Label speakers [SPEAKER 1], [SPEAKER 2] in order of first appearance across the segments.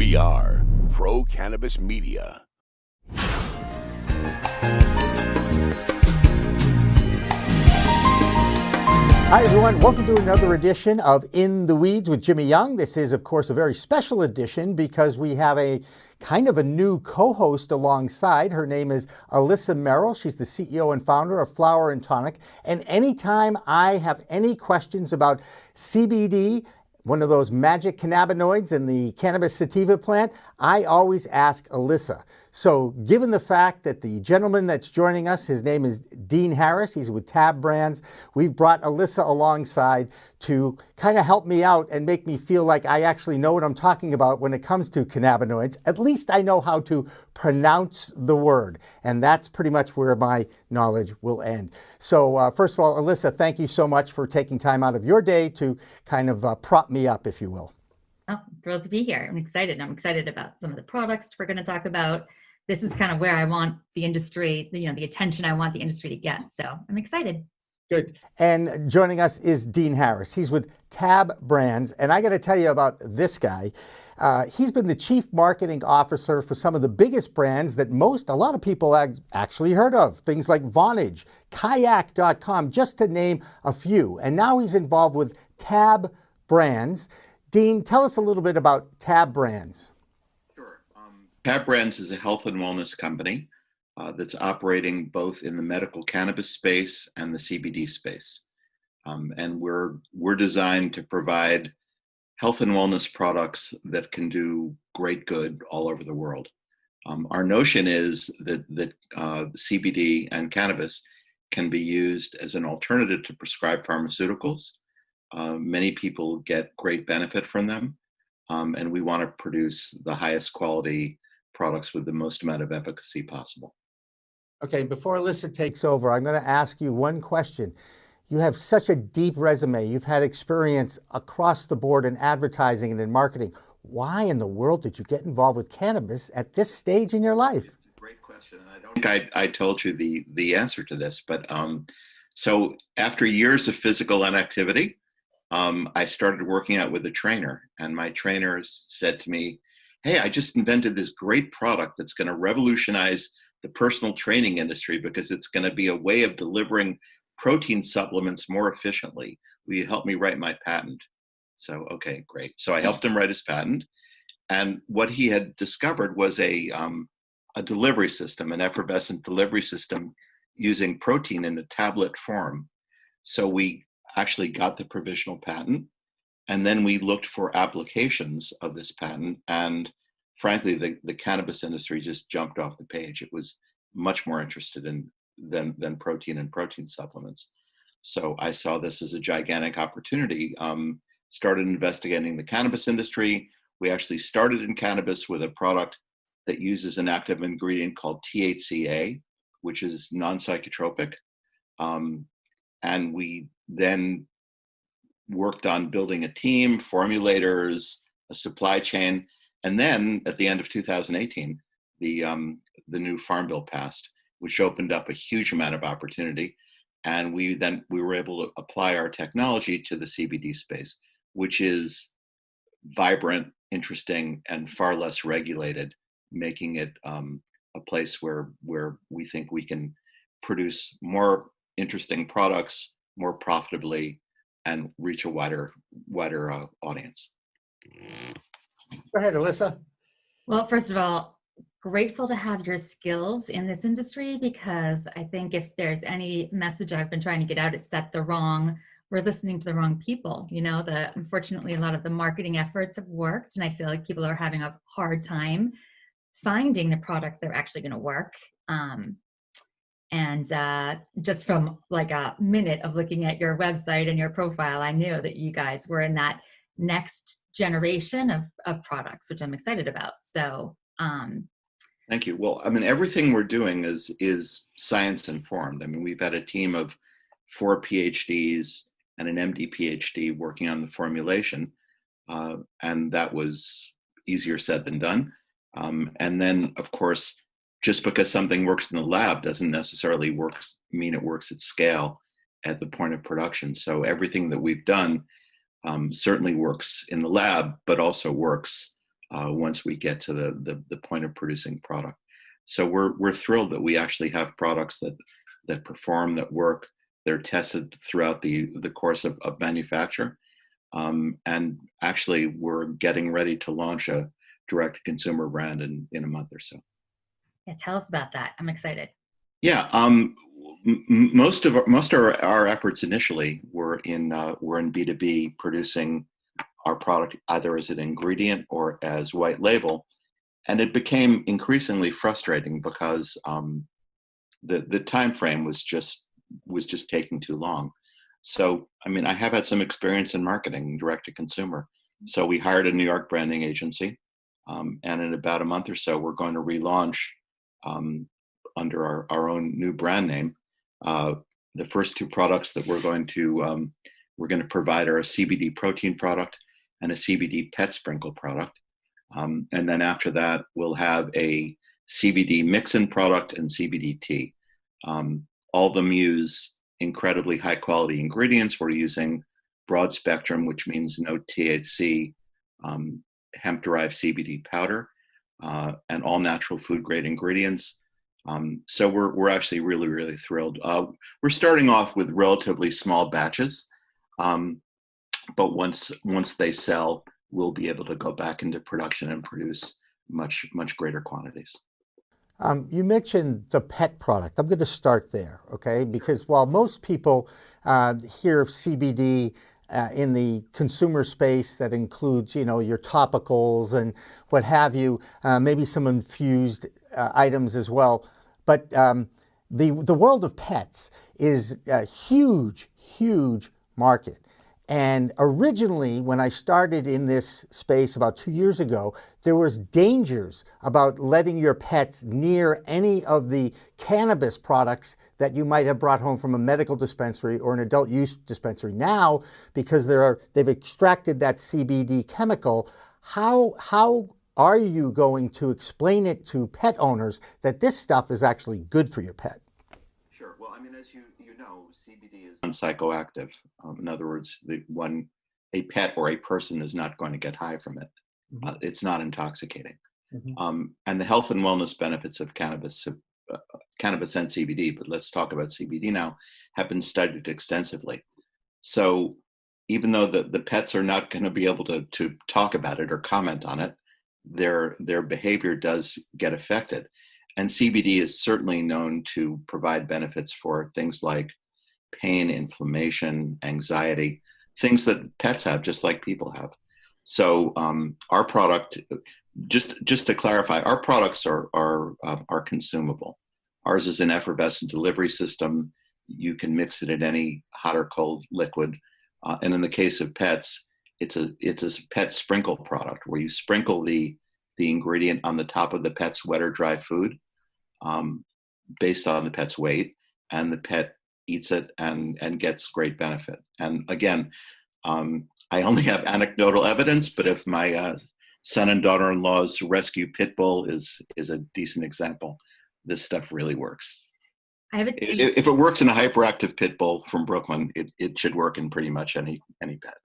[SPEAKER 1] We are Pro Cannabis Media.
[SPEAKER 2] Hi, everyone. Welcome to another edition of In the Weeds with Jimmy Young. This is, of course, a very special edition because we have a kind of a new co-host alongside. Her name is Alyssa Merrill. She's the CEO and founder of Flower and Tonic. And anytime I have any questions about CBD, one of those magic cannabinoids in the cannabis sativa plant, I always ask Alyssa. So given the fact that the gentleman that's joining us, his name is Dean Harris, he's with Tab Brands, we've brought Alyssa alongside to kind of help me out and make me feel like I actually know what I'm talking about when it comes to cannabinoids. At least I know how to pronounce the word, and that's pretty much where my knowledge will end. So first of all, Alyssa, thank you so much for taking time out of your day to kind of prop me up, if you will.
[SPEAKER 3] Oh, I'm thrilled to be here. I'm excited. I'm excited about some of the products we're going to talk about. This is kind of where I want the industry, the attention I want the industry to get. So I'm excited.
[SPEAKER 2] Good. And joining us is Dean Harris. He's with Tab Brands. And I got to tell you about this guy. He's been the chief marketing officer for some of the biggest brands that a lot of people actually heard of. Things like Vonage, Kayak.com, just to name a few. And now he's involved with Tab Brands. Dean, tell us a little bit about Tab Brands.
[SPEAKER 4] Sure. Tab Brands is a health and wellness company that's operating both in the medical cannabis space and the CBD space. And we're designed to provide health and wellness products that can do great good all over the world. Our notion is that CBD and cannabis can be used as an alternative to prescribed pharmaceuticals. Many people get great benefit from them, and we want to produce the highest quality products with the most amount of efficacy possible.
[SPEAKER 2] Okay, before Alyssa takes over, I'm going to ask you one question. You have such a deep resume. You've had experience across the board in advertising and in marketing. Why in the world did you get involved with cannabis at this stage in your life?
[SPEAKER 4] It's a great question, and I don't think I told you the answer to this, but so after years of physical inactivity, I started working out with a trainer, and my trainer said to me, "Hey, I just invented this great product that's going to revolutionize the personal training industry because it's going to be a way of delivering protein supplements more efficiently. Will you help me write my patent?" So, okay, great. So I helped him write his patent, and what he had discovered was a delivery system, an effervescent delivery system using protein in a tablet form. So we actually got the provisional patent, and then we looked for applications of this patent, and frankly the cannabis industry just jumped off the page. It was much more interested in than protein and protein supplements. So I saw this as a gigantic opportunity. Started investigating the cannabis industry. We actually started in cannabis with a product that uses an active ingredient called THCA, which is non-psychotropic. And we then worked on building a team, formulators, a supply chain, and then at the end of 2018, the new Farm Bill passed, which opened up a huge amount of opportunity, and we were able to apply our technology to the CBD space, which is vibrant, interesting, and far less regulated, making it a place where we think we can produce more interesting products more profitably and reach a wider audience.
[SPEAKER 2] Go ahead, Alyssa.
[SPEAKER 3] Well, first of all, grateful to have your skills in this industry, because I think if there's any message I've been trying to get out, it's that we're listening to the wrong people. Unfortunately, a lot of the marketing efforts have worked, and I feel like people are having a hard time finding the products that are actually going to work. And just from like a minute of looking at your website and your profile, I knew that you guys were in that next generation of products, which I'm excited about. So
[SPEAKER 4] thank you. Well, I mean, everything we're doing is science informed. I mean, we've had a team of 4 PhDs and an MD PhD working on the formulation, and that was easier said than done. And then, of course, just because something works in the lab doesn't necessarily mean it works at scale at the point of production. So everything that we've done certainly works in the lab, but also works once we get to the point of producing product. So we're thrilled that we actually have products that perform, that work. They're tested throughout the course of manufacture, and actually we're getting ready to launch a direct-to-consumer brand in a month or so.
[SPEAKER 3] Yeah, tell us about that. I'm excited.
[SPEAKER 4] Yeah, most of our efforts initially were in B2B, producing our product either as an ingredient or as white label, and it became increasingly frustrating because the time frame was just taking too long. So, I mean, I have had some experience in marketing direct to consumer. So we hired a New York branding agency, and in about a month or so, we're going to relaunch under our own new brand name. The first two products that we're going to provide are a CBD protein product and a CBD pet sprinkle product. And then after that, we'll have a CBD mix-in product and CBD tea. All of them use incredibly high quality ingredients. We're using broad spectrum, which means no THC, hemp-derived CBD powder, and all natural food grade ingredients. So we're actually really, really thrilled. We're starting off with relatively small batches, but once they sell, we'll be able to go back into production and produce much greater quantities.
[SPEAKER 2] You mentioned the pet product. I'm going to start there, okay? Because while most people hear of CBD in the consumer space, that includes, your topicals and what have you, maybe some infused items as well. But the world of pets is a huge, huge market. And originally, when I started in this space about 2 years ago, there was dangers about letting your pets near any of the cannabis products that you might have brought home from a medical dispensary or an adult use dispensary. Now, because they've extracted that CBD chemical, how are you going to explain it to pet owners that this stuff is actually good for your pet?
[SPEAKER 4] Sure. Well, I mean, as you know, CBD is psychoactive. In other words, a pet or a person is not going to get high from it.
[SPEAKER 2] Mm-hmm.
[SPEAKER 4] It's not intoxicating.
[SPEAKER 2] Mm-hmm.
[SPEAKER 4] And the health and wellness benefits of cannabis and CBD, but let's talk about CBD now, have been studied extensively. So even though the pets are not going to be able to talk about it or comment on it, their behavior does get affected. And CBD is certainly known to provide benefits for things like pain, inflammation, anxiety, things that pets have, just like people have. So our product, just to clarify, our products are consumable. Ours is an effervescent delivery system. You can mix it in any hot or cold liquid. And in the case of pets, it's a pet sprinkle product where you sprinkle the ingredient on the top of the pet's wet or dry food, based on the pet's weight, and the pet eats it and gets great benefit. And again, I only have anecdotal evidence, but if my son and daughter-in-law's rescue pit bull is a decent example, this stuff really works.
[SPEAKER 3] I have a tea.
[SPEAKER 4] If it works in a hyperactive pit bull from Brooklyn, it should work in pretty much any pet.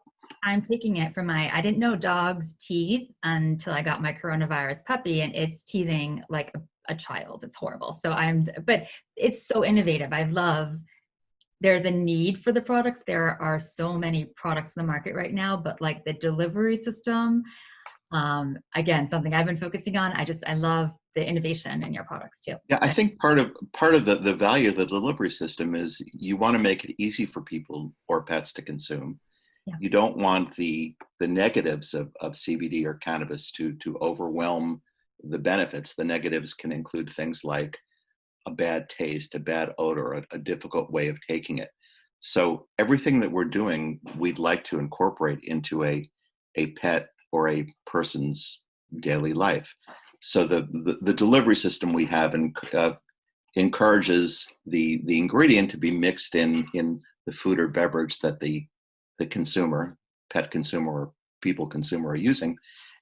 [SPEAKER 3] I'm taking it for I didn't know dogs teeth until I got my coronavirus puppy, and it's teething like a child. It's horrible. But it's so innovative. There's a need for the products. There are so many products in the market right now, but like the delivery system, again, something I've been focusing on. I love the innovation in your products too.
[SPEAKER 4] Yeah, I think part of the value of the delivery system is you want to make it easy for people or pets to consume.
[SPEAKER 3] Yeah.
[SPEAKER 4] You don't want the negatives of CBD or cannabis to overwhelm the benefits. The negatives can include things like a bad taste, a bad odor, a difficult way of taking it. So everything that we're doing, we'd like to incorporate into a pet or a person's daily life. So the delivery system we have encourages the ingredient to be mixed in the food or beverage that the consumer, pet consumer or people consumer are using,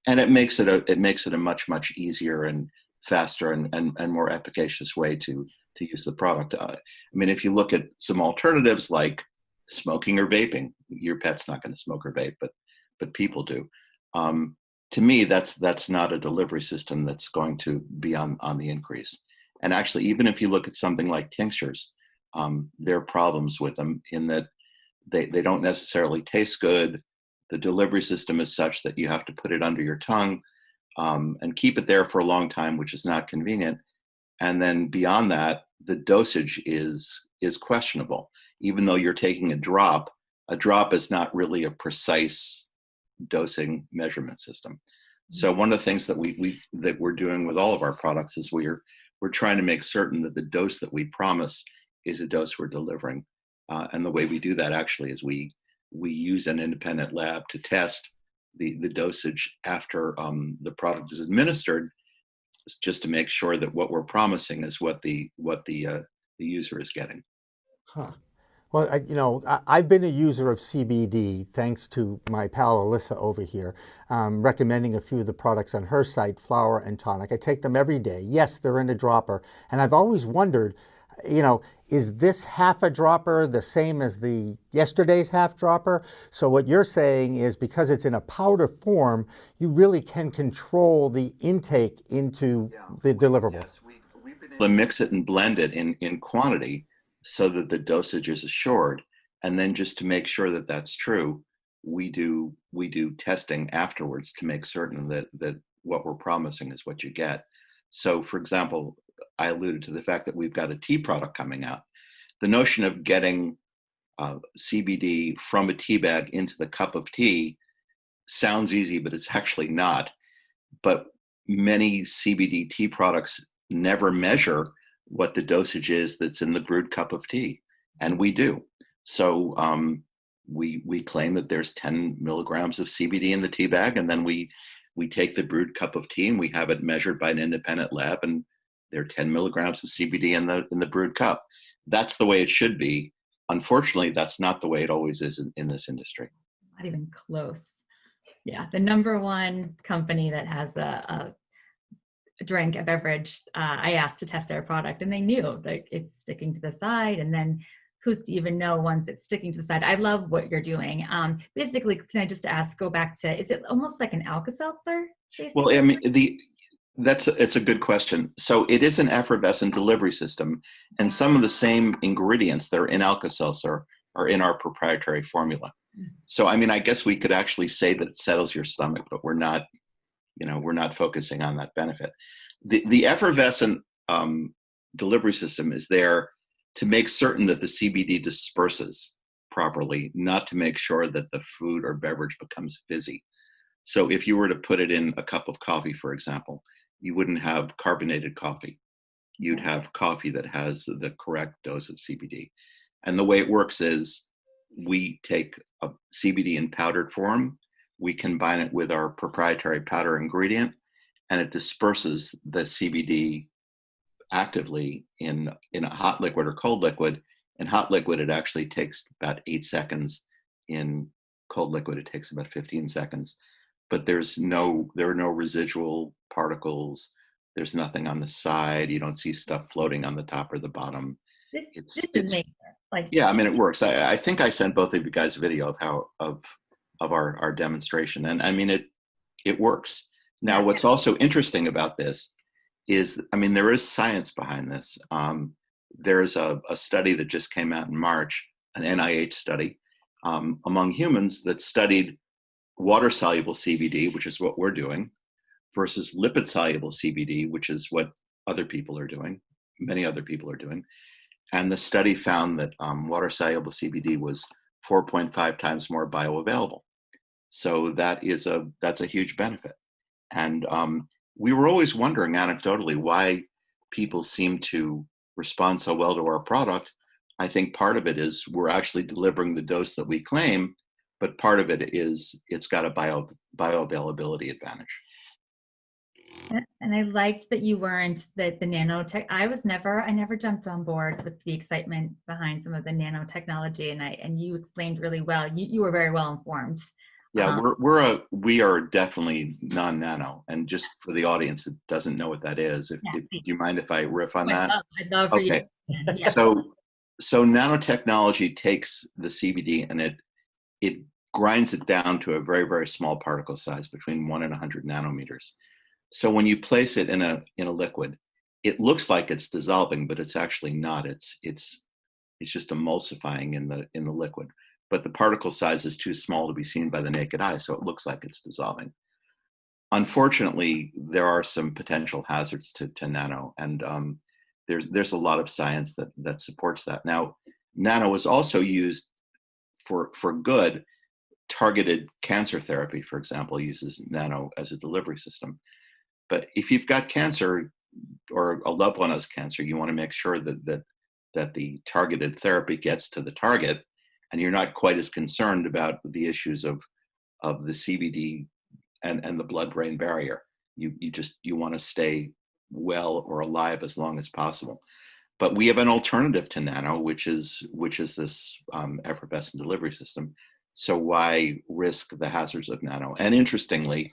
[SPEAKER 4] and it makes it a much easier and faster and more efficacious way to use the product. I mean, if you look at some alternatives like smoking or vaping, your pet's not going to smoke or vape, but people do. to me, that's not a delivery system that's going to be on the increase. And actually, even if you look at something like tinctures, there are problems with them in that they don't necessarily taste good. The delivery system is such that you have to put it under your tongue and keep it there for a long time, which is not convenient. And then beyond that, the dosage is questionable. Even though you're taking a drop is not really a precise dosing measurement system. So one of the things that we're doing with all of our products is we're trying to make certain that the dose that we promise is a dose we're delivering. And the way we do that actually is we use an independent lab to test the dosage after the product is administered, just to make sure that what we're promising is what the user is getting.
[SPEAKER 2] Huh. Well, I've been a user of CBD thanks to my pal Alyssa over here, recommending a few of the products on her site, Flower and Tonic. I take them every day. Yes, they're in a dropper. And I've always wondered, is this half a dropper the same as the yesterday's half dropper? So what you're saying is because it's in a powder form, you really can control the intake into the deliverable.
[SPEAKER 4] Yes, we've been able to mix it and blend it in quantity so that the dosage is assured. And then just to make sure that that's true, we do testing afterwards to make certain that what we're promising is what you get. So for example, I alluded to the fact that we've got a tea product coming out. The notion of getting CBD from a tea bag into the cup of tea sounds easy, but it's actually not. But many CBD tea products never measure what the dosage is that's in the brewed cup of tea, and we do. So we claim that there's 10 milligrams of CBD in the tea bag, and then we take the brewed cup of tea and we have it measured by an independent lab, and there are 10 milligrams of CBD in the brewed cup. That's the way it should be. Unfortunately, that's not the way it always is in this industry.
[SPEAKER 3] Not even close. Yeah, the number one company that has a beverage, I asked to test their product, and they knew that it's sticking to the side. And then who's to even know once it's sticking to the side? I love what you're doing. Basically, can I just go back to, is it almost like an Alka-Seltzer? Basically?
[SPEAKER 4] Well, I mean, it's a good question. So it is an effervescent delivery system, and some of the same ingredients that are in Alka-Seltzer are in our proprietary formula. So, I mean, I guess we could actually say that it settles your stomach, but we're not focusing on that benefit. The effervescent delivery system is there to make certain that the CBD disperses properly, not to make sure that the food or beverage becomes fizzy. So if you were to put it in a cup of coffee, for example, you wouldn't have carbonated coffee. You'd have coffee that has the correct dose of CBD. And the way it works is we take a CBD in powdered form, we combine it with our proprietary powder ingredient, and it disperses the CBD actively in a hot liquid or cold liquid. In hot liquid, it actually takes about 8 seconds. In cold liquid, it takes about 15 seconds. But there are no residual particles. There's nothing on the side. You don't see stuff floating on the top or the bottom.
[SPEAKER 3] This is major.
[SPEAKER 4] Yeah, I mean, it works. I think I sent both of you guys a video of our demonstration, and I mean, it works. Now, what's also interesting about this is, I mean, there is science behind this. There's a study that just came out in March, an NIH study among humans that studied water-soluble CBD, which is what we're doing, versus lipid-soluble CBD, which is what other people are doing, many other people are doing. And the study found that water-soluble CBD was 4.5 times more bioavailable. So that's a huge benefit. And we were always wondering anecdotally why people seem to respond so well to our product. I think part of it is we're actually delivering the dose that we claim, but part of it is it's got a bioavailability advantage.
[SPEAKER 3] And I liked that you weren't the nanotech. I never jumped on board with the excitement behind some of the nanotechnology, and you explained really well. You were very well informed.
[SPEAKER 4] Yeah, we are definitely non-nano, and just for the audience that doesn't know what that is, do you mind if I riff on that?
[SPEAKER 3] I'd love for you. Yeah.
[SPEAKER 4] So nanotechnology takes the CBD and it grinds it down to a very, very small particle size between 1 and 100 nanometers. So when you place it in a liquid, it looks like it's dissolving, but it's actually not. It's just emulsifying in the liquid. But the particle size is too small to be seen by the naked eye, so it looks like it's dissolving. Unfortunately, there are some potential hazards to nano, and there's a lot of science that supports that. Now, nano is also used for good targeted cancer therapy. For example, uses nano as a delivery system. But if you've got cancer or a loved one has cancer, you want to make sure that the targeted therapy gets to the target, and you're not quite as concerned about the issues of the CBD and the blood-brain barrier. You want to stay well or alive as long as possible. But we have an alternative to nano, which is this effervescent delivery system. So why risk the hazards of nano? And interestingly,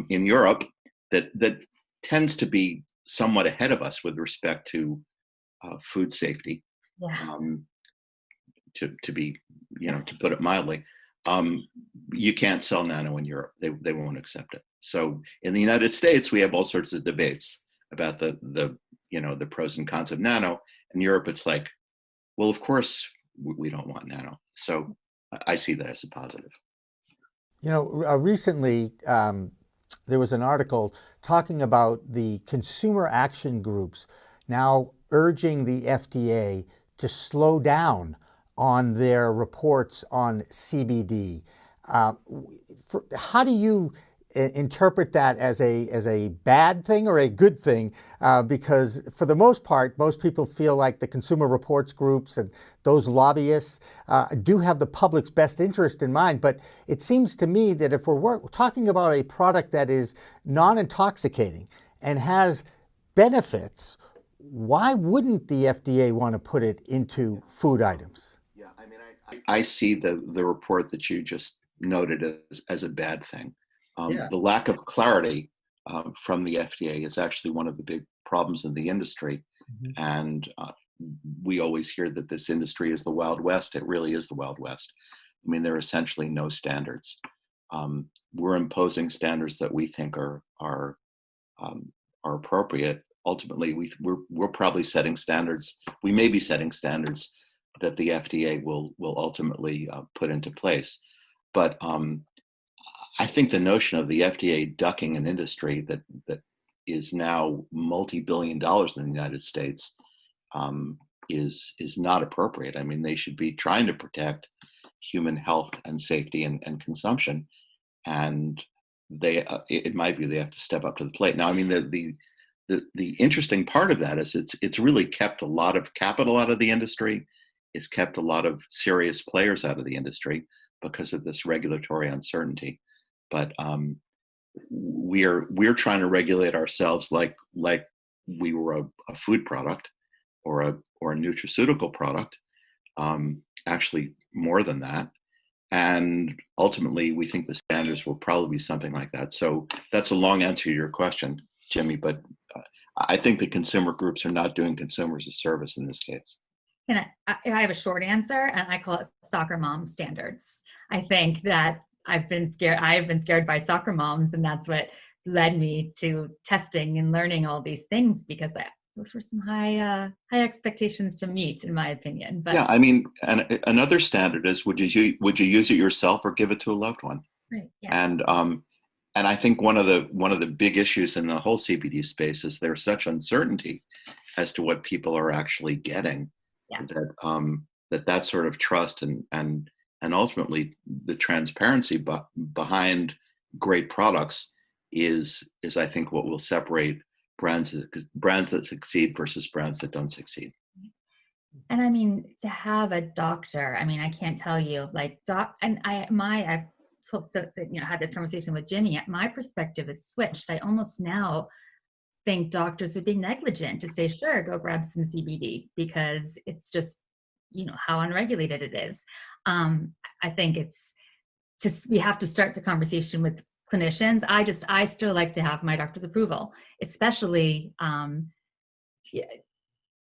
[SPEAKER 4] in Europe, that tends to be somewhat ahead of us with respect to food safety.
[SPEAKER 3] Yeah.
[SPEAKER 4] To be, to put it mildly, you can't sell nano in Europe. They won't accept it. So in the United States, we have all sorts of debates about the pros and cons of nano. In Europe, it's like, well, of course we don't want nano. So I see that as a positive.
[SPEAKER 2] Recently there was an article talking about the consumer action groups now urging the FDA to slow down on their reports on CBD. How do you interpret that as a bad thing or a good thing? Because for the most part, most people feel like the consumer reports groups and those lobbyists do have the public's best interest in mind. But it seems to me that if we're talking about a product that is non-intoxicating and has benefits, why wouldn't the FDA want to put it into food items?
[SPEAKER 4] Yeah, I mean, I see the report that you just noted as a bad thing. The lack of clarity from the FDA is actually one of the big problems in the industry. Mm-hmm. And we always hear that this industry is the Wild West. It really is the Wild West. I mean, there are essentially no standards. We're imposing standards that we think are appropriate. Ultimately, we're probably setting standards. We may be setting standards that the FDA will ultimately put into place. But I think the notion of the FDA ducking an industry that is now multi-billion dollars in the United States is not appropriate. I mean, they should be trying to protect human health and safety and consumption, and they, in my view, they have to step up to the plate. Now, I mean, the interesting part of that is it's really kept a lot of capital out of the industry. It's kept a lot of serious players out of the industry because of this regulatory uncertainty. But we're trying to regulate ourselves like we were a food product or a nutraceutical product. Actually, more than that. And ultimately, we think the standards will probably be something like that. So that's a long answer to your question, Jimmy. But I think the consumer groups are not doing consumers a service in this case.
[SPEAKER 3] And I have a short answer, and I call it soccer mom standards. I think that I've been scared by soccer moms, and that's what led me to testing and learning all these things, because those were some high expectations to meet, in my opinion. But
[SPEAKER 4] yeah, I mean, and another standard is would you use it yourself or give it to a loved one?
[SPEAKER 3] Right. Yeah.
[SPEAKER 4] And I think one of the big issues in the whole CBD space is there's such uncertainty as to what people are actually getting. Yeah. That sort of trust and ultimately the transparency behind great products is I think what will separate brands that succeed versus brands that don't succeed.
[SPEAKER 3] And I mean, to have a doctor, I mean, I can't tell you, like, I've had this conversation with Jimmy. My perspective is switched. I almost now think doctors would be negligent to say, sure, go grab some CBD, because it's just, how unregulated it is. I think we have to start the conversation with clinicians. I still like to have my doctor's approval, especially,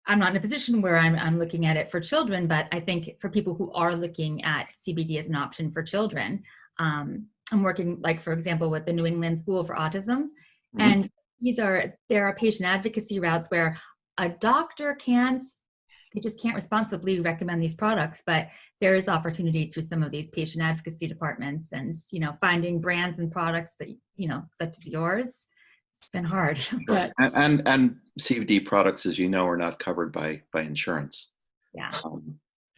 [SPEAKER 3] I'm not in a position where I'm looking at it for children, but I think for people who are looking at CBD as an option for children, I'm working, like, for example, with the New England School for Autism.
[SPEAKER 4] Mhm.
[SPEAKER 3] And there are patient advocacy routes where a doctor can't, they just can't responsibly recommend these products, but there is opportunity through some of these patient advocacy departments and, finding brands and products that, such as yours. It's been hard,
[SPEAKER 4] Sure.
[SPEAKER 3] but
[SPEAKER 4] And CBD products, as you know, are not covered by insurance.
[SPEAKER 3] yeah.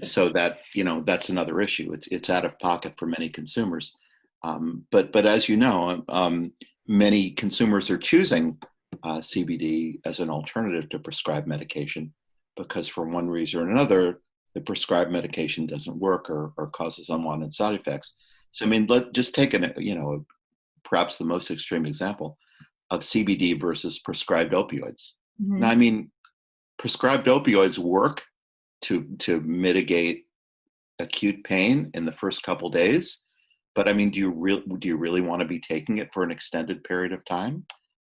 [SPEAKER 4] So that, that's another issue. It's out of pocket for many consumers. But as you know, many consumers are choosing CBD as an alternative to prescribed medication because for one reason or another, the prescribed medication doesn't work or causes unwanted side effects. So, I mean, let just take perhaps the most extreme example of CBD versus prescribed opioids. Now,
[SPEAKER 3] Mhm.
[SPEAKER 4] I mean, prescribed opioids work to mitigate acute pain in the first couple days, but I mean, do you really want to be taking it for an extended period of time?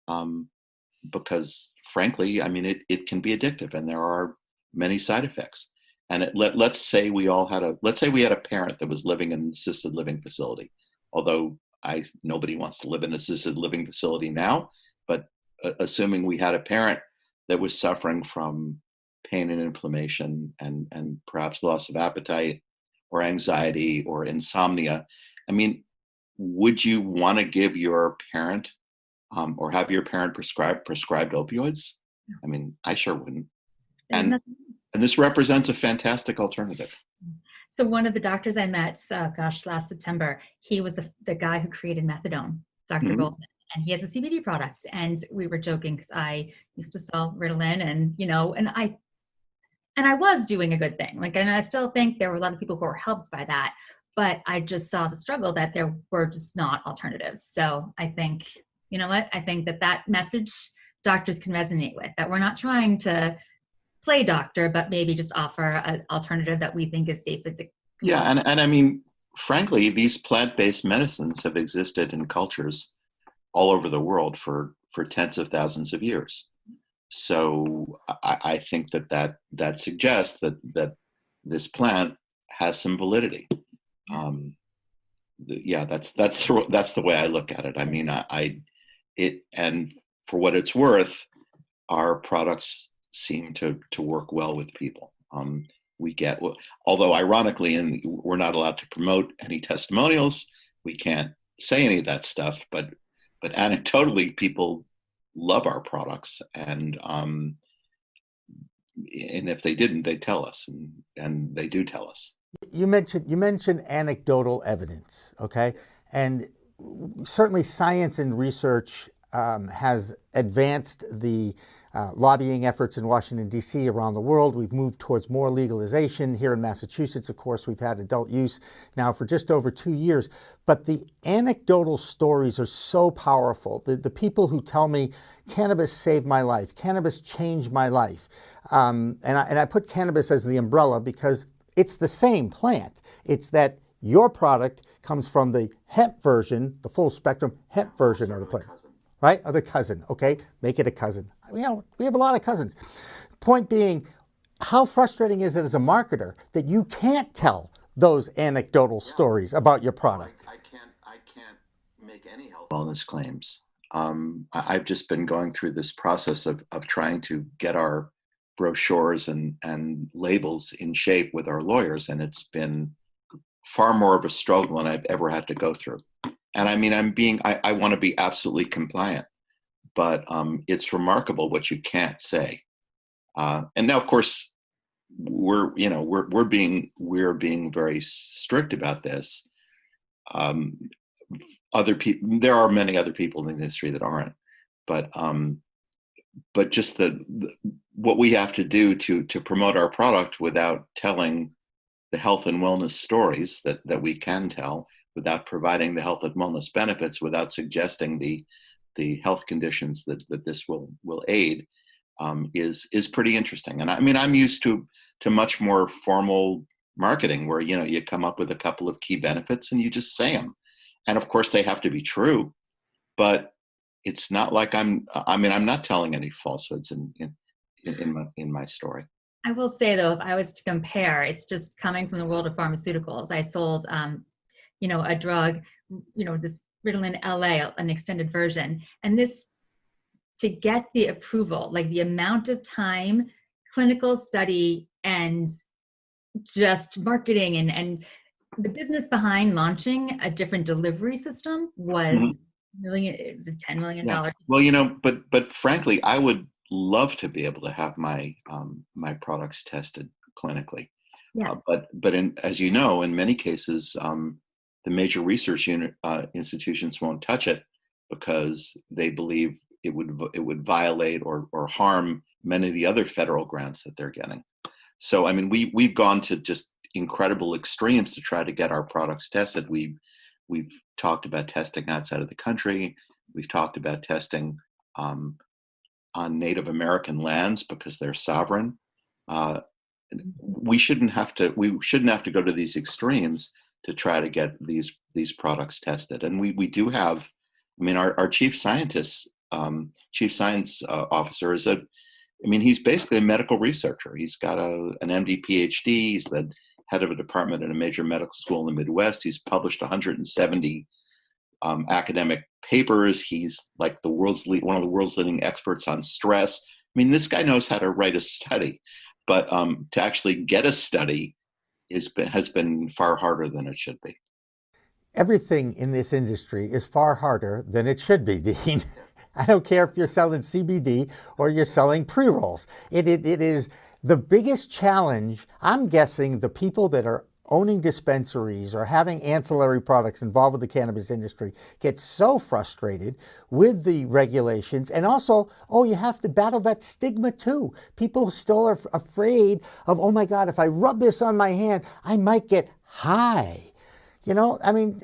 [SPEAKER 4] Um, because frankly, I mean, it can be addictive, and there are many side effects. And let's say let's say we had a parent that was living in an assisted living facility, although nobody wants to live in an assisted living facility now, but assuming we had a parent that was suffering from pain and inflammation and perhaps loss of appetite or anxiety or insomnia, I mean, would you want to give your parent or have your parent prescribed opioids? I mean, I sure wouldn't.
[SPEAKER 3] There's
[SPEAKER 4] And
[SPEAKER 3] nothing else.
[SPEAKER 4] and this represents a fantastic alternative.
[SPEAKER 3] So one of the doctors I met, last September, he was the guy who created methadone, Dr.
[SPEAKER 4] Mhm.
[SPEAKER 3] Goldman, and he has a CBD product. And we were joking because I used to sell Ritalin, and I was doing a good thing. Like, and I still think there were a lot of people who were helped by that, but I just saw the struggle that there were just not alternatives. So I think, you know what? I think that message doctors can resonate with, that we're not trying to play doctor, but maybe just offer an alternative that we think is safe as it can
[SPEAKER 4] Yeah,
[SPEAKER 3] possibly.
[SPEAKER 4] and I mean, frankly, these plant-based medicines have existed in cultures all over the world for tens of thousands of years. So I think that suggests that this plant has some validity.
[SPEAKER 3] Yeah.
[SPEAKER 4] Yeah, that's the way I look at it. I mean, and for what it's worth, our products seem to work well with people. We get, although ironically, and we're not allowed to promote any testimonials, we can't say any of that stuff. But anecdotally, people love our products, and if they didn't, they tell us, and they do tell us.
[SPEAKER 2] You mentioned anecdotal evidence, okay, and certainly science and research has advanced the lobbying efforts in Washington, D.C. around the world. We've moved towards more legalization. Here in Massachusetts, of course, we've had adult use now for just over 2 years. But the anecdotal stories are so powerful. The people who tell me, cannabis saved my life, cannabis changed my life. And I put cannabis as the umbrella because it's the same plant. It's that your product comes from the hemp version, the full spectrum hemp version of the plant. Right? Or the cousin, okay? Make it a cousin. We have a lot of cousins. Point being, how frustrating is it as a marketer that you can't tell those anecdotal stories about your product?
[SPEAKER 4] I can't make any health wellness claims. I've just been going through this process of trying to get our brochures and labels in shape with our lawyers, and it's been far more of a struggle than I've ever had to go through. And I mean, I want to be absolutely compliant, but it's remarkable what you can't say. And now, of course, we're being very strict about this. Other people, there are many other people in the industry that aren't, but just what we have to do to promote our product without telling the health and wellness stories that we can tell, without providing the health and wellness benefits, without suggesting the health conditions that this will aid, is pretty interesting. And I mean, I'm used to much more formal marketing where you come up with a couple of key benefits and you just say them, and of course they have to be true, but it's not like I'm not telling any falsehoods, and in my story.
[SPEAKER 3] I will say though, if I was to compare, it's just coming from the world of pharmaceuticals. I sold, a drug, this Ritalin LA, an extended version, and this to get the approval, like the amount of time, clinical study, and just marketing and the business behind launching a different delivery system was it was a $10 million.
[SPEAKER 4] Yeah. Well, but frankly, I would love to be able to have my my products tested clinically.
[SPEAKER 3] Yeah.
[SPEAKER 4] But as you know, in many cases, the major research institutions won't touch it because they believe it would violate or harm many of the other federal grants that they're getting. So I mean, we've gone to just incredible extremes to try to get our products tested. We've talked about testing outside of the country. We've talked about testing on Native American lands because they're sovereign. We shouldn't have to go to these extremes to try to get these products tested. And we do have, I mean, our chief science officer he's basically a medical researcher. He's got an MD PhD. He's the head of a department at a major medical school in the Midwest. He's published 170 academic papers. He's like one of the world's leading experts on stress. I mean, this guy knows how to write a study, but to actually get a study has been far harder than it should be.
[SPEAKER 2] Everything in this industry is far harder than it should be, Dean. I don't care if you're selling CBD or you're selling pre-rolls. It is the biggest challenge. I'm guessing the people that are owning dispensaries or having ancillary products involved with the cannabis industry get so frustrated with the regulations. And also, you have to battle that stigma too. People still are afraid of, oh my God, if I rub this on my hand, I might get high. I mean,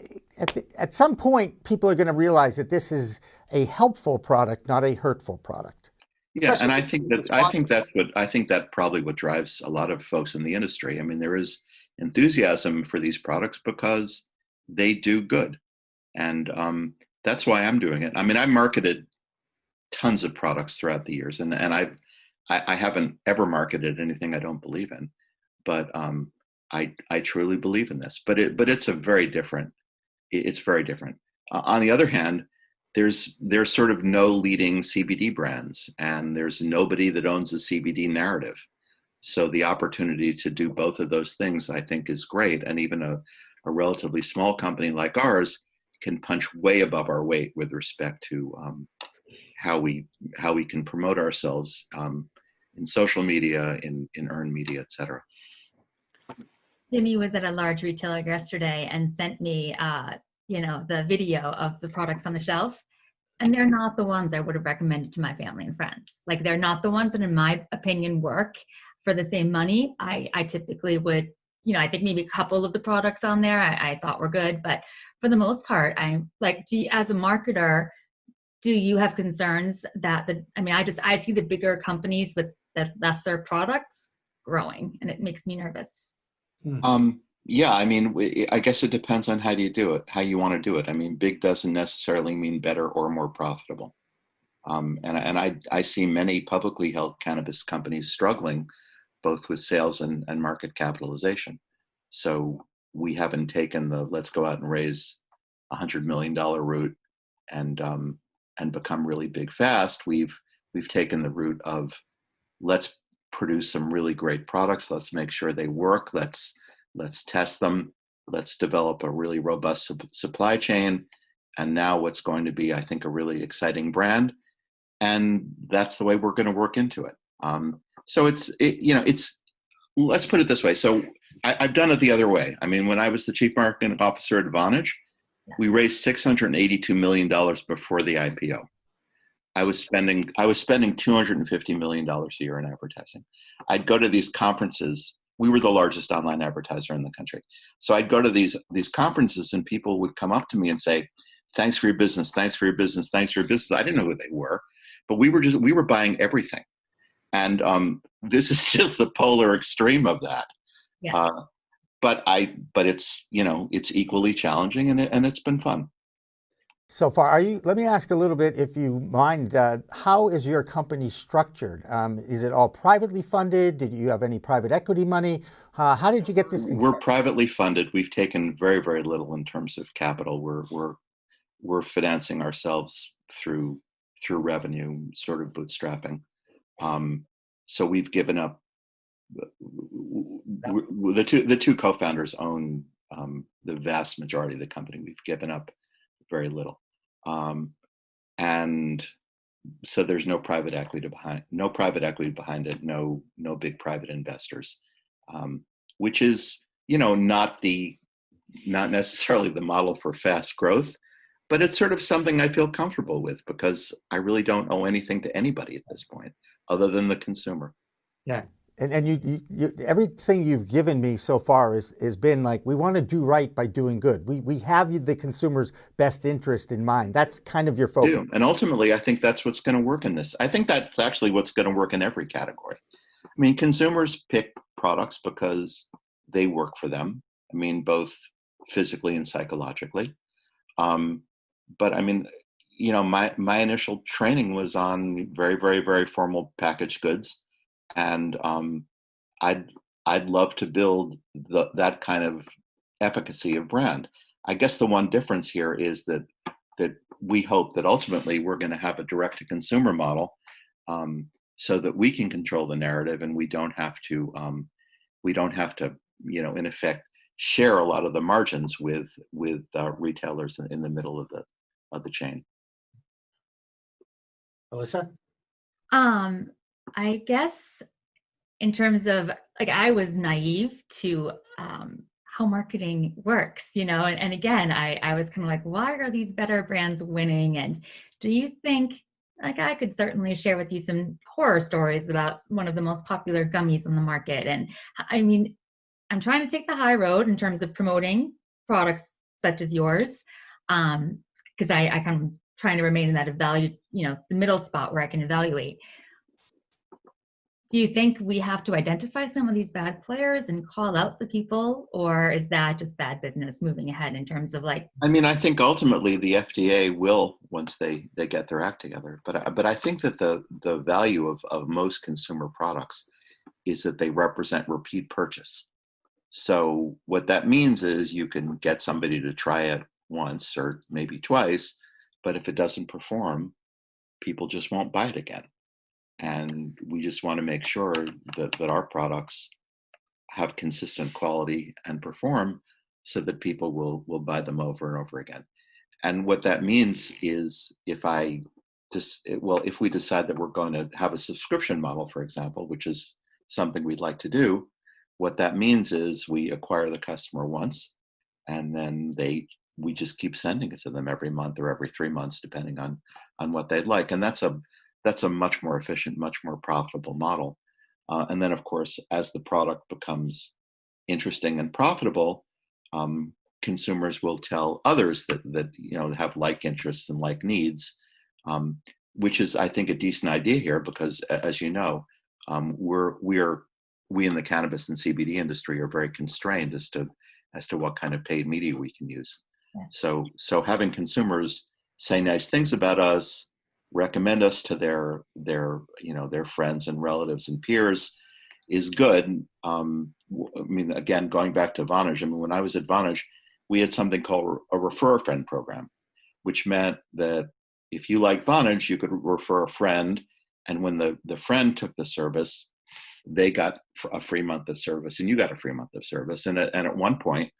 [SPEAKER 2] at some point, people are going to realize that this is a helpful product, not a hurtful product.
[SPEAKER 4] Yeah, and I think that's probably what drives a lot of folks in the industry. I mean, there is enthusiasm for these products because they do good, and that's why I'm doing it. I mean, I marketed tons of products throughout the years, and I haven't ever marketed anything I don't believe in, but I truly believe in this. But it's very different. On the other hand, there's sort of no leading CBD brands, and there's nobody that owns a CBD narrative. So the opportunity to do both of those things, I think, is great. And even a relatively small company like ours can punch way above our weight with respect to how we can promote ourselves in social media, in earned media, et cetera.
[SPEAKER 3] Jimmy was at a large retailer yesterday and sent me, the video of the products on the shelf. And they're not the ones I would have recommended to my family and friends. Like, they're not the ones that, in my opinion, work for the same money. I typically would, I think maybe a couple of the products on there I thought were good. But for the most part, I'm like, as a marketer, do you have concerns that I see the bigger companies with the lesser products growing, and it makes me nervous.
[SPEAKER 4] Yeah, I mean, I guess it depends on how you do it, how you want to do it. I mean, big doesn't necessarily mean better or more profitable. And I see many publicly held cannabis companies struggling both with sales and market capitalization. So we haven't taken the let's go out and raise $100 million route and become really big fast. We've taken the route of let's produce some really great products. Let's make sure they work. Let's test them. Let's develop a really robust supply chain. And now what's going to be, I think, a really exciting brand. And that's the way we're going to work into it. So let's put it this way. So I've done it the other way. I mean, when I was the chief marketing officer at Vonage, we raised $682 million before the IPO. I was spending $250 million a year in advertising. I'd go to these conferences. We were the largest online advertiser in the country. So I'd go to these conferences, and people would come up to me and say, "Thanks for your business. Thanks for your business. Thanks for your business." I didn't know who they were, but we were buying everything. And this is just the polar extreme of that.
[SPEAKER 3] Yeah.
[SPEAKER 4] But it's, it's equally challenging, and it's been fun.
[SPEAKER 2] So far, let me ask a little bit, if you mind, how is your company structured? Is it all privately funded? Did you have any private equity money? How did you get this thing
[SPEAKER 4] We're
[SPEAKER 2] started?
[SPEAKER 4] privately funded. We've taken very, very little in terms of capital. We're financing ourselves through revenue, sort of bootstrapping. Um, so we've given up. The two co-founders own the vast majority of the company. We've given up very little, and so there's no private equity behind it. No big private investors, which is not necessarily the model for fast growth, but it's sort of something I feel comfortable with because I really don't owe anything to anybody at this point, other than the consumer.
[SPEAKER 2] Yeah. And everything you've given me so far has been like, we want to do right by doing good. We have the consumer's best interest in mind. That's kind of your focus.
[SPEAKER 4] And ultimately, I think that's what's going to work in this. I think that's actually what's going to work in every category. I mean, consumers pick products because they work for them. I mean, both physically and psychologically. But I mean, my initial training was on very, very, very formal packaged goods, and I'd love to build that kind of efficacy of brand. I guess the one difference here is that we hope that ultimately we're going to have a direct to consumer model, so that we can control the narrative and we don't have to in effect share a lot of the margins with retailers in the middle of the chain.
[SPEAKER 2] Alyssa?
[SPEAKER 3] I guess in terms of, like, I was naive to how marketing works, and again, I was kind of like, why are these better brands winning? And do you think, like, I could certainly share with you some horror stories about one of the most popular gummies on the market. And I mean, I'm trying to take the high road in terms of promoting products such as yours, because I kind of trying to remain in that the middle spot where I can evaluate. Do you think we have to identify some of these bad players and call out the people, or is that just bad business moving ahead in terms of, like?
[SPEAKER 4] I mean, I think ultimately the FDA will, once they get their act together. But I think that the value of most consumer products is that they represent repeat purchase. So what that means is you can get somebody to try it once or maybe twice, but if it doesn't perform, people just won't buy it again. And we just want to make sure that our products have consistent quality and perform so that people will buy them over and over again. And what that means is if we decide that we're going to have a subscription model, for example, which is something we'd like to do, what that means is we acquire the customer once, and then we just keep sending it to them every month or every 3 months, depending on what they'd like. And that's a much more efficient, much more profitable model. And then, of course, as the product becomes interesting and profitable, consumers will tell others that have like interests and like needs, which is, I think, a decent idea here because, as you know, we in the cannabis and CBD industry are very constrained as to what kind of paid media we can use. Yes. So having consumers say nice things about us, recommend us to their friends and relatives and peers is good. I mean, again, going back to Vonage, I mean, when I was at Vonage, we had something called a refer a friend program, which meant that if you like Vonage, you could refer a friend, and when the friend took the service, they got a free month of service, and you got a free month of service. And at one point,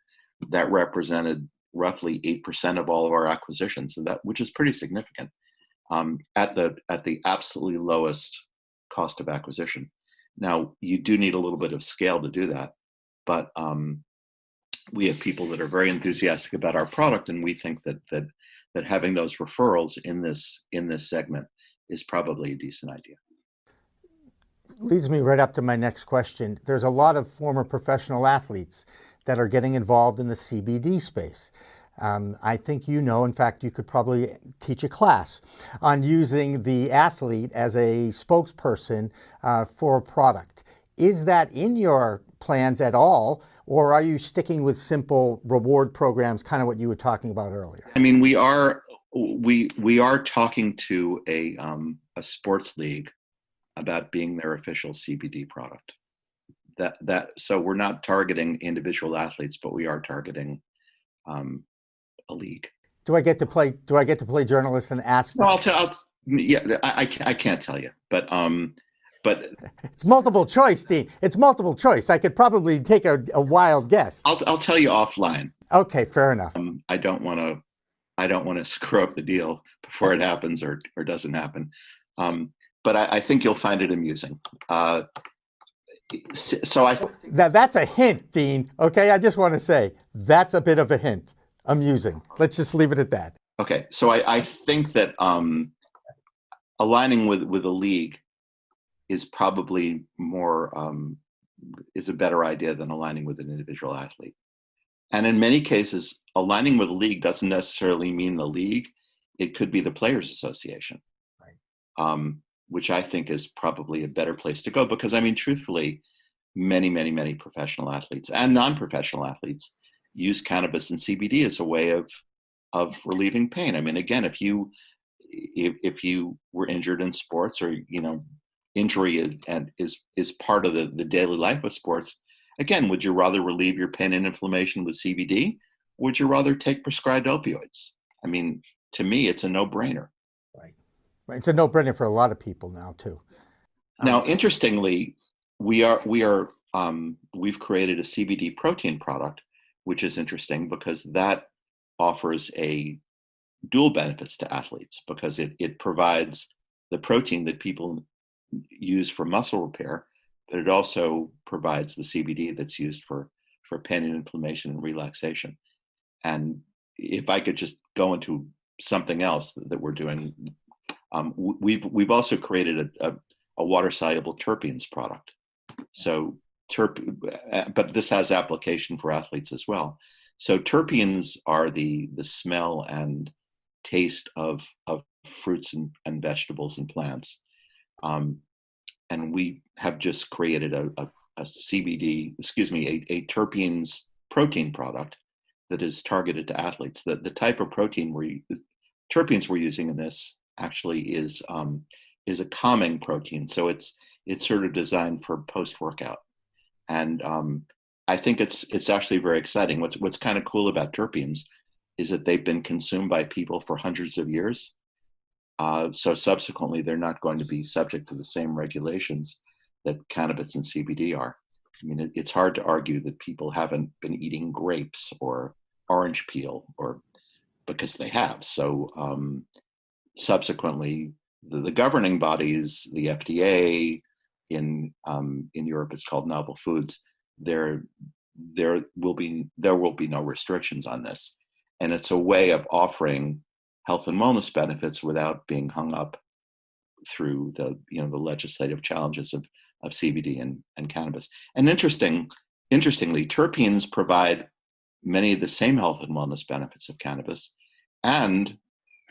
[SPEAKER 4] that represented roughly 8% of all of our acquisitions, and which is pretty significant. At the absolutely lowest cost of acquisition. Now, you do need a little bit of scale to do that, but we have people that are very enthusiastic about our product, and we think that having those referrals in this segment is probably a decent idea.
[SPEAKER 2] Leads me right up to my next question. There's a lot of former professional athletes that are getting involved in the CBD space. I think in fact, you could probably teach a class on using the athlete as a spokesperson for a product. Is that in your plans at all, or are you sticking with simple reward programs, kind of what you were talking about earlier?
[SPEAKER 4] I mean, we are we are talking to a sports league about being their official CBD product. So we're not targeting individual athletes, but we are targeting a league.
[SPEAKER 2] Do I get to play? Do I get to play journalist and ask?
[SPEAKER 4] Well, yeah, I can't tell you, but
[SPEAKER 2] it's multiple choice, Dean. It's multiple choice. I could probably take a wild guess.
[SPEAKER 4] I'll tell you offline.
[SPEAKER 2] Okay, fair enough.
[SPEAKER 4] I don't want to screw up the deal before it happens or doesn't happen. But I think you'll find it amusing.
[SPEAKER 2] That's a hint, Dean. Okay, I just want to say that's a bit of a hint. Amusing. Let's just leave it at that.
[SPEAKER 4] Okay, so I think that aligning with a league is probably is a better idea than aligning with an individual athlete. And in many cases, aligning with a league doesn't necessarily mean the league. It could be the Players Association, right? Which I think is probably a better place to go because, I mean, truthfully, many professional athletes and non-professional athletes use cannabis and CBD as a way of relieving pain. I mean, again, if you were injured in sports or, injury is part of the daily life of sports, again, would you rather relieve your pain and inflammation with CBD? Would you rather take prescribed opioids? I mean, to me, it's a no-brainer.
[SPEAKER 2] Right. It's a no-brainer for a lot of people now too.
[SPEAKER 4] Now, interestingly, we've created a CBD protein product, which is interesting because that offers a dual benefits to athletes because it provides the protein that people use for muscle repair, but it also provides the CBD that's used for pain and inflammation and relaxation. And if I could just go into something else that we're doing, we've also created a water-soluble terpenes product. So but this has application for athletes as well. So terpenes are the smell and taste of fruits and vegetables and plants. And we have just created a terpenes protein product that is targeted to athletes. The type of protein terpenes we're using in this actually is a calming protein. So it's sort of designed for post-workout. And I think it's actually very exciting. What's kind of cool about terpenes is that they've been consumed by people for hundreds of years. So subsequently, they're not going to be subject to the same regulations that cannabis and CBD are. I mean, it's hard to argue that people haven't been eating grapes or orange peel, or because they have. So subsequently, the governing bodies, the FDA, in Europe, it's called Novel Foods. There will be no restrictions on this, and it's a way of offering health and wellness benefits without being hung up through the legislative challenges of CBD and cannabis. And interestingly, terpenes provide many of the same health and wellness benefits of cannabis and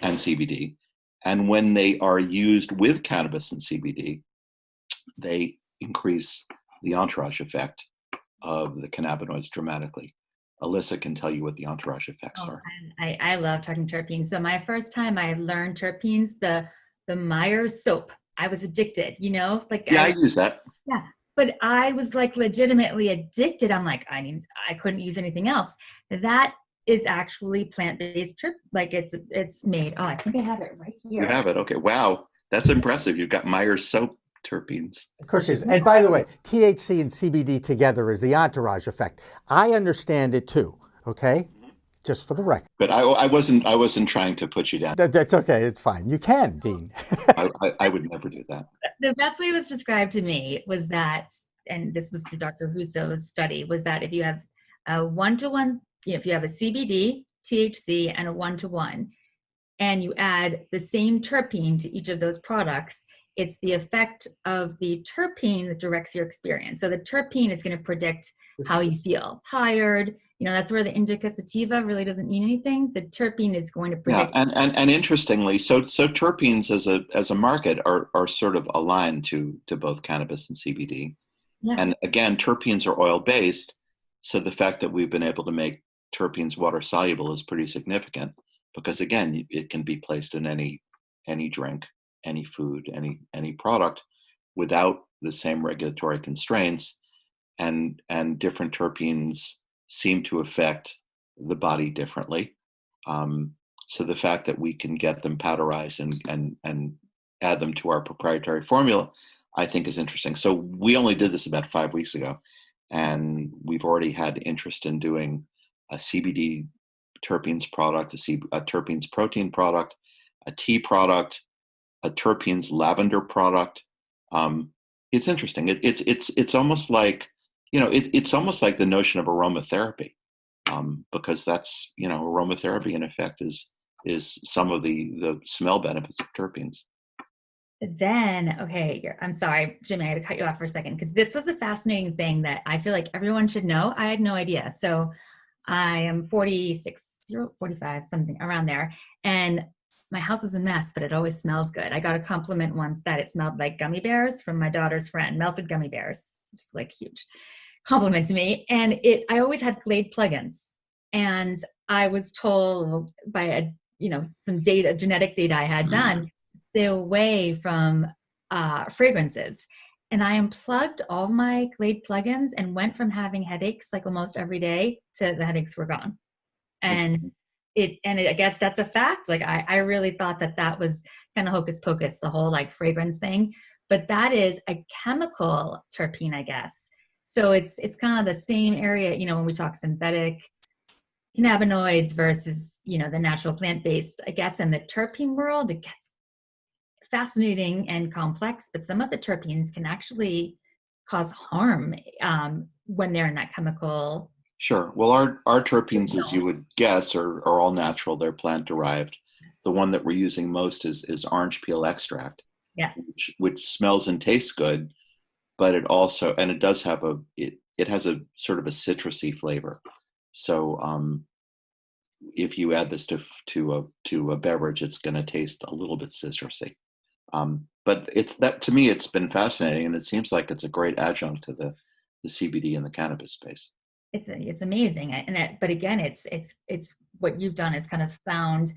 [SPEAKER 4] CBD. And when they are used with cannabis and CBD, they increase the entourage effect of the cannabinoids dramatically. Alyssa can tell you what the entourage effects are.
[SPEAKER 3] I love talking terpenes. So my first time I learned terpenes, the Myers soap, I was addicted,
[SPEAKER 4] I use that.
[SPEAKER 3] Yeah. But I was like legitimately addicted. I'm like, I couldn't use anything else. That is actually plant-based it's made. Oh, I think I have it right here.
[SPEAKER 4] You have it. Okay. Wow. That's impressive. You've got Myers soap terpenes.
[SPEAKER 2] Of course it is. And by the way, THC and CBD together is the entourage effect. I understand it too, okay? Just for the record.
[SPEAKER 4] But I wasn't trying to put you down.
[SPEAKER 2] That's okay. It's fine. You can, Dean.
[SPEAKER 4] I would never do that.
[SPEAKER 3] The best way it was described to me was that, and this was through Dr. Husso's study, was that if you have a one-to-one, if you have a CBD, THC, and a one-to-one, and you add the same terpene to each of those products, it's the effect of the terpene that directs your experience. So the terpene is going to predict how you feel. Tired, that's where the indica sativa really doesn't mean anything. The terpene is going to predict.
[SPEAKER 4] Yeah, and interestingly, so terpenes as a market are sort of aligned to both cannabis and CBD. Yeah. And again, terpenes are oil-based, so the fact that we've been able to make terpenes water-soluble is pretty significant. because again, it can be placed in any drink, any food, any product without the same regulatory constraints, and different terpenes seem to affect the body differently. So the fact that we can get them powderized and add them to our proprietary formula, I think is interesting. So we only did this about 5 weeks ago, and we've already had interest in doing a CBD terpenes product, a terpenes protein product, a tea product, a terpenes lavender product. It's interesting. It's almost like, it's almost like the notion of aromatherapy, because that's, aromatherapy in effect is some of the smell benefits of terpenes.
[SPEAKER 3] Then, okay, I'm sorry, Jimmy, I had to cut you off for a second because this was a fascinating thing that I feel like everyone should know. I had no idea. So I am 46, 45, something around there. And my house is a mess, but it always smells good. I got a compliment once that it smelled like gummy bears from my daughter's friend, melted gummy bears, just like huge compliment to me. And I always had Glade plugins. And I was told by some data, genetic data I had done, stay away from fragrances. And I unplugged all my Glade plugins and went from having headaches like almost every day to the headaches were gone. And I guess that's a fact. Like I really thought that was kind of hocus pocus, the whole like fragrance thing, but that is a chemical terpene, I guess. So it's kind of the same area, when we talk synthetic cannabinoids versus, the natural plant-based, I guess in the terpene world, it gets fascinating and complex, but some of the terpenes can actually cause harm when they're in that chemical.
[SPEAKER 4] Sure. Well, our terpenes, as you would guess, are all natural. They're plant derived. The one that we're using most is orange peel extract.
[SPEAKER 3] Yes.
[SPEAKER 4] Which smells and tastes good, but it also, and it does have it has a sort of a citrusy flavor. So if you add this to a beverage, it's going to taste a little bit citrusy. But to me, it's been fascinating, and it seems like it's a great adjunct to the CBD and the cannabis space.
[SPEAKER 3] It's amazing, but again, it's what you've done is kind of found.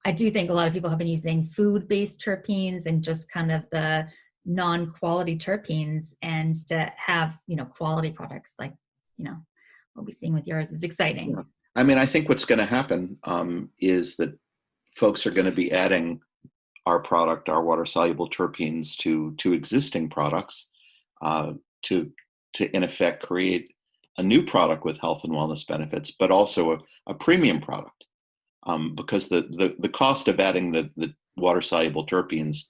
[SPEAKER 3] I do think a lot of people have been using food-based terpenes and just kind of the non-quality terpenes, and to have quality products like what we're seeing with yours is exciting.
[SPEAKER 4] Yeah. I mean, I think what's going to happen is that folks are going to be adding our product, our water-soluble terpenes, to existing products to in effect create a new product with health and wellness benefits, but also a premium product, because the cost of adding the water-soluble terpenes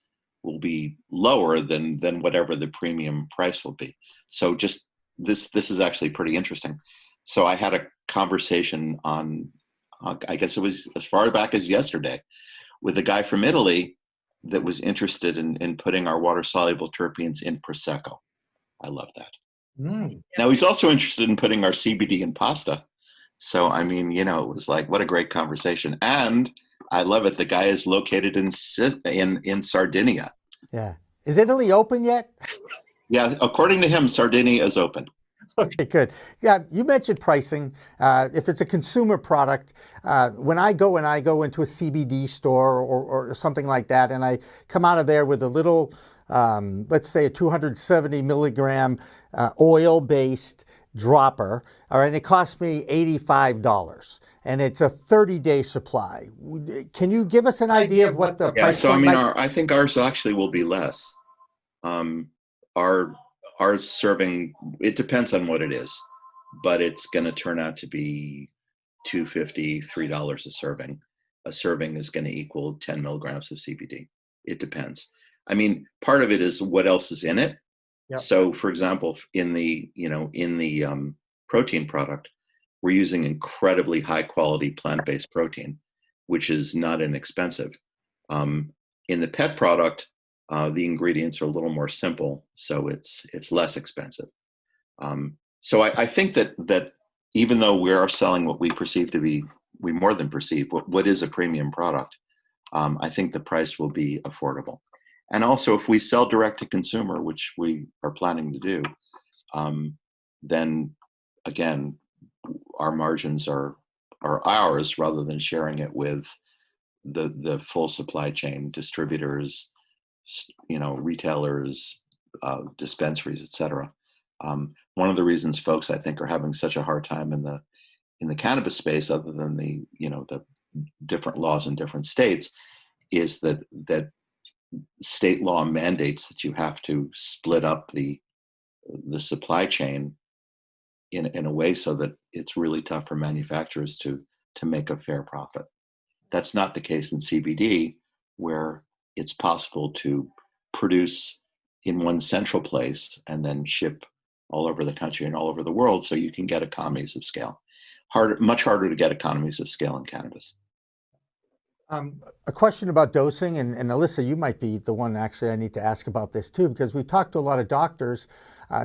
[SPEAKER 4] will be lower than whatever the premium price will be. So just this is actually pretty interesting. So I had a conversation on, I guess it was as far back as yesterday, with a guy from Italy that was interested in putting our water-soluble terpenes in Prosecco. I love that. Now he's also interested in putting our CBD in pasta. So, I mean, it was like, what a great conversation. And I love it. The guy is located in Sardinia.
[SPEAKER 2] Yeah. Is Italy open yet?
[SPEAKER 4] Yeah. According to him, Sardinia is open.
[SPEAKER 2] Okay, good. Yeah, you mentioned pricing. If it's a consumer product, when I go into a CBD store or something like that, and I come out of there with a little, let's say a 270 milligram oil-based dropper, all right, and it costs me $85, and it's a 30-day supply. Can you give us an idea of what the price
[SPEAKER 4] so I
[SPEAKER 2] point
[SPEAKER 4] mean,
[SPEAKER 2] might...
[SPEAKER 4] I think ours actually will be less. Our serving, it depends on what it is, but it's going to turn out to be $2.50, $3 a serving. A serving is going to equal 10 milligrams of CBD. It depends. I mean, part of it is what else is in it. Yep. So, for example, in the protein product, we're using incredibly high quality plant-based protein, which is not inexpensive. In the pet product, the ingredients are a little more simple, so it's less expensive. So I think that even though we are selling what we perceive to be, we more than perceive what is a premium product, I think the price will be affordable. And also, if we sell direct to consumer, which we are planning to do, then again, our margins are ours rather than sharing it with the full supply chain, distributors, retailers, dispensaries, etc. One of the reasons folks, I think, are having such a hard time in the cannabis space, other than the different laws in different states, is that state law mandates that you have to split up the supply chain in a way so that it's really tough for manufacturers to make a fair profit. That's not the case in CBD, where it's possible to produce in one central place and then ship all over the country and all over the world, so you can get economies of scale. Much harder to get economies of scale in cannabis.
[SPEAKER 2] A question about dosing, and Alyssa, you might be the one actually I need to ask about this too, because we've talked to a lot of doctors.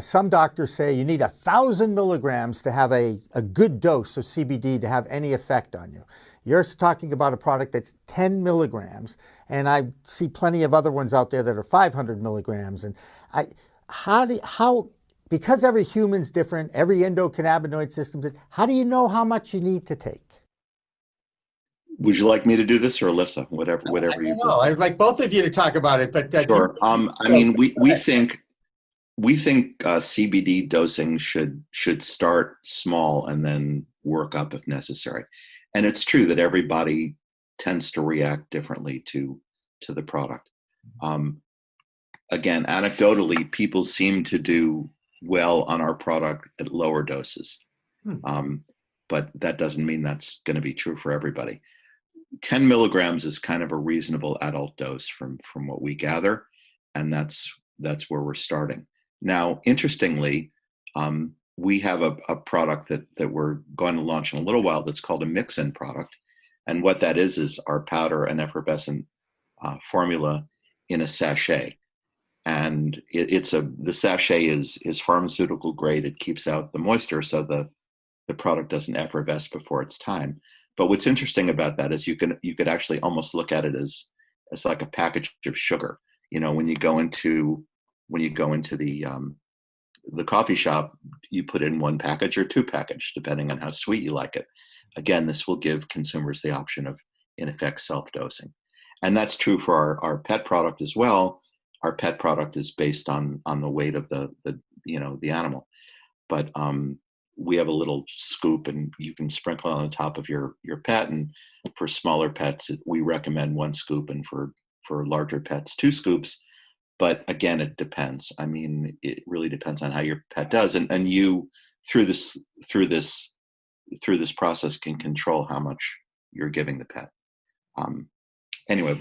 [SPEAKER 2] Some doctors say you need 1,000 milligrams to have a good dose of CBD to have any effect on you. You're talking about a product that's 10 milligrams, and I see plenty of other ones out there that are 500 milligrams. And because every human's different, every endocannabinoid system's different, how do you know how much you need to take?
[SPEAKER 4] Would you like me to do this, or Alyssa? Whatever you.
[SPEAKER 2] No, I'd like both of you to talk about it. But
[SPEAKER 4] sure. I mean, we think CBD dosing should start small and then work up if necessary. And it's true that everybody tends to react differently to the product. Again, anecdotally, people seem to do well on our product at lower doses. But that doesn't mean that's going to be true for everybody. 10 milligrams is kind of a reasonable adult dose from what we gather, and that's where we're starting. Now, interestingly, we have a product that we're going to launch in a little while that's called a mix-in product, and what that is our powder and effervescent formula in a sachet, and the sachet is pharmaceutical grade. It keeps out the moisture so the product doesn't effervesce before its time. But what's interesting about that is you could actually almost look at it as like a package of sugar. When you go into the coffee shop, you put in one package or two package, depending on how sweet you like it. Again, this will give consumers the option of, in effect, self-dosing. And that's true for our pet product as well. Our pet product is based on the weight of the animal. But we have a little scoop, and you can sprinkle on the top of your pet. And for smaller pets, we recommend 1 scoop, and for larger pets, 2 scoops. But again, it depends. I mean, it really depends on how your pet does, and you through this process can control how much you're giving the pet. Anyway,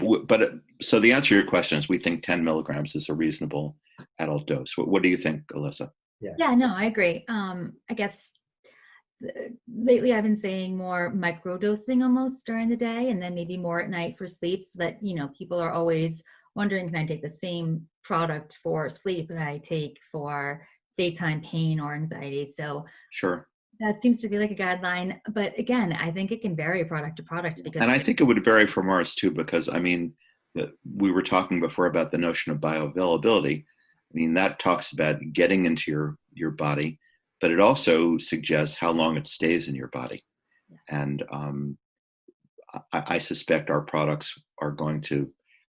[SPEAKER 4] so the answer to your question is we think 10 milligrams is a reasonable adult dose. What do you think, Alyssa?
[SPEAKER 3] Yeah, no, I agree. I guess lately I've been saying more microdosing almost during the day, and then maybe more at night for sleep, so that people are always wondering, can I take the same product for sleep that I take for daytime pain or anxiety? So
[SPEAKER 4] sure,
[SPEAKER 3] that seems to be like a guideline, but again, I think it can vary product to product, because
[SPEAKER 4] and I think it would vary from ours too, because I mean, we were talking before about the notion of bioavailability. I mean, that talks about getting into your body, but it also suggests how long it stays in your body.
[SPEAKER 3] Yes.
[SPEAKER 4] And I suspect our products are going to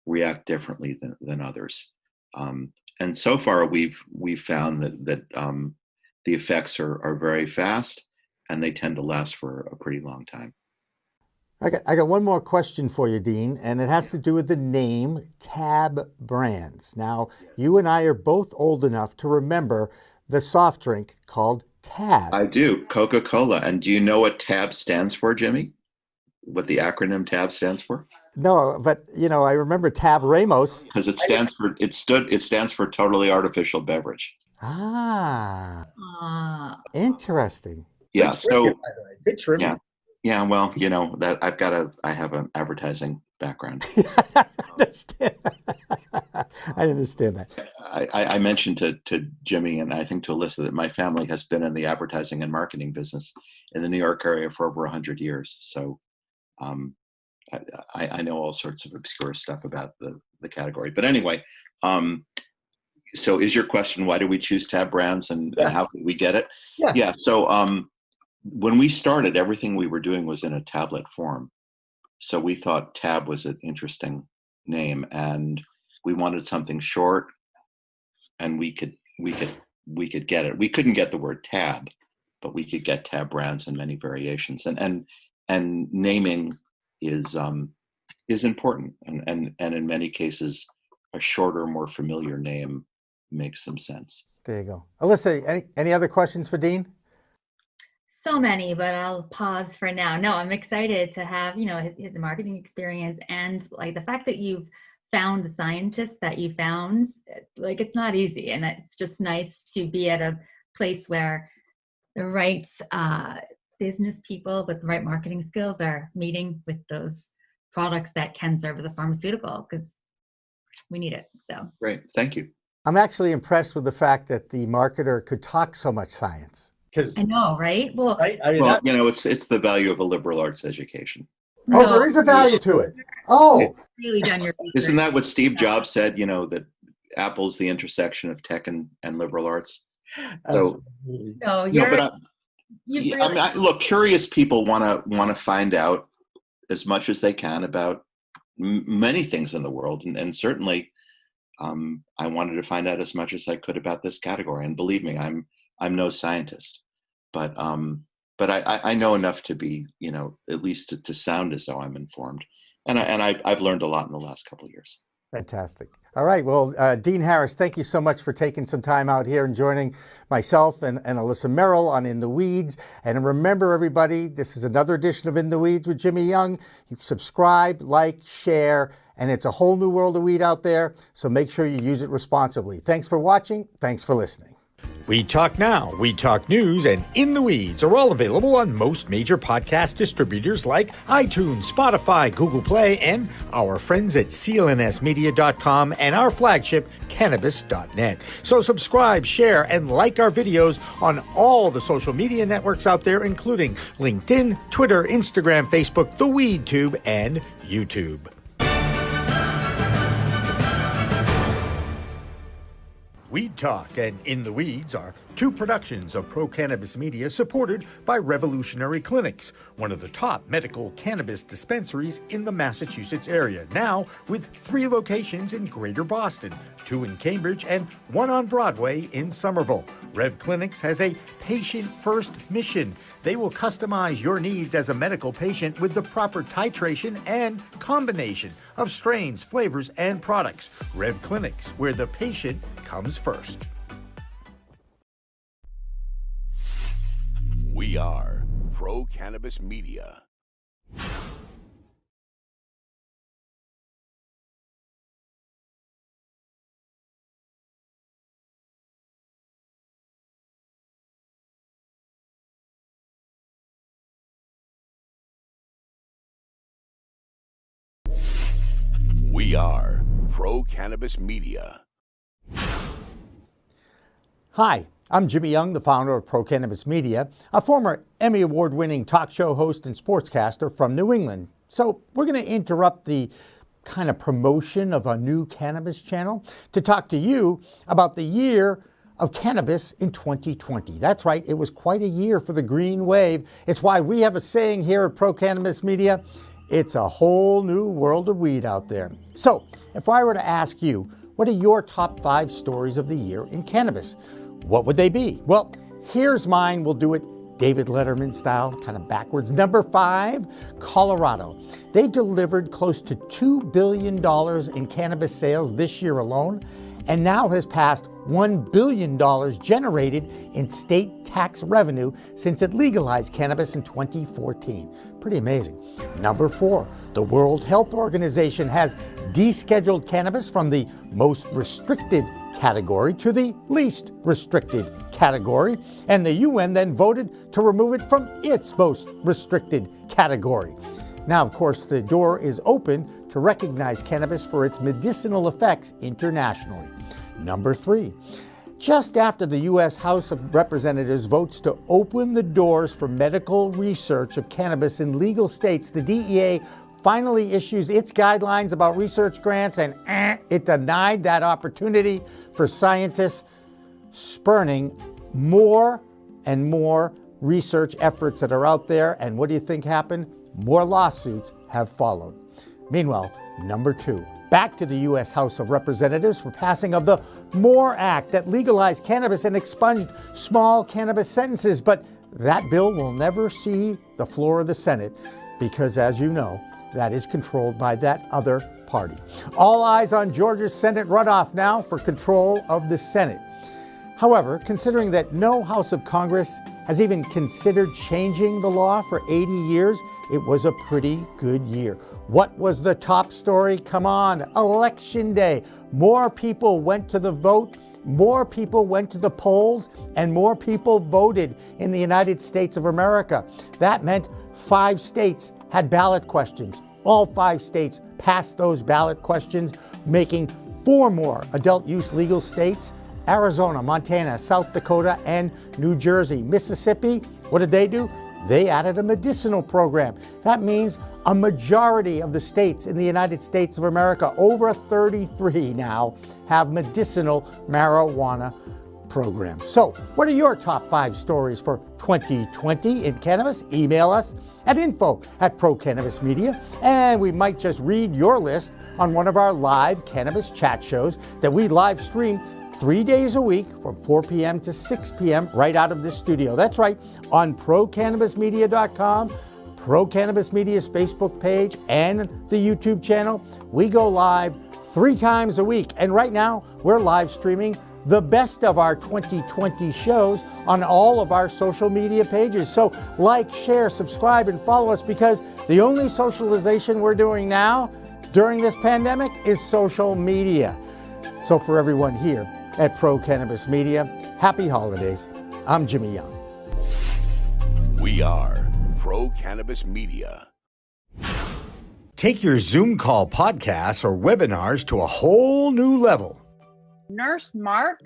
[SPEAKER 4] react differently than others. And so far, we've found that the effects are very fast, and they tend to last for a pretty long time.
[SPEAKER 2] I got one more question for you, Dean, and it has to do with the name Tab Brands. Now, you and I are both old enough to remember the soft drink called Tab.
[SPEAKER 4] I do, Coca-Cola. And do you know what Tab stands for, Jimmy? What the acronym Tab stands for?
[SPEAKER 2] No, but I remember Tab Ramos.
[SPEAKER 4] Because it stands for totally artificial beverage.
[SPEAKER 2] Interesting.
[SPEAKER 4] Yeah.
[SPEAKER 5] So good trivia.
[SPEAKER 4] Yeah, well, that I have an advertising background.
[SPEAKER 2] I understand that.
[SPEAKER 4] I mentioned to Jimmy, and I think to Alyssa, that my family has been in the advertising and marketing business in the New York area for over 100 years. So I know all sorts of obscure stuff about the category. But anyway, so is your question, why do we choose Tab Brands, and how can we get it? Yeah. So when we started, everything we were doing was in a tablet form. So we thought Tab was an interesting name, and we wanted something short, and we could get it. We couldn't get the word Tab, but we could get Tab brands in many variations. And naming is important, and in many cases, a shorter, more familiar name makes some sense.
[SPEAKER 2] There you go. Alyssa, any other questions for Dean?
[SPEAKER 3] So many, but I'll pause for now. No, I'm excited to have, his marketing experience, and like the fact that you've found the scientists that you found, like it's not easy. And it's just nice to be at a place where the right business people with the right marketing skills are meeting with those products that can serve as a pharmaceutical, because we need it. So
[SPEAKER 4] Great, thank you.
[SPEAKER 2] I'm actually impressed with the fact that the marketer could talk so much science.
[SPEAKER 5] Because
[SPEAKER 3] I know, right? Well,
[SPEAKER 4] Well, it's the value of a liberal arts education.
[SPEAKER 2] Oh, there is a value to it. Oh,
[SPEAKER 3] really done your research.
[SPEAKER 4] Isn't that what Steve Jobs said? That Apple's the intersection of tech and liberal arts. So,
[SPEAKER 5] absolutely.
[SPEAKER 3] No,
[SPEAKER 4] no, but
[SPEAKER 3] you've
[SPEAKER 4] I mean, look, curious people want to find out as much as they can about many things in the world, and certainly, I wanted to find out as much as I could about this category. And believe me, I'm no scientist, but I know enough to be, at least to sound as though I'm informed, and I've learned a lot in the last couple of years.
[SPEAKER 2] fantastic. All right. Well, Dean Harris, thank you so much for taking some time out here and joining myself and Alyssa Merrill on In the Weeds. And remember, everybody, this is another edition of In the Weeds with Jimmy Young. You subscribe, like, share, and it's a whole new world of weed out there. So make sure you use it responsibly. Thanks for watching. Thanks for listening. Weed Talk Now, Weed Talk News, and In the Weeds are all available on most major podcast distributors like iTunes, Spotify, Google Play, and our friends at clnsmedia.com and our flagship, cannabis.net. So subscribe, share, and like our videos on all the social media networks out there, including LinkedIn, Twitter, Instagram, Facebook, the WeedTube, and YouTube. Weed Talk and In the Weeds are two productions of Pro Cannabis Media supported by Revolutionary Clinics, one of the top medical cannabis dispensaries in the Massachusetts area, now with 3 locations in Greater Boston, 2 in Cambridge, and 1 on Broadway in Somerville. Rev Clinics has a patient-first mission. They will customize your needs as a medical patient with the proper titration and combination of strains, flavors, and products. Rev Clinics, where the patient comes first.
[SPEAKER 1] We are Pro Cannabis Media. We are Pro Cannabis Media.
[SPEAKER 2] Hi, I'm Jimmy Young, the founder of Pro Cannabis Media, a former Emmy Award-winning talk show host and sportscaster from New England. So we're going to interrupt the kind of promotion of a new cannabis channel to talk to you about the year of cannabis in 2020. That's right, it was quite a year for the green wave. It's why we have a saying here at Pro Cannabis Media, it's a whole new world of weed out there. So if I were to ask you, what are your top 5 stories of the year in cannabis? What would they be? Well, here's mine. We'll do it David Letterman style, kind of backwards. Number 5, Colorado. They've delivered close to $2 billion in cannabis sales this year alone, and now has passed $1 billion generated in state tax revenue since it legalized cannabis in 2014. Pretty amazing. Number 4, the World Health Organization has descheduled cannabis from the most restricted category to the least restricted category, and the UN then voted to remove it from its most restricted category. Now, of course, the door is open to recognize cannabis for its medicinal effects internationally. Number 3, just after the U.S. House of Representatives votes to open the doors for medical research of cannabis in legal states, the DEA finally issues its guidelines about research grants, and it denied that opportunity for scientists, spurning more and more research efforts that are out there. And what do you think happened? More lawsuits have followed. Meanwhile, number 2, back to the U.S. House of Representatives for passing of the MORE Act that legalized cannabis and expunged small cannabis sentences. But that bill will never see the floor of the Senate because, as you know, that is controlled by that other party. All eyes on Georgia's Senate runoff now for control of the Senate. However, considering that no House of Congress has even considered changing the law for 80 years, it was a pretty good year. What was the top story? Come on, Election Day. More people went to the vote, more people went to the polls, and more people voted in the United States of America. That meant 5 states had ballot questions. All 5 states passed those ballot questions, making 4 more adult use legal states: Arizona, Montana, South Dakota, and New Jersey. Mississippi, what did they do? They added a medicinal program. That means a majority of the states in the United States of America, over 33 now, have medicinal marijuana programs. So, what are your top 5 stories for 2020 in cannabis? Email us at info@ProCannabisMedia, and we might just read your list on one of our live cannabis chat shows that we live stream 3 days a week from 4 p.m. to 6 p.m. right out of this studio. That's right, on ProCannabisMedia.com, Pro Cannabis Media's Facebook page, and the YouTube channel. We go live 3 times a week, and right now we're live streaming the best of our 2020 shows on all of our social media pages. So like, share, subscribe, and follow us, because the only socialization we're doing now during this pandemic is social media. So for everyone here at Pro Cannabis Media, happy holidays. I'm Jimmy Young.
[SPEAKER 1] We are Pro Cannabis Media.
[SPEAKER 2] Take your Zoom call podcasts or webinars to a whole new level.
[SPEAKER 6] Nurse Mark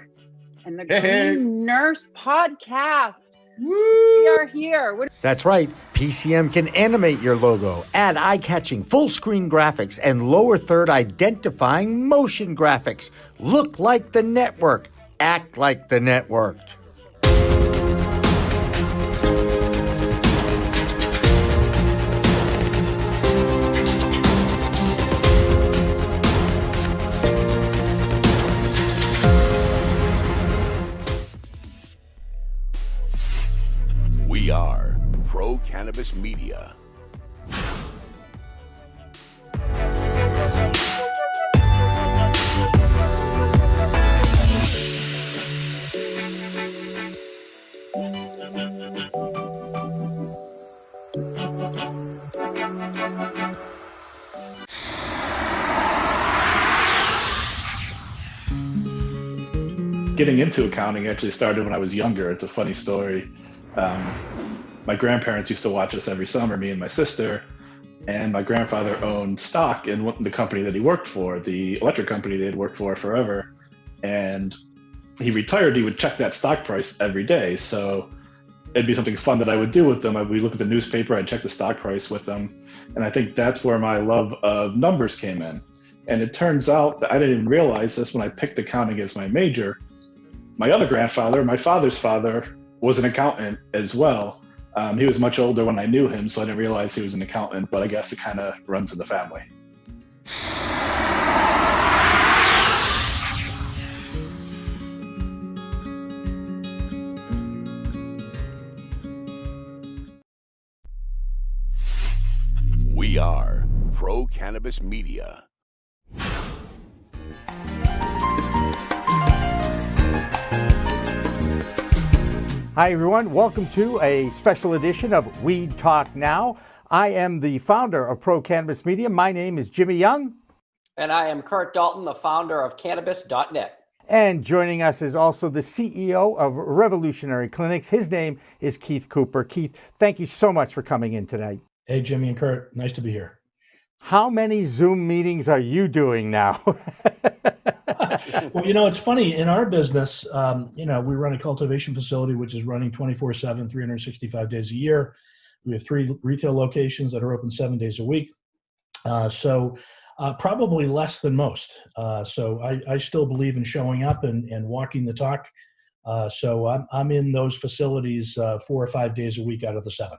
[SPEAKER 6] and the
[SPEAKER 5] Hey.
[SPEAKER 6] Green Nurse Podcast. We are here.
[SPEAKER 2] That's right. PCM can animate your logo, add eye-catching full-screen graphics, and lower third identifying motion graphics. Look like the network. Act like the network.
[SPEAKER 1] We are Pro Cannabis Media.
[SPEAKER 7] Getting into accounting actually started when I was younger. It's a funny story. My grandparents used to watch us every summer, me and my sister, and my grandfather owned stock in the company that he worked for, the electric company they had worked for forever. And he retired, he would check that stock price every day. So it'd be something fun that I would do with them. We'd look at the newspaper, I'd check the stock price with them. And I think that's where my love of numbers came in. And it turns out that I didn't even realize this when I picked accounting as my major. My other grandfather, my father's father, was an accountant as well. He was much older when I knew him, so I didn't realize he was an accountant, but I guess it kind of runs in the family.
[SPEAKER 1] We are Pro Cannabis Media.
[SPEAKER 2] Hi, everyone. Welcome to a special edition of Weed Talk Now. I am the founder of Pro Cannabis Media. My name is Jimmy Young.
[SPEAKER 8] And I am Kurt Dalton, the founder of Cannabis.net.
[SPEAKER 2] And joining us is also the CEO of Revolutionary Clinics. His name is Keith Cooper. Keith, thank you so much for coming in tonight.
[SPEAKER 9] Hey, Jimmy and Kurt. Nice to be here.
[SPEAKER 2] How many Zoom meetings are you doing now?
[SPEAKER 9] Well, it's funny. In our business, we run a cultivation facility, which is running 24/7, 365 days a year. We have 3 retail locations that are open 7 days a week. So probably less than most. So I still believe in showing up and walking the talk. So I'm in those facilities 4 or 5 days a week out of the 7.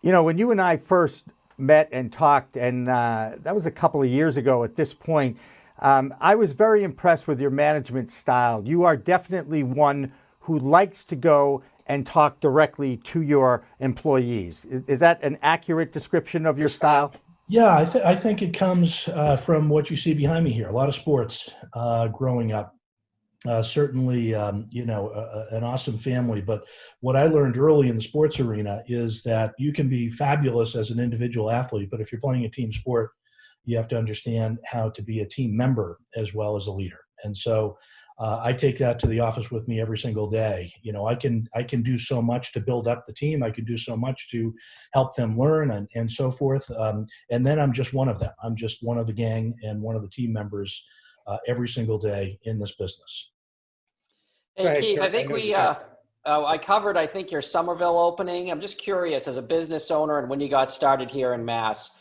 [SPEAKER 2] When you and I first met and talked, and that was a couple of years ago at this point. I was very impressed with your management style. You are definitely one who likes to go and talk directly to your employees. Is that an accurate description of your style?
[SPEAKER 9] Yeah, I think it comes from what you see behind me here. A lot of sports growing up. Certainly, an awesome family. But what I learned early in the sports arena is that you can be fabulous as an individual athlete, but if you're playing a team sport, you have to understand how to be a team member as well as a leader. And so I take that to the office with me every single day. I can do so much to build up the team. I can do so much to help them learn and so forth. And then I'm just one of them. I'm just one of the gang and one of the team members every single day in this business.
[SPEAKER 8] Hey, Keith, I think I covered, I think, your Somerville opening. I'm just curious, as a business owner and when you got started here in Mass,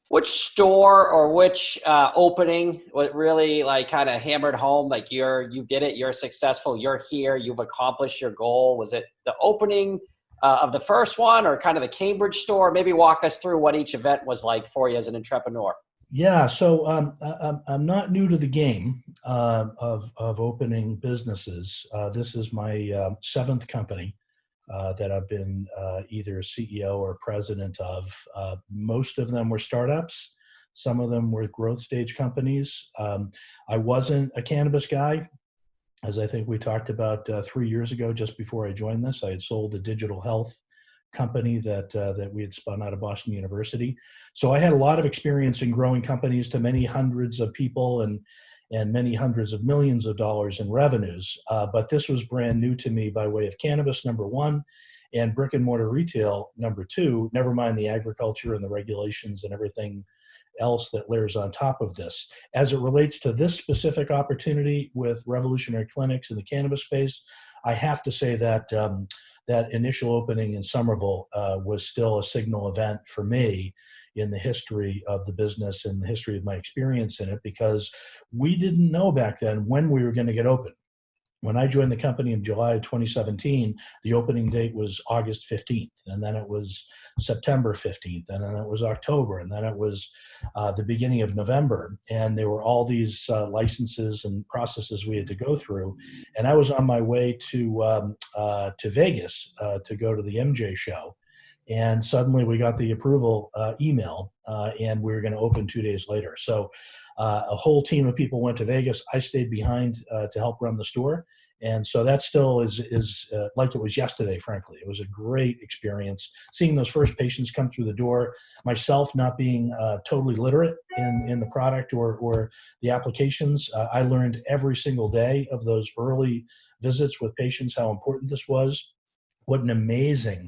[SPEAKER 8] which store or which opening what really kind of hammered home, you did it, you're successful, you're here, you've accomplished your goal? Was it the opening of the first one or kind of the Cambridge store? Maybe walk us through what each event was like for you as an entrepreneur.
[SPEAKER 9] Yeah, so I'm not new to the game of opening businesses. This is my seventh company that I've been either CEO or president of. Most of them were startups. Some of them were growth stage companies. I wasn't a cannabis guy. As I think we talked about 3 years ago, just before I joined this, I had sold a digital health company that we had spun out of Boston University. So I had a lot of experience in growing companies to many hundreds of people and many hundreds of millions of dollars in revenues. But this was brand new to me by way of cannabis, number one, and brick and mortar retail, number two, never mind the agriculture and the regulations and everything else that layers on top of this. As it relates to this specific opportunity with Revolutionary Clinics in the cannabis space, I have to say that that initial opening in Somerville was still a signal event for me in the history of the business and the history of my experience in it, because we didn't know back then when we were going to get open. When I joined the company in July of 2017, the opening date was August 15th, and then it was September 15th, and then it was October, and then it was the beginning of November. And there were all these licenses and processes we had to go through. And I was on my way to Vegas to go to the MJ show. And suddenly we got the approval email, and we were going to open 2 days later. So a whole team of people went to Vegas. I stayed behind to help run the store. And so that still is like it was yesterday, frankly. It was a great experience seeing those first patients come through the door, myself not being totally literate in the product or the applications. I learned every single day of those early visits with patients how important this was, what an amazing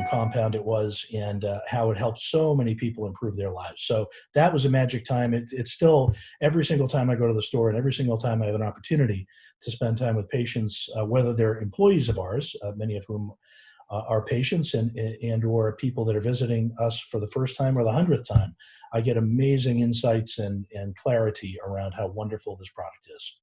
[SPEAKER 9] compound it was, and how it helped so many people improve their lives. So that was a magic time. It's still, every single time I go to the store and every single time I have an opportunity to spend time with patients, whether they're employees of ours, many of whom are patients and or people that are visiting us for the first time or the 100th time, I get amazing insights and clarity around how wonderful this product is.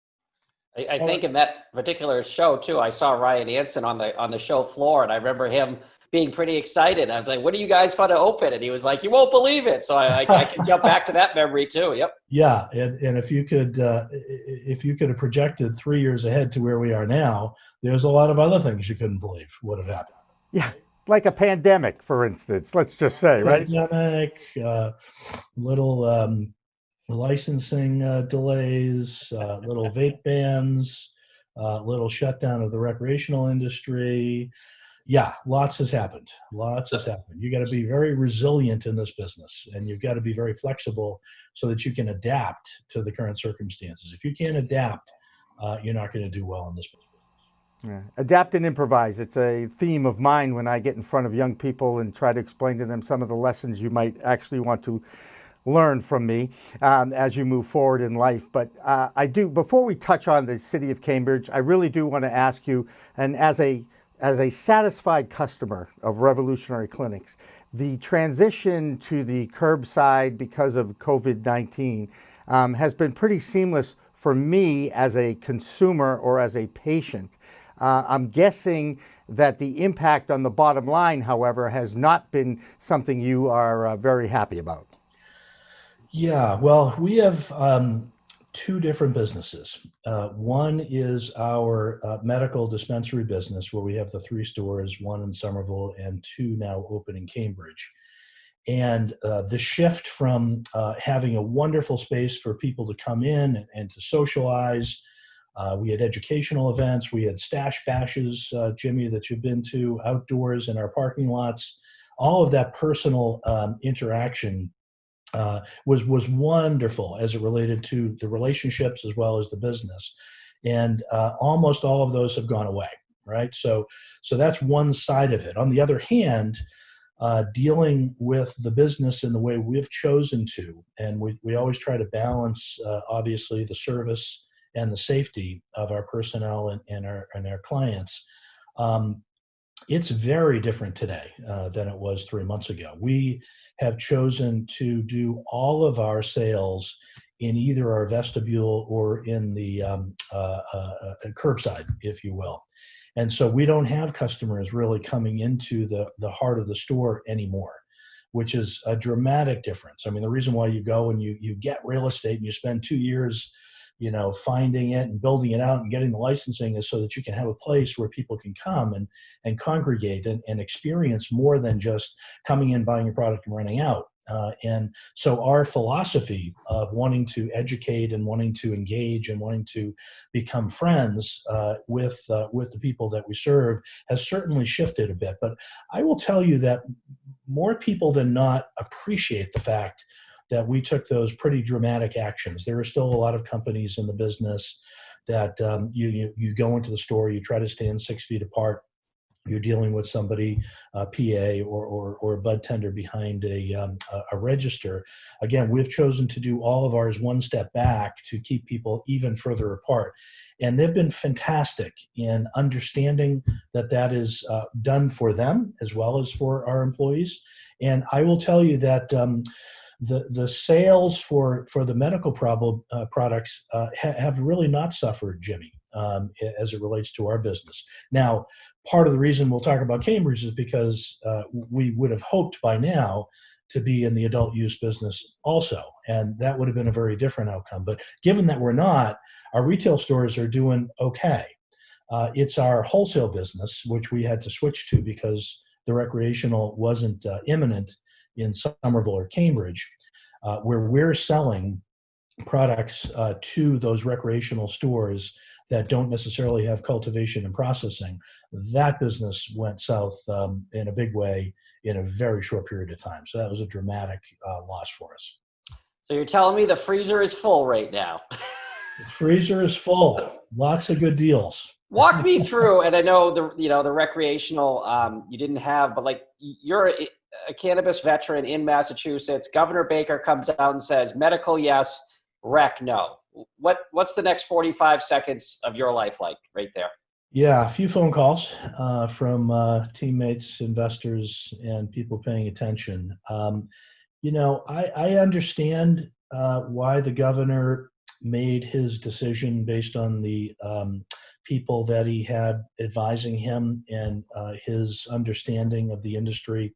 [SPEAKER 8] I think in that particular show too, I saw Ryan Anson on the show floor, and I remember him being pretty excited. I was like, "What are you guys going to open?" And he was like, "You won't believe it." So I can jump back to that memory too. Yep.
[SPEAKER 9] Yeah, and if you could have projected 3 years ahead to where we are now, there's a lot of other things you couldn't believe would have happened.
[SPEAKER 2] Yeah, like a pandemic, for instance. Let's just say, right?
[SPEAKER 9] Pandemic, little licensing delays, little vape bans, little shutdown of the recreational industry. Yeah, lots has happened. You got to be very resilient in this business, and you've got to be very flexible so that you can adapt to the current circumstances. If you can't adapt, you're not going to do well in this business.
[SPEAKER 2] Yeah. Adapt and improvise. It's a theme of mine when I get in front of young people and try to explain to them some of the lessons you might actually want to learn from me as you move forward in life. But I do, before we touch on the city of Cambridge, I really do want to ask you, and as a satisfied customer of Revolutionary Clinics, the transition to the curbside because of COVID-19 has been pretty seamless for me as a consumer or as a patient. I'm guessing that the impact on the bottom line, however, has not been something you are very happy about.
[SPEAKER 9] Yeah, well, we have two different businesses. One is our medical dispensary business, where we have the 3 stores, 1 in Somerville and 2 now open in Cambridge. And the shift from having a wonderful space for people to come in and to socialize. We had educational events. We had stash bashes, Jimmy, that you've been to, outdoors in our parking lots. All of that personal interaction was wonderful as it related to the relationships as well as the business. And almost all of those have gone away, right? So that's one side of it. On the other hand, dealing with the business in the way we've chosen to, and we always try to balance, obviously, the service and the safety of our personnel and our clients. It's very different today than it was 3 months ago. We have chosen to do all of our sales in either our vestibule or in the curbside, if you will. And so we don't have customers really coming into the heart of the store anymore, which is a dramatic difference. I mean, the reason why you go and you get real estate and you spend 2 years, finding it and building it out and getting the licensing is so that you can have a place where people can come and congregate and experience more than just coming in, buying a product and running out. And so our philosophy of wanting to educate and wanting to engage and wanting to become friends with the people that we serve has certainly shifted a bit. But I will tell you that more people than not appreciate the fact that we took those pretty dramatic actions. There are still a lot of companies in the business that you go into the store, you try to stand 6 feet apart. You're dealing with somebody, PA or a bud tender behind a register. Again, we've chosen to do all of ours one step back to keep people even further apart. And they've been fantastic in understanding that is done for them as well as for our employees. And I will tell you that the sales for the medical products have really not suffered, Jimmy, as it relates to our business. Now, part of the reason we'll talk about Cambridge is because we would have hoped by now to be in the adult use business also, and that would have been a very different outcome. But given that we're not, our retail stores are doing okay. It's our wholesale business, which we had to switch to because the recreational wasn't imminent in Somerville or Cambridge, where we're selling products to those recreational stores that don't necessarily have cultivation and processing. That business went south in a big way in a very short period of time. So that was a dramatic loss for us.
[SPEAKER 8] So you're telling me the freezer is full right now?
[SPEAKER 9] The freezer is full. Lots of good deals.
[SPEAKER 8] Walk me through, and I know the recreational you didn't have, but like you're a cannabis veteran in Massachusetts. Governor Baker comes out and says medical yes, rec no. What's the next 45 seconds of your life like right there?
[SPEAKER 9] Yeah, a few phone calls from teammates, investors, and people paying attention. I understand why the governor made his decision based on the people that he had advising him and his understanding of the industry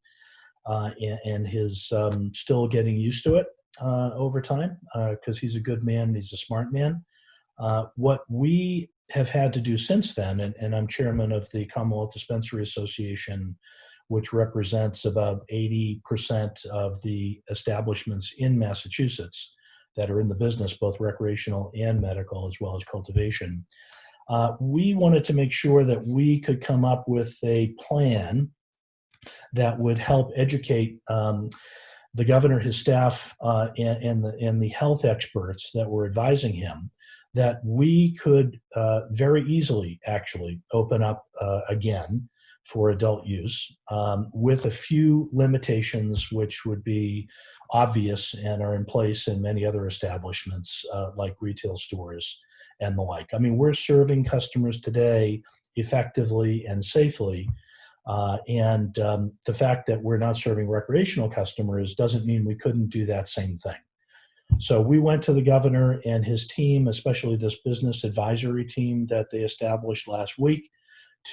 [SPEAKER 9] and his still getting used to it over time because he's a good man and he's a smart man. What we have had to do since then, and I'm chairman of the Commonwealth Dispensary Association, which represents about 80% of the establishments in Massachusetts that are in the business, both recreational and medical, as well as cultivation. We wanted to make sure that we could come up with a plan that would help educate the governor, his staff, and the health experts that were advising him, that we could very easily actually open up again for adult use with a few limitations which would be obvious and are in place in many other establishments like retail stores and the like. I mean, we're serving customers today effectively and safely. And the fact that we're not serving recreational customers doesn't mean we couldn't do that same thing. So we went to the governor and his team, especially this business advisory team that they established last week,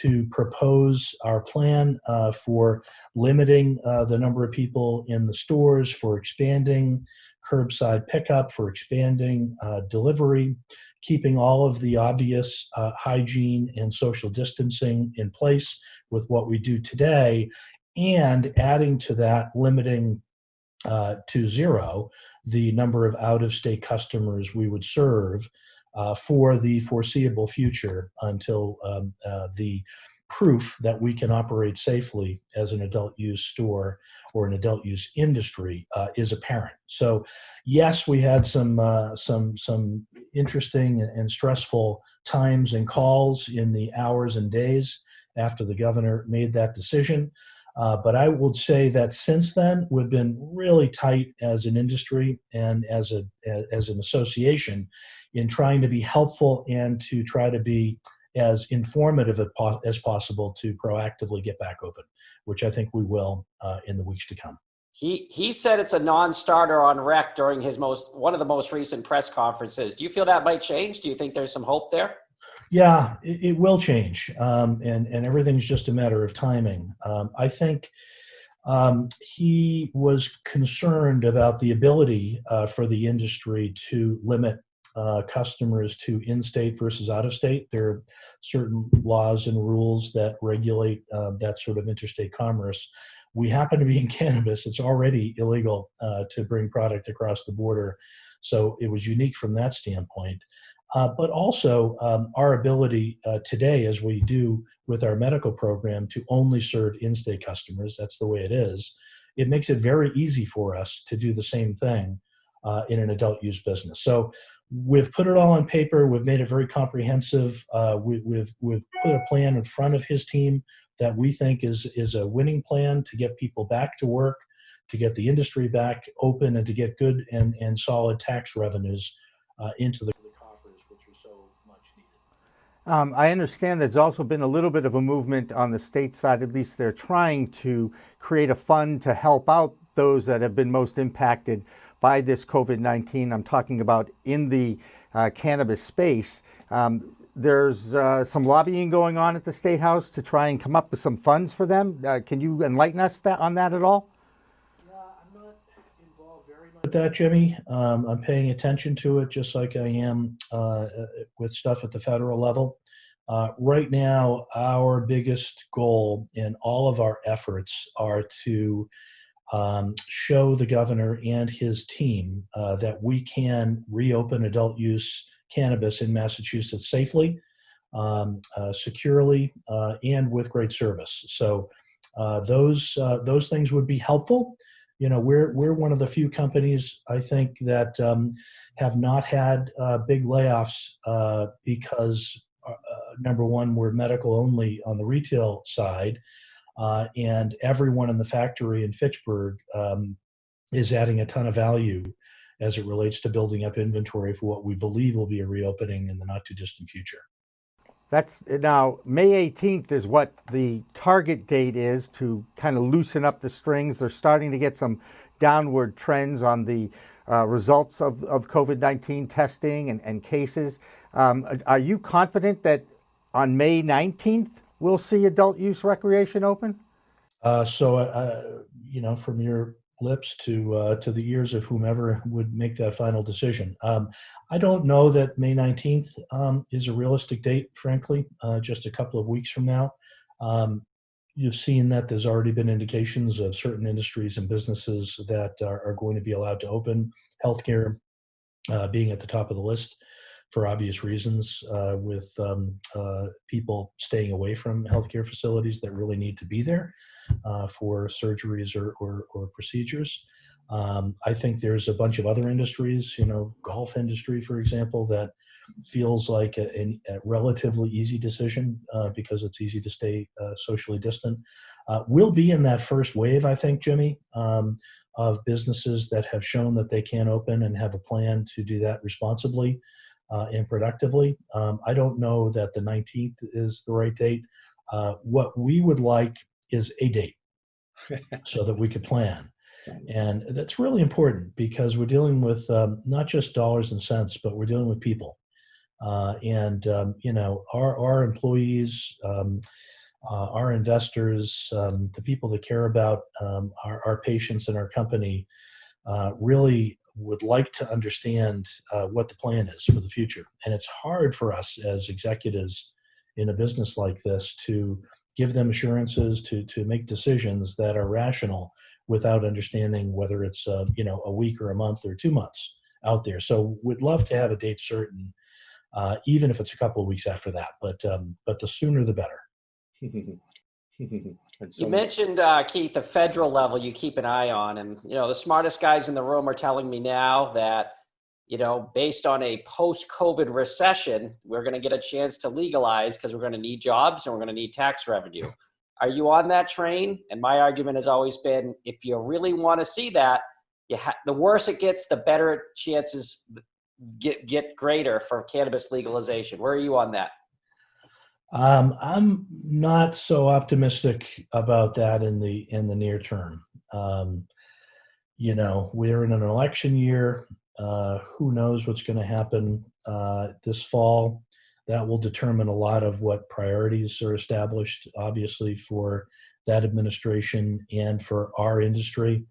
[SPEAKER 9] to propose our plan for limiting the number of people in the stores, for expanding curbside pickup, for expanding delivery, keeping all of the obvious hygiene and social distancing in place with what we do today, and adding to that, limiting to zero the number of out-of-state customers we would serve for the foreseeable future until the proof that we can operate safely as an adult use store or an adult use industry is apparent. So, yes, we had some interesting and stressful times and calls in the hours and days after the governor made that decision. But I would say that since then, we've been really tight as an industry and as an association in trying to be helpful and to try to be as informative as possible to proactively get back open, which I think we will in the weeks to come.
[SPEAKER 8] He said it's a non-starter on rec during his one of the most recent press conferences. Do you feel that might change? Do you think there's some hope there?
[SPEAKER 9] Yeah, it will change, and everything's just a matter of timing. I think he was concerned about the ability for the industry to limit customers to in-state versus out-of-state. There are certain laws and rules that regulate that sort of interstate commerce. We happen to be in cannabis. It's already illegal to bring product across the border, so it was unique from that standpoint. But also our ability today, as we do with our medical program, to only serve in-state customers, that's the way it is, it makes it very easy for us to do the same thing in an adult use business. So we've put it all on paper. We've made it very comprehensive. We've put a plan in front of his team that we think is a winning plan to get people back to work, to get the industry back open, and to get good and solid tax revenues into the coffers, which are so much needed.
[SPEAKER 2] I understand there's also been a little bit of a movement on the state side. At least they're trying to create a fund to help out those that have been most impacted by this COVID-19. I'm talking about in the cannabis space. There's some lobbying going on at the State House to try and come up with some funds for them. Can you enlighten us on that at all?
[SPEAKER 9] I'm not involved very much with that, Jimmy. I'm paying attention to it just like I am with stuff at the federal level. Right now, our biggest goal in all of our efforts are to show the governor and his team that we can reopen adult use cannabis in Massachusetts safely, securely, and with great service. So those things would be helpful. You know, we're one of the few companies, I think, that have not had big layoffs because number one, we're medical only on the retail side. And everyone in the factory in Fitchburg is adding a ton of value as it relates to building up inventory for what we believe will be a reopening in the not too distant future.
[SPEAKER 2] That's now May 18th is what the target date is to kind of loosen up the strings. They're starting to get some downward trends on the results of COVID-19 testing and cases. Are you confident that on May 19th we'll see adult use recreation open?
[SPEAKER 9] You know, from your lips to the ears of whomever would make that final decision. I don't know that May 19th is a realistic date, frankly, just a couple of weeks from now. You've seen that there's already been indications of certain industries and businesses that are going to be allowed to open, healthcare being at the top of the list for obvious reasons, with people staying away from healthcare facilities that really need to be there for surgeries or procedures. I think there's a bunch of other industries, you know, golf industry, for example, that feels like a relatively easy decision because it's easy to stay socially distant. We'll be in that first wave, I think, Jimmy, of businesses that have shown that they can open and have a plan to do that responsibly and productively. I don't know that the 19th is the right date. What we would like is a date so that we could plan. And that's really important because we're dealing with not just dollars and cents, but we're dealing with people. Our employees, our investors, the people that care about our patients and our company really would like to understand what the plan is for the future. And it's hard for us as executives in a business like this to give them assurances, to make decisions that are rational without understanding whether it's a week or a month or 2 months out there. So we'd love to have a date certain, even if it's a couple of weeks after that. But the sooner the better.
[SPEAKER 8] You mentioned, Keith, the federal level you keep an eye on. And, the smartest guys in the room are telling me now that, based on a post-COVID recession, we're going to get a chance to legalize because we're going to need jobs and we're going to need tax revenue. Are you on that train? And my argument has always been, if you really want to see that, the worse it gets, the better chances get greater for cannabis legalization. Where are you on that?
[SPEAKER 9] I'm not so optimistic about that in the near term. We're in an election year. Who knows what's going to happen this fall? That will determine a lot of what priorities are established, obviously, for that administration and for our industry.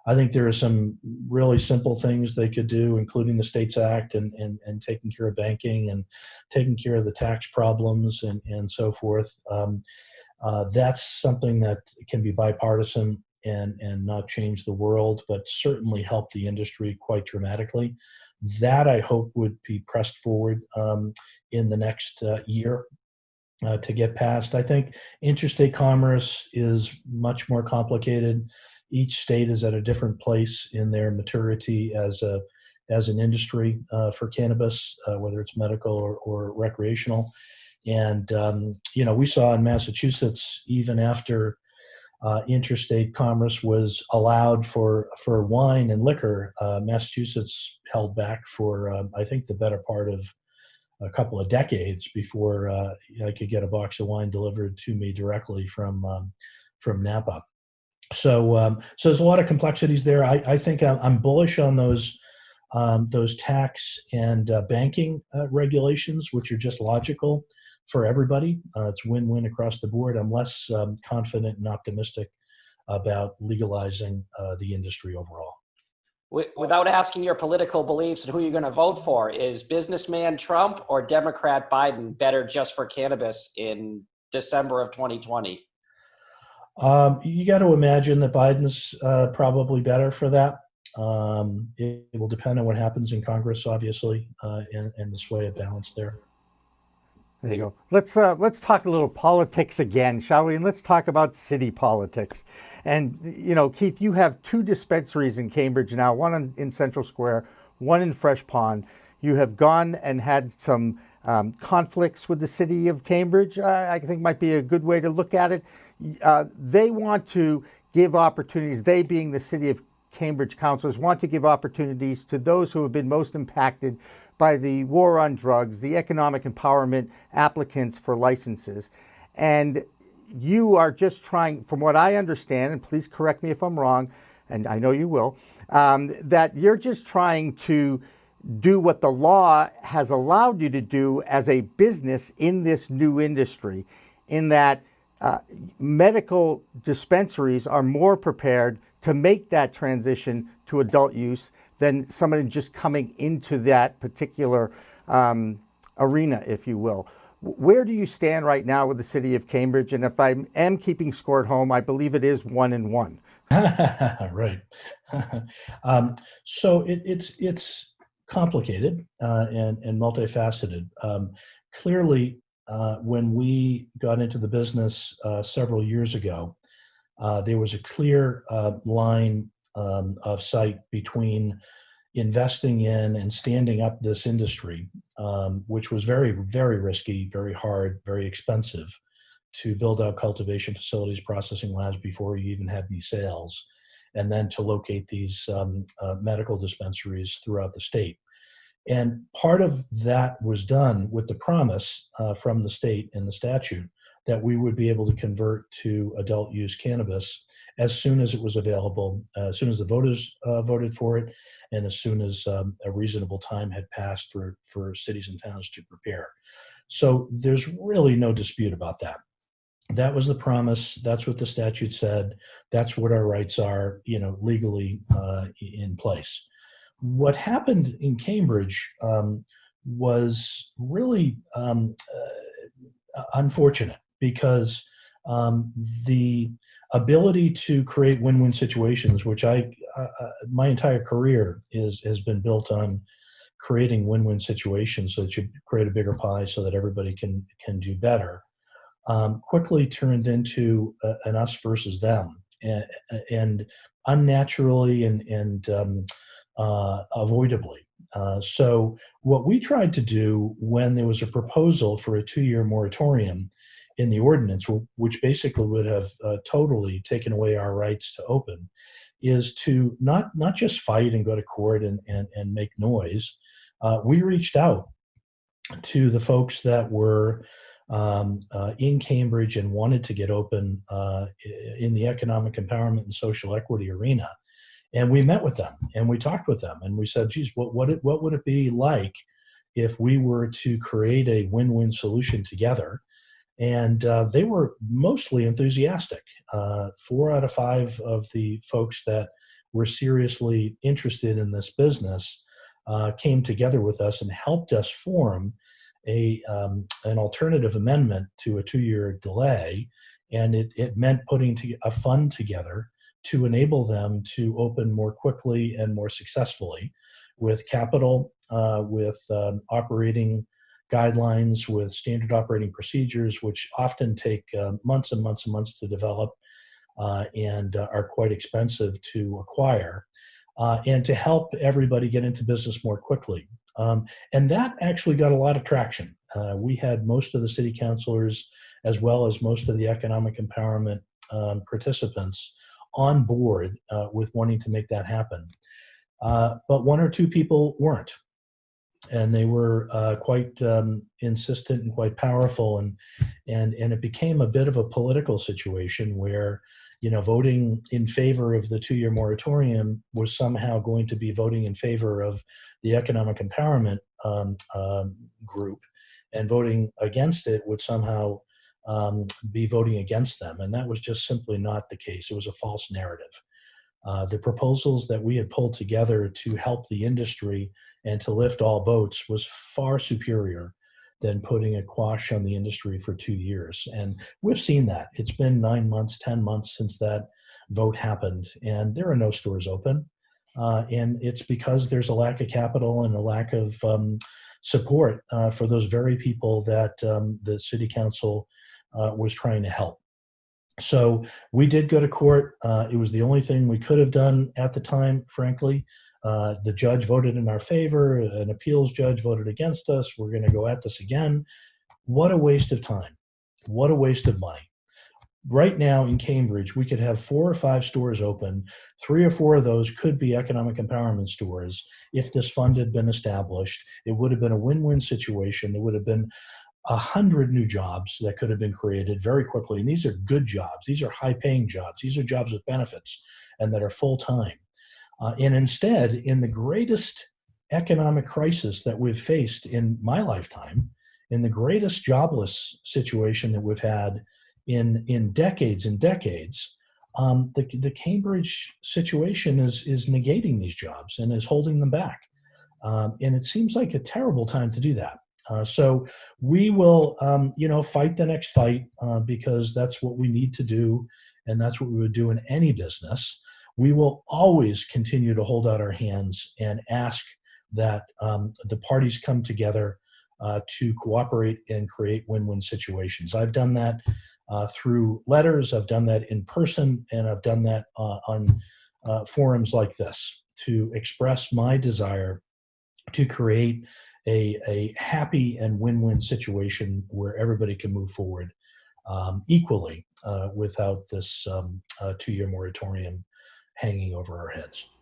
[SPEAKER 9] I think there are some really simple things they could do, including the States Act and taking care of banking and taking care of the tax problems and so forth. That's something that can be bipartisan and not change the world, but certainly help the industry quite dramatically. That I hope would be pressed forward in the next year to get passed. I think interstate commerce is much more complicated. Each state is at a different place in their maturity as an industry for cannabis, whether it's medical or recreational. And we saw in Massachusetts, even after interstate commerce was allowed for wine and liquor, Massachusetts held back for I think the better part of a couple of decades before I could get a box of wine delivered to me directly from Napa. So there's a lot of complexities there. I think I'm bullish on those tax and banking regulations, which are just logical for everybody. It's win-win across the board. I'm less confident and optimistic about legalizing the industry overall.
[SPEAKER 8] Without asking your political beliefs and who you're going to vote for, is businessman Trump or Democrat Biden better just for cannabis in December of 2020?
[SPEAKER 9] You got to imagine that Biden's probably better for that. It will depend on what happens in Congress, obviously, and the sway of balance there.
[SPEAKER 2] There you go. Let's talk a little politics again, shall we? And let's talk about city politics. And, Keith, you have 2 dispensaries in Cambridge now, one in Central Square, one in Fresh Pond. You have gone and had some conflicts with the city of Cambridge, I think might be a good way to look at it. They want to give opportunities, they being the city of Cambridge councilors, want to give opportunities to those who have been most impacted by the war on drugs, the economic empowerment applicants for licenses. And you are just trying, from what I understand, and please correct me if I'm wrong, and I know you will, that you're just trying to do what the law has allowed you to do as a business in this new industry, in that medical dispensaries are more prepared to make that transition to adult use than somebody just coming into that particular arena, if you will. Where do you stand right now with the city of Cambridge? And if I am keeping score at home, I believe it is 1-1.
[SPEAKER 9] Right. So it's complicated and multifaceted. Clearly, when we got into the business several years ago, there was a clear line of sight between investing in and standing up this industry, which was very, very risky, very hard, very expensive to build out cultivation facilities, processing labs before you even had any sales, and then to locate these medical dispensaries throughout the state. And part of that was done with the promise from the state and the statute that we would be able to convert to adult use cannabis as soon as it was available, as soon as the voters voted for it, and as soon as a reasonable time had passed for cities and towns to prepare. So there's really no dispute about that. That was the promise. That's what the statute said. That's what our rights are, legally in place. What happened in Cambridge was really unfortunate because the ability to create win-win situations, which my entire career has been built on creating win-win situations so that you create a bigger pie so that everybody can do better, quickly turned into an us versus them, and unnaturally and avoidably. So what we tried to do when there was a proposal for a 2-year moratorium in the ordinance, which basically would have totally taken away our rights to open, is to not just fight and go to court and make noise. We reached out to the folks that were in Cambridge and wanted to get open in the economic empowerment and social equity arena. And we met with them and we talked with them and we said, geez, what would it be like if we were to create a win-win solution together? And they were mostly enthusiastic. 4 out of 5 of the folks that were seriously interested in this business came together with us and helped us form an alternative amendment to a 2-year delay. And it meant putting a fund together to enable them to open more quickly and more successfully with capital, with operating guidelines, with standard operating procedures, which often take months and months and months to develop and are quite expensive to acquire, and to help everybody get into business more quickly. And that actually got a lot of traction. We had most of the city councilors, as well as most of the economic empowerment participants on board with wanting to make that happen. But 1 or 2 people weren't. And they were quite insistent and quite powerful, and it became a bit of a political situation where, voting in favor of the 2-year moratorium was somehow going to be voting in favor of the economic empowerment group, and voting against it would somehow be voting against them, and that was just simply not the case. It was a false narrative. The proposals that we had pulled together to help the industry and to lift all boats was far superior than putting a quash on the industry for 2 years. And we've seen that. It's been 9 months, 10 months since that vote happened, and there are no stores open. And it's because there's a lack of capital and a lack of support for those very people that the city council was trying to help. So we did go to court. It was the only thing we could have done at the time, frankly. The judge voted in our favor. An appeals judge voted against us. We're going to go at this again. What a waste of time. What a waste of money. Right now in Cambridge, we could have 4 or 5 stores open. 3 or 4 of those could be economic empowerment stores. If this fund had been established, it would have been a win-win situation. It would have been 100 new jobs that could have been created very quickly. And these are good jobs. These are high-paying jobs. These are jobs with benefits and that are full-time. And instead, in the greatest economic crisis that we've faced in my lifetime, in the greatest jobless situation that we've had in decades and decades, the Cambridge situation is negating these jobs and is holding them back. And it seems like a terrible time to do that. So we will, fight the next fight because that's what we need to do, and that's what we would do in any business. We will always continue to hold out our hands and ask that the parties come together to cooperate and create win-win situations. I've done that through letters, I've done that in person, and I've done that on forums like this to express my desire to create a happy and win-win situation where everybody can move forward equally without this 2-year moratorium hanging over our heads.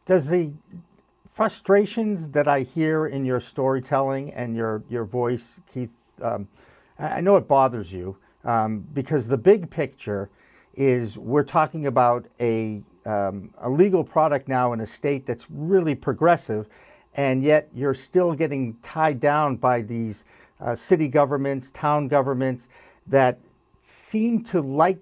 [SPEAKER 2] Does the frustrations that I hear in your storytelling and your voice, Keith, I know it bothers you because the big picture is we're talking about a legal product now in a state that's really progressive, and yet you're still getting tied down by these city governments, town governments that seem to like,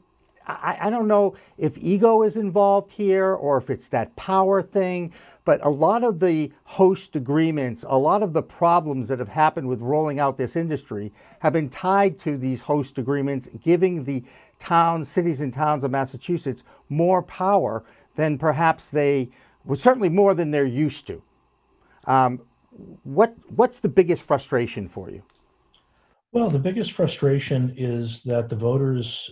[SPEAKER 2] I don't know if ego is involved here or if it's that power thing, but a lot of the host agreements, a lot of the problems that have happened with rolling out this industry have been tied to these host agreements, giving the towns, cities and towns of Massachusetts more power than perhaps well, certainly more than they're used to. What's the biggest frustration for you?
[SPEAKER 9] Well, the biggest frustration is that the voters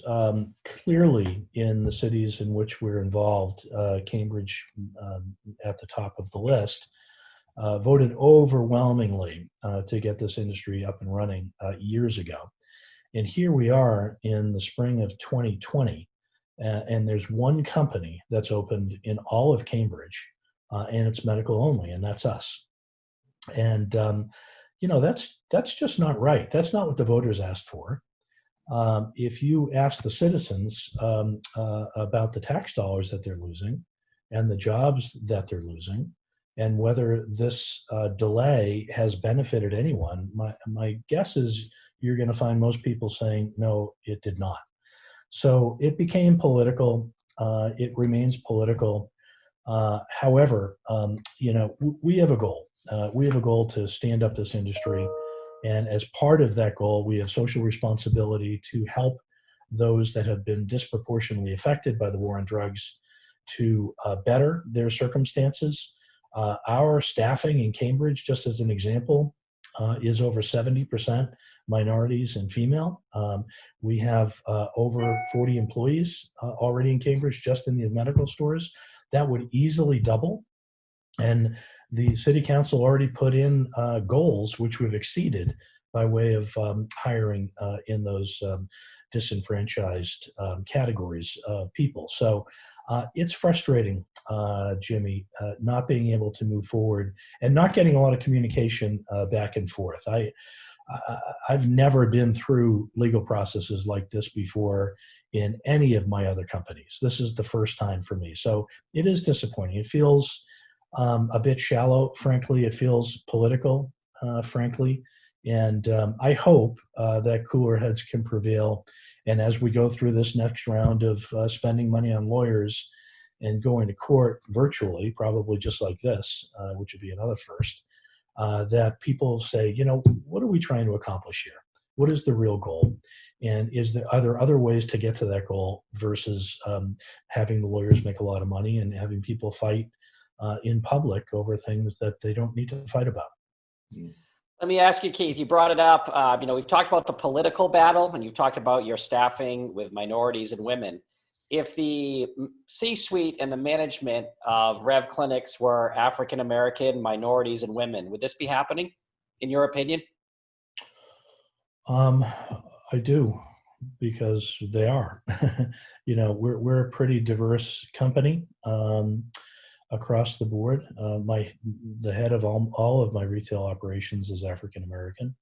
[SPEAKER 9] clearly in the cities in which we're involved, Cambridge at the top of the list, voted overwhelmingly to get this industry up and running years ago. And here we are in the spring of 2020, and there's one company that's opened in all of Cambridge, and it's medical only, and that's us. And that's just not right. That's not what the voters asked for. If you ask the citizens about the tax dollars that they're losing and the jobs that they're losing, and whether this delay has benefited anyone, my guess is you're going to find most people saying, no, it did not. So it became political. It remains political. However, we have a goal. We have a goal to stand up this industry. And as part of that goal, we have social responsibility to help those that have been disproportionately affected by the war on drugs to better their circumstances. Our staffing in Cambridge, just as an example, is over 70% minorities and female. We have over 40 employees already in Cambridge, just in the medical stores. That would easily double. And the city council already put in goals, which we've exceeded by way of hiring in those disenfranchised categories of people. So it's frustrating, Jimmy, not being able to move forward and not getting a lot of communication back and forth. I've never been through legal processes like this before in any of my other companies. This is the first time for me. So it is disappointing. It feels a bit shallow, frankly. It feels political, frankly. And I hope that cooler heads can prevail. And as we go through this next round of spending money on lawyers and going to court virtually, probably just like this, which would be another first, that people say, what are we trying to accomplish here? What is the real goal? And are there other ways to get to that goal versus having the lawyers make a lot of money and having people fight in public over things that they don't need to fight about?
[SPEAKER 8] Let me ask you, Keith, you brought it up. We've talked about the political battle, and you've talked about your staffing with minorities and women. If the C-suite and the management of Rev clinics were African-American, minorities, and women, would this be happening, in your opinion?
[SPEAKER 9] I do, because they are. We're a pretty diverse company across the board. The head of all of my retail operations is African American.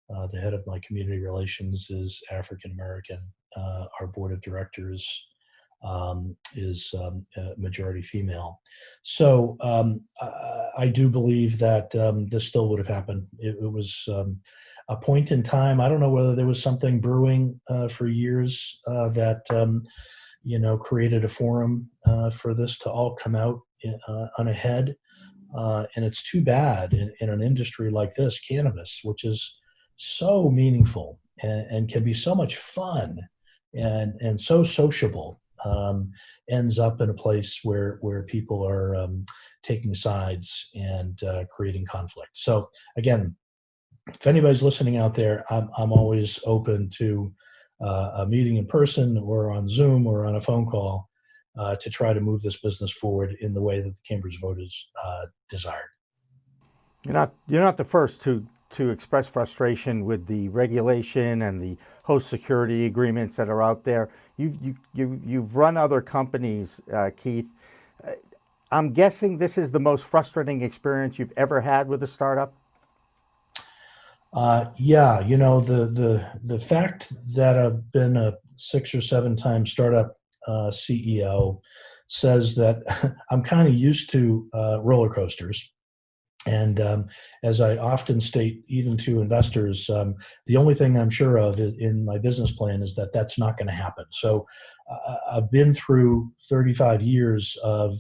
[SPEAKER 9] The head of my community relations is African American. Our board of directors is majority female. So I do believe that this still would have happened. It was a point in time. I don't know whether there was something brewing for years that created a forum for this to all come out on ahead. And it's too bad in an industry like this, cannabis, which is so meaningful and can be so much fun and so sociable, ends up in a place where people are taking sides and creating conflict. So again, if anybody's listening out there, I'm always open to a meeting in person or on Zoom or on a phone call to try to move this business forward in the way that the Cambridge voters desired.
[SPEAKER 2] You're not the first to express frustration with the regulation and the host security agreements that are out there. You've run other companies, Keith. I'm guessing this is the most frustrating experience you've ever had with a startup?
[SPEAKER 9] Yeah, the fact that I've been a 6 or 7 time startup CEO says that I'm kind of used to roller coasters. And as I often state, even to investors, the only thing I'm sure of in my business plan is that that's not going to happen. So I've been through 35 years of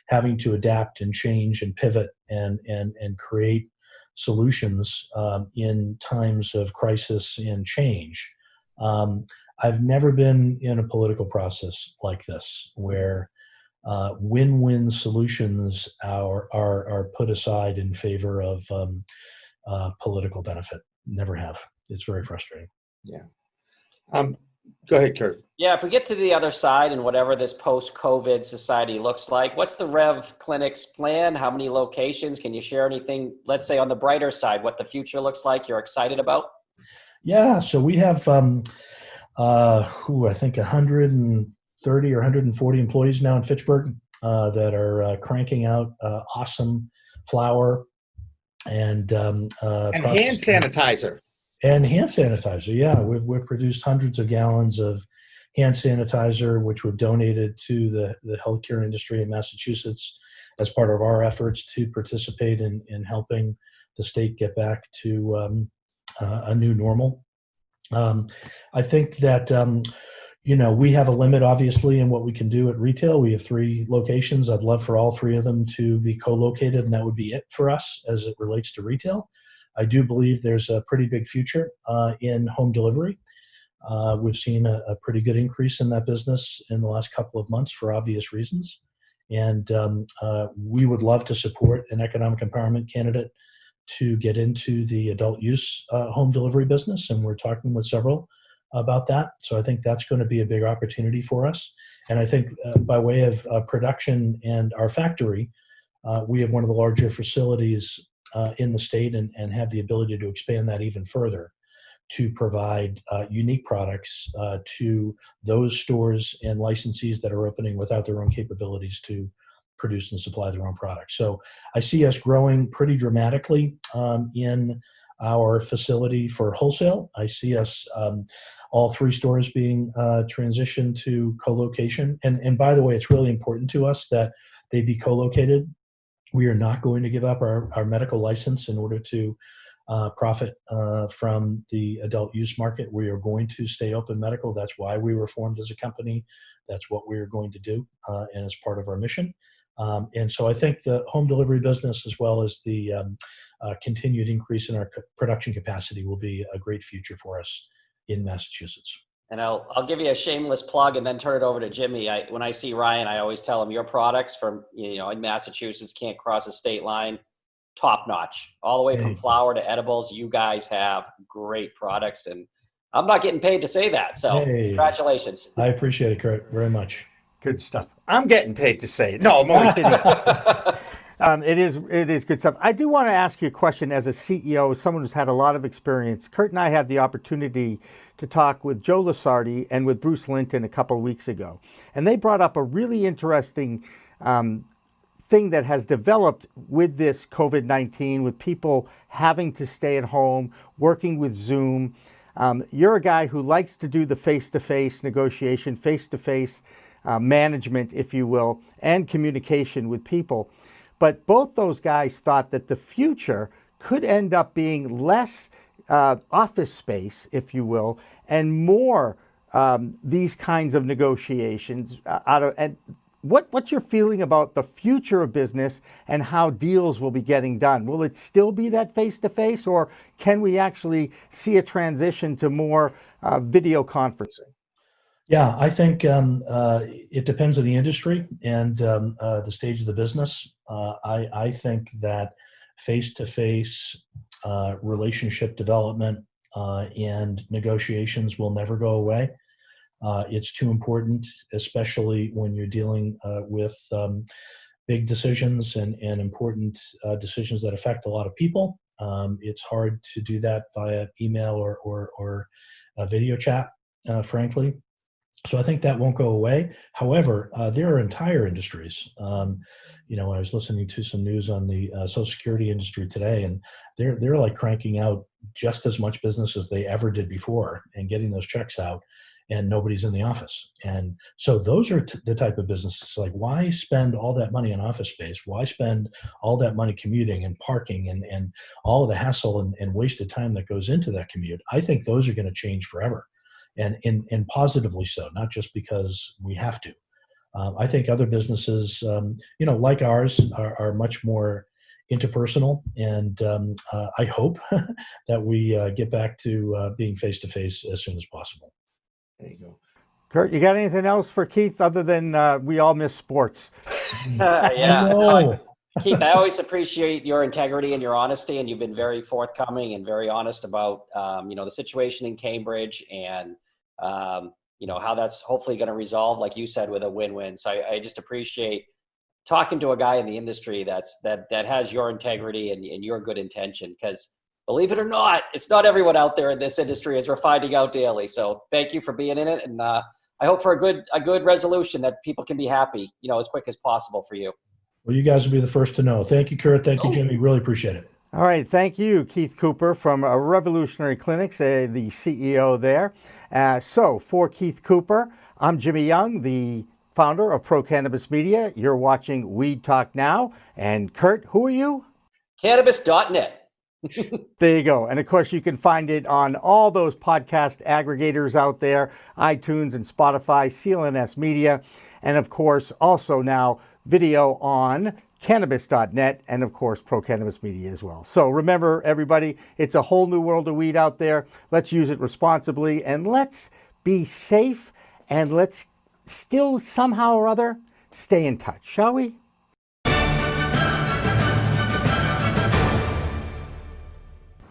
[SPEAKER 9] having to adapt and change and pivot and create solutions in times of crisis and change. I've never been in a political process like this where win-win solutions are put aside in favor of political benefit. Never have. It's very frustrating.
[SPEAKER 2] Yeah. Go ahead, Kurt.
[SPEAKER 8] Yeah, if we get to the other side and whatever this post-COVID society looks like, what's the Rev Clinics plan? How many locations? Can you share anything, let's say on the brighter side, what the future looks like you're excited about?
[SPEAKER 9] Yeah, so we have, I think 130 or 140 employees now in Fitchburg that are cranking out awesome flower and
[SPEAKER 2] hand sanitizer.
[SPEAKER 9] And hand sanitizer, yeah. We've produced hundreds of gallons of hand sanitizer, which we've donated to the healthcare industry in Massachusetts as part of our efforts to participate in helping the state get back to a new normal. I think that, we have a limit, obviously, in what we can do at retail. We have 3 locations. I'd love for all 3 of them to be co-located, and that would be it for us as it relates to retail. I do believe there's a pretty big future in home delivery. We've seen a pretty good increase in that business in the last couple of months for obvious reasons. And we would love to support an economic empowerment candidate to get into the adult use home delivery business. And we're talking with several about that. So I think that's going to be a big opportunity for us. And I think by way of production and our factory, we have one of the larger facilities in the state and have the ability to expand that even further to provide unique products to those stores and licensees that are opening without their own capabilities to produce and supply their own products. So I see us growing pretty dramatically in our facility for wholesale. I see us all 3 stores being transitioned to co-location. And by the way, it's really important to us that they be co-located. We are not going to give up our medical license in order to profit from the adult use market. We are going to stay open medical. That's why we were formed as a company. That's what we're going to do and as part of our mission. And so I think the home delivery business, as well as the continued increase in our production capacity, will be a great future for us in Massachusetts.
[SPEAKER 8] And I'll give you a shameless plug and then turn it over to Jimmy. When I see Ryan, I always tell him your products from, in Massachusetts can't cross a state line. Top notch, all the way from flour to edibles. You guys have great products, and I'm not getting paid to say that. So congratulations.
[SPEAKER 9] I appreciate it, Kurt, very much.
[SPEAKER 2] Good stuff. I'm getting paid to say it. No, I'm only kidding. It is good stuff. I do want to ask you a question as a CEO, someone who's had a lot of experience. Kurt and I had the opportunity to talk with Joe Lusardi and with Bruce Linton a couple of weeks ago. And they brought up a really interesting thing that has developed with this COVID-19, with people having to stay at home, working with Zoom. You're a guy who likes to do the face-to-face negotiation, face-to-face management, if you will, and communication with people. But both those guys thought that the future could end up being less office space, if you will, and more these kinds of negotiations. What's your feeling about the future of business and how deals will be getting done? Will it still be that face-to-face, or can we actually see a transition to more video conferencing?
[SPEAKER 9] Yeah, I think it depends on the industry and the stage of the business. I think that face-to-face relationship development and negotiations will never go away. It's too important, especially when you're dealing with big decisions and important decisions that affect a lot of people. It's hard to do that via email or video chat, frankly. So I think that won't go away. However, there are entire industries. I was listening to some news on the Social Security industry today, and they're like cranking out just as much business as they ever did before and getting those checks out, and nobody's in the office. And so those are the type of businesses. Like, why spend all that money on office space? Why spend all that money commuting and parking and all of the hassle and wasted time that goes into that commute? I think those are going to change forever, and positively so, not just because we have to. I think other businesses, like ours, are much more interpersonal, and I hope that we get back to being face-to-face as soon as possible.
[SPEAKER 2] There you go. Kurt, you got anything else for Keith other than we all miss sports?
[SPEAKER 8] Yeah. Keith, I always appreciate your integrity and your honesty, and you've been very forthcoming and very honest about, the situation in Cambridge and, how that's hopefully going to resolve, like you said, with a win-win. So I just appreciate talking to a guy in the industry that has your integrity and your good intention, because believe it or not, it's not everyone out there in this industry, as we're finding out daily. So thank you for being in it. And I hope for a good resolution that people can be happy, as quick as possible for you.
[SPEAKER 9] Well, you guys will be the first to know. Thank you, Kurt. Thank you, Jimmy. Really appreciate it.
[SPEAKER 2] All right. Thank you, Keith Cooper from Revolutionary Clinics, the CEO there. So for Keith Cooper, I'm Jimmy Young, the founder of Pro Cannabis Media. You're watching Weed Talk Now. And Kurt, who are you?
[SPEAKER 8] Cannabis.net.
[SPEAKER 2] There you go. And of course, you can find it on all those podcast aggregators out there, iTunes and Spotify, CLNS Media, and of course, also now video on Cannabis.net and of course, Pro Cannabis Media as well. So remember, everybody, it's a whole new world of weed out there. Let's use it responsibly and let's be safe and let's still somehow or other stay in touch, shall we?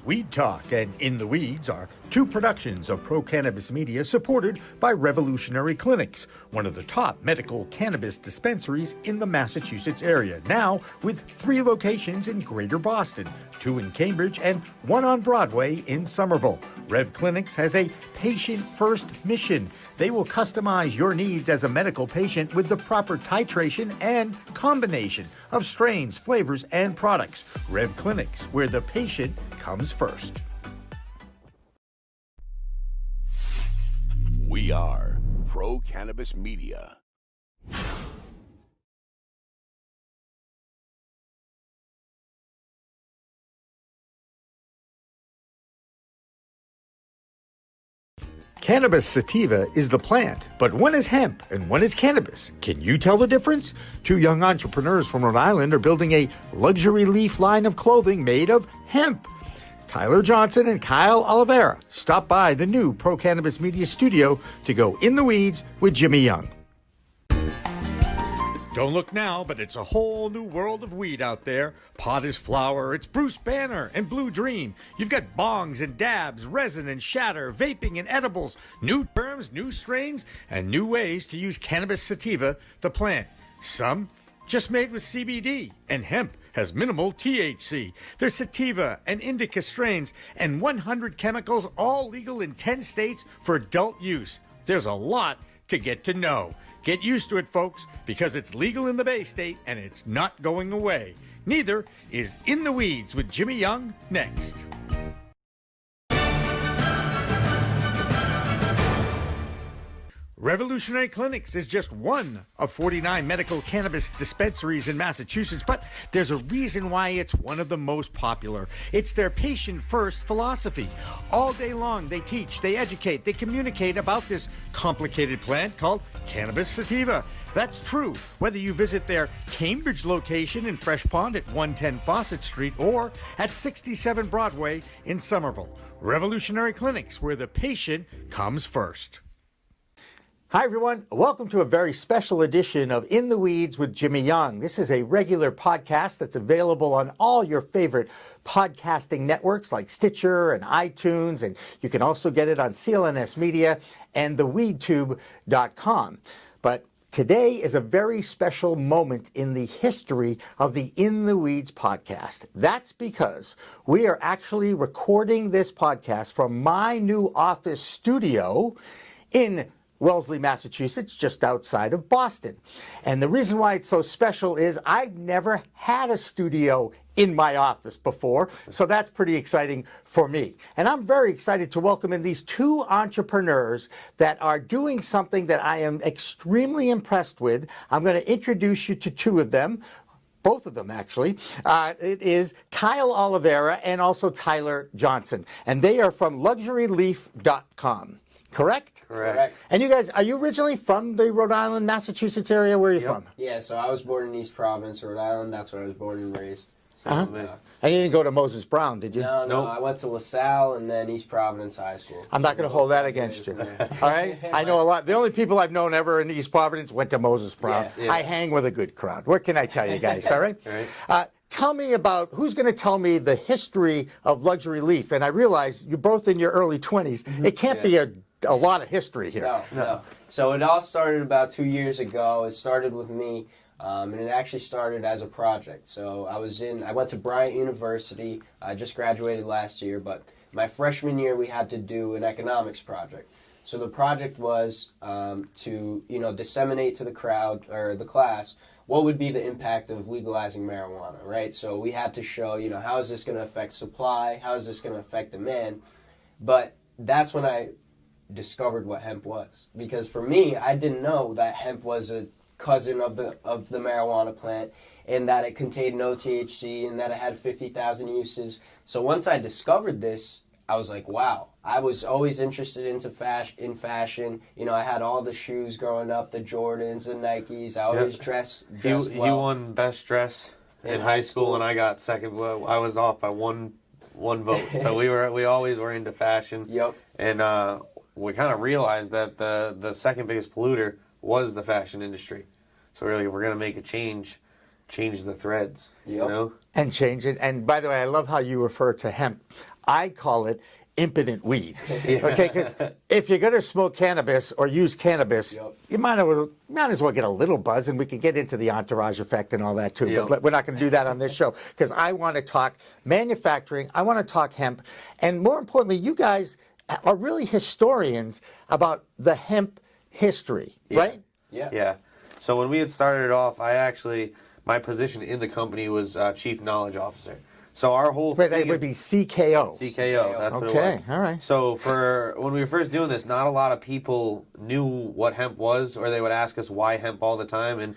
[SPEAKER 2] Weed Talk and In the Weeds are two productions of Pro Cannabis Media supported by Revolutionary Clinics, one of the top medical cannabis dispensaries in the Massachusetts area, now with 3 locations in Greater Boston, 2 in Cambridge and 1 on Broadway in Somerville. Rev Clinics has a patient-first mission. They will customize your needs as a medical patient with the proper titration and combination of strains, flavors, and products. Rev Clinics, where the patient comes first.
[SPEAKER 1] We are Pro Cannabis Media.
[SPEAKER 2] Cannabis sativa is the plant, but when is hemp and when is cannabis? Can you tell the difference? 2 young entrepreneurs from Rhode Island are building a luxury leaf line of clothing made of hemp. Tyler Johnson and Kyle Oliveira stop by the new Pro Cannabis Media studio to go in the weeds with Jimmy Young. Don't look now, but it's a whole new world of weed out there. Pot is flower, it's Bruce Banner and Blue Dream. You've got bongs and dabs, resin and shatter, vaping and edibles, new terms, new strains, and new ways to use cannabis sativa, the plant. Some just made with CBD, and hemp has minimal THC. There's sativa and indica strains and 100 chemicals, all legal in 10 states for adult use. There's a lot to get to know. Get used to it, folks, because it's legal in the Bay State and it's not going away. Neither is In the Weeds with Jimmy Young next. Revolutionary Clinics is just one of 49 medical cannabis dispensaries in Massachusetts, but there's a reason why it's one of the most popular. It's their patient-first philosophy. All day long, they teach, they educate, they communicate about this complicated plant called cannabis sativa. That's true whether you visit their Cambridge location in Fresh Pond at 110 Fawcett Street or at 67 Broadway in Somerville. Revolutionary Clinics, where the patient comes first. Hi, everyone. Welcome to a very special edition of In the Weeds with Jimmy Young. This is a regular podcast that's available on all your favorite podcasting networks like Stitcher and iTunes, and you can also get it on CLNS Media and theweedtube.com. But today is a very special moment in the history of the In the Weeds podcast. That's because we are actually recording this podcast from my new office studio in Wellesley, Massachusetts, just outside of Boston. And the reason why it's so special is I've never had a studio in my office before, so that's pretty exciting for me. And I'm very excited to welcome in these two entrepreneurs that are doing something that I am extremely impressed with. I'm going to introduce you to two of them. Both of them, actually. It is Kyle Oliveira and also Tyler Johnson. And they are from LuxuryLeaf.com. Correct?
[SPEAKER 10] Correct.
[SPEAKER 2] And you guys, are you originally from the Rhode Island, Massachusetts area? Where are you from?
[SPEAKER 10] Yeah, so I was born in East Providence, Rhode Island. That's where I was born and raised. So,
[SPEAKER 2] And you didn't go to Moses Brown, did you?
[SPEAKER 10] No, nope. I went to LaSalle and then East Providence High School.
[SPEAKER 2] I'm not going to hold that against you. All right? I know a lot. The only people I've known ever in East Providence went to Moses Brown.
[SPEAKER 10] Yeah.
[SPEAKER 2] I hang with a good crowd. What can I tell you guys? All right?
[SPEAKER 10] All right.
[SPEAKER 2] Tell me about who's going to tell me the history of Luxury Leaf. And I realize you're both in your early 20s. It can't be a lot of history here.
[SPEAKER 10] No. So it all started about 2 years ago. It started with me, and it actually started as a project. So I went to Bryant University. I just graduated last year, but my freshman year we had to do an economics project. So the project was to disseminate to the crowd or the class what would be the impact of legalizing marijuana, right? So we had to show, how is this going to affect supply? How is this going to affect demand? But that's when I discovered what hemp was. Because for me, I didn't know that hemp was a cousin of the marijuana plant and that it contained no THC and that it had 50,000 uses. So once I discovered this, I was like, wow. I was always interested in fashion. I had all the shoes growing up, the Jordans, the Nikes. I always dressed well.
[SPEAKER 11] You won best dress in high school, and I got second. Well, I was off by one vote. So we always were into fashion.
[SPEAKER 10] Yep.
[SPEAKER 11] And we kind of realized that the second biggest polluter was the fashion industry. So really, if we're gonna make a change the threads.
[SPEAKER 10] Yep.
[SPEAKER 2] And change it. And by the way, I love how you refer to hemp. I call it impotent weed. Okay, because if you're going to smoke cannabis or use cannabis, you might as well get a little buzz, and we can get into the entourage effect and all that too. But we're not going to do that on this show because I want to talk manufacturing. I want to talk hemp. And more importantly, you guys are really historians about the hemp history, right?
[SPEAKER 11] Yeah. So when we had started it off, my position in the company was Chief Knowledge Officer. So our whole thing...
[SPEAKER 2] It would be CKO.
[SPEAKER 11] CKO, that's what it was.
[SPEAKER 2] Okay, all right.
[SPEAKER 11] So when we were first doing this, not a lot of people knew what hemp was, or they would ask us why hemp all the time, and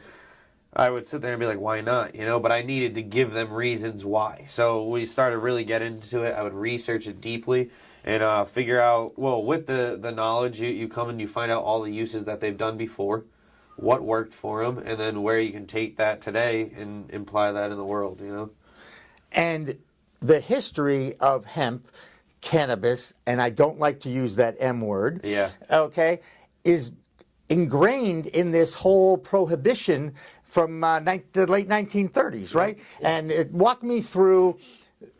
[SPEAKER 11] I would sit there and be like, why not? But I needed to give them reasons why. So we started really getting into it. I would research it deeply and figure out, well, with the knowledge, you come and you find out all the uses that they've done before, what worked for them, and then where you can take that today and apply that in the world,
[SPEAKER 2] And the history of hemp, cannabis, and I don't like to use that M word, okay, is ingrained in this whole prohibition from the late 1930s, right? And walk me through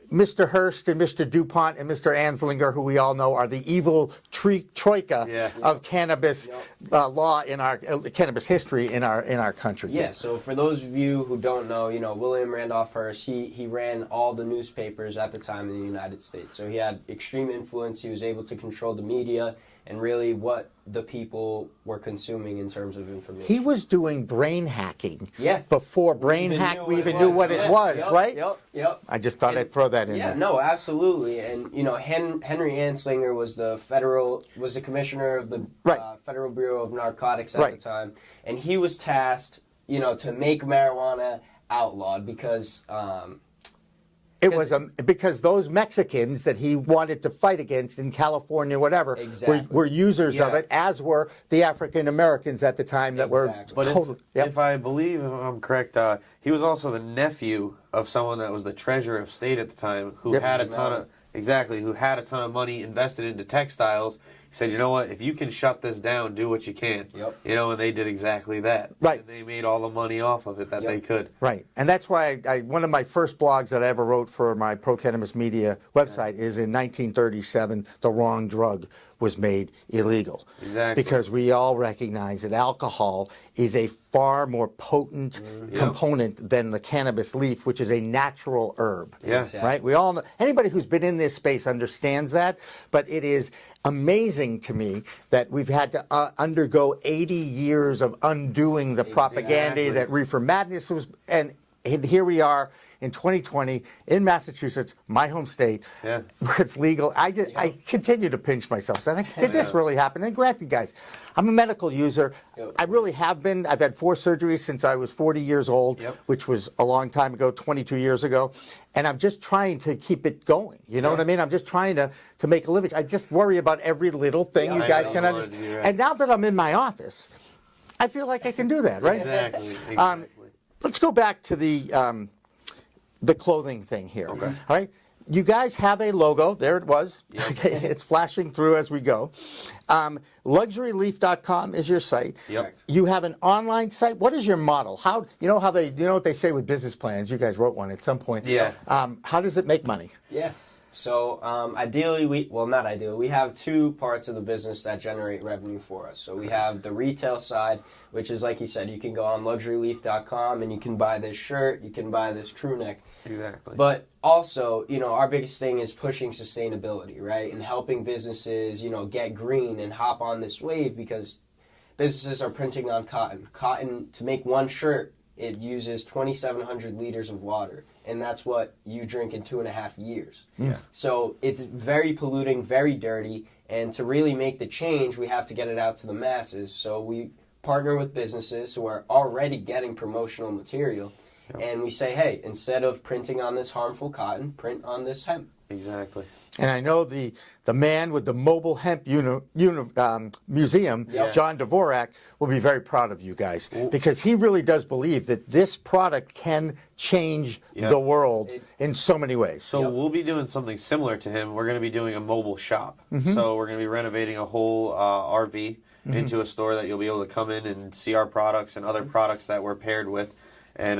[SPEAKER 2] Mr. Hearst and Mr. DuPont and Mr. Anslinger, who we all know are the evil troika of cannabis law in our cannabis history in our country.
[SPEAKER 10] Yeah. So for those of you who don't know, William Randolph Hearst, he ran all the newspapers at the time in the United States. So he had extreme influence. He was able to control the media and really what the people were consuming in terms of information.
[SPEAKER 2] He was doing brain hacking.
[SPEAKER 10] Yeah.
[SPEAKER 2] Before brain hack, we even knew what it was, right?
[SPEAKER 10] Yep.
[SPEAKER 2] I just thought I'd throw that in there.
[SPEAKER 10] Yeah, no, absolutely. And Henry Anslinger was the commissioner of the Federal Bureau of Narcotics at the time, and he was tasked, to make marijuana outlawed because.
[SPEAKER 2] It was because those Mexicans that he wanted to fight against in California, whatever, were users of it, as were the African Americans at the time that were.
[SPEAKER 11] But if I believe, if I'm correct, he was also the nephew of someone that was the treasurer of state at the time, who had a ton of money invested into textiles. He said, you know what, if you can shut this down, do what you can. And they did exactly that.
[SPEAKER 2] Right.
[SPEAKER 11] And they made all the money off of it that they could.
[SPEAKER 2] Right. And that's why one of my first blogs that I ever wrote for my Pro Cannabis Media website is in 1937, the wrong drug was made illegal.
[SPEAKER 11] Exactly.
[SPEAKER 2] Because we all recognize that alcohol is a far more potent component than the cannabis leaf, which is a natural herb.
[SPEAKER 11] Yeah.
[SPEAKER 10] Exactly.
[SPEAKER 2] Right? We all know, anybody who's been in this space understands that, but it is amazing to me that we've had to undergo 80 years of undoing the propaganda that Reefer Madness was, and And here we are in 2020 in Massachusetts, my home state, where it's legal. I continue to pinch myself. Saying, did this really happen? And granted, guys, I'm a medical user. I really have been. I've had 4 surgeries since I was 40 years old, which was a long time ago, 22 years ago. And I'm just trying to keep it going. You know what I mean? I'm just trying to make a living. I just worry about every little thing you guys can understand. And now that I'm in my office, I feel like I can do that, right?
[SPEAKER 11] Exactly.
[SPEAKER 2] Let's go back to the clothing thing here. Okay. All right. You guys have a logo. There it was. Yep. Okay. It's flashing through as we go. Luxuryleaf.com is your site.
[SPEAKER 11] Yep.
[SPEAKER 2] You have an online site. What is your model? How you know what they say with business plans? You guys wrote one at some point.
[SPEAKER 11] Yeah.
[SPEAKER 2] How does it make money?
[SPEAKER 10] Yeah. So ideally, not ideally, we have 2 parts of the business that generate revenue for us. So we have the retail side, which is, like you said, you can go on luxuryleaf.com and you can buy this shirt, you can buy this crew neck.
[SPEAKER 11] Exactly.
[SPEAKER 10] But also, our biggest thing is pushing sustainability, right? And helping businesses, get green and hop on this wave, because businesses are printing on cotton. Cotton, to make one shirt, it uses 2,700 liters of water. And that's what you drink in 2.5 years.
[SPEAKER 11] Yeah.
[SPEAKER 10] So it's very polluting, very dirty. And to really make the change, we have to get it out to the masses. So we partner with businesses who are already getting promotional material. And we say, hey, instead of printing on this harmful cotton, print on this hemp.
[SPEAKER 11] Exactly.
[SPEAKER 2] And I know the man with the mobile hemp museum, John Dvorak, will be very proud of you guys, because he really does believe that this product can change the world in so many ways.
[SPEAKER 11] So we'll be doing something similar to him. We're going to be doing a mobile shop. So we're going to be renovating a whole RV into a store that you'll be able to come in and see our products and other products that we're paired with, and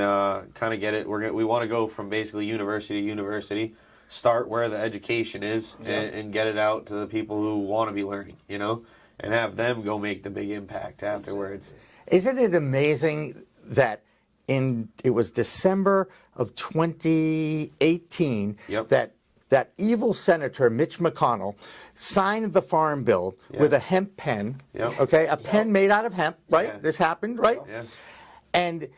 [SPEAKER 11] kind of get it. We want to go from basically university to university, start where the education is, and get it out to the people who want to be learning, and have them go make the big impact afterwards.
[SPEAKER 2] Isn't it amazing that it was December of 2018 that evil Senator Mitch McConnell signed the Farm Bill with a hemp pen, a pen made out of hemp, right? Yeah. This happened, right?
[SPEAKER 11] Yeah.
[SPEAKER 2] And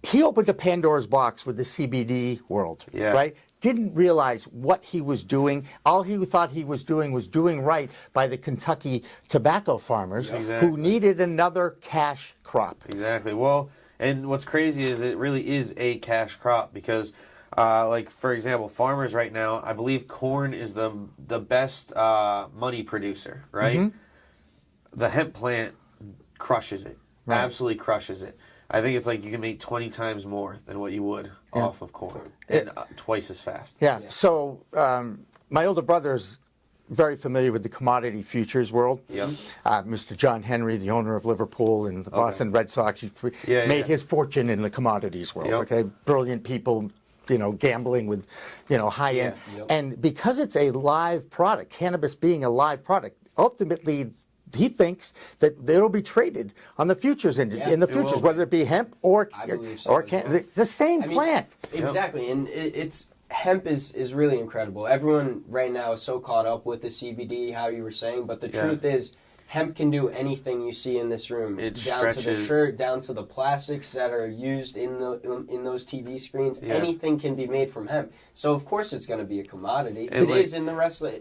[SPEAKER 2] he opened a Pandora's box with the CBD world, right? Didn't realize what he was doing. All he thought he was doing right by the Kentucky tobacco farmers who needed another cash crop.
[SPEAKER 11] Exactly. Well, and what's crazy is it really is a cash crop, because like, for example, farmers right now, I believe corn is the best money producer, right? The hemp plant crushes it, absolutely crushes it. I think it's like you can make 20 times more than what you would off of corn, and twice as fast.
[SPEAKER 2] Yeah. So my older brother's very familiar with the commodity futures world. Mr. John Henry, the owner of Liverpool and the Boston Red Sox, made his fortune in the commodities world. Okay, brilliant people, gambling with, high end. And because it's a live product, cannabis being a live product, ultimately he thinks that it'll be traded on the futures in the futures, whether it be hemp or it's the same plant.
[SPEAKER 10] Exactly, and hemp is really incredible. Everyone right now is so caught up with the CBD, how you were saying, but the truth is, hemp can do anything you see in this room.
[SPEAKER 11] It
[SPEAKER 10] down
[SPEAKER 11] stretches.
[SPEAKER 10] to the shirt, down to the plastics that are used in those TV screens. Anything can be made from hemp. So of course it's going to be a commodity. It is in the rest of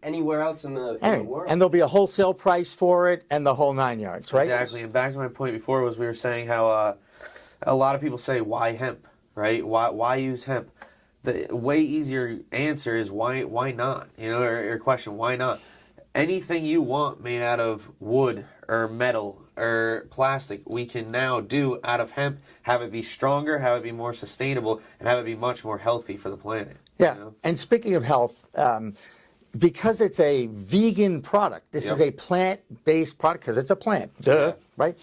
[SPEAKER 10] anywhere else in the world.
[SPEAKER 2] And there'll be a wholesale price for it and the whole 9 yards, right?
[SPEAKER 11] Exactly. And back to my point before was we were saying how a lot of people say, why hemp, right? Why use hemp? The way easier answer is why not? Or question, why not? Anything you want made out of wood or metal or plastic, we can now do out of hemp, have it be stronger, have it be more sustainable, and have it be much more healthy for the planet.
[SPEAKER 2] Yeah, and speaking of health, because it's a vegan product, this is a plant-based product, because it's a plant, right?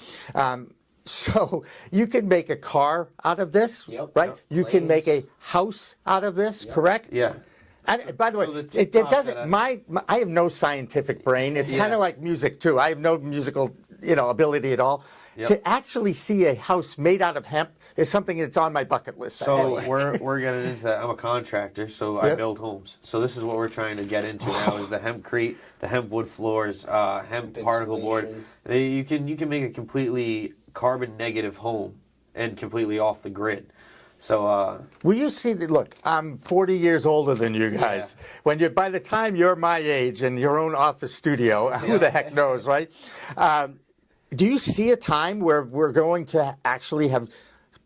[SPEAKER 2] So you can make a car out of this, right? You can make a house out of this, correct?
[SPEAKER 11] Yeah.
[SPEAKER 2] And by the way, it doesn't. I have no scientific brain. It's kind of like music too. I have no musical, ability at all. To actually see a house made out of hemp is something that's on my bucket list.
[SPEAKER 11] So we're getting into that. I'm a contractor, so I build homes. So this is what we're trying to get into now: is the hempcrete, the hemp wood floors, hemp particle board. You can make a completely carbon negative home and completely off the grid. So,
[SPEAKER 2] Will you see that? Look, I'm 40 years older than you guys. When you, by the time you're my age in your own office studio, who the heck knows, right? Do you see a time where we're going to actually have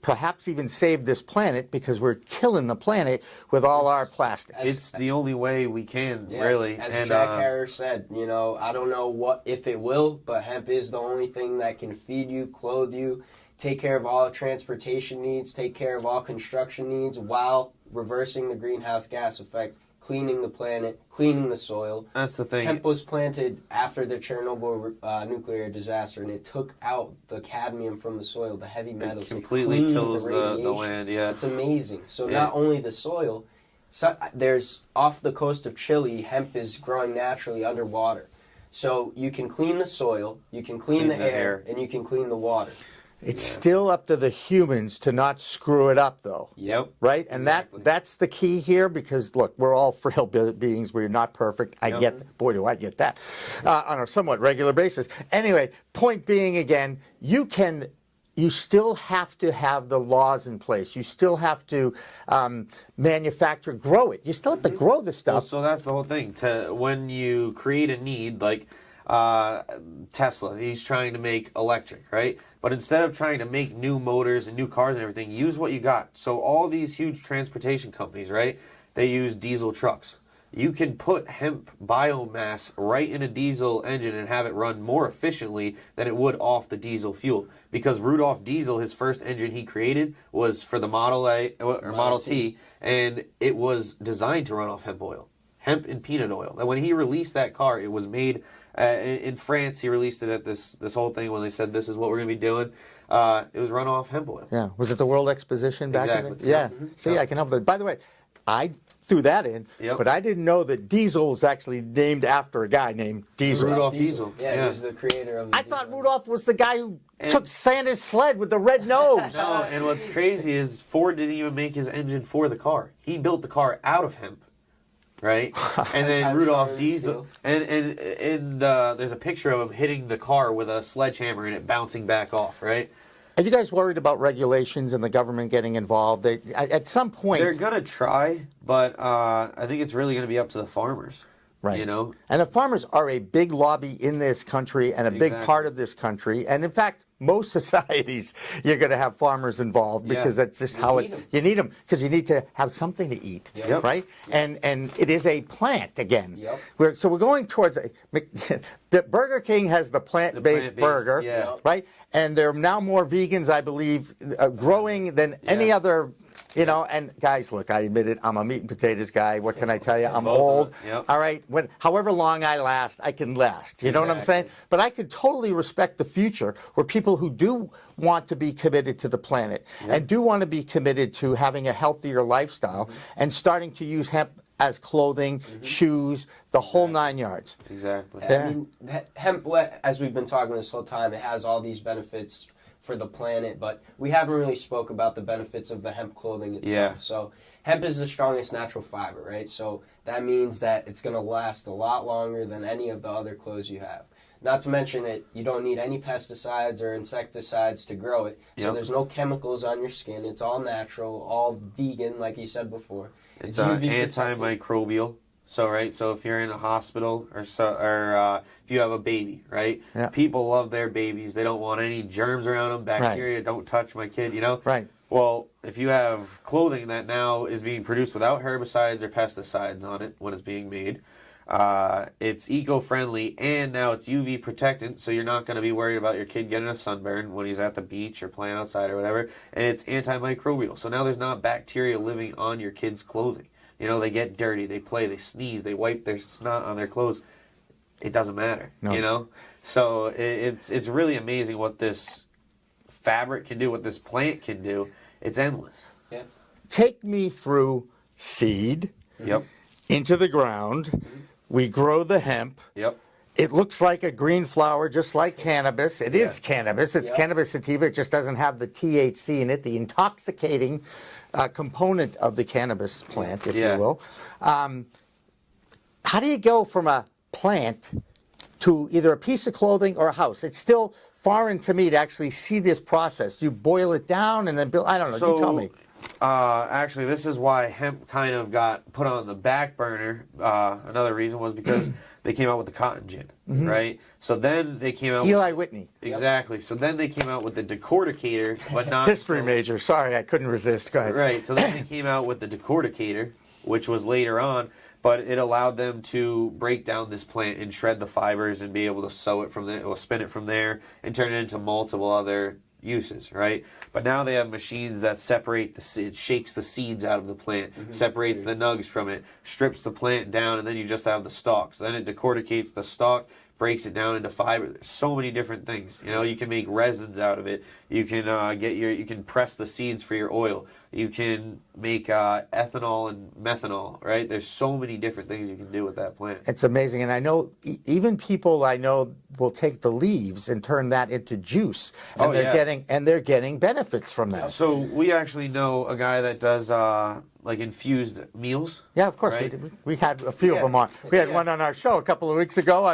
[SPEAKER 2] perhaps even save this planet because we're killing the planet with all our plastics?
[SPEAKER 11] it's the only way we can, really.
[SPEAKER 10] As
[SPEAKER 11] And
[SPEAKER 10] Jack Harris said, I don't know if it will, but hemp is the only thing that can feed you, clothe you, take care of all transportation needs, take care of all construction needs while reversing the greenhouse gas effect, cleaning the planet, cleaning the soil.
[SPEAKER 11] that's the thing.
[SPEAKER 10] Hemp was planted after the Chernobyl nuclear disaster, and it took out the cadmium from the soil, the heavy metals.
[SPEAKER 11] It completely
[SPEAKER 10] cleaned
[SPEAKER 11] tills the
[SPEAKER 10] radiation.
[SPEAKER 11] land, yeah.
[SPEAKER 10] It's amazing. So
[SPEAKER 11] Yeah.
[SPEAKER 10] not only the soil, there's off the coast of Chile, hemp is growing naturally underwater. So you can clean the soil, you can clean the air, and you can clean the water.
[SPEAKER 2] It's still up to the humans to not screw it up, though.
[SPEAKER 11] Yep.
[SPEAKER 2] Right? And that's the key here because, look, we're all frail beings. We're not perfect. I get, boy, do I get that on a somewhat regular basis. Anyway, point being, again, you still have to have the laws in place. You still have to manufacture, grow it. You still have to grow the stuff.
[SPEAKER 11] Well, so that's the whole thing. When you create a need, like Tesla, he's trying to make electric, right? But instead of trying to make new motors and new cars and everything, use what you got. So all these huge transportation companies, right? They use diesel trucks. You can put hemp biomass right in a diesel engine and have it run more efficiently than it would off the diesel fuel. Because Rudolph Diesel, his first engine he created was for the Model A or Model T, and it was designed to run off hemp oil. Hemp and peanut oil. And when he released that car, it was made in France. He released it at this whole thing when they said this is what we're going to be doing. It was run off hemp oil.
[SPEAKER 2] Yeah. Was it the World Exposition back in
[SPEAKER 11] Exactly.
[SPEAKER 2] the Yeah. See, I can help. By the way, I threw that in, but I didn't know that Diesel was actually named after a guy named Diesel.
[SPEAKER 11] Rudolph Diesel.
[SPEAKER 10] Yeah, he's the creator of the
[SPEAKER 2] I thought Rudolph was the guy who took Santa's sled with the red nose.
[SPEAKER 11] No, and what's crazy is Ford didn't even make his engine for the car. He built the car out of hemp. Right, and then Rudolph Diesel, and there's a picture of him hitting the car with a sledgehammer and it bouncing back off. Right.
[SPEAKER 2] Are you guys worried about regulations and the government getting involved? At some point,
[SPEAKER 11] They're gonna try, but I think it's really gonna be up to the farmers.
[SPEAKER 2] right?
[SPEAKER 11] You know,
[SPEAKER 2] and the farmers are a big lobby in this country and a big part of this country. And in fact, most societies, you're going to have farmers involved because that's just how you need them because you need to have something to eat, right? And it is a plant again. So we're going towards Burger King has the plant-based burger, right? And there are now more vegans, I believe, growing than any other. And guys, look, I admit it, I'm a meat and potatoes guy. What can I tell you? I'm old. All right, however long I last, I can last. You know what I'm saying? But I could totally respect the future where people who do want to be committed to the planet and do want to be committed to having a healthier lifestyle and starting to use hemp as clothing, shoes, the whole 9 yards.
[SPEAKER 11] Exactly.
[SPEAKER 10] I mean, hemp, as we've been talking this whole time, it has all these benefits for the planet, but we haven't really spoke about the benefits of the hemp clothing itself. So hemp is the strongest natural fiber, right? So that means that it's going to last a lot longer than any of the other clothes you have. Not to mention it, you don't need any pesticides or insecticides to grow it. So there's no chemicals on your skin. It's all natural, all vegan, like you said before.
[SPEAKER 11] It's antimicrobial. So if you're in a hospital or if you have a baby, right? People love their babies. They don't want any germs around them, bacteria. Don't touch my kid, Right. Well, if you have clothing that now is being produced without herbicides or pesticides on it when it's being made, it's eco-friendly and now it's UV protectant, so you're not going to be worried about your kid getting a sunburn when he's at the beach or playing outside or whatever. And it's antimicrobial, so now there's not bacteria living on your kid's clothing. They get dirty, they play, they sneeze, they wipe their snot on their clothes. It doesn't matter, So it's really amazing what this fabric can do, what this plant can do. It's endless.
[SPEAKER 10] Yeah.
[SPEAKER 2] Take me through seed into the ground. We grow the hemp. It looks like a green flower, just like cannabis. It is cannabis. It's cannabis sativa. It just doesn't have the THC in it, the intoxicating component of the cannabis plant, if you will. How do you go from a plant to either a piece of clothing or a house? It's still foreign to me to actually see this process. You boil it down and then build. I don't know. You tell me.
[SPEAKER 11] Actually, this is why hemp kind of got put on the back burner. Another reason was because they came out with the cotton gin, right? So then they came out
[SPEAKER 2] Eli Whitney.
[SPEAKER 11] Exactly. So then they came out with the decorticator, but not
[SPEAKER 2] History major. Sorry, I couldn't resist. Go ahead.
[SPEAKER 11] Right. So then they came out with the decorticator, which was later on, but it allowed them to break down this plant and shred the fibers and be able to sew it from there, or spin it from there, and turn it into multiple other uses, right? But now they have machines that separate it shakes the seeds out of the plant, separates the nugs from it, strips the plant down, and then you just have the stalk. So then it decorticates the stalk, breaks it down into fiber. There's so many different things. You know, you can make resins out of it. You can you can press the seeds for your oil. You can make ethanol and methanol, right? There's so many different things you can do with that plant.
[SPEAKER 2] It's amazing, and I know even people I know will take the leaves and turn that into juice, and they're getting benefits from that.
[SPEAKER 11] So we actually know a guy that does like infused meals.
[SPEAKER 2] Yeah, of course.
[SPEAKER 11] Right?
[SPEAKER 2] We had a few of them on. We had one on our show a couple of weeks ago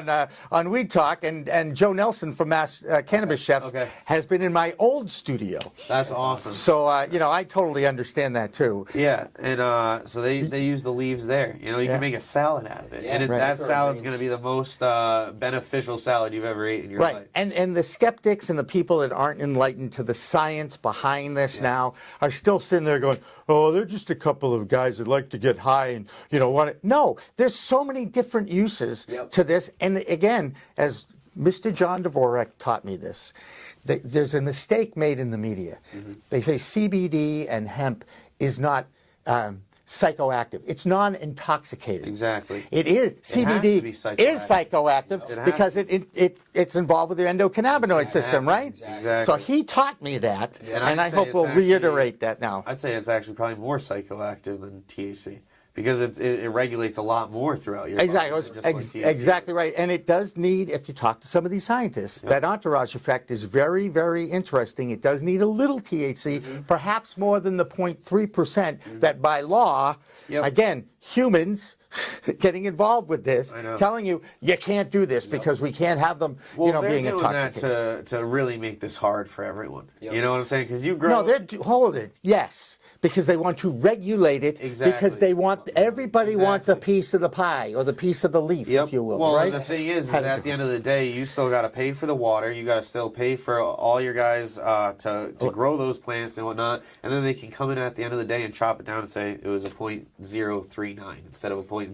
[SPEAKER 2] on Weed Talk, and Joe Nelson from Mass Cannabis Chefs has been in my old studio.
[SPEAKER 11] That's awesome.
[SPEAKER 2] So I totally understand that too.
[SPEAKER 11] Yeah, and so they use the leaves there. You know, you can make a salad out of it, and that salad's going to be the most beneficial salad you've ever ate in your life.
[SPEAKER 2] And the skeptics and the people that aren't enlightened to the science behind this now are still sitting there going, "Oh, they're just a couple of guys that like to get high and want it." No, there's so many different uses to this. And again, as Mr. John Dvorak taught me this, there's a mistake made in the media. They say CBD and hemp is not psychoactive. It's non-intoxicating.
[SPEAKER 11] Exactly.
[SPEAKER 2] It is. CBD is psychoactive because it's involved with the endocannabinoid system, right?
[SPEAKER 11] Exactly.
[SPEAKER 2] So he taught me that, and I hope
[SPEAKER 11] it's
[SPEAKER 2] we'll
[SPEAKER 11] actually
[SPEAKER 2] reiterate that now.
[SPEAKER 11] I'd say it's actually probably more psychoactive than THC. Because it regulates a lot more throughout your body.
[SPEAKER 2] Exactly right. And it does need, if you talk to some of these scientists, that entourage effect is very, very interesting. It does need a little THC, perhaps more than the 0.3% that by law, again, humans getting involved with this, telling you can't do this because we can't have them, being intoxicated.
[SPEAKER 11] They're doing that to really make this hard for everyone. You know what I'm saying? Because you grow.
[SPEAKER 2] No, hold it. Yes. Because they want to regulate it. Because they want everybody wants a piece of the pie or the piece of the leaf, if you will.
[SPEAKER 11] Well,
[SPEAKER 2] right?
[SPEAKER 11] The thing is that at the end of the day, you still got to pay for the water. You got to still pay for all your guys to grow those plants and whatnot. And then they can come in at the end of the day and chop it down and say it was a 0.039 instead of a 0.03.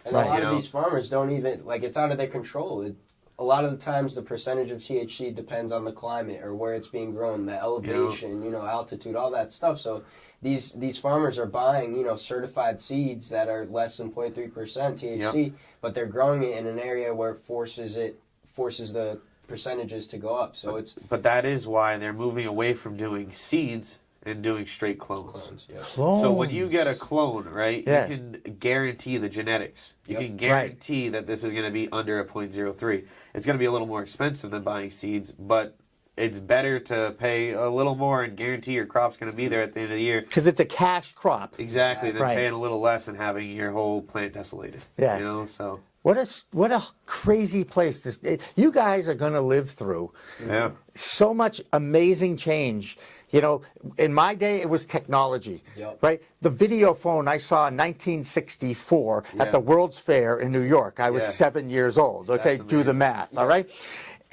[SPEAKER 10] And a lot of these farmers don't even it's out of their control. A lot of the times the percentage of THC depends on the climate or where it's being grown, the elevation, altitude, all that stuff. So these farmers are buying, certified seeds that are less than 0.3% THC, but they're growing it in an area where it forces the percentages to go up. So
[SPEAKER 11] but that is why they're moving away from doing seeds and doing straight clones. So when you get a clone, right, you can guarantee the genetics. You can guarantee that this is going to be under a 0.03. It's going to be a little more expensive than buying seeds, but it's better to pay a little more and guarantee your crop's going to be there at the end of the year.
[SPEAKER 2] Because it's a cash crop.
[SPEAKER 11] Exactly, than paying a little less and having your whole plant desolated. Yeah. So... What
[SPEAKER 2] a crazy place you guys are going to live through.
[SPEAKER 11] Yeah.
[SPEAKER 2] So much amazing change. In my day, it was technology, right? The video phone I saw in 1964 at the World's Fair in New York. I was 7 years old. Okay, do the math, all right?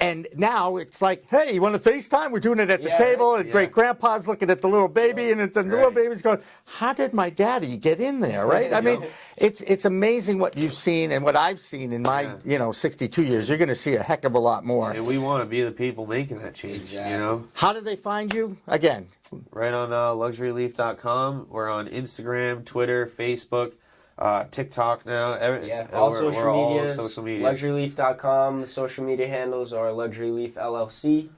[SPEAKER 2] And now it's like, hey, you want to FaceTime? We're doing it at the table, and great grandpa's looking at the little baby, and the little baby's going, how did my daddy get in there, right? I mean, it's amazing what you've seen and what I've seen in my 62 years. You're going to see a heck of a lot more.
[SPEAKER 11] And we want to be the people making that change,
[SPEAKER 2] How do they find you? Again.
[SPEAKER 11] Right on luxuryleaf.com. We're on Instagram, Twitter, Facebook. TikTok now.
[SPEAKER 10] All social media. LuxuryLeaf.com. The social media handles are LuxuryLeaf LLC.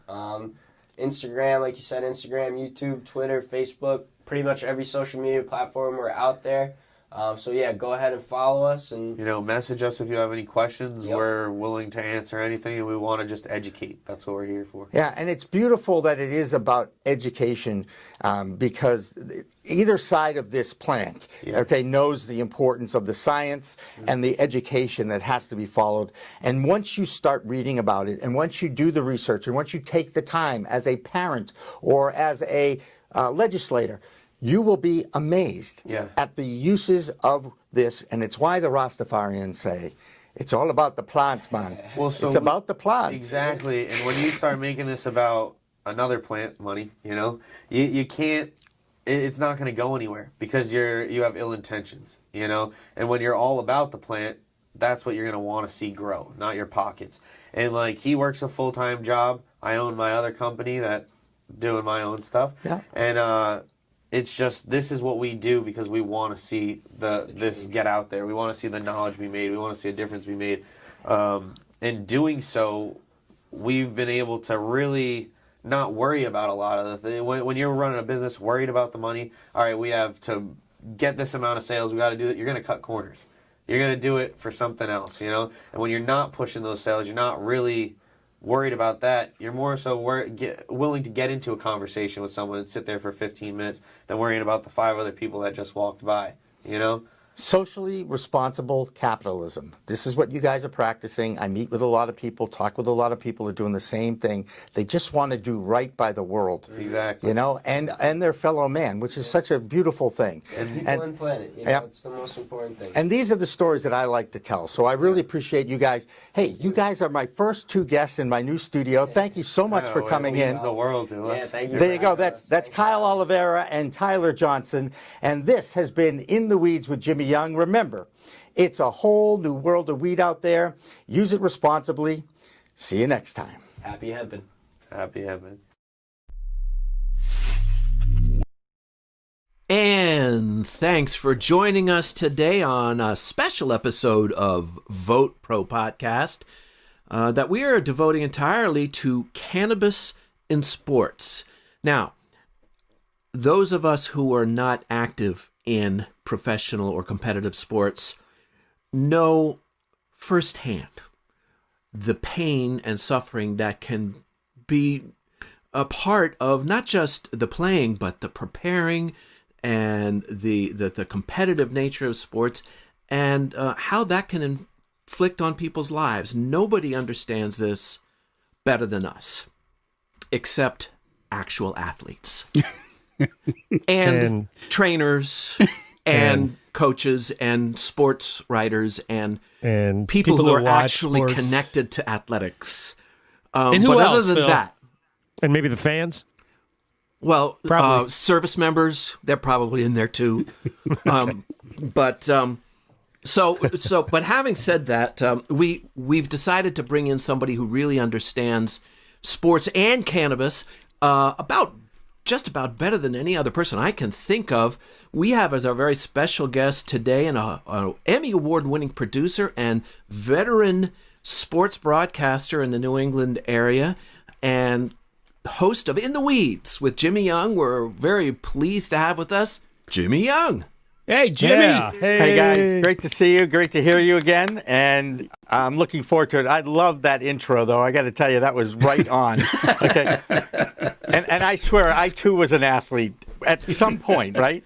[SPEAKER 10] Instagram, like you said, YouTube, Twitter, Facebook. Pretty much every social media platform we're out there. Go ahead and follow us and
[SPEAKER 11] message us if you have any questions. We're willing to answer anything, and we want to just educate. That's what we're here for.
[SPEAKER 2] Yeah, and it's beautiful that it is about education because either side of this plant, knows the importance of the science and the education that has to be followed. And once you start reading about it, and once you do the research, and once you take the time as a parent or as a legislator, You will be amazed
[SPEAKER 11] Yeah.
[SPEAKER 2] at the uses of this, and it's why the Rastafarians say, it's all about the plants, man.
[SPEAKER 11] Well, so
[SPEAKER 2] it's about the plants.
[SPEAKER 11] Exactly. And when you start making this about another plant money, you can't. It's not going to go anywhere because you have ill intentions, And when you're all about the plant, that's what you're going to want to see grow, not your pockets. And like he works a full-time job. I own my other company that doing my own stuff.
[SPEAKER 2] Yeah.
[SPEAKER 11] And it's just this is what we do because we want to see this get out there. We want to see the knowledge be made. We want to see a difference be made. In doing so, we've been able to really not worry about a lot of the things. When you're running a business, worried about the money, all right, we have to get this amount of sales. We got to do it. You're going to cut corners. You're going to do it for something else, And when you're not pushing those sales, you're not really worried about that. You're more so willing to get into a conversation with someone and sit there for 15 minutes than worrying about the 5 other people that just walked by,
[SPEAKER 2] Socially responsible capitalism. This is what you guys are practicing. I meet with a lot of people, talk with a lot of people who are doing the same thing. They just want to do right by the world.
[SPEAKER 11] Exactly.
[SPEAKER 2] And their fellow man, which is such a beautiful thing.
[SPEAKER 10] And people and planet, it's the most important thing.
[SPEAKER 2] And these are the stories that I like to tell. So I really appreciate you guys. Hey, you guys are my first 2 guests in my new studio. Thank you so much for coming in.
[SPEAKER 11] It means the world to us.
[SPEAKER 10] Thank you.
[SPEAKER 2] There you go. That's Kyle Oliveira and Tyler Johnson. And this has been In the Weeds with Jimmy Young. Remember, it's a whole new world of weed out there. Use it responsibly. See you next time.
[SPEAKER 10] Happy hemping.
[SPEAKER 11] Happy hemping.
[SPEAKER 12] And thanks for joining us today on a special episode of Vote Pro Podcast that we are devoting entirely to cannabis in sports. Now, those of us who are not active in professional or competitive sports know firsthand the pain and suffering that can be a part of not just the playing, but the preparing and the competitive nature of sports and how that can inflict on people's lives. Nobody understands this better than us, except actual athletes. and trainers and coaches and sports writers and people who are actually
[SPEAKER 13] sports.
[SPEAKER 12] Connected to athletics.
[SPEAKER 13] And who
[SPEAKER 12] but
[SPEAKER 13] else,
[SPEAKER 12] other than
[SPEAKER 13] Phil?
[SPEAKER 12] that,
[SPEAKER 13] and maybe the fans.
[SPEAKER 12] well,
[SPEAKER 13] Probably.
[SPEAKER 12] service members, they're probably in there too. But having said that, we've decided to bring in somebody who really understands sports and cannabis just about better than any other person I can think of. We have as our very special guest today an Emmy Award-winning producer and veteran sports broadcaster in the New England area and host of In the Weeds with Jimmy Young. We're very pleased to have with us Jimmy Young.
[SPEAKER 13] Hey, Jimmy.
[SPEAKER 2] Yeah. Hey, guys. Great to see you. Great to hear you again. And I'm looking forward to it. I love that intro, though. I got to tell you, that was right on. Okay. And I swear, I, too, was an athlete at some point, right?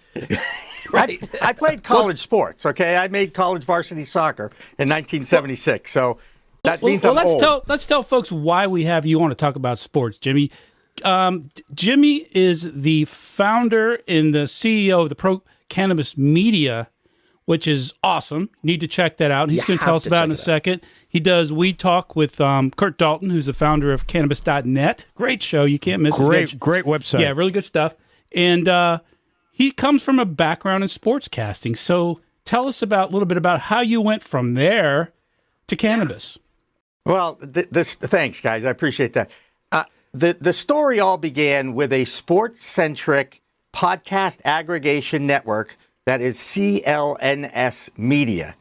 [SPEAKER 12] Right.
[SPEAKER 2] I played college sports, okay? I made college varsity soccer in 1976. So that means I'm old.
[SPEAKER 14] Let's tell folks why we have you on to talk about sports, Jimmy. Jimmy is the founder and the CEO of the Pro Cannabis Media, which is awesome. Need to check that out. He's going to tell us about it in a second. He does Weed Talk with Kurt Dalton, who's the founder of Cannabis.net. Great show. You can't miss it.
[SPEAKER 13] Great website.
[SPEAKER 14] Yeah, really good stuff. And he comes from a background in sportscasting. So tell us a little bit about how you went from there to cannabis.
[SPEAKER 2] Well, thanks, guys. I appreciate that. The story all began with a sports-centric podcast aggregation network that is CLNS Media.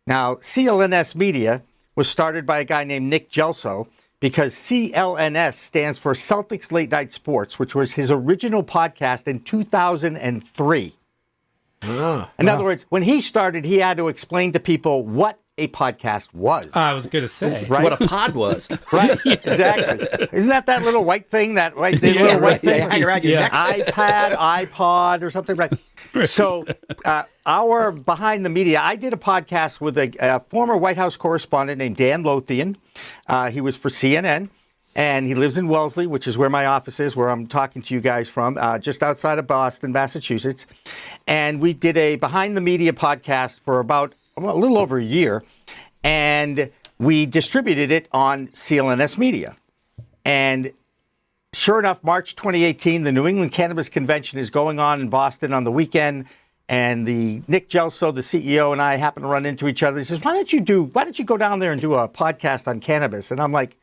[SPEAKER 2] Now, CLNS Media was started by a guy named Nick Gelso because CLNS stands for Celtics Late Night Sports, which was his original podcast in 2003. In other words, when he started, he had to explain to people what a podcast was.
[SPEAKER 14] I was going to say.
[SPEAKER 2] Right?
[SPEAKER 12] What a pod was.
[SPEAKER 2] Right, exactly. Isn't that little white thing, white thing hang around your neck? iPad, iPod, or something, right? So our Behind the Media, I did a podcast with a former White House correspondent named Dan Lothian. He was for CNN. and he lives in Wellesley, which is where my office is, where I'm talking to you guys from, just outside of Boston, Massachusetts. And we did a Behind the Media podcast for about a little over a year, and we distributed it on CLNS Media. And sure enough, March 2018, the New England Cannabis Convention is going on in Boston on the weekend. And Nick Gelso, the CEO, and I happen to run into each other. He says, why don't you go down there and do a podcast on cannabis? And I'm like,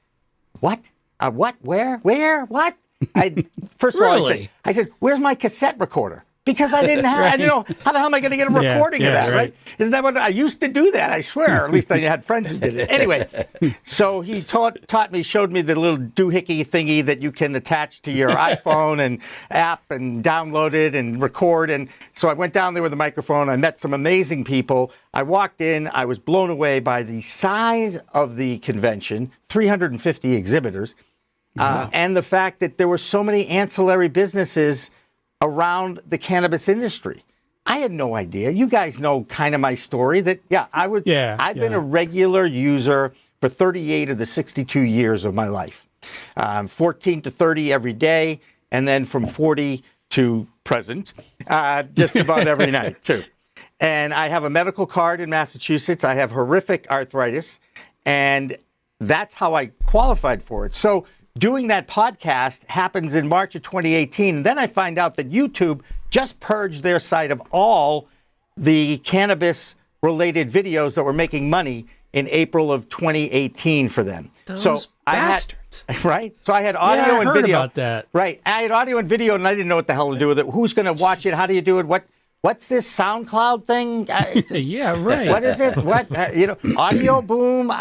[SPEAKER 2] what? What? Where? What? First of all, I said, where's my cassette recorder? Because I didn't have, I didn't know, how the hell am I going to get a recording of that, right? Isn't that what, I used to do that, I swear. Or at least I had friends who did it. Anyway, so he showed me the little doohickey thingy that you can attach to your iPhone and app and download it and record. And so I went down there with a microphone. I met some amazing people. I walked in. I was blown away by the size of the convention, 350 exhibitors, and the fact that there were so many ancillary businesses around the cannabis industry. I had no idea. You guys know kind of my story that, I've been a regular user for 38 of the 62 years of my life. 14 to 30 every day, and then from 40 to present, just about every night, too. And I have a medical card in Massachusetts. I have horrific arthritis, and that's how I qualified for it. So doing that podcast happens in March of 2018. And then I find out that YouTube just purged their site of all the cannabis-related videos that were making money in April of 2018 for them.
[SPEAKER 12] Those bastards.
[SPEAKER 2] Right? So I had audio and
[SPEAKER 14] I heard
[SPEAKER 2] video.
[SPEAKER 14] about that.
[SPEAKER 2] Right. I had audio and video, and I didn't know what the hell to do with it. Who's going to watch it? How do you do it? What's this SoundCloud thing?
[SPEAKER 14] Yeah, right.
[SPEAKER 2] What is it? What, Audio Boom?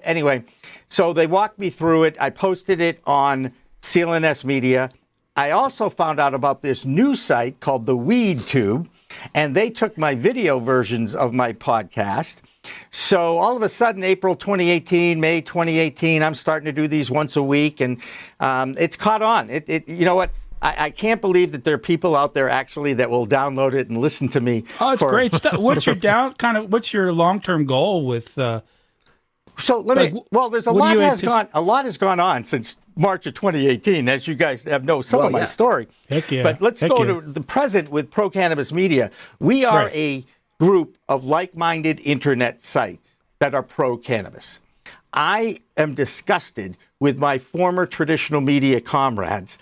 [SPEAKER 2] Anyway, so they walked me through it. I posted it on CLNS Media. I also found out about this new site called the Weed Tube, and they took my video versions of my podcast. So all of a sudden, April 2018, May 2018, I'm starting to do these once a week, and it's caught on. You know what? I can't believe that there are people out there actually that will download it and listen to me.
[SPEAKER 14] Oh, it's great stuff. What's your long-term goal with?
[SPEAKER 2] So there's a lot has gone on since March of 2018, as you guys have know some of my story.
[SPEAKER 14] Heck yeah.
[SPEAKER 2] But let's go to the present with Pro Cannabis Media. We are a group of like-minded internet sites that are pro-cannabis. I am disgusted with my former traditional media comrades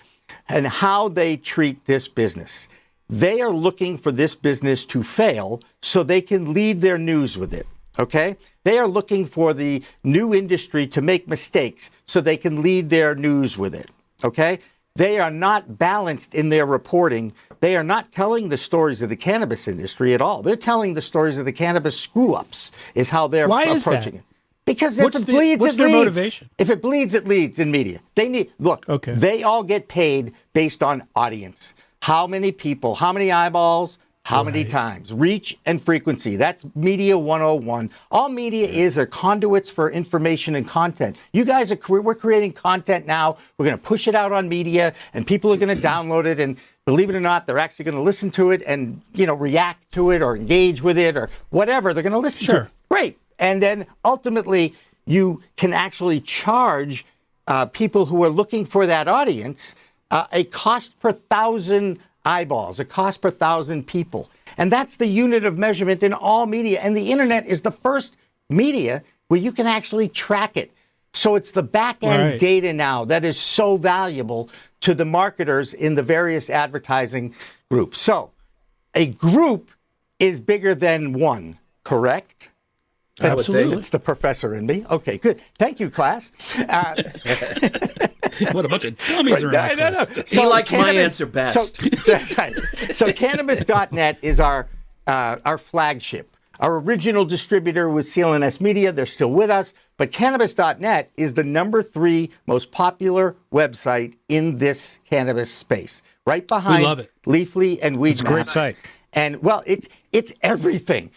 [SPEAKER 2] and how they treat this business. They are looking for this business to fail so they can lead their news with it, okay? They are looking for the new industry to make mistakes so they can lead their news with it, okay? They are not balanced in their reporting. They are not telling the stories of the cannabis industry at all. They're telling the stories of the cannabis screw-ups is how they're approaching it. Because if it bleeds,
[SPEAKER 14] what's their motivation?
[SPEAKER 2] If it bleeds, it leads in media. They all get paid based on audience. How many people, how many eyeballs, how many times, reach and frequency. That's Media 101. All media is are conduits for information and content. You guys we're creating content now. We're going to push it out on media, and people are going to download it. And believe it or not, they're actually going to listen to it and react to it or engage with it or whatever. They're going to listen to it. Great. And then ultimately, you can actually charge people who are looking for that audience a cost per 1,000 eyeballs, a cost per 1,000 people. And that's the unit of measurement in all media. And the internet is the first media where you can actually track it. So it's the back-end data now that is so valuable to the marketers in the various advertising groups. So a group is bigger than one, correct?
[SPEAKER 14] Absolutely.
[SPEAKER 2] It's the professor in me. Okay, good. Thank you, class.
[SPEAKER 14] What a bunch of dummies around.
[SPEAKER 2] No.
[SPEAKER 12] He liked my answer best.
[SPEAKER 2] So Cannabis.net is our flagship. Our original distributor was CLNS Media. They're still with us. But Cannabis.net is the #3 most popular website in this cannabis space. Right behind
[SPEAKER 14] we love it.
[SPEAKER 2] Leafly and Weedmaps.
[SPEAKER 13] It's a great site.
[SPEAKER 2] And, well, it's everything.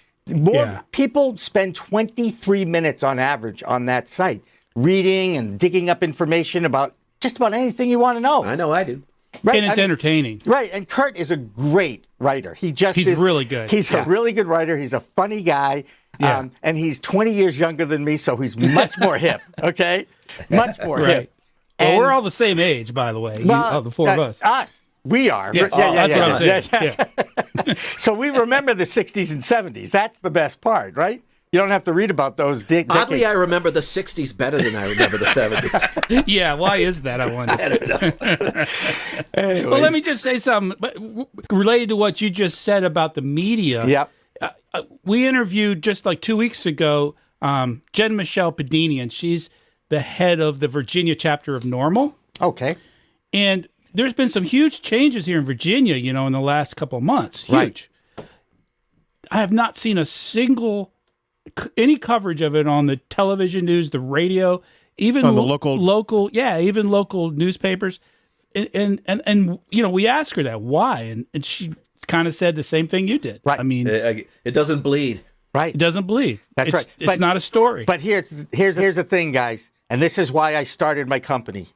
[SPEAKER 2] People spend 23 minutes on average on that site, reading and digging up information about just about anything you want to know.
[SPEAKER 12] I know I do.
[SPEAKER 2] Right?
[SPEAKER 14] And it's entertaining.
[SPEAKER 2] Right. And Kurt is a great writer. He's
[SPEAKER 14] really good.
[SPEAKER 2] He's a really good writer. He's a funny guy.
[SPEAKER 14] Yeah.
[SPEAKER 2] And he's 20 years younger than me, so he's much more hip. Okay? Much more hip. And
[SPEAKER 14] we're all the same age, by the way. The four of us.
[SPEAKER 2] Us. We are.
[SPEAKER 14] Yes. That's what I'm saying.
[SPEAKER 2] Yeah. So we remember the 60s and 70s. That's the best part, right? You don't have to read about those decades.
[SPEAKER 12] Oddly, I remember the 60s better than I remember the 70s.
[SPEAKER 14] Yeah, why is that, I wonder?
[SPEAKER 12] I don't know.
[SPEAKER 14] Well, let me just say something related to what you just said about the media.
[SPEAKER 2] Yep.
[SPEAKER 14] We interviewed just like 2 weeks ago Jen Michelle Padini, and she's the head of the Virginia chapter of Normal.
[SPEAKER 2] Okay.
[SPEAKER 14] And there's been some huge changes here in Virginia, in the last couple of months. Huge. Right. I have not seen any coverage of it on the television news, the radio, even
[SPEAKER 13] on the local,
[SPEAKER 14] even local newspapers. And we asked her that why, and she kind of said the same thing you did.
[SPEAKER 2] Right.
[SPEAKER 14] I mean,
[SPEAKER 12] it doesn't bleed.
[SPEAKER 2] Right.
[SPEAKER 14] It doesn't bleed.
[SPEAKER 2] That's right.
[SPEAKER 14] It's not a story.
[SPEAKER 2] But here's the thing, guys, and this is why I started my company.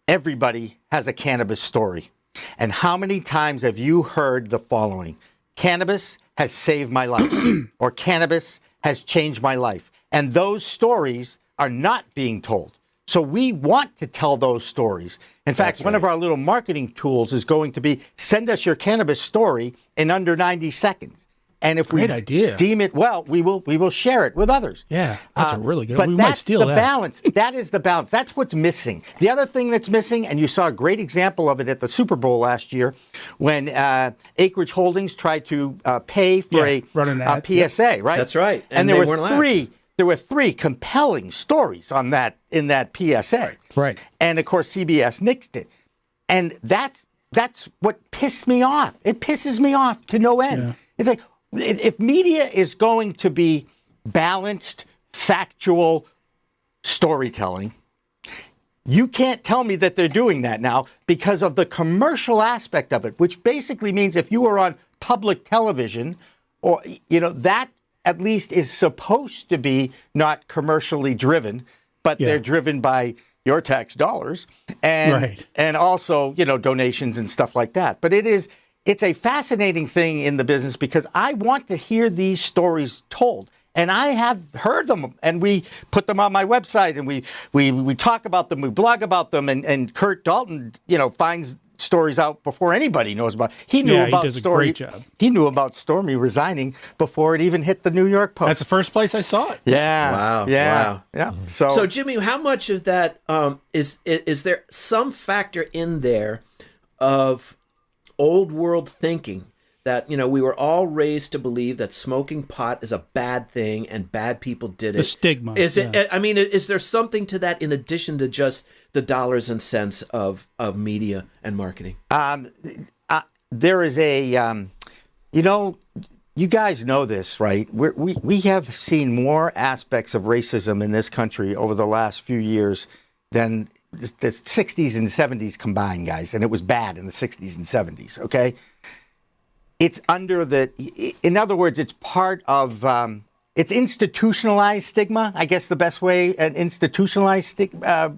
[SPEAKER 2] Everybody has a cannabis story. And how many times have you heard the following? Cannabis has saved my life, or cannabis has changed my life. And those stories are not being told. So we want to tell those stories. In fact, one of our little marketing tools is going to be send us your cannabis story in under 90 seconds. And if we deem it well, we will share it with others.
[SPEAKER 14] Yeah, that's a really good.
[SPEAKER 2] But
[SPEAKER 14] we
[SPEAKER 2] that's
[SPEAKER 14] might steal
[SPEAKER 2] the
[SPEAKER 14] that.
[SPEAKER 2] balance. That is the balance. That's what's missing. The other thing that's missing, and you saw a great example of it at the Super Bowl last year, when Acreage Holdings tried to pay for a PSA, right?
[SPEAKER 12] That's right.
[SPEAKER 2] And there were three compelling stories on that in that PSA.
[SPEAKER 14] Right.
[SPEAKER 2] And of course, CBS nixed it. And that's what pissed me off. It pisses me off to no end.
[SPEAKER 14] Yeah.
[SPEAKER 2] It's like, if media is going to be balanced, factual storytelling, you can't tell me that they're doing that now because of the commercial aspect of it, which basically means if you are on public television, or that at least is supposed to be not commercially driven, but they're driven by your tax dollars and also donations and stuff like that. But it's a fascinating thing in the business because I want to hear these stories told. And I have heard them, and we put them on my website, and we talk about them, we blog about them, and Kurt Dalton, finds stories out before anybody knows about. He knew about
[SPEAKER 14] he does
[SPEAKER 2] Stormy.
[SPEAKER 14] a great job.
[SPEAKER 2] He knew about Stormy resigning before it even hit the New York Post.
[SPEAKER 14] That's the first place I saw it.
[SPEAKER 2] Yeah.
[SPEAKER 12] Wow.
[SPEAKER 2] Yeah.
[SPEAKER 12] Wow.
[SPEAKER 2] Yeah.
[SPEAKER 12] So Jimmy, how much of that is there some factor in there of old world thinking that we were all raised to believe that smoking pot is a bad thing and bad people did it?
[SPEAKER 14] The stigma.
[SPEAKER 12] Is it? I mean, is there something to that in addition to just the dollars and cents of media and marketing?
[SPEAKER 2] There is a, you guys know this, right? We have seen more aspects of racism in this country over the last few years than the 60s and 70s combined, guys. And it was bad in the 60s and 70s, okay? It's in other words, it's part of, it's institutionalized stigma, I guess the best way, an institutionalized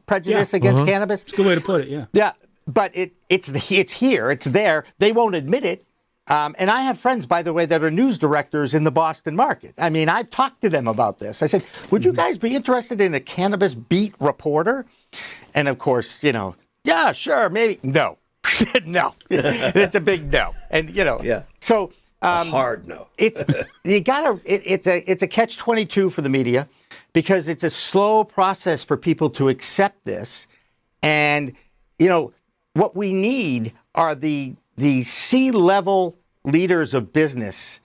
[SPEAKER 2] prejudice against cannabis.
[SPEAKER 14] It's a good way to put it, yeah.
[SPEAKER 2] Yeah, but it's here, it's there. They won't admit it. And I have friends, by the way, that are news directors in the Boston market. I mean, I've talked to them about this. I said, would you guys be interested in a cannabis beat reporter? And of course, yeah, sure, maybe. No. No. It's a big no. And, so.
[SPEAKER 12] A hard no.
[SPEAKER 2] It's a catch-22 for the media because it's a slow process for people to accept this. And, what we need are the C-level leaders of business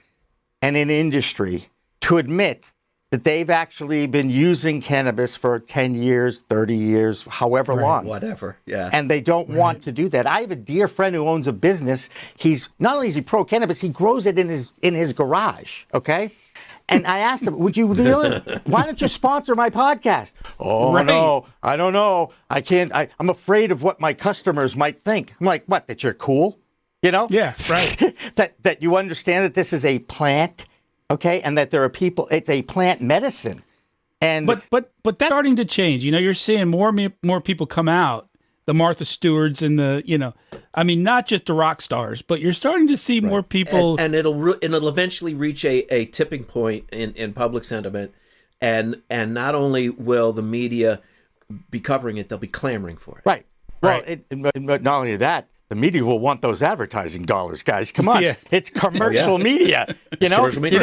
[SPEAKER 2] and in industry to admit that they've actually been using cannabis for 10 years, 30 years, however long.
[SPEAKER 12] Whatever, yeah.
[SPEAKER 2] And they don't want to do that. I have a dear friend who owns a business. He's not only is he pro-cannabis, he grows it in his garage, okay? And I asked him, would you really? Why don't you sponsor my podcast? Oh, no, I don't know. I can't. I'm afraid of what my customers might think. I'm like, what, that you're cool?
[SPEAKER 14] Yeah, right.
[SPEAKER 2] that you understand that this is a plant, okay, and that there are people. It's a plant medicine, and
[SPEAKER 14] but that's starting to change. You're seeing more people come out, the Martha Stewarts and the I mean, not just the rock stars, but you're starting to see more people,
[SPEAKER 12] and it'll eventually reach a tipping point in public sentiment, and not only will the media be covering it, they'll be clamoring for it.
[SPEAKER 2] Right. Well, not only that, the media will want those advertising dollars, guys. Come on, it's commercial media. You know,
[SPEAKER 12] commercial media.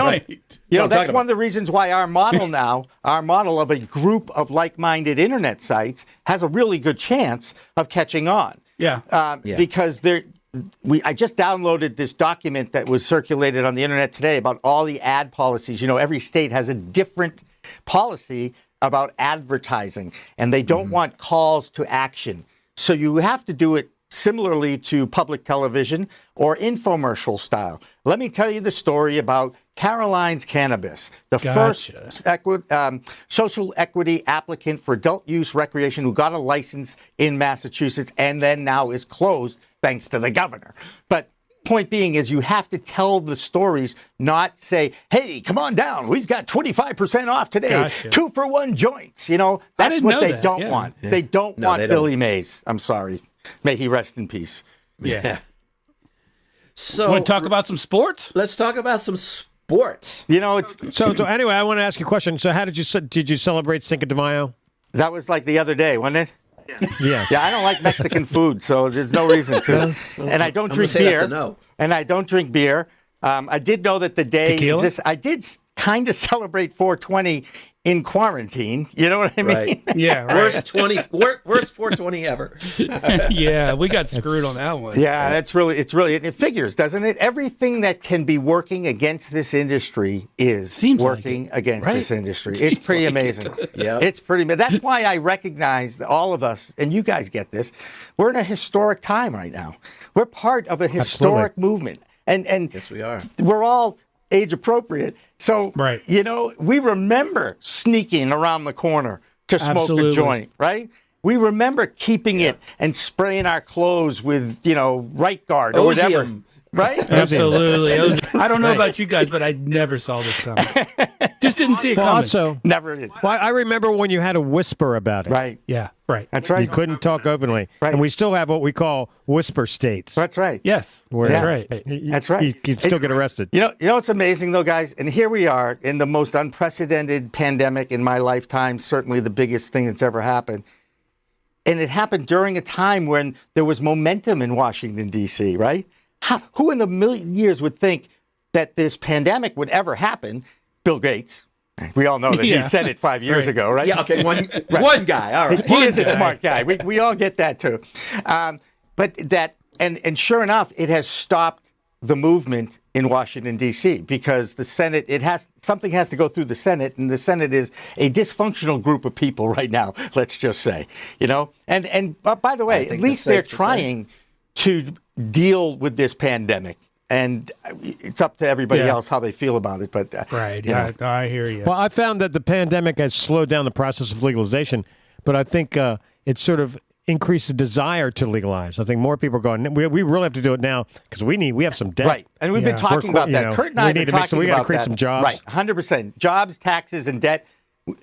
[SPEAKER 2] That's one of the reasons why our model of a group of like-minded internet sites has a really good chance of catching on. Because I just downloaded this document that was circulated on the internet today about all the ad policies. You know, every state has a different policy about advertising, and they don't want calls to action. So you have to do it similarly to public television or infomercial style. Let me tell you the story about Caroline's Cannabis, the first social equity applicant for adult use recreation who got a license in Massachusetts and then now is closed thanks to the governor. But point being is you have to tell the stories, not say, hey, come on down. We've got 25% off today. 2-for-1 joints. You know, that's what they don't want. Yeah. They don't want Billy Mays. I'm sorry. May he rest in peace.
[SPEAKER 12] Yeah. So
[SPEAKER 14] want to talk about some sports?
[SPEAKER 12] Let's talk about some sports.
[SPEAKER 2] You know, it's
[SPEAKER 13] so anyway, I want to ask you a question. So how did you celebrate Cinco de Mayo?
[SPEAKER 2] That was like the other day, wasn't it?
[SPEAKER 13] Yes.
[SPEAKER 2] Yeah, I don't like Mexican food, so there's no reason to. And I don't drink beer. And I don't drink beer. I did know that the day exists. I did kind of celebrate 420 in quarantine. You know what I mean?
[SPEAKER 12] Right.
[SPEAKER 14] Yeah. Right.
[SPEAKER 12] Worst 420 ever.
[SPEAKER 14] Yeah, we got screwed on that one.
[SPEAKER 2] Yeah, it's really it figures, doesn't it? Everything that can be working against this industry is working against this industry. It's pretty amazing. It's pretty. That's why I recognize that all of us, and you guys get this. We're in a historic time right now. We're part of a historic movement, and
[SPEAKER 12] yes, we are.
[SPEAKER 2] We're all age appropriate. So, you know, we remember sneaking around the corner to smoke a joint, right? We remember keeping it and spraying our clothes with, you know, Right Guard or whatever. Right?
[SPEAKER 14] Absolutely. I don't know about you guys, but I never saw this coming. Just didn't see it coming.
[SPEAKER 13] Also,
[SPEAKER 2] never did.
[SPEAKER 13] Well, I remember when you had to whisper about it.
[SPEAKER 2] Right.
[SPEAKER 14] Yeah. Right.
[SPEAKER 2] That's right.
[SPEAKER 13] You couldn't talk openly.
[SPEAKER 2] Right.
[SPEAKER 13] And we still have what we call whisper states.
[SPEAKER 2] That's right.
[SPEAKER 14] Yes.
[SPEAKER 13] That's
[SPEAKER 14] right.
[SPEAKER 2] That's right.
[SPEAKER 13] You can still get arrested.
[SPEAKER 2] You know what's amazing though, guys? And here we are in the most unprecedented pandemic in my lifetime, certainly the biggest thing that's ever happened. And it happened during a time when there was momentum in Washington, D.C., right? Who in a million years would think that this pandemic would ever happen? Bill Gates. We all know that he said it 5 years ago, right?
[SPEAKER 12] Yeah, okay, one guy, all right.
[SPEAKER 2] He is a smart guy. We all get that too. But that, and sure enough, it has stopped the movement in Washington, D.C., because the Senate, something has to go through the Senate, and the Senate is a dysfunctional group of people right now, let's just say, you know? And by the way, at least they're trying to deal with this pandemic. And it's up to everybody else how they feel about it. But
[SPEAKER 14] I hear you.
[SPEAKER 13] Well, I found that the pandemic has slowed down the process of legalization, but I think it sort of increased the desire to legalize. I think more people are going, we really have to do it now because we have some debt.
[SPEAKER 2] Right. And we've been talking about that. Kurt and I have been talking about that.
[SPEAKER 13] We got to create some jobs.
[SPEAKER 2] Right. 100%. Jobs, taxes, and debt.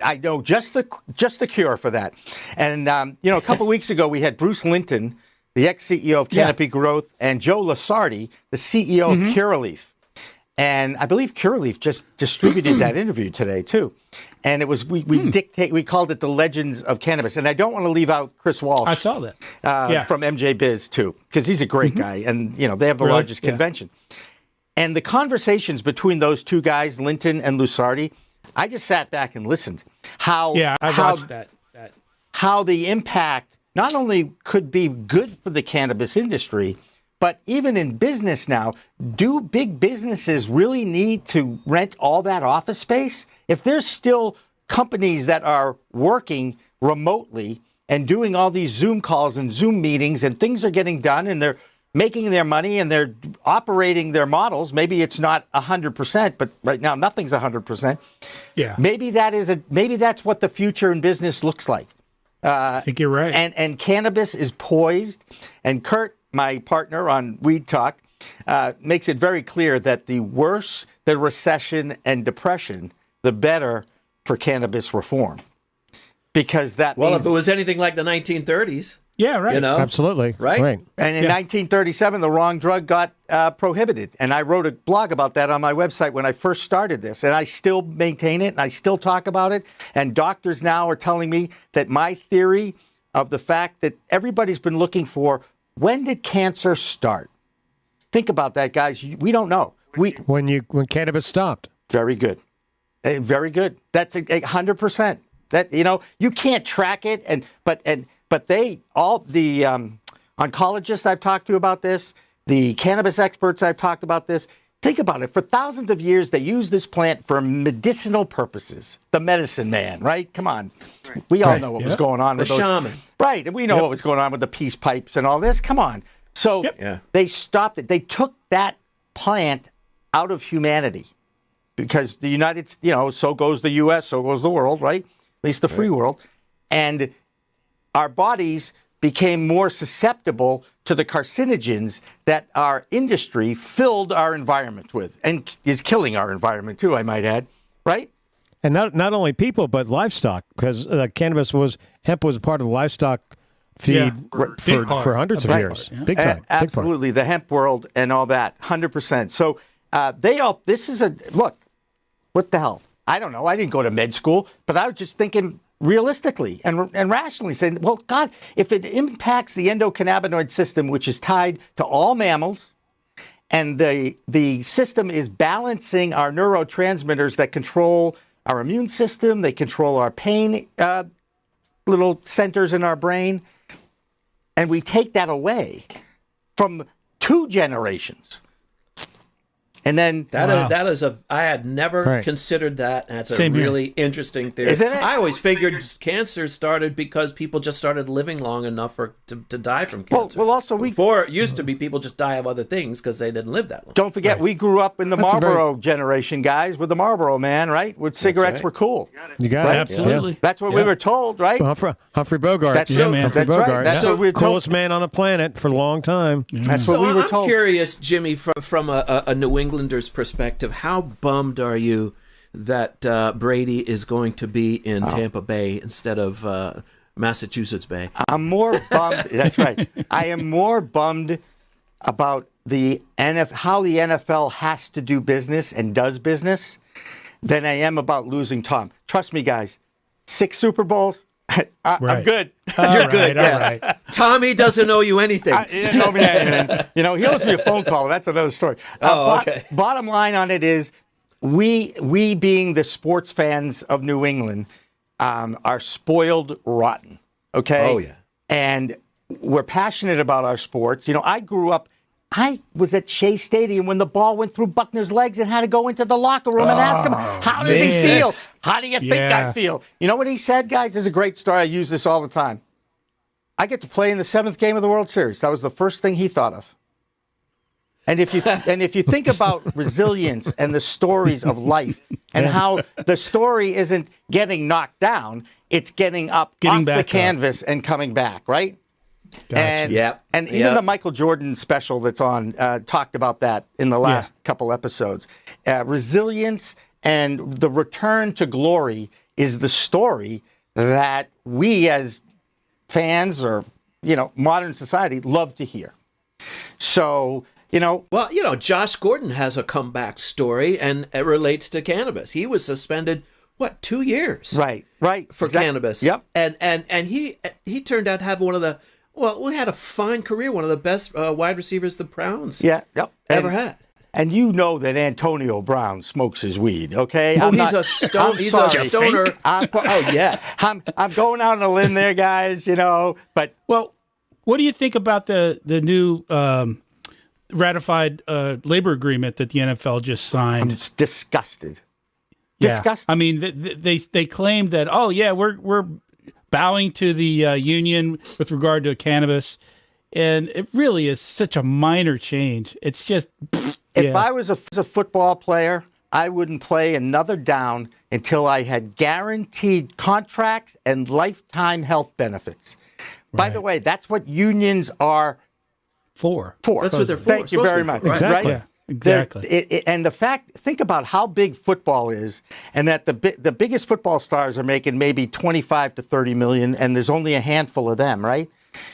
[SPEAKER 2] I know just the cure for that. And, you know, a couple of weeks ago, we had Bruce Linton, the ex-CEO of Canopy Growth, and Joe Lusardi, the CEO of Curaleaf. And I believe Curaleaf just distributed that interview today, too. And it was, we called it the Legends of Cannabis. And I don't want to leave out Chris Walsh.
[SPEAKER 14] I saw that.
[SPEAKER 2] From MJ Biz, too, because he's a great guy. And, you know, they have the largest convention. And the conversations between those two guys, Linton and Lusardi, I just sat back and listened. I watched that. How the impact not only could be good for the cannabis industry, but even in business now, do big businesses really need to rent all that office space? If there's still companies that are working remotely and doing all these Zoom calls and Zoom meetings and things are getting done and they're making their money and they're operating their models, maybe it's not 100%, but right now nothing's 100%.
[SPEAKER 14] Yeah.
[SPEAKER 2] Maybe that's what the future in business looks like.
[SPEAKER 14] I think you're right.
[SPEAKER 2] And cannabis is poised. And Kurt, my partner on Weed Talk, makes it very clear that the worse the recession and depression, the better for cannabis reform. Because that means...
[SPEAKER 12] Well, if it was anything like the 1930s...
[SPEAKER 14] Yeah, right.
[SPEAKER 12] You know?
[SPEAKER 13] Absolutely.
[SPEAKER 12] Right?
[SPEAKER 2] And in 1937, the wrong drug got prohibited. And I wrote a blog about that on my website when I first started this. And I still maintain it, and I still talk about it. And doctors now are telling me that my theory of the fact that everybody's been looking for, when did cancer start? Think about that, guys. We don't know.
[SPEAKER 13] When cannabis stopped.
[SPEAKER 2] Very good. Very good. That's 100%. That, you can't track it. But they, all the oncologists I've talked to about this, the cannabis experts I've talked about this, think about it. For thousands of years, they used this plant for medicinal purposes. The medicine man, right? Come on. We all know what was going on with
[SPEAKER 12] the
[SPEAKER 2] those.
[SPEAKER 12] shaman.
[SPEAKER 2] Right. And we know what was going on with the peace pipes and all this. Come on. So they stopped it. They took that plant out of humanity because the United States, so goes the U.S., so goes the world, right? At least the free world. And our bodies became more susceptible to the carcinogens that our industry filled our environment with and is killing our environment too, I might add, right?
[SPEAKER 13] And not only people, but livestock, because hemp was part of the livestock feed for hundreds of years.
[SPEAKER 14] Yeah.
[SPEAKER 13] Big time.
[SPEAKER 2] Absolutely. The hemp world and all that, 100%. So look, what the hell? I don't know. I didn't go to med school, but I was just thinking realistically and rationally saying, well, God, if it impacts the endocannabinoid system, which is tied to all mammals, and the system is balancing our neurotransmitters that control our immune system, they control our pain little centers in our brain, and we take that away from 2 generations. And then
[SPEAKER 12] I had never considered that. That's a really interesting theory.
[SPEAKER 2] Isn't it?
[SPEAKER 12] I always figured cancer started because people just started living long enough to die from cancer.
[SPEAKER 2] Well, also
[SPEAKER 12] before it used to be people just die of other things because they didn't live that long.
[SPEAKER 2] Don't forget, we grew up in the Marlboro generation, guys, with the Marlboro Man, right? With cigarettes were cool.
[SPEAKER 13] You got it.
[SPEAKER 14] Absolutely.
[SPEAKER 13] Yeah.
[SPEAKER 2] That's what we were told, right?
[SPEAKER 13] Humphrey Bogart.
[SPEAKER 2] That's
[SPEAKER 13] Humphrey Bogart.
[SPEAKER 2] Right. That's what we were told.
[SPEAKER 13] Coolest man on the planet for a long time.
[SPEAKER 2] That's what we were told.
[SPEAKER 12] I'm curious, Jimmy, from a New Englander's perspective, how bummed are you that Brady is going to be in Tampa Bay instead of Massachusetts Bay?
[SPEAKER 2] I'm more bummed. That's right. I am more bummed about how the NFL has to do business and does business than I am about losing Tom. Trust me, guys. 6 Super Bowls. I'm good.
[SPEAKER 12] You're good.
[SPEAKER 14] All right.
[SPEAKER 12] Tommy doesn't owe you anything.
[SPEAKER 2] He didn't owe me anything. He owes me a phone call. That's another story.
[SPEAKER 12] Okay.
[SPEAKER 2] Bottom line on it is, we being the sports fans of New England, are spoiled rotten. Okay.
[SPEAKER 12] Oh yeah.
[SPEAKER 2] And we're passionate about our sports. I grew up. I was at Shea Stadium when the ball went through Buckner's legs and had to go into the locker room and ask him, how does he feel? How do you think I feel? You know what he said, guys? This is a great story. I use this all the time. I get to play in the 7th game of the World Series. That was the first thing he thought of. And if you think about resilience and the stories of life and how the story isn't getting knocked down, it's getting off the canvas and coming back, right?
[SPEAKER 14] Gotcha.
[SPEAKER 2] And even the Michael Jordan special that's on talked about that in the last couple episodes. Resilience and the return to glory is the story that we as fans or modern society love to hear. So
[SPEAKER 12] well, Josh Gordon has a comeback story, and it relates to cannabis. He was suspended 2 years,
[SPEAKER 2] right,
[SPEAKER 12] for cannabis.
[SPEAKER 2] Yep,
[SPEAKER 12] and he turned out to have one of the. Well, we had a fine career, one of the best wide receivers the Browns ever had.
[SPEAKER 2] And you know that Antonio Brown smokes his weed, okay?
[SPEAKER 12] He's a stoner.
[SPEAKER 2] I'm going out on a limb there, guys, but...
[SPEAKER 14] Well, what do you think about the new ratified labor agreement that the NFL just signed?
[SPEAKER 2] I'm just disgusted.
[SPEAKER 14] Yeah. Disgusted. I mean, they claimed that, we're bowing to the union with regard to cannabis, and it really is such a minor change. It's just
[SPEAKER 2] if I was a football player, I wouldn't play another down until I had guaranteed contracts and lifetime health benefits. By the way, that's what unions are for.
[SPEAKER 12] That's what they're for.
[SPEAKER 2] Thank you very much.
[SPEAKER 14] Exactly.
[SPEAKER 2] Right?
[SPEAKER 14] Yeah, exactly.
[SPEAKER 2] And think about how big football is, and that the biggest football stars are making maybe 25 to 30 million, and there's only a handful of them, right?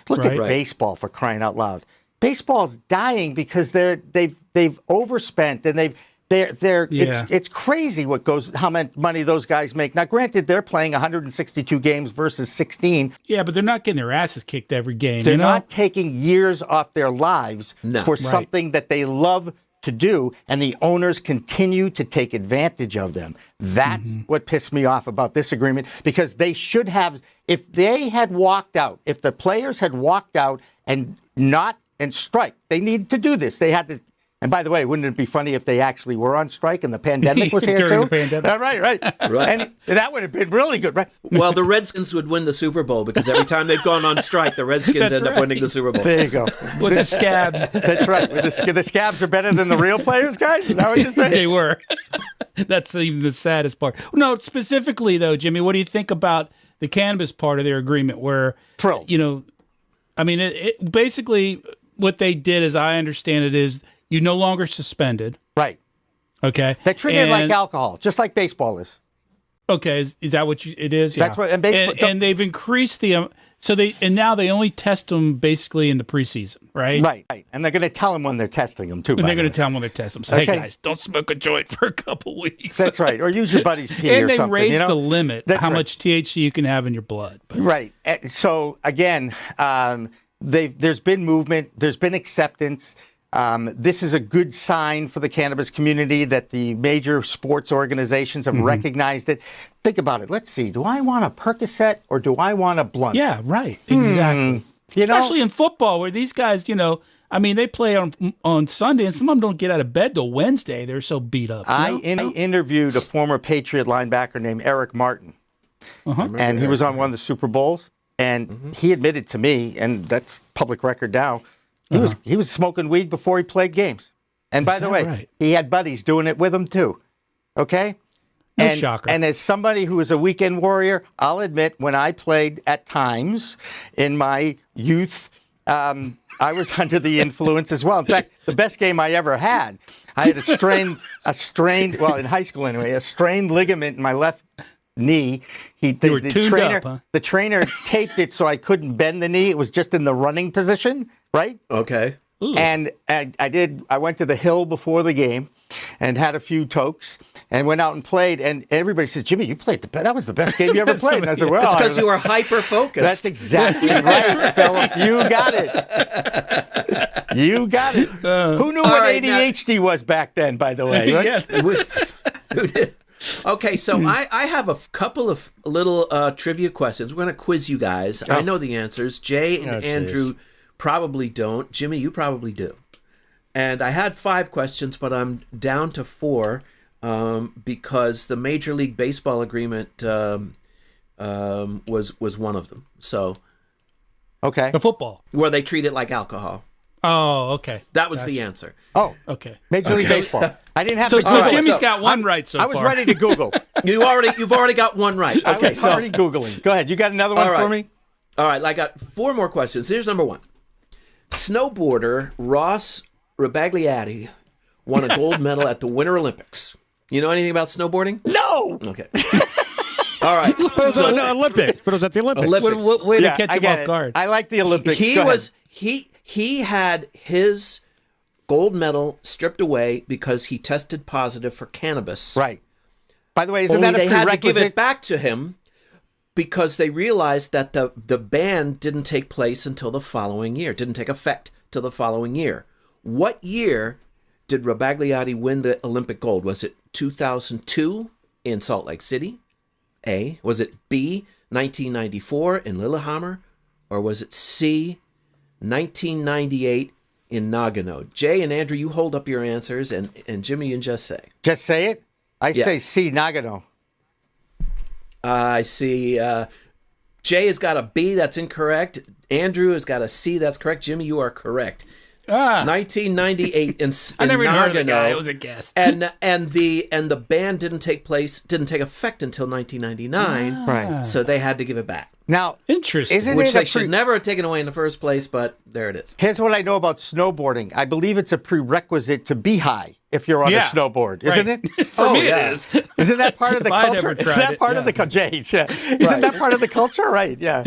[SPEAKER 2] Look at
[SPEAKER 13] Right.
[SPEAKER 2] baseball, for crying out loud. Baseball's dying because they've overspent and it's crazy how much money those guys make. Now, granted, they're playing 162 games versus 16.
[SPEAKER 14] Yeah, but they're not getting their asses kicked every game.
[SPEAKER 2] They're
[SPEAKER 14] you know?
[SPEAKER 2] not taking years off their lives for
[SPEAKER 14] Right.
[SPEAKER 2] something that they love to do, and the owners continue to take advantage of them. That's what pissed me off about this agreement, because they should have, if they had walked out, if the players had walked out and strike, they need to do this. They had to. And by the way, wouldn't it be funny if they actually were on strike and the pandemic was here
[SPEAKER 14] During
[SPEAKER 2] too?
[SPEAKER 14] the pandemic.
[SPEAKER 2] Right.
[SPEAKER 12] Right.
[SPEAKER 2] And that would have been really good, right?
[SPEAKER 12] Well, the Redskins would win the Super Bowl because every time they've gone on strike, the Redskins
[SPEAKER 14] That's
[SPEAKER 12] end up
[SPEAKER 14] right.
[SPEAKER 12] winning the Super Bowl.
[SPEAKER 2] There you go.
[SPEAKER 14] With the scabs.
[SPEAKER 2] That's right. The scabs are better than the real players, guys? Is that what you're saying?
[SPEAKER 14] They were. That's even the saddest part. No, specifically though, Jimmy, what do you think about the cannabis part of their agreement where,
[SPEAKER 2] Thrilled.
[SPEAKER 14] you know, I mean, it basically what they did, as I understand it, is you no longer suspended.
[SPEAKER 2] Right.
[SPEAKER 14] Okay.
[SPEAKER 2] They treat it like alcohol, just like baseball is.
[SPEAKER 14] Okay. Is that what it is?
[SPEAKER 2] That's what, and baseball,
[SPEAKER 14] and they've increased the, now they only test them basically in the preseason, right?
[SPEAKER 2] Right. And they're going to tell them when they're testing them too.
[SPEAKER 14] And they're
[SPEAKER 2] by
[SPEAKER 14] going
[SPEAKER 2] the
[SPEAKER 14] to tell them when they're testing them. So,
[SPEAKER 2] Okay.
[SPEAKER 14] hey guys, don't smoke a joint for a couple weeks.
[SPEAKER 2] That's right. Or use your buddy's pee
[SPEAKER 14] And
[SPEAKER 2] or
[SPEAKER 14] they
[SPEAKER 2] something.
[SPEAKER 14] raised
[SPEAKER 2] you know?
[SPEAKER 14] the limit
[SPEAKER 2] That's
[SPEAKER 14] how
[SPEAKER 2] right.
[SPEAKER 14] much THC you can have in your blood.
[SPEAKER 2] Right. So again, there's been movement. There's been acceptance. This is a good sign for the cannabis community that the major sports organizations have recognized it. Think about it. Let's see. Do I want a Percocet or do I want a blunt?
[SPEAKER 14] Yeah, right. Exactly.
[SPEAKER 2] You know?
[SPEAKER 14] Especially in football where these guys, you know, I mean, they play on Sunday and some of them don't get out of bed till Wednesday. They're so beat up.
[SPEAKER 2] I interviewed a former Patriot linebacker named Eric Martin. And he was on one of the Super Bowls. And he admitted to me, and that's public record now, he was smoking weed before he played games. And by the way, he had buddies doing it with him too. Okay?
[SPEAKER 14] No
[SPEAKER 2] and,
[SPEAKER 14] shocker.
[SPEAKER 2] And as somebody who is a weekend warrior, I'll admit when I played at times in my youth, I was under the influence as well. In fact, the best game I ever had, I had a strained, well, in high school anyway, a strained ligament in my left knee.
[SPEAKER 14] You were tuned up, huh?
[SPEAKER 2] The trainer taped it so I couldn't bend the knee. It was just in the running position, right?
[SPEAKER 12] Okay.
[SPEAKER 14] Ooh.
[SPEAKER 2] And I went to the hill before the game and had a few tokes and went out and played. And everybody said, Jimmy, you played that was the best game you ever played. And I said, well,
[SPEAKER 12] it's because you were hyper-focused.
[SPEAKER 2] That's exactly right, Philip. You got it. You got it. Who knew what ADHD was back then, by the way? Right?
[SPEAKER 12] Who did? Okay, so I have a couple of little trivia questions. We're going to quiz you guys. I know the answers. Jay and Andrew probably don't. Jimmy, you probably do. And I had 5 questions, but I'm down to 4 because the Major League Baseball agreement was one of them. So,
[SPEAKER 2] okay,
[SPEAKER 14] the football
[SPEAKER 12] where they treat it like alcohol.
[SPEAKER 14] Oh, okay.
[SPEAKER 12] That was the answer.
[SPEAKER 2] Oh,
[SPEAKER 14] okay.
[SPEAKER 2] Major League Baseball. I didn't have
[SPEAKER 14] so,
[SPEAKER 2] to.
[SPEAKER 14] So Jimmy's got one right so
[SPEAKER 2] far. I was
[SPEAKER 14] far.
[SPEAKER 2] ready to Google.
[SPEAKER 12] You've already got one right. Okay,
[SPEAKER 2] I was already Googling. Go ahead. You got another one for me?
[SPEAKER 12] All right. I got 4 more questions. Here's number 1. Snowboarder Ross Rebagliati won a gold medal at the Winter Olympics. You know anything about snowboarding?
[SPEAKER 2] No.
[SPEAKER 12] Okay. All right.
[SPEAKER 13] But it was at the Olympics. But it was at the Olympics.
[SPEAKER 14] Way to catch him off guard.
[SPEAKER 2] I like the Olympics.
[SPEAKER 12] He had his gold medal stripped away because he tested positive for cannabis.
[SPEAKER 2] Right. By the way, isn't
[SPEAKER 12] Only
[SPEAKER 2] that a
[SPEAKER 12] they had to give
[SPEAKER 2] prerequisite?
[SPEAKER 12] it back to him because they realized that the ban didn't take place until the following year. Didn't take effect till the following year. What year did Rebagliati win the Olympic gold? Was it 2002 in Salt Lake City? A. Was it B, 1994 in Lillehammer? Or was it C, 1998 in Nagano? Jay and Andrew, you hold up your answers, and Jimmy, you just say.
[SPEAKER 2] Just say it? I say C, Nagano.
[SPEAKER 12] I see. Jay has got a B, that's incorrect. Andrew has got a C, that's correct. Jimmy, you are correct. 1998 in
[SPEAKER 14] I never even heard of the guy.
[SPEAKER 12] Nagano.
[SPEAKER 14] It was a guess.
[SPEAKER 12] And the ban didn't take effect until 1999.
[SPEAKER 2] Right.
[SPEAKER 12] So they had to give it back.
[SPEAKER 2] Now,
[SPEAKER 14] interesting.
[SPEAKER 2] Isn't
[SPEAKER 12] which
[SPEAKER 2] it
[SPEAKER 12] they should never have taken away in the first place, but there it is.
[SPEAKER 2] Here's what I know about snowboarding. I believe it's a prerequisite to be high if you're on a snowboard, isn't it?
[SPEAKER 14] For me, it is.
[SPEAKER 2] Isn't that part of the
[SPEAKER 14] If I
[SPEAKER 2] culture?
[SPEAKER 14] never
[SPEAKER 2] Isn't
[SPEAKER 14] tried
[SPEAKER 2] that
[SPEAKER 14] it,
[SPEAKER 2] part of the culture? Isn't that part of the culture? Right. Yeah.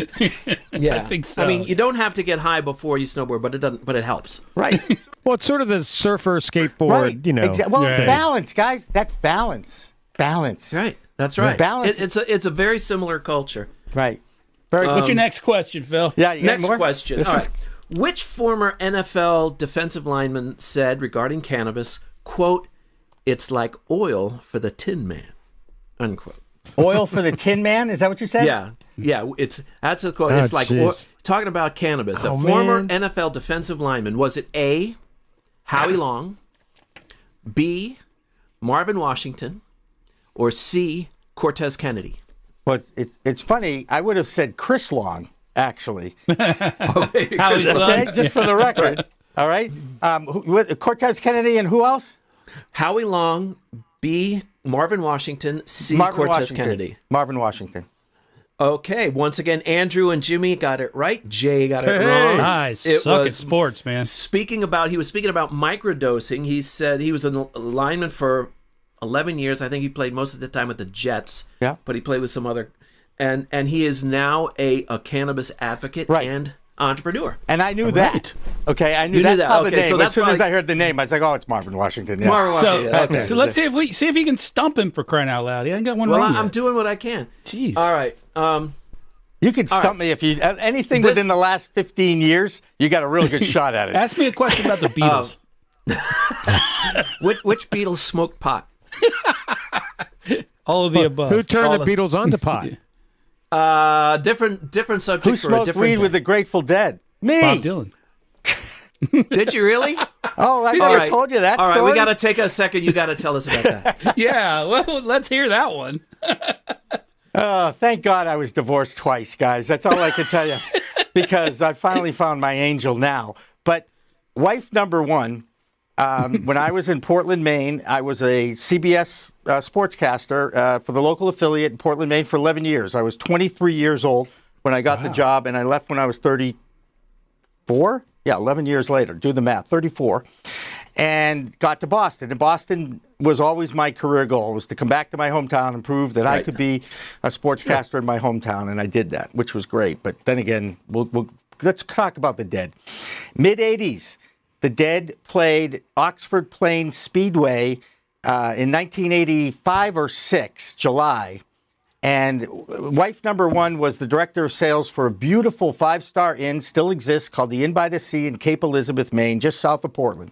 [SPEAKER 12] Yeah,
[SPEAKER 14] I think so.
[SPEAKER 12] I mean, you don't have to get high before you snowboard, but it doesn't. But it helps.
[SPEAKER 2] Right.
[SPEAKER 13] Well, it's sort of the surfer skateboard,
[SPEAKER 2] Right.
[SPEAKER 13] you know.
[SPEAKER 2] Well, it's
[SPEAKER 13] thing.
[SPEAKER 2] balance, guys. That's balance. Balance.
[SPEAKER 12] Right. That's right.
[SPEAKER 2] Balance.
[SPEAKER 12] It's a very similar culture.
[SPEAKER 2] Right.
[SPEAKER 14] What's your next question, Phil?
[SPEAKER 2] Yeah. You got
[SPEAKER 12] Next
[SPEAKER 2] more?
[SPEAKER 12] question. All right. Which former NFL defensive lineman said regarding cannabis, quote, "It's like oil for the Tin Man," unquote.
[SPEAKER 2] Oil for the Tin Man? Is that what you said?
[SPEAKER 12] Yeah. Yeah. That's a quote.
[SPEAKER 13] Oh,
[SPEAKER 12] It's like
[SPEAKER 13] jeez.
[SPEAKER 12] talking about cannabis.
[SPEAKER 13] Oh,
[SPEAKER 12] A former
[SPEAKER 13] man.
[SPEAKER 12] NFL defensive lineman. Was it A, Howie Long, B, Marvin Washington, or C, Cortez Kennedy?
[SPEAKER 2] But it's funny. I would have said Chris Long, actually.
[SPEAKER 14] Howie's son.
[SPEAKER 2] Okay, just for the record. All right. Cortez Kennedy and who else?
[SPEAKER 12] Howie Long, B, Marvin Washington, C,
[SPEAKER 2] Marvin
[SPEAKER 12] Cortez
[SPEAKER 2] Washington.
[SPEAKER 12] Kennedy.
[SPEAKER 2] Marvin Washington.
[SPEAKER 12] Okay, once again, Andrew and Jimmy got it right. Jay got it wrong.
[SPEAKER 14] Nice. Suck at sports, man.
[SPEAKER 12] He was speaking about microdosing. He said he was a lineman for 11 years. I think he played most of the time with the Jets.
[SPEAKER 2] Yeah.
[SPEAKER 12] But he played with some other, and he is now a cannabis advocate and entrepreneur.
[SPEAKER 2] And I knew that. Okay, I knew
[SPEAKER 12] You knew
[SPEAKER 2] that's
[SPEAKER 12] that.
[SPEAKER 2] how the
[SPEAKER 12] Okay,
[SPEAKER 2] name.
[SPEAKER 12] so
[SPEAKER 2] As
[SPEAKER 12] that's
[SPEAKER 2] soon as
[SPEAKER 12] probably-
[SPEAKER 2] I heard the name, I was like, "Oh, it's Marvin Washington." Yeah.
[SPEAKER 12] Marvin Washington.
[SPEAKER 14] So,
[SPEAKER 12] Okay.
[SPEAKER 14] so let's see if he can stump him for crying out loud. He ain't got one
[SPEAKER 12] Well,
[SPEAKER 14] wrong
[SPEAKER 12] I'm
[SPEAKER 14] yet.
[SPEAKER 12] doing what I can.
[SPEAKER 14] Jeez.
[SPEAKER 12] All right.
[SPEAKER 2] You could
[SPEAKER 12] All
[SPEAKER 2] stump
[SPEAKER 12] right.
[SPEAKER 2] me if you anything
[SPEAKER 12] This-
[SPEAKER 2] within the last 15 years. You got a real good shot at it.
[SPEAKER 14] Ask me a question about the Beatles.
[SPEAKER 12] Which Beatles smoked pot?
[SPEAKER 14] All of the above.
[SPEAKER 13] Who turned
[SPEAKER 12] All
[SPEAKER 13] the
[SPEAKER 12] the-
[SPEAKER 13] Beatles onto pot?
[SPEAKER 12] Different subject
[SPEAKER 2] Who
[SPEAKER 12] for a
[SPEAKER 2] smoked
[SPEAKER 12] different
[SPEAKER 2] weed
[SPEAKER 12] day.
[SPEAKER 2] with the Grateful Dead? Me.
[SPEAKER 14] Bob Dylan.
[SPEAKER 12] Did you really?
[SPEAKER 2] Oh, I
[SPEAKER 12] All
[SPEAKER 2] never
[SPEAKER 12] right.
[SPEAKER 2] told you that
[SPEAKER 12] All right,
[SPEAKER 2] story.
[SPEAKER 12] we got to take a second. You got to tell us about that.
[SPEAKER 14] Yeah, well, let's hear that one.
[SPEAKER 2] Thank God I was divorced twice, guys. That's all I can tell you. Because I finally found my angel now. But wife number one, when I was in Portland, Maine, I was a CBS sportscaster for the local affiliate in Portland, Maine for 11 years. I was 23 years old when I got the job, and I left when I was 34. Yeah, 11 years later. Do the math, 34. And got to Boston. And Boston was always my career goal, was to come back to my hometown and prove that I could be a sportscaster in my hometown. And I did that, which was great. But then again, let's talk about the Dead. Mid-'80s, the Dead played Oxford Plains Speedway in 1985 or 6, July. And wife number one was the director of sales for a beautiful five-star inn, still exists, called the Inn by the Sea in Cape Elizabeth, Maine, just south of Portland.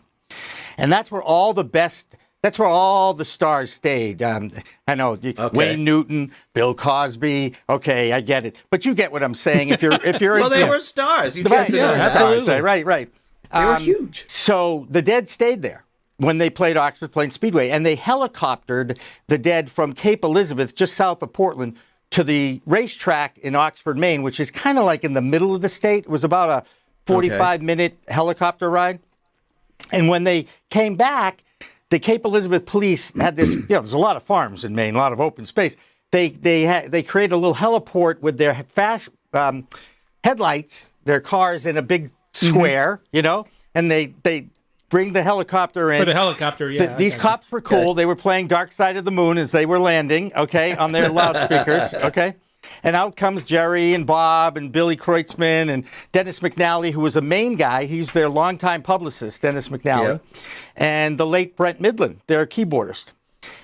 [SPEAKER 2] And that's where all the stars stayed. I know, Wayne Newton, Bill Cosby. Okay, I get it. But you get what I'm saying. If you're
[SPEAKER 12] Well, they were stars. You can't deny that.
[SPEAKER 2] absolutely. Right.
[SPEAKER 12] They were huge.
[SPEAKER 2] So the Dead stayed there when they played Oxford Plains Speedway, and they helicoptered the Dead from Cape Elizabeth, just south of Portland, to the racetrack in Oxford, Maine, which is kind of like in the middle of the state. It was about a 45-minute helicopter ride. And when they came back, the Cape Elizabeth police had this, there's a lot of farms in Maine, a lot of open space. They created a little heliport with their headlights, their cars in a big square, and they bring the helicopter in.
[SPEAKER 14] For the helicopter, yeah.
[SPEAKER 2] These cops were cool. Okay. They were playing Dark Side of the Moon as they were landing, on their loudspeakers, And out comes Jerry and Bob and Billy Kreutzmann and Dennis McNally, who was a Maine guy. He's their longtime publicist, Dennis McNally, and the late Brent Midland, their keyboardist.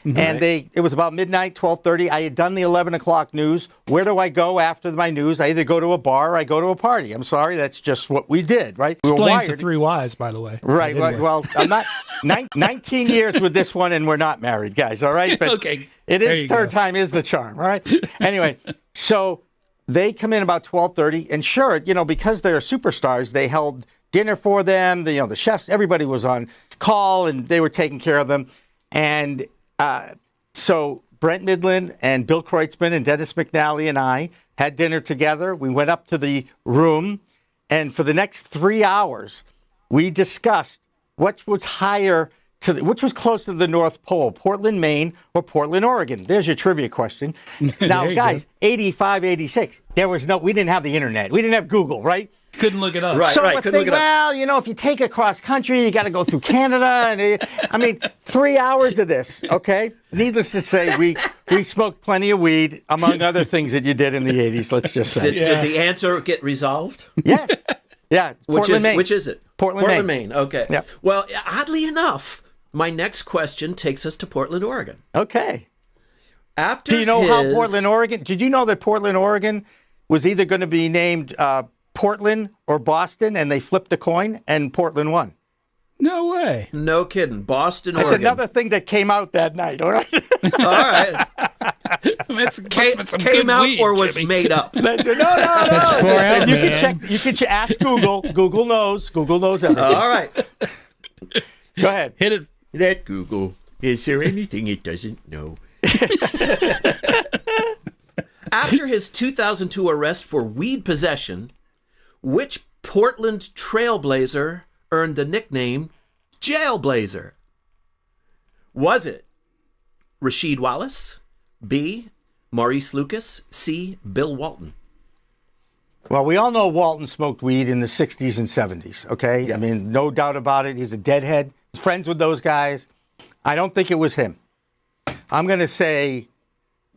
[SPEAKER 2] And it was about midnight, 12:30. I had done the 11 o'clock news. Where do I go after my news? I either go to a bar or I go to a party. I'm sorry, that's just what we did, right? We were
[SPEAKER 14] Explains the
[SPEAKER 2] wired.
[SPEAKER 14] 3 Ys, by the way.
[SPEAKER 2] Right. Well, I'm not 19 years with this one, and we're not married, guys. All right. But
[SPEAKER 14] Okay.
[SPEAKER 2] It
[SPEAKER 14] There
[SPEAKER 2] is
[SPEAKER 14] you
[SPEAKER 2] third
[SPEAKER 14] go.
[SPEAKER 2] time is the charm. All right. Anyway, so they come in about 12:30, and sure, because they're superstars, they held dinner for them. The chefs, everybody was on call, and they were taking care of them. And so Brent Midland and Bill Kreutzmann and Dennis McNally and I had dinner together. We went up to the room, and for the next 3 hours, we discussed what was higher which was closer to the North Pole, Portland, Maine, or Portland, Oregon? There's your trivia question. Now, guys, 85, 86, we didn't have the internet. We didn't have Google, right?
[SPEAKER 14] Couldn't look it up.
[SPEAKER 2] So well, if you take it cross country, you got to go through Canada. And 3 hours of this, okay? Needless to say, we smoked plenty of weed, among other things that you did in the 80s, let's just say.
[SPEAKER 12] Did the answer get resolved?
[SPEAKER 2] Yes. Yeah. Portland, Maine.
[SPEAKER 12] Which is it?
[SPEAKER 2] Portland,
[SPEAKER 12] Maine. Okay.
[SPEAKER 2] Yep.
[SPEAKER 12] Well, oddly enough, my next question takes us to Portland, Oregon.
[SPEAKER 2] Okay.
[SPEAKER 12] After
[SPEAKER 2] Do you know how Portland, Oregon? Did you know that Portland, Oregon was either going to be named Portland or Boston, and they flipped a coin, and Portland won?
[SPEAKER 14] No way.
[SPEAKER 12] No kidding. Boston,
[SPEAKER 2] That's
[SPEAKER 12] Oregon.
[SPEAKER 2] another thing that came out that night, all right?
[SPEAKER 12] All right. Came out or was made up?
[SPEAKER 2] No.
[SPEAKER 13] That's far out,
[SPEAKER 2] You
[SPEAKER 13] man.
[SPEAKER 2] can ask Google. Google knows. Google knows everything.
[SPEAKER 12] All right.
[SPEAKER 2] Go ahead.
[SPEAKER 14] Hit it.
[SPEAKER 15] That Google. Is there anything it doesn't know?
[SPEAKER 12] After his 2002 arrest for weed possession, which Portland trailblazer earned the nickname Jailblazer? Was it Rasheed Wallace, B, Maurice Lucas, C, Bill Walton?
[SPEAKER 2] Well, we all know Walton smoked weed in the 60s and 70s, okay?
[SPEAKER 12] Yes.
[SPEAKER 2] No doubt about it. He's a deadhead. He's friends with those guys. I don't think it was him. I'm going to say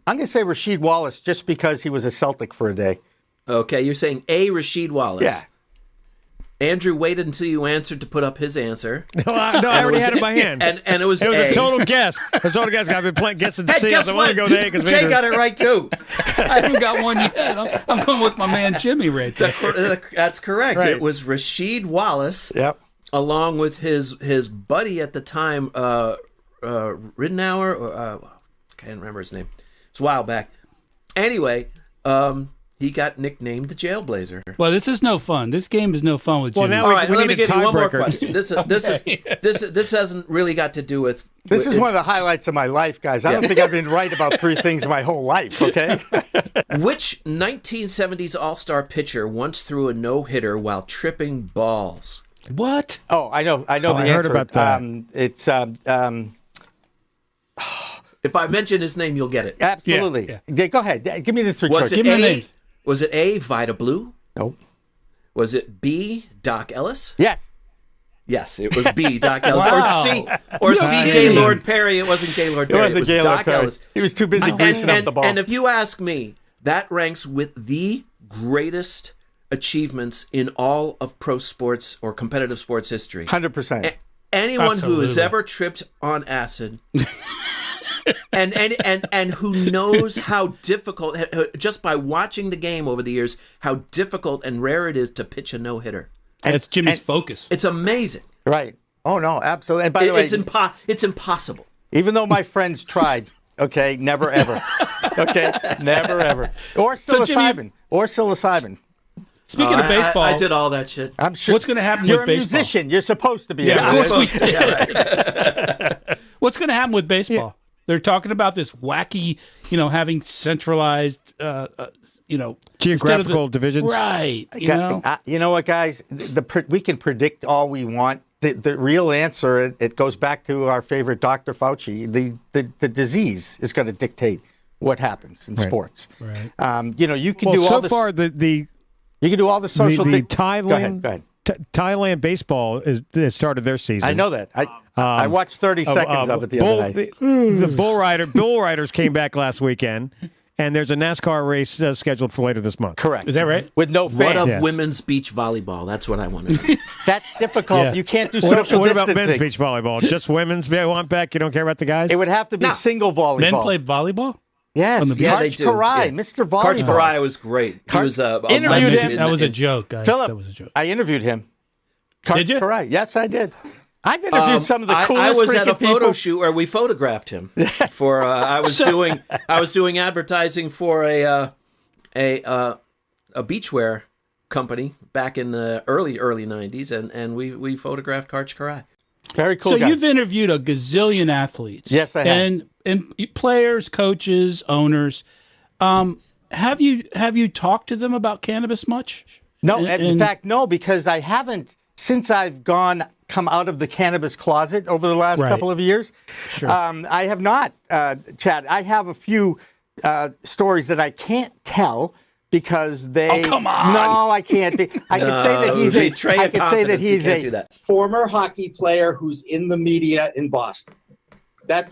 [SPEAKER 2] Rasheed Wallace just because he was a Celtic for a day.
[SPEAKER 12] Okay, you're saying A, Rasheed Wallace.
[SPEAKER 2] Yeah.
[SPEAKER 12] Andrew waited until you answered to put up his anscer.
[SPEAKER 13] No, I already had it in my hand.
[SPEAKER 12] And it was
[SPEAKER 13] a
[SPEAKER 12] A.
[SPEAKER 13] total guess. It was a total guess. I've been playing guessing
[SPEAKER 12] Hey,
[SPEAKER 13] C.
[SPEAKER 12] guess
[SPEAKER 13] I want to
[SPEAKER 12] what?
[SPEAKER 13] go to A because
[SPEAKER 12] Jay got it right, too.
[SPEAKER 14] I haven't got one yet. I'm going with my man Jimmy right there.
[SPEAKER 12] That's correct.
[SPEAKER 2] Right.
[SPEAKER 12] It was Rasheed Wallace,
[SPEAKER 2] Yep.
[SPEAKER 12] along with his buddy at the time, Ridenour, or can't remember his name. It's a while back. Anyway, he got nicknamed the Jailblazer.
[SPEAKER 14] Well, this is no fun. This game is no fun with Jimmy.
[SPEAKER 13] Well, now
[SPEAKER 12] All right,
[SPEAKER 13] we
[SPEAKER 12] let
[SPEAKER 13] need
[SPEAKER 12] me
[SPEAKER 13] a
[SPEAKER 12] give you one more
[SPEAKER 13] tiebreaker.
[SPEAKER 12] question. This hasn't really got to do with.
[SPEAKER 2] This is one of
[SPEAKER 12] it's-
[SPEAKER 2] the highlights of my life, guys. I don't think I've been right about three things my whole life, okay?
[SPEAKER 12] Which 1970s All-Star pitcher once threw a no-hitter while tripping balls?
[SPEAKER 14] What?
[SPEAKER 2] Oh, I know the
[SPEAKER 13] I
[SPEAKER 2] answer.
[SPEAKER 13] heard about that.
[SPEAKER 2] It's
[SPEAKER 12] If I mention his name, you'll get it.
[SPEAKER 2] absolutely.
[SPEAKER 14] Yeah.
[SPEAKER 2] Yeah, go ahead. Give me the three
[SPEAKER 12] Was
[SPEAKER 2] choices.
[SPEAKER 12] it
[SPEAKER 14] Give me the
[SPEAKER 12] A?
[SPEAKER 14] names.
[SPEAKER 12] Was it A, Vida Blue?
[SPEAKER 2] Nope.
[SPEAKER 12] Was it B, Doc Ellis?
[SPEAKER 2] Yes.
[SPEAKER 12] Yes, it was B, Doc Ellis.
[SPEAKER 14] Wow.
[SPEAKER 12] Or C,
[SPEAKER 14] kidding.
[SPEAKER 12] Gaylord Perry. It wasn't Gaylord
[SPEAKER 2] It
[SPEAKER 12] Perry.
[SPEAKER 2] wasn't
[SPEAKER 12] was
[SPEAKER 2] Gaylord
[SPEAKER 12] Doc
[SPEAKER 2] Perry.
[SPEAKER 12] Ellis.
[SPEAKER 2] He was too busy greasing up the ball.
[SPEAKER 12] And if you ask me, that ranks with the greatest achievements in all of pro sports or competitive sports history.
[SPEAKER 2] 100%.
[SPEAKER 12] Anyone who has
[SPEAKER 14] Absolutely.
[SPEAKER 12] ever tripped on acid and who knows how difficult, just by watching the game over the years, how difficult and rare it is to pitch a no-hitter.
[SPEAKER 14] That's Jimmy's focus.
[SPEAKER 12] It's amazing.
[SPEAKER 2] Right. Oh, no, absolutely. And by the way,
[SPEAKER 12] It's impossible.
[SPEAKER 2] even though my friends tried, okay, never ever. Okay, never ever. Or
[SPEAKER 14] So, Jimmy-
[SPEAKER 2] psilocybin. Or psilocybin.
[SPEAKER 14] Speaking of baseball,
[SPEAKER 12] I did all that shit.
[SPEAKER 2] I'm sure.
[SPEAKER 14] What's going to happen
[SPEAKER 2] You're
[SPEAKER 14] with
[SPEAKER 2] a
[SPEAKER 14] baseball?
[SPEAKER 2] musician. You're supposed to be.
[SPEAKER 14] Yeah,
[SPEAKER 2] a
[SPEAKER 14] of course
[SPEAKER 2] musician.
[SPEAKER 14] we What's going to happen with baseball? They're talking about this wacky, having centralized,
[SPEAKER 13] Geographical divisions.
[SPEAKER 14] Right.
[SPEAKER 2] You know what, guys? We can predict all we want. The real answer, it goes back to our favorite Dr. Fauci. The disease is going to dictate what happens in sports.
[SPEAKER 14] Right.
[SPEAKER 2] You can
[SPEAKER 13] Well,
[SPEAKER 2] do all
[SPEAKER 13] so
[SPEAKER 2] the
[SPEAKER 13] far the
[SPEAKER 2] you can do all the social.
[SPEAKER 13] the
[SPEAKER 2] Go ahead.
[SPEAKER 13] Thailand baseball has started their season.
[SPEAKER 2] I know that. I watched 30 seconds of it the other night.
[SPEAKER 13] The bull riders came back last weekend, and there's a NASCAR race scheduled for later this month.
[SPEAKER 2] Correct.
[SPEAKER 14] Is that right?
[SPEAKER 2] With no fans.
[SPEAKER 12] What of
[SPEAKER 13] Yes.
[SPEAKER 12] women's beach volleyball? That's what I want to know.
[SPEAKER 2] That's difficult.
[SPEAKER 13] Yeah.
[SPEAKER 2] You can't do social
[SPEAKER 13] What about
[SPEAKER 2] distancing.
[SPEAKER 13] men's beach volleyball? Just women's? You want back? You don't care about the guys?
[SPEAKER 2] It would have to be single volleyball.
[SPEAKER 14] Men play volleyball?
[SPEAKER 2] Yes.
[SPEAKER 14] On the beach?
[SPEAKER 12] Yeah, they
[SPEAKER 2] Karch
[SPEAKER 12] do.
[SPEAKER 2] Karai,
[SPEAKER 12] Yeah.
[SPEAKER 2] Mr. Volleyball.
[SPEAKER 12] Karch Karai was great. He was a
[SPEAKER 2] interviewed
[SPEAKER 12] legend
[SPEAKER 2] him.
[SPEAKER 12] in-
[SPEAKER 14] That was a
[SPEAKER 12] in-
[SPEAKER 14] joke, guys.
[SPEAKER 2] Philip,
[SPEAKER 14] That was a joke.
[SPEAKER 2] I interviewed him. Karch
[SPEAKER 14] Did you?
[SPEAKER 2] Karai. Yes, I did. I've interviewed some of the coolest
[SPEAKER 12] I was at a
[SPEAKER 2] freaking
[SPEAKER 12] photo
[SPEAKER 2] people.
[SPEAKER 12] shoot where we photographed him. For I was doing advertising for a beachwear company back in the early 90s, and we photographed Karch Karai.
[SPEAKER 2] Very cool
[SPEAKER 14] So
[SPEAKER 2] guy.
[SPEAKER 14] you've interviewed a gazillion athletes.
[SPEAKER 2] Yes, I have.
[SPEAKER 14] And players, coaches, owners. Have you talked to them about cannabis much?
[SPEAKER 2] No, in fact, no, because I haven't, since I've gone come out of the cannabis closet over the last couple of years.
[SPEAKER 9] Sure.
[SPEAKER 2] I have not, Chad. I have a few stories that I can't tell because they.
[SPEAKER 12] Oh, come on!
[SPEAKER 2] No, I can't be. I could say that he's a. I could say that he's a
[SPEAKER 5] former hockey player who's in the media in Boston. That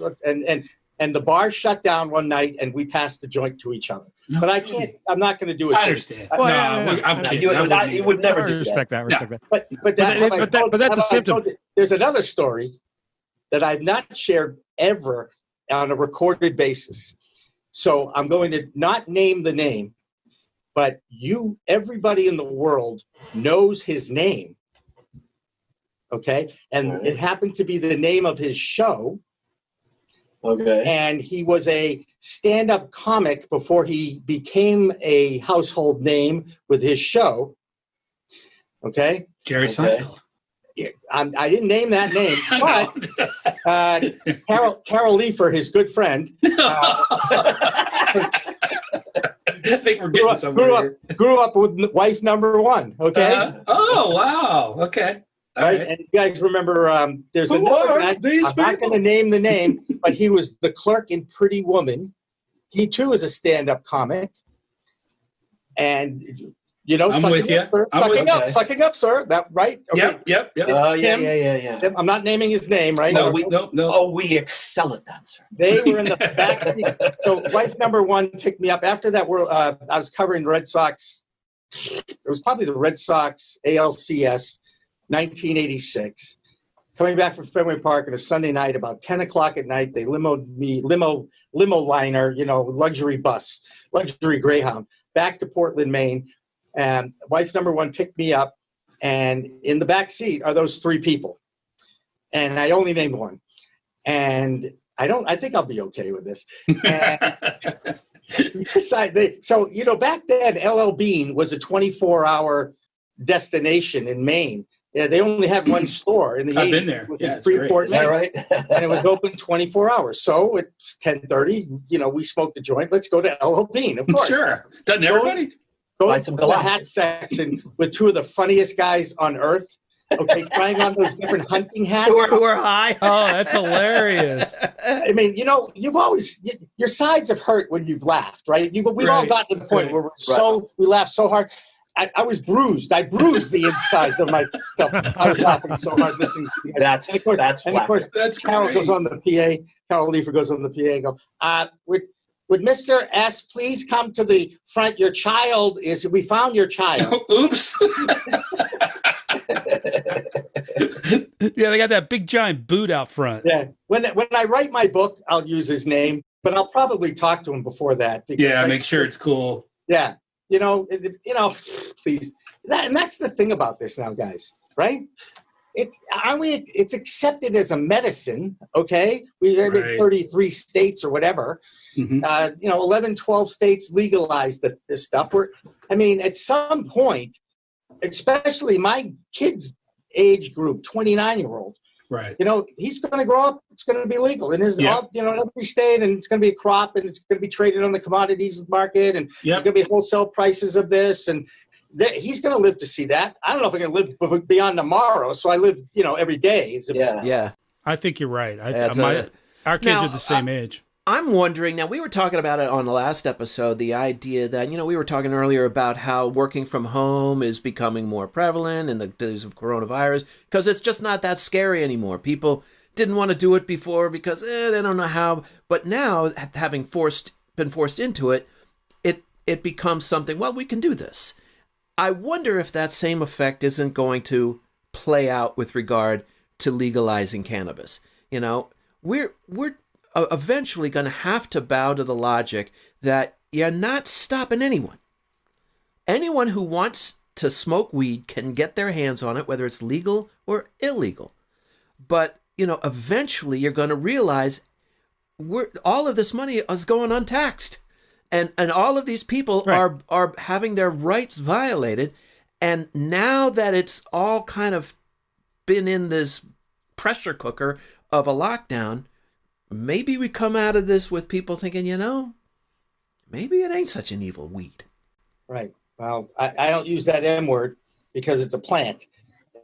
[SPEAKER 5] and the bar shut down one night, and we passed the joint to each other. But I can't. I'm not going to do it.
[SPEAKER 16] I understand. I'm kidding. You would never do
[SPEAKER 13] respect that. Respect that.
[SPEAKER 5] But
[SPEAKER 13] that's a symptom.
[SPEAKER 5] There's another story that I've not shared ever on a recorded basis. So I'm going to not name the name, but everybody in the world knows his name. Okay, and it happened to be the name of his show.
[SPEAKER 16] Okay.
[SPEAKER 5] And he was a stand-up comic before he became a household name with his show. Okay?
[SPEAKER 16] Jerry Seinfeld.
[SPEAKER 5] I didn't name that name, but Carol Leifer, his good friend.
[SPEAKER 16] I think we're getting somewhere.
[SPEAKER 5] Grew up with wife number one, okay?
[SPEAKER 16] Oh, wow. Okay.
[SPEAKER 5] Right? And you guys remember there's another guy, I'm not going to name the name, but he was the clerk in Pretty Woman. He too is a stand-up comic. And you know,
[SPEAKER 16] I'm with you.
[SPEAKER 5] Sucking up, sir. That right? Okay.
[SPEAKER 16] Yep.
[SPEAKER 5] Yeah. Tim, I'm not naming his name, right?
[SPEAKER 16] No. Oh, we excel at that, sir.
[SPEAKER 5] They were in the back seat. So wife number one picked me up. After that, I was covering the Red Sox. It was probably the Red Sox ALCS, 1986. Coming back from Fenway Park on a Sunday night, about 10 o'clock at night, they limo liner, luxury bus, luxury Greyhound, back to Portland, Maine. And wife number one picked me up, and in the back seat are those three people. And I only named one. And I think I'll be okay with this. So, back then, LL Bean was a 24-hour destination in Maine. Yeah, they only had one store in the 80s.
[SPEAKER 16] I've been there.
[SPEAKER 5] Yeah, Freeport,
[SPEAKER 16] is that right?
[SPEAKER 5] And it was open 24 hours. So at 10:30, we smoked a joint. Let's go to LL Bean, of course.
[SPEAKER 16] Sure. Doesn't everybody?
[SPEAKER 5] Go to the hat section with two of the funniest guys on earth. Okay, trying on those different hunting hats.
[SPEAKER 12] Who are high.
[SPEAKER 13] Oh, that's hilarious.
[SPEAKER 5] I mean, you've always, your sides have hurt when you've laughed, right? We've all gotten to the point where we laughed so hard. I was bruised. I bruised the insides of myself. I was laughing so hard listening to you guys. Of course, Carol goes on the PA. Carol Leifer goes on the PA and go, would Mr. S please come to the front? We found your child.
[SPEAKER 16] Oops.
[SPEAKER 14] Yeah, they got that big giant boot out front.
[SPEAKER 5] Yeah. When I write my book, I'll use his name, but I'll probably talk to him before that.
[SPEAKER 16] Yeah, make sure it's cool.
[SPEAKER 5] Yeah. Please. And that's the thing about this now, guys, right? It's accepted as a medicine, okay? We have 33 states or whatever.
[SPEAKER 16] Mm-hmm.
[SPEAKER 5] 11, 12 states legalized this stuff. At some point, especially my kid's age group, 29-year-old,
[SPEAKER 16] right?
[SPEAKER 5] He's going to grow up. It's going to be legal in his, every state, and it's going to be a crop, and it's going to be traded on the commodities market, and there's going to be wholesale prices of this, and he's going to live to see that. I don't know if I'm going to live beyond tomorrow, so I live, every day.
[SPEAKER 12] Yeah.
[SPEAKER 14] I think you're right. Our kids
[SPEAKER 12] Now,
[SPEAKER 14] are the same age.
[SPEAKER 12] I'm wondering, now we were talking about it on the last episode, the idea that, we were talking earlier about how working from home is becoming more prevalent in the days of coronavirus because it's just not that scary anymore. People didn't want to do it before because they don't know how. But now, having been forced into it, it becomes something, well, we can do this. I wonder if that same effect isn't going to play out with regard to legalizing cannabis. We're eventually going to have to bow to the logic that you're not stopping anyone. Anyone who wants to smoke weed can get their hands on it, whether it's legal or illegal. But, eventually you're going to realize all of this money is going untaxed. And all of these people are having their rights violated. And now that it's all kind of been in this pressure cooker of a lockdown, maybe we come out of this with people thinking, maybe it ain't such an evil weed.
[SPEAKER 5] Right. Well, I don't use that M word because it's a plant.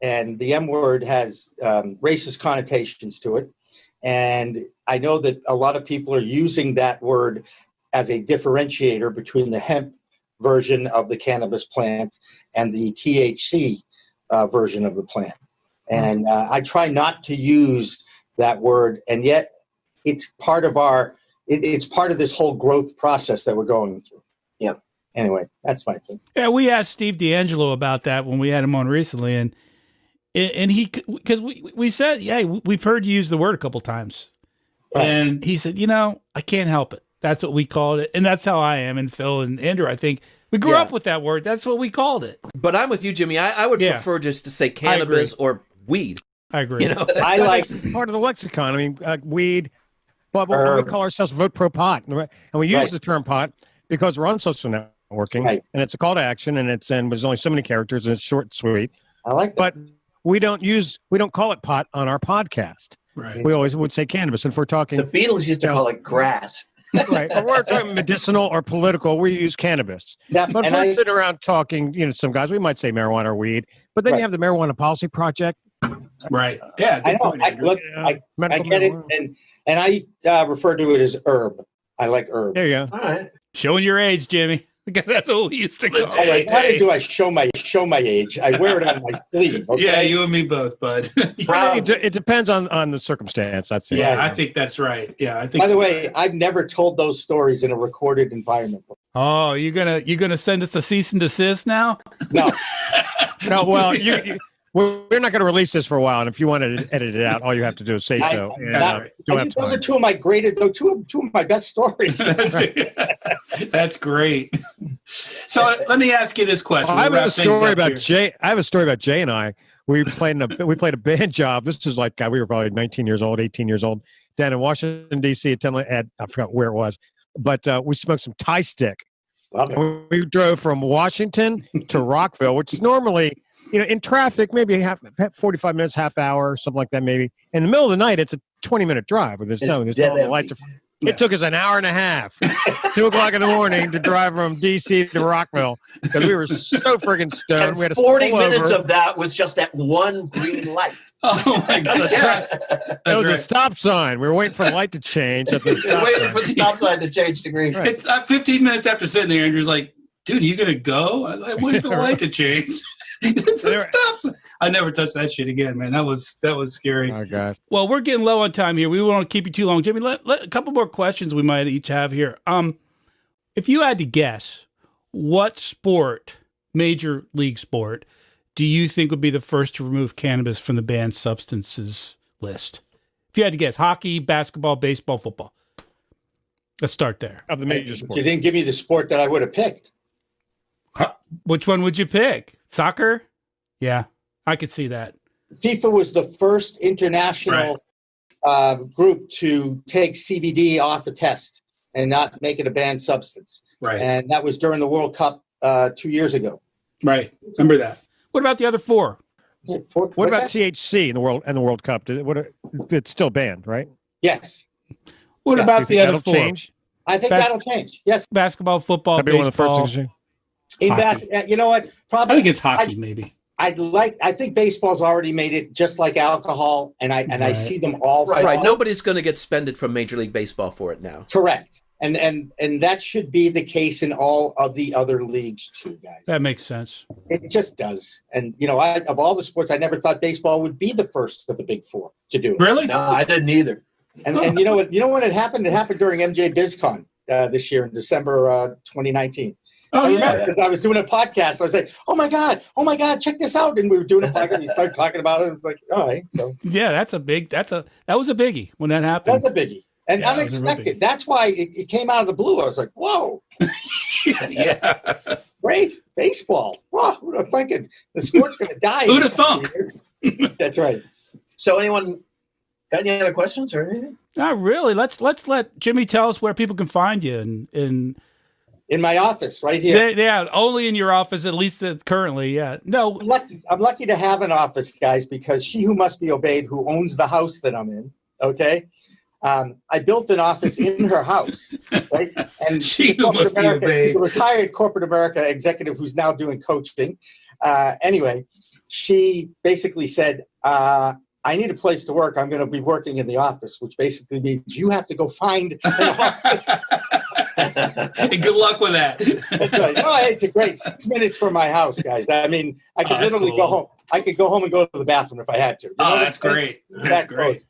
[SPEAKER 5] and the M word has racist connotations to it. And I know that a lot of people are using that word as a differentiator between the hemp version of the cannabis plant and the THC version of the plant. And I try not to use that word, and yet it's part of it's part of this whole growth process that we're going through.
[SPEAKER 16] Yeah.
[SPEAKER 5] Anyway, that's my thing.
[SPEAKER 14] Yeah, we asked Steve D'Angelo about that when we had him on recently, and he, because we said, yeah, we've heard you use the word a couple times, and he said, I can't help it. That's what we called it, and that's how I am. And Phil and Andrew, I think we grew up with that word. That's what we called it.
[SPEAKER 12] But I'm with you, Jimmy. I would prefer just to say cannabis or weed.
[SPEAKER 14] I agree.
[SPEAKER 5] I like
[SPEAKER 13] part of the lexicon. I mean, weed. But we call ourselves Vote Pro Pot, and we use the term pot because we're on social networking, and it's a call to action, and there's only so many characters, and it's short and sweet.
[SPEAKER 5] I like that.
[SPEAKER 13] But we don't call it pot on our podcast.
[SPEAKER 14] Right.
[SPEAKER 13] We always would say cannabis, and if we're talking,
[SPEAKER 16] The Beatles used to call it grass.
[SPEAKER 13] right, or we're talking medicinal or political, we use cannabis.
[SPEAKER 5] Yeah,
[SPEAKER 13] but if we're sitting around talking, some guys, we might say marijuana or weed, but then you have the Marijuana Policy Project.
[SPEAKER 16] Right. Yeah.
[SPEAKER 5] I know. I get it, and I refer to it as herb. I like herb.
[SPEAKER 13] There you go.
[SPEAKER 16] All right.
[SPEAKER 14] Showing your age, Jimmy, because that's what we used to call
[SPEAKER 5] it. Why do I show my age? I wear it on my sleeve. Okay?
[SPEAKER 16] Yeah, you and me both, bud.
[SPEAKER 13] It depends on the circumstance. That's it.
[SPEAKER 16] Yeah, I think that's right. Yeah, I think.
[SPEAKER 5] By the way, I've never told those stories in a recorded environment.
[SPEAKER 14] Oh, you're gonna send us a cease and desist now?
[SPEAKER 5] No.
[SPEAKER 13] No. Well, we're not going to release this for a while, and if you want to edit it out, all you have to do is say so.
[SPEAKER 5] Those are two of my two of my best stories.
[SPEAKER 16] That's great. So let me ask you this question.
[SPEAKER 13] I have a story about Jay. I have a story about Jay and I. We played a band job. This is like we were probably 19 years old, 18 years old, down in Washington D.C. I forgot where it was, but we smoked some Thai stick. We drove from Washington to Rockville, which is normally, in traffic, maybe 45 minutes, half hour, something like that, maybe. In the middle of the night, it's a 20 minute drive. There's no lights. It took us an hour and a half, 2 o'clock in the morning, to drive from D.C. to Rockville because we were so friggin' stoned.
[SPEAKER 16] And
[SPEAKER 13] we had
[SPEAKER 16] 40 minutes of that was just that one green light.
[SPEAKER 14] Oh my God! Yeah.
[SPEAKER 13] It was a stop sign. We were waiting for the light to change. At the stop
[SPEAKER 16] waiting
[SPEAKER 13] sign.
[SPEAKER 16] for the stop sign to change to green.
[SPEAKER 14] Right. It's 15 minutes after sitting there, Andrew's like, "Dude, are you gonna go?" I was like, "Waiting for the light to change." Stop sign. I never touched that shit again, man. That was scary.
[SPEAKER 13] Oh gosh.
[SPEAKER 14] Well, we're getting low on time here. We won't keep you too long, Jimmy. Let a couple more questions we might each have here. If you had to guess, what sport, major league sport, do you think would be the first to remove cannabis from the banned substances list? If you had to guess, hockey, basketball, baseball, football. Let's start there.
[SPEAKER 13] Of the major sports.
[SPEAKER 5] You didn't give me the sport that I would have picked.
[SPEAKER 14] Which one would you pick? Soccer? Yeah, I could see that.
[SPEAKER 5] FIFA was the first international group to take CBD off the test and not make it a banned substance.
[SPEAKER 16] Right.
[SPEAKER 5] And that was during the World Cup 2 years ago.
[SPEAKER 16] Right. Remember that.
[SPEAKER 14] What about the other four?
[SPEAKER 13] What about THC in the World Cup? It's still banned, right?
[SPEAKER 5] Yes.
[SPEAKER 14] What about the other four?
[SPEAKER 13] Change?
[SPEAKER 5] I think that'll change. Yes.
[SPEAKER 14] Basketball, football,
[SPEAKER 13] That'd be
[SPEAKER 14] baseball.
[SPEAKER 13] one of the first things.
[SPEAKER 5] You know what? Probably.
[SPEAKER 14] I think it's hockey, maybe.
[SPEAKER 5] I think baseball's already made it just like alcohol, and I see them all.
[SPEAKER 12] Right. Nobody's going to get suspended from Major League Baseball for it now.
[SPEAKER 5] Correct. And that should be the case in all of the other leagues too, guys.
[SPEAKER 14] That makes sense.
[SPEAKER 5] It just does. And of all the sports, I never thought baseball would be the first of the big four to do it.
[SPEAKER 16] Really? No, I didn't either.
[SPEAKER 5] And you know what? You know when it happened? It happened during MJ BizCon this year in December 2019.
[SPEAKER 16] Oh, yeah.
[SPEAKER 5] Because I was doing a podcast. I was like, oh my God, check this out. And we were doing a podcast. We started talking about it. It was like, all right. So
[SPEAKER 14] yeah, that was a biggie when that happened.
[SPEAKER 5] That was a biggie. And
[SPEAKER 14] yeah,
[SPEAKER 5] unexpected. That's why it came out of the blue. I was like, whoa.
[SPEAKER 16] Yeah.
[SPEAKER 5] Great. Baseball. Wow. Who would have thinking the sport's going to die?
[SPEAKER 16] Who'd have thunk?
[SPEAKER 5] That's right.
[SPEAKER 16] So anyone got any other questions or anything?
[SPEAKER 14] Not really. Let's let Jimmy tell us where people can find you
[SPEAKER 5] in my office right here.
[SPEAKER 14] Yeah, only in your office, at least currently. Yeah. No.
[SPEAKER 5] I'm lucky to have an office, guys, because she who must be obeyed, who owns the house that I'm in, okay? I built an office in her house, right? And
[SPEAKER 16] she who must be obeyed.
[SPEAKER 5] She's a retired corporate America executive who's now doing coaching. Anyway, she basically said, I need a place to work. I'm going to be working in the office, which basically means you have to go find an office.
[SPEAKER 16] Hey, good luck with that.
[SPEAKER 5] That's right. No, it's a great 6 minutes from my house, guys. I mean, I could literally go home. I could go home and go to the bathroom if I had to.
[SPEAKER 16] That's great. That's great.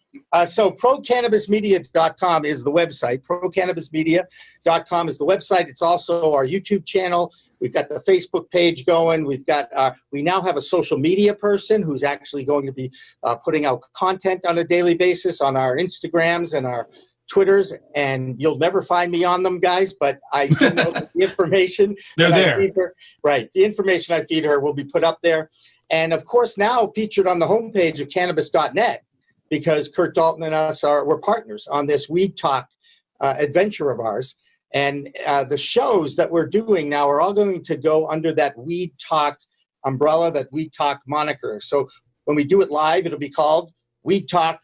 [SPEAKER 5] So procannabismedia.com is the website. Procannabismedia.com is the website. It's also our YouTube channel. We've got the Facebook page going. We've got we now have a social media person who's actually going to be putting out content on a daily basis on our Instagrams and our Twitters, and you'll never find me on them, guys, but I do know that the information
[SPEAKER 16] They're there.
[SPEAKER 5] I feed her, right, the information I feed her will be put up there. And of course, now featured on the homepage of cannabis.net, because Kurt Dalton and us we're partners on this Weed Talk adventure of ours. And the shows that we're doing now are all going to go under that Weed Talk umbrella, that Weed Talk moniker. So when we do it live, it'll be called Weed Talk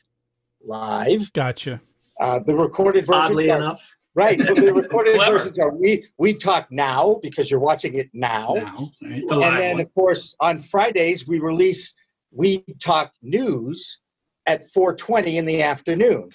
[SPEAKER 5] Live.
[SPEAKER 14] Gotcha.
[SPEAKER 5] The recorded version.
[SPEAKER 17] Oddly enough.
[SPEAKER 5] Right. The recorded versions are We Talk Now, because you're watching it now.
[SPEAKER 16] Right?
[SPEAKER 5] And then, of course, on Fridays, we release We Talk News at 4:20 in the afternoon.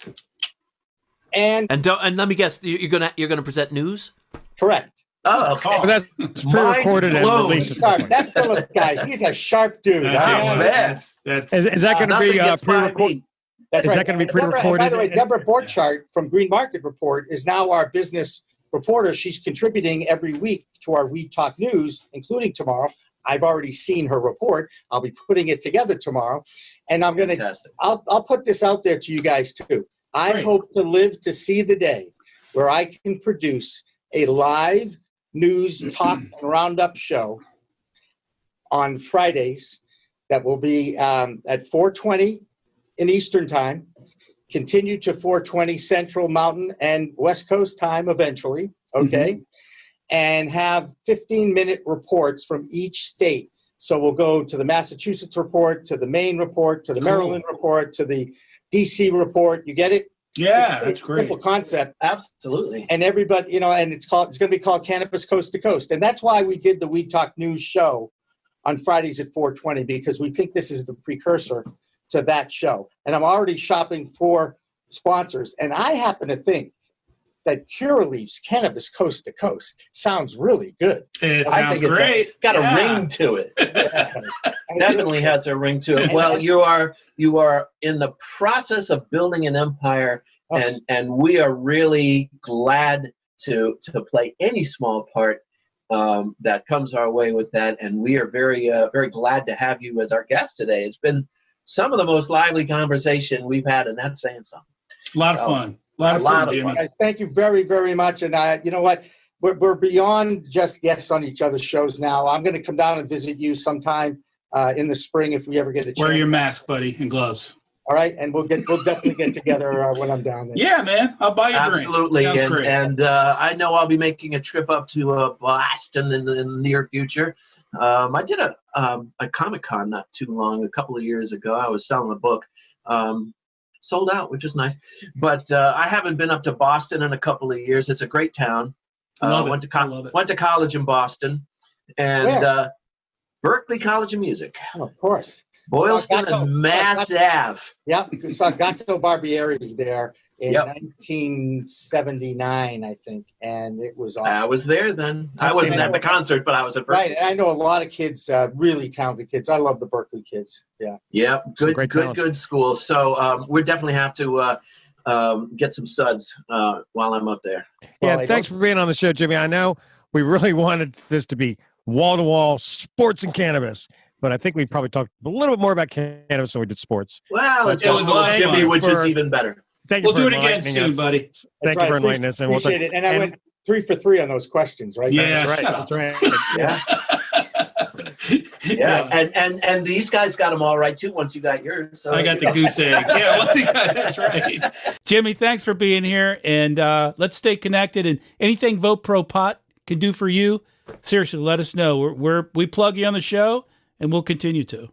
[SPEAKER 5] And
[SPEAKER 12] let me guess, you're gonna present news?
[SPEAKER 5] Correct.
[SPEAKER 17] Oh, okay.
[SPEAKER 13] But that's pre-recorded and released.
[SPEAKER 5] That Philip guy, he's a sharp dude.
[SPEAKER 13] Is that going to be pre-recorded?
[SPEAKER 5] That's
[SPEAKER 13] Is
[SPEAKER 5] right.
[SPEAKER 13] that going to be
[SPEAKER 5] Deborah,
[SPEAKER 13] pre-recorded?
[SPEAKER 5] by the way, Deborah Borchardt from Green Market Report is now our business reporter. She's contributing every week to our Weed Talk News, including tomorrow. I've already seen her report. I'll be putting it together tomorrow. And I'm going to, I'll put this out there to you guys too. I hope to live to see the day where I can produce a live news talk and roundup show on Fridays that will be at 4:20 in Eastern time, continue to 4:20 Central Mountain and West Coast time eventually, okay? And have 15-minute reports from each state. So we'll go to the Massachusetts report, to the Maine report, to the Maryland report, to the DC report. You get it?
[SPEAKER 16] Yeah, that's great.
[SPEAKER 5] Simple concept.
[SPEAKER 17] Absolutely.
[SPEAKER 5] And everybody, you know, and it's going to be called Cannabis Coast to Coast. And that's why we did the Weed Talk News show on Fridays at 4:20, because we think this is the precursor to that show. And I'm already shopping for sponsors. And I happen to think that Curaleaf's Cannabis Coast to Coast sounds really good.
[SPEAKER 16] It sounds great.
[SPEAKER 17] Got a ring to it. Definitely has a ring to it. Well, you are in the process of building an empire, and we are really glad to play any small part that comes our way with that. And we are very very glad to have you as our guest today. It's been some of the most lively conversation we've had, and that's saying something.
[SPEAKER 16] A lot of fun. A lot of fun, Jimmy.
[SPEAKER 5] Guys, thank you very, very much. And you know what? We're beyond just guests on each other's shows now. I'm going to come down and visit you sometime in the spring if we ever get a chance.
[SPEAKER 16] Wear your mask, buddy, and gloves.
[SPEAKER 5] All right, and we'll definitely get together when I'm down there.
[SPEAKER 16] Yeah, man. I'll buy you a drink.
[SPEAKER 17] Absolutely.
[SPEAKER 16] Sounds great.
[SPEAKER 17] And I know I'll be making a trip up to Boston in the near future. I did a Comic-Con not too long, a couple of years ago. I was selling a book. Sold out, which is nice. But I haven't been up to Boston in a couple of years. It's a great town. Went to college in Boston. And Berkeley College of Music.
[SPEAKER 5] Oh, of course.
[SPEAKER 17] Boylston and Mass Ave.
[SPEAKER 5] Yeah, we saw Gato Barbieri there in 1979, I think, and it was awesome.
[SPEAKER 17] I was there then. I wasn't at the concert, but I was at Berkeley.
[SPEAKER 5] Right, and I know a lot of kids, really talented kids. I love the Berkeley kids. Yeah.
[SPEAKER 17] Yeah, good school. So we definitely have to get some suds while I'm up there.
[SPEAKER 13] Yeah, thanks for being on the show, Jimmy. I know we really wanted this to be wall-to-wall sports and cannabis, but I think we probably talked a little bit more about cannabis than we did sports.
[SPEAKER 17] Well, it was a lot of Jimmy, which is even better.
[SPEAKER 16] We'll do it again soon, buddy.
[SPEAKER 13] Thank you for enlightening us. And
[SPEAKER 5] appreciate it. And I went 3 for 3 on those questions, right?
[SPEAKER 16] Yeah,
[SPEAKER 5] That's
[SPEAKER 16] shut up.
[SPEAKER 5] right.
[SPEAKER 17] Yeah, and these guys got them all right too. Once you got yours, so
[SPEAKER 16] I got the goose egg. Yeah, once you got that's right.
[SPEAKER 14] Jimmy, thanks for being here, and let's stay connected. And anything Vote Pro Pot can do for you, seriously, let us know. We plug you on the show, and we'll continue to.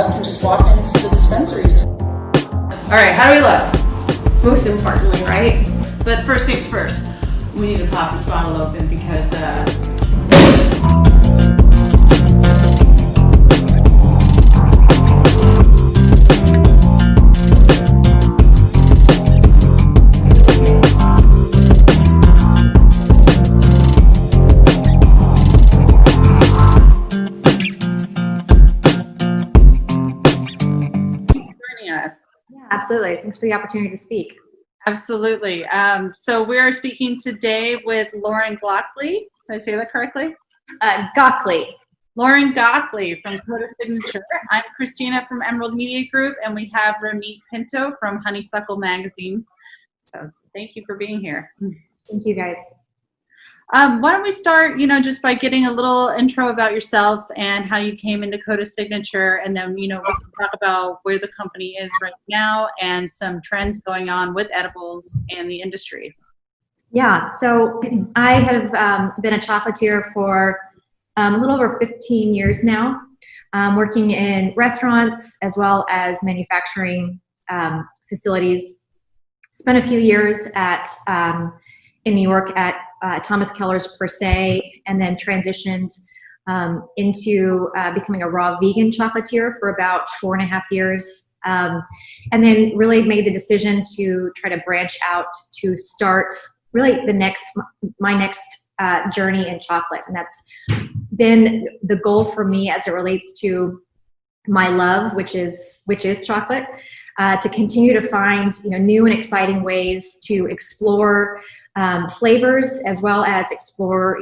[SPEAKER 18] can just walk into the dispensaries.
[SPEAKER 19] All right, how do we look? Most importantly, right? But first things first, we need to pop this bottle open because
[SPEAKER 20] Absolutely. Thanks for the opportunity to speak.
[SPEAKER 21] Absolutely. So we are speaking today with Lauren Glockley. Did I say that correctly?
[SPEAKER 20] Gockley.
[SPEAKER 21] Lauren Gockley from Coda Signature. I'm Christina from Emerald Media Group, and we have Ramit Pinto from Honeysuckle Magazine. So thank you for being here.
[SPEAKER 20] Thank you, guys.
[SPEAKER 21] Why don't we start, just by getting a little intro about yourself and how you came into Coda Signature, and then, we can talk about where the company is right now and some trends going on with edibles and the industry.
[SPEAKER 20] Yeah, so I have been a chocolatier for a little over 15 years now, working in restaurants as well as manufacturing facilities. Spent a few years in New York at Thomas Keller's Per Se, and then transitioned into becoming a raw vegan chocolatier for about 4.5 years. And then really made the decision to try to branch out to start really my next journey in chocolate. And that's been the goal for me as it relates to my love, which is chocolate, to continue to find new and exciting ways to explore flavors, as well as explore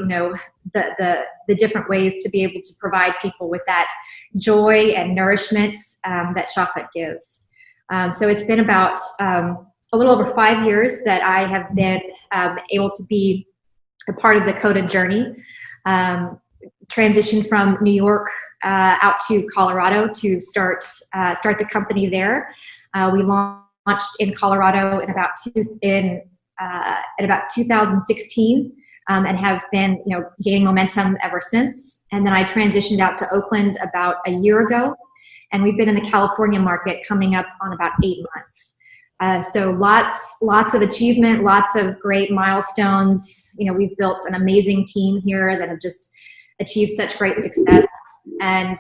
[SPEAKER 20] the different ways to be able to provide people with that joy and nourishment that chocolate gives. So it's been about a little over 5 years that I have been able to be a part of the Coda journey. Transitioned from New York out to Colorado to start the company there. We launched in Colorado in about 2016, and have been gaining momentum ever since. And then I transitioned out to Oakland about a year ago, and we've been in the California market coming up on about 8 months. So lots of achievement, lots of great milestones. We've built an amazing team here that have just achieved such great success. And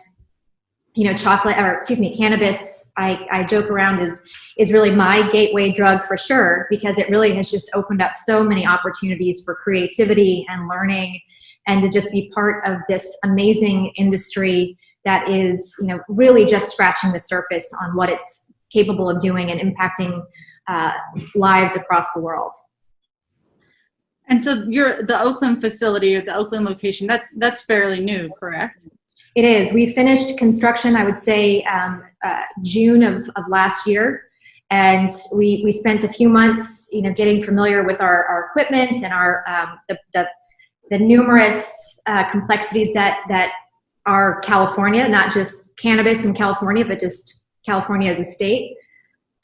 [SPEAKER 20] cannabis, I joke around is really my gateway drug for sure, because it really has just opened up so many opportunities for creativity and learning, and to just be part of this amazing industry that is, really just scratching the surface on what it's capable of doing and impacting lives across the world.
[SPEAKER 21] And so the Oakland facility, or the Oakland location, that's fairly new, correct?
[SPEAKER 20] It is. We finished construction, I would say, June of last year. And we spent a few months, getting familiar with our equipment and our the numerous complexities that are California, not just cannabis in California, but just California as a state.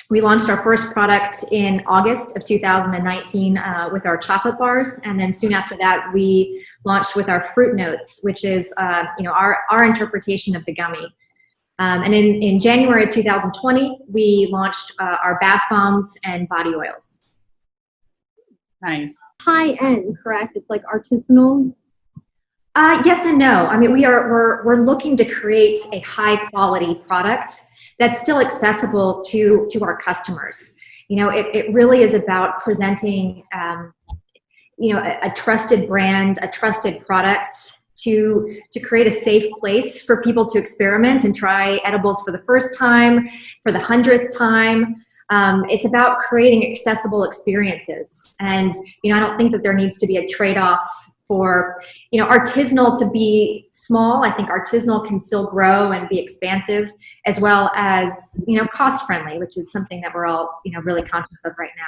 [SPEAKER 20] We launched our first product in August of 2019 with our chocolate bars, and then soon after that, we launched with our fruit notes, which is our interpretation of the gummy. And in January of 2020, we launched our bath bombs and body oils.
[SPEAKER 21] Nice.
[SPEAKER 22] High end, correct? It's like artisanal.
[SPEAKER 20] Yes and no. I mean, we're looking to create a high quality product that's still accessible to our customers. It really is about presenting, a trusted brand, a trusted product to create a safe place for people to experiment and try edibles for the first time, for the 100th time. It's about creating accessible experiences. And, I don't think that there needs to be a trade-off for, artisanal to be small. I think artisanal can still grow and be expansive, as well as, cost friendly, which is something that we're all, really conscious of right now.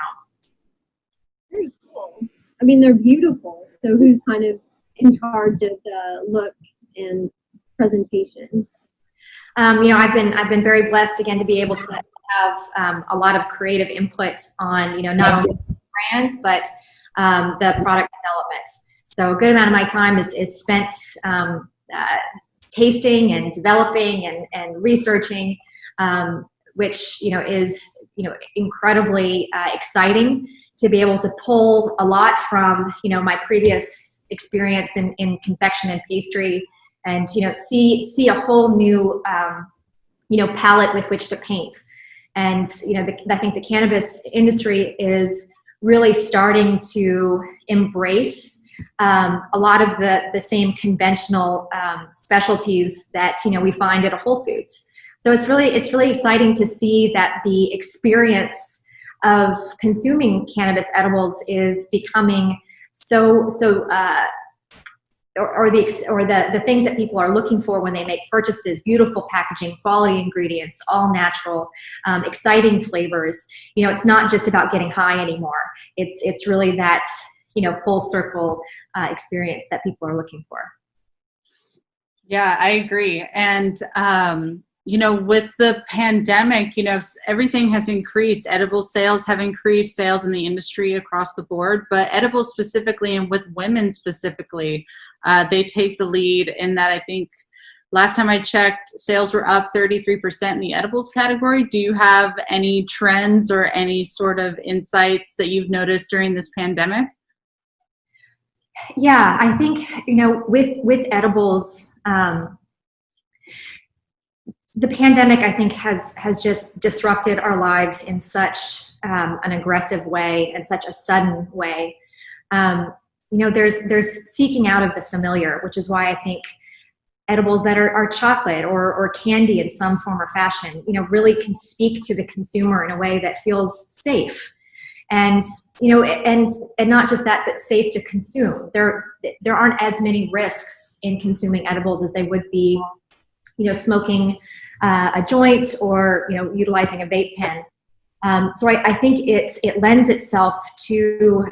[SPEAKER 22] Very cool. I mean, they're beautiful. So who's kind of in charge of the look and presentation?
[SPEAKER 20] I've been very blessed again to be able to have a lot of creative input on, not only the brand, but the product development. So a good amount of my time is spent tasting and developing and researching, which is incredibly exciting to be able to pull a lot from my previous experience in confection and pastry, and see a whole new palette with which to paint. And I think the cannabis industry is really starting to embrace a lot of the same conventional specialties that we find at a Whole Foods. So it's really exciting to see that the experience of consuming cannabis edibles is becoming the things that people are looking for when they make purchases: beautiful packaging, quality ingredients, all natural, exciting flavors. It's not just about getting high anymore. It's really that full circle experience that people are looking for.
[SPEAKER 21] Yeah, I agree. And with the pandemic, everything has increased. Edible sales have increased, sales in the industry across the board, but edibles specifically, and with women specifically, they take the lead in that. I think last time I checked, sales were up 33% in the edibles category. Do you have any trends or any sort of insights that you've noticed during this pandemic?
[SPEAKER 20] Yeah, I think, with edibles, the pandemic, I think, has just disrupted our lives in such an aggressive way and such a sudden way. There's seeking out of the familiar, which is why I think edibles that are chocolate or candy in some form or fashion, really can speak to the consumer in a way that feels safe. And, and not just that, but safe to consume. There aren't as many risks in consuming edibles as they would be, smoking a joint or, utilizing a vape pen. So I think it lends itself to,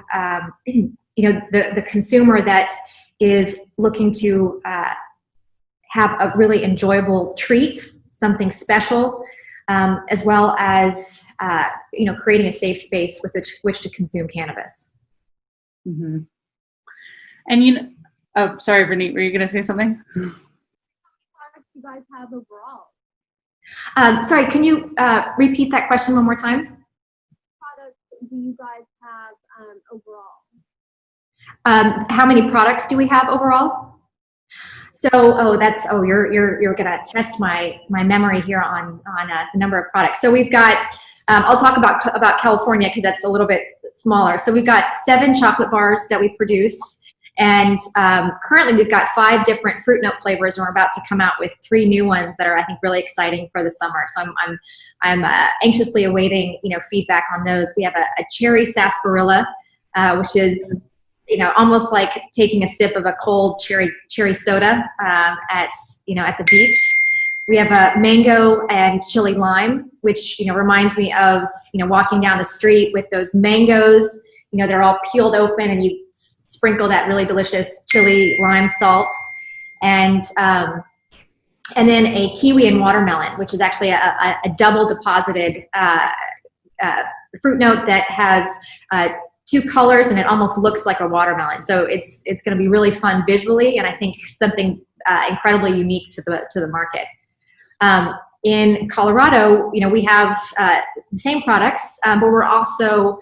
[SPEAKER 20] the consumer that is looking to have a really enjoyable treat, something special, as well as, creating a safe space with which to consume cannabis.
[SPEAKER 21] Mm-hmm. And oh, sorry, Brittany, were you going to say something?
[SPEAKER 22] You guys have overall?
[SPEAKER 20] Sorry, can you repeat that question one more time?
[SPEAKER 22] Products do you guys have overall?
[SPEAKER 20] How many products do we have overall? So, you're gonna test my memory here on the number of products. So we've got, I'll talk about California because that's a little bit smaller. So we've got 7 chocolate bars that we produce. And currently we've got 5 different fruit note flavors, and we're about to come out with 3 new ones that are, I think, really exciting for the summer. So I'm anxiously awaiting, feedback on those. We have a cherry sarsaparilla, which is, almost like taking a sip of a cold cherry soda at the beach. We have a mango and chili lime, which, reminds me of, walking down the street with those mangoes. They're all peeled open, and you sprinkle that really delicious chili lime salt, and then a kiwi and watermelon, which is actually a double deposited fruit note that has 2 colors, and it almost looks like a watermelon. So it's going to be really fun visually, and I think something incredibly unique to the market. In Colorado, we have the same products, but we're also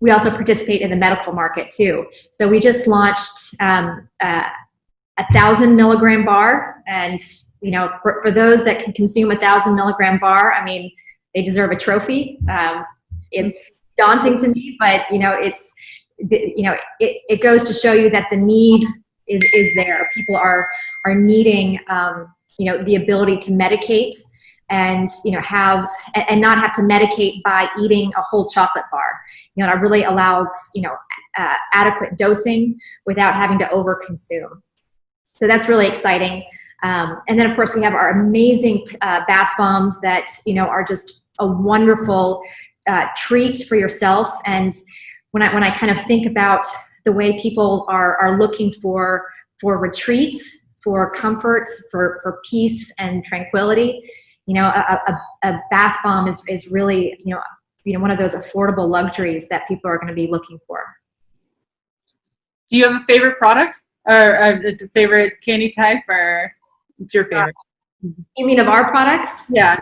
[SPEAKER 20] we also participate in the medical market too. So we just launched a 1,000 milligram bar, and for those that can consume 1,000 milligram bar, I mean, they deserve a trophy. It's daunting to me, but it goes to show you that the need is there. People are needing the ability to medicate and and not have to medicate by eating a whole chocolate bar. It really allows adequate dosing without having to overconsume. So that's really exciting. And then of course we have our amazing bath bombs that are just a wonderful treat for yourself. And when I kind of think about the way people are looking for retreat, for comfort, for peace and tranquility, a bath bomb is really, one of those affordable luxuries that people are going to be looking for.
[SPEAKER 21] Do you have a favorite product or favorite candy type, or what's your favorite?
[SPEAKER 20] You mean of our products?
[SPEAKER 21] Yeah.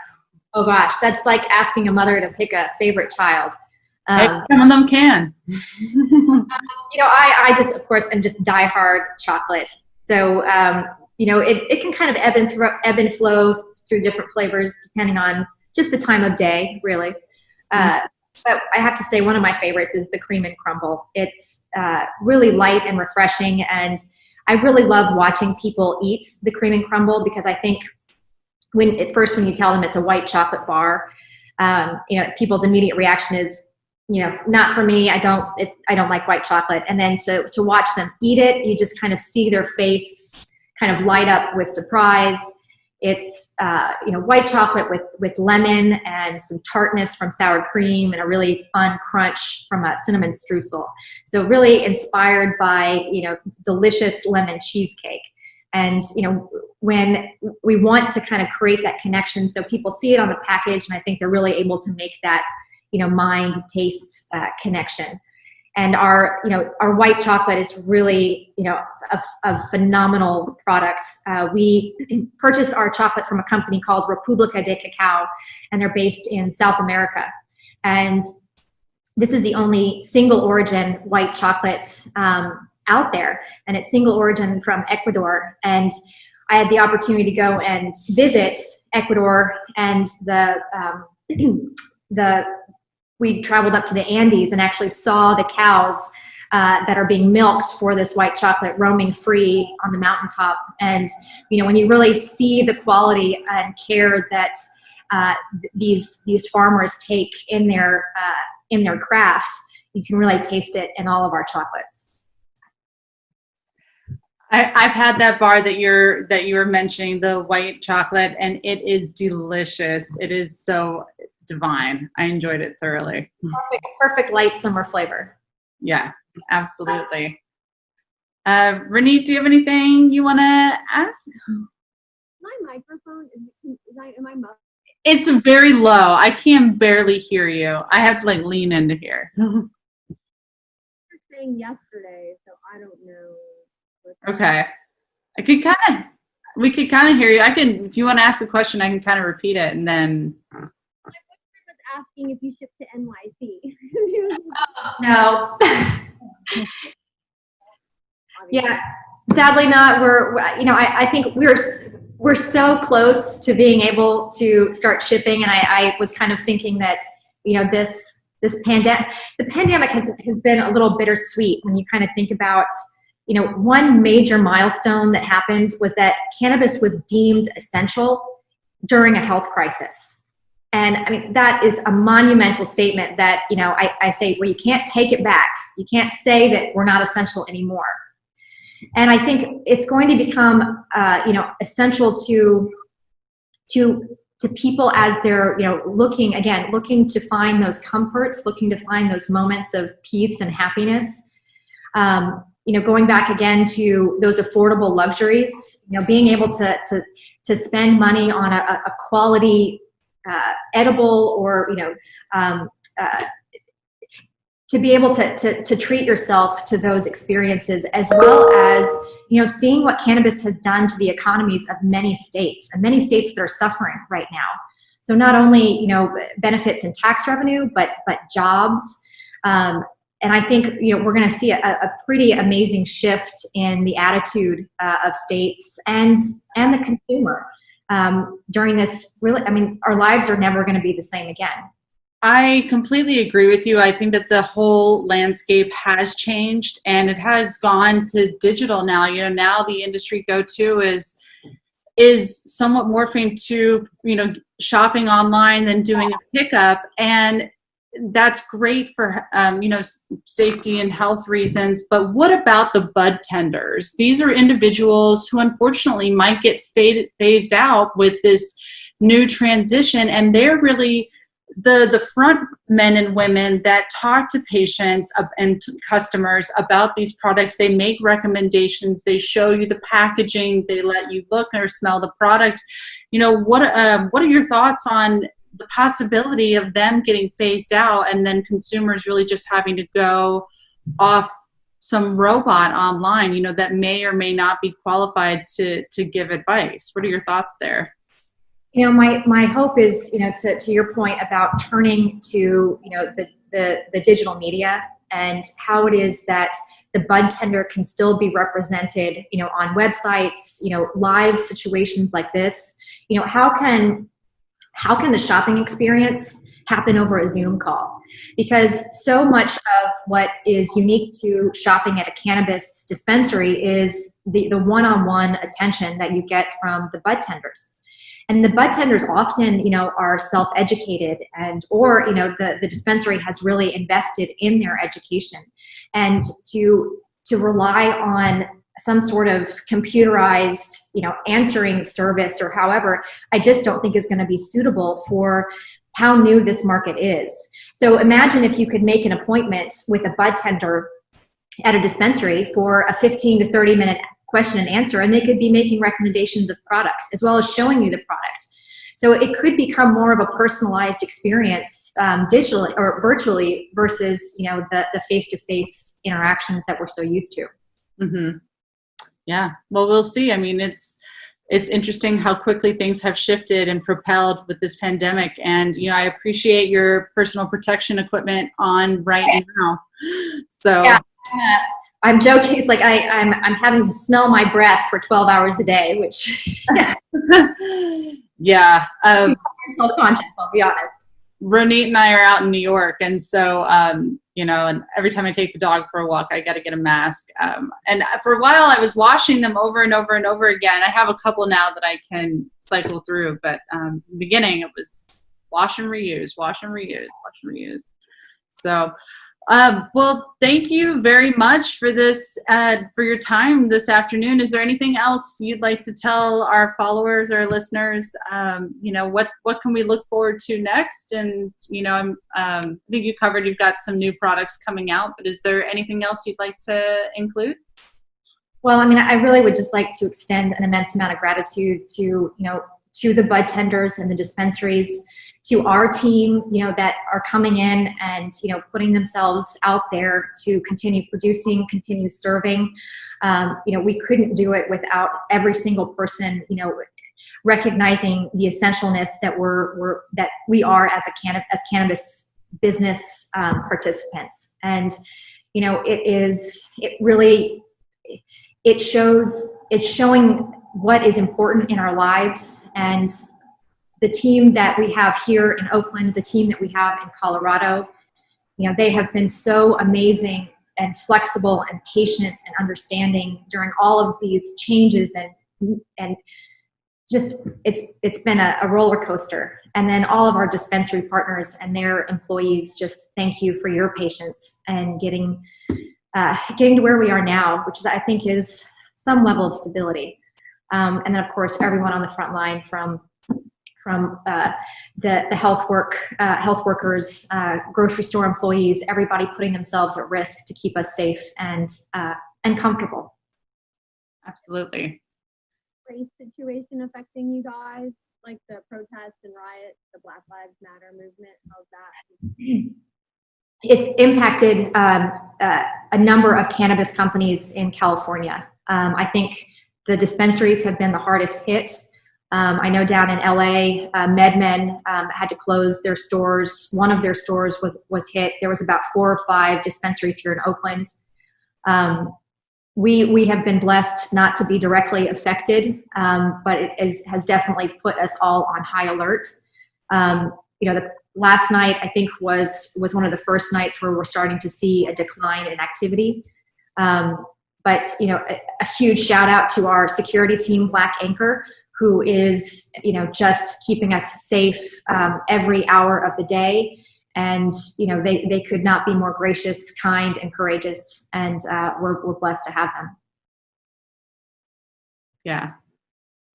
[SPEAKER 20] Oh gosh, that's like asking a mother to pick a favorite child.
[SPEAKER 21] Some of them can.
[SPEAKER 20] I just, of course, am just diehard chocolate. So, it can kind of ebb and flow through different flavors depending on just the time of day, really. But I have to say one of my favorites is the cream and crumble. It's really light and refreshing, and I really love watching people eat the cream and crumble because I think when you tell them it's a white chocolate bar, people's immediate reaction is, not for me. I don't like white chocolate. And then to watch them eat it, you just kind of see their face kind of light up with surprise. It's, white chocolate with lemon and some tartness from sour cream and a really fun crunch from a cinnamon streusel. So really inspired by, delicious lemon cheesecake. And, when we want to kind of create that connection, so people see it on the package, and I think they're really able to make that, mind taste connection. And our white chocolate is really, a phenomenal product. We purchased our chocolate from a company called República de Cacao, and they're based in South America. And this is the only single origin white chocolate out there, and it's single origin from Ecuador. And I had the opportunity to go and visit Ecuador, and we traveled up to the Andes and actually saw the cows that are being milked for this white chocolate roaming free on the mountaintop. And, when you really see the quality and care that these farmers take in their craft, you can really taste it in all of our chocolates.
[SPEAKER 21] I've had that bar that you were mentioning, the white chocolate, and it is delicious. It is so divine. I enjoyed it thoroughly.
[SPEAKER 20] Perfect light summer flavor.
[SPEAKER 21] Yeah, absolutely. Renee, do you have anything you want to ask?
[SPEAKER 22] My microphone am I muffled?
[SPEAKER 21] It's very low. I can barely hear you. I have to lean into here.
[SPEAKER 22] You were saying yesterday, so I don't know.
[SPEAKER 21] Okay. We could kind of hear you. If you want to ask a question, I can kind of repeat it, and then.
[SPEAKER 22] My boyfriend was asking if you ship to NYC.
[SPEAKER 20] No. Yeah, sadly not. I think we're so close to being able to start shipping, and I was kind of thinking that, the pandemic has been a little bittersweet when you kind of think about, one major milestone that happened was that cannabis was deemed essential during a health crisis. And I mean, that is a monumental statement that, I say, well, you can't take it back. You can't say that we're not essential anymore. And I think it's going to become, essential to people as they're, looking to find those comforts, looking to find those moments of peace and happiness. Going back again to those affordable luxuries, being able to spend money on a quality edible, or to be able to treat yourself to those experiences, as well as seeing what cannabis has done to the economies of many states, and many states that are suffering right now. So not only benefits in tax revenue, but jobs. And I think we're going to see a pretty amazing shift in the attitude of states and the consumer during this. Really, I mean, our lives are never going to be the same again.
[SPEAKER 21] I completely agree with you. I think that the whole landscape has changed, and it has gone to digital now. Now the industry go-to is somewhat morphing to shopping online than doing a pickup, and that's great for safety and health reasons. But what about the bud tenders? These are individuals who unfortunately might get phased out with this new transition, and they're really the front men and women that talk to patients and customers about these products. They make recommendations. They show you the packaging. They let you look or smell the product. What are your thoughts on the possibility of them getting phased out, and then consumers really just having to go off some robot online, you know, that may or may not be qualified to give advice. What are your thoughts there?
[SPEAKER 20] You know, my hope is, you know, to your point about turning to, you know, the digital media and how it is that the bud tender can still be represented, you know, on websites, you know, live situations like this. You know, how can the shopping experience happen over a Zoom call? Because so much of what is unique to shopping at a cannabis dispensary is the one-on-one attention that you get from the bud tenders. And the bud tenders often, you know, are self-educated or, you know, the dispensary has really invested in their education. And to rely on some sort of computerized, you know, answering service or however, I just don't think is going to be suitable for how new this market is. So imagine if you could make an appointment with a bud tender at a dispensary for a 15 to 30 minute question and answer, and they could be making recommendations of products as well as showing you the product. So it could become more of a personalized experience digitally or virtually versus, you know, the face-to-face interactions that we're so used to.
[SPEAKER 21] Mm-hmm. Yeah, well, we'll see. I mean, it's interesting how quickly things have shifted and propelled with this pandemic. And, you know, I appreciate your personal protection equipment on right now. So
[SPEAKER 20] yeah, I'm joking. It's like I'm having to smell my breath for 12 hours a day, which
[SPEAKER 21] yeah,
[SPEAKER 20] self-conscious, I'll be honest.
[SPEAKER 21] Ronit and I are out in New York, and so you know, and every time I take the dog for a walk, I got to get a mask. And for a while, I was washing them over and over and over again. I have a couple now that I can cycle through, but in the beginning, it was wash and reuse, wash and reuse, wash and reuse. So. Well, thank you very much for this, for your time this afternoon. Is there anything else you'd like to tell our followers or listeners? You know, what can we look forward to next? And, you know, I think you've got some new products coming out, but is there anything else you'd like to include?
[SPEAKER 20] Well, I mean, I really would just like to extend an immense amount of gratitude to, you know, to the bud tenders and the dispensaries, to our team, you know, that are coming in and, you know, putting themselves out there to continue producing, continue serving. You know, we couldn't do it without every single person, you know, recognizing the essentialness that that we are as cannabis business participants. And, you know, it's showing what is important in our lives. And the team that we have here in Oakland, the team that we have in Colorado, you know, they have been so amazing and flexible and patient and understanding during all of these changes, and just it's been a roller coaster. And then all of our dispensary partners and their employees, just thank you for your patience and getting to where we are now, which is, I think, is some level of stability. And then of course everyone on the front line, from the health workers, grocery store employees, everybody putting themselves at risk to keep us safe and comfortable.
[SPEAKER 21] Absolutely.
[SPEAKER 22] Race situation affecting you guys, like the protests and riots, the Black Lives Matter movement? How's that?
[SPEAKER 20] It's impacted a number of cannabis companies in California. I think the dispensaries have been the hardest hit. I know down in LA, MedMen had to close their stores. One of their stores was hit. There was about 4 or 5 dispensaries here in Oakland. We have been blessed not to be directly affected, but it has definitely put us all on high alert. You know, the last night, I think, was one of the first nights where we're starting to see a decline in activity. But, you know, a huge shout out to our security team, Black Anchor, who is, you know, just keeping us safe every hour of the day. And, you know, they could not be more gracious, kind, and courageous. And we're blessed to have them.
[SPEAKER 21] Yeah,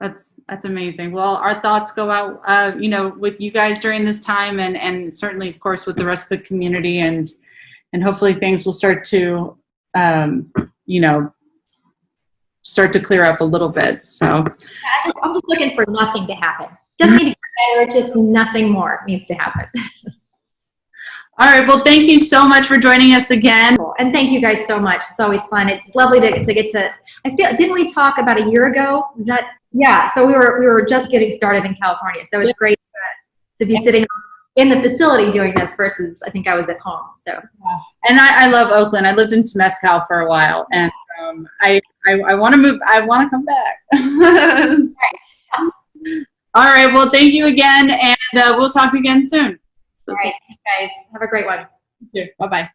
[SPEAKER 21] that's amazing. Well, our thoughts go out, you know, with you guys during this time, and certainly, of course, with the rest of the community, and hopefully things will start to, you know, start to clear up a little bit. So
[SPEAKER 20] I'm just looking for nothing to happen. Doesn't need to get better, just nothing more needs to happen.
[SPEAKER 21] All right. Well, thank you so much for joining us again.
[SPEAKER 20] And thank you guys so much. It's always fun. It's lovely to get to. I feel. Didn't we talk about a year ago? Is that? Yeah. So we were just getting started in California. So it's great to be sitting in the facility doing this versus I think I was at home. So.
[SPEAKER 21] And I love Oakland. I lived in Temescal for a while, and I want to move. I want to come back. All right. Well, thank you again, and we'll talk again soon.
[SPEAKER 20] All right, guys. Have a great one.
[SPEAKER 21] Bye-bye.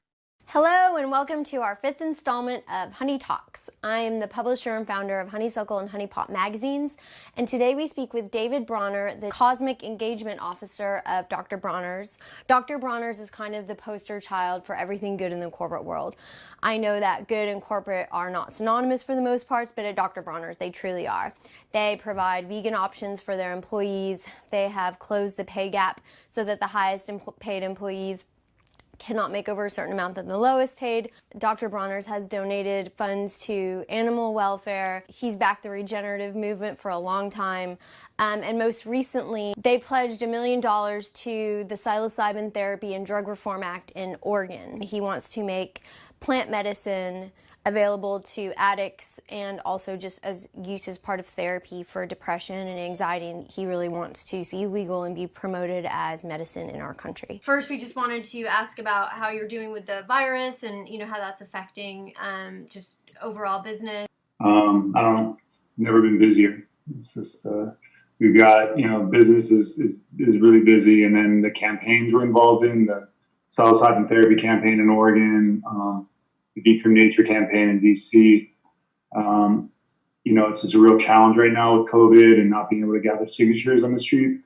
[SPEAKER 3] Hello and welcome to our 5th installment of Honey Talks. I am the publisher and founder of Honeysuckle and Honey Pot magazines, and today we speak with David Bronner, the Cosmic Engagement Officer of Dr. Bronner's. Dr. Bronner's is kind of the poster child for everything good in the corporate world. I know that good and corporate are not synonymous for the most part, but at Dr. Bronner's they truly are. They provide vegan options for their employees. They have closed the pay gap so that the highest paid employees cannot make over a certain amount than the lowest paid. Dr. Bronner's has donated funds to animal welfare. He's backed the regenerative movement for a long time. And most recently, they pledged $1 million to the Psilocybin Therapy and Drug Reform Act in Oregon. He wants to make plant medicine available to addicts and also just as use as part of therapy for depression and anxiety. And he really wants to see legal and be promoted as medicine in our country. First, we just wanted to ask about how you're doing with the virus and how that's affecting just overall business.
[SPEAKER 4] I don't know. It's never been busier. It's just we've got business is really busy, and then the campaigns we're involved in, the psilocybin therapy campaign in Oregon. The Geek from Nature campaign in DC. It's just a real challenge right now with COVID and not being able to gather signatures on the street.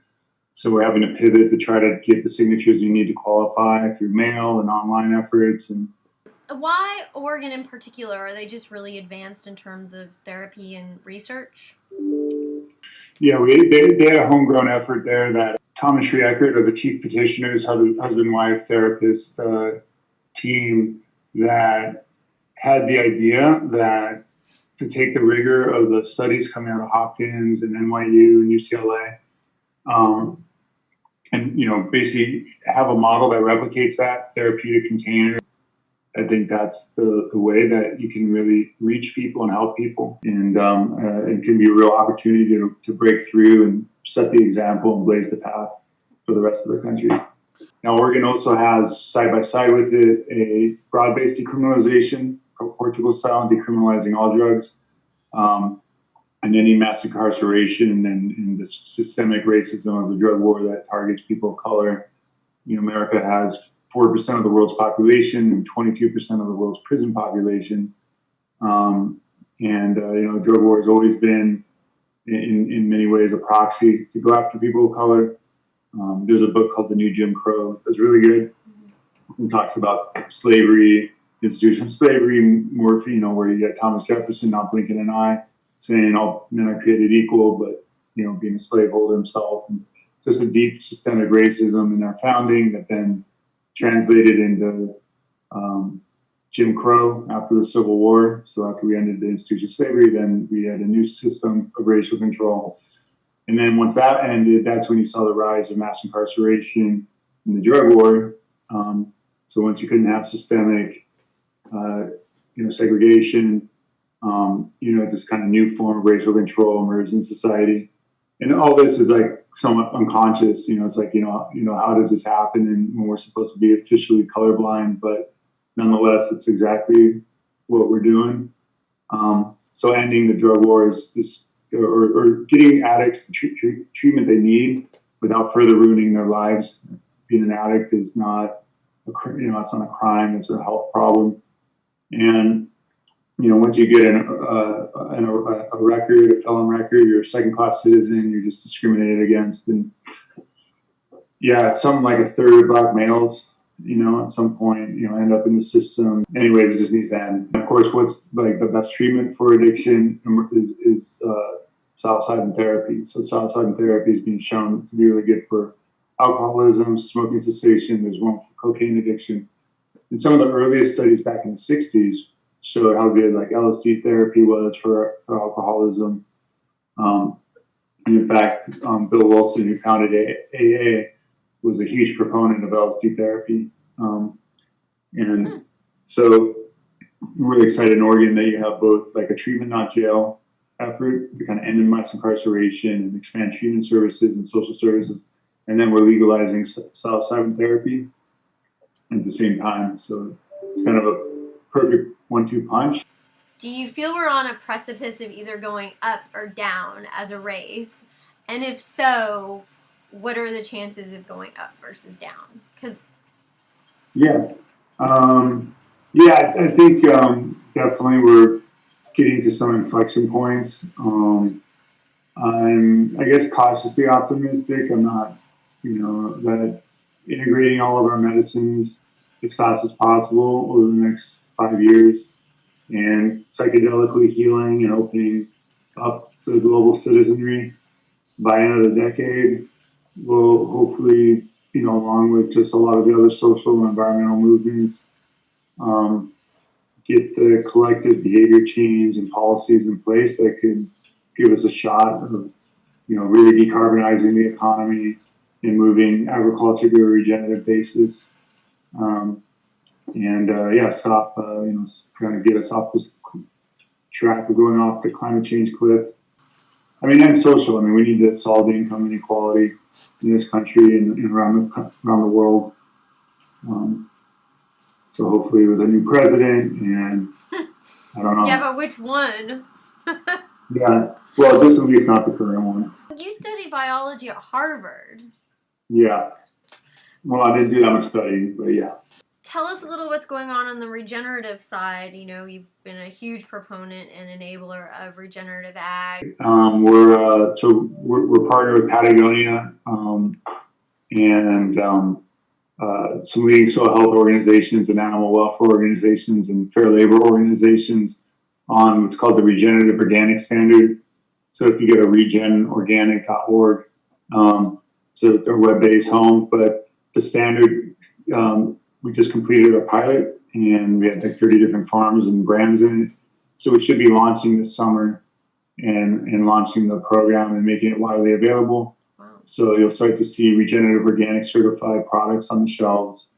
[SPEAKER 4] So we're having to pivot to try to get the signatures you need to qualify through mail and online efforts. And
[SPEAKER 3] why Oregon in particular? Are they just really advanced in terms of therapy and research?
[SPEAKER 4] Yeah, they had a homegrown effort there that Thomas Schreckert, or the chief petitioners, husband-wife therapist team, that had the idea that to take the rigor of the studies coming out of Hopkins and NYU and UCLA, and basically have a model that replicates that therapeutic container. I think that's the way that you can really reach people and help people, and it can be a real opportunity to break through and set the example and blaze the path for the rest of the country. Now, Oregon also has, side by side with it, a broad-based decriminalization, Portugal-style, decriminalizing all drugs, and any mass incarceration and the systemic racism of the drug war that targets people of color. America has 4% of the world's population and 22% of the world's prison population. The drug war has always been, in many ways, a proxy to go after people of color. There's a book called The New Jim Crow that's really good. It talks about slavery, institutional slavery, more, where you get Thomas Jefferson not blinking an eye, saying all men are created equal, but, being a slaveholder himself. And just a deep systemic racism in our founding that then translated into Jim Crow after the Civil War. So after we ended the institution of slavery, then we had a new system of racial control. And then once that ended, that's when you saw the rise of mass incarceration in the drug war. So once you couldn't have systemic, segregation, this kind of new form of racial control emerged in society. And all this is like somewhat unconscious. It's like, how does this happen? And when we're supposed to be officially colorblind, but nonetheless, it's exactly what we're doing. So ending the drug war is or getting addicts the treatment they need without further ruining their lives. Being an addict is not it's not a crime, it's a health problem. And, once you get a record, a felon record, you're a second-class citizen, you're just discriminated against. And yeah, something like a third of black males, at some point, end up in the system. Anyways, it just needs to end. And of course, what's like the best treatment for addiction is psilocybin therapy. So psilocybin therapy is being shown to be really good for alcoholism, smoking cessation. There's one for cocaine addiction. And some of the earliest studies back in the 60s showed how good like LSD therapy was for alcoholism. And in fact, Bill Wilson, who founded AA, was a huge proponent of LSD therapy. And so I'm really excited in Oregon that you have both like a treatment, not jail effort to kind of end mass incarceration and expand treatment services and social services. And then we're legalizing psilocybin therapy at the same time. So it's kind of a perfect 1-2 punch.
[SPEAKER 3] Do you feel we're on a precipice of either going up or down as a race? And if so, what are the chances of going up versus down?
[SPEAKER 4] I think definitely we're getting to some inflection points. I'm, I guess, cautiously optimistic. I'm not, that integrating all of our medicines as fast as possible over the next 5 years and psychedelically healing and opening up the global citizenry by the end of the decade will hopefully, along with just a lot of the other social and environmental movements, get the collective behavior change and policies in place that could give us a shot of, really decarbonizing the economy and moving agriculture to a regenerative basis. Stop, trying to get us off this track of going off the climate change cliff. And social. We need to solve the income inequality in this country and around the world. So hopefully with a new president and I don't know.
[SPEAKER 3] Yeah, but which one?
[SPEAKER 4] Yeah, well, this at least not the current one.
[SPEAKER 3] You studied biology at Harvard.
[SPEAKER 4] Yeah. Well, I didn't do that much studying, but yeah.
[SPEAKER 3] Tell us a little what's going on the regenerative side. You've been a huge proponent and enabler of regenerative ag.
[SPEAKER 4] We're partnered with Patagonia and some leading soil health organizations and animal welfare organizations and fair labor organizations on what's called the Regenerative Organic Standard. So if you go to regenorganic.org, so they're web-based home, but the standard, we just completed a pilot and we had like 30 different farms and brands in it. So we should be launching this summer and launching the program and making it widely available. Wow. So you'll start to see regenerative organic certified products on the shelves.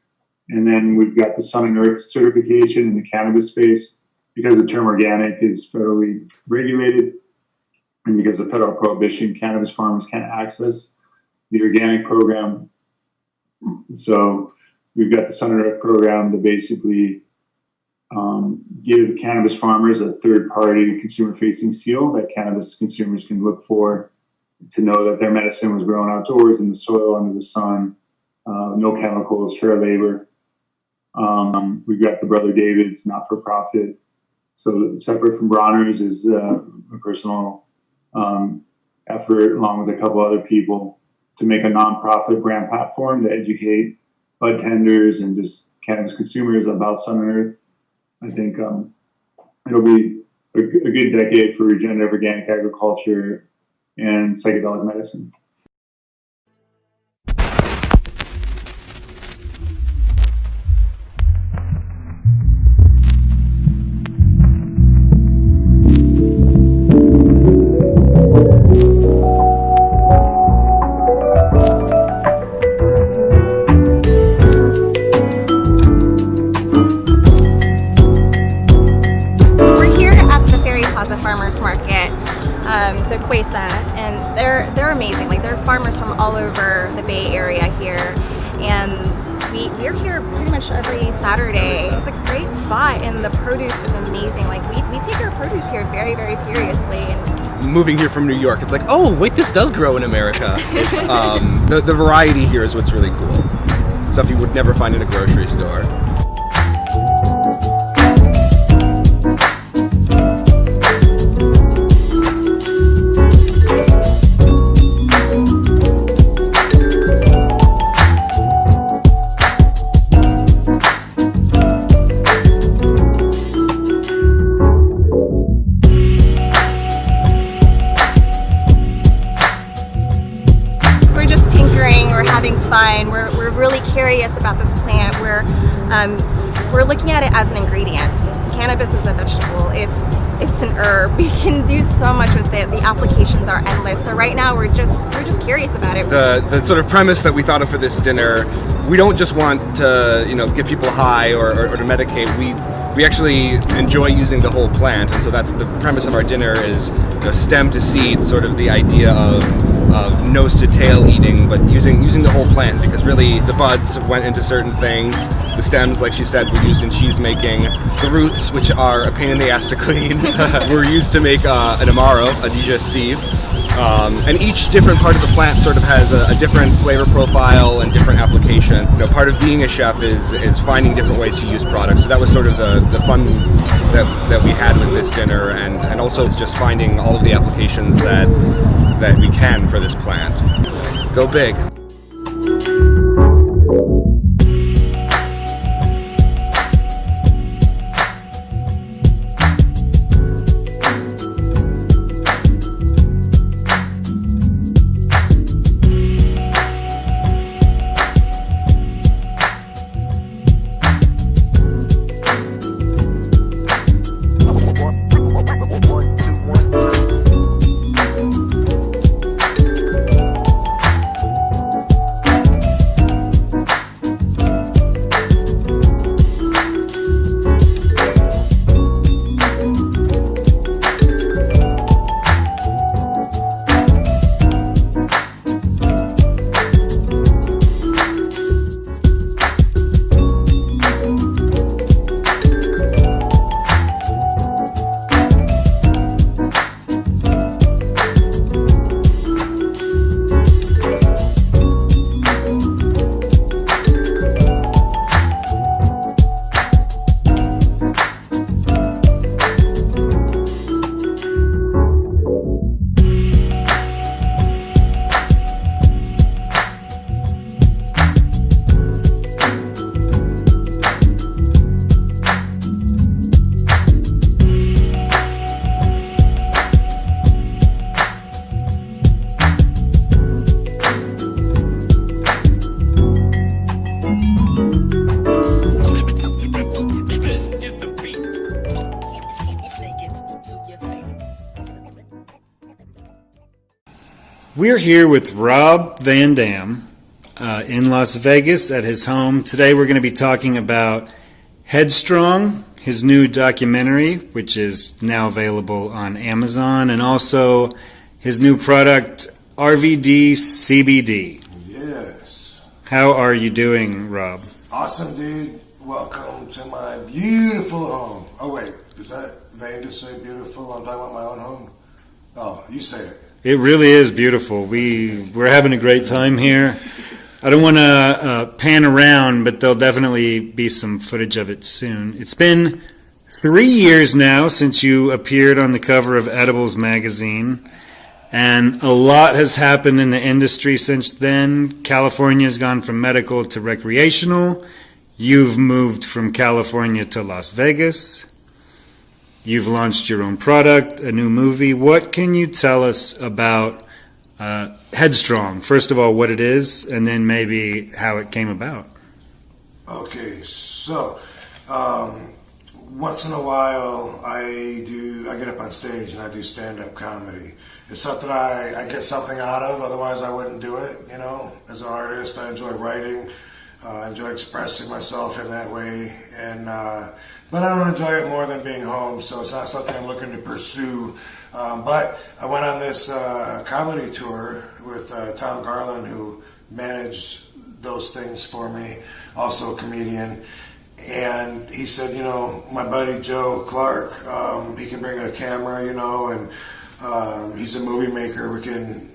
[SPEAKER 4] And then we've got the Sun and Earth certification in the cannabis space because the term organic is federally regulated and because of federal prohibition, cannabis farmers can't access the organic program. So we've got the Sun and Earth program to basically give cannabis farmers a third-party consumer-facing seal that cannabis consumers can look for to know that their medicine was grown outdoors in the soil under the sun, no chemicals, fair labor. We've got the Brother David's not-for-profit. So separate from Bronner's is a personal effort along with a couple other people to make a nonprofit brand platform to educate bud tenders and just cannabis consumers about Sun and Earth. I think it'll be a good decade for regenerative organic agriculture and psychedelic medicine.
[SPEAKER 6] Farmers Market, so Quesa, and they're amazing. Like, they're farmers from all over the Bay Area here, and we're here pretty much every Saturday. It's a great spot, and the produce is amazing. Like, we take our produce here very, very seriously.
[SPEAKER 7] Moving here from New York, it's like, oh wait, this does grow in America. The variety here is what's really cool. Stuff you would never find in a grocery store.
[SPEAKER 6] We're really curious about this plant. We're looking at it as an ingredient. Cannabis is a vegetable. it's an herb. We can do so much with it. The applications are endless. So right now we're just curious about it.
[SPEAKER 7] The sort of premise that we thought of for this dinner, we don't just want to get people high or to medicate. We actually enjoy using the whole plant, and so that's the premise of our dinner is stem to seed, sort of the idea of nose to tail eating, but using the whole plant, because really the buds went into certain things. The stems, like she said, were used in cheese making. The roots, which are a pain in the ass to clean, were used to make an amaro, a digestive. And each different part of the plant sort of has a different flavor profile and different application. Part of being a chef is finding different ways to use products. So that was sort of the fun that we had with this dinner, and also it's just finding all of the applications that we can for this plant. Go big.
[SPEAKER 1] We're here with Rob Van Dam in Las Vegas at his home. Today we're going to be talking about Headstrong, his new documentary, which is now available on Amazon, and also his new product, RVD CBD.
[SPEAKER 8] Yes.
[SPEAKER 1] How are you doing, Rob?
[SPEAKER 8] Awesome, dude. Welcome to my beautiful home. Oh, wait. Is that vain to say beautiful? I'm talking about my own home. Oh, you say it.
[SPEAKER 1] It really is beautiful. We're having a great time here. I don't want to pan around, but there'll definitely be some footage of it soon. It's been 3 years now since you appeared on the cover of Edibles magazine, and a lot has happened in the industry since then. California's gone from medical to recreational. You've moved from California to Las Vegas. You've launched your own product, a new movie. What can you tell us about Headstrong? First of all, what it is, and then maybe how it came about.
[SPEAKER 8] Okay, so once in a while I get up on stage and I do stand-up comedy. It's something I get something out of, otherwise I wouldn't do it, you know. As an artist, I enjoy writing. I enjoy expressing myself in that way, but I don't enjoy it more than being home, so it's not something I'm looking to pursue. But I went on this comedy tour with Tom Garland, who managed those things for me, also a comedian. And he said, you know, my buddy Joe Clark, he can bring a camera, you know, and he's a movie maker. We can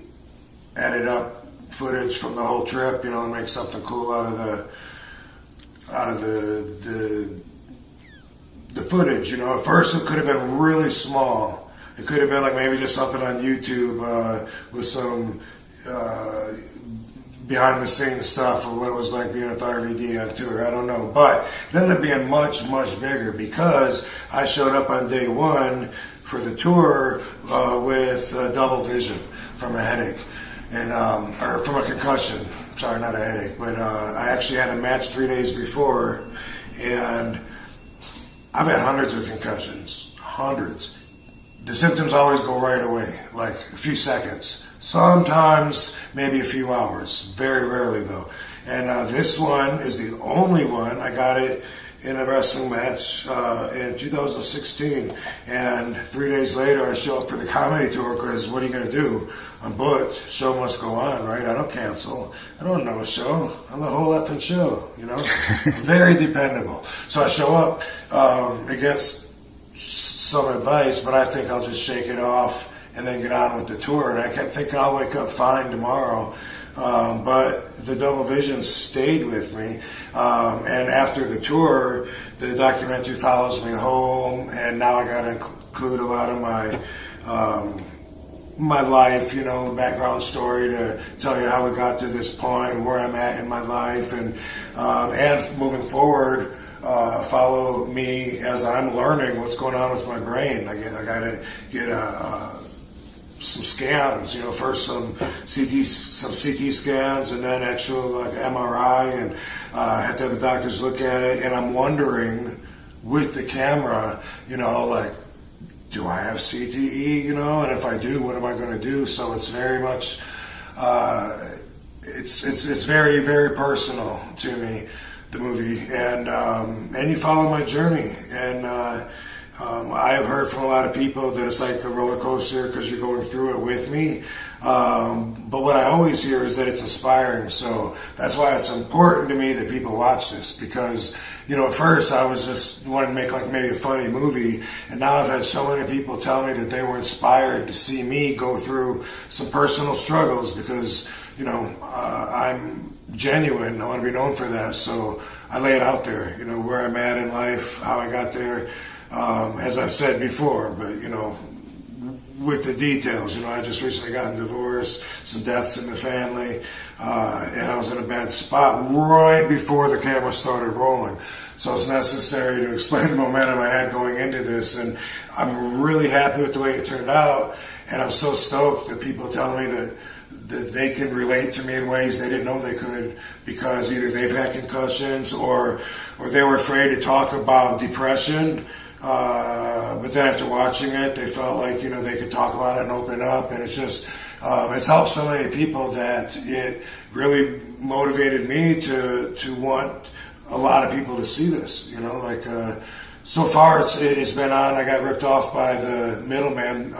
[SPEAKER 8] edit up footage from the whole trip, you know, and make something cool out of the footage, you know. At first it could have been really small. It could have been like maybe just something on YouTube with some behind the scenes stuff of what it was like being with RVD on tour. I don't know. But it ended up being much, much bigger because I showed up on day one for the tour with double vision from a headache. And or from a concussion. Sorry, not a headache, but I actually had a match 3 days before, and I've had hundreds of concussions, hundreds. the symptoms always go right away, like a few seconds. Sometimes maybe a few hours. Very rarely, though. And this one is the only one. I got it in a wrestling match in 2016. And 3 days later, I show up for the comedy tour because what are you going to do? I'm booked. Show must go on, right? I don't cancel. I don't know a show. I'm the whole effing show, you know? Very dependable. So I show up against some advice, but I think I'll just shake it off and then get on with the tour. And I kept thinking I'll wake up fine tomorrow. But the double vision stayed with me. And after the tour, the documentary follows me home, and now I got to include a lot of my life, you know, the background story to tell you how we got to this point and where I'm at in my life, and moving forward. Follow me as I'm learning what's going on with my brain. I got to get some scans, you know, first some CT scans, and then actual like MRI, and have to have the doctors look at it. And I'm wondering with the camera, you know, like, do I have CTE, you know? And if I do, what am I going to do? So it's very much, it's very, very personal to me, the movie, and you follow my journey. And I have heard from a lot of people that it's like a roller coaster because you're going through it with me. But what I always hear is that it's inspiring. So that's why it's important to me that people watch this, because, you know, at first I was just wanting to make like maybe a funny movie, and now I've had so many people tell me that they were inspired to see me go through some personal struggles because, you know, I'm genuine. I want to be known for that. So I lay it out there, you know, where I'm at in life, how I got there, as I've said before, but, you know, with the details. You know, I just recently gotten divorced, some deaths in the family, and I was in a bad spot right before the camera started rolling. So it's necessary to explain the momentum I had going into this, and I'm really happy with the way it turned out, and I'm so stoked that people tell me that they can relate to me in ways they didn't know they could, because either they've had concussions or they were afraid to talk about depression. But then after watching it, they felt like, you know, they could talk about it and open up, and it's just, it's helped so many people that it really motivated me to want a lot of people to see this, you know, like, so far it's been on. I got ripped off by the middleman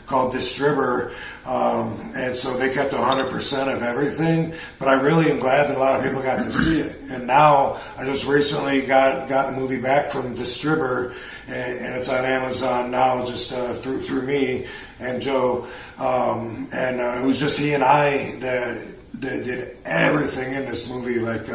[SPEAKER 8] called Distribber, and so they kept 100% of everything. But I really am glad that a lot of people got to see it. And now I just recently got the movie back from Distribber, and it's on Amazon now, just through me and Joe, and it was just he and I that did everything in this movie, like.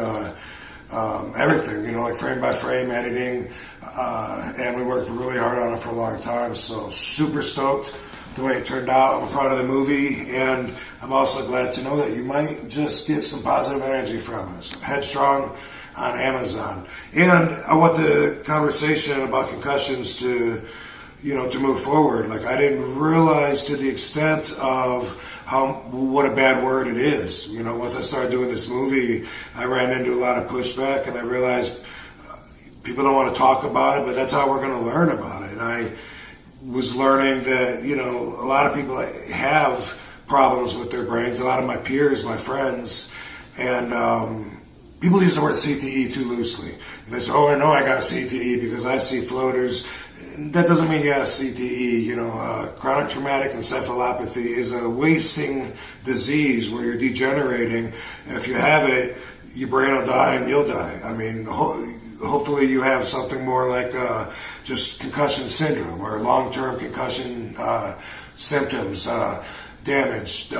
[SPEAKER 8] Everything, you know, like frame by frame editing, and we worked really hard on it for a long time. So super stoked the way it turned out. I'm proud of the movie, and I'm also glad to know that you might just get some positive energy from us. Headstrong on Amazon, and I want the conversation about concussions to, you know, to move forward. Like, I didn't realize to the extent of what a bad word it is. You know, once I started doing this movie, I ran into a lot of pushback, and I realized people don't want to talk about it, but that's how we're going to learn about it. And I was learning that, you know, a lot of people have problems with their brains, a lot of my peers, my friends, and people use the word CTE too loosely. They say, oh, I know I got CTE because I see floaters. That doesn't mean you have CTE. You know, chronic traumatic encephalopathy is a wasting disease where you're degenerating. And if you have it, your brain will die and you'll die. I mean, hopefully you have something more like just concussion syndrome or long-term concussion symptoms, damage.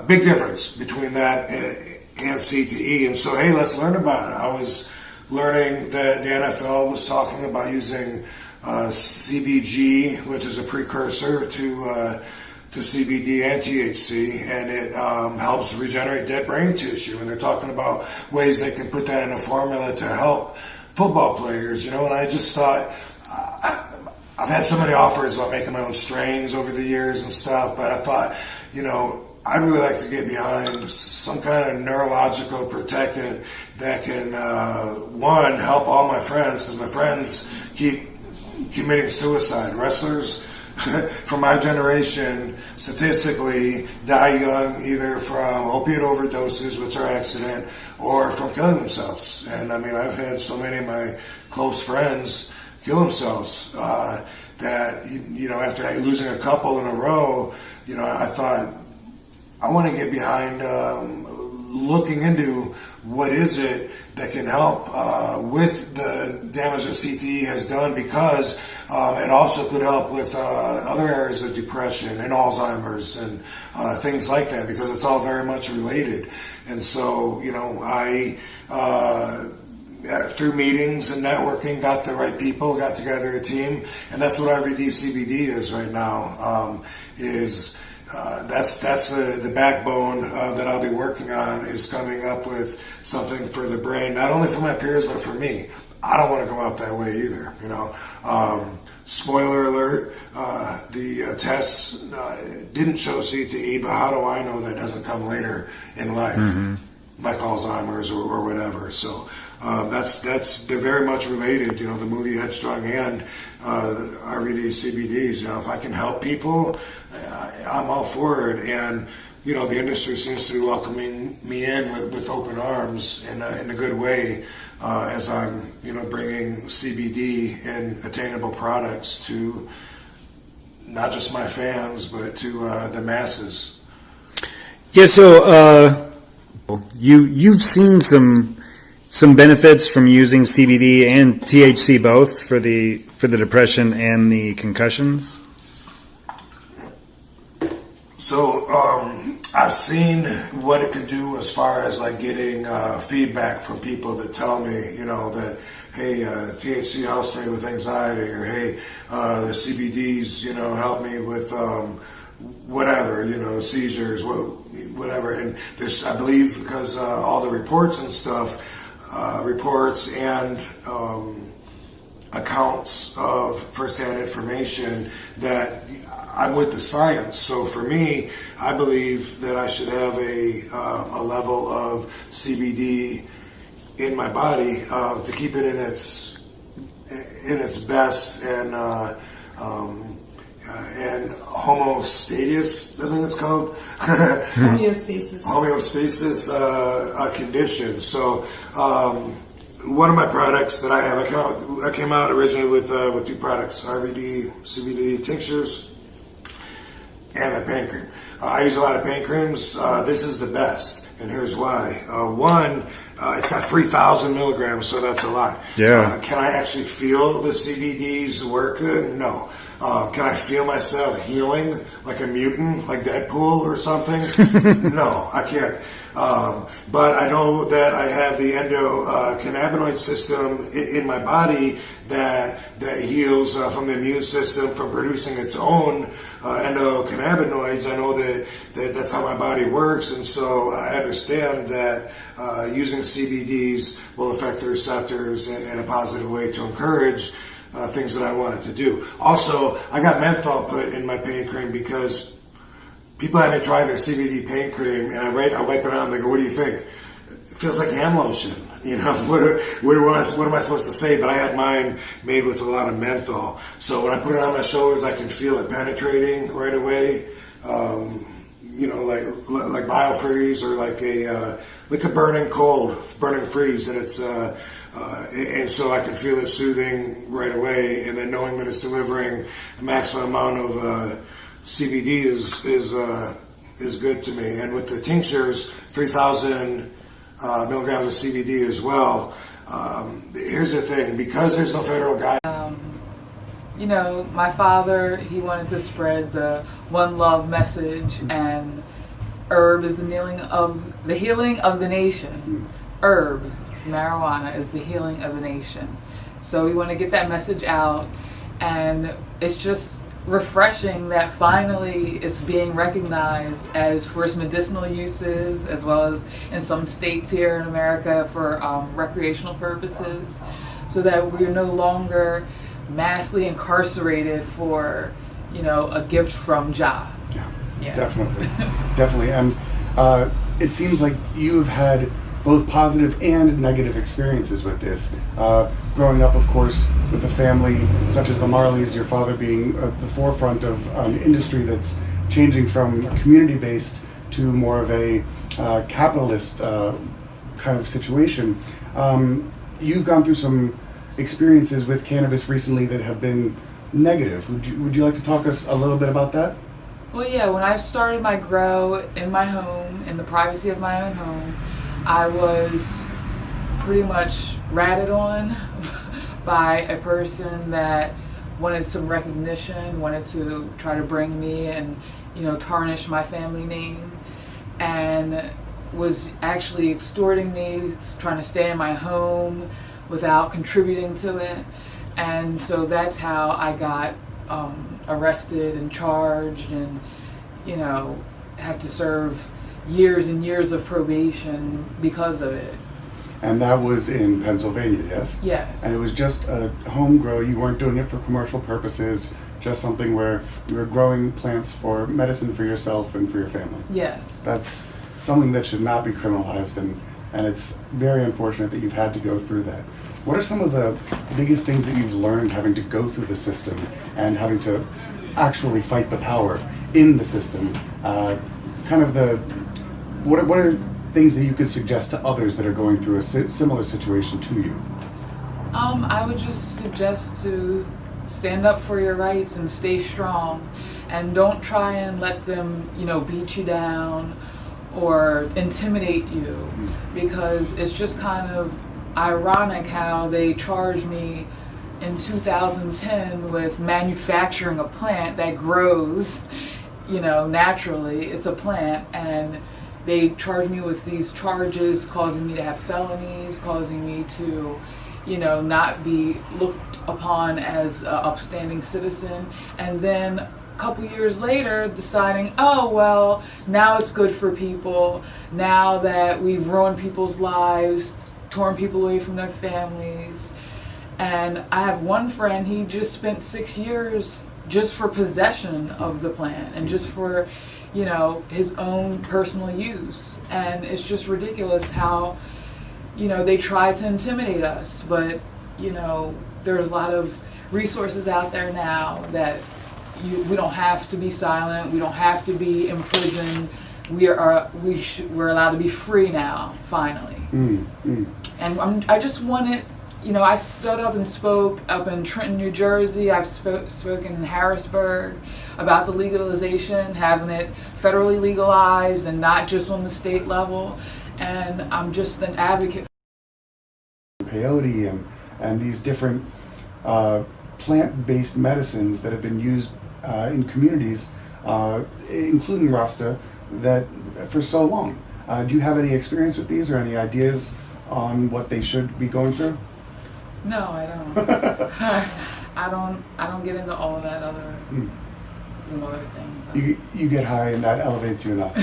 [SPEAKER 8] Big difference between that and CTE. And so, hey, let's learn about it. I was learning that the NFL was talking about using CBG, which is a precursor to CBD and THC, and it helps regenerate dead brain tissue. And they're talking about ways they can put that in a formula to help football players, you know. And I just thought, I've had so many offers about making my own strains over the years and stuff, but I thought, you know, I'd really like to get behind some kind of neurological protectant that can, one, help all my friends, because my friends keep committing suicide. Wrestlers from my generation statistically die young either from opiate overdoses, which are accident, or from killing themselves. And I mean, I've had so many of my close friends kill themselves that, after losing a couple in a row, I thought, I want to get behind looking into what is it that can help with the damage that CTE has done, because it also could help with other areas of depression and Alzheimer's and things like that, because it's all very much related. And so, I through meetings and networking, got the right people, got together a team, and that's what RVD CBD is right now. That's the backbone that I'll be working on, is coming up with something for the brain, not only for my peers but for me. I don't want to go out that way either. Spoiler alert: the tests didn't show CTE, but how do I know that doesn't come later in life, like Alzheimer's or whatever? So. They're very much related, the movie Headstrong and RVD CBDs. If I can help people, I'm all for it. And, the industry seems to be welcoming me in with open arms in a good way, as I'm, bringing CBD and attainable products to not just my fans, but to the masses.
[SPEAKER 1] Yeah, so you've seen some benefits from using CBD and THC both for the depression and the concussions?
[SPEAKER 8] So I've seen what it can do as far as like getting feedback from people that tell me, that, hey, THC helps me with anxiety, or hey, the CBDs, help me with whatever, seizures, whatever. And there's, I believe, because all the reports and stuff, reports and accounts of firsthand information, that I'm with the science. So for me, I believe that I should have a level of CBD in my body to keep it in its best and homeostasis, I think it's called.
[SPEAKER 10] Homeostasis.
[SPEAKER 8] Homeostasis condition. So one of my products that I have, I came out originally with two products: RVD CBD tinctures and a pain cream. I use a lot of pain creams. This is the best, and here's why. One, it's got 3,000 milligrams, so that's a lot.
[SPEAKER 1] Yeah.
[SPEAKER 8] Can I actually feel the CBDs work good? No. Can I feel myself healing like a mutant, like Deadpool or something? No, I can't. But I know that I have the endocannabinoid system in my body that heals from the immune system from producing its own endocannabinoids. I know that's how my body works, and so I understand that using CBDs will affect the receptors in a positive way to encourage things that I wanted to do. Also, I got menthol put in my pain cream because people had me try their CBD pain cream, and I wipe it on and they go, "What do you think?" It feels like hand lotion. What am I supposed to say? But I had mine made with a lot of menthol. So when I put it on my shoulders, I can feel it penetrating right away. Like BioFreeze, or like a burning freeze, and it's and so I can feel it soothing right away, and then knowing that it's delivering a maximum amount of CBD is good to me. And with the tinctures, 3,000 milligrams of CBD as well. Here's the thing, because there's no federal guide.
[SPEAKER 10] My father, he wanted to spread the one love message, and herb is the healing of the nation. Herb, marijuana, is the healing of the nation. So we want to get that message out, and it's just refreshing that finally it's being recognized as for its medicinal uses, as well as in some states here in America for recreational purposes, so that we're no longer massively incarcerated for, a gift from Jah.
[SPEAKER 11] Yeah. Definitely. And it seems like you've had both positive and negative experiences with this. Growing up, of course, with a family such as the Marleys, your father being at the forefront of an industry that's changing from a community-based to more of a capitalist kind of situation. You've gone through some experiences with cannabis recently that have been negative. Would you like to talk us a little bit about that?
[SPEAKER 10] Well, yeah, when I started my grow in my home, in the privacy of my own home, I was pretty much ratted on by a person that wanted some recognition, wanted to try to bring me and, tarnish my family name, and was actually extorting me, trying to stay in my home without contributing to it. And so that's how I got arrested and charged and, have to serve years and years of probation because of it.
[SPEAKER 11] And that was in Pennsylvania, yes?
[SPEAKER 10] Yes.
[SPEAKER 11] And it was just a home grow. You weren't doing it for commercial purposes, just something where you were growing plants for medicine for yourself and for your family.
[SPEAKER 10] Yes.
[SPEAKER 11] That's something that should not be criminalized, and it's very unfortunate that you've had to go through that. What are some of the biggest things that you've learned having to go through the system and having to actually fight the power in the system? What are things that you could suggest to others that are going through a similar situation to you?
[SPEAKER 10] I would just suggest to stand up for your rights and stay strong, and don't try and let them, beat you down or intimidate you, because it's just kind of ironic how they charged me in 2010 with manufacturing a plant that grows, naturally. It's a plant, and they charged me with these charges, causing me to have felonies, causing me to, not be looked upon as an upstanding citizen. And then a couple years later, deciding, oh, well, now it's good for people. Now that we've ruined people's lives, torn people away from their families. And I have one friend, he just spent 6 years just for possession of the plant and just for, his own personal use. And it's just ridiculous how, they try to intimidate us. But, there's a lot of resources out there now that we don't have to be silent. We don't have to be in prison. We're allowed to be free now, finally. And I just wanted, I stood up and spoke up in Trenton, New Jersey. I've spoken in Harrisburg about the legalization, having it federally legalized and not just on the state level. And I'm just an advocate.
[SPEAKER 11] Peyote and these different plant-based medicines that have been used in communities, including Rasta, that for so long. Do you have any experience with these or any ideas on what they should be going through?
[SPEAKER 10] No, I don't. I don't get into all of that other things.
[SPEAKER 11] You get high and that elevates you enough.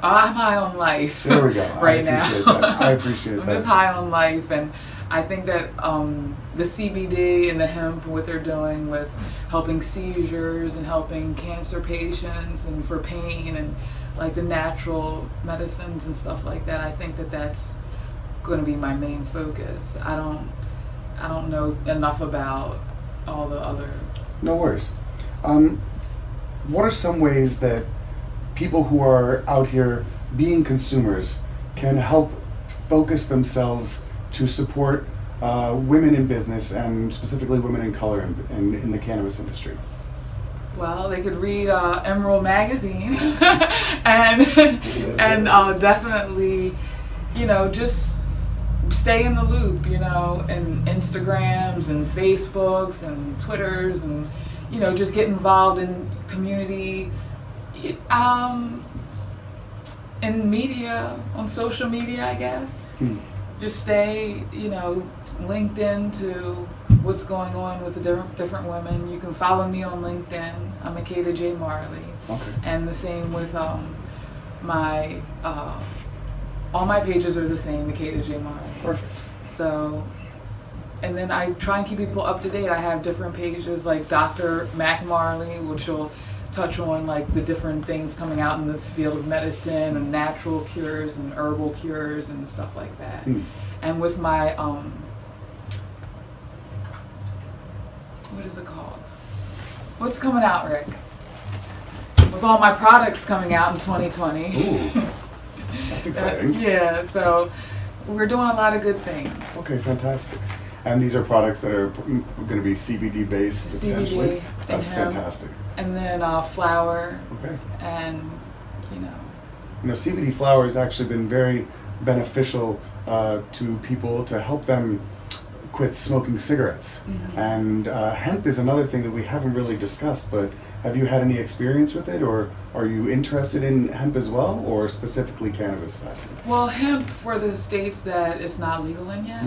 [SPEAKER 10] I'm high on life.
[SPEAKER 11] There we go.
[SPEAKER 10] Right
[SPEAKER 11] I appreciate
[SPEAKER 10] now.
[SPEAKER 11] That. I appreciate
[SPEAKER 10] I'm
[SPEAKER 11] that.
[SPEAKER 10] just high on life, and I think that the CBD and the hemp, what they're doing with helping seizures and helping cancer patients and for pain and like the natural medicines and stuff like that, I think that that's going to be my main focus. I don't know enough about all the other.
[SPEAKER 11] No worries. What are some ways that people who are out here being consumers can help focus themselves to support women in business and specifically women in color in the cannabis industry?
[SPEAKER 10] Well, they could read Emerald Magazine and definitely, just stay in the loop, and Instagrams and Facebooks and Twitters and, just get involved in community, in media, on social media, I guess. Just stay, linked into what's going on with the different women. You can follow me on LinkedIn. I'm Akeda J. Marley.
[SPEAKER 11] Okay.
[SPEAKER 10] And the same with my all my pages are the same, Akeda J. Marley.
[SPEAKER 11] Perfect.
[SPEAKER 10] So, and then I try and keep people up to date. I have different pages like Dr. Mac Marley, which will touch on like the different things coming out in the field of medicine and natural cures and herbal cures and stuff like that. And with my what is it called? What's coming out, Rick? With all my products coming out in 2020.
[SPEAKER 11] Ooh, that's exciting.
[SPEAKER 10] Yeah, so we're doing a lot of good things.
[SPEAKER 11] Okay, fantastic. And these are products that are going to be CBD based potentially. That's fantastic.
[SPEAKER 10] And then flour.
[SPEAKER 11] Okay.
[SPEAKER 10] And
[SPEAKER 11] CBD flour has actually been very beneficial to people to help them quit smoking cigarettes. And hemp is another thing that we haven't really discussed, but have you had any experience with it, or are you interested in hemp as well, or specifically cannabis side?
[SPEAKER 10] Well, hemp for the states that it's not legal in yet.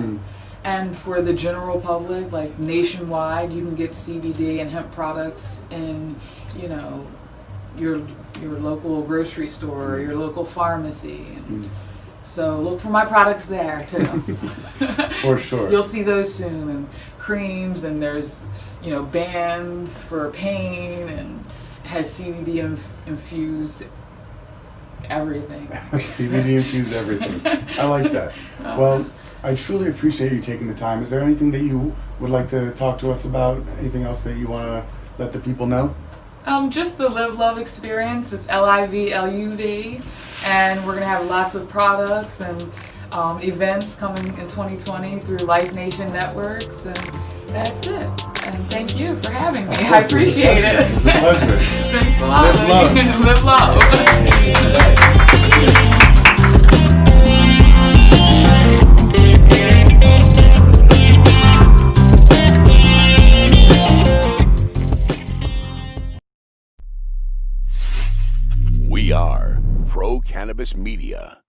[SPEAKER 10] And for the general public, like nationwide, you can get CBD and hemp products in, your local grocery store or your local pharmacy. And so look for my products there too.
[SPEAKER 11] For sure.
[SPEAKER 10] You'll see those soon, and creams, and there's bands for pain, and it has CBD infused everything.
[SPEAKER 11] CBD infused everything. I like that. Well, I truly appreciate you taking the time. Is there anything that you would like to talk to us about? Anything else that you want to let the people know?
[SPEAKER 10] Just the Live Love experience. It's LIVLUV, and we're going to have lots of products and events coming in 2020 through Life Nation Networks, and that's it. And thank you for having me. I appreciate it.
[SPEAKER 11] It's a pleasure.
[SPEAKER 10] Thanks a lot.
[SPEAKER 11] Live love.
[SPEAKER 10] Live love.
[SPEAKER 9] We are Pro Cannabis Media.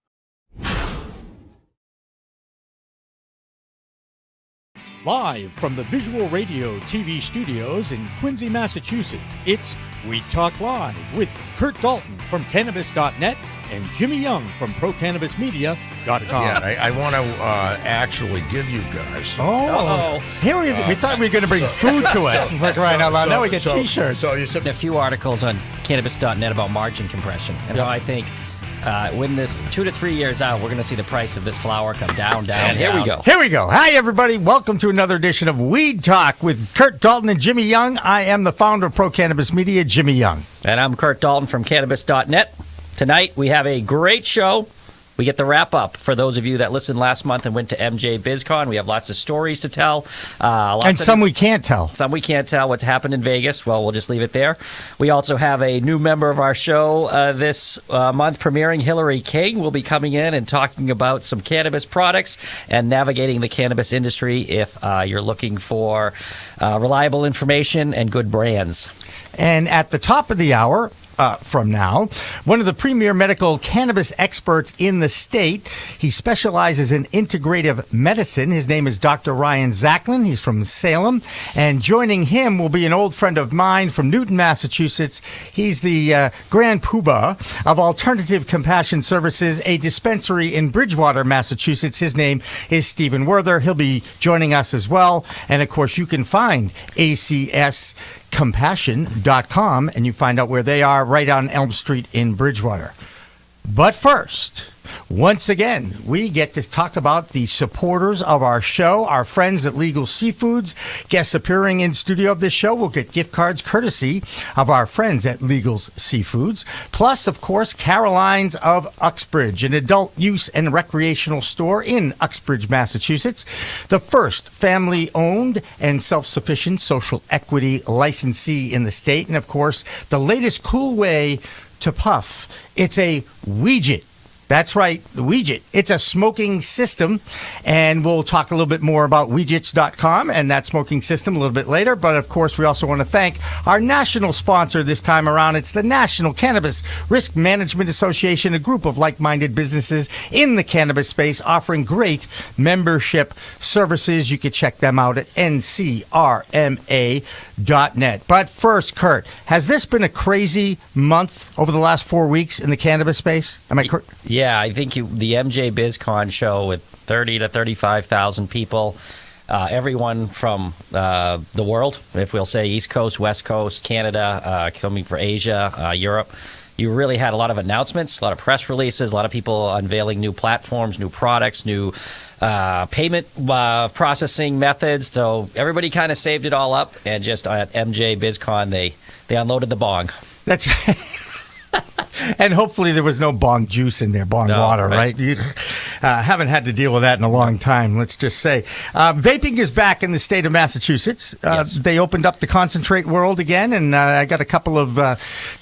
[SPEAKER 15] Live from the Visual Radio TV studios in Quincy, Massachusetts, it's We Talk Live with Kurt Dalton from Cannabis.net and Jimmy Young from ProCannabisMedia.com.
[SPEAKER 23] Yeah, I want to actually give you guys.
[SPEAKER 2] Here we thought we were going to bring food to us. For crying out loud. Now we get T-shirts.
[SPEAKER 23] So you said
[SPEAKER 24] a few articles on Cannabis.net about margin compression and how I think when this 2 to 3 years out, we're going to see the price of this flower come down. Here we go.
[SPEAKER 2] Here we go. Hi, everybody. Welcome to another edition of Weed Talk with Kurt Dalton and Jimmy Young. I am the founder of Pro Cannabis Media, Jimmy Young.
[SPEAKER 24] And I'm Kurt Dalton from Cannabis.net. Tonight, we have a great show. We get the wrap up for those of you that listened last month and went to MJ BizCon. We have lots of stories to tell.
[SPEAKER 2] Some we can't tell.
[SPEAKER 24] Some we can't tell what's happened in Vegas. Well, we'll just leave it there. We also have a new member of our show this month premiering. Hillary King will be coming in and talking about some cannabis products and navigating the cannabis industry if you're looking for reliable information and good brands.
[SPEAKER 2] And at the top of the hour, from now, one of the premier medical cannabis experts in the state. He specializes in integrative medicine. His name is Dr. Ryan Zachlin. He's from Salem. And joining him will be an old friend of mine from Newton, Massachusetts. He's the Grand Poobah of Alternative Compassion Services, a dispensary in Bridgewater, Massachusetts. His name is Stephen Werther. He'll be joining us as well. And, of course, you can find ACScompassion.com, and you find out where they are right on Elm Street in Bridgewater. But first, once again, we get to talk about the supporters of our show, our friends at Legal Seafoods. Guests appearing in studio of this show will get gift cards courtesy of our friends at Legal Seafoods. Plus, of course, Caroline's of Uxbridge, an adult use and recreational store in Uxbridge, Massachusetts. The first family-owned and self-sufficient social equity licensee in the state. And, of course, the latest cool way to puff. It's a Weedjit. That's right, the Weedjit. It's a smoking system, and we'll talk a little bit more about Weedjits.com and that smoking system a little bit later. But, of course, we also want to thank our national sponsor this time around. It's the National Cannabis Risk Management Association, a group of like-minded businesses in the cannabis space offering great membership services. You can check them out at ncrma.net. But first, Kurt, has this been a crazy month over the last 4 weeks in the cannabis space? Am I correct?
[SPEAKER 24] Yeah, I think the MJ BizCon show with 30 to 35,000 people. everyone from the world, if we'll say East Coast, West Coast, Canada, coming for Asia, Europe. You really had a lot of announcements, a lot of press releases, a lot of people unveiling new platforms, new products, new payment processing methods. So everybody kind of saved it all up, and just at MJ BizCon, they unloaded the bong.
[SPEAKER 2] That's and hopefully there was no bong juice in there, bong water, right? You haven't had to deal with that in a long time, let's just say. Vaping is back in the state of Massachusetts.
[SPEAKER 24] Yes.
[SPEAKER 2] They opened up the concentrate world again, and I got a couple of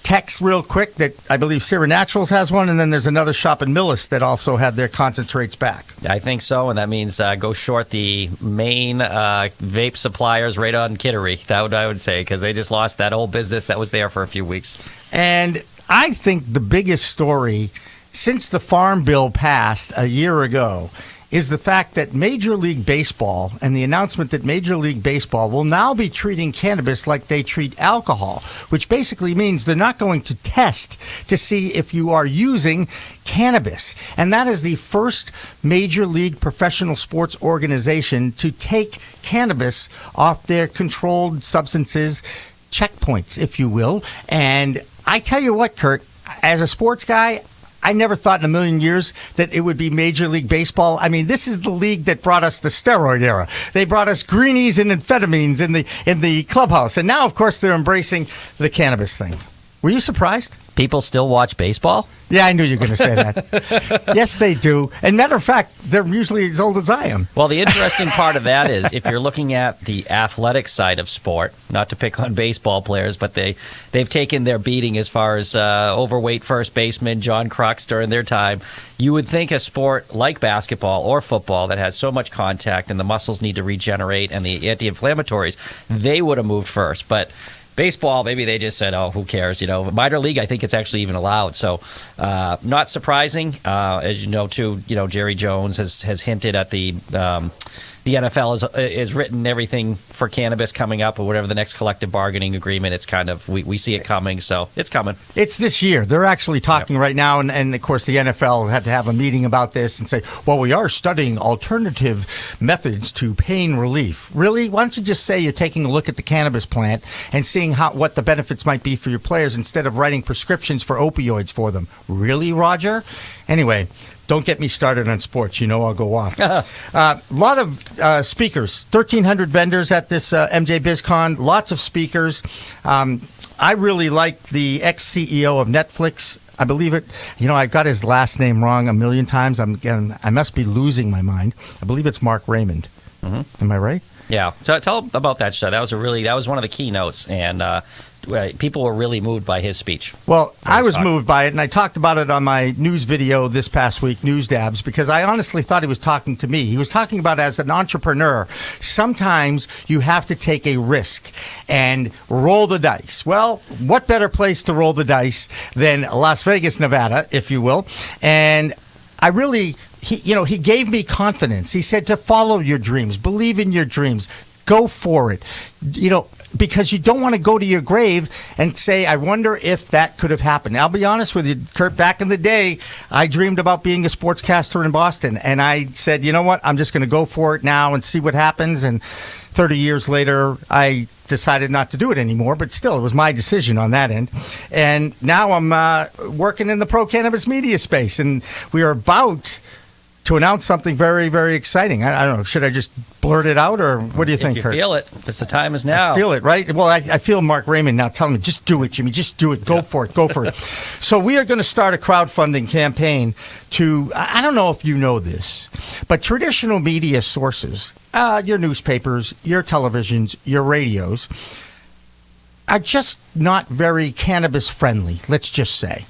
[SPEAKER 2] texts real quick that I believe Sierra Naturals has one, and then there's another shop in Millis that also had their concentrates back.
[SPEAKER 24] I think so, and that means go short the main vape suppliers right on Kittery. That would I would say, because they just lost that whole business that was there for a few weeks.
[SPEAKER 2] And I think the biggest story since the Farm Bill passed a year ago is the fact that Major League Baseball and the announcement that Major League Baseball will now be treating cannabis like they treat alcohol, which basically means they're not going to test to see if you are using cannabis. And that is the first Major League professional sports organization to take cannabis off their controlled substances checkpoints, if you will. And I tell you what, Kurt, as a sports guy, I never thought in a million years that it would be Major League Baseball. I mean, this is the league that brought us the steroid era. They brought us greenies and amphetamines in the clubhouse. And now, of course, they're embracing the cannabis thing. Were you surprised?
[SPEAKER 24] People still watch baseball?
[SPEAKER 2] Yeah, I knew you were going to say that. Yes, they do. And matter of fact, they're usually as old as I am.
[SPEAKER 24] Well, the interesting part of that is if you're looking at the athletic side of sport, not to pick on baseball players, but they've taken their beating as far as overweight first baseman John Crux during their time. You would think a sport like basketball or football that has so much contact and the muscles need to regenerate and the anti-inflammatories, they would have moved first. But baseball, maybe they just said, oh, who cares? You know, minor league, I think it's actually even allowed. So not surprising. As you know, too, Jerry Jones has hinted at the NFL is written everything for cannabis coming up or whatever the next collective bargaining agreement. It's kind of, we see it coming. So it's coming.
[SPEAKER 2] It's this year. They're actually talking right now. And of course, the NFL had to have a meeting about this and say, well, we are studying alternative methods to pain relief. Really? Why don't you just say you're taking a look at the cannabis plant and seeing what the benefits might be for your players instead of writing prescriptions for opioids for them? Really, Roger? Anyway, don't get me started on sports. You know I'll go off. A lot of speakers, 1,300 vendors at this MJ BizCon, lots of speakers. I really like the ex-CEO of Netflix. I believe it. I got his last name wrong a million times. I must be losing my mind. I believe it's Mark Raymond. Mm-hmm. Am I right?
[SPEAKER 24] Yeah. Tell about that show. That was one of the keynotes, and people were really moved by his speech.
[SPEAKER 2] Well, I was moved by it, and I talked about it on my news video this past week, News Dabs, because I honestly thought he was talking to me. He was talking about as an entrepreneur, sometimes you have to take a risk and roll the dice. Well, what better place to roll the dice than Las Vegas, Nevada, if you will? And I really... He gave me confidence. He said to follow your dreams, believe in your dreams, go for it. Because you don't want to go to your grave and say, I wonder if that could have happened. I'll be honest with you, Kurt, back in the day, I dreamed about being a sportscaster in Boston. And I said, you know what, I'm just going to go for it now and see what happens. And 30 years later, I decided not to do it anymore. But still, it was my decision on that end. And now I'm working in the pro cannabis media space. And we are about to announce something very, very exciting. I don't know. Should I just blurt it out, or what do you think,
[SPEAKER 24] If you
[SPEAKER 2] Kurt?
[SPEAKER 24] feel it, it's the time is now.
[SPEAKER 2] I feel it, right? Well, I feel Mark Raymond now telling me, just do it, Jimmy. Just do it. Go for it. Go for it. So we are going to start a crowdfunding campaign to, I don't know if you know this, but traditional media sources, your newspapers, your televisions, your radios, are just not very cannabis friendly, let's just say.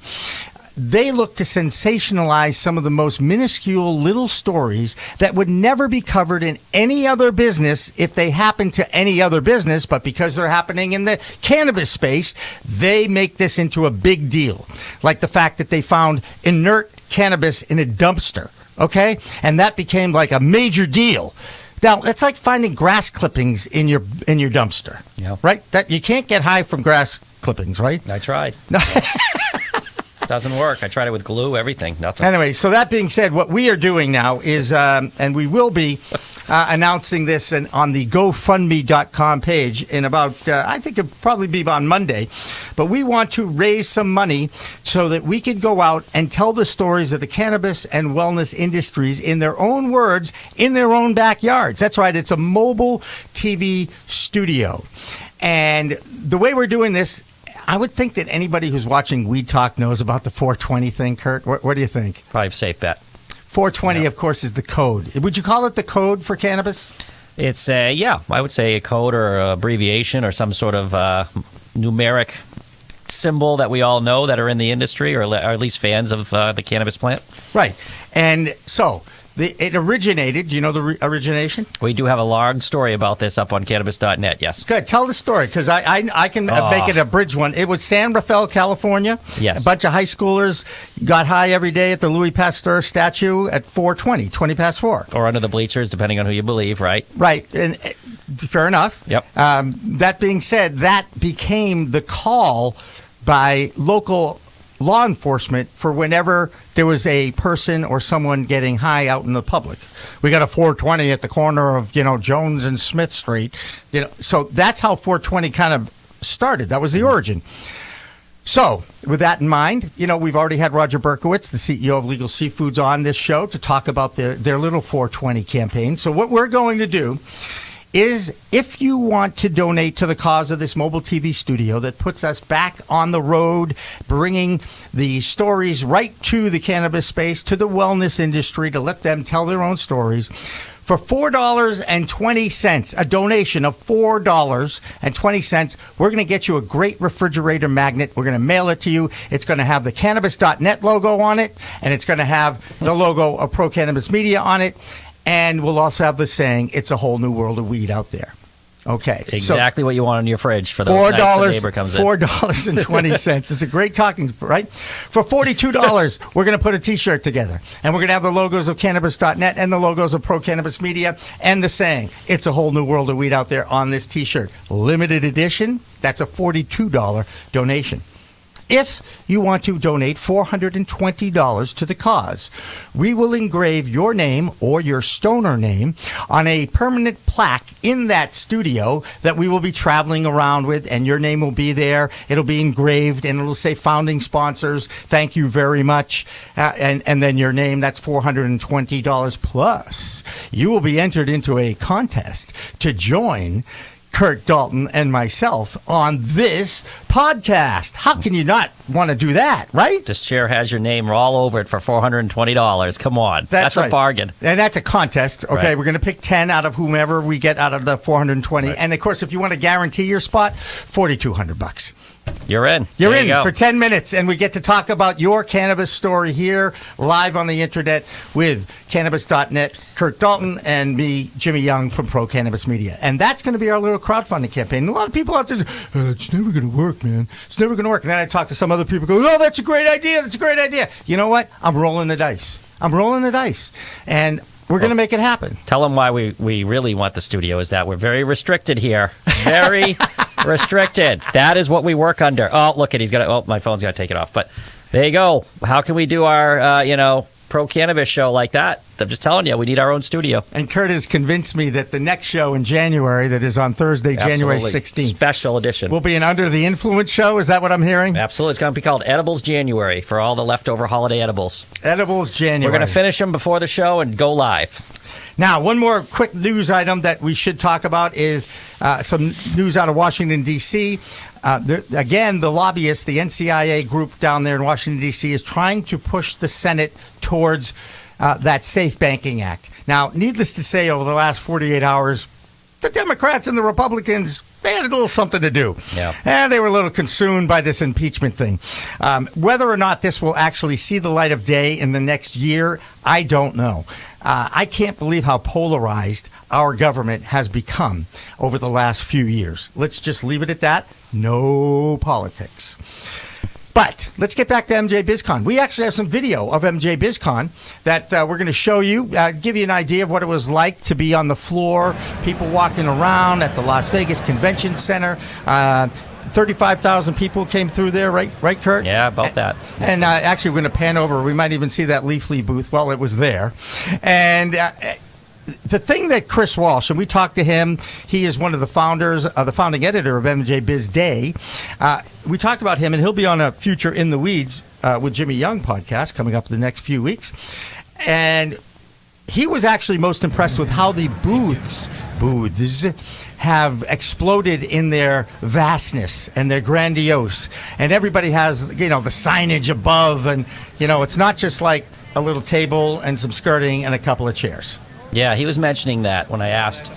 [SPEAKER 2] They look to sensationalize some of the most minuscule little stories that would never be covered in any other business if they happen to any other business, but because they're happening in the cannabis space, they make this into a big deal. Like the fact that they found inert cannabis in a dumpster, okay? And that became like a major deal. Now, it's like finding grass clippings in your dumpster, right? That you can't get high from grass clippings, right?
[SPEAKER 24] I tried. Doesn't work. I tried it with glue, everything. Nothing.
[SPEAKER 2] Anyway, so that being said, what we are doing now is, and we will be announcing this on the GoFundMe.com page in about, I think it'll probably be on Monday. But we want to raise some money so that we could go out and tell the stories of the cannabis and wellness industries in their own words, in their own backyards. That's right. It's a mobile TV studio. And the way we're doing this, I would think that anybody who's watching Weed Talk knows about the 420 thing, Kurt. What do you think?
[SPEAKER 24] Probably a safe bet.
[SPEAKER 2] 420, of course, is the code. Would you call it the code for cannabis?
[SPEAKER 24] It's I would say a code or an abbreviation or some sort of numeric symbol that we all know that are in the industry or at least fans of the cannabis plant.
[SPEAKER 2] Right. And so it originated. Do you know the origination?
[SPEAKER 24] We do have a long story about this up on cannabis.net, yes.
[SPEAKER 2] Good. Tell the story, because I can make it a bridge one. It was San Rafael, California.
[SPEAKER 24] Yes.
[SPEAKER 2] A bunch of high schoolers got high every day at the Louis Pasteur statue at 4:20, 20 past 4.
[SPEAKER 24] Or under the bleachers, depending on who you believe, right?
[SPEAKER 2] Right. And fair enough.
[SPEAKER 24] Yep.
[SPEAKER 2] That being said, that became the call by local law enforcement for whenever there was a person or someone getting high out in the public. We got a 420 at the corner of, Jones and Smith Street. So that's how 420 kind of started. That was the origin. So with that in mind, we've already had Roger Berkowitz, the CEO of Legal Seafoods, on this show to talk about their little 420 campaign. So what we're going to do is, if you want to donate to the cause of this mobile TV studio that puts us back on the road, bringing the stories right to the cannabis space, to the wellness industry, to let them tell their own stories, for $4.20, a donation of $4.20, we're going to get you a great refrigerator magnet. We're going to mail it to you. It's going to have the Cannabis.net logo on it, and it's going to have the logo of Pro Cannabis Media on it. And we'll also have the saying, it's a whole new world of weed out there. Okay.
[SPEAKER 24] Exactly what you want on your fridge for those nights the neighbor comes in.
[SPEAKER 2] $4.20. It's a great talking, right? For $42, we're going to put a T-shirt together. And we're going to have the logos of Cannabis.net and the logos of Pro Cannabis Media and the saying, it's a whole new world of weed out there on this T-shirt. Limited edition, that's a $42 donation. If you want to donate $420 to the cause, we will engrave your name or your stoner name on a permanent plaque in that studio that we will be traveling around with, and your name will be there. It'll be engraved, and it'll say founding sponsors, thank you very much, and then your name, that's $420 plus. You will be entered into a contest to join Kurt Dalton and myself on this podcast. How can you not want to do that, right?
[SPEAKER 24] This chair has your name all over it for $420. Come on. That's
[SPEAKER 2] right.
[SPEAKER 24] A bargain.
[SPEAKER 2] And that's a contest. Okay,
[SPEAKER 24] right.
[SPEAKER 2] We're going to pick 10 out of whomever we get out of the 420. Right. And of course, if you want to guarantee your spot, $4,200.
[SPEAKER 24] You're in.
[SPEAKER 2] You're in for 10 minutes, and we get to talk about your cannabis story here live on the internet with Cannabis.net, Kurt Dalton, and me, Jimmy Young from Pro Cannabis Media. And that's going to be our little crowdfunding campaign. And a lot of people out there, it's never going to work, man. It's never going to work. And then I talk to some other people, go, oh, that's a great idea. That's a great idea. You know what? I'm rolling the dice. And we're going to make it happen.
[SPEAKER 24] Tell them why we really want the studio is that we're very restricted here. Very restricted. That is what we work under. Oh, look at, he's got to, oh, my phone's got to take it off. But there you go. How can we do our, pro cannabis show like that? I'm just telling you, we need our own studio.
[SPEAKER 2] And Kurt has convinced me that the next show in January, that is on Thursday, January 16th.
[SPEAKER 24] Special edition.
[SPEAKER 2] Will be an Under the Influence show. Is that what I'm hearing?
[SPEAKER 24] Absolutely. It's going to be called Edibles January for all the leftover holiday edibles.
[SPEAKER 2] Edibles January.
[SPEAKER 24] We're going to finish them before the show and go live.
[SPEAKER 2] Now, one more quick news item that we should talk about is some news out of Washington, D.C. Again, the lobbyists, the NCIA group down there in Washington, D.C., is trying to push the Senate towards that Safe Banking Act. Now, needless to say, over the last 48 hours, the Democrats and the Republicans, they had a little something to do.
[SPEAKER 24] Yeah.
[SPEAKER 2] And they were a little consumed by this impeachment thing. Whether or not this will actually see the light of day in the next year, I don't know. I can't believe how polarized our government has become over the last few years. Let's just leave it at that. No politics. But let's get back to MJ BizCon. We actually have some video of MJ BizCon that we're going to show you, give you an idea of what it was like to be on the floor, people walking around at the Las Vegas Convention Center. 35,000 people came through there, right, Kurt?
[SPEAKER 24] Yeah, about that.
[SPEAKER 2] And actually, we're going to pan over. We might even see that Leafly booth. Well, it was there. And the thing that Chris Walsh, and we talked to him, he is one of the founders, the founding editor of MJ Biz Day. We talked about him, and he'll be on a future In the Weeds with Jimmy Young podcast coming up in the next few weeks. And he was actually most impressed with how the booths have exploded in their vastness and they're grandiose. And everybody has, the signage above, and, it's not just like a little table and some skirting and a couple of chairs.
[SPEAKER 24] Yeah, he was mentioning that when I asked,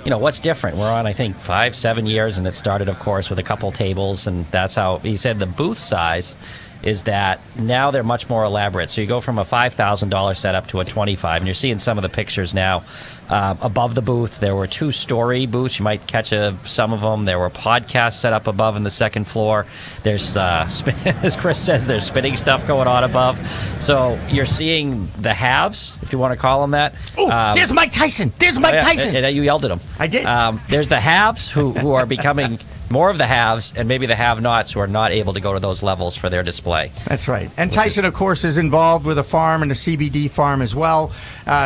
[SPEAKER 24] what's different? We're on, I think, 5-7 years, and it started, of course, with a couple tables, and that's how he said the booth size is that now they're much more elaborate. So you go from a $5,000 setup to a $25,000, and you're seeing some of the pictures now. Above the booth, there were 2-story booths. You might catch some of them. There were podcasts set up above in the second floor. There's, as Chris says, there's spinning stuff going on above. So you're seeing the haves, if you want to call them that.
[SPEAKER 2] Oh, there's Mike Tyson. There's Mike Tyson.
[SPEAKER 24] You yelled at him.
[SPEAKER 2] I did.
[SPEAKER 24] There's the haves who are becoming more of the haves, and maybe the have-nots who are not able to go to those levels for their display.
[SPEAKER 2] That's right. And Tyson, of course, is involved with a farm and a CBD farm as well.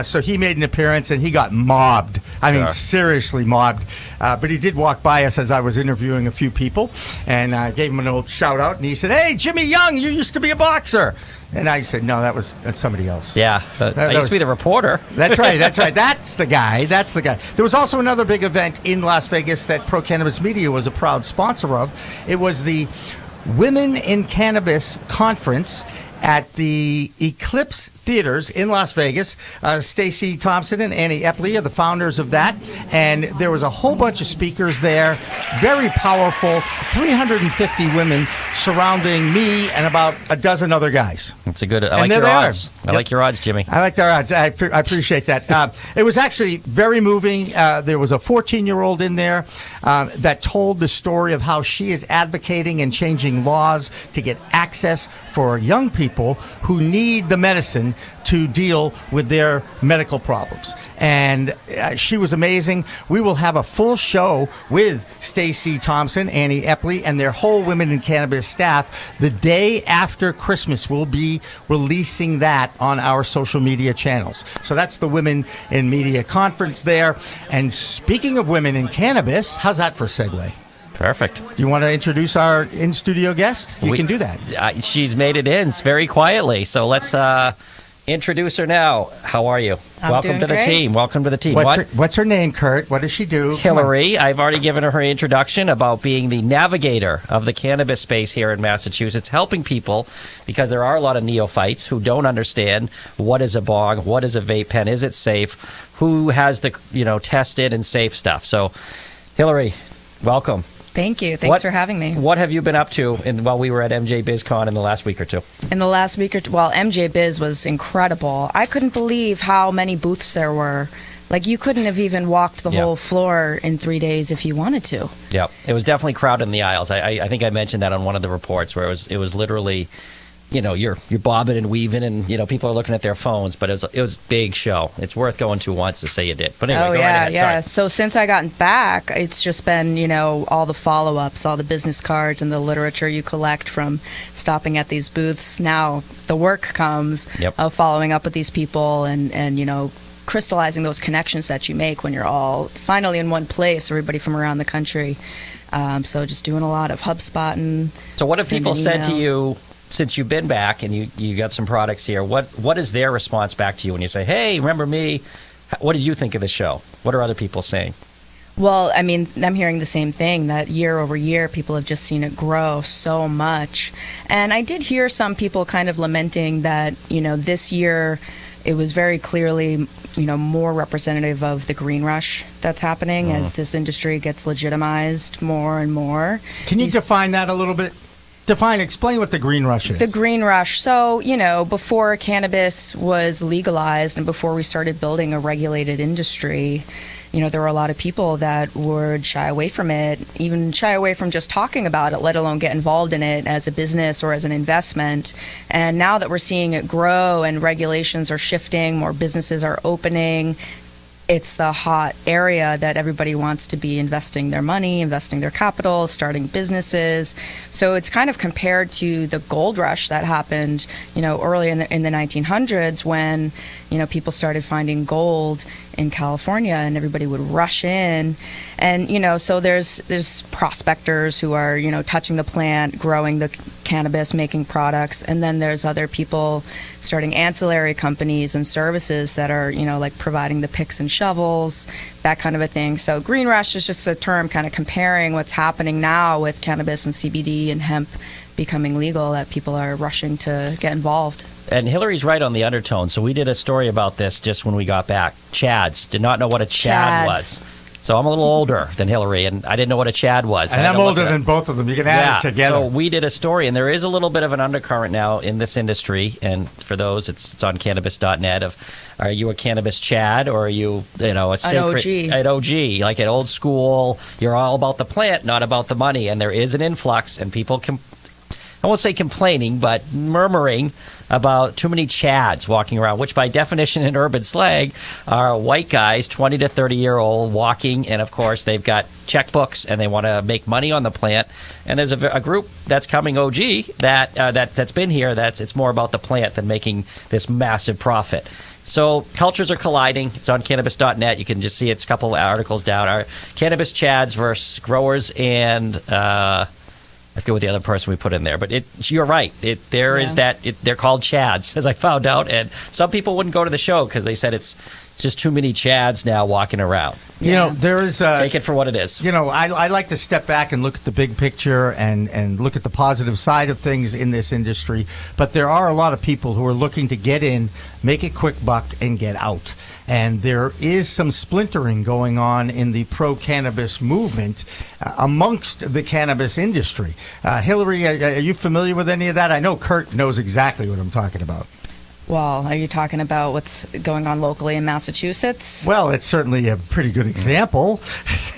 [SPEAKER 2] So he made an appearance, and he got mobbed. I mean, seriously mobbed. But he did walk by us as I was interviewing a few people, and I gave him an old shout-out, and he said, "Hey, Jimmy Young, you used to be a boxer." And I said, "No, that's somebody else."
[SPEAKER 24] Yeah, I used to be the reporter.
[SPEAKER 2] That's right. That's right. That's the guy. There was also another big event in Las Vegas that Pro Cannabis Media was a proud sponsor of. It was the Women in Cannabis Conference at the Eclipse Theaters in Las Vegas. Stacey Thompson and Annie Epley are the founders of that. And there was a whole bunch of speakers there, very powerful, 350 women surrounding me and about a dozen other guys.
[SPEAKER 24] That's a good, I like your odds. I like your odds, Jimmy.
[SPEAKER 2] I like their odds. I appreciate that. It was actually very moving. There was a 14-year-old in there that told the story of how she is advocating and changing laws to get access for young people who need the medicine to deal with their medical problems. And she was amazing. We will have a full show with Stacey Thompson, Annie Epley, and their whole Women in Cannabis staff the day after Christmas. We'll be releasing that on our social media channels. So that's the Women in Media Conference there. And speaking of women in cannabis, how's that for a segue?
[SPEAKER 24] Perfect.
[SPEAKER 2] You want to introduce our in-studio guest? You can do that.
[SPEAKER 24] She's made it in very quietly, so let's introduce her now. How are you? Welcome to the team. Welcome to the team.
[SPEAKER 2] What's her name, Kurt? What does she do?
[SPEAKER 24] Hillary. I've already given her introduction about being the navigator of the cannabis space here in Massachusetts, helping people because there are a lot of neophytes who don't understand what is a bong, what is a vape pen, is it safe, who has the tested and safe stuff. So, Hillary, welcome.
[SPEAKER 5] Thank you. Thanks for having me.
[SPEAKER 24] What have you been up to while we were at MJ BizCon in the last week or two?
[SPEAKER 5] In the last week or two, well, MJ Biz was incredible. I couldn't believe how many booths there were. Like, you couldn't have even walked the whole floor in 3 days if you wanted to.
[SPEAKER 24] Yeah, it was definitely crowded in the aisles. I think I mentioned that on one of the reports where it was literally, you're bobbing and weaving, and people are looking at their phones. But it was a big show. It's worth going to once to say you did. But anyway, go right ahead.
[SPEAKER 5] Yeah.
[SPEAKER 24] Sorry.
[SPEAKER 5] So since I got back, it's just been all the follow-ups, all the business cards, and the literature you collect from stopping at these booths. Now the work comes of following up with these people and crystallizing those connections that you make when you're all finally in one place. Everybody from around the country. So just doing a lot of HubSpotting.
[SPEAKER 24] So what have people said to you? Since you've been back and you got some products here, what is their response back to you when you say, "Hey, remember me?" What did you think of the show? What are other people saying?
[SPEAKER 5] Well, I mean, I'm hearing the same thing, that year over year, people have just seen it grow so much. And I did hear some people kind of lamenting that, this year it was very clearly, more representative of the green rush that's happening as this industry gets legitimized more and more.
[SPEAKER 2] Can you define that a little bit? Explain what the green rush is.
[SPEAKER 5] The green rush. So, before cannabis was legalized and before we started building a regulated industry, there were a lot of people that would shy away from it, even shy away from just talking about it, let alone get involved in it as a business or as an investment. And now that we're seeing it grow and regulations are shifting, more businesses are opening, it's the hot area that everybody wants to be investing their money, investing their capital, starting businesses. So it's kind of compared to the gold rush that happened, early in the 1900s when, people started finding gold in California, and everybody would rush in. And, so there's prospectors who are, touching the plant, growing the cannabis, making products. And then there's other people starting ancillary companies and services that are, like providing the picks and shovels, that kind of a thing. So green rush is just a term kind of comparing what's happening now with cannabis and CBD and hemp becoming legal, that people are rushing to get involved.
[SPEAKER 24] And Hillary's right on the undertone. So we did a story about this just when we got back. Chads. Did not know what a Chad was. So I'm a little older than Hillary, and I didn't know what a Chad was.
[SPEAKER 12] And I'm older than both of them. You can add it together.
[SPEAKER 24] So we did a story, and there is a little bit of an undercurrent now in this industry. And for those, it's on cannabis.net of, are you a cannabis Chad, or are you, a sacred, an OG, like an old school, you're all about the plant, not about the money. And there is an influx, and people I won't say complaining, but murmuring about too many Chads walking around, which by definition in urban slang are white guys, 20 to 30-year-old, walking, and of course they've got checkbooks and they want to make money on the plant. And there's a group that's coming OG that's been here. It's more about the plant than making this massive profit. So cultures are colliding. It's on cannabis.net. You can just see it's a couple of articles down. Our cannabis Chads versus growers and I forget what the other person we put in there, but you're right. They're called Chads, as I found out, and some people wouldn't go to the show because they said it's just too many Chads now walking around.
[SPEAKER 12] There is
[SPEAKER 24] take it for what it is.
[SPEAKER 12] I like to step back and look at the big picture and look at the positive side of things in this industry. But there are a lot of people who are looking to get in, make a quick buck, and get out. And there is some splintering going on in the pro-cannabis movement amongst the cannabis industry. Hillary, are you familiar with any of that? I know Kurt knows exactly what I'm talking about.
[SPEAKER 5] Well, are you talking about what's going on locally in Massachusetts?
[SPEAKER 12] Well, it's certainly a pretty good example,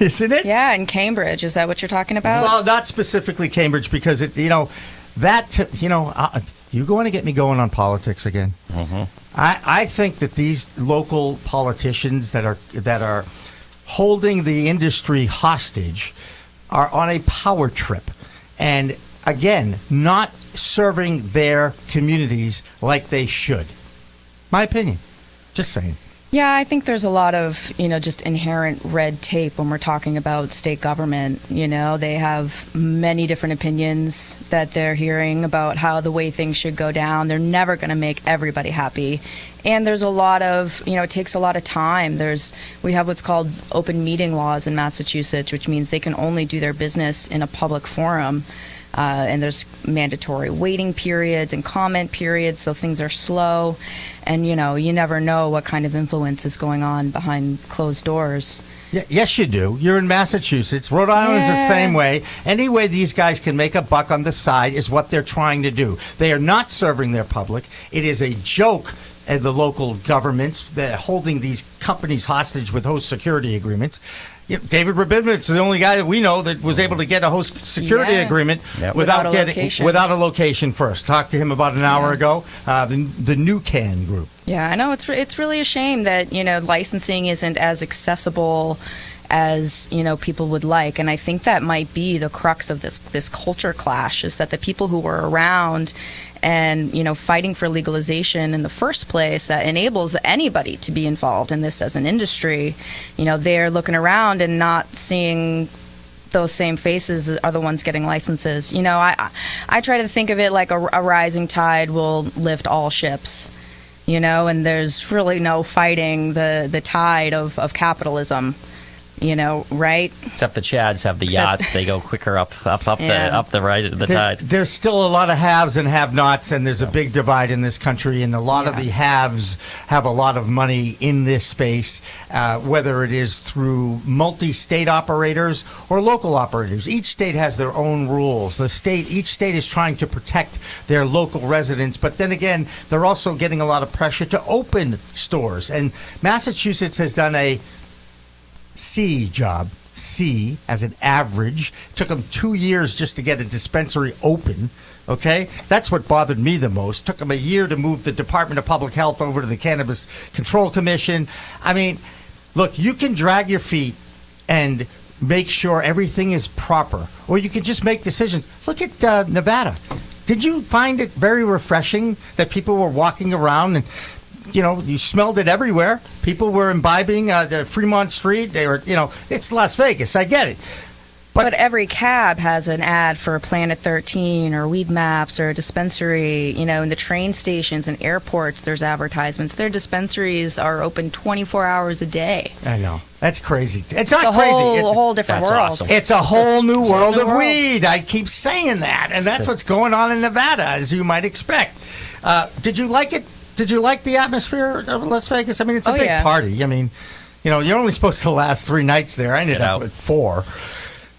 [SPEAKER 12] isn't it?
[SPEAKER 5] Yeah, in Cambridge. Is that what you're talking about?
[SPEAKER 12] Well, not specifically Cambridge, because you going to get me going on politics again. Mm-hmm. I think that these local politicians that are holding the industry hostage are on a power trip, and again, not serving their communities like they should. My opinion. Just saying.
[SPEAKER 5] Yeah, I think there's a lot of, just inherent red tape when we're talking about state government. They have many different opinions that they're hearing about how the way things should go down. They're never going to make everybody happy. And there's a lot of, it takes a lot of time. We have what's called open meeting laws in Massachusetts, which means they can only do their business in a public forum. And there's mandatory waiting periods and comment periods, so things are slow. And, you never know what kind of influence is going on behind closed doors.
[SPEAKER 12] Yeah, yes, you do. You're in Massachusetts. Rhode Island's the same way. Any way these guys can make a buck on the side is what they're trying to do. They are not serving their public. It is a joke at the local governments that are holding these companies hostage with host security agreements. David Rabinowitz is the only guy that we know that was able to get a host security agreement without a location first. Talked to him about an hour ago. The New Can Group.
[SPEAKER 5] Yeah, I know it's really a shame that licensing isn't as accessible as people would like, and I think that might be the crux of this culture clash, is that the people who were around and fighting for legalization in the first place that enables anybody to be involved in this as an industry, they're looking around and not seeing those same faces are the ones getting licenses. I try to think of it like a rising tide will lift all ships, and there's really no fighting the tide of capitalism. Right?
[SPEAKER 24] Except the Chads have the yachts; they go quicker up the tide.
[SPEAKER 12] There's still a lot of haves and have-nots, and there's a big divide in this country. And a lot of the haves have a lot of money in this space, whether it is through multi-state operators or local operators. Each state has their own rules. Each state is trying to protect their local residents, but then again, they're also getting a lot of pressure to open stores. And Massachusetts has done a C as an average. Took them 2 years just to get a dispensary open. Okay, that's what bothered me the most. Took them a year to move the Department of Public Health over to the Cannabis Control Commission. I mean, look, you can drag your feet and make sure everything is proper, or you can just make decisions. Look at Nevada. Did you find it very refreshing that people were walking around and you smelled it everywhere. People were imbibing Fremont Street. They were, it's Las Vegas. I get it.
[SPEAKER 5] But every cab has an ad for Planet 13 or Weed Maps or a dispensary. In the train stations and airports, there's advertisements. Their dispensaries are open 24 hours a day.
[SPEAKER 12] I know. That's crazy. It's not
[SPEAKER 5] a
[SPEAKER 12] crazy.
[SPEAKER 5] It's a whole different world.
[SPEAKER 24] Awesome.
[SPEAKER 12] It's a whole new world of weed. I keep saying that. And that's what's going on in Nevada, as you might expect. Did you like it? Did you like the atmosphere of Las Vegas? I mean, it's a big party. I mean, you're only supposed to last 3 nights there. I ended up with 4.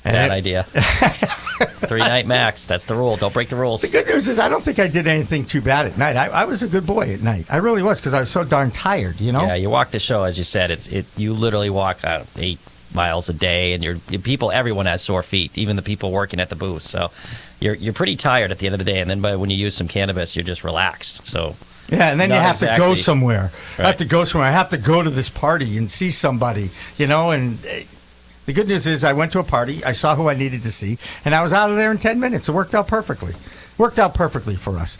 [SPEAKER 24] Bad idea. 3-night max. That's the rule. Don't break the rules.
[SPEAKER 12] The good news is I don't think I did anything too bad at night. I was a good boy at night. I really was, because I was so darn tired,
[SPEAKER 24] Yeah, you walk the show, as you said. You literally walk 8 miles a day, and everyone has sore feet, even the people working at the booth. So you're pretty tired at the end of the day, and then when you use some cannabis, you're just relaxed. So
[SPEAKER 12] yeah, and then you have to go somewhere.
[SPEAKER 24] Right.
[SPEAKER 12] I have to go somewhere. I have to go to this party and see somebody, and the good news is I went to a party, I saw who I needed to see, and I was out of there in 10 minutes. It worked out perfectly. Worked out perfectly for us.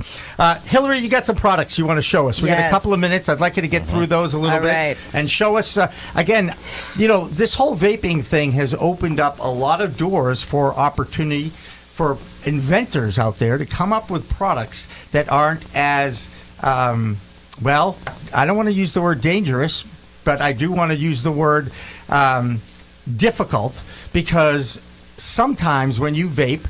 [SPEAKER 12] Hillary, you got some products you want to show us. We got a couple of minutes. I'd like you to get through those a little bit and show us, again, this whole vaping thing has opened up a lot of doors for opportunity for inventors out there to come up with products that aren't as, I don't want to use the word dangerous, but I do want to use the word difficult, because sometimes when you vape,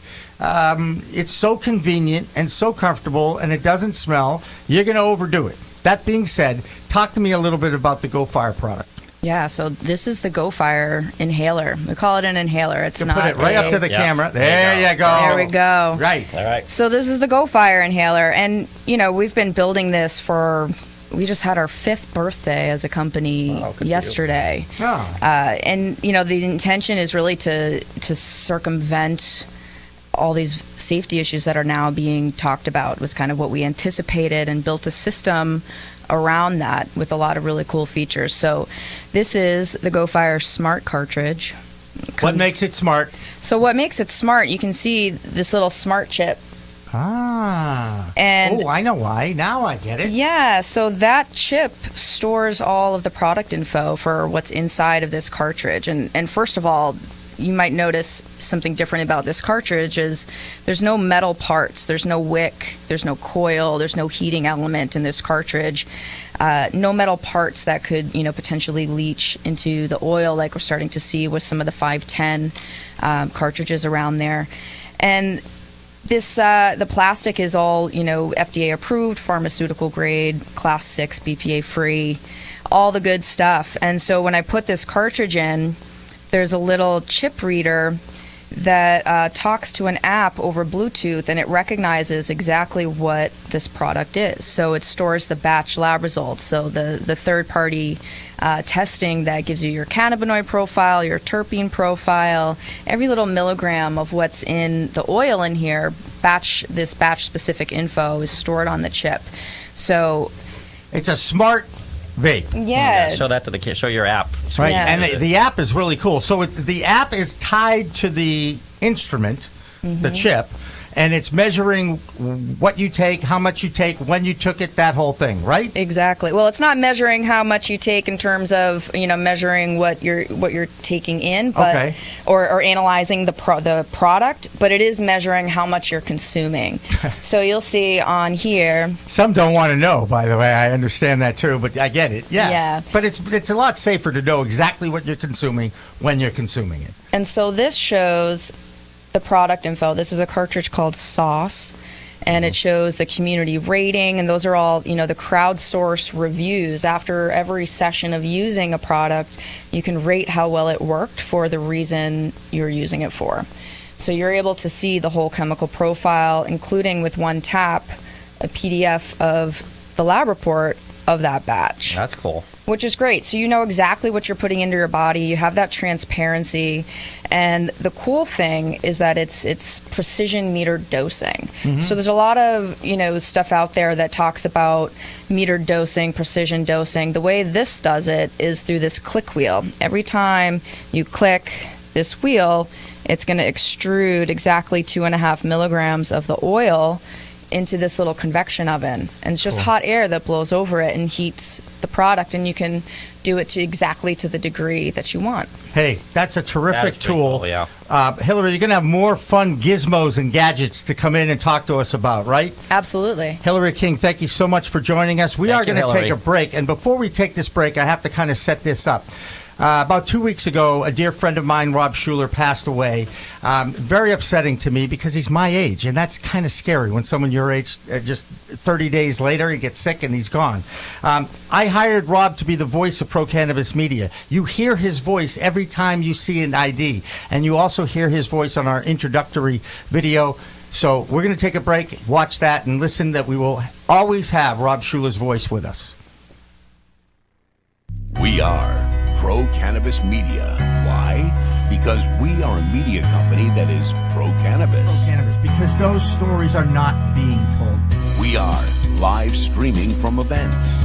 [SPEAKER 12] it's so convenient and so comfortable and it doesn't smell, you're going to overdo it. That being said, talk to me a little bit about the Go Fire product.
[SPEAKER 5] Yeah, so this is the Go Fire inhaler. We call it an inhaler. It's not.
[SPEAKER 12] Put it right up to the camera. There you go.
[SPEAKER 5] There we go.
[SPEAKER 12] Right.
[SPEAKER 24] All right.
[SPEAKER 5] So this is the Go Fire inhaler, and we've been building this we just had our 5th birthday as a company yesterday. And the intention is really to circumvent all these safety issues that are now being talked about. Was kind of what we anticipated, and built a system around that with a lot of really cool features. So this is the Go Fire Smart cartridge.
[SPEAKER 12] What makes it smart?
[SPEAKER 5] So what makes it smart, you can see this little smart chip. And
[SPEAKER 12] I know why. Now I get it.
[SPEAKER 5] Yeah, so that chip stores all of the product info for what's inside of this cartridge. And first of all, you might notice something different about this cartridge is there's no metal parts, there's no wick, there's no coil, there's no heating element in this cartridge. No metal parts that could, potentially leach into the oil like we're starting to see with some of the 510 cartridges around there. And this the plastic is all FDA approved, pharmaceutical grade, class 6 BPA free, all the good stuff. And so when I put this cartridge in, there's a little chip reader that talks to an app over Bluetooth, and it recognizes exactly what this product is. So it stores the batch lab results, so the third-party testing that gives you your cannabinoid profile, your terpene profile, every little milligram of what's in the oil in here. This batch-specific info is stored on the chip. So
[SPEAKER 12] it's a smart vape.
[SPEAKER 5] Yeah.
[SPEAKER 24] Show your app.
[SPEAKER 12] Right, and the app is really cool. So the app is tied to the instrument, the chip, and it's measuring what you take, how much you take, when you took it, that whole thing, right?
[SPEAKER 5] Exactly. Well, it's not measuring how much you take in terms of measuring what you're taking in, but or analyzing the product, but it is measuring how much you're consuming. So you'll see on here.
[SPEAKER 12] Some don't want to know, by the way. I understand that too, but I get it. Yeah. But it's a lot safer to know exactly what you're consuming when you're consuming it.
[SPEAKER 5] And so this shows the product info. This is a cartridge called Sauce, and it shows the community rating, and those are all the crowdsourced reviews. After every session of using a product, you can rate how well it worked for the reason you're using it for. So you're able to see the whole chemical profile, including with one tap a PDF of the lab report of that batch.
[SPEAKER 24] That's cool.
[SPEAKER 5] Which is great. So you know exactly what you're putting into your body. You have that transparency. And the cool thing is that it's precision metered dosing. So there's a lot of, stuff out there that talks about metered dosing, precision dosing. The way this does it is through this click wheel. Every time you click this wheel, it's going to extrude exactly 2.5 milligrams of the oil into this little convection oven, and it's just hot air that blows over it and heats the product, and you can do it to exactly to the degree that you want.
[SPEAKER 12] Hey, that's a terrific
[SPEAKER 24] That is pretty
[SPEAKER 12] tool.
[SPEAKER 24] cool, yeah.
[SPEAKER 12] Hillary, you're going to have more fun gizmos and gadgets to come in and talk to us about, right?
[SPEAKER 5] Absolutely.
[SPEAKER 12] Hillary King, thank you so much for joining us. We
[SPEAKER 24] Thank
[SPEAKER 12] are
[SPEAKER 24] you,
[SPEAKER 12] going to take
[SPEAKER 24] Hillary.
[SPEAKER 12] a break. And before we take this break, I have to kind of set this up. About 2 weeks ago, a dear friend of mine, Rob Schuler, passed away. Very upsetting to me because he's my age, and that's kind of scary when someone your age, just 30 days later, he gets sick and he's gone. I hired Rob to be the voice of Pro Cannabis Media. You hear his voice every time you see an ID, and you also hear his voice on our introductory video. So we're going to take a break, watch that, and listen that we will always have Rob Schuler's voice with us.
[SPEAKER 9] We are Pro Cannabis Media. Why? Because we are a media company that is pro-cannabis.
[SPEAKER 12] Cannabis, because those stories are not being told.
[SPEAKER 9] We are live streaming from events.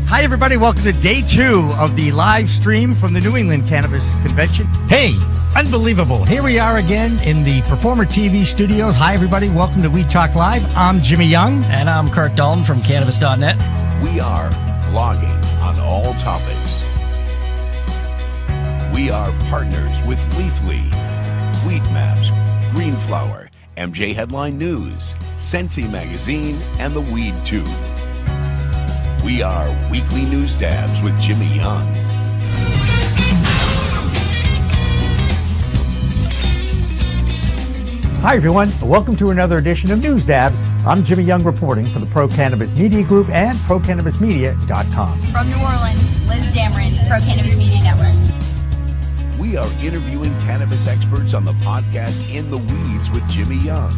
[SPEAKER 12] Hi, everybody. Welcome to day 2 of the live stream from the New England Cannabis Convention. Hey, unbelievable. Here we are again in the Performer TV studios. Hi, everybody. Welcome to We Talk Live. I'm Jimmy Young.
[SPEAKER 24] And I'm Kurt Dalton from Cannabis.net.
[SPEAKER 9] We are blogging on all topics. We are partners with Leafly, Weed Maps, Green Flower, MJ Headline News, Sensi Magazine, and The Weed Tube. We are Weekly News Dabs with Jimmy Young.
[SPEAKER 13] Hi, everyone. Welcome to another edition of News Dabs. I'm Jimmy Young reporting for the Pro Cannabis Media Group and ProCannabisMedia.com.
[SPEAKER 14] From New Orleans, Liz Dameron, Pro Cannabis Media Network.
[SPEAKER 9] We are interviewing cannabis experts on the podcast In the Weeds with Jimmy Young.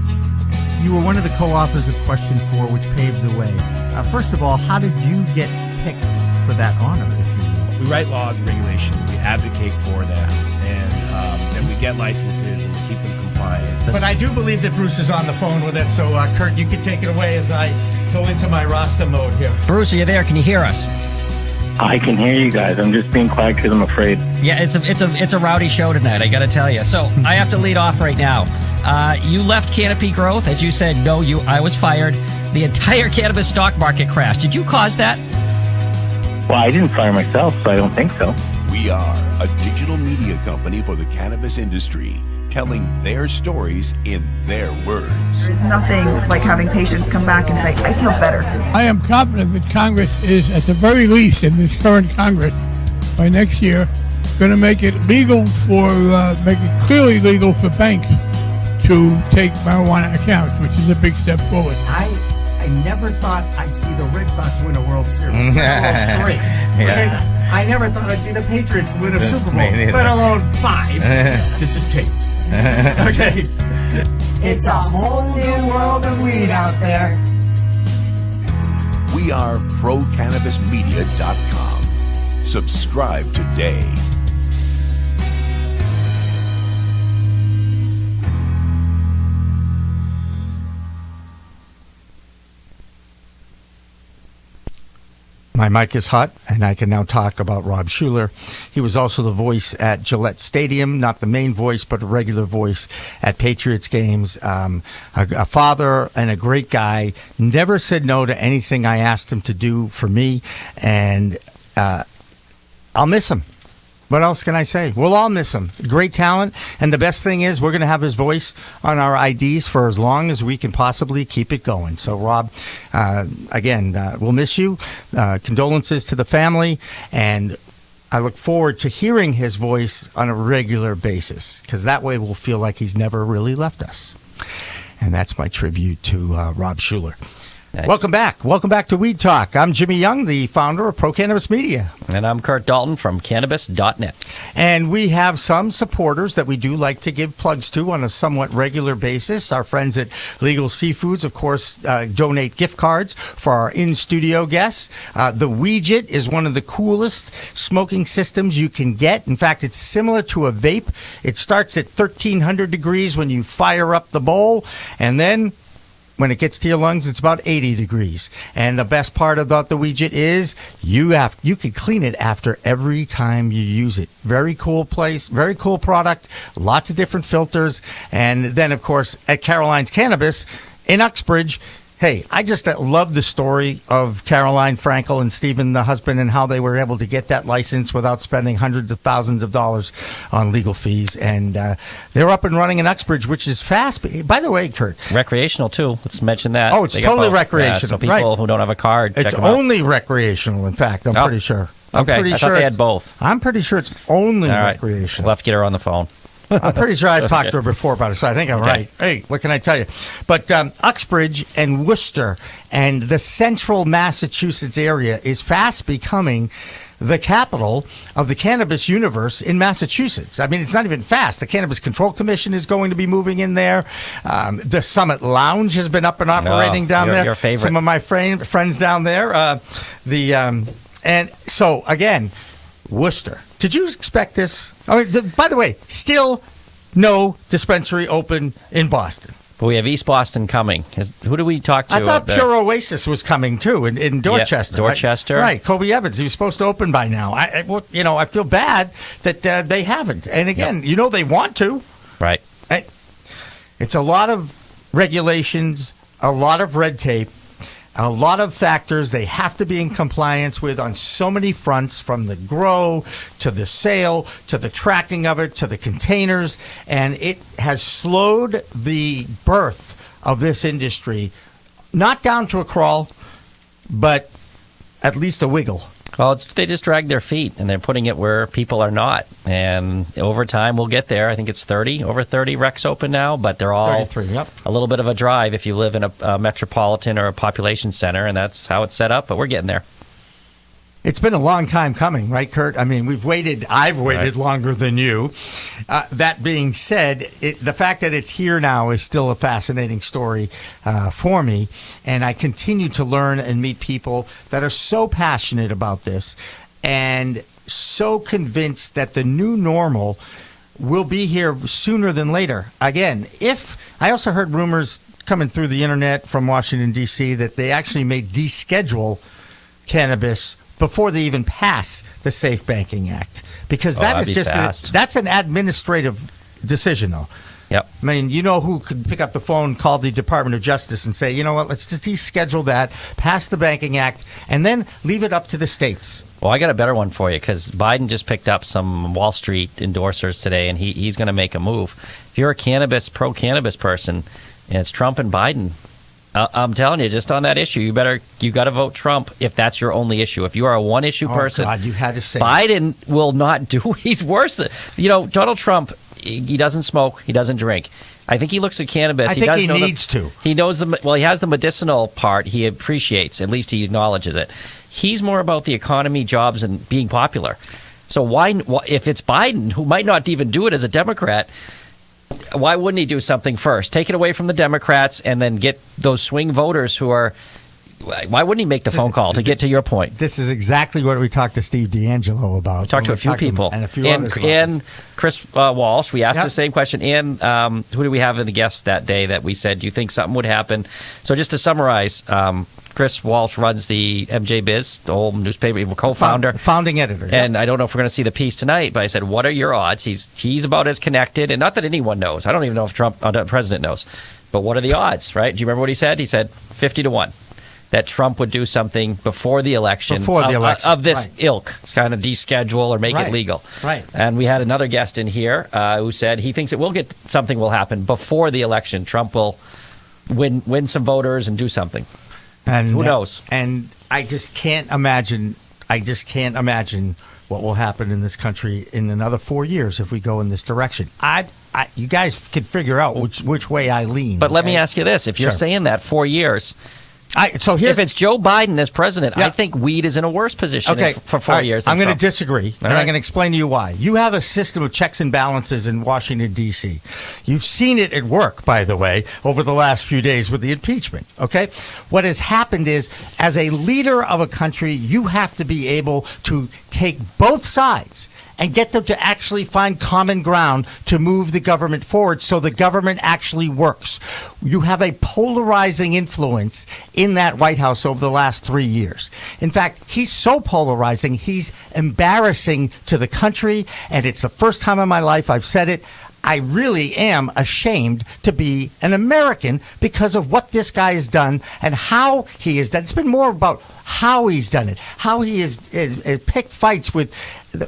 [SPEAKER 16] You were one of the co-authors of Question 4, which paved the way. First of all, how did you get picked for that honor, if you will?
[SPEAKER 17] We write laws and regulations, we advocate for them, and then we get licenses and we keep them compliant.
[SPEAKER 12] But I do believe that Bruce is on the phone with us, so Kurt, you can take it away as I go into my Rasta mode here.
[SPEAKER 24] Bruce, are you there? Can you hear us?
[SPEAKER 25] I can hear you guys. I'm just being quiet because I'm afraid.
[SPEAKER 24] Yeah, it's a rowdy show tonight, I got to tell you. So I have to lead off right now. You left Canopy Growth, as you said. No, I was fired. The entire cannabis stock market crashed. Did you cause that?
[SPEAKER 25] Well, I didn't fire myself, so I don't think so.
[SPEAKER 9] We are a digital media company for the cannabis industry, telling their stories in their words.
[SPEAKER 26] There's nothing like having patients come back and say, I feel better.
[SPEAKER 27] I am confident that Congress is, at the very least in this current Congress, by next year, going to make it legal make it clearly legal for banks to take marijuana accounts, which is a big step forward.
[SPEAKER 28] I never thought I'd see the Red Sox win a World Series.
[SPEAKER 12] Yeah.
[SPEAKER 28] I never thought I'd see the Patriots win a Super Bowl, let alone 5. This is taped. Okay.
[SPEAKER 12] It's a whole new world of weed out there.
[SPEAKER 9] We are ProCannabisMedia.com. Subscribe today.
[SPEAKER 12] My mic is hot, and I can now talk about Rob Schuler. He was also the voice at Gillette Stadium, not the main voice, but a regular voice at Patriots games. A father and a great guy. Never said no to anything I asked him to do for me, and I'll miss him. What else can I say? We'll all miss him. Great talent. And the best thing is we're going to have his voice on our IDs for as long as we can possibly keep it going. So, Rob, again, we'll miss you. Condolences to the family. And I look forward to hearing his voice on a regular basis, because that way we'll feel like he's never really left us. And that's my tribute to Rob Schuler. Nice. Welcome back. Welcome back to Weed Talk. I'm Jimmy Young, the founder of Pro Cannabis Media.
[SPEAKER 24] And I'm Kurt Dalton from Cannabis.net.
[SPEAKER 12] And we have some supporters that we do like to give plugs to on a somewhat regular basis. Our friends at Legal Seafoods, of course, donate gift cards for our in-studio guests. The Weedjit is one of the coolest smoking systems you can get. In fact, it's similar to a vape. It starts at 1,300 degrees when you fire up the bowl, and then when it gets to your lungs, it's about 80 degrees. And the best part about the Weedjit is you can clean it after every time you use it. Very cool place, very cool product, lots of different filters. And then, of course, at Caroline's Cannabis in Uxbridge, Hey, I just love the story of Caroline Frankel and Stephen, the husband, and how they were able to get that license without spending hundreds of thousands of dollars on legal fees. And they're up and running in Uxbridge, which is fast. By the way, Kurt.
[SPEAKER 24] Recreational, too. Let's mention that.
[SPEAKER 12] Oh, it's
[SPEAKER 24] They got
[SPEAKER 12] totally
[SPEAKER 24] both.
[SPEAKER 12] recreational.
[SPEAKER 24] So people who don't have a card, check
[SPEAKER 12] It's
[SPEAKER 24] them out.
[SPEAKER 12] only recreational, in fact, I'm pretty sure.
[SPEAKER 24] Okay, I thought they had both.
[SPEAKER 12] I'm pretty sure it's only
[SPEAKER 24] All right.
[SPEAKER 12] recreational.
[SPEAKER 24] We'll have to get her on the phone.
[SPEAKER 12] I'm pretty sure I talked to her before about it, so I think I'm right. Hey, what can I tell you? But Uxbridge and Worcester and the central Massachusetts area is fast becoming the capital of the cannabis universe in Massachusetts. I mean, it's not even fast. The Cannabis Control Commission is going to be moving in there. The Summit Lounge has been up and operating down there.
[SPEAKER 24] Your favorite.
[SPEAKER 12] Some of my friends down there. And so, again, Worcester. Did you expect this? I mean, by the way, still no dispensary open in Boston.
[SPEAKER 24] But we have East Boston coming. Who do we talk to?
[SPEAKER 12] I thought Pure Oasis was coming too in Dorchester.
[SPEAKER 24] Yeah, Dorchester.
[SPEAKER 12] Right. Kobe Evans. He was supposed to open by now. I feel bad that they haven't. And again, they want to.
[SPEAKER 24] Right.
[SPEAKER 12] It's a lot of regulations, a lot of red tape. A lot of factors they have to be in compliance with on so many fronts, from the grow to the sale to the tracking of it to the containers, and it has slowed the birth of this industry, not down to a crawl, but at least a wiggle.
[SPEAKER 24] Well, they just drag their feet, and they're putting it where people are not. And over time, we'll get there. I think it's over 30 recs open now, but they're all
[SPEAKER 12] 33, yep.
[SPEAKER 24] a little bit of a drive if you live in a metropolitan or a population center, and that's how it's set up, but we're getting there.
[SPEAKER 12] It's been a long time coming, right, Kurt? I mean, I've waited longer than you. That being said, the fact that it's here now is still a fascinating story for me. And I continue to learn and meet people that are so passionate about this and so convinced that the new normal will be here sooner than later. Again, I also heard rumors coming through the internet from Washington, D.C., that they actually may deschedule cannabis before they even pass the Safe Banking Act, because that is that's an administrative decision, though.
[SPEAKER 24] Yep.
[SPEAKER 12] I mean, who could pick up the phone, call the Department of Justice, and say, you know what, let's just deschedule that, pass the Banking Act, and then leave it up to the states.
[SPEAKER 24] Well, I got a better one for you, because Biden just picked up some Wall Street endorsers today, and he's going to make a move. If you're a pro-cannabis person, and it's Trump and Biden, I'm telling you, just on that issue, you got to vote Trump if that's your only issue. If you are a one-issue person,
[SPEAKER 12] God, you had to say
[SPEAKER 24] Biden will not do. He's worse. Donald Trump, he doesn't smoke, he doesn't drink. I think he looks at cannabis.
[SPEAKER 12] I think he needs to.
[SPEAKER 24] He knows he has the medicinal part. He appreciates. At least he acknowledges it. He's more about the economy, jobs, and being popular. So why if it's Biden, who might not even do it as a Democrat, why wouldn't he do something first? Take it away from the Democrats and then get those swing voters who are... Why wouldn't he make the phone call to get to your point?
[SPEAKER 12] This is exactly what we talked to Steve D'Angelo about.
[SPEAKER 24] We talked to a few people.
[SPEAKER 12] And a few others.
[SPEAKER 24] And Chris Walsh, we asked the same question. And who do we have in the guests that day that we said, do you think something would happen? So just to summarize, Chris Walsh runs the MJ Biz, the whole newspaper, co-founder.
[SPEAKER 12] Founding editor.
[SPEAKER 24] And I don't know if we're going to see the piece tonight, but I said, what are your odds? He's about as connected, and not that anyone knows. I don't even know if the president knows. But what are the odds, right? Do you remember what he said? He said 50-1. That Trump would do something before the election of this ilk. It's kind of deschedule or make it legal.
[SPEAKER 12] Right.
[SPEAKER 24] And we had another guest in here who said he thinks something will happen before the election. Trump will win some voters and do something.
[SPEAKER 12] And
[SPEAKER 24] who knows?
[SPEAKER 12] And I just can't imagine what will happen in this country in another 4 years if we go in this direction. You guys can figure out which way I lean.
[SPEAKER 24] But let me ask you this. If you're saying that 4 years... if it's Joe Biden as president, I think weed is in a worse position for 4 years.
[SPEAKER 12] I'm going to disagree, and I'm going to explain to you why. You have a system of checks and balances in Washington, D.C. You've seen it at work, by the way, over the last few days with the impeachment, okay? What has happened is, as a leader of a country, you have to be able to take both sides and get them to actually find common ground to move the government forward so the government actually works. You have a polarizing influence in that White House over the last 3 years. In fact, he's so polarizing, he's embarrassing to the country, and it's the first time in my life I've said it. I really am ashamed to be an American because of what this guy has done and how he has done. It's been more about how he's done it, how he has picked fights with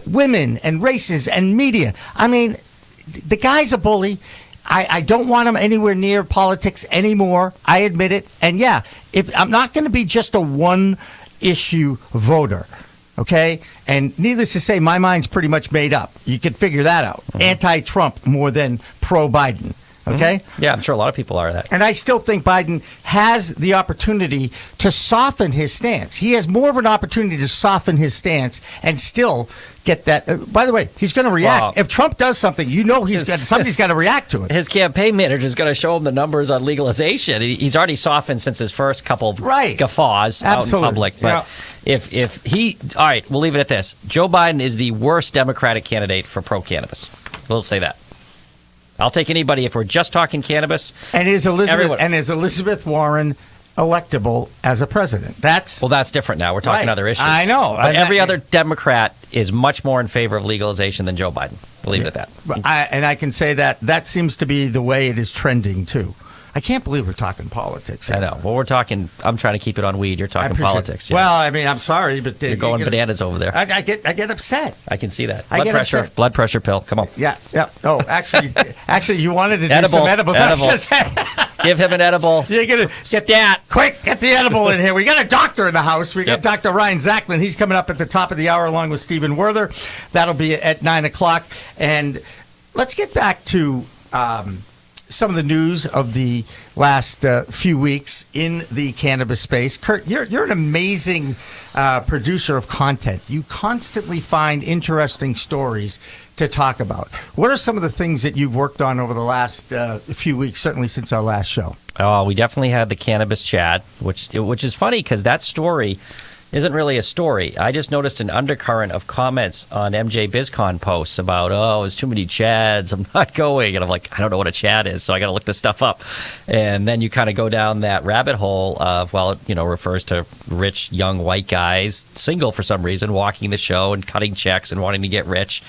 [SPEAKER 12] women and races and media. I mean, the guy's a bully. I don't want him anywhere near politics anymore. I admit it. And yeah, if I'm not going to be just a one-issue voter. Okay? And needless to say, my mind's pretty much made up. You can figure that out. Mm-hmm. Anti-Trump more than pro-Biden. Okay?
[SPEAKER 24] Mm-hmm. Yeah, I'm sure a lot of people are that.
[SPEAKER 12] And I still think Biden has the opportunity to soften his stance. He has more of an opportunity to soften his stance and still get that. By the way, he's going to react. Wow. If Trump does something, you know somebody's got to react to it.
[SPEAKER 24] His campaign manager is going to show him the numbers on legalization. He's already softened since his first couple guffaws out in public. But if he, all right, we'll leave it at this. Joe Biden is the worst Democratic candidate for pro-cannabis. We'll say that. I'll take anybody if we're just talking cannabis.
[SPEAKER 12] And is Elizabeth Warren electable as a president? That's
[SPEAKER 24] different now. We're talking other issues.
[SPEAKER 12] I know.
[SPEAKER 24] But every other Democrat is much more in favor of legalization than Joe Biden. We'll leave it at that.
[SPEAKER 12] And I can say that seems to be the way it is trending too. I can't believe we're talking politics.
[SPEAKER 24] I know. Well, we're talking. I'm trying to keep it on weed. You're talking politics.
[SPEAKER 12] Yeah. Well, I mean, I'm sorry, but
[SPEAKER 24] you're going bananas over there.
[SPEAKER 12] I get upset.
[SPEAKER 24] I can see that.
[SPEAKER 12] Blood
[SPEAKER 24] pressure pill. Come on.
[SPEAKER 12] Yeah. Oh, actually, you wanted to do some edibles.
[SPEAKER 24] Give him an edible.
[SPEAKER 12] You're gonna get that quick. Get the edible in here. We got a doctor in the house. We got Dr. Ryan Zachlin. He's coming up at the top of the hour along with Stephen Werther. That'll be at 9:00. And let's get back to some of the news of the last few weeks in the cannabis space. Kurt, you're an amazing producer of content. You constantly find interesting stories to talk about. What are some of the things that you've worked on over the last few weeks, certainly since our last show?
[SPEAKER 24] Oh, we definitely had the Cannabis Chad, which is funny because that story isn't really a story. I just noticed an undercurrent of comments on MJ BizCon posts about, there's too many Chads, I'm not going. And I'm like, I don't know what a Chad is, so I got to look this stuff up. And then you kind of go down that rabbit hole of, it refers to rich, young white guys, single for some reason, walking the show and cutting checks and wanting to get rich.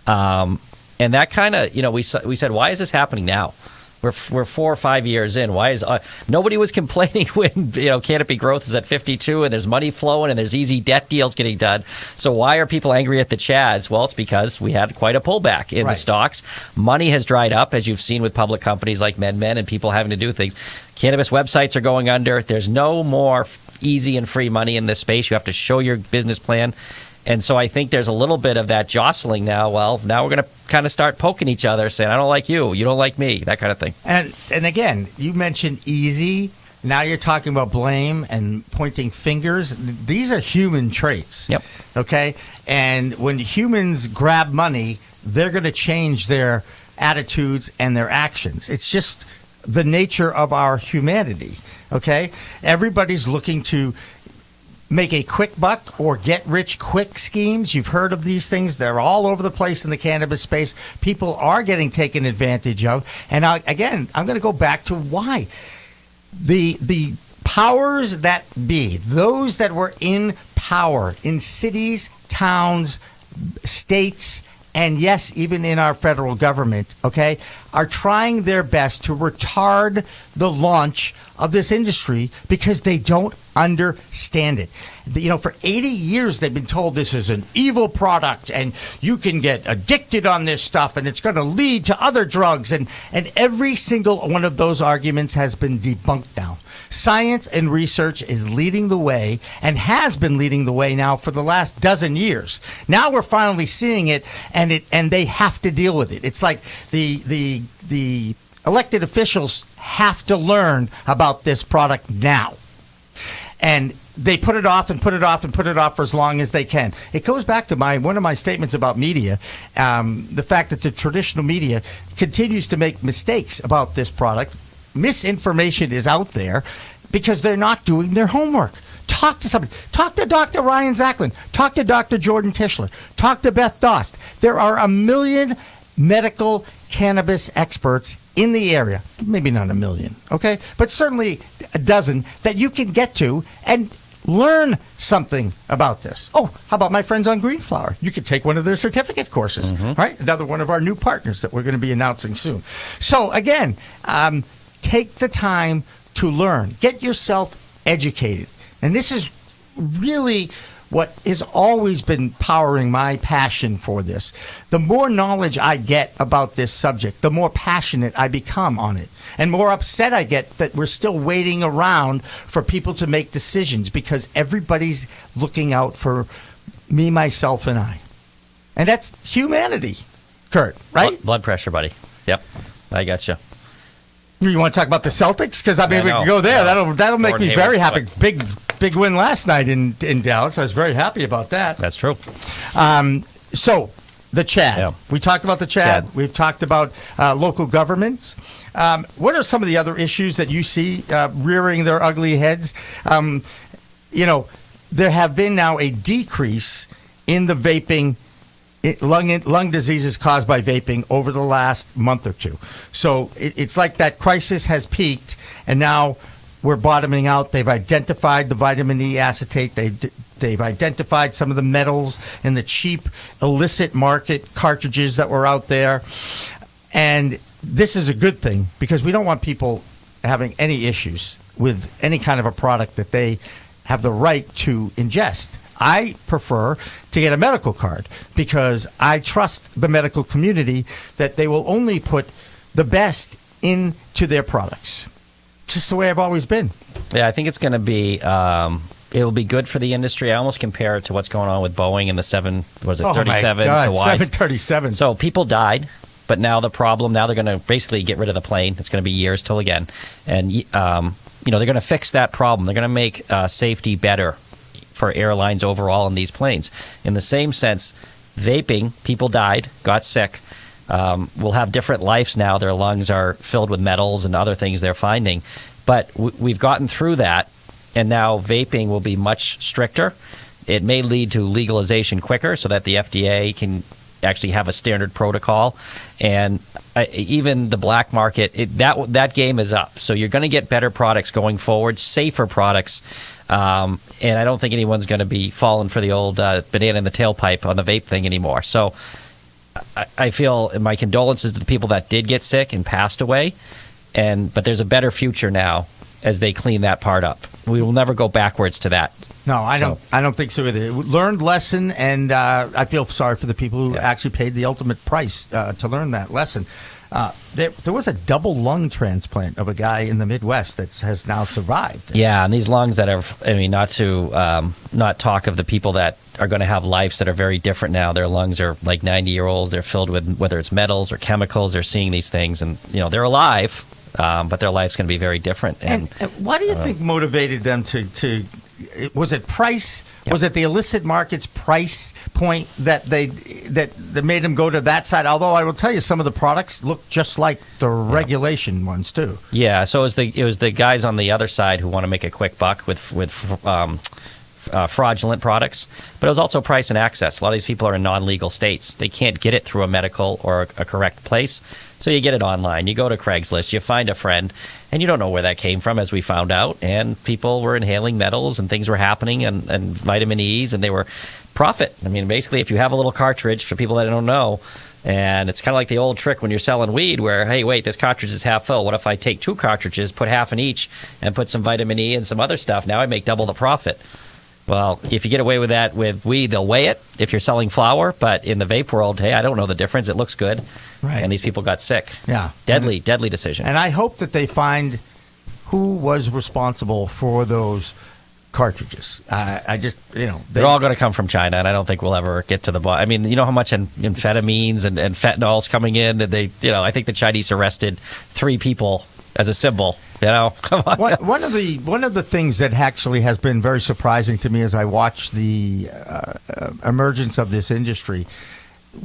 [SPEAKER 24] And that kind of, we said, why is this happening now? We're 4 or 5 years in. Why is nobody was complaining when Canopy Growth is at 52 and there's money flowing and there's easy debt deals getting done? So why are people angry at the Chads? Well, it's because we had quite a pullback in the stocks. Money has dried up, as you've seen with public companies like MedMen and people having to do things. Cannabis websites are going under. There's no more easy and free money in this space. You have to show your business plan. And so I think there's a little bit of that jostling now. Well, now we're going to kind of start poking each other, saying, I don't like you, you don't like me, that kind of thing.
[SPEAKER 12] And again, you mentioned easy. Now you're talking about blame and pointing fingers. These are human traits.
[SPEAKER 24] Yep.
[SPEAKER 12] Okay? And when humans grab money, they're going to change their attitudes and their actions. It's just the nature of our humanity. Okay? Everybody's looking to make a quick buck or get rich quick schemes. You've heard of these things. They're all over the place in the cannabis space. People are getting taken advantage of. And I'm going to go back to why. The powers that be, those that were in power in cities, towns, states, and yes, even in our federal government, okay, are trying their best to retard the launch of this industry because they don't understand it. For 80 years, they've been told this is an evil product and you can get addicted on this stuff and it's going to lead to other drugs. And every single one of those arguments has been debunked now. Science and research is leading the way and has been leading the way now for the last dozen years. Now we're finally seeing it, and they have to deal with it. It's like the elected officials have to learn about this product now. And they put it off and put it off and put it off for as long as they can. It goes back to one of my statements about media, the fact that the traditional media continues to make mistakes about this product. Misinformation is out there because they're not doing their homework. talk to somebody. Talk to Dr. Ryan Zachlin. Talk to Dr. Jordan Tischler. Talk to Beth Dost. There are a million medical cannabis experts in the area. Maybe not a million, okay? But certainly a dozen that you can get to and learn something about this. Oh, how about my friends on Greenflower? You could take one of their certificate courses, right? Another one of our new partners that we're going to be announcing soon. So again, take the time to learn. Get yourself educated. And this is really what has always been powering my passion for this. The more knowledge I get about this subject, the more passionate I become on it. And more upset I get that we're still waiting around for people to make decisions because everybody's looking out for me, myself, and I. And that's humanity, Kurt, right?
[SPEAKER 24] Blood pressure, buddy. Yep, I got you.
[SPEAKER 12] You want to talk about the Celtics? Because I mean, we can go there. That'll make me very happy. Big win last night in Dallas. I was very happy about that.
[SPEAKER 24] That's true.
[SPEAKER 12] So the Chad. We talked about the Chad. We've talked about local governments. What are some of the other issues that you see rearing their ugly heads? There have been now a decrease in the vaping. Lung diseases caused by vaping over the last month or two. So it's like that crisis has peaked, and now we're bottoming out. They've identified the vitamin E acetate. They've identified some of the metals in the cheap illicit market cartridges that were out there. And this is a good thing because we don't want people having any issues with any kind of a product that they have the right to ingest. I prefer to get a medical card because I trust the medical community that they will only put the best into their products. Just the way I've always been.
[SPEAKER 24] Yeah, I think it's going to be it'll be good for the industry. I almost compare it to what's going on with Boeing and the 37s, the Ys.
[SPEAKER 12] 737s.
[SPEAKER 24] So people died, but now they're going to basically get rid of the plane. It's going to be years till again. And they're going to fix that problem. They're going to make safety better for airlines overall in these planes. In the same sense, vaping, people died, got sick, will have different lives now. Their lungs are filled with metals and other things they're finding. But we've gotten through that, and now vaping will be much stricter. It may lead to legalization quicker so that the FDA can actually have a standard protocol. And even the black market, that game is up. So you're going to get better products going forward, safer products. And I don't think anyone's going to be falling for the old banana in the tailpipe on the vape thing anymore. So I feel my condolences to the people that did get sick and passed away. But there's a better future now as they clean that part up. We will never go backwards to that.
[SPEAKER 12] No, I don't think so either. Learned lesson, and I feel sorry for the people who actually paid the ultimate price to learn that lesson. There was a double lung transplant of a guy in the Midwest that has now survived this.
[SPEAKER 24] Yeah, and these lungs that are, not talk of the people that are going to have lives that are very different now. Their lungs are like 90-year-olds. They're filled with whether it's metals or chemicals. They're seeing these things, and they're alive, but their life's going to be very different. And
[SPEAKER 12] what do you think motivated them to was it price? Yep. Was it the illicit market's price point that made them go to that side? Although I will tell you, some of the products look just like the regulation ones too.
[SPEAKER 24] Yeah, so it was the guys on the other side who want to make a quick buck with fraudulent products, but it was also price and access. A lot of these people are in non-legal states. They can't get it through a medical or a correct place, so you get it online. You go to Craigslist, you find a friend, and you don't know where that came from, as we found out, and people were inhaling metals and things were happening and vitamin E's, and they were profit. I mean, basically, if you have a little cartridge, for people that don't know, and it's kind of like the old trick when you're selling weed where, hey, wait, this cartridge is half full. What if I take 2 cartridges, put half in each, and put some vitamin E and some other stuff? Now I make double the profit. Well, if you get away with that with weed, they'll weigh it if you're selling flour. But in the vape world, hey, I don't know the difference. It looks good.
[SPEAKER 12] Right.
[SPEAKER 24] And these people got sick.
[SPEAKER 12] Yeah.
[SPEAKER 24] Deadly decision.
[SPEAKER 12] And I hope that they find who was responsible for those cartridges. I just,
[SPEAKER 24] they're all going to come from China, and I don't think we'll ever get to the bottom. I mean, you know how much amphetamines and fentanyl's coming in? And they, I think the Chinese arrested 3 people as a symbol. Come on.
[SPEAKER 12] One of the things that actually has been very surprising to me as I watch the emergence of this industry,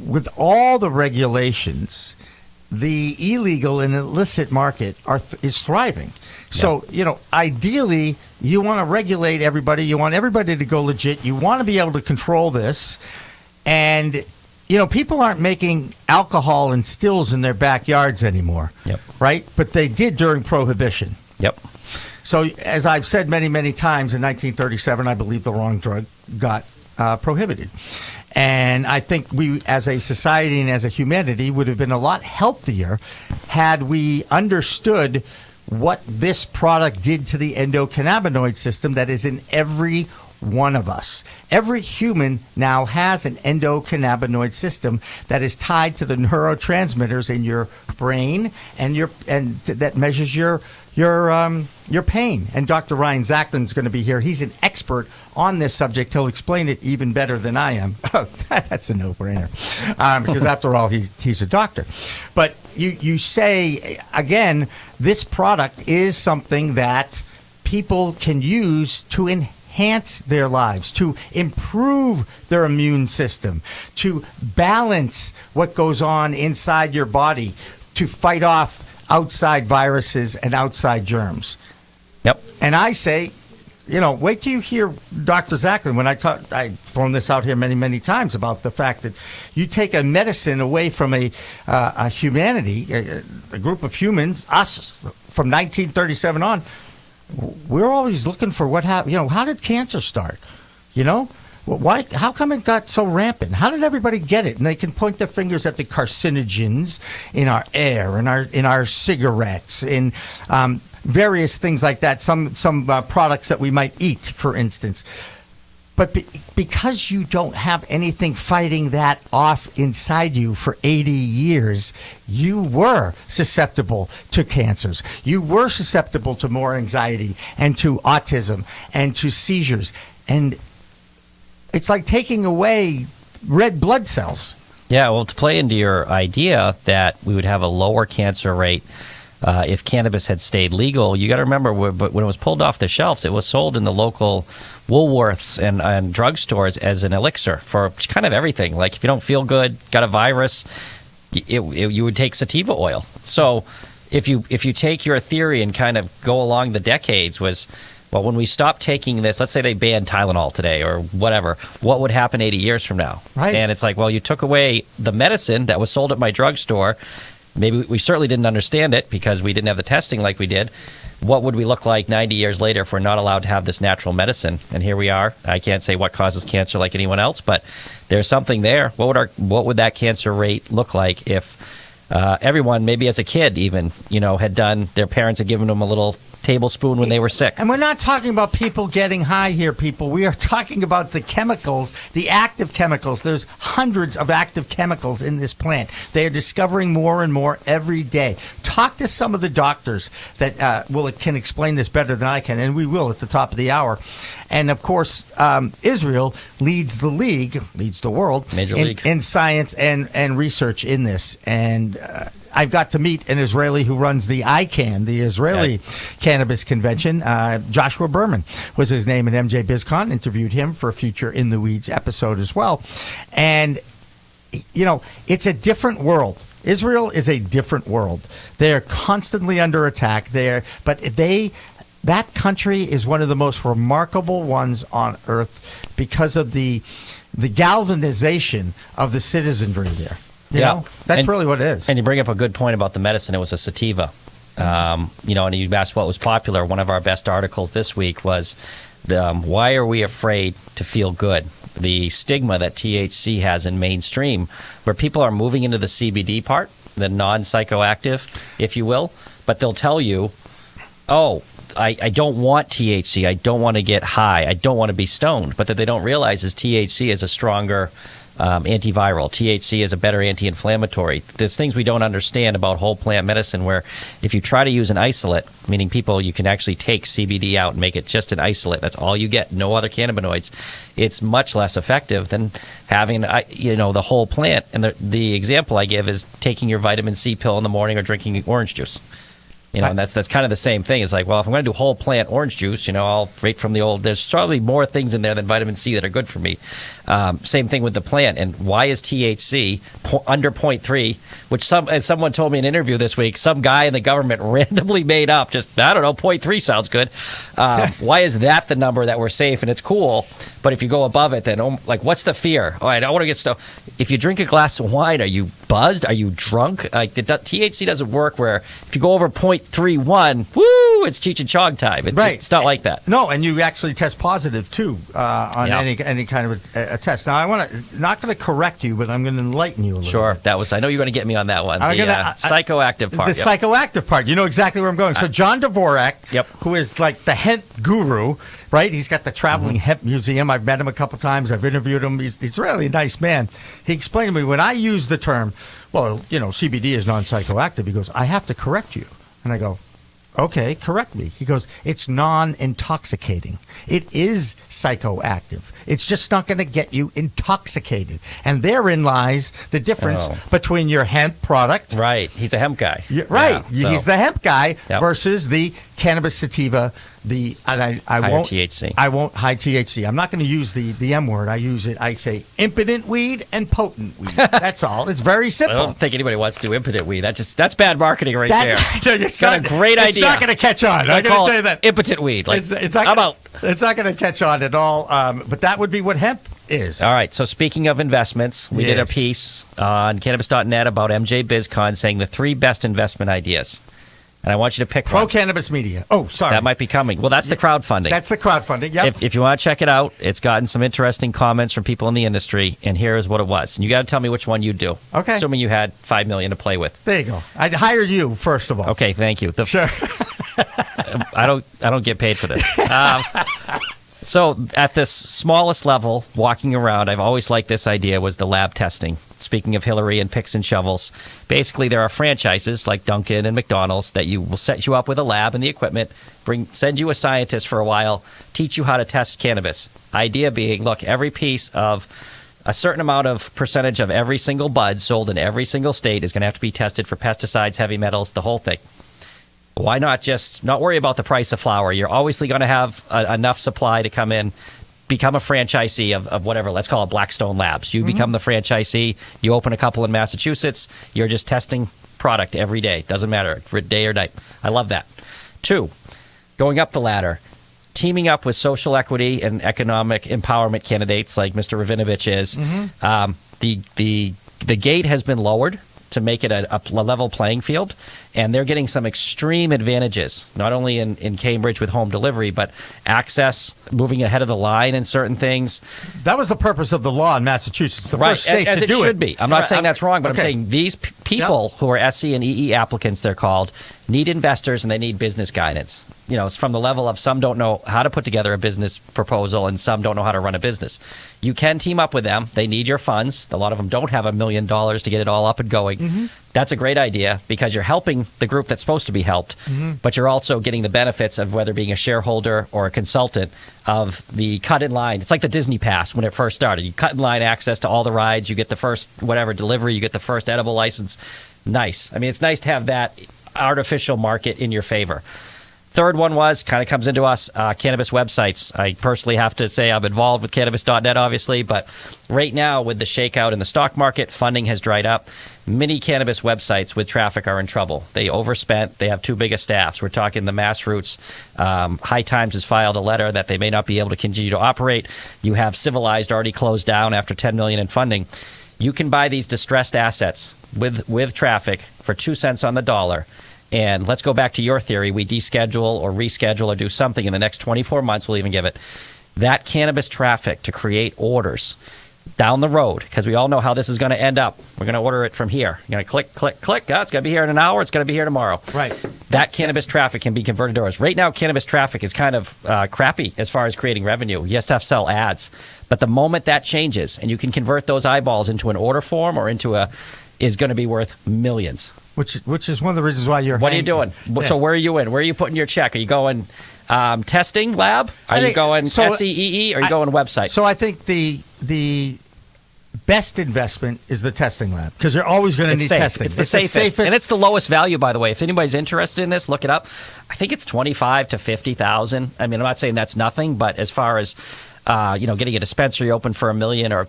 [SPEAKER 12] with all the regulations, the illegal and illicit market is thriving. So, ideally, you want to regulate everybody. You want everybody to go legit. You want to be able to control this. And, people aren't making alcohol and stills in their backyards anymore.
[SPEAKER 24] Yep.
[SPEAKER 12] Right? But they did during Prohibition.
[SPEAKER 24] Yep.
[SPEAKER 12] So, as I've said many, many times, in 1937, I believe the wrong drug got prohibited. And I think we, as a society and as a humanity, would have been a lot healthier had we understood what this product did to the endocannabinoid system that is in every one of us. Every human now has an endocannabinoid system that is tied to the neurotransmitters in your brain and that measures your pain. And Dr. Ryan Zachlin is going to be here. He's an expert on this subject. He'll explain it even better than I am. That's a no-brainer, because after all, he's a doctor. But you say, again, this product is something that people can use to enhance their lives, to improve their immune system, to balance what goes on inside your body, to fight off outside viruses and outside germs.
[SPEAKER 24] Yep.
[SPEAKER 12] And I say, wait till you hear Dr. Zachlin. When I've thrown this out here many, many times about the fact that you take a medicine away from a humanity, a group of humans, us, from 1937 on, we're always looking for what happened. How did cancer start? Why? How come it got so rampant? How did everybody get it? And they can point their fingers at the carcinogens in our air, in our cigarettes, in various things like that. Some products that we might eat, for instance. But because you don't have anything fighting that off inside you for 80 years, you were susceptible to cancers. You were susceptible to more anxiety and to autism and to seizures. And it's like taking away red blood cells.
[SPEAKER 24] Yeah, well, to play into your idea that we would have a lower cancer rate if cannabis had stayed legal, you got to remember when it was pulled off the shelves, it was sold in the local Woolworths and drugstores as an elixir for kind of everything. Like if you don't feel good, got a virus, you would take sativa oil. So if you take your theory and kind of go along the decades well, when we stop taking this, let's say they banned Tylenol today or whatever, what would happen 80 years from now?
[SPEAKER 12] Right.
[SPEAKER 24] And it's like, well, you took away the medicine that was sold at my drugstore. Maybe we certainly didn't understand it because we didn't have the testing like we did. What would we look like 90 years later if we're not allowed to have this natural medicine? And here we are. I can't say what causes cancer like anyone else, but there's something there. What would that cancer rate look like if everyone, maybe as a kid even, had done, their parents had given them a little tablespoon when they were sick?
[SPEAKER 12] And we're not talking about people getting high here, people. We are talking about the chemicals, the active chemicals. There's hundreds of active chemicals in this plant. They are discovering more and more every day. Talk to some of the doctors that can explain this better than I can, and we will at the top of the hour. And, of course, Israel leads the world
[SPEAKER 24] Major League.
[SPEAKER 12] in science and research in this. And I've got to meet an Israeli who runs the ICANN, the Israeli Cannabis Convention. Joshua Berman was his name, and MJ BizCon interviewed him for a future In the Weeds episode as well. And, it's a different world. Israel is a different world. They're constantly under attack there, but that country is one of the most remarkable ones on earth because of the galvanization of the citizenry there. That's really what it is.
[SPEAKER 24] And you bring up a good point about the medicine. It was a sativa. And you asked what was popular. One of our best articles this week was why are we afraid to feel good? The stigma that THC has in mainstream, where people are moving into the CBD part, the non-psychoactive, if you will, but they'll tell you, I don't want THC. I don't want to get high. I don't want to be stoned. But that they don't realize is THC is a stronger antiviral. THC is a better anti-inflammatory. There's things we don't understand about whole plant medicine where if you try to use an isolate, meaning you can actually take CBD out and make it just an isolate. That's all you get. No other cannabinoids. It's much less effective than having the whole plant. And the example I give is taking your vitamin C pill in the morning or drinking orange juice. And that's kind of the same thing. It's like, well, if I'm going to do whole plant orange juice, I'll rate from the old. There's probably more things in there than vitamin C that are good for me. Same thing with the plant. And why is THC under 0.3, which as someone told me in an interview this week, some guy in the government randomly made up, just, I don't know, 0.3 sounds good. Why is that the number that we're safe and it's cool? But if you go above it, then what's the fear? Oh, I don't want to get stuff. If you drink a glass of wine, are you buzzed? Are you drunk? THC doesn't work where if you go over 0.31, woo, it's Cheech and Chong time. It's not like that.
[SPEAKER 12] No, and you actually test positive too on any kind of a test. Now, I want to not going to correct you, but I'm going to enlighten you a little.
[SPEAKER 24] Sure,
[SPEAKER 12] bit.
[SPEAKER 24] I know you're going to get me on that one. Psychoactive part.
[SPEAKER 12] The psychoactive part. You know exactly where I'm going. So John Dvorak, who is like the hemp guru, right? He's got the traveling hemp museum. I've met him a couple times. I've interviewed him. He's really a nice man. He explained to me when I use the term, well, CBD is non-psychoactive. He goes, I have to correct you. And I go, okay, correct me. He goes, it's non-intoxicating. It is psychoactive. It's just not going to get you intoxicated. And therein lies the difference between your hemp product.
[SPEAKER 24] Right. He's a hemp guy.
[SPEAKER 12] Right. Yeah, he's the hemp guy versus the cannabis sativa.
[SPEAKER 24] High THC.
[SPEAKER 12] I won't high THC. I'm not going to use the M word. I say impotent weed and potent weed. That's all. It's very simple.
[SPEAKER 24] I don't think anybody wants to do impotent weed. That's bad marketing there.
[SPEAKER 12] It's
[SPEAKER 24] got a great idea.
[SPEAKER 12] It's not going to catch on. I'm going to tell you that.
[SPEAKER 24] Impotent weed.
[SPEAKER 12] It's not going to catch on at all. But that would be what hemp is.
[SPEAKER 24] All right. So speaking of investments, we did a piece on Cannabis.net about MJ BizCon saying the 3 best investment ideas. And I want you to pick
[SPEAKER 12] Pro Cannabis Media. Oh, sorry.
[SPEAKER 24] That might be coming. Well, that's the crowdfunding.
[SPEAKER 12] That's the crowdfunding, yep.
[SPEAKER 24] If you want to check it out, it's gotten some interesting comments from people in the industry, and here's what it was. And you got to tell me which one you'd do.
[SPEAKER 12] Okay.
[SPEAKER 24] Assuming you had $5 million to play with.
[SPEAKER 12] There you go. I'd hire you, first of all.
[SPEAKER 24] Okay, thank you.
[SPEAKER 12] Sure.
[SPEAKER 24] I don't get paid for this. So at this smallest level, walking around, I've always liked this idea, was the lab testing. Speaking of Hillary and picks and shovels, basically there are franchises like Dunkin' and McDonald's that will set you up with a lab and the equipment, send you a scientist for a while, teach you how to test cannabis. Idea being, look, every piece of a certain amount of percentage of every single bud sold in every single state is going to have to be tested for pesticides, heavy metals, the whole thing. Why not just not worry about the price of flower? You're obviously going to have enough supply to come in. Become a franchisee of whatever, let's call it Blackstone Labs. You become the franchisee, you open a couple in Massachusetts, you're just testing product every day. Doesn't matter, day or night. I love that. 2, going up the ladder, teaming up with social equity and economic empowerment candidates like Mr. Ravinovich is. The gate has been lowered to make it a level playing field, and they're getting some extreme advantages, not only in Cambridge with home delivery, but access, moving ahead of the line in certain things.
[SPEAKER 12] That was the purpose of the law in Massachusetts, the first state
[SPEAKER 24] as
[SPEAKER 12] to do it.
[SPEAKER 24] As it should be. I'm not saying that's wrong, but
[SPEAKER 12] okay.
[SPEAKER 24] I'm saying these people who are SC and EE applicants, they're called, need investors and they need business guidance. It's from the level of some don't know how to put together a business proposal and some don't know how to run a business. You can team up with them. They need your funds. A lot of them don't have $1 million to get it all up and going. That's a great idea because you're helping the group that's supposed to be helped, but you're also getting the benefits of whether being a shareholder or a consultant of the cut in line. It's like the Disney Pass when it first started. You cut in line access to all the rides. You get the first delivery. You get the first edible license. Nice. I mean, it's nice to have that artificial market in your favor. Third one kind of comes into us, cannabis websites. I personally have to say I'm involved with Cannabis.net, obviously, but right now with the shakeout in the stock market, funding has dried up. Many cannabis websites with traffic are in trouble. They overspent. They have too big of staffs. We're talking the Mass Roots. High Times has filed a letter that they may not be able to continue to operate. You have Civilized already closed down after $10 million in funding. You can buy these distressed assets with traffic for 2 cents on the dollar. And let's go back to your theory. We deschedule or reschedule or do something in the next 24 months. We'll even give it that cannabis traffic to create orders down the road, because we all know how this is going to end up. We're going to order it from here. You're going to click, click, click. Oh, it's going to be here in an hour. It's going to be here tomorrow.
[SPEAKER 12] Right.
[SPEAKER 24] That cannabis traffic can be converted to orders. Right now, cannabis traffic is kind of crappy as far as creating revenue. You just have to sell ads. But the moment that changes and you can convert those eyeballs into an order form or into is going to be worth millions.
[SPEAKER 12] Which is one of the reasons why you're.
[SPEAKER 24] What are you doing? Yeah. So where are you in? Where are you putting your check? Are you going testing lab? Are you going SEEE? Or are you going website?
[SPEAKER 12] So I think the best investment is the testing lab because you're always going to need
[SPEAKER 24] safe.
[SPEAKER 12] testing.
[SPEAKER 24] It's the safest, and it's the lowest value, by the way. If anybody's interested in this, look it up. I think it's $25,000 to $50,000. I mean, I'm not saying that's nothing, but as far as getting a dispensary open for $1 million or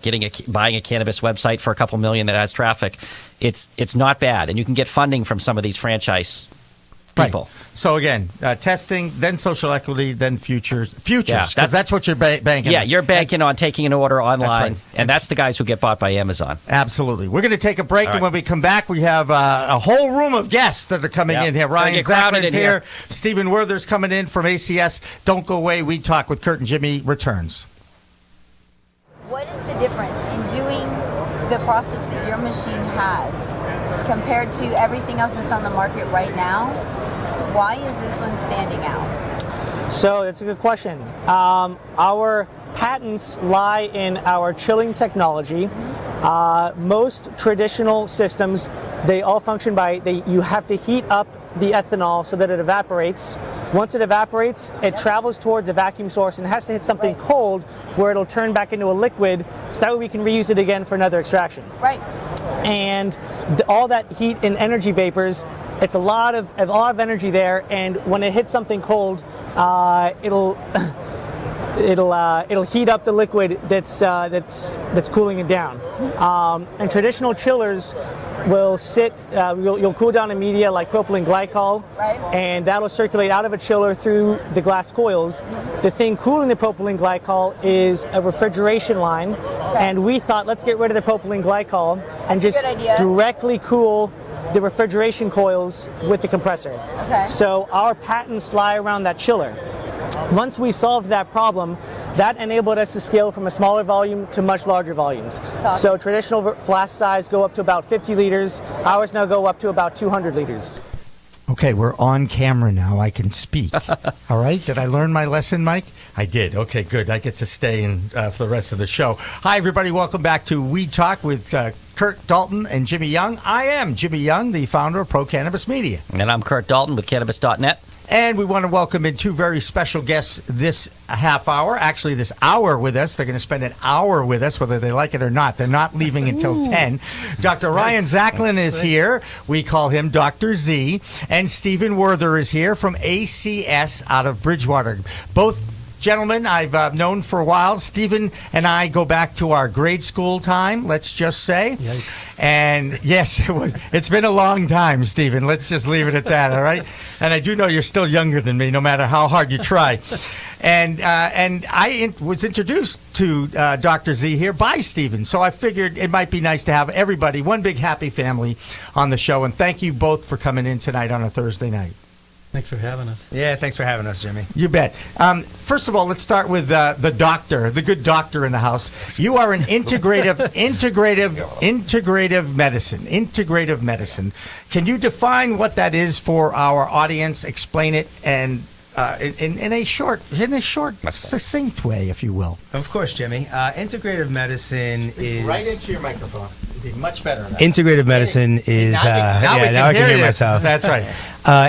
[SPEAKER 24] buying a cannabis website for a couple million that has traffic, it's not bad, and you can get funding from some of these franchise people.
[SPEAKER 12] Right. So again, testing, then social equity, then futures, because that's what you're banking.
[SPEAKER 24] Yeah,
[SPEAKER 12] on.
[SPEAKER 24] you're banking on taking an order online,
[SPEAKER 12] That's right.
[SPEAKER 24] and that's the guys who get bought by Amazon.
[SPEAKER 12] Absolutely. We're going to take a break,
[SPEAKER 24] All
[SPEAKER 12] and
[SPEAKER 24] right.
[SPEAKER 12] when we come back, we have a whole room of guests that are coming in here.
[SPEAKER 24] It's gonna
[SPEAKER 12] Ryan
[SPEAKER 24] get crowded
[SPEAKER 12] Zacklin's
[SPEAKER 24] in
[SPEAKER 12] here.
[SPEAKER 24] here.
[SPEAKER 12] Stephen Werther's coming in from ACS. Don't go away. We Talk with Kurt and Jimmy returns.
[SPEAKER 3] What is the difference in doing the process that your machine has compared to everything else that's on the market right now? Why is this one standing out?
[SPEAKER 4] So that's a good question. Our patents lie in our chilling technology. Most traditional systems, they all function you have to heat up the ethanol so that it evaporates. Once it evaporates, it travels towards a vacuum source and has to hit something cold where it'll turn back into a liquid so that way we can reuse it again for another extraction.
[SPEAKER 3] Right.
[SPEAKER 4] And all that heat and energy vapors, it's a lot of energy there, and when it hits something cold, it'll heat up the liquid that's cooling it down. And traditional chillers will sit. You'll cool down a media like propylene glycol, and that'll circulate out of a chiller through the glass coils. The thing cooling the propylene glycol is a refrigeration line, and we thought let's get rid of the propylene glycol and
[SPEAKER 3] That's a
[SPEAKER 4] just
[SPEAKER 3] good idea.
[SPEAKER 4] directly cool the refrigeration coils with the compressor.
[SPEAKER 3] Okay.
[SPEAKER 4] So our patents lie around that chiller. Once we solved that problem, that enabled us to scale from a smaller volume to much larger volumes.
[SPEAKER 3] awesome.
[SPEAKER 4] So traditional flask size go up to about 50 liters. Ours now go up to about 200 liters.
[SPEAKER 12] Okay, we're on camera now. I can speak. All right. Did I learn my lesson, Mike? I did. Okay, good. I get to stay in for the rest of the show. Hi, everybody. Welcome back to Weed Talk with Kurt Dalton and Jimmy Young. I am Jimmy Young, the founder of Pro Cannabis Media.
[SPEAKER 24] And I'm Kurt Dalton with Cannabis.net.
[SPEAKER 12] And we want to welcome in two very special guests this half hour, actually this hour with us. They're going to spend an hour with us, whether they like it or not. They're not leaving until 10. Dr. Ryan Zacklin is here. We call him Dr. Z. And Stephen Werther is here from ACS out of Bridgewater. Both gentlemen I've known for a while. Stephen and I go back to our grade school time, let's just say.
[SPEAKER 6] Yikes.
[SPEAKER 12] And yes, it's been a long time, Stephen. Let's just leave it at that, all right? And I do know you're still younger than me, no matter how hard you try. And I was introduced to Dr. Z here by Stephen, so I figured it might be nice to have everybody, one big happy family, on the show. And thank you both for coming in tonight on a Thursday night.
[SPEAKER 6] Thanks for having us.
[SPEAKER 17] Yeah, thanks for having us, Jimmy.
[SPEAKER 12] You bet. First of all, let's start with the doctor, the good doctor in the house. You are an integrative medicine. Can you define what that is for our audience? Explain it and in a short, succinct way, if you will.
[SPEAKER 17] Of course, Jimmy. Integrative medicine is
[SPEAKER 12] right into your microphone. It'd be much better.
[SPEAKER 17] Integrative medicine is
[SPEAKER 12] now
[SPEAKER 17] I can hear
[SPEAKER 12] you.
[SPEAKER 17] myself.
[SPEAKER 12] That's right.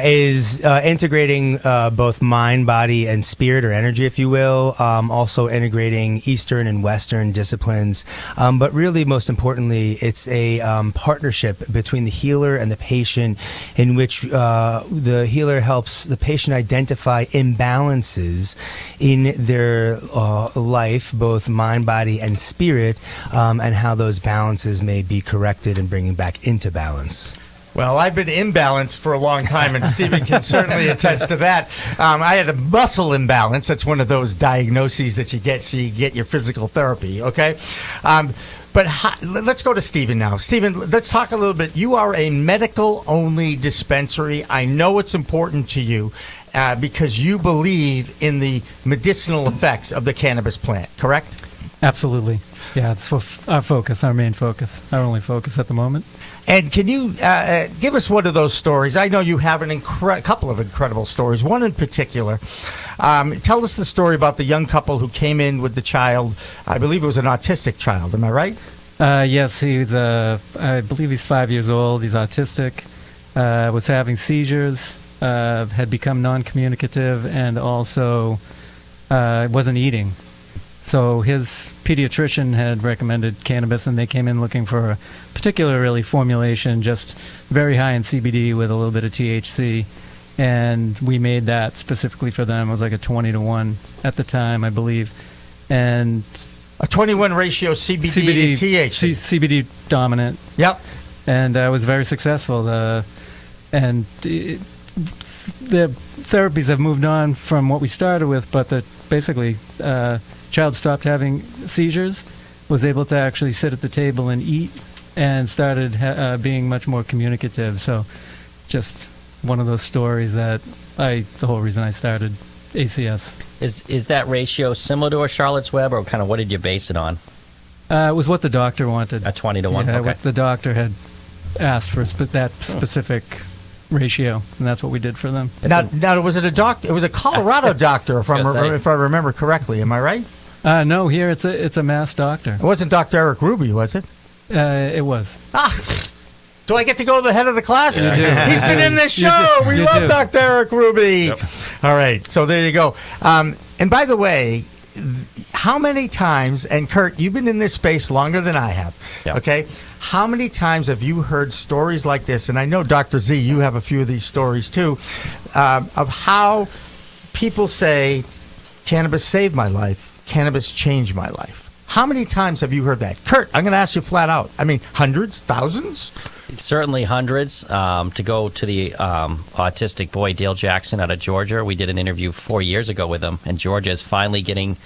[SPEAKER 17] Is integrating both mind, body, and spirit, or energy, if you will. Also integrating Eastern and Western disciplines. But really, most importantly, it's a partnership between the healer and the patient, in which the healer helps the patient identify imbalances in their life, both mind, body, and spirit, and how those balances may be corrected and bringing back into balance.
[SPEAKER 12] Well, I've been imbalanced for a long time, and Stephen can certainly attest to that. I had a muscle imbalance. That's one of those diagnoses that you get so you get your physical therapy, okay? But let's go to Stephen now. Stephen, let's talk a little bit. You are a medical-only dispensary. I know it's important to you because you believe in the medicinal effects of the cannabis plant, correct?
[SPEAKER 6] Absolutely. Yeah, it's our focus, our main focus, our only focus at the moment.
[SPEAKER 12] And can you give us one of those stories? I know you have a couple of incredible stories. One in particular. Tell us the story about the young couple who came in with the child. I believe it was an autistic child. Am I right?
[SPEAKER 6] Yes, he's. I believe he's 5 years old. He's autistic. Was having seizures. Had become non-communicative, and also wasn't eating. So his pediatrician had recommended cannabis, and they came in looking for a particular really formulation, just very high in CBD with a little bit of THC. And we made that specifically for them. It was like a 20-to-1 at the time, I believe. And
[SPEAKER 12] a 21 ratio CBD to THC.
[SPEAKER 6] CBD dominant.
[SPEAKER 12] Yep.
[SPEAKER 6] And I was very successful. The therapies have moved on from what we started with, but basically child stopped having seizures, was able to actually sit at the table and eat, and started being much more communicative. So just one of those stories that the whole reason I started ACS.
[SPEAKER 24] Is that ratio similar to a Charlotte's Web, or kind of what did you base it on?
[SPEAKER 6] It was what the doctor wanted.
[SPEAKER 24] A 20-to-1.
[SPEAKER 6] Yeah,
[SPEAKER 24] okay.
[SPEAKER 6] what the doctor had asked for that specific ratio, and that's what we did for them.
[SPEAKER 12] Now was it a doctor? It was a Colorado doctor, if I remember correctly. Am I right?
[SPEAKER 6] No, here it's a Mass doctor.
[SPEAKER 12] It wasn't Dr. Eric Ruby, was it?
[SPEAKER 6] It was.
[SPEAKER 12] Do I get to go to the head of the class?
[SPEAKER 6] You do.
[SPEAKER 12] He's been in this show. We love
[SPEAKER 6] do.
[SPEAKER 12] Dr. Eric Ruby.
[SPEAKER 23] Yep.
[SPEAKER 12] All right, so there you go. And by the way, how many times, and Kurt, you've been in this space longer than I have, okay? How many times have you heard stories like this? And I know, Dr. Z, you have a few of these stories too, of how people say, cannabis saved my life, cannabis changed my life. How many times have you heard that? Kurt, I'm going to ask you flat out. I mean, hundreds, thousands?
[SPEAKER 24] Certainly hundreds. To go to the autistic boy, Dale Jackson, out of Georgia, we did an interview 4 years ago with him, and Georgia is finally getting,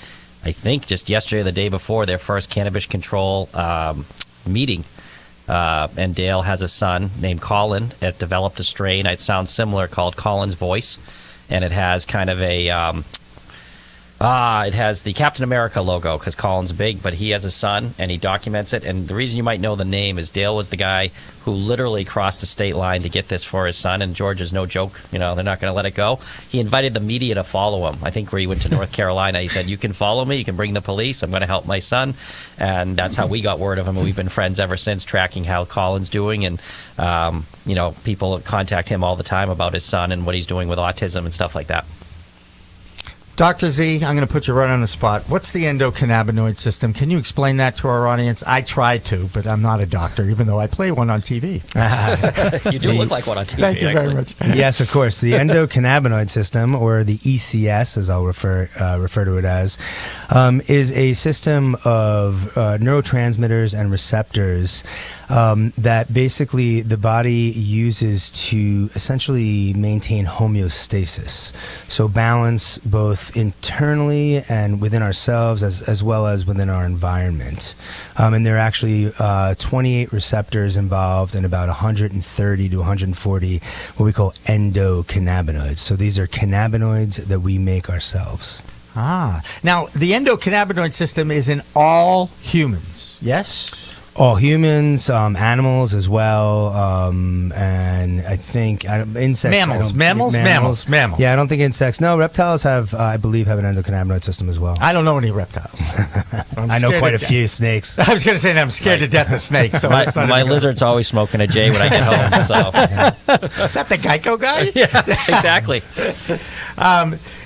[SPEAKER 24] I think just yesterday or the day before, their first cannabis control meeting. And Dale has a son named Colin that developed a strain. It sounds similar, called Colin's Voice, and it has kind of a it has the Captain America logo because Colin's big, but he has a son and he documents it. And the reason you might know the name is Dale was the guy who literally crossed the state line to get this for his son, and Georgia's no joke. They're not going to let it go. He invited the media to follow him. I think where he went to North Carolina, he said, "You can follow me, you can bring the police, I'm going to help my son." And that's how we got word of him, and we've been friends ever since, tracking how Colin's doing. And people contact him all the time about his son and what he's doing with autism and stuff like that.
[SPEAKER 12] Dr. Z, I'm going to put you right on the spot. What's the endocannabinoid system? Can you explain that to our audience? I tried to, but I'm not a doctor, even though I play one on TV.
[SPEAKER 24] You do look like one on TV.
[SPEAKER 12] Thank you very much.
[SPEAKER 17] Yes, of course. The endocannabinoid system, or the ECS, as I'll refer to it as, is a system of neurotransmitters and receptors that basically the body uses to essentially maintain homeostasis. So balance both internally and within ourselves as well as within our environment. And there are actually 28 receptors involved and about 130 to 140 what we call endocannabinoids. So these are cannabinoids that we make ourselves.
[SPEAKER 12] Now the endocannabinoid system is in all humans, yes?
[SPEAKER 17] All humans, animals as well, and I think insects.
[SPEAKER 12] Mammals.
[SPEAKER 17] Yeah, I don't think insects. No, reptiles have, I believe, have an endocannabinoid system as well.
[SPEAKER 12] I don't know any reptiles.
[SPEAKER 17] I know quite a few snakes.
[SPEAKER 12] I was going to say that I'm scared to death of snakes. So
[SPEAKER 24] my lizard's always smoking a J when I get home. So.
[SPEAKER 12] Is that the Geico guy?
[SPEAKER 24] Yeah, exactly.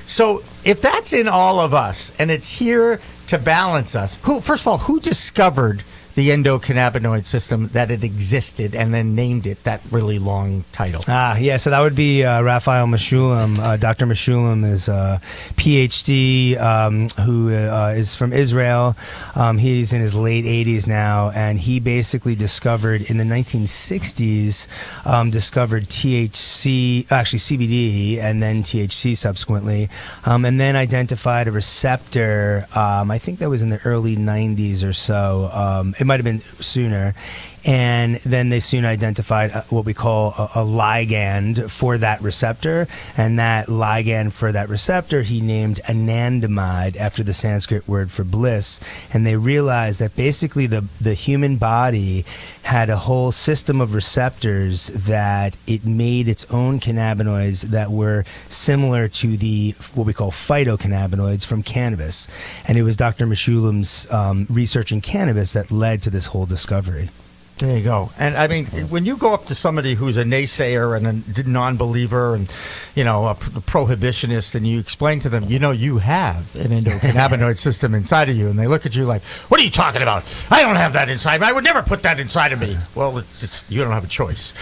[SPEAKER 12] So if that's in all of us and it's here to balance us, first of all, who discovered the endocannabinoid system, that it existed, and then named it that really long title?
[SPEAKER 17] So that would be Raphael Mechoulam. Dr. Mechoulam is a PhD who is from Israel. He's in his late 80s now, and he basically discovered in the 1960s, discovered THC, actually CBD, and then THC subsequently, and then identified a receptor, I think that was in the early 90s or so. It might have been sooner, and then they soon identified what we call a ligand for that receptor, and that ligand for that receptor he named anandamide after the Sanskrit word for bliss. And they realized that basically the human body had a whole system of receptors that it made its own cannabinoids that were similar to the what we call phytocannabinoids from cannabis. And it was Dr. Mechoulam's research in cannabis that led to this whole discovery.
[SPEAKER 12] There you go. And I mean, when you go up to somebody who's a naysayer and a non-believer and, you know, a prohibitionist, and you explain to them, you know, you have an endocannabinoid system inside of you, and they look at you like, what are you talking about? I don't have that inside me. I would never put that inside of me. Well, you don't have a choice.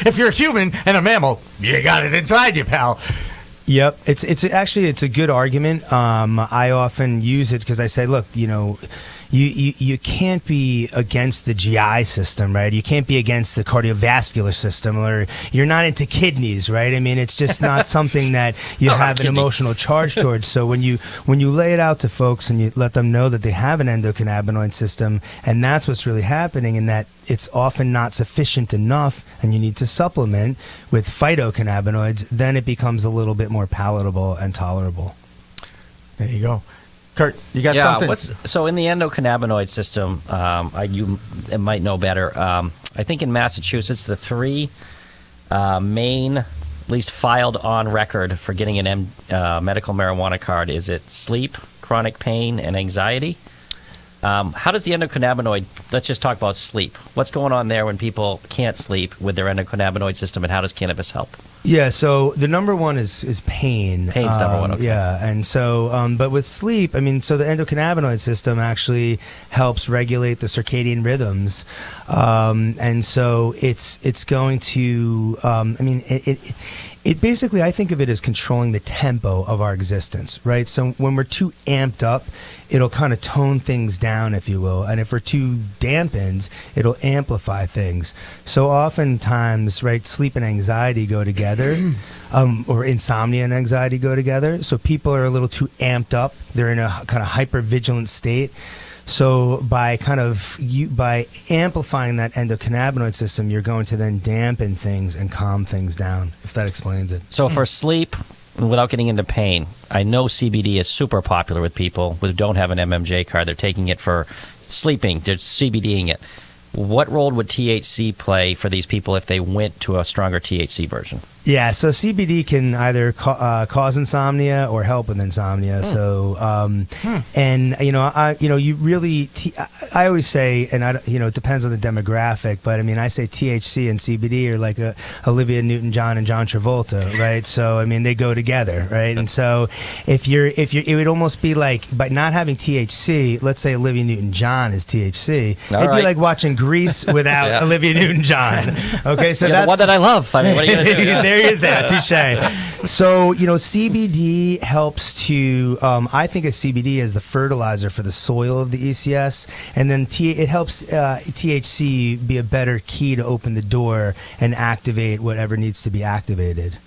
[SPEAKER 12] If you're a human and a mammal, you got it inside you, pal.
[SPEAKER 17] Yep, it's actually a good argument. I often use it because I say, look, you know, you can't be against the GI system, right? You can't be against the cardiovascular system, or you're not into kidneys, right? I mean, it's just not something that you have an emotional charge towards. So when you lay it out to folks and you let them know that they have an endocannabinoid system, and that's what's really happening, and that it's often not sufficient enough, and you need to supplement with phytocannabinoids, then it becomes a little bit more palatable and tolerable.
[SPEAKER 12] There you go. Kurt, you got something?
[SPEAKER 24] So in the endocannabinoid system, you might know better. I think in Massachusetts, the three main, at least filed on record for getting an medical marijuana card, is it sleep, chronic pain, and anxiety? How does the endocannabinoid, let's just talk about sleep. What's going on there when people can't sleep with their endocannabinoid system, and how does cannabis help?
[SPEAKER 17] Yeah, so the number one is pain.
[SPEAKER 24] Pain's number one, okay.
[SPEAKER 17] Yeah, and so, but with sleep, I mean, so the endocannabinoid system actually helps regulate the circadian rhythms. And so it's going to, I mean, it basically, I think of it as controlling the tempo of our existence, right? So when we're too amped up, it'll kind of tone things down, if you will. And if we're too dampened, it'll amplify things. So oftentimes, right, sleep and anxiety go together, or insomnia and anxiety go together. So people are a little too amped up. They're in a kind of hyper-vigilant state. So by by amplifying that endocannabinoid system, you're going to then dampen things and calm things down, if that explains it.
[SPEAKER 24] So for sleep, without getting into pain, I know CBD is super popular with people who don't have an MMJ card. They're taking it for sleeping. They're CBDing it. What role would THC play for these people if they went to a stronger THC version?
[SPEAKER 17] Yeah, so CBD can either cause insomnia or help with insomnia. So, and you really, I always say, and it depends on the demographic, but I mean, I say THC and CBD are like Olivia Newton-John and John Travolta, right? So, I mean, they go together, right? And so, if it would almost be like, by not having THC, let's say Olivia Newton-John is THC, it'd be like watching Grease without Olivia Newton-John. Okay, so that's
[SPEAKER 24] the one that I love. I mean, what are you going to do?
[SPEAKER 17] There you're there, touche. So, CBD helps to, I think of CBD as the fertilizer for the soil of the ECS, and then it helps THC be a better key to open the door and activate whatever needs to be activated.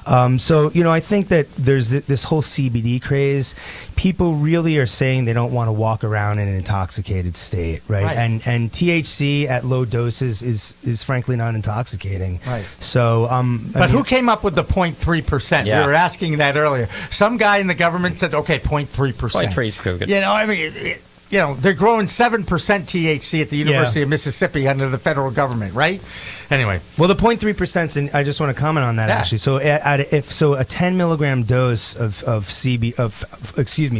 [SPEAKER 17] I think that there's this whole CBD craze. People really are saying they don't want to walk around in an intoxicated state, right? And THC at low doses is frankly not intoxicating.
[SPEAKER 12] Right.
[SPEAKER 17] So,
[SPEAKER 12] but who came up with the 0.3%?
[SPEAKER 24] Yeah.
[SPEAKER 12] We were asking that earlier. Some guy in the government said, okay, 0.3%.
[SPEAKER 24] 0.3 is good.
[SPEAKER 12] I mean, they're growing 7% THC at the University of Mississippi under the federal government, right? Anyway.
[SPEAKER 17] Well, the 0.3%, and I just want to comment on that actually. So, a 10 milligram dose of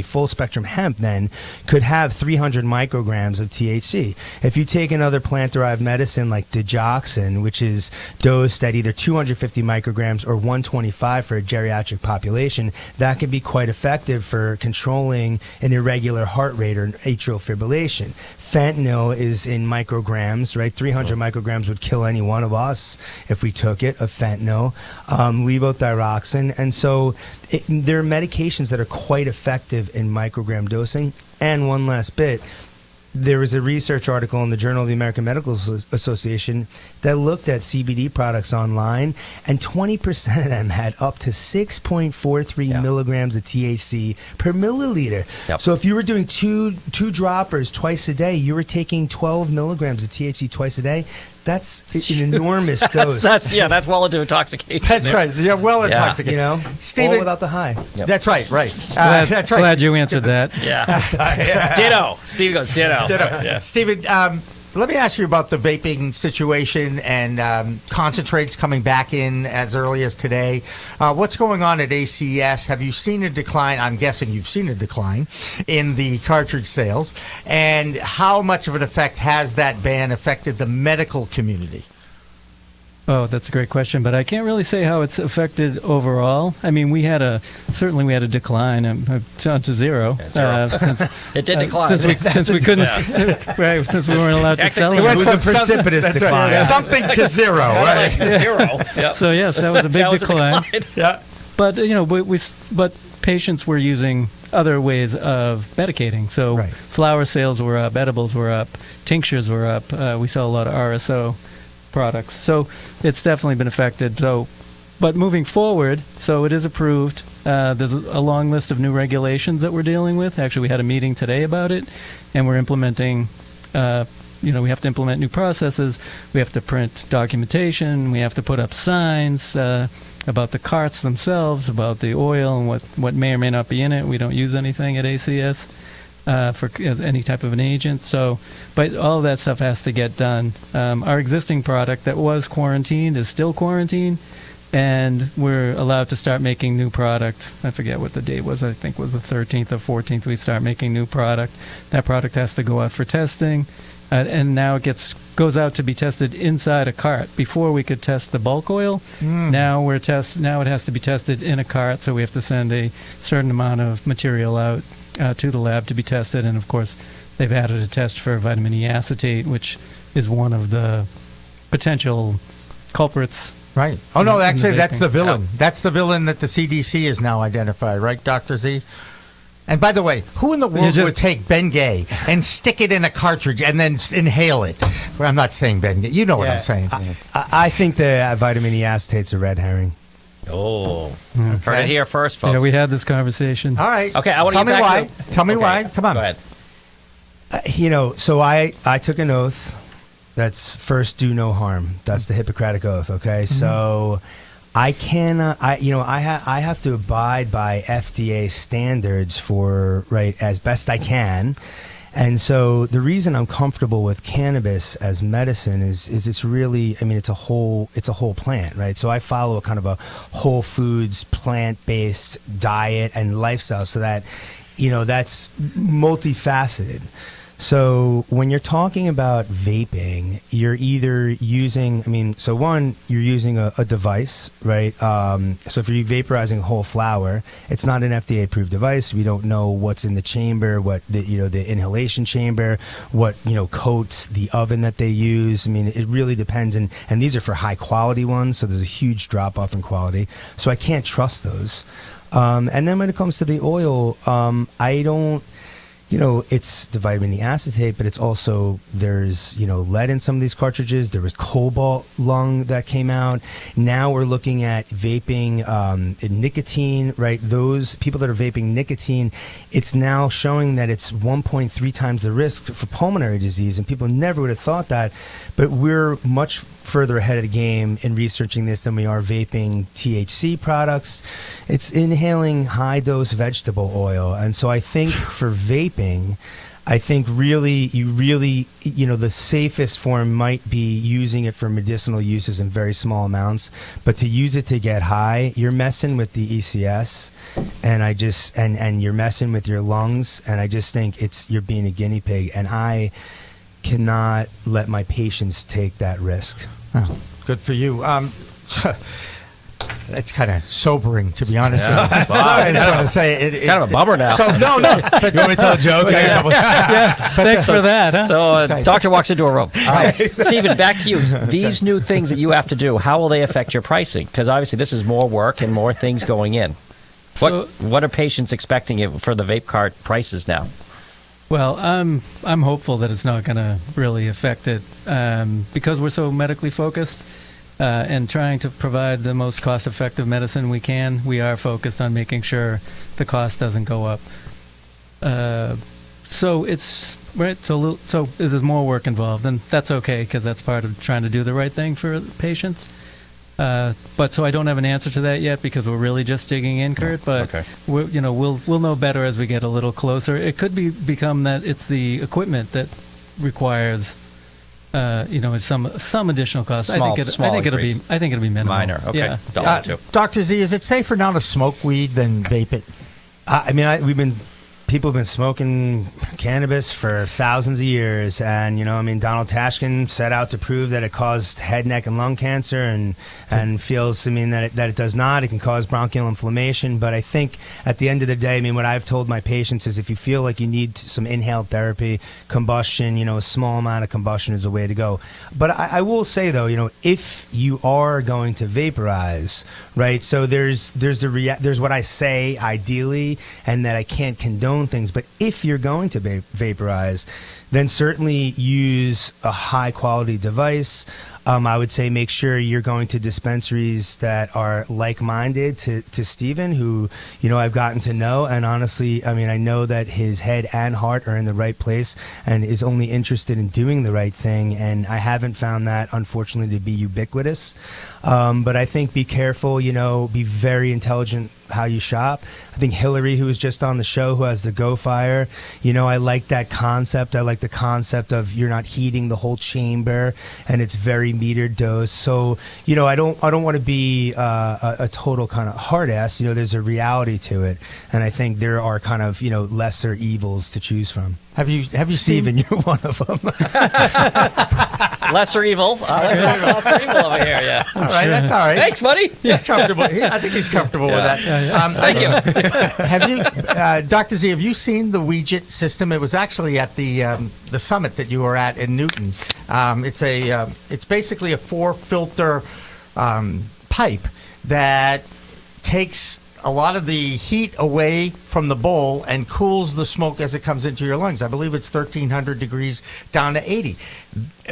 [SPEAKER 17] full spectrum hemp then could have 300 micrograms of THC. If you take another plant derived medicine like digoxin, which is dosed at either 250 micrograms or 125 for a geriatric population, that can be quite effective for controlling an irregular heart rate or atrial fibrillation. Fentanyl is in micrograms, right? 300 micrograms would kill any one of us if we took it, of fentanyl, levothyroxine. And so there are medications that are quite effective in microgram dosing. And one last bit, there was a research article in the Journal of the American Medical Association that looked at CBD products online, and 20% of them had up to 6.43 milligrams of THC per milliliter. Yep. So if you were doing two droppers twice a day, you were taking 12 milligrams of THC twice a day. That's an enormous dose.
[SPEAKER 24] That's well into intoxication.
[SPEAKER 12] That's right. Yeah, well intoxicated.
[SPEAKER 17] Steven, all without the high.
[SPEAKER 12] Yep. That's right. That's right.
[SPEAKER 6] Glad you answered that.
[SPEAKER 24] Yeah. Ditto. Steve goes ditto.
[SPEAKER 12] Yeah. Steven, Let me ask you about the vaping situation and concentrates coming back in as early as today. What's going on at ACS? Have you seen a decline? I'm guessing you've seen a decline in the cartridge sales. And how much of an effect has that ban affected the medical community?
[SPEAKER 6] Oh, that's a great question, but I can't really say how it's affected overall. I mean, we had a decline down to zero. Since,
[SPEAKER 24] it did decline
[SPEAKER 6] since we couldn't, right? Since we weren't allowed to sell it.
[SPEAKER 17] It was a precipitous decline.
[SPEAKER 12] Right. Something to zero, right?
[SPEAKER 24] Zero. Yep.
[SPEAKER 6] So yes, that was a big decline.
[SPEAKER 12] Yeah,
[SPEAKER 6] but but patients were using other ways of medicating. So flower sales were up, edibles were up, tinctures were up. We sell a lot of RSO products. So it's definitely been affected. So, but moving forward, so it is approved. There's a long list of new regulations that we're dealing with. Actually, we had a meeting today about it, and we're implementing. We have to implement new processes. We have to print documentation. We have to put up signs about the carts themselves, about the oil and what may or may not be in it. We don't use anything at ACS. For as any type of an agent. So, but all of that stuff has to get done. Our existing product that was quarantined is still quarantined, and we're allowed to start making new product. I forget what the date was. I think it was the 13th or 14th we start making new product. That product has to go out for testing, and now it goes out to be tested inside a cart. Before we could test the bulk oil. Now it has to be tested in a cart, so we have to send a certain amount of material out to the lab to be tested, and of course they've added a test for vitamin E acetate, which is one of the potential culprits.
[SPEAKER 12] Right. Oh no, actually that's the villain. Yeah. That's the villain that the CDC has now identified, right, Dr. Z? And by the way, who in the world would take Bengay and stick it in a cartridge and then inhale it? Well, I'm not saying Bengay. You know what I'm saying.
[SPEAKER 17] I think the vitamin E acetate's a red herring.
[SPEAKER 24] Oh, heard it here first, folks.
[SPEAKER 6] Yeah, we had this conversation.
[SPEAKER 12] All right.
[SPEAKER 24] Okay, I want to
[SPEAKER 12] tell me why. Tell me why. Come on.
[SPEAKER 24] Go ahead.
[SPEAKER 17] So I took an oath. That's first, do no harm. That's the Hippocratic Oath. Okay, so I cannot. I have to abide by FDA standards as best I can. And so the reason I'm comfortable with cannabis as medicine is it's really, I mean, it's a whole plant, right? So I follow a kind of a whole foods, plant-based diet and lifestyle, so that, that's multifaceted. So when you're talking about vaping, you're either using, you're using a device, right? So if you're vaporizing whole flower, it's not an FDA-approved device. We don't know what's in the chamber, what the inhalation chamber, what coats the oven that they use. I mean, it really depends, and these are for high-quality ones, so there's a huge drop-off in quality. So I can't trust those. And then when it comes to the oil, I don't. It's the vitamin E acetate, but it's also, there's, lead in some of these cartridges. There was cobalt lung that came out. Now we're looking at vaping nicotine, right? Those people that are vaping nicotine, it's now showing that it's 1.3 times the risk for pulmonary disease, and people never would have thought that. But we're much further ahead of the game in researching this than we are vaping THC products. It's inhaling high-dose vegetable oil. And so I think for vaping, the safest form might be using it for medicinal uses in very small amounts. But to use it to get high, you're messing with the ECS, and you're messing with your lungs. And I just think you're being a guinea pig. And I cannot let my patients take that risk.
[SPEAKER 12] Oh, good for you. It's kind of sobering, to be honest.
[SPEAKER 24] Yeah.
[SPEAKER 12] I just want to say it's
[SPEAKER 24] kind of a bummer now.
[SPEAKER 12] So no. But,
[SPEAKER 17] you want me to tell a joke?
[SPEAKER 6] Thanks for that. Huh?
[SPEAKER 24] So doctor walks into a room. All right, Stephen, back to you. These new things that you have to do, how will they affect your pricing? Because obviously this is more work and more things going in. What are patients expecting for the vape cart prices now?
[SPEAKER 6] Well, I'm hopeful that it's not going to really affect it because we're so medically focused and trying to provide the most cost-effective medicine we can. We are focused on making sure the cost doesn't go up. So it's right. So there's more work involved, and that's okay because that's part of trying to do the right thing for patients. But so I don't have an answer to that yet because we're really just digging in, Kurt. But we'll know better as we get a little closer. It could become that it's the equipment that requires some additional cost.
[SPEAKER 24] Small
[SPEAKER 6] I think it'll be minimal.
[SPEAKER 24] Minor. Okay.
[SPEAKER 6] Yeah.
[SPEAKER 24] Dollar or two.
[SPEAKER 12] Dr. Z, is it safer now to smoke weed than vape it?
[SPEAKER 17] People have been smoking cannabis for thousands of years, and Donald Tashkin set out to prove that it caused head, neck, and lung cancer, and feels that it does not. It can cause bronchial inflammation, but I think at the end of the day, what I've told my patients is if you feel like you need some inhaled therapy, combustion, a small amount of combustion is the way to go. But I will say though, if you are going to vaporize, right? So there's what I say ideally, and that I can't condone things, but if you're going to vaporize, then certainly use a high quality device. I would say make sure you're going to dispensaries that are like-minded to Stephen, who I've gotten to know, and honestly, I know that his head and heart are in the right place and is only interested in doing the right thing, and I haven't found that, unfortunately, to be ubiquitous. But I think be careful, be very intelligent how you shop. I think Hillary, who was just on the show, who has the Go Fire, I like that concept. I like the concept of you're not heating the whole chamber, and it's very metered dose. So I don't want to be a total kind of hard ass. There's a reality to it, and I think there are kind of lesser evils to choose from.
[SPEAKER 12] Have you
[SPEAKER 17] Stephen, you're one of them.
[SPEAKER 24] Lesser evil. Lesser evil over here. Yeah.
[SPEAKER 12] All right, that's all right.
[SPEAKER 24] Thanks, buddy.
[SPEAKER 12] He's comfortable. I think he's comfortable with that.
[SPEAKER 24] Thank you.
[SPEAKER 12] Have you, Dr. Z? Have you seen the Weegit system? It was actually at the summit that you were at in Newton. It's basically a 4-filter pipe that takes a lot of the heat away from the bowl and cools the smoke as it comes into your lungs. I believe it's 1,300 degrees down to 80.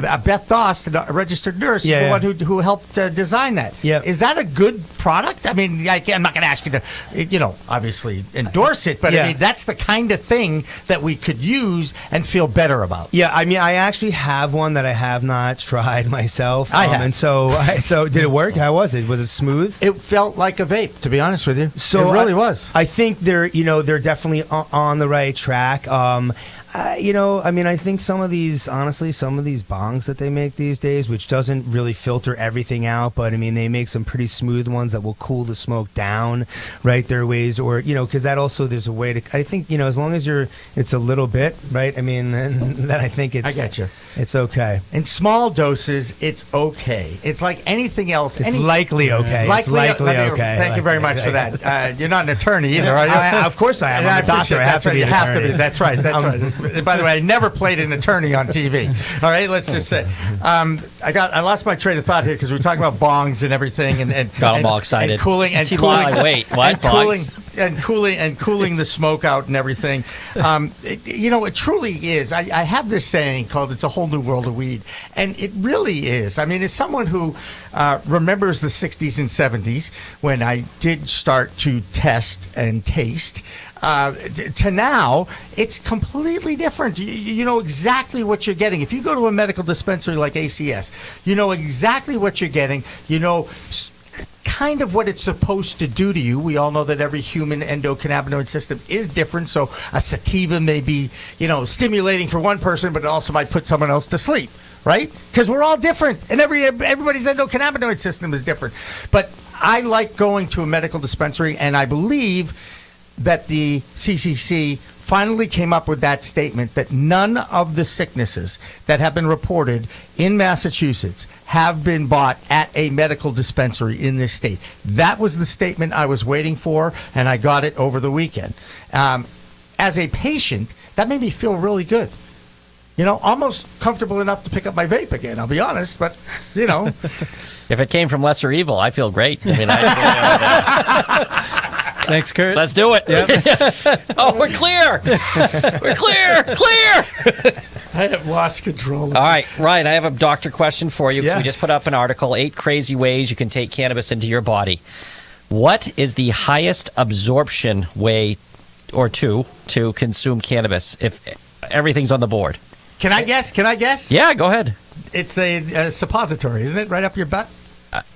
[SPEAKER 12] Beth Dost, a registered nurse, is the one who helped design that.
[SPEAKER 17] Yep.
[SPEAKER 12] Is that a good product? I'm not going to ask you to, obviously endorse it, but that's the kind of thing that we could use and feel better about.
[SPEAKER 17] Yeah, I actually have one that I have not tried myself.
[SPEAKER 12] I have.
[SPEAKER 17] And so did it work? How was it? Was it smooth?
[SPEAKER 12] It felt like a vape, to be honest with you.
[SPEAKER 17] So
[SPEAKER 12] it really was.
[SPEAKER 17] I think they're definitely on the right track. I think some of these bongs that they make these days, which doesn't really filter everything out, but they make some pretty smooth ones that will cool the smoke down, right? There are ways, or, because that also, there's a way to, I think, as long as it's a little bit, right? Then I think
[SPEAKER 12] I get you.
[SPEAKER 17] It's okay.
[SPEAKER 12] In small doses, it's okay. It's like anything else.
[SPEAKER 17] It's likely okay. It's likely okay.
[SPEAKER 12] Thank you very much for that. You're not an attorney either, are you?
[SPEAKER 17] Of course I am. I'm a doctor. I have to be an attorney.
[SPEAKER 12] That's right. That's right. By the way, I never played an attorney on TV. All right, let's just say. I lost my train of thought here because we were talking about bongs and everything, and
[SPEAKER 24] got them all excited.
[SPEAKER 12] And cooling.
[SPEAKER 24] Wait, what?
[SPEAKER 12] And cooling the smoke out and everything. It truly is. I have this saying called "It's a whole new world of weed," and it really is. As someone who remembers the '60s and '70s when I did start to test and taste, to now, it's completely different. You know exactly what you're getting. If you go to a medical dispensary like ACS, you know exactly what you're getting. You know kind of what it's supposed to do to you. We all know that every human endocannabinoid system is different, so a sativa may be, stimulating for one person, but it also might put someone else to sleep, right? Because we're all different, and everybody's endocannabinoid system is different. But I like going to a medical dispensary, and I believe that the CCC finally came up with that statement that none of the sicknesses that have been reported in Massachusetts have been bought at a medical dispensary in this state. That was the statement I was waiting for, and I got it over the weekend. As a patient, that made me feel really good. Almost comfortable enough to pick up my vape again, I'll be honest, but,
[SPEAKER 24] If it came from lesser evil, I feel great.
[SPEAKER 6] Thanks, Kurt.
[SPEAKER 24] Let's do it. Yep. Oh, we're clear. We're clear.
[SPEAKER 12] I have lost control.
[SPEAKER 24] All right, Ryan, I have a doctor question for you.
[SPEAKER 12] Yeah.
[SPEAKER 24] We just put up an article, 8 crazy ways you can take cannabis into your body. What is the highest absorption way or two to consume cannabis if everything's on the board?
[SPEAKER 12] Can I guess?
[SPEAKER 24] Yeah, go ahead.
[SPEAKER 12] It's a suppository, isn't it? Right up your butt?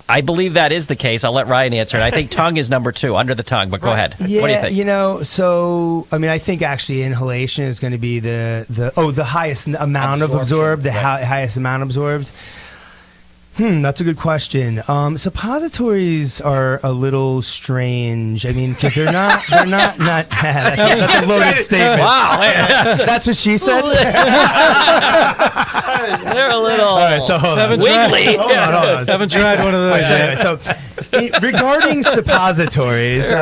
[SPEAKER 24] I believe that is the case. I'll let Ryan answer it. I think tongue is number 2, under the tongue, but go ahead.
[SPEAKER 17] Yeah,
[SPEAKER 24] What do you think?
[SPEAKER 17] So I mean, I think actually inhalation is going to be the highest amount of absorbed, highest amount absorbed. That's a good question. Suppositories are a little strange. I mean, because they're not. That's a loaded statement.
[SPEAKER 24] Wow,
[SPEAKER 17] that's what she said.
[SPEAKER 24] They're a little
[SPEAKER 17] All right, so hold on.
[SPEAKER 24] wiggly.
[SPEAKER 17] Hold on.
[SPEAKER 6] Haven't tried one of those.
[SPEAKER 17] All right, so regarding suppositories,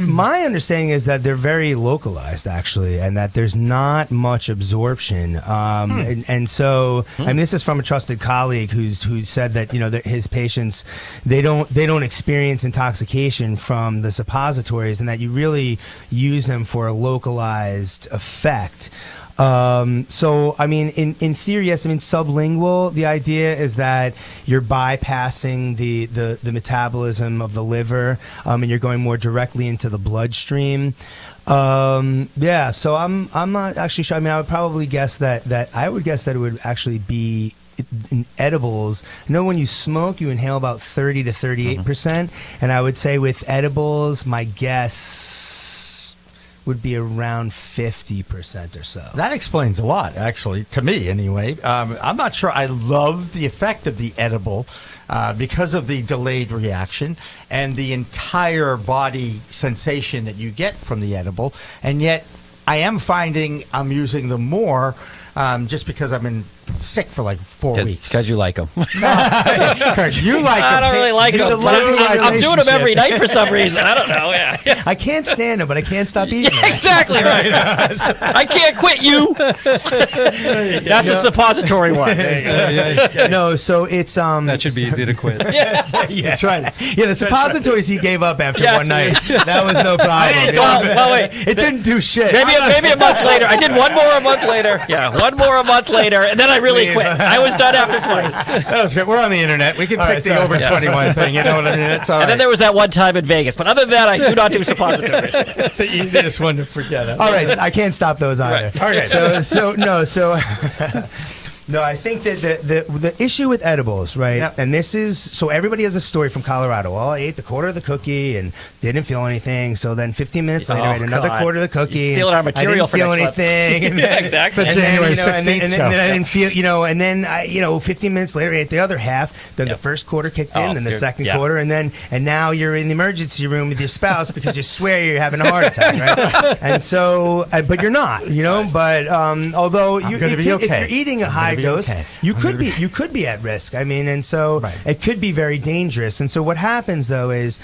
[SPEAKER 17] my understanding is that they're very localized, actually, and that there's not much absorption. And so, I mean, this is from a trusted colleague who said that that his patients they don't experience intoxication from the suppositories, and that you really use them for a localized effect. So, I mean, in theory, yes. I mean, sublingual, the idea is that you're bypassing the metabolism of the liver, and you're going more directly into the bloodstream. Yeah, so I'm not actually sure. I mean, I would probably guess that it would actually be in edibles. I know when you smoke, you inhale about 30 to 38%, and I would say with edibles, my guess would be around 50% or so.
[SPEAKER 12] That explains a lot, actually, to me anyway. I'm not sure I love the effect of the edible because of the delayed reaction and the entire body sensation that you get from the edible. And yet I am finding I'm using them more just because I've been sick for like 4 weeks.
[SPEAKER 24] Because you like them.
[SPEAKER 12] Kurt, you like them.
[SPEAKER 24] I don't really like them. I'm doing them every night for some reason. I don't know. Yeah.
[SPEAKER 17] I can't stand them, but I can't stop eating them.
[SPEAKER 24] Exactly right. I can't quit you. That's a suppository one.
[SPEAKER 17] No, so it's
[SPEAKER 6] that should be easy to quit.
[SPEAKER 24] Yeah,
[SPEAKER 17] that's right. Yeah, the suppositories he gave up after one night. That was no problem.
[SPEAKER 24] Well, wait.
[SPEAKER 17] It didn't do shit.
[SPEAKER 24] Maybe a month later. I did one more a month later. Yeah, one more a month later, and then I really quit. I was done after twice.
[SPEAKER 12] That was great. We're on the internet. We can pick the over 21 thing. You know what I mean? It's all right.
[SPEAKER 24] And then there was that one time in Vegas. But other than that, I do not do suppositories.
[SPEAKER 12] It's the easiest one to forget.
[SPEAKER 17] All right, I can't stop those either.
[SPEAKER 12] Right.
[SPEAKER 17] Okay. No, I think that the issue with edibles, right?
[SPEAKER 12] Yep.
[SPEAKER 17] And this is so everybody has a story from Colorado. Well, I ate the quarter of the cookie and didn't feel anything. So then 15 minutes later, I ate another quarter of the cookie.
[SPEAKER 24] You're stealing our material for
[SPEAKER 17] next
[SPEAKER 24] next
[SPEAKER 17] anything.
[SPEAKER 24] month. Yeah, exactly.
[SPEAKER 17] And
[SPEAKER 12] January 16th
[SPEAKER 17] and then I didn't feel, and then 15 minutes later, I ate the other half. Then the first quarter kicked in, then the second quarter, and now you're in the emergency room with your spouse because you swear you're having a heart attack, right? And so, but you're not, But although if you're eating a high dose, you could be at risk. I mean, and so it could be very dangerous. And so what happens though is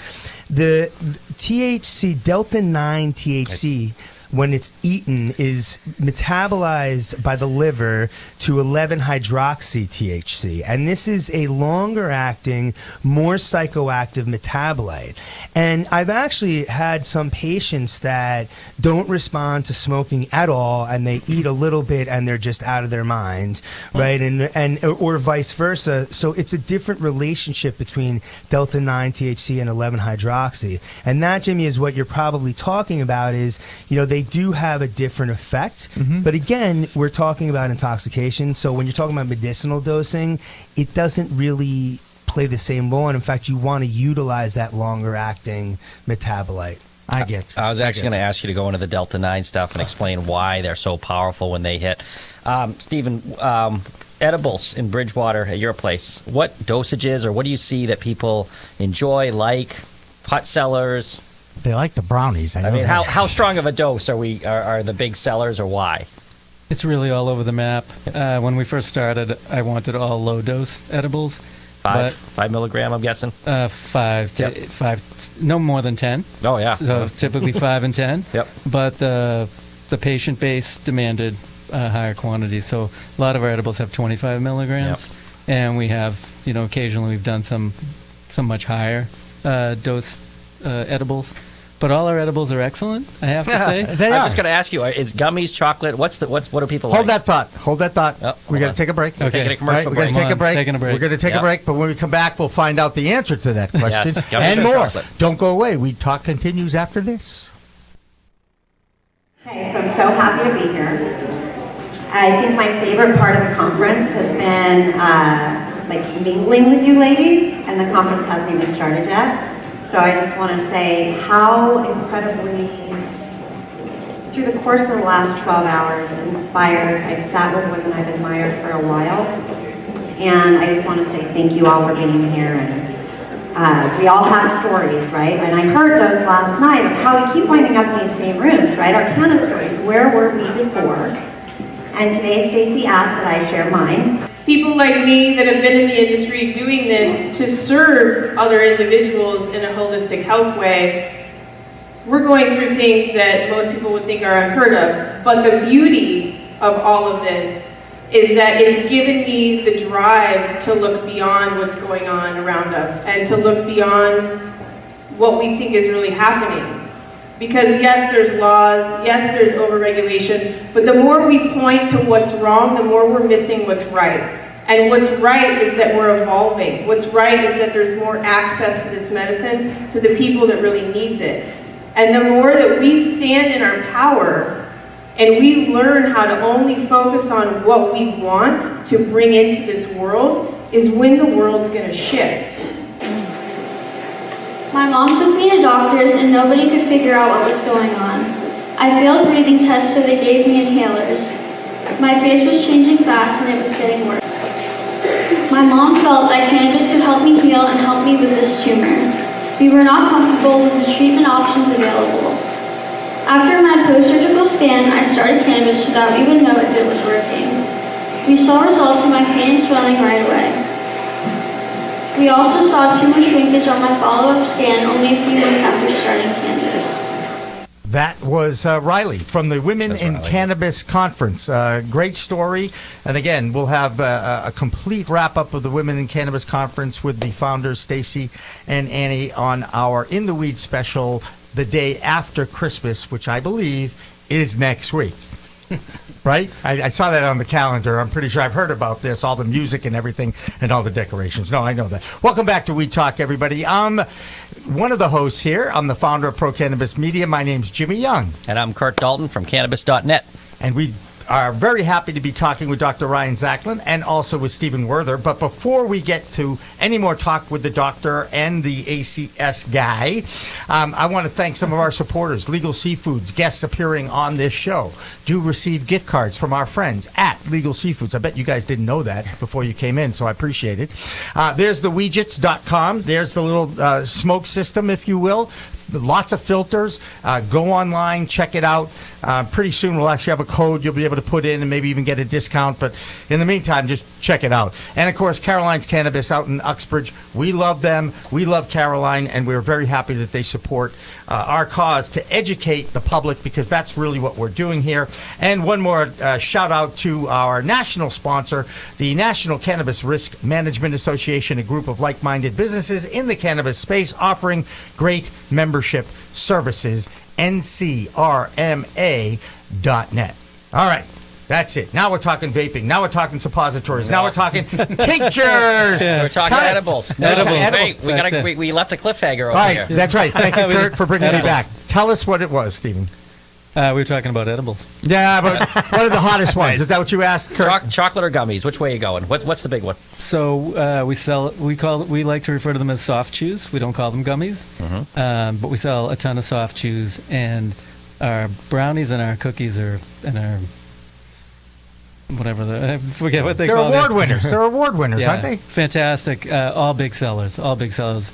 [SPEAKER 17] the THC, delta 9 THC, when it's eaten, is metabolized by the liver to 11-hydroxy-THC. And this is a longer-acting, more psychoactive metabolite. And I've actually had some patients that don't respond to smoking at all, and they eat a little bit, and they're just out of their mind, right? And or vice versa. So it's a different relationship between delta 9 THC and 11-hydroxy. And that, Jimmy, is what you're probably talking about. Is they do have a different effect, but again, we're talking about intoxication. So when you're talking about medicinal dosing, it doesn't really play the same role. And in fact, you want to utilize that longer acting metabolite.
[SPEAKER 24] I was actually going to ask you to go into the Delta 9 stuff and explain why they're so powerful when they hit. Stephen, edibles in Bridgewater at your place, what dosages or what do you see that people enjoy, like, hot sellers?
[SPEAKER 12] They like the brownies. I mean,
[SPEAKER 24] how strong of a dose are the big sellers, or why?
[SPEAKER 6] It's really all over the map. When we first started, I wanted all low dose edibles.
[SPEAKER 24] 5 milligram, I'm guessing.
[SPEAKER 6] 5, no more than 10.
[SPEAKER 24] Oh yeah.
[SPEAKER 6] So typically 5 and 10.
[SPEAKER 24] Yep.
[SPEAKER 6] But the patient base demanded higher quantities, so a lot of our edibles have 25 milligrams, and we have occasionally we've done some much higher dose edibles. But all our edibles are excellent, I have to say.
[SPEAKER 24] I'm just going to ask you: is gummies, chocolate? What do people like?
[SPEAKER 12] Hold that thought.
[SPEAKER 24] Oh,
[SPEAKER 12] we got to take a break.
[SPEAKER 24] Okay. Taking a commercial
[SPEAKER 12] break. We're going to take a break.
[SPEAKER 6] Taking a break.
[SPEAKER 12] We're going to take a break. But when we come back, we'll find out the answer to that question
[SPEAKER 24] Yes, gummies
[SPEAKER 12] and
[SPEAKER 24] or
[SPEAKER 12] more.
[SPEAKER 24] chocolate?
[SPEAKER 12] Don't go away. We Talk continues after this.
[SPEAKER 1] Okay, so I'm so happy to be here. I think my favorite part of the conference has been mingling with you ladies, and the conference hasn't even started yet. So I just want to say how incredibly, through the course of the last 12 hours, inspired, I've sat with women I've admired for a while. And I just want to say thank you all for being here. And we all have stories, right? And I heard those last night of how we keep winding up in these same rooms, right? Our kind of stories. Where were we before? And today Stacey asked that I share mine.
[SPEAKER 7] People like me that have been in the industry doing this to serve other individuals in a holistic health way, we're going through things that most people would think are unheard of. But the beauty of all of this is that it's given me the drive to look beyond what's going on around us and to look beyond what we think is really happening. Because yes, there's laws, yes, there's overregulation, but the more we point to what's wrong, the more we're missing what's right. And what's right is that we're evolving. What's right is that there's more access to this medicine to the people that really needs it. And the more that we stand in our power and we learn how to only focus on what we want to bring into this world is when the world's gonna shift.
[SPEAKER 8] My mom took me to doctors and nobody could figure out what was going on. I failed breathing tests, so they gave me inhalers. My face was changing fast and it was getting worse. My mom felt that cannabis could help me heal and help me with this tumor. We were not comfortable with the treatment options available. After my post-surgical scan, I started cannabis without even knowing if it was working. We saw results in my pain and swelling right away. We also saw tumor shrinkage on my follow-up scan only a few months after starting cannabis.
[SPEAKER 12] That was Riley from the Women in Cannabis Conference. Great story. And again, we'll have a complete wrap-up of the Women in Cannabis Conference with the founders, Stacey and Annie, on our In the Weeds special the day after Christmas, which I believe is next week. Right? I saw that on the calendar. I'm pretty sure I've heard about this, all the music and everything and all the decorations. No, I know that. Welcome back to Weed Talk, everybody. I'm one of the hosts here. I'm the founder of Pro Cannabis Media. My name's Jimmy Young.
[SPEAKER 24] And I'm Kurt Dalton from Cannabis.net.
[SPEAKER 12] And we are very happy to be talking with Dr. Ryan Zachlin and also with Stephen Werther. But before we get to any more talk with the doctor and the ACS guy, I want to thank some of our supporters. Legal Seafoods, guests appearing on this show, do receive gift cards from our friends at Legal Seafoods. I bet you guys didn't know that before you came in, so I appreciate it. There's the Weedjits.com. There's the little smoke system, if you will. Lots of filters. Go online, check it out. Pretty soon we'll actually have a code you'll be able to put in and maybe even get a discount. But in the meantime, just check it out. And, of course, Caroline's Cannabis out in Uxbridge. We love them. We love Caroline, and we're very happy that they support our cause to educate the public, because that's really what we're doing here. And one more shout-out to our national sponsor, the National Cannabis Risk Management Association, a group of like-minded businesses in the cannabis space offering great membership services, ncrma.net. All right. That's it. Now we're talking vaping. Now we're talking suppositories. Now we're talking tinctures.
[SPEAKER 24] We're talking edibles. Hey, we left a cliffhanger over
[SPEAKER 12] All right,
[SPEAKER 24] here.
[SPEAKER 12] that's right. Thank you, Kurt, for bringing me back. Tell us what it was, Stephen.
[SPEAKER 6] We were talking about edibles.
[SPEAKER 12] Yeah, but what are the hottest ones? Is that what you asked, Kurt?
[SPEAKER 24] Chocolate or gummies? Which way are you going? What's the big one?
[SPEAKER 6] So we like to refer to them as soft chews. We don't call them gummies, but we sell a ton of soft chews, and our brownies and our cookies and our whatever I forget what they call it.
[SPEAKER 12] They're award winners. They're award winners, aren't they?
[SPEAKER 6] Fantastic. All big sellers. All big sellers.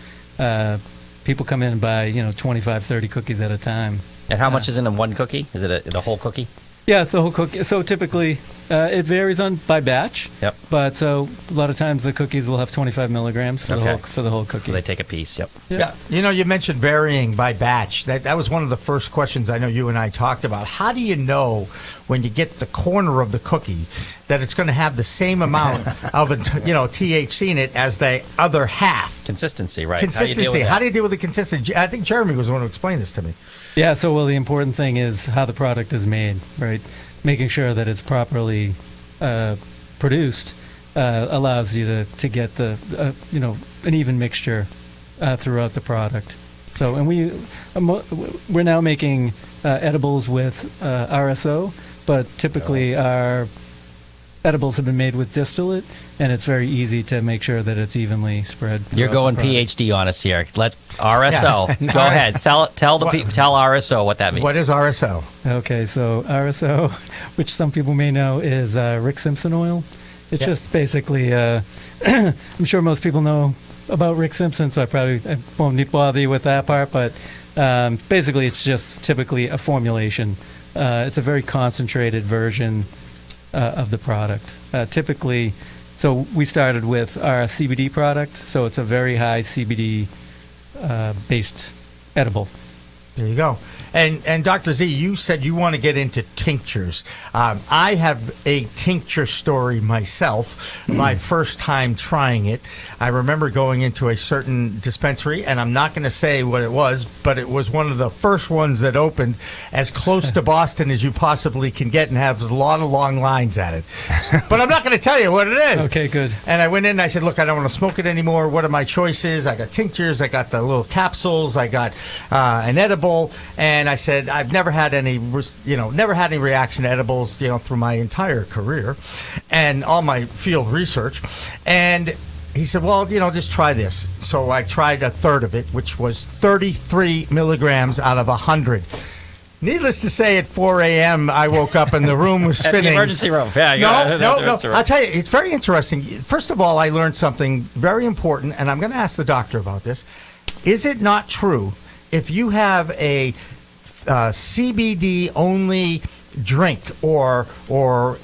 [SPEAKER 6] People come in and buy 25, 30 cookies at a time.
[SPEAKER 24] And how much is in one cookie? Is it the whole cookie?
[SPEAKER 6] Yeah, the whole cookie. So typically, it varies by batch.
[SPEAKER 24] Yep.
[SPEAKER 6] But so a lot of times the cookies will have 25 milligrams for the whole cookie.
[SPEAKER 24] So they take a piece. Yep.
[SPEAKER 12] Yeah. You mentioned varying by batch. That was one of the first questions I know you and I talked about. How do you know when you get the corner of the cookie that it's going to have the same amount of THC in it as the other half?
[SPEAKER 24] Consistency, right?
[SPEAKER 12] Consistency. How do you deal with the consistency? I think Jeremy was the one who explained this to me.
[SPEAKER 6] Yeah, so the important thing is how the product is made, right? Making sure that it's properly produced allows you to get the an even mixture throughout the product. So, and we're now making edibles with RSO, but typically our edibles have been made with distillate, and it's very easy to make sure that it's evenly spread.
[SPEAKER 24] You're going PhD on us here. Let RSO. Go ahead. Tell RSO what that means.
[SPEAKER 12] What is RSO?
[SPEAKER 6] Okay, so RSO, which some people may know, is Rick Simpson oil. It's just basically, I'm sure most people know about Rick Simpson, so I won't need to bother you with that part, but basically it's just typically a formulation. It's a very concentrated version of the product. Typically, so we started with our CBD product, so it's a very high CBD based edible.
[SPEAKER 12] There you go. And Dr. Z, you said you want to get into tinctures. I have a tincture story myself. My first time trying it, I remember going into a certain dispensary, and I'm not going to say what it was, but it was one of the first ones that opened as close to Boston as you possibly can get and has a lot of long lines at it. But I'm not going to tell you what it is.
[SPEAKER 6] Okay, good.
[SPEAKER 12] And I went in and I said, look, I don't want to smoke it anymore. What are my choices? I got tinctures, I got the little capsules, I got an edible, and I said, I've never had any reaction to edibles, through my entire career and all my field research. And he said, well, just try this. So I tried a third of it, which was 33 milligrams out of 100. Needless to say, at 4 a.m., I woke up and the room was spinning.
[SPEAKER 24] At the emergency room. Yeah,
[SPEAKER 12] no. I'll tell you, it's very interesting. First of all, I learned something very important, and I'm going to ask the doctor about this. Is it not true if you have a CBD only drink or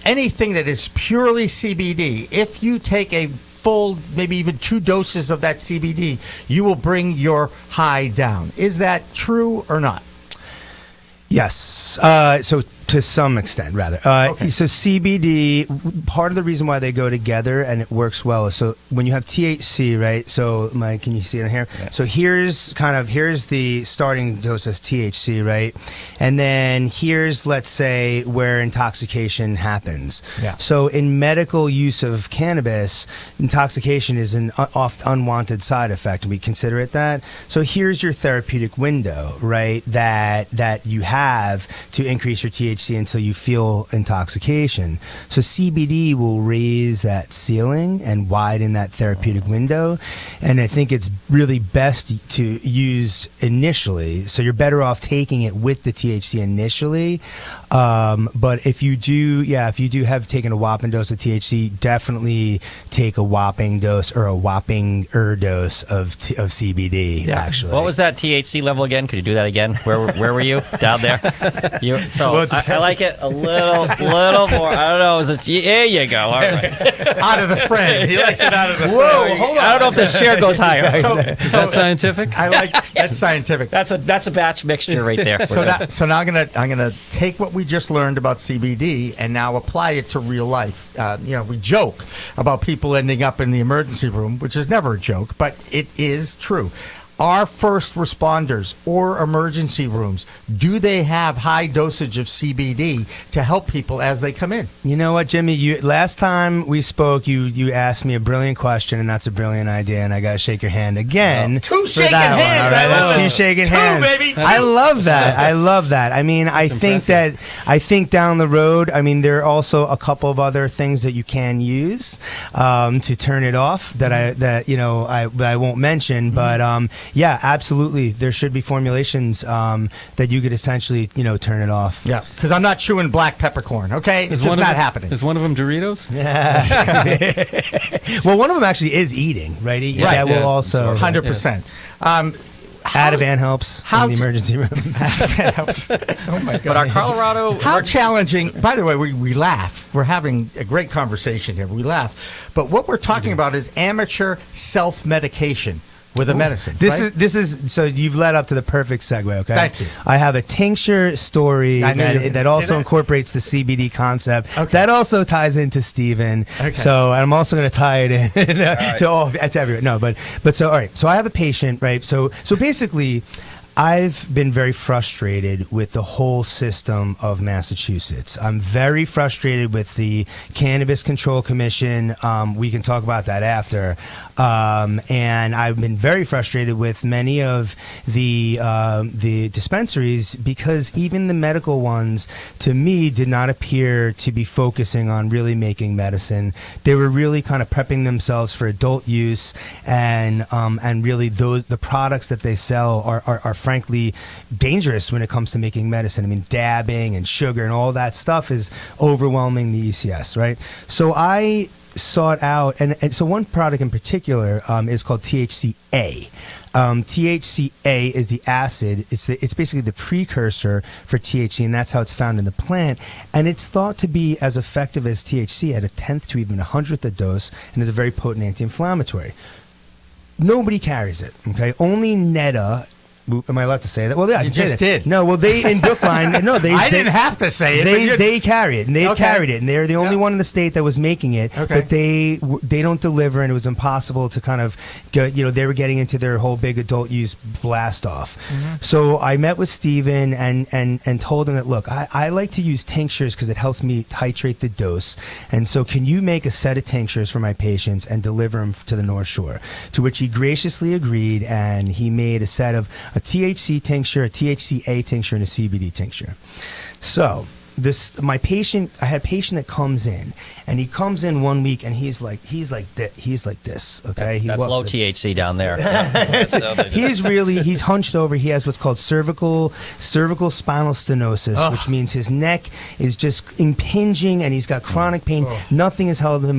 [SPEAKER 12] anything that is purely CBD, if you take a full, maybe even 2 doses of that CBD, you will bring your high down? Is that true or not?
[SPEAKER 17] Yes. So to some extent, rather. So CBD, part of the reason why they go together and it works well is so when you have THC, right? So, Mike, can you see it in here? Yeah. So here's the starting dose of THC, right? And then here's, let's say, where intoxication happens.
[SPEAKER 12] Yeah.
[SPEAKER 17] So in medical use of cannabis, intoxication is an oft unwanted side effect. We consider it that. So here's your therapeutic window, right? That you have to increase your THC until you feel intoxication. So CBD will raise that ceiling and widen that therapeutic window. And I think it's really best to use initially. So you're better off taking it with the THC initially. But if you do have taken a whopping dose of THC, definitely take a whopping dose or a whopping dose of CBD.
[SPEAKER 12] Yeah.
[SPEAKER 17] Actually,
[SPEAKER 24] what was that THC level again? Could you do that again? Where were you? Down there? I like it a little more. I don't know. There you go. All right.
[SPEAKER 12] Out of the frame. He likes it out of the frame.
[SPEAKER 24] Whoa, hold on. I don't know if the share goes higher.
[SPEAKER 6] Is that scientific?
[SPEAKER 12] I like that's scientific.
[SPEAKER 24] That's a batch mixture right there.
[SPEAKER 12] So now I'm gonna take what we just learned about CBD and now apply it to real life. We joke about people ending up in the emergency room, which is never a joke, but it is true. Our first responders or emergency rooms, do they have high dosage of CBD to help people as they come in?
[SPEAKER 17] You know what, Jimmy? Last time we spoke, you asked me a brilliant question, and that's a brilliant idea, and I got to shake your hand again.
[SPEAKER 12] Two shaking hands.
[SPEAKER 17] Right? That's 2 shaking hands.
[SPEAKER 12] Baby.
[SPEAKER 17] I love that. I love that. I mean, I think down the road, I mean, there are also a couple of other things that you can use to turn it off that I won't mention, but yeah, absolutely. There should be formulations that you could essentially, turn it off.
[SPEAKER 12] Yeah, because I'm not chewing black peppercorn, okay? It's just not happening.
[SPEAKER 6] Is one of them Doritos?
[SPEAKER 17] Yeah. Well, one of them actually is eating, right? That will also...
[SPEAKER 12] 100%.
[SPEAKER 17] Ativan helps in the emergency room.
[SPEAKER 12] Ativan helps. Oh, my God.
[SPEAKER 24] But our Colorado...
[SPEAKER 12] How challenging... By the way, we laugh. We're having a great conversation here. We laugh. But what we're talking about is amateur self-medication with a medicine.
[SPEAKER 17] This is so you've led up to the perfect segue. Okay,
[SPEAKER 12] thank you.
[SPEAKER 17] I have a tincture story that also incorporates the CBD concept. Okay. That also ties into Stephen. Okay. So I'm also going to tie it in to everyone. No, but so all right. So I have a patient, right? So basically, I've been very frustrated with the whole system of Massachusetts. I'm very frustrated with the Cannabis Control Commission. We can talk about that after. And I've been very frustrated with many of the dispensaries because even the medical ones, to me, did not appear to be focusing on really making medicine. They were really kind of prepping themselves for adult use, and really the products that they sell are frankly dangerous when it comes to making medicine. I mean, dabbing and sugar and all that stuff is overwhelming the ECS, right? So I sought out, and so one product in particular is called THCA. THCA is the acid. It's basically the precursor for THC, and that's how it's found in the plant. And it's thought to be as effective as THC at 1/10 to even 100th the dose, and is a very potent anti-inflammatory. Nobody carries it. Okay, only Netta. Am I allowed to say that? Well, yeah,
[SPEAKER 12] you just did.
[SPEAKER 17] No, well, they in Brookline. No,
[SPEAKER 12] I didn't have to say it.
[SPEAKER 17] They carry it, and they've carried it, and they're the only one in the state that was making it.
[SPEAKER 12] Okay.
[SPEAKER 17] But they don't deliver, and it was impossible to kind of get. They were getting into their whole big adult use blast off.
[SPEAKER 12] Mm-hmm.
[SPEAKER 17] So I met with Steven and told him that, look, I like to use tinctures because it helps me titrate the dose, and so can you make a set of tinctures for my patients and deliver them to the North Shore? To which he graciously agreed, and he made a set of a THC tincture, a THCA tincture, and a CBD tincture. So I had a patient that comes in, and he comes in 1 week, and he's like this. Okay,
[SPEAKER 24] That's low THC down there.
[SPEAKER 17] He's hunched over. He has what's called cervical spinal stenosis, which means his neck is just impinging, and he's got chronic pain. Nothing has helped him.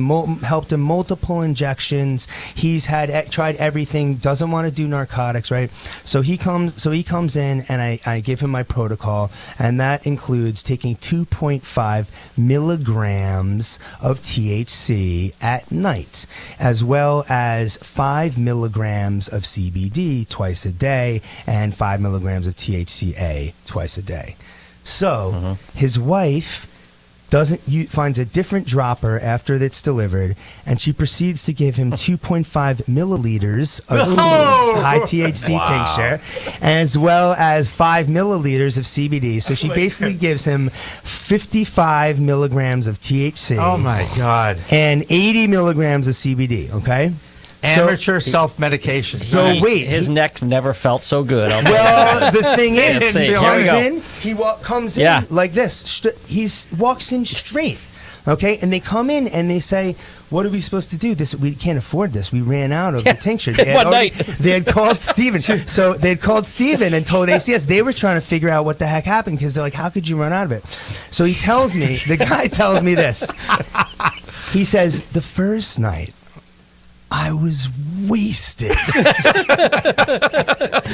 [SPEAKER 17] Multiple injections. He's tried everything. Doesn't want to do narcotics, right? So he comes in, and I give him my protocol, and that includes taking 2.5 milligrams of THC at night, as well as 5 milligrams of CBD twice a day, and 5 milligrams of THCA twice a day. So his wife finds a different dropper after it's delivered, and she proceeds to give him 2.5 milliliters of high THC tincture, as well as 5 milliliters of CBD. So she basically gives him 55 milligrams of THC.
[SPEAKER 12] Oh my God!
[SPEAKER 17] And 80 milligrams of CBD. Okay.
[SPEAKER 12] Amateur self-medication.
[SPEAKER 17] So wait,
[SPEAKER 24] his neck never felt so good.
[SPEAKER 17] Well, the thing is, he comes in
[SPEAKER 24] Yeah.
[SPEAKER 17] like this. He walks in straight. Okay, and they come in and they say, "What are we supposed to do? We can't afford this. We ran out of the tincture." They had called Steven. So they had called Steven and told ACS. They were trying to figure out what the heck happened because they're like, "How could you run out of it?" So the guy tells me this. He says, "The first night, I was wasted."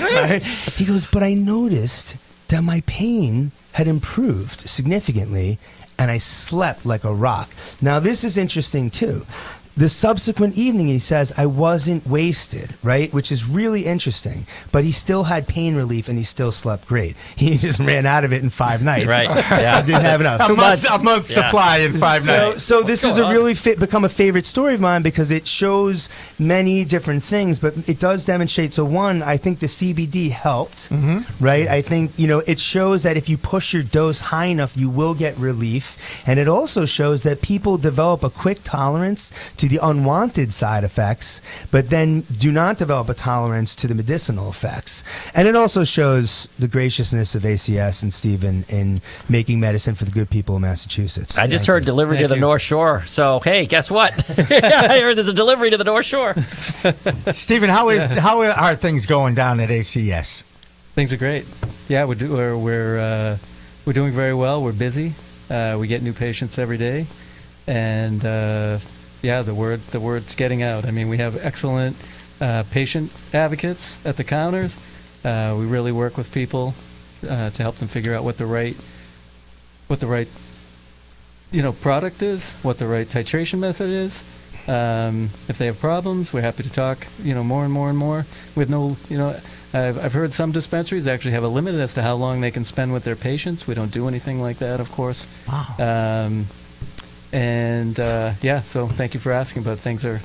[SPEAKER 17] Right? He goes, "But I noticed that my pain had improved significantly, and I slept like a rock." Now, this is interesting, too. The subsequent evening, he says, I wasn't wasted, right? Which is really interesting. But he still had pain relief, and he still slept great. He just ran out of it in 5 nights.
[SPEAKER 24] Right. Yeah.
[SPEAKER 17] Didn't have enough.
[SPEAKER 12] A month supply in 5 nights.
[SPEAKER 17] So this is become a favorite story of mine because it shows many different things, but it does demonstrate. So one, I think the CBD helped, right? I think, it shows that if you push your dose high enough, you will get relief. And it also shows that people develop a quick tolerance to the unwanted side effects, but then do not develop a tolerance to the medicinal effects. And it also shows the graciousness of ACS and Stephen in making medicine for the good people of Massachusetts.
[SPEAKER 24] I just heard delivery to the North Shore. So, hey, guess what? I heard there's a delivery to the North Shore.
[SPEAKER 12] Stephen, how are things going down at ACS?
[SPEAKER 6] Things are great. Yeah, we're doing very well. We're busy. We get new patients every day, and the word's getting out. I mean, we have excellent patient advocates at the counters. We really work with people to help them figure out what the right product is, what the right titration method is. If they have problems, we're happy to talk, more and more and more. With I've heard some dispensaries actually have a limit as to how long they can spend with their patients. We don't do anything like that, of course.
[SPEAKER 12] Wow.
[SPEAKER 6] So thank you for asking, but things are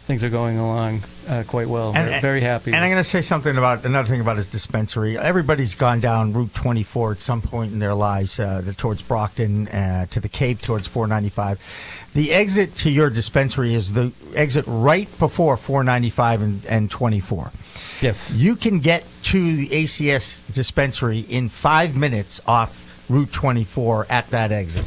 [SPEAKER 6] things are going along quite well. We're very happy.
[SPEAKER 12] And I'm going to say another thing about his dispensary. Everybody's gone down Route 24 at some point in their lives, towards Brockton, to the Cape, towards 495. The exit to your dispensary is the exit right before 495 and 24.
[SPEAKER 6] Yes.
[SPEAKER 12] You can get to the ACS dispensary in 5 minutes off Route 24 at that exit.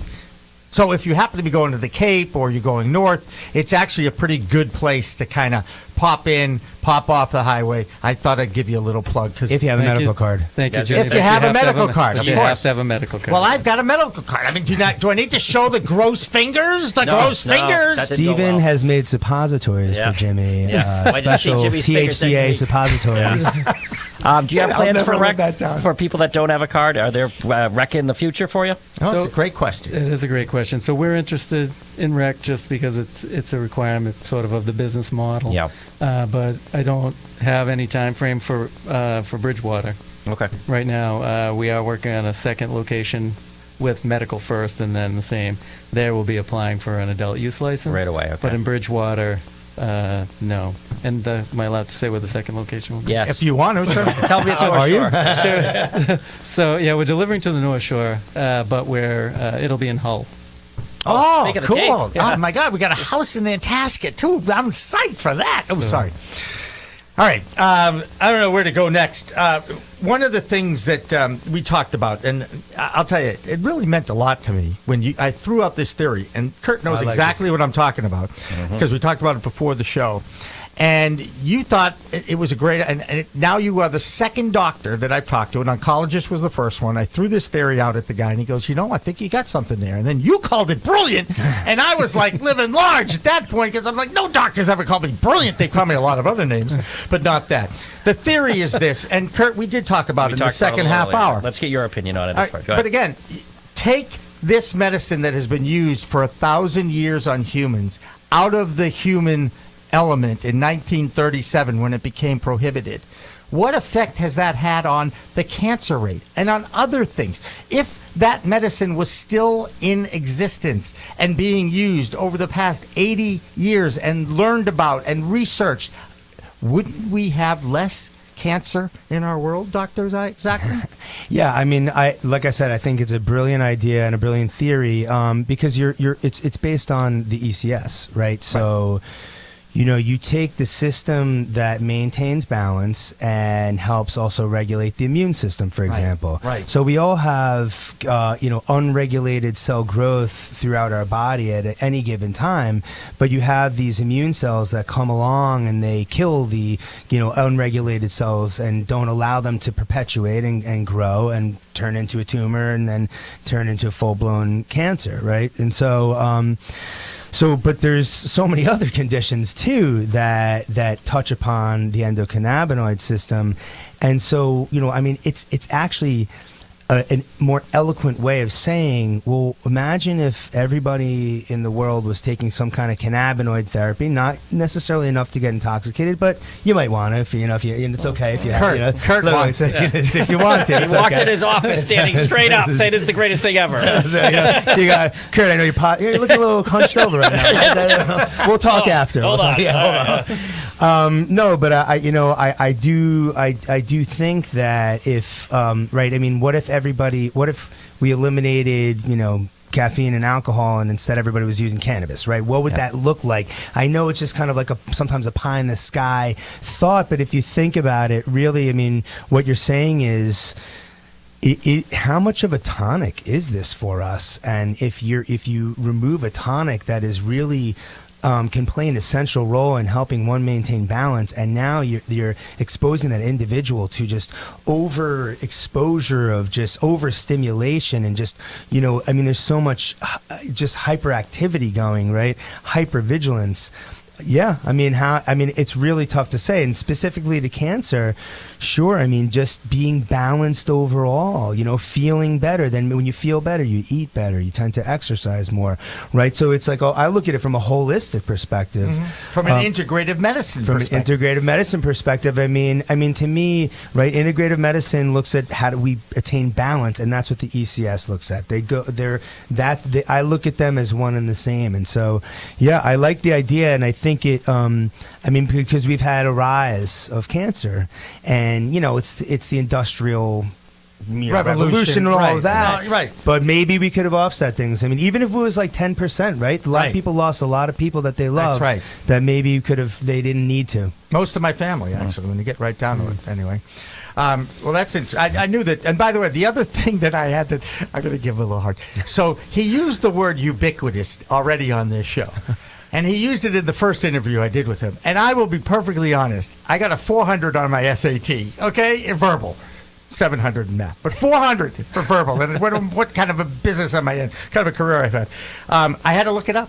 [SPEAKER 12] So if you happen to be going to the Cape or you're going north, it's actually a pretty good place to kind of pop in, pop off the highway. I thought I'd give you a little plug.
[SPEAKER 17] If you have a medical card.
[SPEAKER 6] Thank you, Jimmy.
[SPEAKER 12] If you have a medical card, of course.
[SPEAKER 6] You have to have a medical card.
[SPEAKER 12] Well, I've got a medical card. I mean, do I need to show the gross fingers? Fingers?
[SPEAKER 17] Steven has made suppositories for Jimmy. Special THCA suppositories.
[SPEAKER 24] Do you have plans for rec for people that don't have a card? Are there rec in the future for you?
[SPEAKER 12] It's a great question.
[SPEAKER 6] It is a great question. So we're interested in rec just because it's a requirement sort of the business model.
[SPEAKER 24] Yeah.
[SPEAKER 6] But I don't have any time frame for Bridgewater.
[SPEAKER 24] Okay.
[SPEAKER 6] Right now, we are working on a second location with medical first, and then the same. There we'll be applying for an adult use license
[SPEAKER 24] right away. Okay.
[SPEAKER 6] But in Bridgewater, no. And am I allowed to say where the second location will be?
[SPEAKER 24] Yes.
[SPEAKER 12] If you want to, sure.
[SPEAKER 24] Tell me it's North Shore.
[SPEAKER 6] Sure. So yeah, we're delivering to the North Shore, but it'll be in Hull.
[SPEAKER 12] Oh,
[SPEAKER 24] speaking of
[SPEAKER 12] cool.
[SPEAKER 24] the Cape.
[SPEAKER 12] Oh, my God. We got a house in Nantasket, too. I'm psyched for that. Oh, sorry. All right. I don't know where to go next. One of the things that we talked about, and I'll tell you, it really meant a lot to me when I threw out this theory, and Kurt knows exactly what I'm talking about because we talked about it before the show. And you thought it was a great, and now you are the second doctor that I've talked to. An oncologist was the first one. I threw this theory out at the guy, and he goes, I think you got something there. And then you called it brilliant, and I was like living large at that point because I'm like, no doctors ever called me brilliant. They call me a lot of other names, but not that. The theory is this, and Kurt, we did talk about it in the second half hour.
[SPEAKER 24] Let's get your opinion on it.
[SPEAKER 12] Right, but again, take this medicine that has been used for 1,000 years on humans out of the human element in 1937 when it became prohibited. What effect has that had on the cancer rate and on other things? If that medicine was still in existence and being used over the past 80 years and learned about and researched, wouldn't we have less cancer in our world, Dr. Zachary?
[SPEAKER 17] Yeah, I mean, like I said, I think it's a brilliant idea and a brilliant theory because it's based on the ECS, right? So you take the system that maintains balance and helps also regulate the immune system, for example.
[SPEAKER 12] Right.
[SPEAKER 17] So we all have, unregulated cell growth throughout our body at any given time, but you have these immune cells that come along and they kill the, unregulated cells and don't allow them to perpetuate and grow and turn into a tumor and then turn into full-blown cancer, right? And but there's so many other conditions too that touch upon the endocannabinoid system, and so it's actually a more eloquent way of saying, well, imagine if everybody in the world was taking some kind of cannabinoid therapy, not necessarily enough to get intoxicated, but you might want to, if it's okay if you have,
[SPEAKER 12] Kurt wants it.
[SPEAKER 17] If you want to.
[SPEAKER 24] He walked in his office standing straight up saying, this is the greatest thing ever.
[SPEAKER 17] You got, Kurt, I know you're looking a little hunched over right now. We'll talk after.
[SPEAKER 24] Hold on.
[SPEAKER 17] No, but I do think that if what if we eliminated, caffeine and alcohol, and instead everybody was using cannabis, right? What would that look like? I know it's just kind of like sometimes a pie in the sky thought, but if you think about it, really, what you're saying is, how much of a tonic is this for us? And if you remove a tonic that is really can play an essential role in helping one maintain balance, and now you're exposing that individual to just overexposure of just overstimulation and just there's so much just hyperactivity going, right? Hypervigilance. Yeah, it's really tough to say, and specifically to cancer, sure. Just being balanced overall, feeling better. Then when you feel better, you eat better, you tend to exercise more, right? So it's like, I look at it from a holistic perspective,
[SPEAKER 12] from an integrative medicine perspective.
[SPEAKER 17] Integrative medicine perspective, to me, right? Integrative medicine looks at how do we attain balance, and that's what the ECS looks at. I look at them as one and the same, and so yeah, I like the idea, and I think it. I mean, because we've had a rise of cancer, and it's the industrial revolution and all of that.
[SPEAKER 12] Right.
[SPEAKER 17] But maybe we could have offset things. I mean, even if it was like 10%, right? A lot of people lost a lot of people that they love.
[SPEAKER 12] That's right.
[SPEAKER 17] That maybe they didn't need to.
[SPEAKER 12] Most of my family, actually, when you get right down to it. Anyway. Well, that's interesting. I knew that. And by the way, the other thing that I had I'm going to give a little hard. So he used the word ubiquitous already on this show. And he used it in the first interview I did with him. And I will be perfectly honest. I got a 400 on my SAT, okay, in verbal. 700 in math, but 400 for verbal. And what kind of a business am I in? Kind of a career I've had. I had to look it up.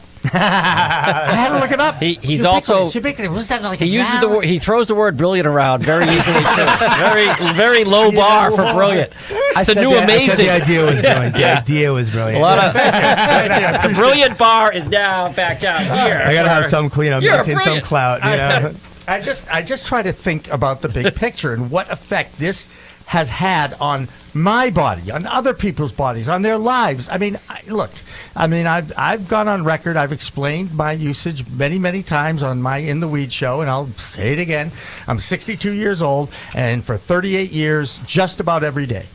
[SPEAKER 24] He's also.
[SPEAKER 12] Was that like
[SPEAKER 24] he uses the word. He throws the word brilliant around very easily too. Very low bar for brilliant. The new amazing.
[SPEAKER 17] I said the idea was brilliant. The idea was brilliant.
[SPEAKER 24] A lot of the brilliant bar is now back down here.
[SPEAKER 17] I gotta have some cleanup, maintain some clout.
[SPEAKER 12] I just try to think about the big picture and what effect this has had on my body, on other people's bodies, on their lives. I mean, I've gone on record. I've explained my usage many, many times on my In the Weeds show, and I'll say it again. I'm 62 years old, and for 38 years, just about every day.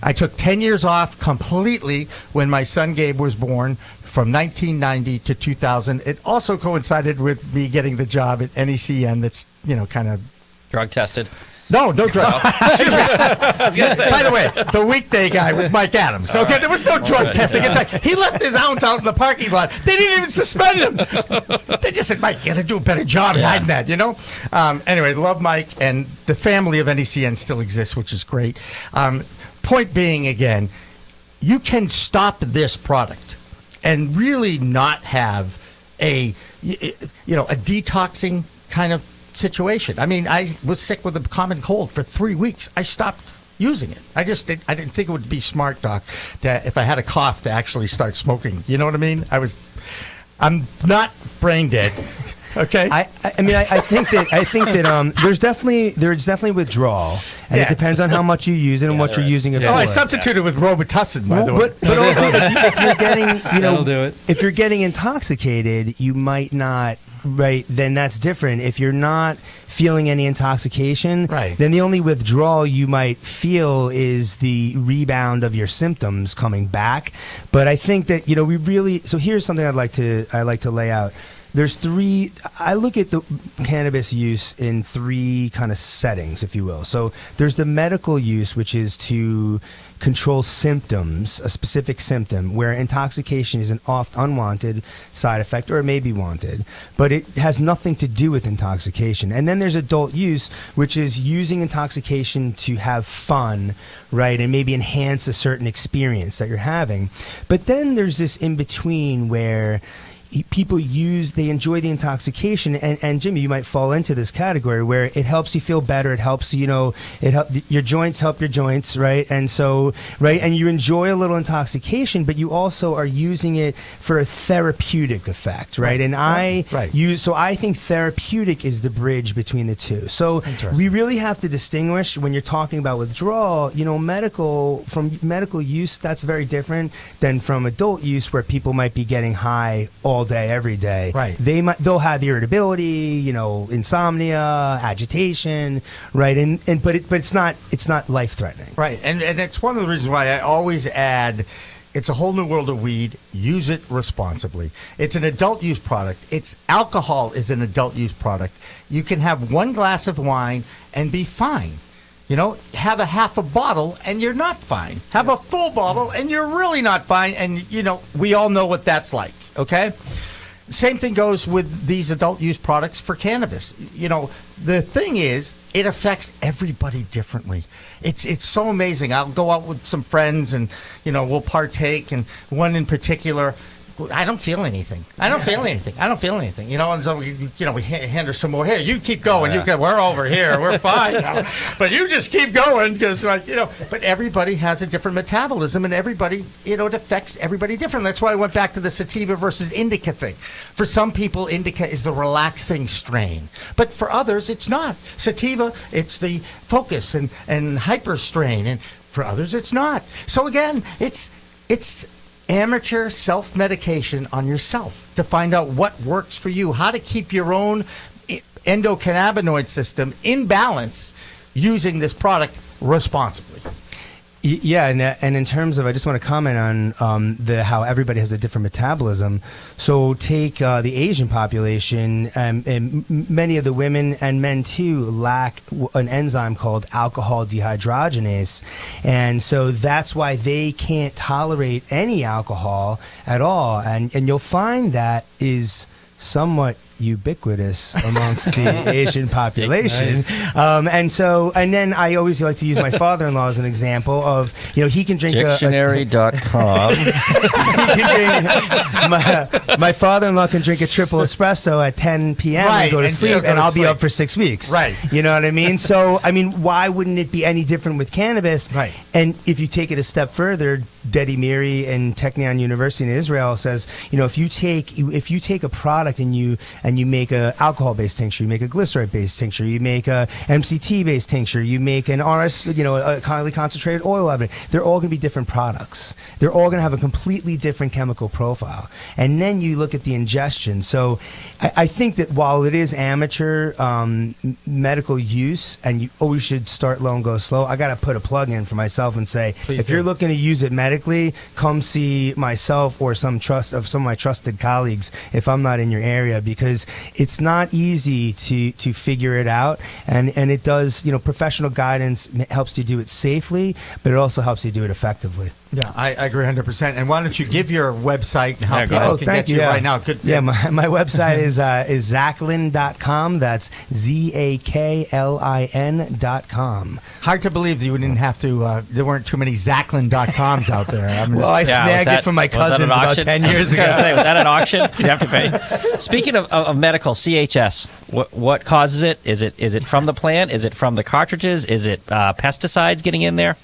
[SPEAKER 12] I took 10 years off completely when my son Gabe was born, from 1990 to 2000. It also coincided with me getting the job at NECN that's, kind of...
[SPEAKER 24] Drug tested.
[SPEAKER 12] No drug. Excuse me.
[SPEAKER 24] I was gonna say.
[SPEAKER 12] By the way, the weekday guy was Mike Adams. Okay, there was no drug testing. In fact, he left his ounce out in the parking lot. They didn't even suspend him. They just said, Mike, you got to do a better job hiding that, Anyway, love Mike, and the family of NECN still exists, which is great. Point being, again, you can stop this product and really not have a detoxing kind of situation. I mean, I was sick with a common cold for 3 weeks. I stopped using it. I didn't think it would be smart, Doc, that if I had a cough to actually start smoking. You know what I mean? I'm not brain dead. Okay.
[SPEAKER 17] I think that there's definitely withdrawal, and it depends on how much you use it and what you're using it for.
[SPEAKER 12] Oh, I substituted with Robitussin, by the way.
[SPEAKER 17] But also, if you're getting,
[SPEAKER 6] That'll do it.
[SPEAKER 17] If you're getting intoxicated, you might not. Right, then that's different. If you're not feeling any intoxication, then the only withdrawal you might feel is the rebound of your symptoms coming back. But I think that we really. So here's something I'd like to lay out. There's three. I look at the cannabis use in three kind of settings, if you will. So there's the medical use, which is to control symptoms, a specific symptom, where intoxication is an oft unwanted side effect, or it may be wanted, but it has nothing to do with intoxication. And then there's adult use, which is using intoxication to have fun, right, and maybe enhance a certain experience that you're having. But then there's this in between where people they enjoy the intoxication, and Jimmy, you might fall into this category where it helps you feel better. It helps your joints help your joints, right? And so, right, and you enjoy a little intoxication, but you also are using it for a therapeutic effect, right? And I think therapeutic is the bridge between the two. So we really have to distinguish when you're talking about withdrawal. From medical use, that's very different than from adult use, where people might be getting high all day, every day.
[SPEAKER 12] Right.
[SPEAKER 17] They'll have irritability, insomnia, agitation, right? But it's not life threatening.
[SPEAKER 12] Right. And it's one of the reasons why I always add, it's a whole new world of weed. Use it responsibly. It's an adult use product. Alcohol is an adult use product. You can have one glass of wine and be fine. Have a half a bottle and you're not fine. Have a full bottle and you're really not fine. And, we all know what that's like, okay? Same thing goes with these adult use products for cannabis. The thing is, it affects everybody differently. It's so amazing. I'll go out with some friends and, we'll partake. And one in particular, I don't feel anything. And so we hand her some more. Here, you keep going. We're over here. We're fine now. But you just keep going because, but everybody has a different metabolism, and everybody, it affects everybody different. That's why I went back to the sativa versus indica thing. For some people, indica is the relaxing strain, but for others, it's not. Sativa, it's the focus and hyper strain, and for others, it's not. So again, it's amateur self-medication on yourself to find out what works for you, how to keep your own endocannabinoid system in balance using this product responsibly.
[SPEAKER 17] Yeah, and in terms of, I just want to comment on how everybody has a different metabolism. So take the Asian population, and many of the women and men too lack an enzyme called alcohol dehydrogenase, and so that's why they can't tolerate any alcohol at all. And you'll find that is somewhat ubiquitous amongst the Asian population.
[SPEAKER 12] Nice.
[SPEAKER 17] And then I always like to use my father-in-law as an example of, he can drink
[SPEAKER 24] Dictionary.com.
[SPEAKER 17] my father-in-law can drink a triple espresso at 10 p.m. and go to sleep, and I'll be up for 6 weeks.
[SPEAKER 12] Right.
[SPEAKER 17] You know what I mean? So, why wouldn't it be any different with cannabis?
[SPEAKER 12] Right.
[SPEAKER 17] And if you take it a step further, Dedi Miri and Technion University in Israel says, if you take a product and you make a alcohol-based tincture, you make a glycerol-based tincture, you make a MCT-based tincture, you make an RS, a highly concentrated oil of it, they're all going to be different products. They're all going to have a completely different chemical profile. And then you look at the ingestion. So I think that while it is amateur medical use, and you always should start low and go slow, I got to put a plug in for myself and say, if you're looking to use it medically, come see myself or some of my trusted colleagues if I'm not in your area, because it's not easy to figure it out, and it does, professional guidance helps you do it safely, but it also helps you do it effectively.
[SPEAKER 12] Yeah, I agree 100%. And why don't you give your website and how people can get you right now? Good.
[SPEAKER 17] Yeah, my website is Zachlin.com. That's Zaklin.com.
[SPEAKER 12] Hard to believe that you didn't have to, there weren't too many Zachlin.coms out there.
[SPEAKER 17] I snagged it from my cousins about 10 years ago.
[SPEAKER 24] Was that an auction? You have to pay. Speaking of medical, CHS, what causes it? Is it from the plant? Is it from the cartridges? Is it pesticides getting in there?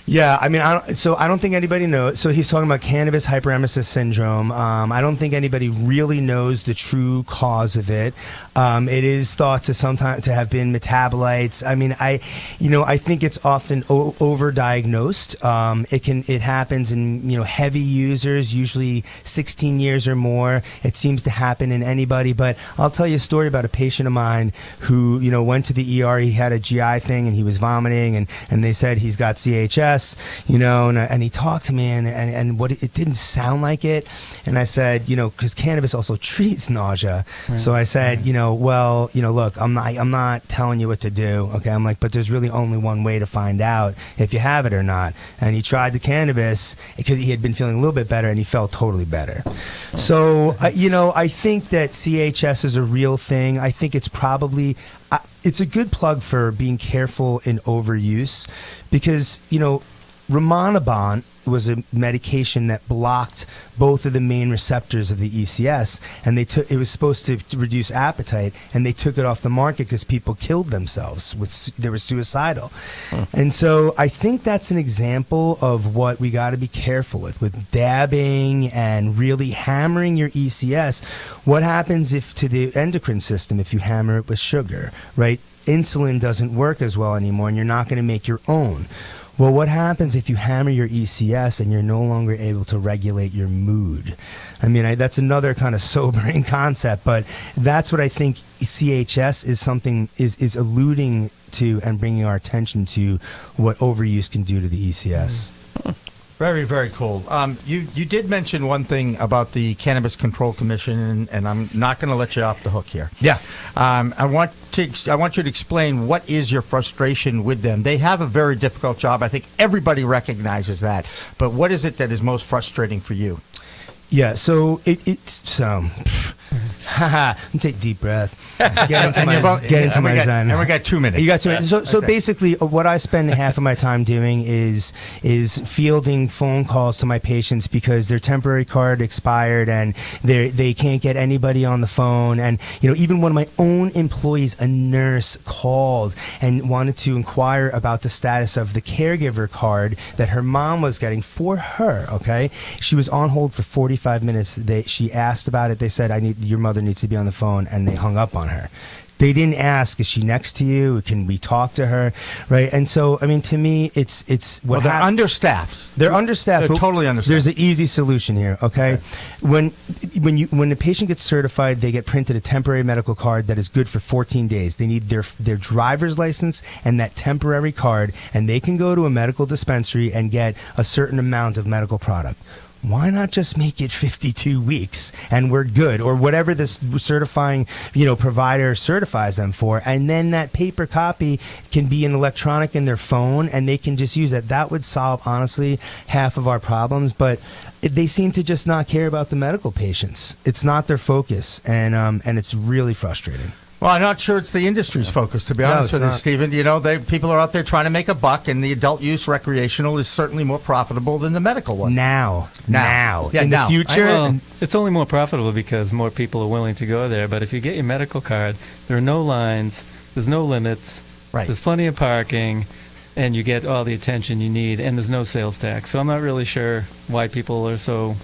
[SPEAKER 17] Yeah, I don't think anybody knows. So he's talking about cannabis hyperemesis syndrome. I don't think anybody really knows the true cause of it. It is thought to have been metabolites. I think it's often overdiagnosed. It happens in heavy users, usually 16 years or more. It seems to happen in anybody. But I'll tell you a story about a patient of mine who went to the ER. He had a GI thing and he was vomiting, and they said he's got CHS. And he talked to me, and what it didn't sound like it, and I said, because cannabis also treats nausea, right. So I said, look, I'm not telling you what to do, okay? I'm like, but there's really only one way to find out if you have it or not. And he tried the cannabis because he had been feeling a little bit better, and he felt totally better. So I think that CHS is a real thing. I think it's probably. It's a good plug for being careful in overuse, because Rimonabant was a medication that blocked both of the main receptors of the ECS, and it was supposed to reduce appetite, and they took it off the market because people killed themselves. They were suicidal. And so I think that's an example of what we got to be careful with dabbing and really hammering your ECS. What happens to the endocrine system if you hammer it with sugar, right? Insulin doesn't work as well anymore, and you're not going to make your own. Well, what happens if you hammer your ECS and you're no longer able to regulate your mood? That's another kind of sobering concept, but that's what I think CHS is alluding to and bringing our attention to what overuse can do to the ECS.
[SPEAKER 12] Very, very cool. You did mention one thing about the Cannabis Control Commission, and I'm not going to let you off the hook here.
[SPEAKER 17] Yeah.
[SPEAKER 12] I want you to explain what is your frustration with them. They have a very difficult job. I think everybody recognizes that. But what is it that is most frustrating for you?
[SPEAKER 17] Yeah, so it's take a deep breath. Get into my zen.
[SPEAKER 12] And we got 2 minutes.
[SPEAKER 17] You got 2 minutes. So basically, what I spend half of my time doing is fielding phone calls to my patients because their temporary card expired and they can't get anybody on the phone. And even one of my own employees, a nurse, called and wanted to inquire about the status of the caregiver card that her mom was getting for her. Okay, she was on hold for 45 minutes. She asked about it. They said, your mother needs to be on the phone, and they hung up on her. They didn't ask, is she next to you? Can we talk to her? Right. And so, I mean, to me, it's what
[SPEAKER 12] they're understaffed.
[SPEAKER 17] They're understaffed.
[SPEAKER 12] They're totally understaffed.
[SPEAKER 17] There's an easy solution here. Okay. When the patient gets certified, they get printed a temporary medical card that is good for 14 days. They need their driver's license and that temporary card, and they can go to a medical dispensary and get a certain amount of medical product. Why not just make it 52 weeks and we're good, or whatever this certifying, provider certifies them for, and then that paper copy can be an electronic in their phone and they can just use it. That would solve, honestly, half of our problems, but they seem to just not care about the medical patients. It's not their focus, and it's really frustrating.
[SPEAKER 12] Well, I'm not sure it's the industry's focus, to be honest with you, Stephen. People are out there trying to make a buck, and the adult use recreational is certainly more profitable than the medical one.
[SPEAKER 17] Now. Yeah,
[SPEAKER 6] in
[SPEAKER 17] the future,
[SPEAKER 6] well, it's only more profitable because more people are willing to go there. But if you get your medical card, there are no lines, there's no limits, there's plenty of parking, and you get all the attention you need, and there's no sales tax. So I'm not really sure why people are so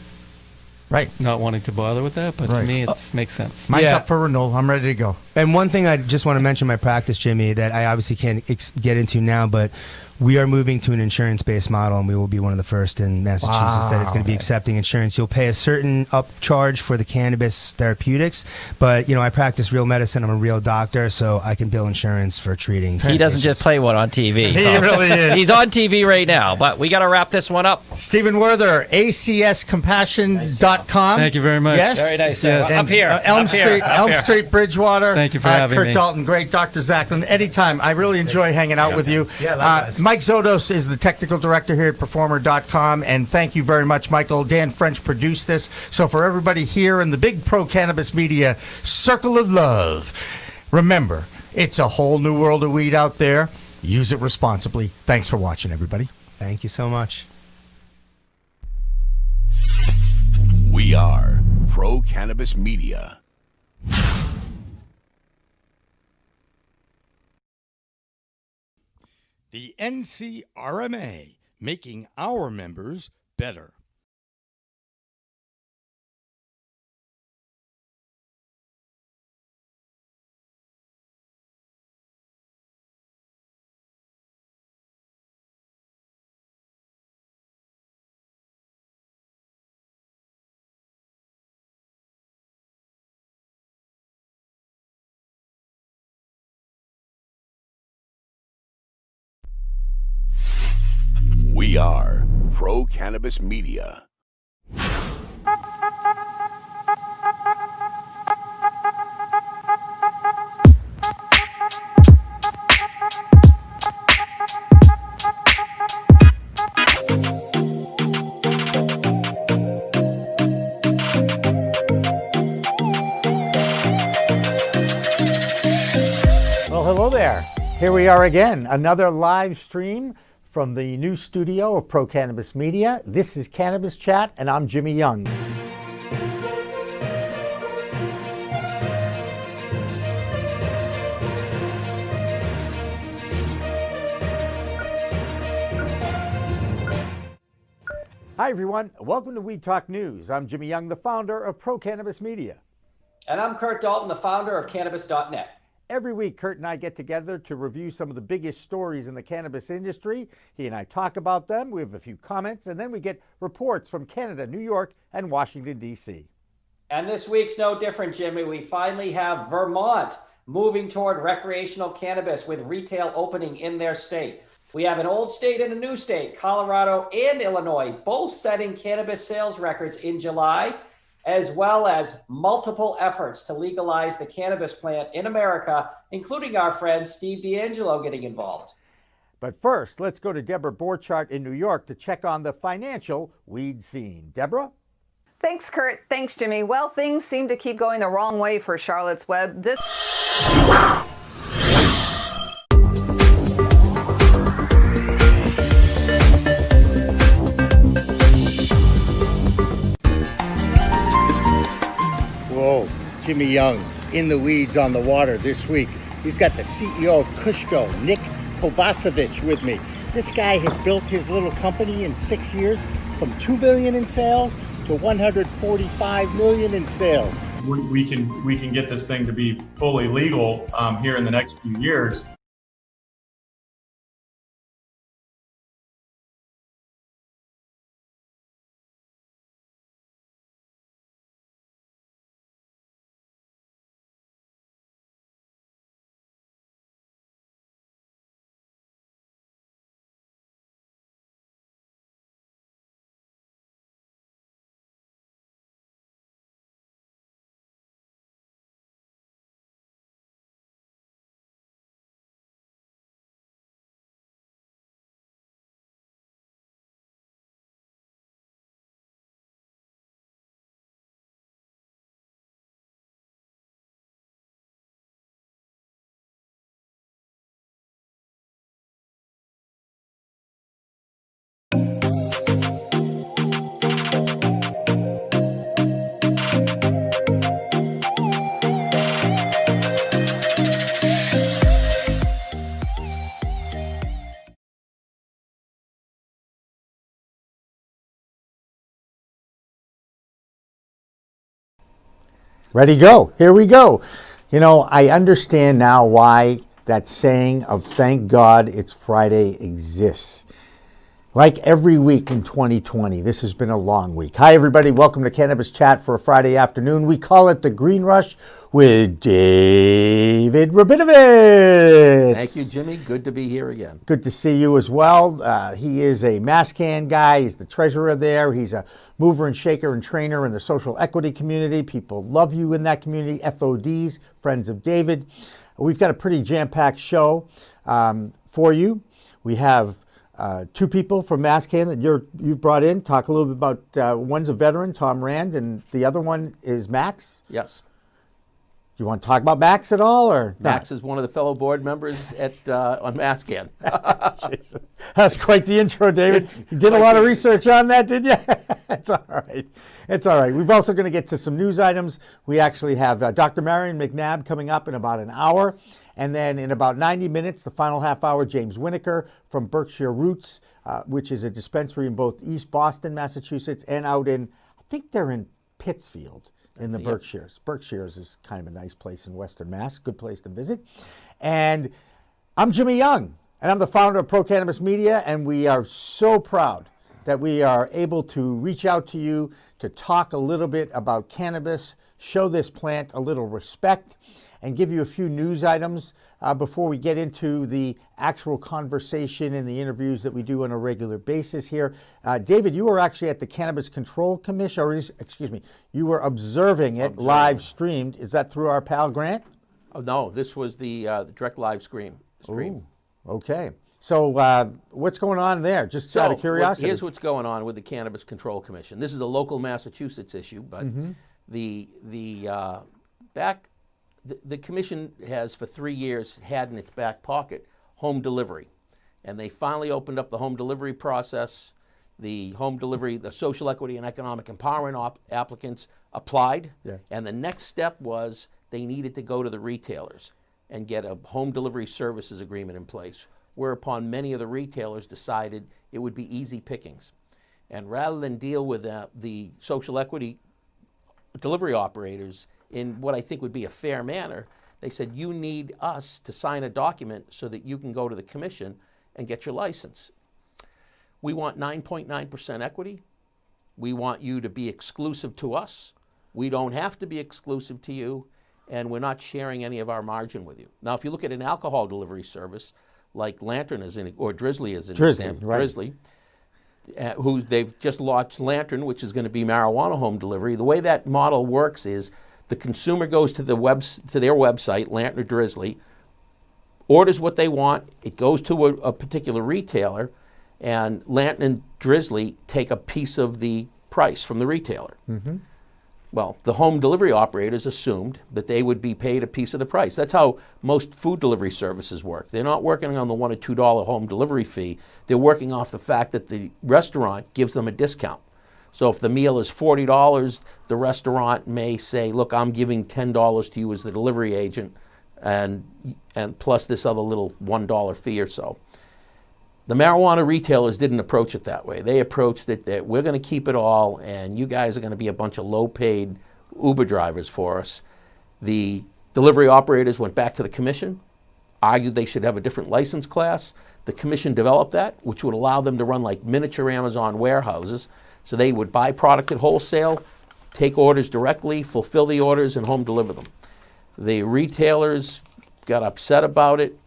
[SPEAKER 6] not wanting to bother with that, but to me it makes sense.
[SPEAKER 12] Mine's up for renewal. I'm ready to go.
[SPEAKER 17] And one thing I just want to mention my practice, Jimmy, that I obviously can't get into now, but we are moving to an insurance-based model, and we will be one of the first in Massachusetts that it's going to be accepting insurance. You'll pay a certain upcharge for the cannabis therapeutics, but I practice real medicine. I'm a real doctor, so I can bill insurance for treating.
[SPEAKER 24] He doesn't just play one on TV.
[SPEAKER 12] He really is.
[SPEAKER 24] He's on TV right now, but we got to wrap this one up.
[SPEAKER 12] Stephen Werther, acscompassion.com.
[SPEAKER 6] Thank you very much.
[SPEAKER 12] Yes,
[SPEAKER 24] very nice.
[SPEAKER 12] Yes.
[SPEAKER 24] Up here,
[SPEAKER 12] Elm Street, Bridgewater.
[SPEAKER 6] Thank you for having
[SPEAKER 12] Kurt
[SPEAKER 6] me.
[SPEAKER 12] Dalton, great. Dr. Zachlin, anytime. I really enjoy hanging out with you.
[SPEAKER 17] Yeah,
[SPEAKER 12] Mike Zodos is the technical director here at Performer.com, and thank you very much, Michael. Dan French produced this. So for everybody here in the big pro-cannabis media circle of love, remember, it's a whole new world of weed out there. Use it responsibly. Thanks for watching, everybody.
[SPEAKER 17] Thank you so much.
[SPEAKER 9] We are Pro-Cannabis Media.
[SPEAKER 28] The NCRMA, making our members better.
[SPEAKER 9] We are Pro-Cannabis Media.
[SPEAKER 2] Well, hello there. Here we are again, another live stream from the new studio of Pro Cannabis Media. This is Cannabis Chat, and I'm Jimmy Young. Hi, everyone. Welcome to Weed Talk News. I'm Jimmy Young, the founder of Pro Cannabis Media.
[SPEAKER 24] And I'm Kurt Dalton, the founder of Cannabis.net.
[SPEAKER 2] Every week, Kurt and I get together to review some of the biggest stories in the cannabis industry. He and I talk about them. We have a few comments, and then we get reports from Canada, New York, and Washington, D.C.
[SPEAKER 24] And this week's no different, Jimmy. We finally have Vermont moving toward recreational cannabis with retail opening in their state. We have an old state and a new state, Colorado and Illinois, both setting cannabis sales records in July, as well as multiple efforts to legalize the cannabis plant in America, including our friend Steve D'Angelo getting involved.
[SPEAKER 2] But first, let's go to Deborah Borchardt in New York to check on the financial weed scene. Deborah?
[SPEAKER 10] Thanks, Kurt. Thanks, Jimmy. Well, things seem to keep going the wrong way for Charlotte's Web.
[SPEAKER 12] Whoa, Jimmy Young, in the weeds on the water this week. We've got the CEO of Kushco, Nick Kovacevic, with me. This guy has built his little company in 6 years from $2 billion in sales to $145 million in sales.
[SPEAKER 5] we can get this thing to be fully legal here in the next few years.
[SPEAKER 2] Ready, go. Here we go. You know, I understand now why that saying of thank God it's Friday exists. Like every week in 2020, this has been a long week. Hi, everybody. Welcome to Cannabis Chat for a Friday afternoon. We call it the Green Rush with David Rabinovich.
[SPEAKER 11] Thank you, Jimmy. Good to be here again.
[SPEAKER 2] Good to see you as well. He is a Mascan guy. He's the treasurer there. He's a mover and shaker and trainer in the social equity community. People love you in that community. FODs, Friends of David. We've got a pretty jam-packed show for you. We have two people from Mascan that you've brought in. Talk a little bit about one's a veteran, Tom Rand, and the other one is Max.
[SPEAKER 11] Yes.
[SPEAKER 2] You want to talk about Max at all, or
[SPEAKER 11] Max is one of the fellow board members at on Mascan.
[SPEAKER 2] That's quite the intro, David. You did a lot of research on that, did you? It's all right. It's all right. We've also going to get to some news items. We actually have Dr. Marion McNabb coming up in about an hour. And then in about 90 minutes, the final half hour, James Winokur from Berkshire Roots, which is a dispensary in both East Boston, Massachusetts, and out in, I think they're in Pittsfield in the Berkshires. Berkshires is kind of a nice place in Western Mass, good place to visit. And I'm Jimmy Young, and I'm the founder of Pro Cannabis Media, and we are so proud that we are able to reach out to you to talk a little bit about cannabis, show this plant a little respect, and give you a few news items before we get into the actual conversation and the interviews that we do on a regular basis here. David, you were actually at the Cannabis Control Commission, or excuse me, you were observing it live streamed. Is that through our pal Grant?
[SPEAKER 11] Oh, no, this was the direct live stream.
[SPEAKER 2] Ooh, okay. So what's going on there? Just out of curiosity.
[SPEAKER 11] Here's what's going on with the Cannabis Control Commission. This is a local Massachusetts issue, but the commission has for 3 years had in its back pocket home delivery. And they finally opened up the home delivery process. The home delivery, the social equity and economic empowerment applicants applied.
[SPEAKER 2] Yeah.
[SPEAKER 11] And the next step was they needed to go to the retailers and get a home delivery services agreement in place, whereupon many of the retailers decided it would be easy pickings. And rather than deal with the social equity delivery operators in what I think would be a fair manner, they said, you need us to sign a document so that you can go to the commission and get your license. We want 9.9% equity. We want you to be exclusive to us. We don't have to be exclusive to you, and we're not sharing any of our margin with you. Now, if you look at an alcohol delivery service like Lantern is in, or Drizzly is an example,
[SPEAKER 2] right.
[SPEAKER 11] Drizzly, who they've just launched Lantern, which is going to be marijuana home delivery. The way that model works is the consumer goes to their website, Lantern or Drizzly, orders what they want. It goes to a particular retailer, and Lantern and Drizzly take a piece of the price from the retailer.
[SPEAKER 2] Mm-hmm.
[SPEAKER 11] Well, the home delivery operators assumed that they would be paid a piece of the price. That's how most food delivery services work. They're not working on the $1 or $2 home delivery fee. They're working off the fact that the restaurant gives them a discount. So if the meal is $40, the restaurant may say, look, I'm giving $10 to you as the delivery agent, and plus this other little $1 fee or so. The marijuana retailers didn't approach it that way. They approached it that we're going to keep it all, and you guys are going to be a bunch of low-paid Uber drivers for us. The delivery operators went back to the commission, argued they should have a different license class. The commission developed that, which would allow them to run like miniature Amazon warehouses. So they would buy product at wholesale, take orders directly, fulfill the orders, and home deliver them. The retailers got upset about it,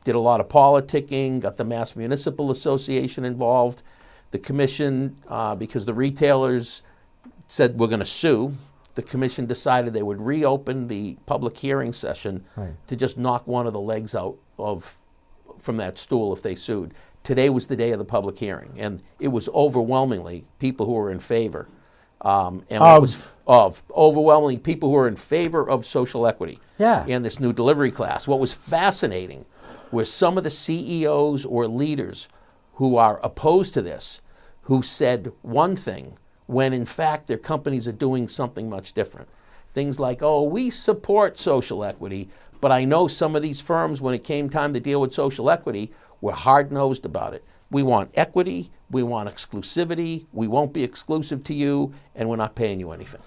[SPEAKER 11] did a lot of politicking, got the Mass Municipal Association involved. The commission, because the retailers said we're going to sue, the commission decided they would reopen the public hearing session to just knock one of the legs out from that stool if they sued. Today was the day of the public hearing, and it was overwhelmingly people who were in favor. Overwhelmingly people who were in favor of social equity and this new delivery class. What was fascinating was some of the CEOs or leaders who are opposed to this, who said one thing when in fact their companies are doing something much different. Things like, oh, we support social equity, but I know some of these firms, when it came time to deal with social equity, were hard-nosed about it. We want equity, we want exclusivity, we won't be exclusive to you, and we're not paying you anything.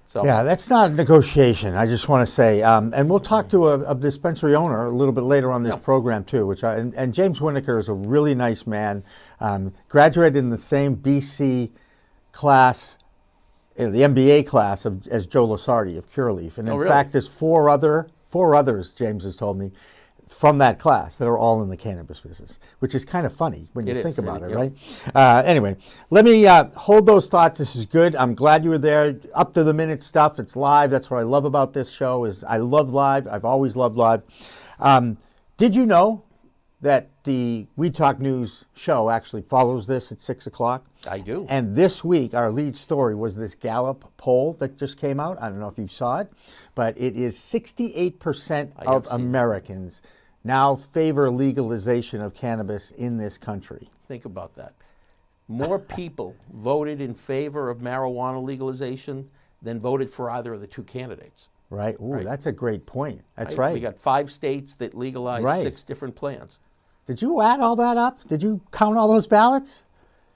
[SPEAKER 11] So
[SPEAKER 2] yeah, that's not a negotiation, I just want to say. And we'll talk to a dispensary owner a little bit later on this program too, and James Winokur is a really nice man. Graduated in the same BC class, the MBA class as Joe Lusardi of Curaleaf. And in fact, there's four others, James has told me, from that class that are all in the cannabis business, which is kind of funny when you think about it, right? Anyway, let me hold those thoughts. This is good. I'm glad you were there. Up to the minute stuff. It's live. That's what I love about this show is I love live. I've always loved live. Did you know that the Weed Talk News show actually follows this at 6 o'clock?
[SPEAKER 11] I do.
[SPEAKER 2] And this week, our lead story was this Gallup poll that just came out. I don't know if you saw it, but it is 68% of Americans now favor legalization of cannabis in this country.
[SPEAKER 11] Think about that. More people voted in favor of marijuana legalization than voted for either of the two candidates.
[SPEAKER 2] Right. Ooh, that's a great point. That's right.
[SPEAKER 11] We got 5 states that legalized 6 different plans.
[SPEAKER 2] Did you add all that up? Did you count all those ballots?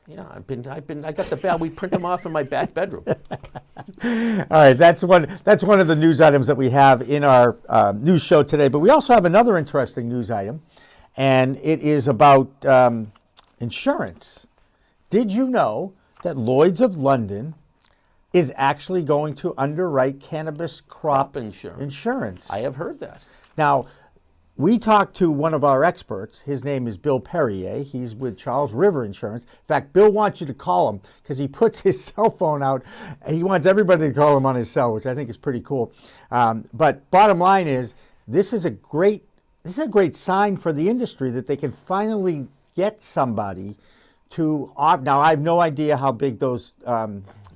[SPEAKER 11] Yeah, I got the ballot. We print them off in my back bedroom.
[SPEAKER 2] All right, that's one of the news items that we have in our news show today. But we also have another interesting news item, and it is about insurance. Did you know that Lloyd's of London is actually going to underwrite cannabis crop insurance?
[SPEAKER 11] I have heard that.
[SPEAKER 2] Now, we talked to one of our experts. His name is Bill Perrier. He's with Charles River Insurance. In fact, Bill wants you to call him because he puts his cell phone out. He wants everybody to call him on his cell, which I think is pretty cool. But bottom line is, this is a great sign for the industry that they can finally get somebody to opt. Now, I have no idea how big those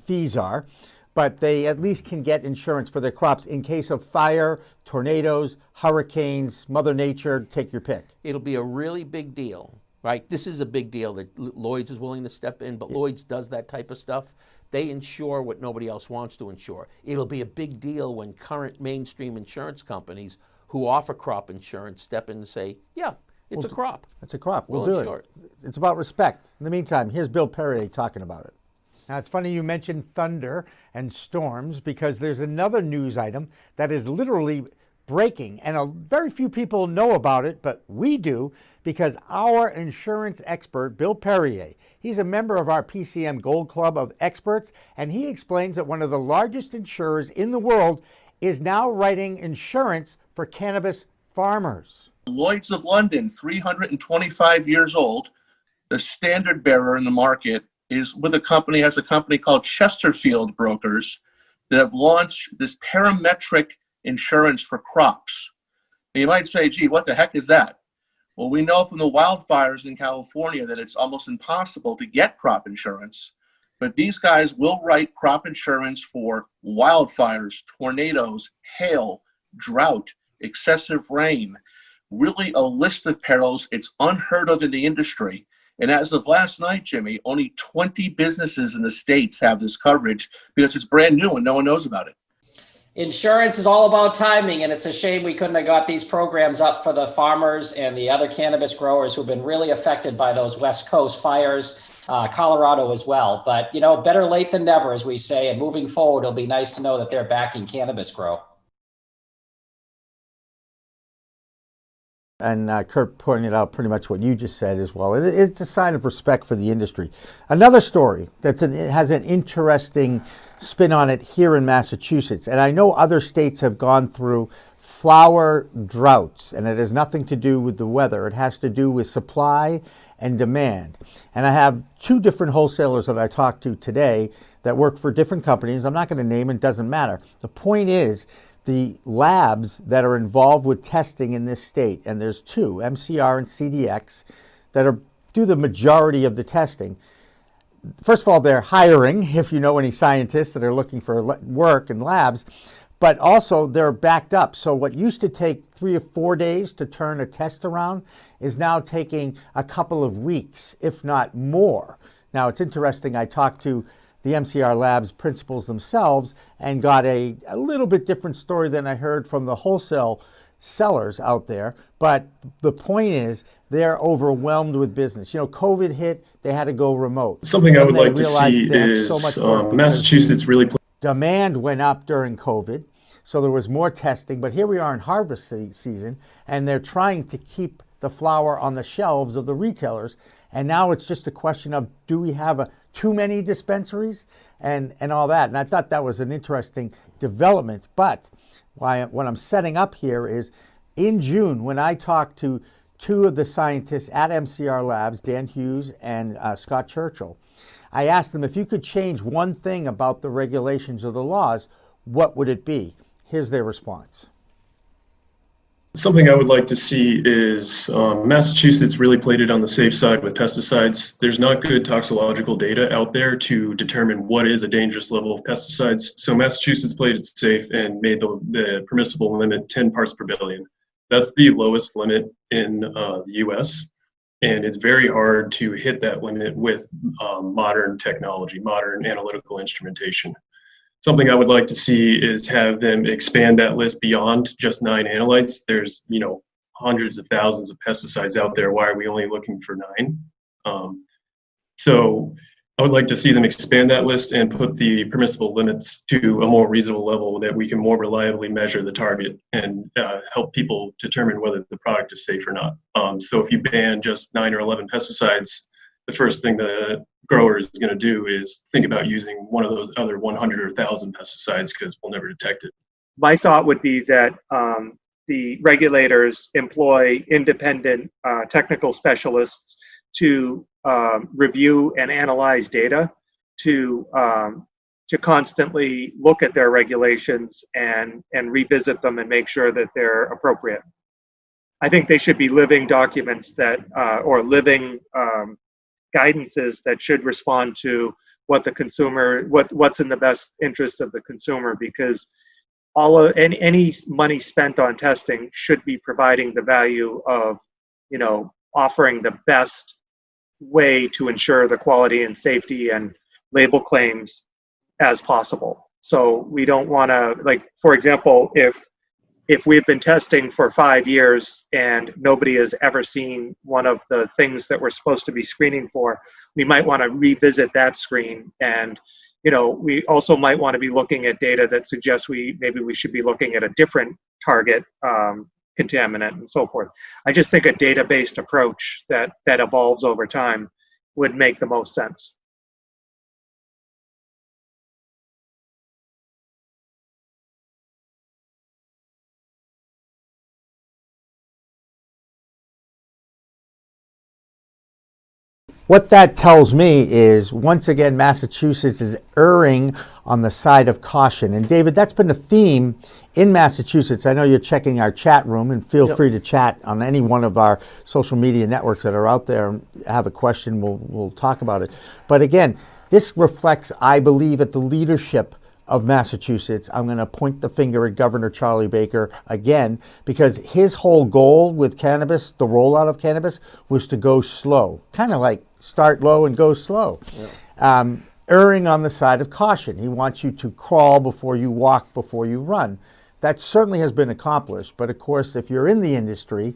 [SPEAKER 2] fees are, but they at least can get insurance for their crops in case of fire, tornadoes, hurricanes, Mother Nature, take your pick.
[SPEAKER 11] It'll be a really big deal, right? This is a big deal that Lloyd's is willing to step in, but Lloyd's does that type of stuff. They insure what nobody else wants to insure. It'll be a big deal when current mainstream insurance companies who offer crop insurance step in and say, yeah, it's a crop.
[SPEAKER 2] It's a crop. We'll do it. It's about respect. In the meantime, here's Bill Perrier talking about it. Now, it's funny you mentioned thunder and storms because there's another news item that is literally breaking, and very few people know about it, but we do because our insurance expert, Bill Perrier, he's a member of our PCM Gold Club of experts, and he explains that one of the largest insurers in the world is now writing insurance for cannabis farmers.
[SPEAKER 13] Lloyd's of London, 325 years old, the standard bearer in the market, is with a company called Chesterfield Brokers that have launched this parametric insurance for crops. And you might say, gee, what the heck is that? Well, we know from the wildfires in California that it's almost impossible to get crop insurance, but these guys will write crop insurance for wildfires, tornadoes, hail, drought, excessive rain, really a list of perils. It's unheard of in the industry. And as of last night, Jimmy, only 20 businesses in the States have this coverage because it's brand new and no one knows about it.
[SPEAKER 24] insurance is all about timing, and it's a shame we couldn't have got these programs up for the farmers and the other cannabis growers who've been really affected by those West Coast fires, Colorado as well. But, better late than never, as we say, and moving forward, it'll be nice to know that they're backing cannabis grow.
[SPEAKER 2] And Kurt pointed out pretty much what you just said as well. It's a sign of respect for the industry. Another story it has an interesting spin on it here in Massachusetts. And I know other states have gone through flower droughts, and it has nothing to do with the weather. It has to do with supply and demand. And I have two different wholesalers that I talked to today that work for different companies. I'm not going to name it, doesn't matter. The point is, the labs that are involved with testing in this state, and there's two, MCR and CDX, that do the majority of the testing. First of all, they're hiring, if you know any scientists that are looking for work in labs, but also they're backed up. So what used to take 3 or 4 days to turn a test around is now taking a couple of weeks, if not more. Now, it's interesting, I talked to the MCR Labs principals themselves and got a little bit different story than I heard from the wholesale sellers out there. But the point is, they're overwhelmed with business. COVID hit, they had to go remote.
[SPEAKER 14] Something I would like to see is Massachusetts really...
[SPEAKER 2] Demand went up during COVID, so there was more testing. But here we are in harvest season, and they're trying to keep the flower on the shelves of the retailers. And now it's just a question of, do we have too many dispensaries and all that? And I thought that was an interesting development. But what I'm setting up here is, in June, when I talked to two of the scientists at MCR Labs, Dan Hughes and Scott Churchill, I asked them, if you could change one thing about the regulations or the laws, what would it be? Here's their response.
[SPEAKER 14] Something I would like to see is Massachusetts really played it on the safe side with pesticides. There's not good toxicological data out there to determine what is a dangerous level of pesticides. So Massachusetts played it safe and made the permissible limit 10 parts per billion. That's the lowest limit in the US. And it's very hard to hit that limit with modern technology, modern analytical instrumentation. Something I would like to see is have them expand that list beyond just 9 analytes. There's, hundreds of thousands of pesticides out there. Why are we only looking for 9? So I would like to see them expand that list and put the permissible limits to a more reasonable level that we can more reliably measure the target and help people determine whether the product is safe or not. So if you ban just 9 or 11 pesticides, the first thing the grower is going to do is think about using one of those other 100 or 1,000 pesticides because we'll never detect it.
[SPEAKER 15] My thought would be that the regulators employ independent technical specialists to review and analyze data, to constantly look at their regulations and revisit them and make sure that they're appropriate. I think they should be living documents that, or living guidances that should respond to what the consumer, what's in the best interest of the consumer, because any money spent on testing should be providing the value of, offering the best way to ensure the quality and safety and label claims as possible. So we don't want to, for example, if we've been testing for 5 years and nobody has ever seen one of the things that we're supposed to be screening for, we might want to revisit that screen. And, we also might want to be looking at data that suggests maybe we should be looking at a different target contaminant and so forth. I just think a data-based approach that evolves over time would make the most sense.
[SPEAKER 2] What that tells me is, once again, Massachusetts is erring on the side of caution. And David, that's been a theme in Massachusetts. I know you're checking our chat room, and feel free to chat on any one of our social media networks that are out there. Have a question, we'll talk about it. But again, this reflects, I believe, at the leadership of Massachusetts. I'm going to point the finger at Governor Charlie Baker again, because his whole goal with cannabis, the rollout of cannabis, was to go slow, kind of like start low and go slow. erring on the side of caution. He wants you to crawl before you walk, before you run. That certainly has been accomplished. But of course, if you're in the industry,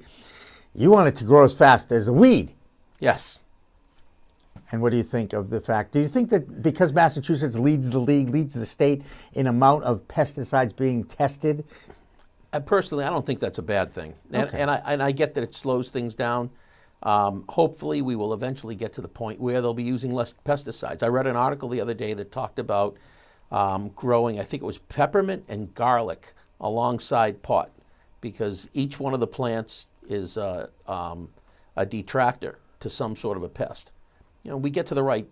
[SPEAKER 2] you want it to grow as fast as a weed.
[SPEAKER 11] Yes.
[SPEAKER 2] And what do you think of the fact? Do you think that because Massachusetts leads the league, leads the state in amount of pesticides being tested?
[SPEAKER 11] Personally, I don't think that's a bad thing.
[SPEAKER 2] Okay.
[SPEAKER 11] And I get that it slows things down. Hopefully, we will eventually get to the point where they'll be using less pesticides. I read an article the other day that talked about growing, I think it was peppermint and garlic alongside pot, because each one of the plants is a detractor to some sort of a pest. You know, we get to the right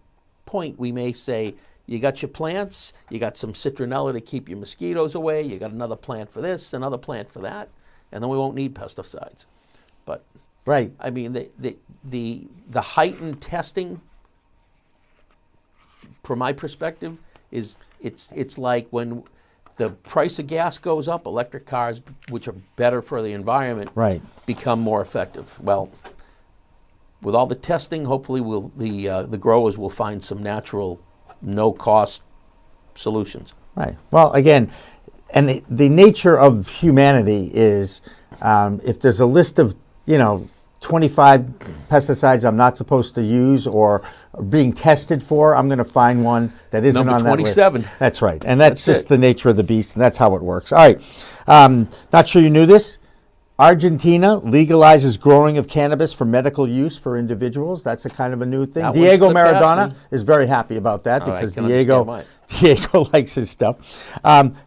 [SPEAKER 11] point, we may say, you got your plants, you got some citronella to keep your mosquitoes away, you got another plant for this, another plant for that, and then we won't need pesticides. But
[SPEAKER 2] right,
[SPEAKER 11] I mean, the heightened testing, from my perspective, is it's like when the price of gas goes up, electric cars, which are better for the environment,
[SPEAKER 2] right,
[SPEAKER 11] become more effective. Well, with all the testing, hopefully the growers will find some natural, no-cost solutions.
[SPEAKER 2] Right. Well, again, and the nature of humanity is if there's a list of, 25 pesticides I'm not supposed to use or being tested for, I'm going to find one that isn't
[SPEAKER 11] Number
[SPEAKER 2] on that
[SPEAKER 11] 27.
[SPEAKER 2] list. That's right. And that's just
[SPEAKER 11] it.
[SPEAKER 2] the nature of the beast, and that's how it works. All right. Not sure you knew this. Argentina legalizes growing of cannabis for medical use for individuals. That's a kind of a new thing.
[SPEAKER 11] That one
[SPEAKER 2] Diego
[SPEAKER 11] slipped past
[SPEAKER 2] Maradona
[SPEAKER 11] me.
[SPEAKER 2] is very happy about that
[SPEAKER 11] All right,
[SPEAKER 2] because
[SPEAKER 11] can understand why.
[SPEAKER 2] Diego likes his stuff.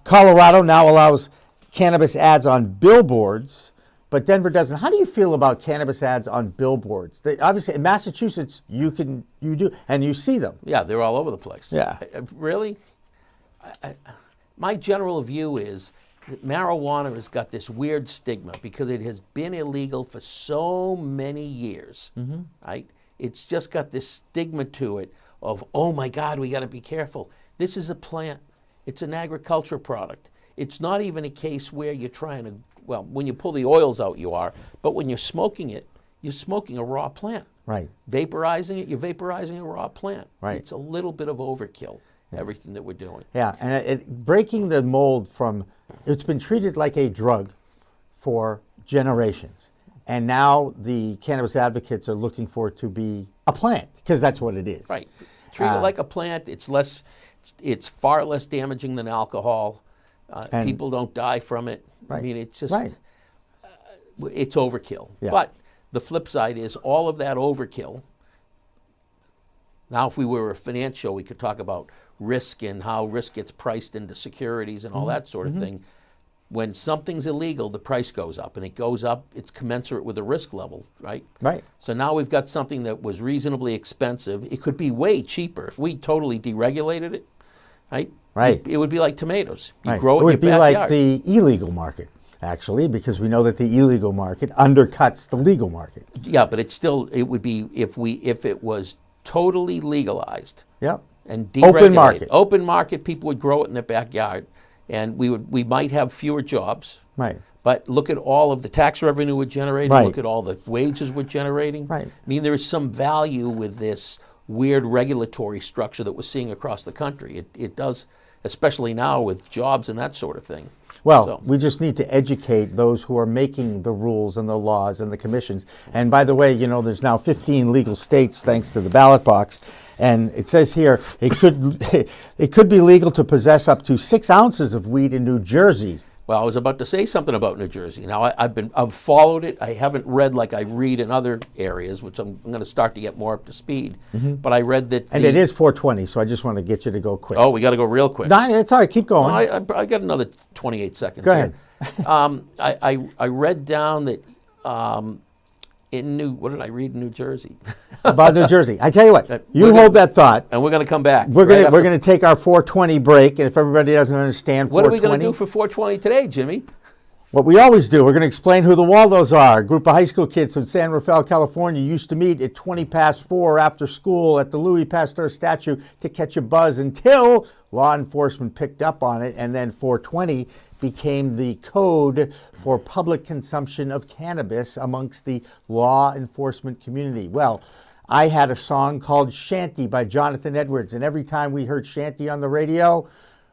[SPEAKER 2] Colorado now allows cannabis ads on billboards, but Denver doesn't. How do you feel about cannabis ads on billboards? Obviously, in Massachusetts, you do, and you see them.
[SPEAKER 11] Yeah, they're all over the place.
[SPEAKER 2] Yeah.
[SPEAKER 11] Really? My general view is that marijuana has got this weird stigma because it has been illegal for so many years, right? It's just got this stigma to it of, oh my God, we got to be careful. This is a plant. It's an agriculture product. It's not even a case where you're trying to, well, when you pull the oils out, you are, but when you're smoking it, you're smoking a raw plant.
[SPEAKER 2] Right.
[SPEAKER 11] Vaporizing it, you're vaporizing a raw plant.
[SPEAKER 2] Right.
[SPEAKER 11] It's a little bit of overkill, everything that we're doing.
[SPEAKER 2] Yeah, and breaking the mold from, it's been treated like a drug for generations. And now the cannabis advocates are looking for it to be a plant, because that's what it is.
[SPEAKER 11] Right. Treat it like a plant. It's far less damaging than alcohol. People don't die from it.
[SPEAKER 2] Right.
[SPEAKER 11] I mean, it's just,
[SPEAKER 2] right.
[SPEAKER 11] It's overkill.
[SPEAKER 2] Yeah.
[SPEAKER 11] But the flip side is all of that overkill. Now, if we were a finance show, we could talk about risk and how risk gets priced into securities and all that sort of thing. When something's illegal, the price goes up, and it goes up, it's commensurate with the risk level, right?
[SPEAKER 2] Right.
[SPEAKER 11] So now we've got something that was reasonably expensive. It could be way cheaper if we totally deregulated it, right?
[SPEAKER 2] Right.
[SPEAKER 11] It would be like tomatoes. You
[SPEAKER 2] Right.
[SPEAKER 11] grow it
[SPEAKER 2] It would
[SPEAKER 11] in
[SPEAKER 2] be
[SPEAKER 11] your
[SPEAKER 2] like
[SPEAKER 11] backyard.
[SPEAKER 2] the illegal market, actually, because we know that the illegal market undercuts the legal market.
[SPEAKER 11] Yeah, but it would be if it was totally legalized.
[SPEAKER 2] Yep.
[SPEAKER 11] And deregulated.
[SPEAKER 2] Open market.
[SPEAKER 11] Open market, people would grow it in their backyard, and we might have fewer jobs.
[SPEAKER 2] Right.
[SPEAKER 11] But look at all of the tax revenue we're generating.
[SPEAKER 2] Right.
[SPEAKER 11] Look at all the wages we're generating.
[SPEAKER 2] Right.
[SPEAKER 11] I mean, there is some value with this weird regulatory structure that we're seeing across the country. It does, especially now with jobs and that sort of thing.
[SPEAKER 2] Well,
[SPEAKER 11] So-
[SPEAKER 2] we just need to educate those who are making the rules and the laws and the commissions. And by the way, there's now 15 legal states thanks to the ballot box. And it says here it could be legal to possess up to 6 ounces of weed in New Jersey.
[SPEAKER 11] Well, I was about to say something about New Jersey. Now, I've followed it. I haven't read like I read in other areas, which I'm going to start to get more up to speed. But I read that.
[SPEAKER 2] And it is 4:20, so I just want to get you to go quick.
[SPEAKER 11] Oh, we got to go real quick.
[SPEAKER 2] No, it's all right. Keep going.
[SPEAKER 11] I got another 28 seconds.
[SPEAKER 2] Go
[SPEAKER 11] here. I read down that what did I read in New Jersey?
[SPEAKER 2] About New Jersey. I tell you what, you hold that thought.
[SPEAKER 11] And we're going to come back.
[SPEAKER 2] We're going to take our 4:20 break, and if everybody doesn't understand 4:20.
[SPEAKER 11] What are we going to do for 4:20 today, Jimmy?
[SPEAKER 2] What we always do, we're going to explain who the Waldos are. A group of high school kids from San Rafael, California used to meet at 4:20 after school at the Louis Pasteur statue to catch a buzz until law enforcement picked up on it, and then 4:20 became the code for public consumption of cannabis amongst the law enforcement community. Well, I had a song called Shanty by Jonathan Edwards, and every time we heard Shanty on the radio,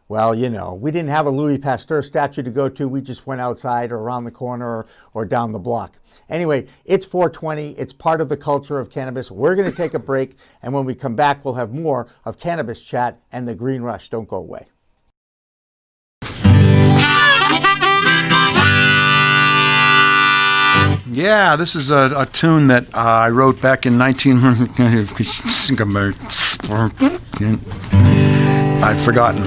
[SPEAKER 2] well, you know, we didn't have a Louis Pasteur statue to go to. We just went outside or around the corner or down the block. Anyway, it's 420. It's part of the culture of cannabis. We're going to take a break, and when we come back, we'll have more of Cannabis Chat and the Green Rush. Don't go away.
[SPEAKER 16] Yeah, this is a tune that I wrote back in 19... I've forgotten.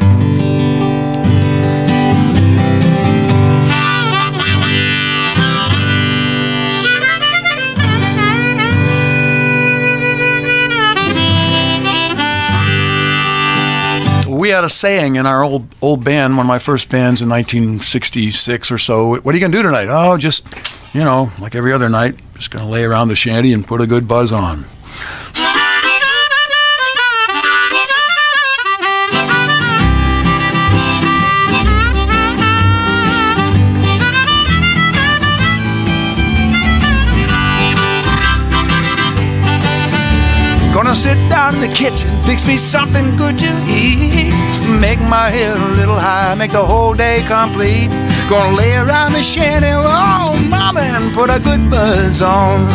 [SPEAKER 16] We had a saying in our old band, one of my first bands in 1966 or so. What are you going to do tonight? Oh, just, you know, like every other night, just going to lay around the shanty and put a good buzz on. Gonna sit down in the kitchen, fix me something good to eat. Make my head a little high, make the whole day complete. Gonna lay around the shanty, oh mama, and put a good buzz on.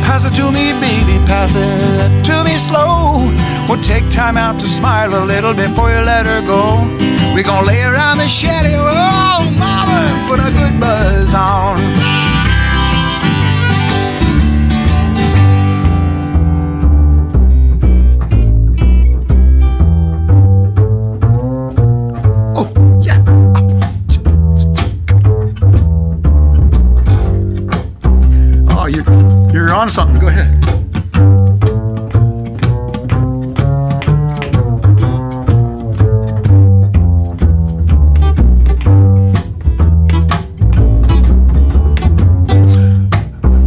[SPEAKER 16] Pass it to me, baby, pass it to me slow. We'll take time out to smile a little before you let her go. We're gonna lay around the shanty, oh mama, and put a good buzz on. You're on something. Go ahead.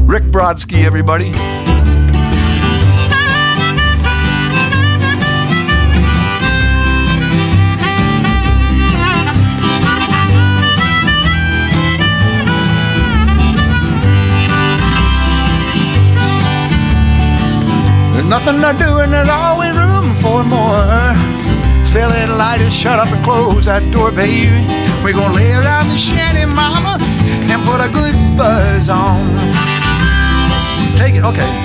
[SPEAKER 16] Rick Brodsky, everybody. Nothing to do and there's always room for more. Fill it, light it, shut up and close that door, baby. We're gonna lay around the shanty, mama, and put a good buzz on. Take it, okay.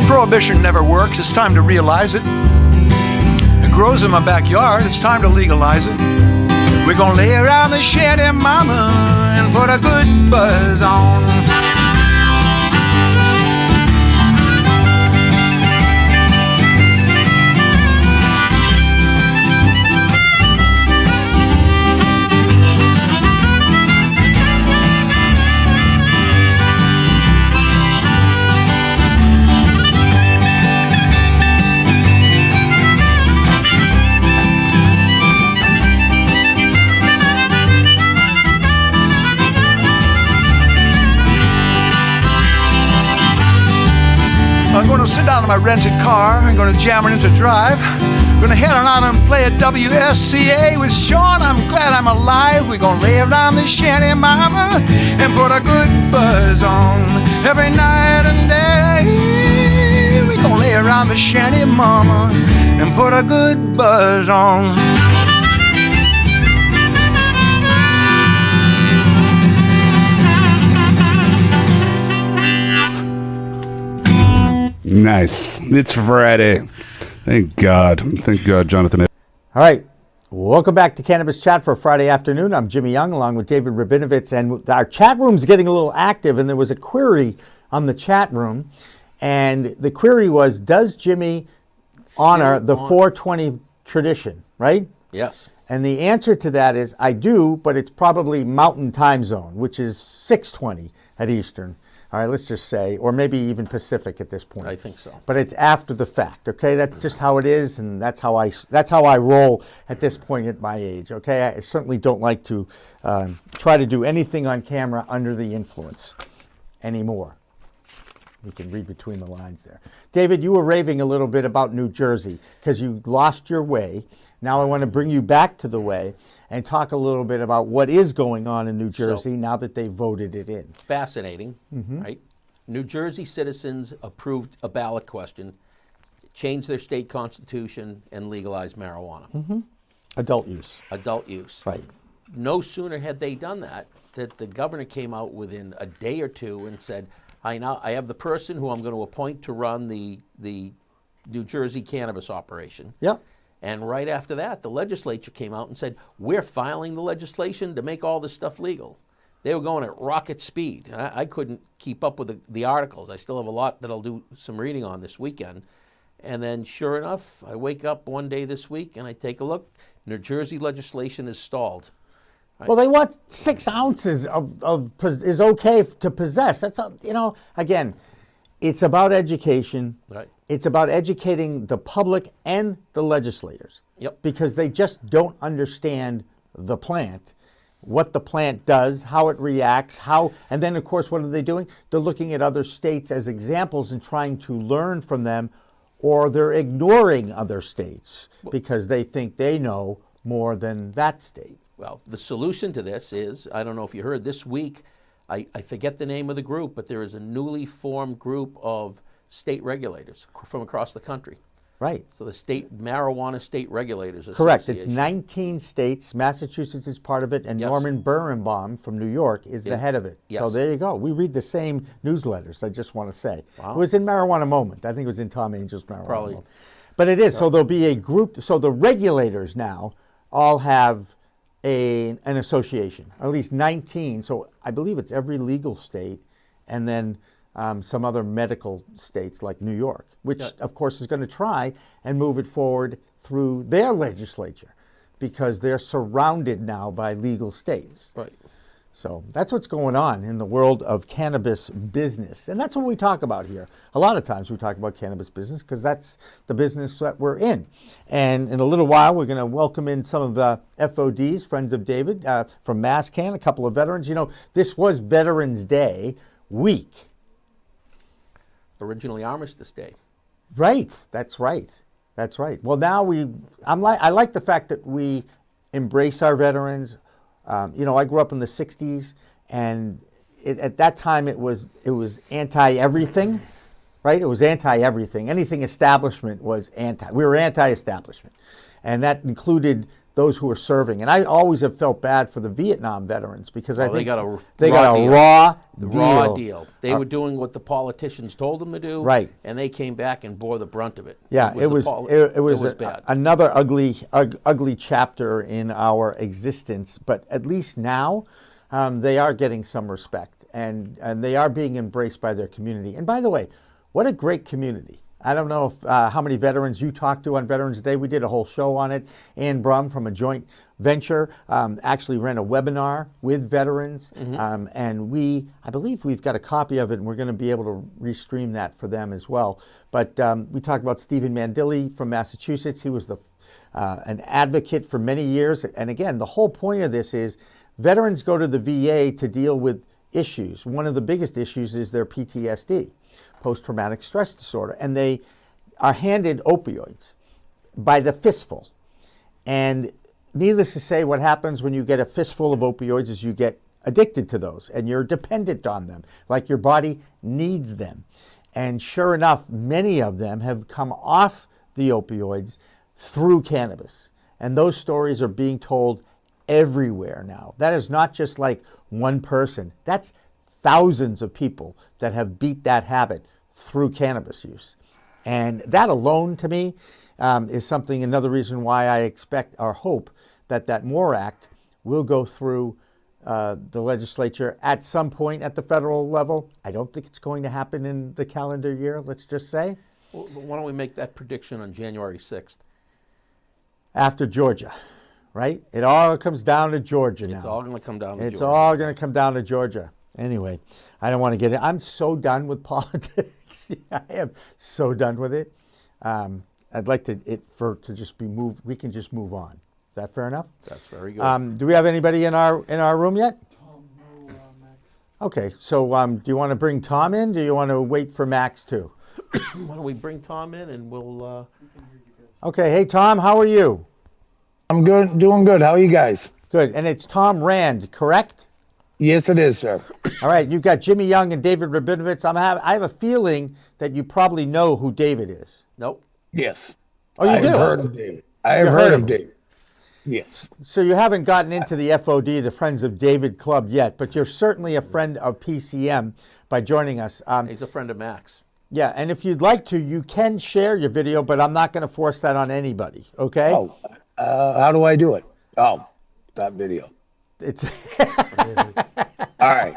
[SPEAKER 16] Prohibition never works, it's time to realize it. It grows in my backyard, it's time to legalize it. We're gonna lay around the shanty, mama, and put a good buzz on. I'm gonna sit down in my rented car, I'm gonna jam it into drive. Gonna head on out and play at WSCA with Sean. I'm glad I'm alive. We're gonna lay around the shanty, mama, and put a good buzz on. Every night and day, we're gonna lay around the shanty, mama, and put a good buzz on.
[SPEAKER 18] Nice. It's Friday. Thank God. Thank God, Jonathan.
[SPEAKER 2] All right. Welcome back to Cannabis Chat for Friday afternoon. I'm Jimmy Young along with David Rabinovitz, and our chat room's getting a little active, and there was a query on the chat room, and the query was, does Jimmy honor the 420 tradition, right?
[SPEAKER 11] Yes.
[SPEAKER 2] And the answer to that is I do, but it's probably Mountain Time Zone, which is 6:20 at Eastern. All right, let's just say, or maybe even Pacific at this point.
[SPEAKER 11] I think so.
[SPEAKER 2] But it's after the fact, okay? That's just how it is, and that's how I roll at this point at my age, okay? I certainly don't like to try to do anything on camera under the influence anymore. We can read between the lines there. David, you were raving a little bit about New Jersey because you lost your way. Now I want to bring you back to the way and talk a little bit about what is going on in New Jersey now that they voted it in.
[SPEAKER 11] Fascinating, right? New Jersey citizens approved a ballot question, changed their state constitution, and legalized marijuana.
[SPEAKER 2] Adult use.
[SPEAKER 11] Adult use.
[SPEAKER 2] Right.
[SPEAKER 11] No sooner had they done that the governor came out within a day or two and said, I have the person who I'm going to appoint to run the New Jersey cannabis operation.
[SPEAKER 2] Yep.
[SPEAKER 11] And right after that, the legislature came out and said, we're filing the legislation to make all this stuff legal. They were going at rocket speed. I couldn't keep up with the articles. I still have a lot that I'll do some reading on this weekend. And then sure enough, I wake up one day this week and I take a look. New Jersey legislation is stalled. Right?
[SPEAKER 2] Well, they want 6 ounces is okay to possess. That's, again, it's about education.
[SPEAKER 11] Right.
[SPEAKER 2] It's about educating the public and the legislators.
[SPEAKER 11] Yep.
[SPEAKER 2] Because they just don't understand the plant, what the plant does, how it reacts, and then of course, what are they doing? They're looking at other states as examples and trying to learn from them, or they're ignoring other states because they think they know more than that state.
[SPEAKER 11] Well, the solution to this is, I don't know if you heard this week, I forget the name of the group, but there is a newly formed group of state regulators from across the country.
[SPEAKER 2] Right.
[SPEAKER 11] So the Marijuana State Regulators Association.
[SPEAKER 2] Correct. It's 19 states. Massachusetts is part of it, and Norman Birnbaum from New York is the head of it.
[SPEAKER 11] Yes.
[SPEAKER 2] So there you go. We read the same newsletters, I just want to say.
[SPEAKER 11] Wow.
[SPEAKER 2] It was in Marijuana Moment. I think it was in Tom Angel's Marijuana
[SPEAKER 11] Probably.
[SPEAKER 2] Moment. But it is. So there'll be a group. So the regulators now all have an association, at least 19. So I believe it's every legal state, and then some other medical states like New York, which of course is going to try and move it forward through their legislature because they're surrounded now by legal states.
[SPEAKER 11] Right.
[SPEAKER 2] So that's what's going on in the world of cannabis business. And that's what we talk about here. A lot of times we talk about cannabis business because that's the business that we're in. And in a little while, we're going to welcome in some of the FODs, Friends of David, from MassCan, a couple of veterans. You know, this was Veterans Day week.
[SPEAKER 11] Originally Armistice Day.
[SPEAKER 2] Right. That's right. That's right. Well, now I like the fact that we embrace our veterans. I grew up in the 60s, and at that time it was anti-everything, right? It was anti-everything. Anything establishment was anti. We were anti-establishment, and that included those who were serving. And I always have felt bad for the Vietnam veterans because I think
[SPEAKER 11] they got a
[SPEAKER 2] raw
[SPEAKER 11] deal. They were doing what the politicians told them to do,
[SPEAKER 2] right?
[SPEAKER 11] And they came back and bore the brunt of it.
[SPEAKER 2] Yeah, it was
[SPEAKER 11] bad.
[SPEAKER 2] Another ugly chapter in our existence. But at least now, they are getting some respect, and they are being embraced by their community. And by the way, what a great community! I don't know how many veterans you talked to on Veterans Day. We did a whole show on it. Ann Brum from a joint venture actually ran a webinar with veterans. And I believe we've got a copy of it, and we're going to be able to restream that for them as well. But we talked about Stephen Mandilli from Massachusetts. He was an advocate for many years. And again, the whole point of this is veterans go to the VA to deal with issues. One of the biggest issues is their PTSD. Post-traumatic stress disorder, and they are handed opioids by the fistful. And needless to say, what happens when you get a fistful of opioids is you get addicted to those, and you're dependent on them, like your body needs them. And sure enough, many of them have come off the opioids through cannabis. And those stories are being told everywhere now. That is not just like one person. That's thousands of people that have beat that habit through cannabis use. And that alone, to me, is another reason why I expect or hope that MORE Act will go through the legislature at some point at the federal level. I don't think it's going to happen in the calendar year, let's just say.
[SPEAKER 11] Well, why don't we make that prediction on January 6th?
[SPEAKER 2] After Georgia. right? It all comes down to Georgia now.
[SPEAKER 11] It's all going to come down to
[SPEAKER 2] It's
[SPEAKER 11] Georgia.
[SPEAKER 2] all going to come down to Georgia. Anyway, I don't want to get it. I'm so done with politics. I am so done with it. I'd like to just be moved. We can just move on. Is that fair enough?
[SPEAKER 11] That's very good.
[SPEAKER 2] Do we have anybody in our room yet? Okay, so do you want to bring Tom in? Do you want to wait for Max too?
[SPEAKER 11] Why don't we bring Tom in and we'll...
[SPEAKER 2] Okay, hey Tom, how are you?
[SPEAKER 3] I'm good, doing good. How are you guys?
[SPEAKER 2] Good, and it's Tom Rand, correct?
[SPEAKER 3] Yes, it is, sir.
[SPEAKER 2] All right, you've got Jimmy Young and David Rabinovitz. I have a feeling that you probably know who David is.
[SPEAKER 11] Nope.
[SPEAKER 3] Yes.
[SPEAKER 2] Oh, you do?
[SPEAKER 3] I've heard of David. I have heard of David. Yes.
[SPEAKER 2] So you haven't gotten into the FOD, the Friends of David Club yet, but you're certainly a friend of PCM by joining us.
[SPEAKER 11] He's a friend of Max.
[SPEAKER 2] Yeah, and if you'd like to, you can share your video, but I'm not going to force that on anybody, okay?
[SPEAKER 3] Oh, how do I do it? Oh, that video.
[SPEAKER 2] It's
[SPEAKER 3] all right.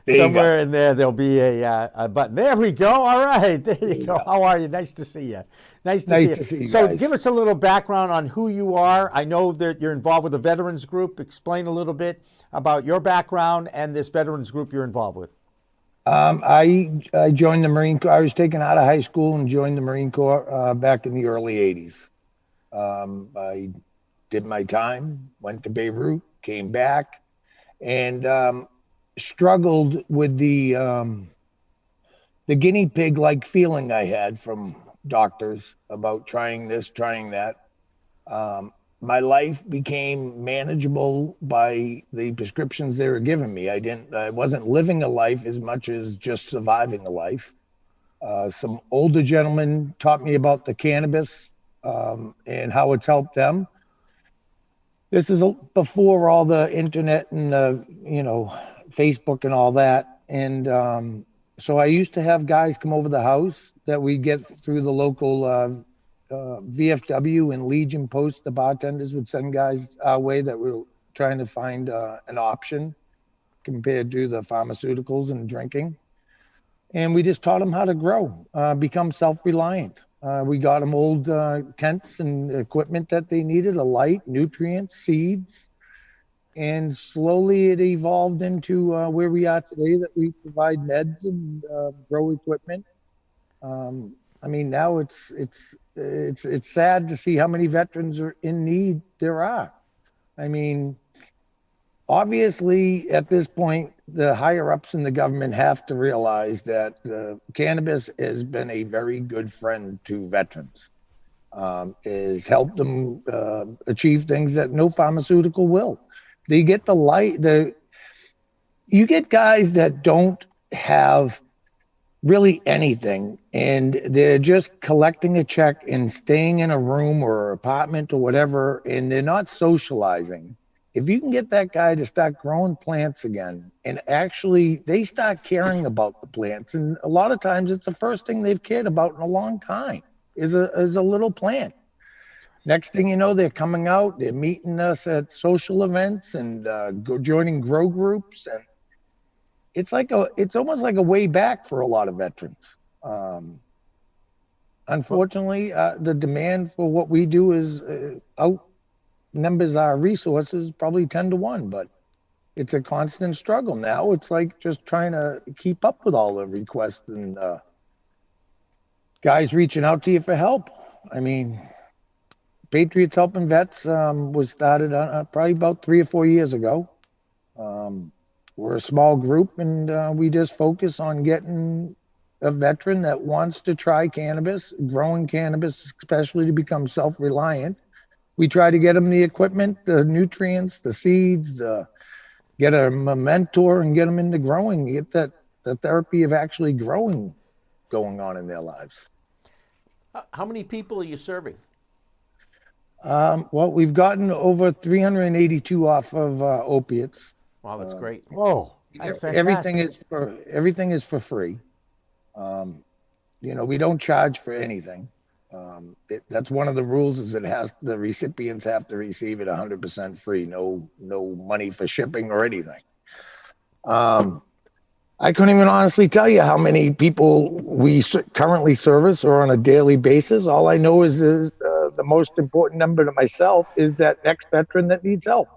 [SPEAKER 2] Somewhere in there, there'll be a button. There we go. All right. There you go. How are you? Nice to see you. Nice to see you. So give us a little background on who you are. I know that you're involved with the Veterans Group. Explain a little bit about your background and this Veterans Group you're involved with.
[SPEAKER 3] I joined the Marine Corps. I was taken out of high school and joined the Marine Corps back in the early 80s. I did my time, went to Beirut, came back, and struggled with the guinea pig-like feeling I had from doctors about trying this, trying that. My life became manageable by the prescriptions they were giving me. I wasn't living a life as much as just surviving a life. Some older gentlemen taught me about the cannabis and how it's helped them. This is before all the internet and Facebook and all that. And so I used to have guys come over the house that we get through the local VFW and Legion Post. The bartenders would send guys our way that were trying to find an option compared to the pharmaceuticals and drinking. And we just taught them how to grow, become self-reliant. We got them old tents and equipment that they needed, a light, nutrients, seeds. And slowly it evolved into where we are today, that we provide meds and grow equipment. I mean, now it's sad to see how many veterans are in need there are. I mean, obviously at this point, the higher ups in the government have to realize that cannabis has been a very good friend to veterans. Has helped them achieve things that no pharmaceutical will. They get you get guys that don't have really anything, and they're just collecting a check and staying in a room or apartment or whatever, and they're not socializing. If you can get that guy to start growing plants again, and actually they start caring about the plants, and a lot of times it's the first thing they've cared about in a long time is a little plant. Next thing you know, they're coming out, they're meeting us at social events and joining grow groups, and it's almost like a way back for a lot of veterans. Unfortunately, the demand for what we do is outnumbers our resources probably 10 to 1, but it's a constant struggle now. It's like just trying to keep up with all the requests and guys reaching out to you for help. I mean, Patriots Helping Vets was started probably about 3 or 4 years ago. We're a small group, and we just focus on getting a veteran that wants to try cannabis, growing cannabis, especially to become self-reliant. We try to get them the equipment, the nutrients, the seeds, get them a mentor and get them into growing, get the therapy of actually growing going on in their lives.
[SPEAKER 11] How many people are you serving?
[SPEAKER 3] Well, we've gotten over 382 off of opiates.
[SPEAKER 11] Wow, that's great.
[SPEAKER 2] Whoa, that's fantastic.
[SPEAKER 3] Everything is for free. We don't charge for anything. That's one of the rules, is the recipients have to receive it 100% free. No money for shipping or anything. I couldn't even honestly tell you how many people we currently service or on a daily basis. All I know is the most important number to myself is that next veteran that needs help.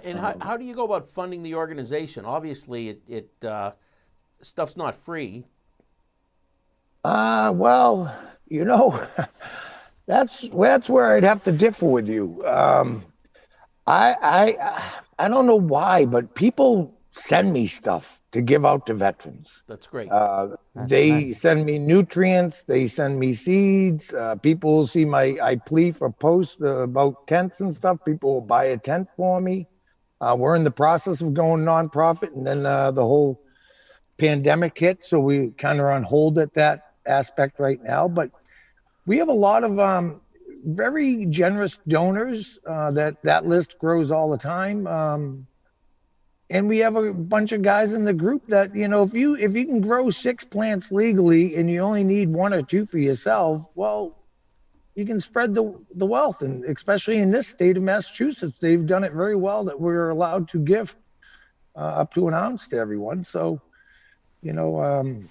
[SPEAKER 11] And how do you go about funding the organization? Obviously, stuff's not free.
[SPEAKER 3] Well, you know, that's where I'd have to differ with you. I don't know why, but people send me stuff to give out to veterans.
[SPEAKER 11] That's great.
[SPEAKER 3] They send me nutrients. They send me seeds. People will see I plea for posts about tents and stuff. People will buy a tent for me. We're in the process of going nonprofit, and then the whole pandemic hit, so we kind of are on hold at that aspect right now. But we have a lot of very generous donors. That list grows all the time. And we have a bunch of guys in the group that, you know, if you can grow 6 plants legally and you only need 1 or 2 for yourself, well, you can spread the wealth. And especially in this state of Massachusetts, they've done it very well that we're allowed to give up to an ounce to everyone. So, you know,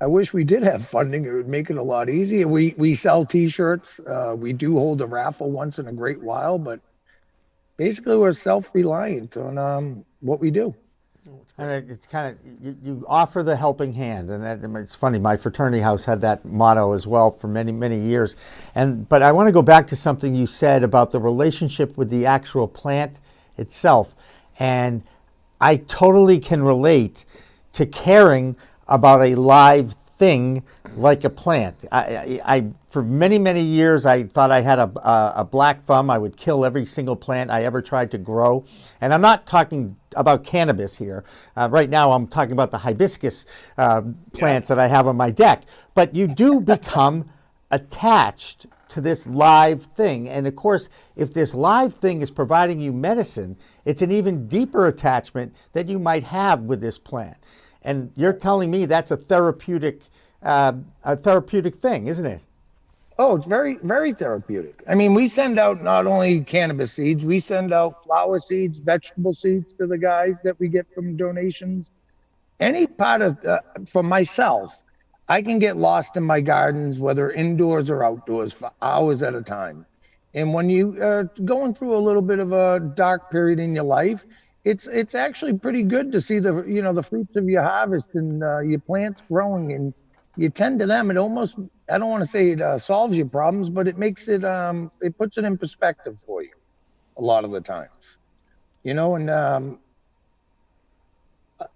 [SPEAKER 3] I wish we did have funding. It would make it a lot easier. We sell T-shirts. We do hold a raffle once in a great while, but basically we're self-reliant on what we do.
[SPEAKER 2] And it's kind of, you offer the helping hand, and it's funny, my fraternity house had that motto as well for many, many years. But I want to go back to something you said about the relationship with the actual plant itself. And I totally can relate to caring about a live thing like a plant. I for many, many years, I thought I had a black thumb. I would kill every single plant I ever tried to grow. And I'm not talking about cannabis here. Right now, I'm talking about the hibiscus plants that I have on my deck. But you do become attached to this live thing. And of course, if this live thing is providing you medicine, it's an even deeper attachment that you might have with this plant. And you're telling me that's a therapeutic thing, isn't it?
[SPEAKER 3] Oh, it's very, very therapeutic. I mean, we send out not only cannabis seeds, we send out flower seeds, vegetable seeds to the guys that we get from donations. Any part of, for myself, I can get lost in my gardens, whether indoors or outdoors, for hours at a time. And when you are going through a little bit of a dark period in your life, it's actually pretty good to see the fruits of your harvest and your plants growing, and you tend to them. It almost, I don't want to say it solves your problems, but it makes it, it puts it in perspective for you a lot of the times, you know. And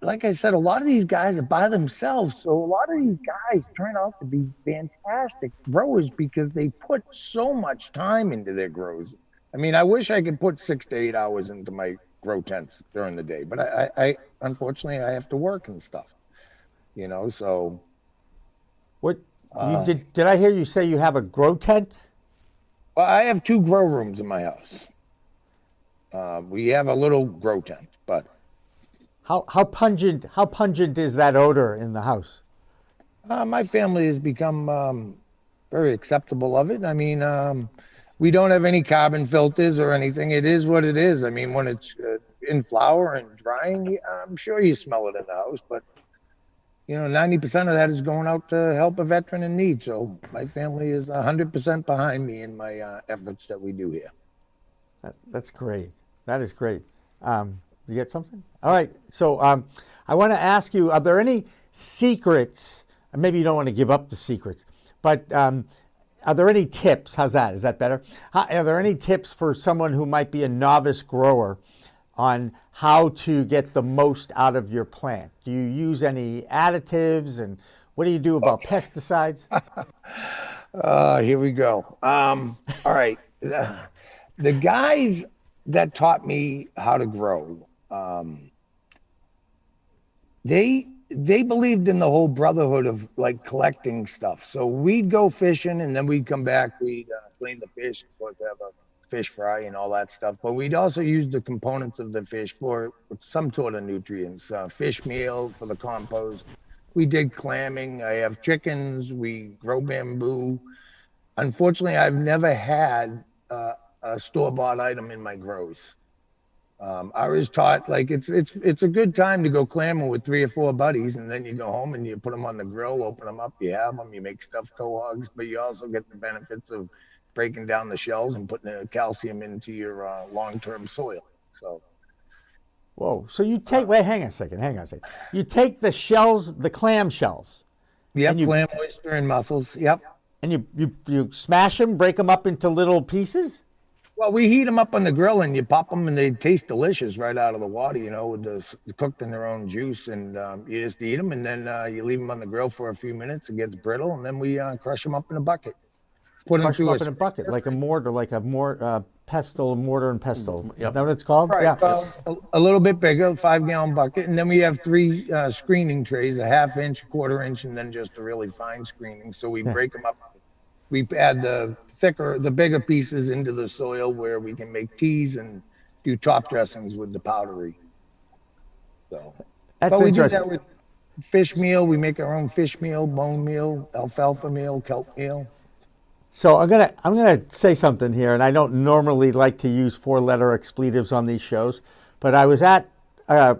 [SPEAKER 3] like I said, a lot of these guys are by themselves. So a lot of these guys turn out to be fantastic growers because they put so much time into their grows. I mean, I wish I could put 6 to 8 hours into my grow tents during the day, but I unfortunately I have to work and stuff, you know. So
[SPEAKER 2] what did I hear you say you have a grow tent?
[SPEAKER 3] Well, I have 2 grow rooms in my house. We have a little grow tent, but
[SPEAKER 2] how pungent is that odor in the house?
[SPEAKER 3] My family has become very acceptable of it. I mean, we don't have any carbon filters or anything. It is what it is. I mean, when it's in flower and drying, I'm sure you smell it in the house, but you know, 90% of that is going out to help a veteran in need. So my family is 100% behind me in my efforts that we do here.
[SPEAKER 2] That's great. That is great. You get something? All right. So I want to ask you, are there any secrets? Maybe you don't want to give up the secrets, but are there any tips? How's that? Is that better? Are there any tips for someone who might be a novice grower on how to get the most out of your plant? Do you use any additives, and what do you do about pesticides?
[SPEAKER 3] Here we go. All right. The guys that taught me how to grow, they believed in the whole brotherhood of like collecting stuff. So we'd go fishing and then we'd come back, we'd clean the fish, of course, have a fish fry and all that stuff. But we'd also use the components of the fish for some sort of nutrients, fish meal for the compost. We did clamming. I have chickens. We grow bamboo. Unfortunately, I've never had a store-bought item in my grows. I was taught like it's a good time to go clamming with 3 or 4 buddies, and then you go home and you put them on the grill, open them up, you have them, you make stuffed quahogs, but you also get the benefits of breaking down the shells and putting the calcium into your long-term soil. So.
[SPEAKER 2] Whoa! So you take hang on a second. You take the shells, the clam shells.
[SPEAKER 3] Yep, clam, oyster, and mussels. Yep.
[SPEAKER 2] And you smash them, break them up into little pieces.
[SPEAKER 3] Well, we heat them up on the grill and you pop them and they taste delicious right out of the water, with the cooked in their own juice, and you just eat them, and then you leave them on the grill for a few minutes. It gets brittle, and then we crush them up in a bucket.
[SPEAKER 2] Crush them up in a bucket, like a mortar, pestle, mortar and pestle. Is that what it's called?
[SPEAKER 3] Right,
[SPEAKER 2] Yeah.
[SPEAKER 3] A little bit bigger, 5-gallon bucket, and then we have 3 screening trays, a 1/2 inch, 1/4 inch, and then just a really fine screening. So we break them up. We add the bigger pieces into the soil where we can make teas and do top dressings with the powdery. So
[SPEAKER 2] that's
[SPEAKER 3] we
[SPEAKER 2] interesting.
[SPEAKER 3] do that with fish meal. We make our own fish meal, bone meal, alfalfa meal, kelp meal.
[SPEAKER 2] So I'm gonna say something here, and I don't normally like to use 4-letter expletives on these shows, but I was at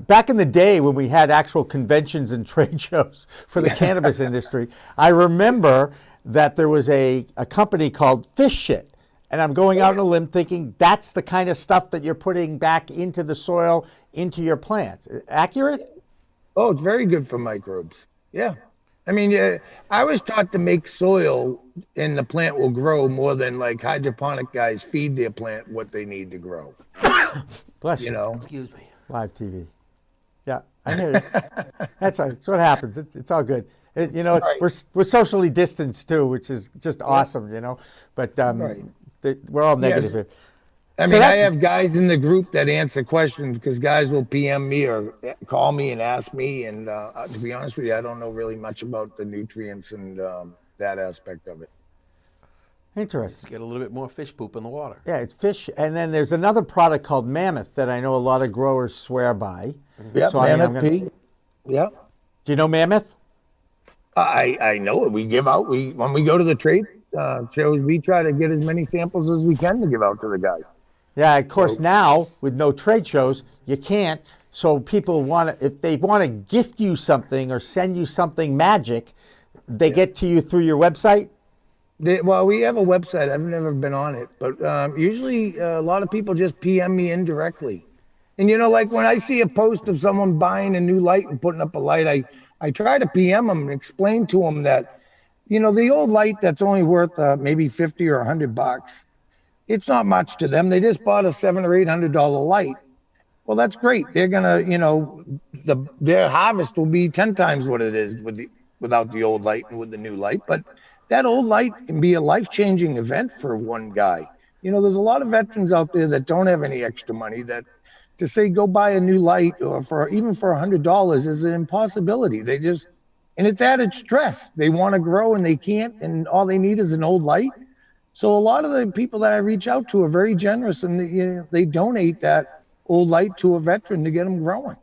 [SPEAKER 2] back in the day when we had actual conventions and trade shows for the cannabis industry. I remember that there was a company called Fish Shit, and I'm going out on a limb thinking that's the kind of stuff that you're putting back into the soil, into your plants. Accurate?
[SPEAKER 3] Oh, it's very good for microbes. Yeah. I mean, I was taught to make soil and the plant will grow more than like hydroponic guys feed their plant what they need to grow.
[SPEAKER 2] Bless you.
[SPEAKER 11] Excuse me.
[SPEAKER 2] Live TV. Yeah, I hear you. That's what happens. It's all good. We're socially distanced too, which is just awesome, But we're all negative here.
[SPEAKER 3] I have guys in the group that answer questions because guys will PM me or call me and ask me. And to be honest with you, I don't know really much about the nutrients and that aspect of it.
[SPEAKER 2] Interesting.
[SPEAKER 11] Let's get a little bit more fish poop in the water.
[SPEAKER 2] Yeah, it's fish. And then there's another product called Mammoth that I know a lot of growers swear by.
[SPEAKER 3] Yeah,
[SPEAKER 2] so
[SPEAKER 3] Mammoth Pea. Yeah.
[SPEAKER 2] Do you know Mammoth?
[SPEAKER 3] I know it. We give out. When we go to the trade shows, we try to get as many samples as we can to give out to the guys.
[SPEAKER 2] Yeah, of course, now with no trade shows, you can't. So people if they want to gift you something or send you something magic, they get to you through your website?
[SPEAKER 3] Well, we have a website. I've never been on it, but usually a lot of people just PM me indirectly. And like when I see a post of someone buying a new light and putting up a light, I try to PM them and explain to them that, the old light that's only worth maybe $50 or $100, it's not much to them. They just bought a $700 or $800 light. Well, that's great. They're gonna, their harvest will be 10 times what it is without the old light and with the new light. But that old light can be a life-changing event for one guy. There's a lot of veterans out there that don't have any extra money that to say go buy a new light or even for $100 is an impossibility. And it's added stress. They want to grow and they can't, and all they need is an old light. So a lot of the people that I reach out to are very generous, and they donate that old light to a veteran to get them growing.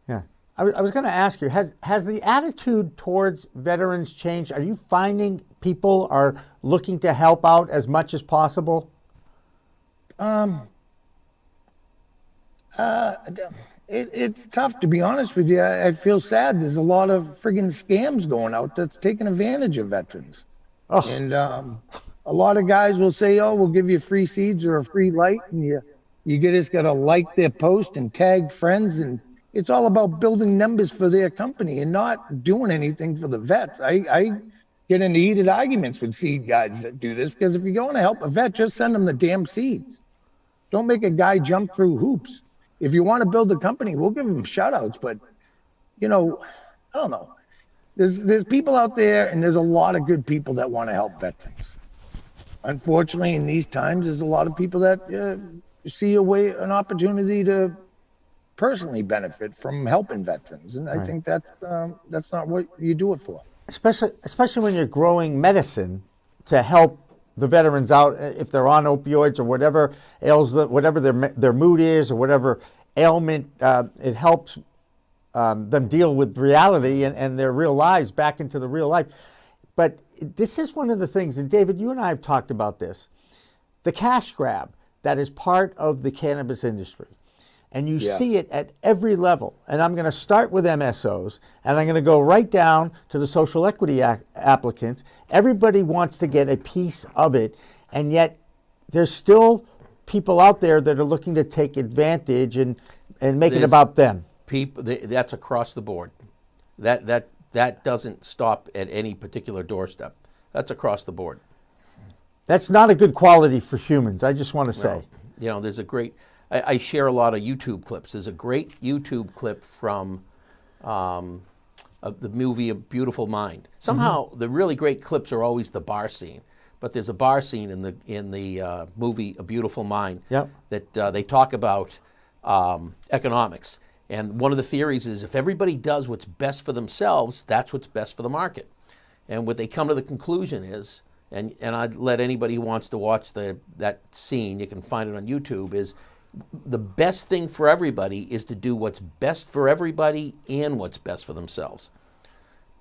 [SPEAKER 2] Yeah, I was going to ask you, has the attitude towards veterans changed? Are you finding people are looking to help out as much as possible?
[SPEAKER 3] It's tough, to be honest with you. I feel sad. There's a lot of friggin' scams going out that's taking advantage of veterans.
[SPEAKER 2] Oh.
[SPEAKER 3] And a lot of guys will say, oh, we'll give you free seeds or a free light. And you just got to like their post and tag friends. And it's all about building numbers for their company and not doing anything for the vets. I get into heated arguments with seed guys that do this, because if you're going to help a vet, just send them the damn seeds. Don't make a guy jump through hoops. If you want to build a company, we'll give them shout outs, but I don't know. There's people out there, and there's a lot of good people that want to help veterans. Unfortunately, in these times, there's a lot of people that see an opportunity to personally benefit from helping veterans, and I think that's not what you do it for.
[SPEAKER 2] Especially when you're growing medicine to help the veterans out if they're on opioids or whatever ails whatever their mood is or whatever ailment, it helps them deal with reality and their real lives back into the real life. But this is one of the things, and David, you and I have talked about this, the cash grab that is part of the cannabis industry. And you
[SPEAKER 3] Yeah.
[SPEAKER 2] see it at every level. And I'm going to start with MSOs, and I'm going to go right down to the social equity applicants. Everybody wants to get a piece of it, and yet there's still people out there that are looking to take advantage and make it about them.
[SPEAKER 11] That's across the board. That doesn't stop at any particular doorstep. That's across the board.
[SPEAKER 2] That's not a good quality for humans, I just want to say.
[SPEAKER 11] You know, there's a great, I share a lot of YouTube clips. There's a great YouTube clip from the movie A Beautiful Mind. Somehow, the really great clips are always the bar scene. But there's a bar scene in the movie A Beautiful Mind that they talk about economics. And one of the theories is if everybody does what's best for themselves, that's what's best for the market. And what they come to the conclusion is, and I'd let anybody who wants to watch that scene, you can find it on YouTube, is the best thing for everybody is to do what's best for everybody and what's best for themselves.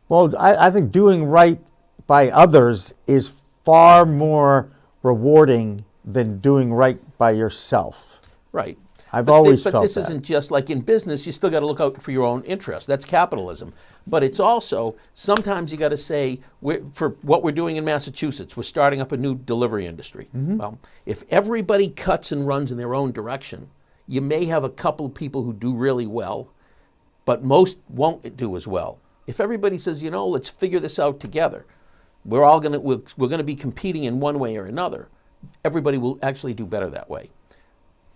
[SPEAKER 2] Well, I think doing right by others is far more rewarding than doing right by yourself.
[SPEAKER 11] Right.
[SPEAKER 2] I've always
[SPEAKER 11] felt
[SPEAKER 2] felt
[SPEAKER 11] this
[SPEAKER 2] that.
[SPEAKER 11] isn't just like in business, you still got to look out for your own interest. That's capitalism. But it's also, sometimes you got to say, for what we're doing in Massachusetts, we're starting up a new delivery industry. Well, if everybody cuts and runs in their own direction, you may have a couple of people who do really well, but most won't do as well. If everybody says, you know, let's figure this out together, we're going to be competing in one way or another, everybody will actually do better that way.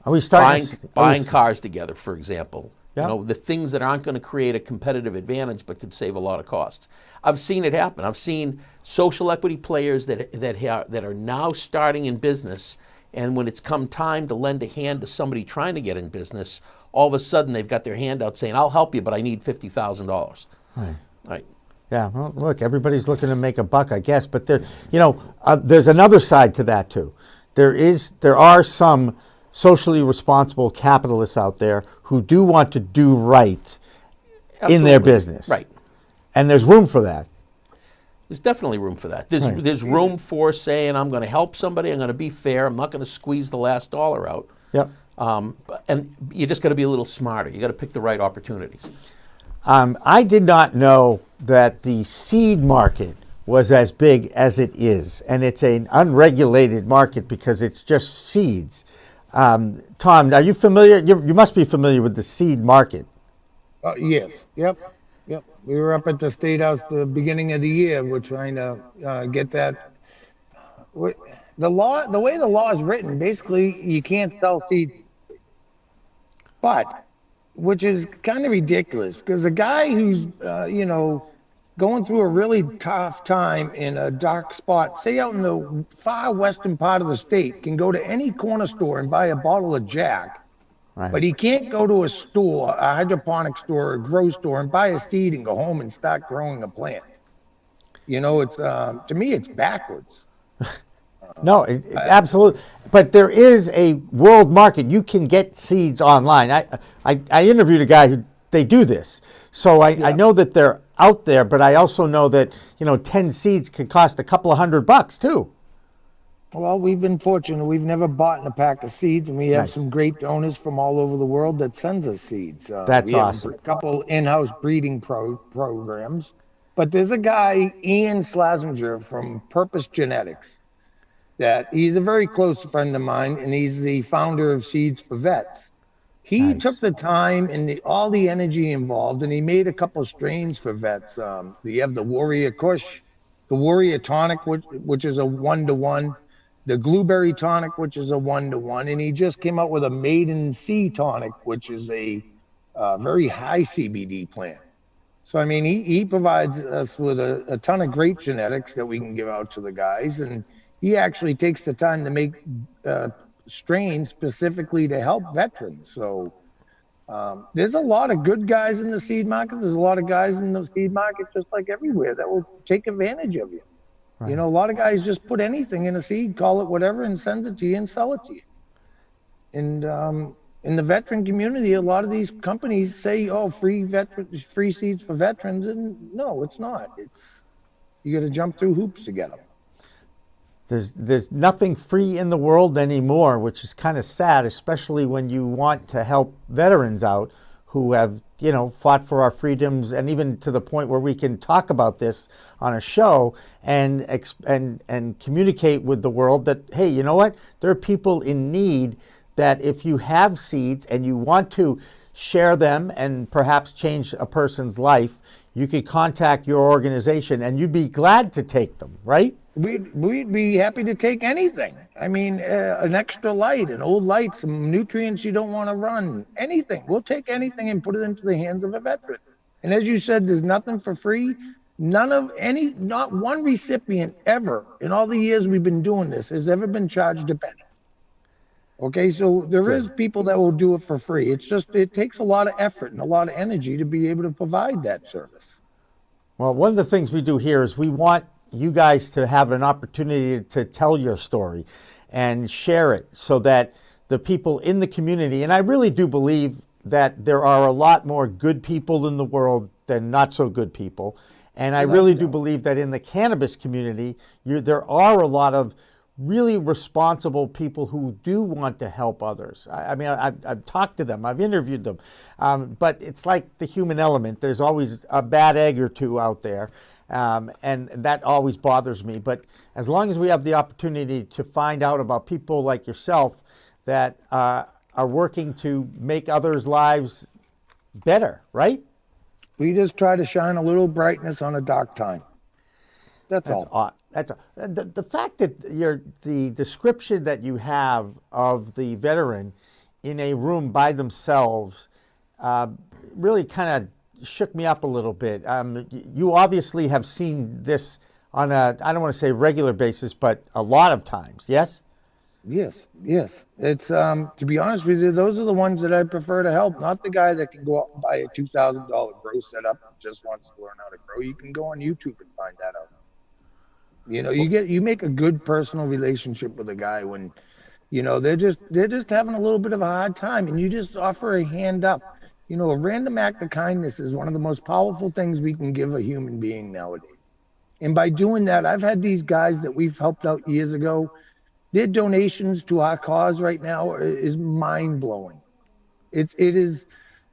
[SPEAKER 2] Are we starting
[SPEAKER 11] buying cars together, for example?
[SPEAKER 2] Yeah.
[SPEAKER 11] You know, the things that aren't going to create a competitive advantage but could save a lot of costs. I've seen it happen. I've seen social equity players that are now starting in business, and when it's come time to lend a hand to somebody trying to get in business, all of a sudden they've got their hand out saying, "I'll help you, but I need $50,000." Right.
[SPEAKER 2] Yeah. Well, look, everybody's looking to make a buck, I guess, but there's another side to that too. There are some socially responsible capitalists out there who do want to do right in their business.
[SPEAKER 11] Right.
[SPEAKER 2] And there's room for that.
[SPEAKER 11] There's definitely room for that. There's room for saying, I'm going to help somebody, I'm going to be fair, I'm not going to squeeze the last dollar out.
[SPEAKER 2] Yep.
[SPEAKER 11] And you just got to be a little smarter. You got to pick the right opportunities.
[SPEAKER 2] I did not know that the seed market was as big as it is. And it's an unregulated market because it's just seeds. Tom, are you familiar? You must be familiar with the seed market.
[SPEAKER 3] Yes. Yep. We were up at the State House the beginning of the year. We're trying to get that. The way the law is written, basically, you can't sell seed. But, which is kind of ridiculous, because a guy who's, going through a really tough time in a dark spot, say out in the far western part of the state, can go to any corner store and buy a bottle of Jack.
[SPEAKER 2] Right.
[SPEAKER 3] But he can't go to a store, a hydroponic store, or a grow store, and buy a seed and go home and start growing a plant. You know, it's to me, it's backwards.
[SPEAKER 2] No, absolutely. But there is a world market. You can get seeds online. I interviewed a guy who they do this, so I know that they're out there. But I also know that 10 seeds can cost a couple of $100 too.
[SPEAKER 3] Well, we've been fortunate. We've never bought in a pack of seeds, and we have
[SPEAKER 2] Nice.
[SPEAKER 3] some great donors from all over the world that sends us seeds.
[SPEAKER 2] That's
[SPEAKER 3] we have
[SPEAKER 2] awesome.
[SPEAKER 3] A couple in-house breeding programs. But there's a guy, Ian Slazenger from Purpose Genetics, that he's a very close friend of mine, and he's the founder of Seeds for Vets. He took the time and all the energy involved, and he made a couple of strains for vets. You have the Warrior Kush, the Warrior Tonic, which is a 1-to-1, the Blueberry Tonic, which is a 1-to-1, and he just came out with a Maiden C Tonic, which is a very high CBD plant. So, I mean, he provides us with a ton of great genetics that we can give out to the guys, and he actually takes the time to make strains specifically to help veterans. So there's a lot of good guys in the seed market. There's a lot of guys in the seed market, just like everywhere, that will take advantage of you.
[SPEAKER 2] Right.
[SPEAKER 3] You know, a lot of guys just put anything in a seed, call it whatever, and send it to you and sell it to you. And in the veteran community, a lot of these companies say, "Oh, free seeds for veterans," and no, it's not. You got to jump through hoops to get them.
[SPEAKER 2] There's nothing free in the world anymore, which is kind of sad, especially when you want to help veterans out who have, fought for our freedoms, and even to the point where we can talk about this on a show and communicate with the world that, hey, you know what? There are people in need that if you have seeds and you want to share them and perhaps change a person's life, you could contact your organization and you'd be glad to take them, right?
[SPEAKER 3] We'd be happy to take anything. I mean, an extra light, an old light, some nutrients you don't want to run, anything. We'll take anything and put it into the hands of a veteran. And as you said, there's nothing for free. Not one recipient ever in all the years we've been doing this has ever been charged a penny. Okay, so there is people that will do it for free. It's just, it takes a lot of effort and a lot of energy to be able to provide that service.
[SPEAKER 2] Well, one of the things we do here is we want you guys to have an opportunity to tell your story and share it so that the people in the community, and I really do believe that there are a lot more good people in the world than not so good people. And I really do believe that in the cannabis community, there are a lot of really responsible people who do want to help others. I've talked to them, I've interviewed them, but it's like the human element. There's always a bad egg or two out there, and that always bothers me. But as long as we have the opportunity to find out about people like yourself that are working to make others' lives better, right?
[SPEAKER 3] We just try to shine a little brightness on a dark time. That's all.
[SPEAKER 2] The fact that the description that you have of the veteran in a room by themselves really kind of shook me up a little bit. You obviously have seen this on I don't want to say regular basis, but a lot of times, yes?
[SPEAKER 3] Yes. It's, to be honest with you, those are the ones that I prefer to help, not the guy that can go out and buy a $2,000 grow setup and just wants to learn how to grow. You can go on YouTube and find that out. You make a good personal relationship with a guy when, they're just having a little bit of a hard time, and you just offer a hand up. A random act of kindness is one of the most powerful things we can give a human being nowadays. And by doing that, I've had these guys that we've helped out years ago. Their donations to our cause right now is mind blowing. It is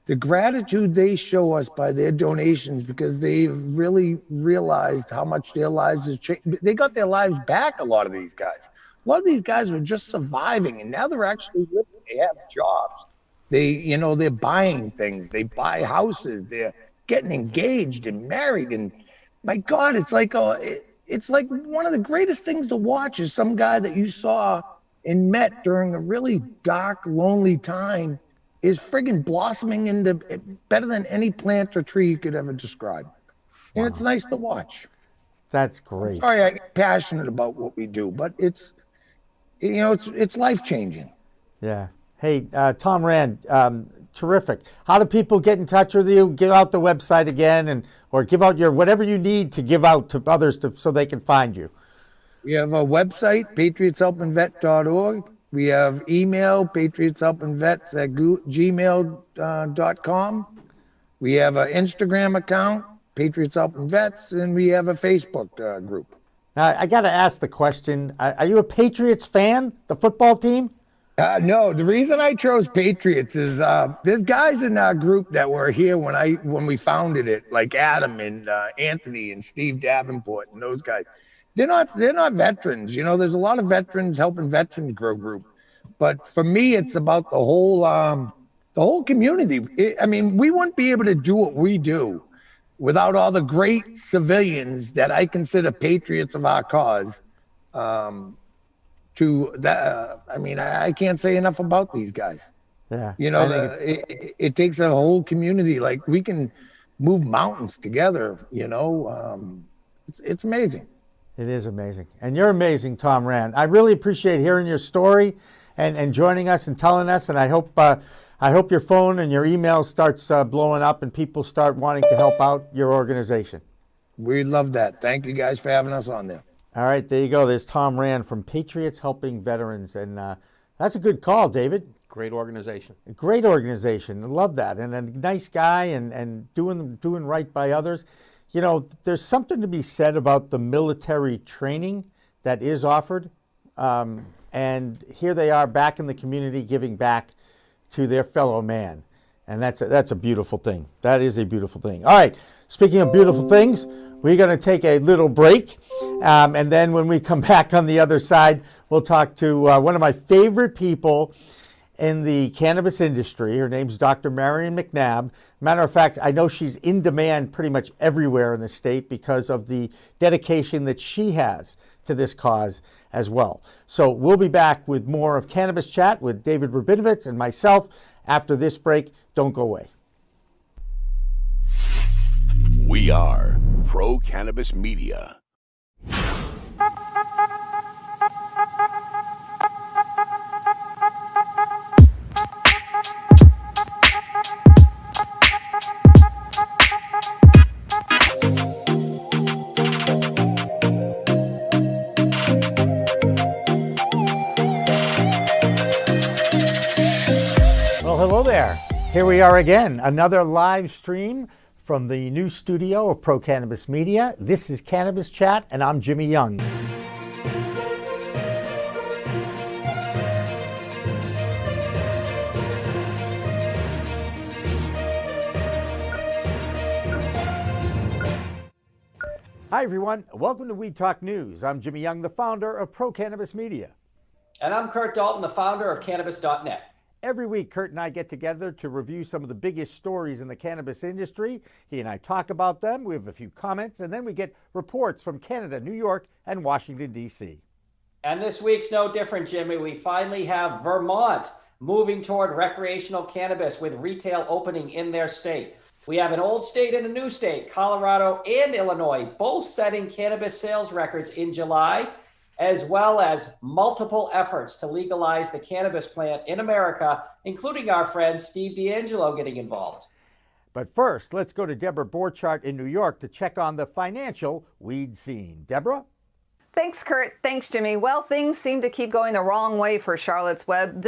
[SPEAKER 3] the gratitude they show us by their donations, because they've really realized how much their lives has changed. They got their lives back, a lot of these guys. A lot of these guys were just surviving, and now they're actually living. They have jobs. They're buying things. They buy houses. They're getting engaged and married. And my God, it's like one of the greatest things to watch is some guy that you saw and met during a really dark, lonely time is friggin' blossoming into better than any plant or tree you could ever describe. And It's nice to watch.
[SPEAKER 2] That's great.
[SPEAKER 3] Sorry, I get passionate about what we do, but it's life-changing.
[SPEAKER 2] Yeah. Hey, Tom Rand, terrific. How do people get in touch with you? Give out the website again, or give out your whatever you need to give out to others so they can find you.
[SPEAKER 3] We have a website, patriotshelpingvet.org. We have email, patriotshelpingvets@gmail.com. We have an Instagram account, Patriots Helping Vets, and we have a Facebook group.
[SPEAKER 2] Now, I got to ask the question, are you a Patriots fan, the football team?
[SPEAKER 3] No, the reason I chose Patriots is there's guys in our group that were here when we founded it, like Adam and Anthony and Steve Davenport and those guys. They're not veterans. There's a lot of veterans helping veterans grow group, but for me, it's about the whole community. We wouldn't be able to do what we do without all the great civilians that I consider patriots of our cause. I can't say enough about these guys.
[SPEAKER 2] Yeah.
[SPEAKER 3] It takes a whole community. Like, we can move mountains together. It's amazing.
[SPEAKER 2] It is amazing. And you're amazing, Tom Rand. I really appreciate hearing your story and joining us and telling us. And I hope your phone and your email starts blowing up and people start wanting to help out your organization.
[SPEAKER 3] We'd love that. Thank you guys for having us on there.
[SPEAKER 2] All right, there you go. There's Tom Rand from Patriots Helping Veterans. And that's a good call, David.
[SPEAKER 11] Great organization.
[SPEAKER 2] A great organization. I love that. And a nice guy and doing right by others. There's something to be said about the military training that is offered. And here they are back in the community giving back to their fellow man. And that's a beautiful thing. That is a beautiful thing. All right, speaking of beautiful things, we're going to take a little break. And then when we come back on the other side, we'll talk to one of my favorite people in the cannabis industry. Her name's Dr. Marion McNabb. Matter of fact, I know she's in demand pretty much everywhere in the state because of the dedication that she has to this cause as well. So we'll be back with more of Cannabis Chat with David Rabinovitz and myself after this break. Don't go away.
[SPEAKER 9] We are Pro Cannabis Media.
[SPEAKER 2] Well, hello there. Here we are again, another live stream from the new studio of Pro Cannabis Media. This is Cannabis Chat, and I'm Jimmy Young. Hi, everyone. Welcome to Weed Talk News. I'm Jimmy Young, the founder of Pro Cannabis Media.
[SPEAKER 24] And I'm Kurt Dalton, the founder of Cannabis.net.
[SPEAKER 2] Every week, Kurt and I get together to review some of the biggest stories in the cannabis industry. He and I talk about them. We have a few comments, and then we get reports from Canada, New York, and Washington, D.C.
[SPEAKER 24] And this week's no different, Jimmy. We finally have Vermont moving toward recreational cannabis with retail opening in their state. We have an old state and a new state, Colorado and Illinois, both setting cannabis sales records in July, as well as multiple efforts to legalize the cannabis plant in America, including our friend Steve D'Angelo getting involved.
[SPEAKER 2] But first, let's go to Deborah Borchardt in New York to check on the financial weed scene. Deborah?
[SPEAKER 10] Thanks, Kurt. Thanks, Jimmy. Well, things seem to keep going the wrong way for Charlotte's Web.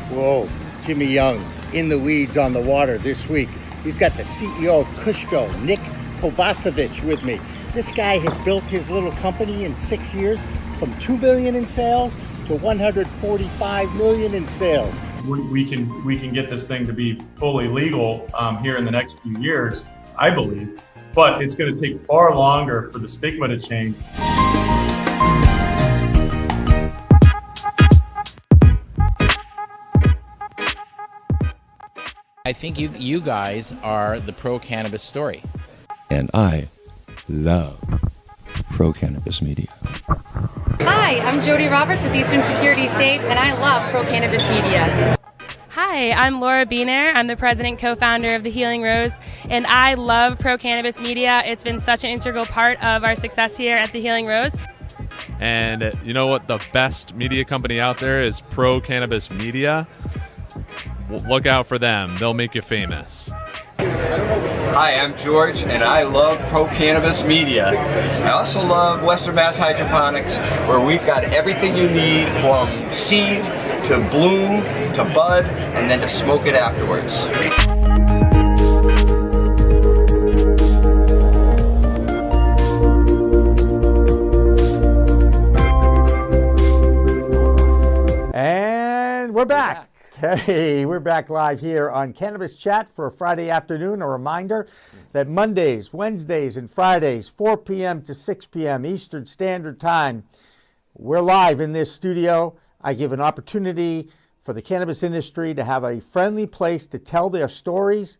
[SPEAKER 2] Whoa, Jimmy Young, in the weeds on the water this week. We've got the CEO of Kushco, Nick Kovacevic, with me. This guy has built his little company in 6 years from $2 billion in sales to $145 million in sales.
[SPEAKER 5] We can get this thing to be fully legal here in the next few years, I believe, but it's going to take far longer for the stigma to change.
[SPEAKER 4] I think you guys are the pro cannabis story.
[SPEAKER 19] And I love Pro Cannabis Media.
[SPEAKER 20] Hi, I'm Jody Roberts with Eastern Security State, and I love Pro Cannabis Media.
[SPEAKER 21] Hi, I'm Laura Beener. I'm the president and co-founder of The Healing Rose, and I love Pro Cannabis Media. It's been such an integral part of our success here at The Healing Rose.
[SPEAKER 22] And you know what? The best media company out there is Pro Cannabis Media. Look out for them. They'll make you famous.
[SPEAKER 25] Hi, I'm George, and I love Pro Cannabis Media. I also love Western Mass Hydroponics, where we've got everything you need from seed to bloom to bud, and then to smoke it afterwards.
[SPEAKER 2] And we're back. Hey, we're back live here on Cannabis Chat for a Friday afternoon. A reminder that Mondays, Wednesdays, and Fridays, 4 p.m. to 6 p.m. Eastern Standard Time, we're live in this studio. I give an opportunity for the cannabis industry to have a friendly place to tell their stories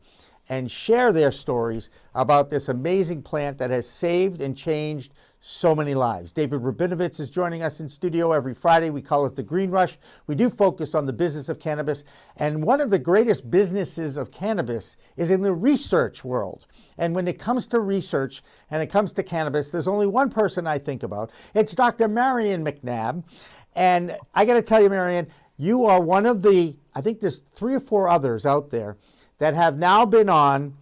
[SPEAKER 2] and share their stories about this amazing plant that has saved and changed so many lives. David Rabinovitz is joining us in studio every Friday. We call it the Green Rush. We do focus on the business of cannabis, and one of the greatest businesses of cannabis is in the research world. And when it comes to research and it comes to cannabis, there's only one person I think about. It's Dr. Marion McNabb. And I got to tell you, Marion, you are one of the, I think there's 3 or 4 others out there that have now been on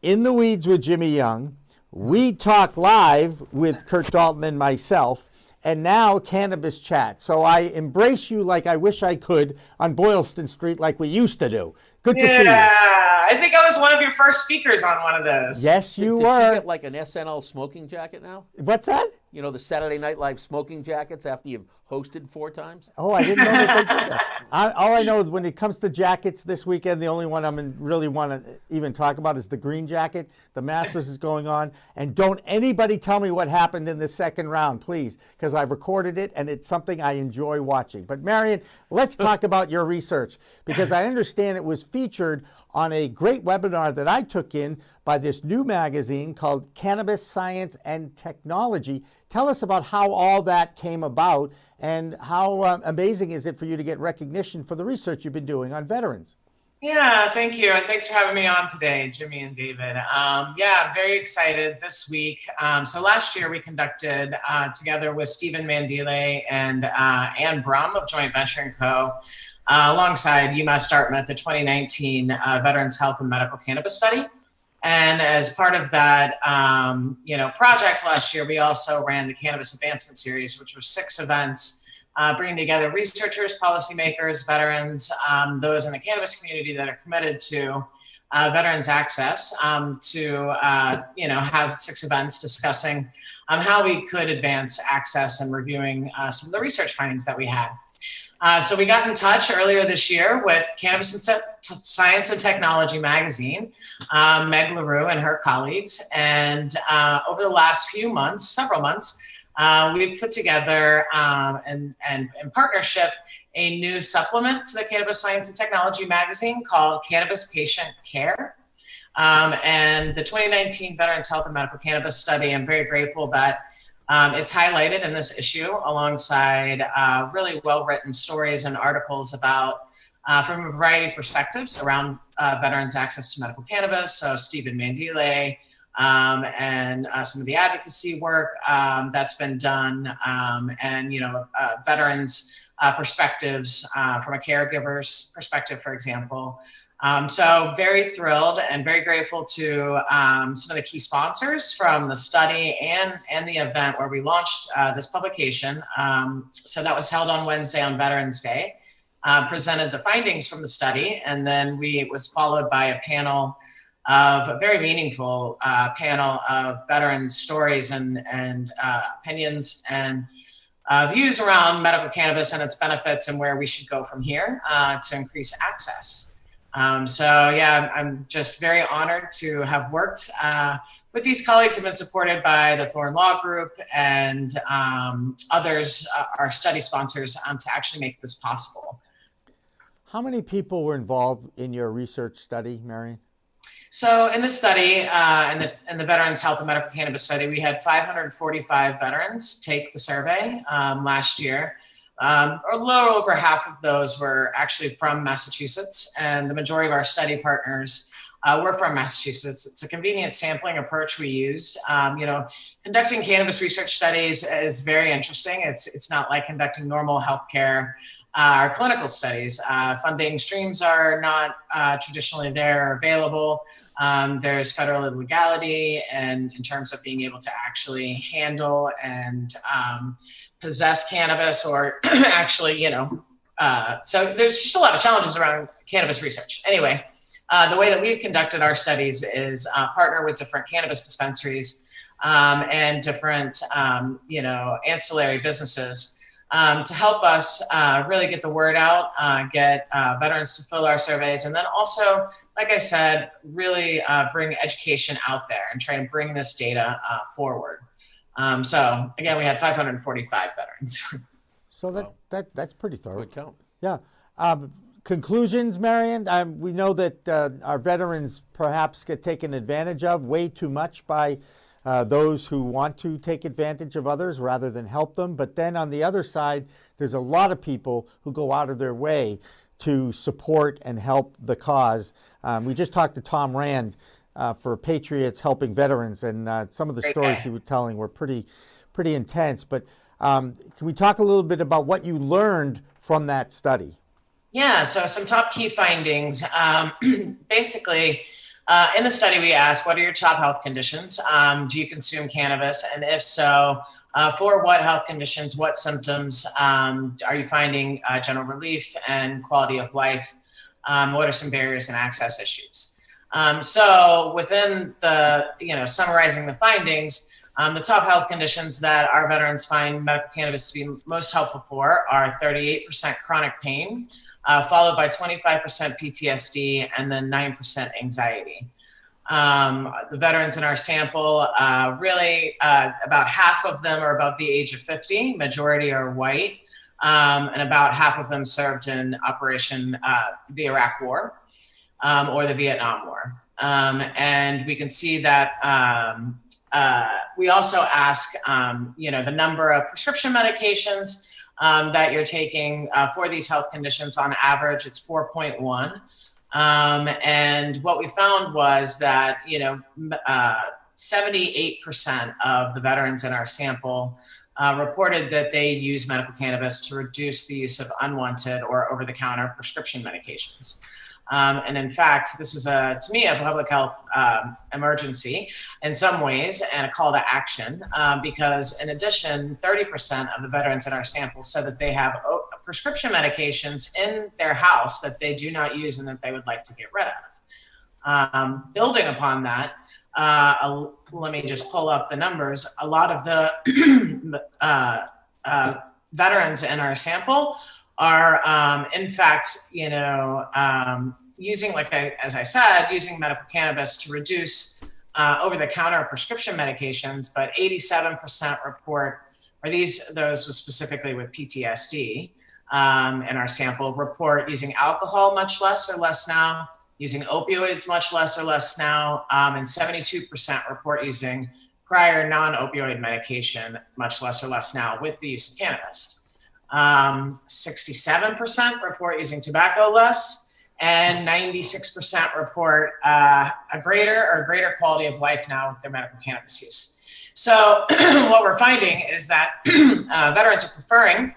[SPEAKER 2] In the Weeds with Jimmy Young, Weed Talk Live with Kurt Dalton and myself, and now Cannabis Chat. So I embrace you like I wish I could on Boylston Street like we used to do. Good to see you.
[SPEAKER 1] Yeah, I think I was one of your first speakers on one of those.
[SPEAKER 2] Yes, you
[SPEAKER 11] Did
[SPEAKER 2] were.
[SPEAKER 11] she get like an SNL smoking jacket now?
[SPEAKER 2] What's that?
[SPEAKER 11] You know, the Saturday Night Live smoking jackets after you've hosted 4 times?
[SPEAKER 2] Oh, I didn't know that they did that. All I know is when it comes to jackets this weekend, the only one really want to even talk about is the green jacket. The Masters is going on. And don't anybody tell me what happened in the second round, please, because I've recorded it and it's something I enjoy watching. But Marion, let's talk about your research, because I understand it was featured on a great webinar that I took in by this new magazine called Cannabis Science and Technology. Tell us about how all that came about and how amazing is it for you to get recognition for the research you've been doing on veterans.
[SPEAKER 1] Yeah, thank you. And thanks for having me on today, Jimmy and David. Yeah, I'm very excited this week. So last year we conducted, together with Stephen Mandile and Ann Brum of Joint Venture & Co., alongside UMass Dartmouth, the 2019 Veterans Health and Medical Cannabis Study. And as part of that project last year, we also ran the Cannabis Advancement Series, which were 6 events bringing together researchers, policymakers, veterans, those in the cannabis community that are committed to veterans access, to have 6 events discussing how we could advance access and reviewing some of the research findings that we had. So we got in touch earlier this year with Cannabis and Science and Technology magazine, Meg LaRue and her colleagues. And over the last several months, we've put together and in partnership a new supplement to the Cannabis Science and Technology magazine called Cannabis Patient Care. And the 2019 Veterans Health and Medical Cannabis Study, I'm very grateful that it's highlighted in this issue alongside really well-written stories and articles about, from a variety of perspectives around veterans' access to medical cannabis. So Stephen Mandile and some of the advocacy work that's been done, and veterans' perspectives from a caregiver's perspective, for example. So very thrilled and very grateful to some of the key sponsors from the study and the event where we launched this publication. So that was held on Wednesday on Veterans Day, presented the findings from the study, and then it was followed by a panel of a very meaningful panel of veterans' stories and opinions and views around medical cannabis and its benefits and where we should go from here to increase access. So yeah, I'm just very honored to have worked with these colleagues who have been supported by the Thorn Law Group and others, our study sponsors, to actually make this possible.
[SPEAKER 2] How many people were involved in your research study, Marion?
[SPEAKER 1] So in the study, in the Veterans Health and Medical Cannabis Study, we had 545 veterans take the survey last year. A little over half of those were actually from Massachusetts, and the majority of our study partners were from Massachusetts. It's a convenient sampling approach we used. Conducting cannabis research studies is very interesting. It's not like conducting normal healthcare or clinical studies. Funding streams are not traditionally there or available. There's federal illegality, and in terms of being able to actually handle and possess cannabis or actually, so there's just a lot of challenges around cannabis research. Anyway, the way that we've conducted our studies is partner with different cannabis dispensaries and different, ancillary businesses to help us really get the word out, get veterans to fill our surveys, and then also, like I said, really bring education out there and try to bring this data forward. So again, we had 545 veterans.
[SPEAKER 2] So that's pretty thorough.
[SPEAKER 11] Good count.
[SPEAKER 2] Yeah. Conclusions, Marion? We know that our veterans perhaps get taken advantage of way too much by those who want to take advantage of others rather than help them. But then on the other side, there's a lot of people who go out of their way to support and help the cause. We just talked to Tom Rand for Patriots Helping Veterans, and some of the stories he was telling were pretty intense. But can we talk a little bit about what you learned from that study?
[SPEAKER 1] Yeah, so some top key findings. Basically, In the study, we asked, what are your top health conditions? Do you consume cannabis? And if so, for what health conditions, what symptoms are you finding general relief and quality of life? What are some barriers and access issues? So within the, summarizing the findings, the top health conditions that our veterans find medical cannabis to be most helpful for are 38% chronic pain, followed by 25% PTSD, and then 9% anxiety. The veterans in our sample, really about half of them are above the age of 50, majority are white, and about half of them served in the Iraq War or the Vietnam War. And we can see that we also ask, the number of prescription medications that you're taking for these health conditions. On average, it's 4.1. And what we found was that, 78% of the veterans in our sample reported that they use medical cannabis to reduce the use of unwanted or over-the-counter prescription medications. And in fact, this is, to me, a public health emergency in some ways and a call to action because in addition, 30% of the veterans in our sample said that they have prescription medications in their house that they do not use and that they would like to get rid of. Building upon that, let me just pull up the numbers. A lot of the veterans in our sample are, in fact, using, as I said, using medical cannabis to reduce over-the-counter prescription medications, but 87% report, or those was specifically with PTSD in our sample, report using alcohol much less or less now, using opioids much less or less now, and 72% report using prior non-opioid medication much less or less now with the use of cannabis. 67% report using tobacco less, and 96% report a greater quality of life now with their medical cannabis use. So what we're finding is that veterans are preferring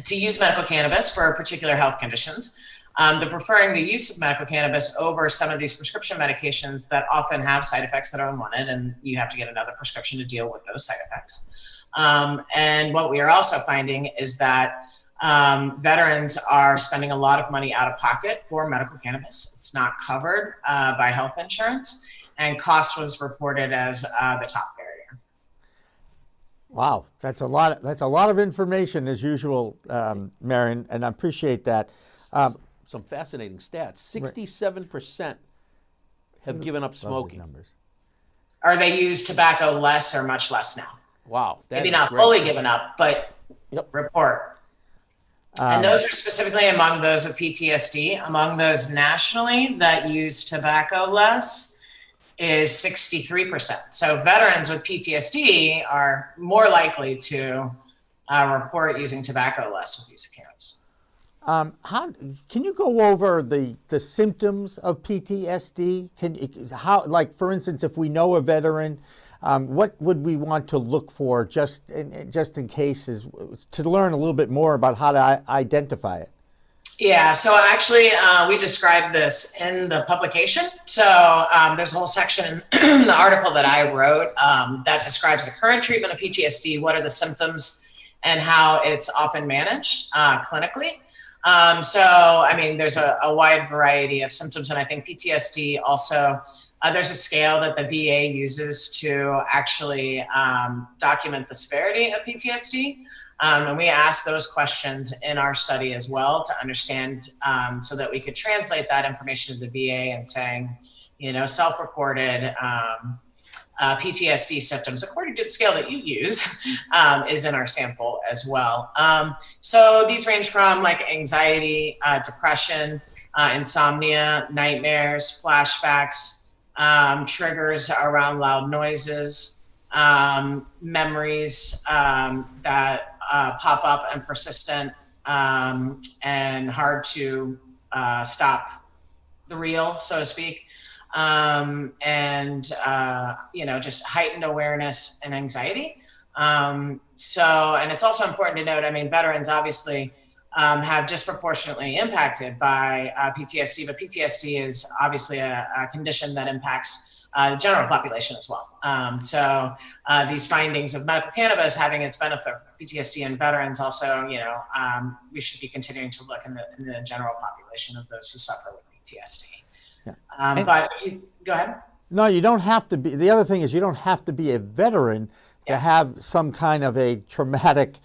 [SPEAKER 1] to use medical cannabis for particular health conditions. They're preferring the use of medical cannabis over some of these prescription medications that often have side effects that are unwanted, and you have to get another prescription to deal with those side effects. And what we are also finding is that veterans are spending a lot of money out of pocket for medical cannabis. It's not covered by health insurance, and cost was reported as the top barrier.
[SPEAKER 2] Wow, that's a lot of information as usual, Marion, and I appreciate that.
[SPEAKER 11] Some fascinating stats. 67% have given up smoking.
[SPEAKER 1] Or they use tobacco less or much less now.
[SPEAKER 11] Wow.
[SPEAKER 1] Maybe not fully given up, but report. And those are specifically among those with PTSD. Among those nationally that use tobacco less is 63%. So veterans with PTSD are more likely to report using tobacco less with use of cannabis.
[SPEAKER 2] Can you go over the symptoms of PTSD? For instance, if we know a veteran, what would we want to look for just in case, to learn a little bit more about how to identify it?
[SPEAKER 1] Yeah, so actually we described this in the publication. So there's a whole section in the article that I wrote that describes the current treatment of PTSD, what are the symptoms, and how it's often managed clinically. There's a wide variety of symptoms, and I think PTSD also, there's a scale that the VA uses to actually document the severity of PTSD. And we asked those questions in our study as well to understand so that we could translate that information to the VA and saying, self-reported PTSD symptoms, according to the scale that you use, is in our sample as well. So these range from anxiety, depression, insomnia, nightmares, flashbacks, triggers around loud noises, memories that pop up and persistent and hard to stop the reel, so to speak. Just heightened awareness and anxiety. And it's also important to note, veterans obviously have disproportionately impacted by PTSD, but PTSD is obviously a condition that impacts the general population as well. So these findings of medical cannabis having its benefit for PTSD in veterans also, we should be continuing to look in the general population of those who suffer with PTSD.
[SPEAKER 2] Yeah.
[SPEAKER 1] But go ahead.
[SPEAKER 2] No, you don't have to be. The other thing is you don't have to be a veteran to have some kind of a traumatic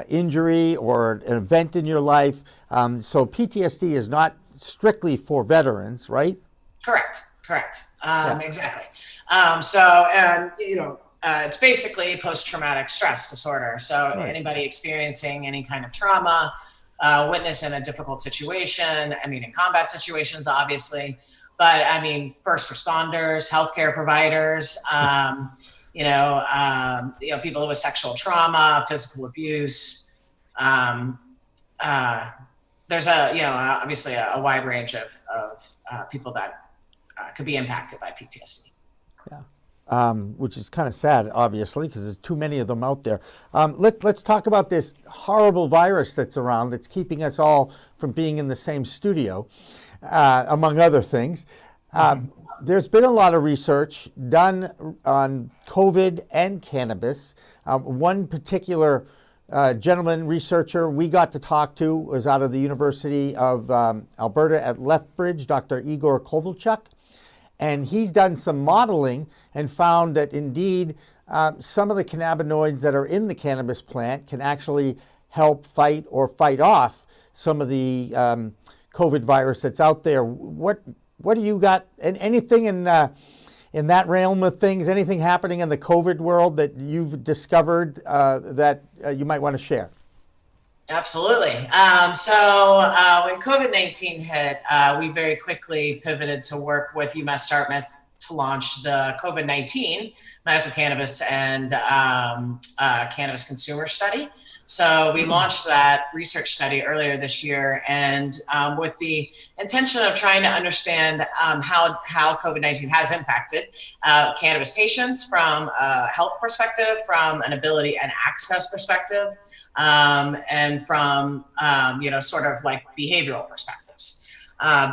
[SPEAKER 2] injury or an event in your life. So PTSD is not strictly for veterans, right?
[SPEAKER 1] Correct.
[SPEAKER 2] Yeah.
[SPEAKER 1] Exactly. It's basically post-traumatic stress disorder. So anybody experiencing any kind of trauma, witness in a difficult situation, in combat situations, obviously, but first responders, healthcare providers, people with sexual trauma, physical abuse. There's obviously a wide range of people that could be impacted by PTSD.
[SPEAKER 2] Yeah, which is kind of sad, obviously, because there's too many of them out there. Let's talk about this horrible virus that's around that's keeping us all from being in the same studio, among other things. There's been a lot of research done on COVID and cannabis. One particular researcher we got to talk to was out of the University of Alberta at Lethbridge, Dr. Igor Kovalchuk. And he's done some modeling and found that indeed some of the cannabinoids that are in the cannabis plant can actually help fight or fight off some of the COVID virus that's out there. What do you got? And anything in that realm of things? Anything happening in the COVID world that you've discovered that you might want to share?
[SPEAKER 1] Absolutely. So when COVID-19 hit, we very quickly pivoted to work with UMass Dartmouth to launch the COVID-19 medical cannabis and cannabis consumer study. So we launched that research study earlier this year, and with the intention of trying to understand how COVID-19 has impacted cannabis patients from a health perspective, from an ability and access perspective, and from sort of like behavioral perspectives,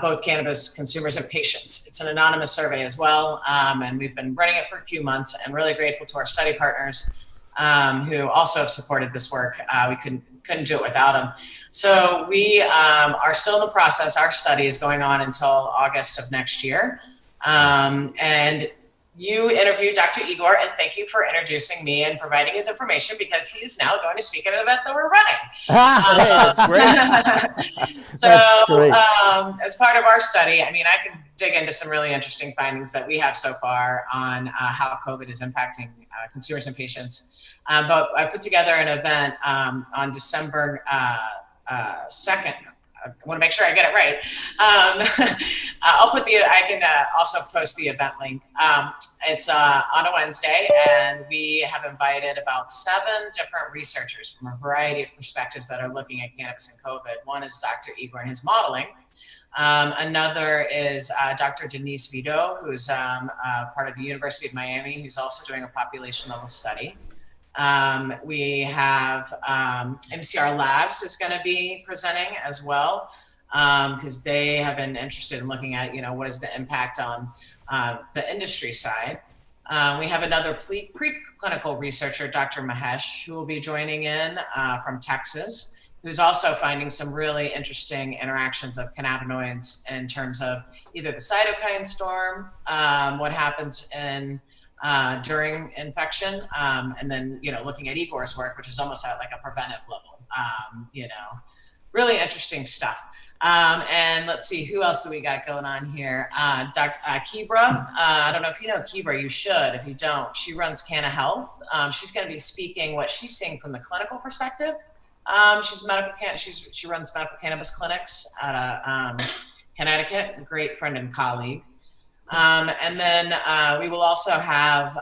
[SPEAKER 1] both cannabis consumers and patients. It's an anonymous survey as well, and we've been running it for a few months, and really grateful to our study partners who also have supported this work. We couldn't do it without them. So we are still in the process. Our study is going on until August of next year, and you interviewed Dr. Igor, and thank you for introducing me and providing his information, because he is now going to speak at an event that we're running.
[SPEAKER 2] That's great.
[SPEAKER 1] So,
[SPEAKER 2] great.
[SPEAKER 1] As part of our study, I can dig into some really interesting findings that we have so far on how COVID is impacting consumers and patients. But I put together an event on December 2nd. I want to make sure I get it right. I can also post the event link. It's on a Wednesday, and we have invited about 7 different researchers from a variety of perspectives that are looking at cannabis and COVID. One is Dr. Igor and his modeling. Another is Dr. Denise Vito, who's part of the University of Miami, who's also doing a population level study. We have MCR Labs is going to be presenting as well, because they have been interested in looking at, what is the impact on the industry side. We have another preclinical researcher, Dr. Mahesh, who will be joining in from Texas, who's also finding some really interesting interactions of cannabinoids in terms of either the cytokine storm, what happens during infection, and then looking at Igor's work, which is almost at like a preventive level. Really interesting stuff. And let's see, who else do we got going on here? Dr. Kibra. I don't know if you know Kibra. You should. If you don't, she runs Canna Health. She's going to be speaking what she's seeing from the clinical perspective. She runs medical cannabis clinics out of Connecticut. A great friend and colleague. And then we will also have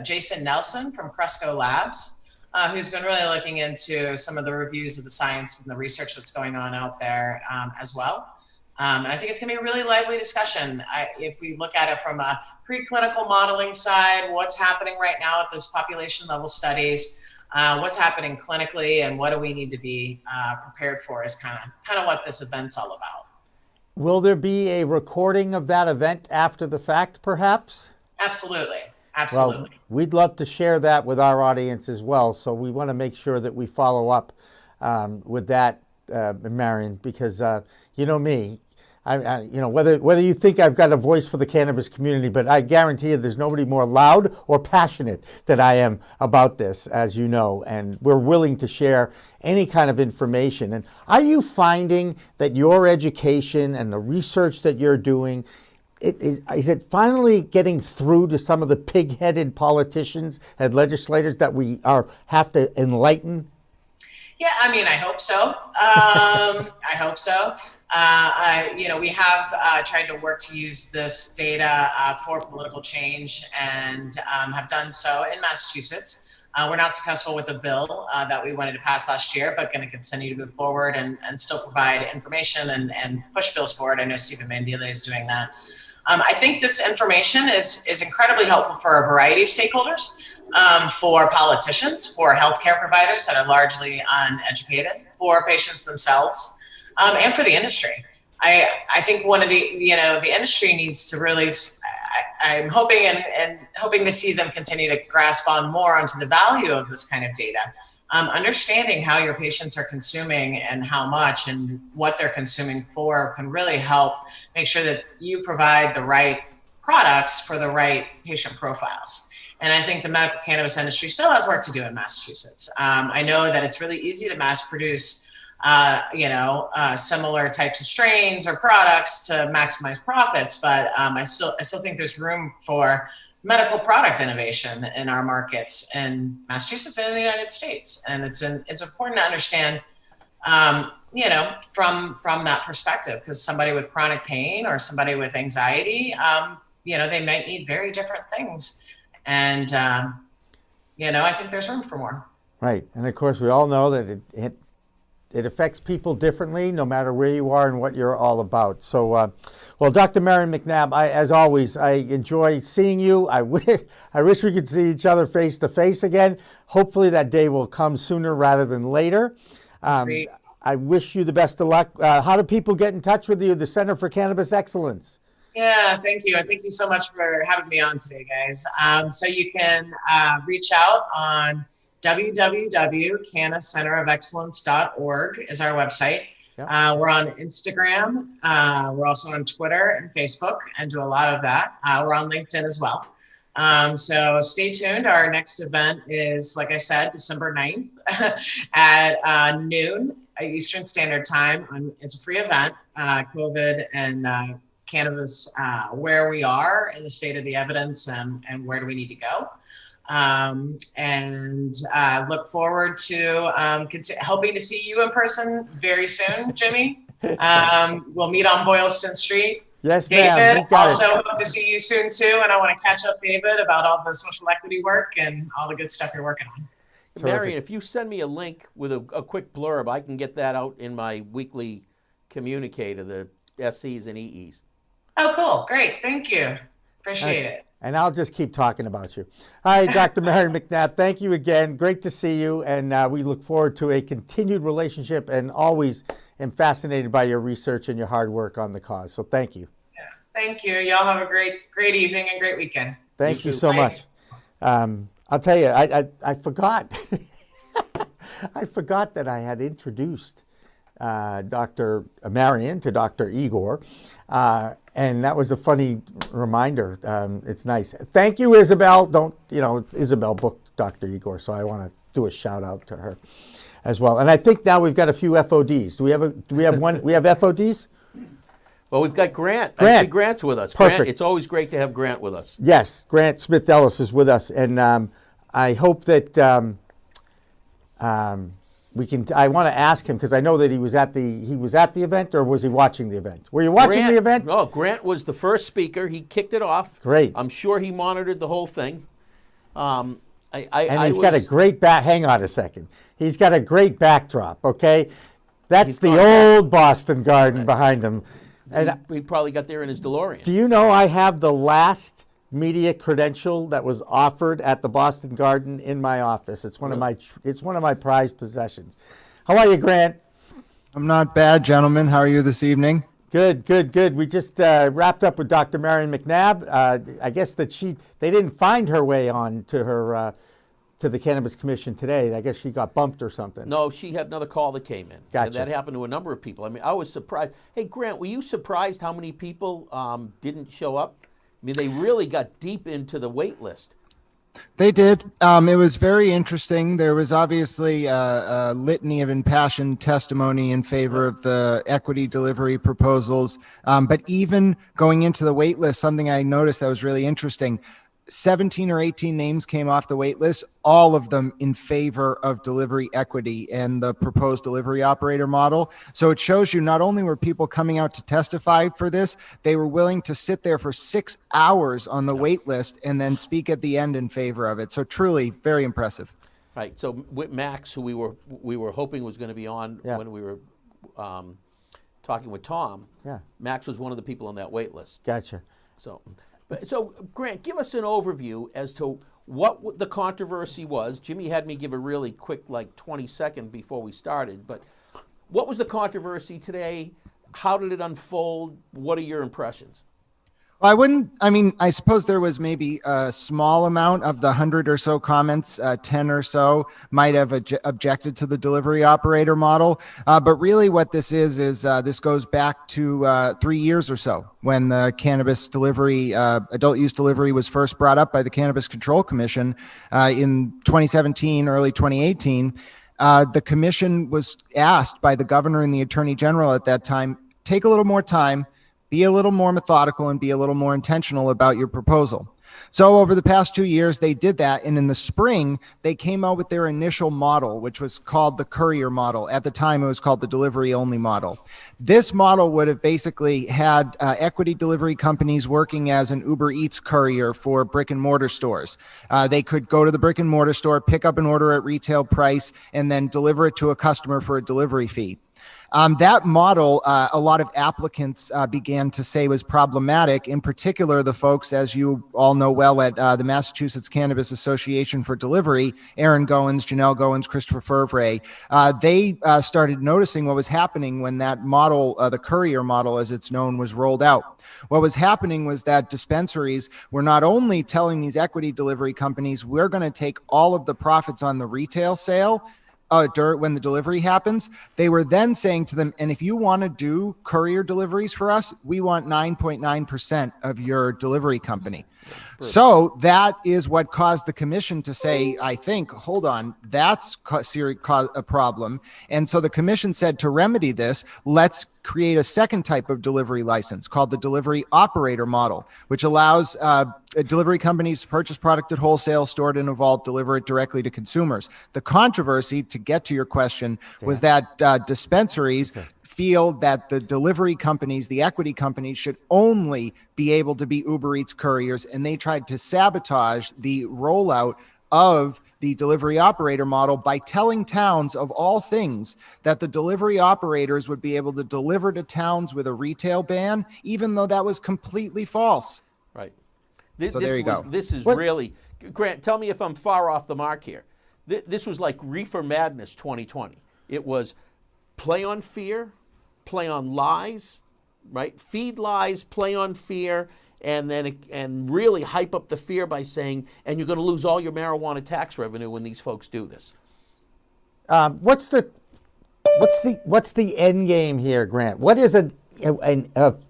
[SPEAKER 1] Jason Nelson from Cresco Labs, who's been really looking into some of the reviews of the science and the research that's going on out there as well. And I think it's going to be a really lively discussion. If we look at it from a preclinical modeling side, what's happening right now at this population level studies, what's happening clinically and what do we need to be prepared for is kind of what this event's all about.
[SPEAKER 2] Will there be a recording of that event after the fact, perhaps?
[SPEAKER 1] Absolutely. Absolutely.
[SPEAKER 2] Well, we'd love to share that with our audience as well. So we want to make sure that we follow up with that, Marion, because you know me, you know, whether you think I've got a voice for the cannabis community, but I guarantee you there's nobody more loud or passionate than I am about this, as you know, and we're willing to share any kind of information. And are you finding that your education and the research that you're doing, is it finally getting through to some of the pig-headed politicians and legislators that we have to enlighten?
[SPEAKER 1] Yeah, I mean, I hope so. I hope so. We have tried to work to use this data for political change and have done so in Massachusetts. We're not successful with the bill that we wanted to pass last year, but going to continue to move forward and still provide information and push bills forward. I know Stephen Mandile is doing that. I think this information is incredibly helpful for a variety of stakeholders, for politicians, for healthcare providers that are largely uneducated, for patients themselves, and for the industry. I think one of the industry needs to really, I'm hoping and hoping to see them continue to grasp on more onto the value of this kind of data. Understanding how your patients are consuming and how much and what they're consuming for can really help make sure that you provide the right products for the right patient profiles. And I think the medical cannabis industry still has work to do in Massachusetts. I know that it's really easy to mass produce similar types of strains or products to maximize profits, but I still think there's room for medical product innovation in our markets in Massachusetts and in the United States. And it's important to understand, from that perspective, because somebody with chronic pain or somebody with anxiety, they might need very different things. And, I think there's room for more.
[SPEAKER 2] Right. And of course, we all know that it affects people differently, no matter where you are and what you're all about. So, well, Dr. Marion McNabb, as always, I enjoy seeing you. I wish we could see each other face to face again. Hopefully that day will come sooner rather than later. I wish you the best of luck. How do people get in touch with you, the Center for Cannabis Excellence?
[SPEAKER 1] Yeah, thank you. Thank you so much for having me on today, guys. So you can reach out on www.cannabiscenterofexcellence.org is our website. Yep. We're on Instagram. We're also on Twitter and Facebook and do a lot of that. We're on LinkedIn as well. So stay tuned. Our next event is, like I said, December 9th at noon Eastern Standard Time. It's a free event, COVID and cannabis, where we are in the state of the evidence and where do we need to go. Look forward to hoping to see you in person very soon, Jimmy. We'll meet on Boylston Street.
[SPEAKER 2] Yes,
[SPEAKER 1] David,
[SPEAKER 2] ma'am.
[SPEAKER 1] also hope to see you soon too. And I want to catch up, David, about all the social equity work and all the good stuff you're working on.
[SPEAKER 11] Marion, if you send me a link with a quick blurb, I can get that out in my weekly communique to the SCs and EEs.
[SPEAKER 1] Oh, cool. Great. Thank you. Appreciate it.
[SPEAKER 2] And I'll just keep talking about you. All right, Dr. Marion McNabb, thank you again. Great to see you. And we look forward to a continued relationship and always am fascinated by your research and your hard work on the cause. So thank you.
[SPEAKER 1] Yeah, thank you. Y'all have a great evening and great weekend.
[SPEAKER 2] Thank you so much. I'll tell you, I forgot. I forgot that I had introduced Dr. Marion to Dr. Igor. And that was a funny reminder. It's nice. Thank you, Isabel. Isabel booked Dr. Igor, so I want to do a shout out to her as well. And I think now we've got a few FODs. Do we have one? We have FODs?
[SPEAKER 11] Well, we've got Grant. I see Grant's with us.
[SPEAKER 2] Perfect.
[SPEAKER 11] Grant, it's always great to have Grant with us.
[SPEAKER 2] Yes, Grant Smith Ellis is with us, and I hope that we can. I want to ask him because I know that he was at the event, or was he watching the event? Were you watching the event?
[SPEAKER 11] No, Grant was the first speaker. He kicked it off.
[SPEAKER 2] Great.
[SPEAKER 11] I'm sure he monitored the whole thing.
[SPEAKER 2] And he's got a great back. Hang on a second. He's got a great backdrop. Okay, that's the old Boston Garden behind him.
[SPEAKER 11] And he probably got there in his DeLorean.
[SPEAKER 2] Do you know I have the last media credential that was offered at the Boston Garden in my office. It's one of my prized possessions. How are you, Grant?
[SPEAKER 6] I'm not bad, gentlemen. How are you this evening?
[SPEAKER 2] Good, good, good. We just wrapped up with Dr. Marion McNabb. I guess that they didn't find her way on to her to the Cannabis Commission today. I guess she got bumped or something.
[SPEAKER 11] No, she had another call that came in.
[SPEAKER 2] Gotcha.
[SPEAKER 11] And that happened to a number of people. I mean, I was surprised. Hey, Grant, were you surprised how many people didn't show up? I mean, they really got deep into the wait list.
[SPEAKER 6] They did. It was very interesting. There was obviously a litany of impassioned testimony in favor of the equity delivery proposals. But even going into the wait list, something I noticed that was really interesting, 17 or 18 names came off the wait list, all of them in favor of delivery equity and the proposed delivery operator model. So it shows you not only were people coming out to testify for this, they were willing to sit there for 6 hours on the wait list and then speak at the end in favor of it. So truly very impressive.
[SPEAKER 11] Right. So with Max, who we were hoping was going to be on when we were talking with Tom, Max was one of the people on that wait list.
[SPEAKER 2] Gotcha.
[SPEAKER 11] So, Grant, give us an overview as to what the controversy was. Jimmy had me give a really quick, 20-second before we started, but what was the controversy today? How did it unfold? What are your impressions?
[SPEAKER 6] I suppose there was maybe a small amount of the 100 or so comments, 10 or so might have objected to the delivery operator model. But really what this is this goes back to 3 years or so when the cannabis delivery, adult use delivery was first brought up by the Cannabis Control Commission in 2017, early 2018. The commission was asked by the governor and the attorney general at that time, take a little more time, be a little more methodical, and be a little more intentional about your proposal. So over the past 2 years, they did that. And in the spring, they came out with their initial model, which was called the courier model. At the time, it was called the delivery only model. This model would have basically had equity delivery companies working as an Uber Eats courier for brick and mortar stores. They could go to the brick and mortar store, pick up an order at retail price, and then deliver it to a customer for a delivery fee. That model, a lot of applicants began to say was problematic. In particular, the folks, as you all know well, at the Massachusetts Cannabis Association for Delivery, Aaron Goins, Janelle Goins, Christopher Fervray, they started noticing what was happening when that model, the courier model as it's known, was rolled out. What was happening was that dispensaries were not only telling these equity delivery companies, we're going to take all of the profits on the retail sale, when the delivery happens, they were then saying to them, and if you want to do courier deliveries for us, we want 9.9% of your delivery company. So that is what caused the commission to say, I think, hold on, that's a problem. And so the commission said, to remedy this, let's create a second type of delivery license called the delivery operator model, which allows delivery companies to purchase product at wholesale, store it in a vault, deliver it directly to consumers. The controversy, to get to your question, was that dispensaries feel that the delivery companies, the equity companies, should only be able to be Uber Eats couriers, and they tried to sabotage the rollout of the delivery operator model by telling towns, of all things, that the delivery operators would be able to deliver to towns with a retail ban, even though that was completely false.
[SPEAKER 11] Right.
[SPEAKER 6] So there you go.
[SPEAKER 11] This is really, Grant, tell me if I'm far off the mark here. This was like Reefer Madness 2020. It was play on fear, play on lies, right? Feed lies, play on fear, and then and really hype up the fear by saying, and you're going to lose all your marijuana tax revenue when these folks do this.
[SPEAKER 2] What's the end game here, Grant? What is a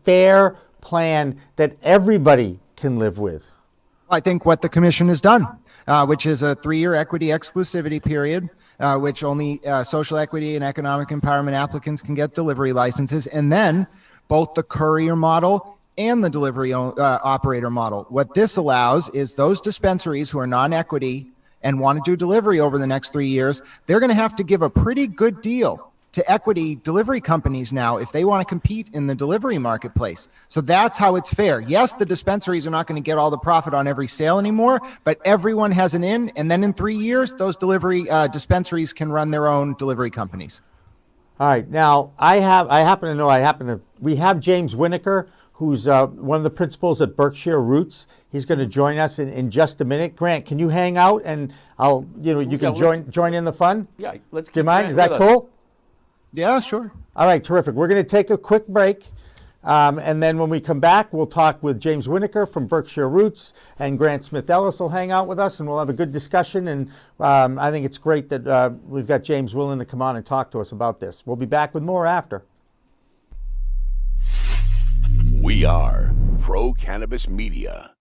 [SPEAKER 2] fair plan that everybody can live with?
[SPEAKER 6] I think what the commission has done, which is a 3-year equity exclusivity period, which only social equity and economic empowerment applicants can get delivery licenses, and then both the courier model and the delivery operator model. What this allows is those dispensaries who are non-equity and want to do delivery over the next 3 years, they're going to have to give a pretty good deal to equity delivery companies now if they want to compete in the delivery marketplace. So that's how it's fair. Yes, the dispensaries are not going to get all the profit on every sale anymore, but everyone has an in, and then in 3 years, those delivery dispensaries can run their own delivery companies.
[SPEAKER 2] All right. Now, we have James Winokur, who's one of the principals at Berkshire Roots. He's going to join us in just a minute. Grant, can you hang out and you can join in the fun?
[SPEAKER 11] Yeah, let's.
[SPEAKER 2] Do you mind?
[SPEAKER 11] Grant
[SPEAKER 2] Is that
[SPEAKER 11] with us.
[SPEAKER 2] cool?
[SPEAKER 6] Yeah, sure.
[SPEAKER 2] All right, terrific. We're going to take a quick break. And then when we come back, we'll talk with James Winokur from Berkshire Roots, and Grant Smith Ellis will hang out with us, and we'll have a good discussion. And I think it's great that we've got James willing to come on and talk to us about this. We'll be back with more after.
[SPEAKER 9] We are Pro Cannabis Media.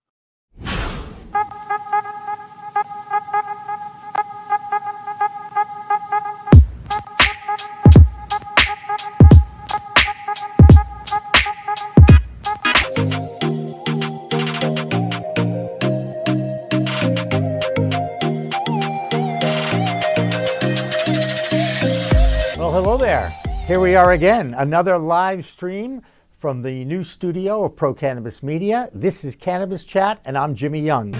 [SPEAKER 2] Well, hello there. Here we are again, another live stream from the new studio of Pro Cannabis Media. This is Cannabis Chat, and I'm Jimmy Young.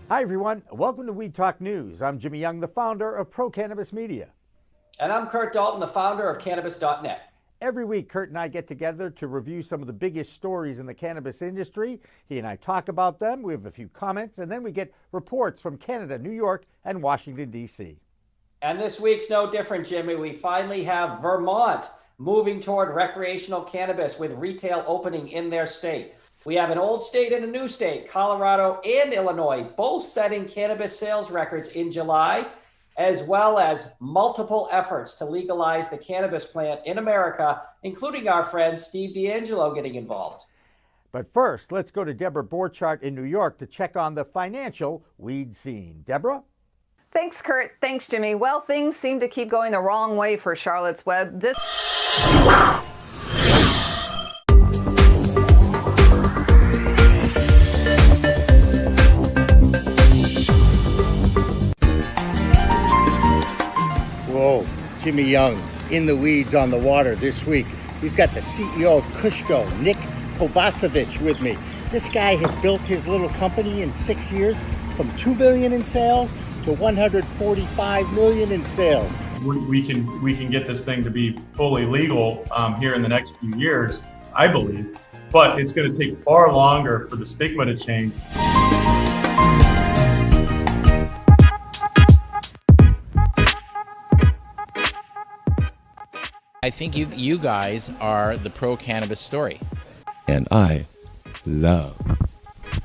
[SPEAKER 2] Hi, everyone. Welcome to Weed Talk News. I'm Jimmy Young, the founder of Pro Cannabis Media.
[SPEAKER 24] And I'm Kurt Dalton, the founder of Cannabis.net.
[SPEAKER 2] Every week, Kurt and I get together to review some of the biggest stories in the cannabis industry. He and I talk about them. We have a few comments, and then we get reports from Canada, New York, and Washington, D.C.
[SPEAKER 24] And this week's no different, Jimmy. We finally have Vermont moving toward recreational cannabis with retail opening in their state. We have an old state and a new state, Colorado and Illinois, both setting cannabis sales records in July, as well as multiple efforts to legalize the cannabis plant in America, including our friend Steve D'Angelo getting involved.
[SPEAKER 2] But first, let's go to Deborah Borchardt in New York to check on the financial weed scene. Deborah?
[SPEAKER 10] Thanks, Kurt. Thanks, Jimmy. Well, things seem to keep going the wrong way for Charlotte's Web.
[SPEAKER 2] Whoa, Jimmy Young, in the weeds on the water this week. We've got the CEO of Kushco, Nick Kovacevic, with me. This guy has built his little company in 6 years from $2 billion in sales to $145 million in sales.
[SPEAKER 5] We can get this thing to be fully legal here in the next few years, I believe, but it's going to take far longer for the stigma to change.
[SPEAKER 4] I think you guys are the pro cannabis story.
[SPEAKER 19] And I love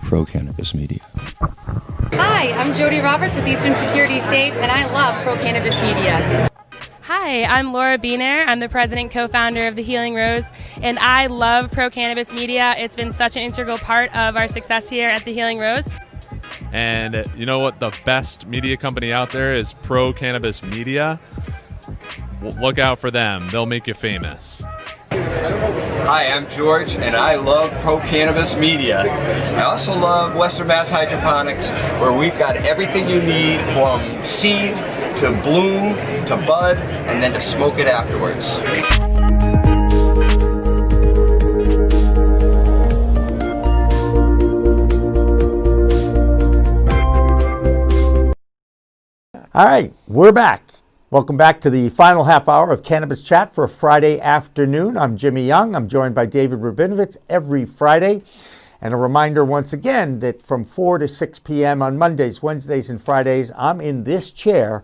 [SPEAKER 19] Pro Cannabis Media.
[SPEAKER 20] Hi, I'm Jody Roberts with Eastern Security Safe, and I love Pro Cannabis Media.
[SPEAKER 21] Hi, I'm Laura Beener. I'm the president co-founder of The Healing Rose, and I love Pro Cannabis Media. It's been such an integral part of our success here at The Healing Rose.
[SPEAKER 22] And you know what? The best media company out there is Pro Cannabis Media. Look out for them. They'll make you famous.
[SPEAKER 25] Hi, I'm George, and I love Pro Cannabis Media. I also love Western Mass Hydroponics, where we've got everything you need from seed to bloom to bud, and then to smoke it afterwards.
[SPEAKER 2] All right, we're back. Welcome back to the final half hour of Cannabis Chat for a Friday afternoon. I'm Jimmy Young. I'm joined by David Rabinovitz every Friday. And a reminder once again that from 4 to 6 p.m. on Mondays, Wednesdays, and Fridays, I'm in this chair.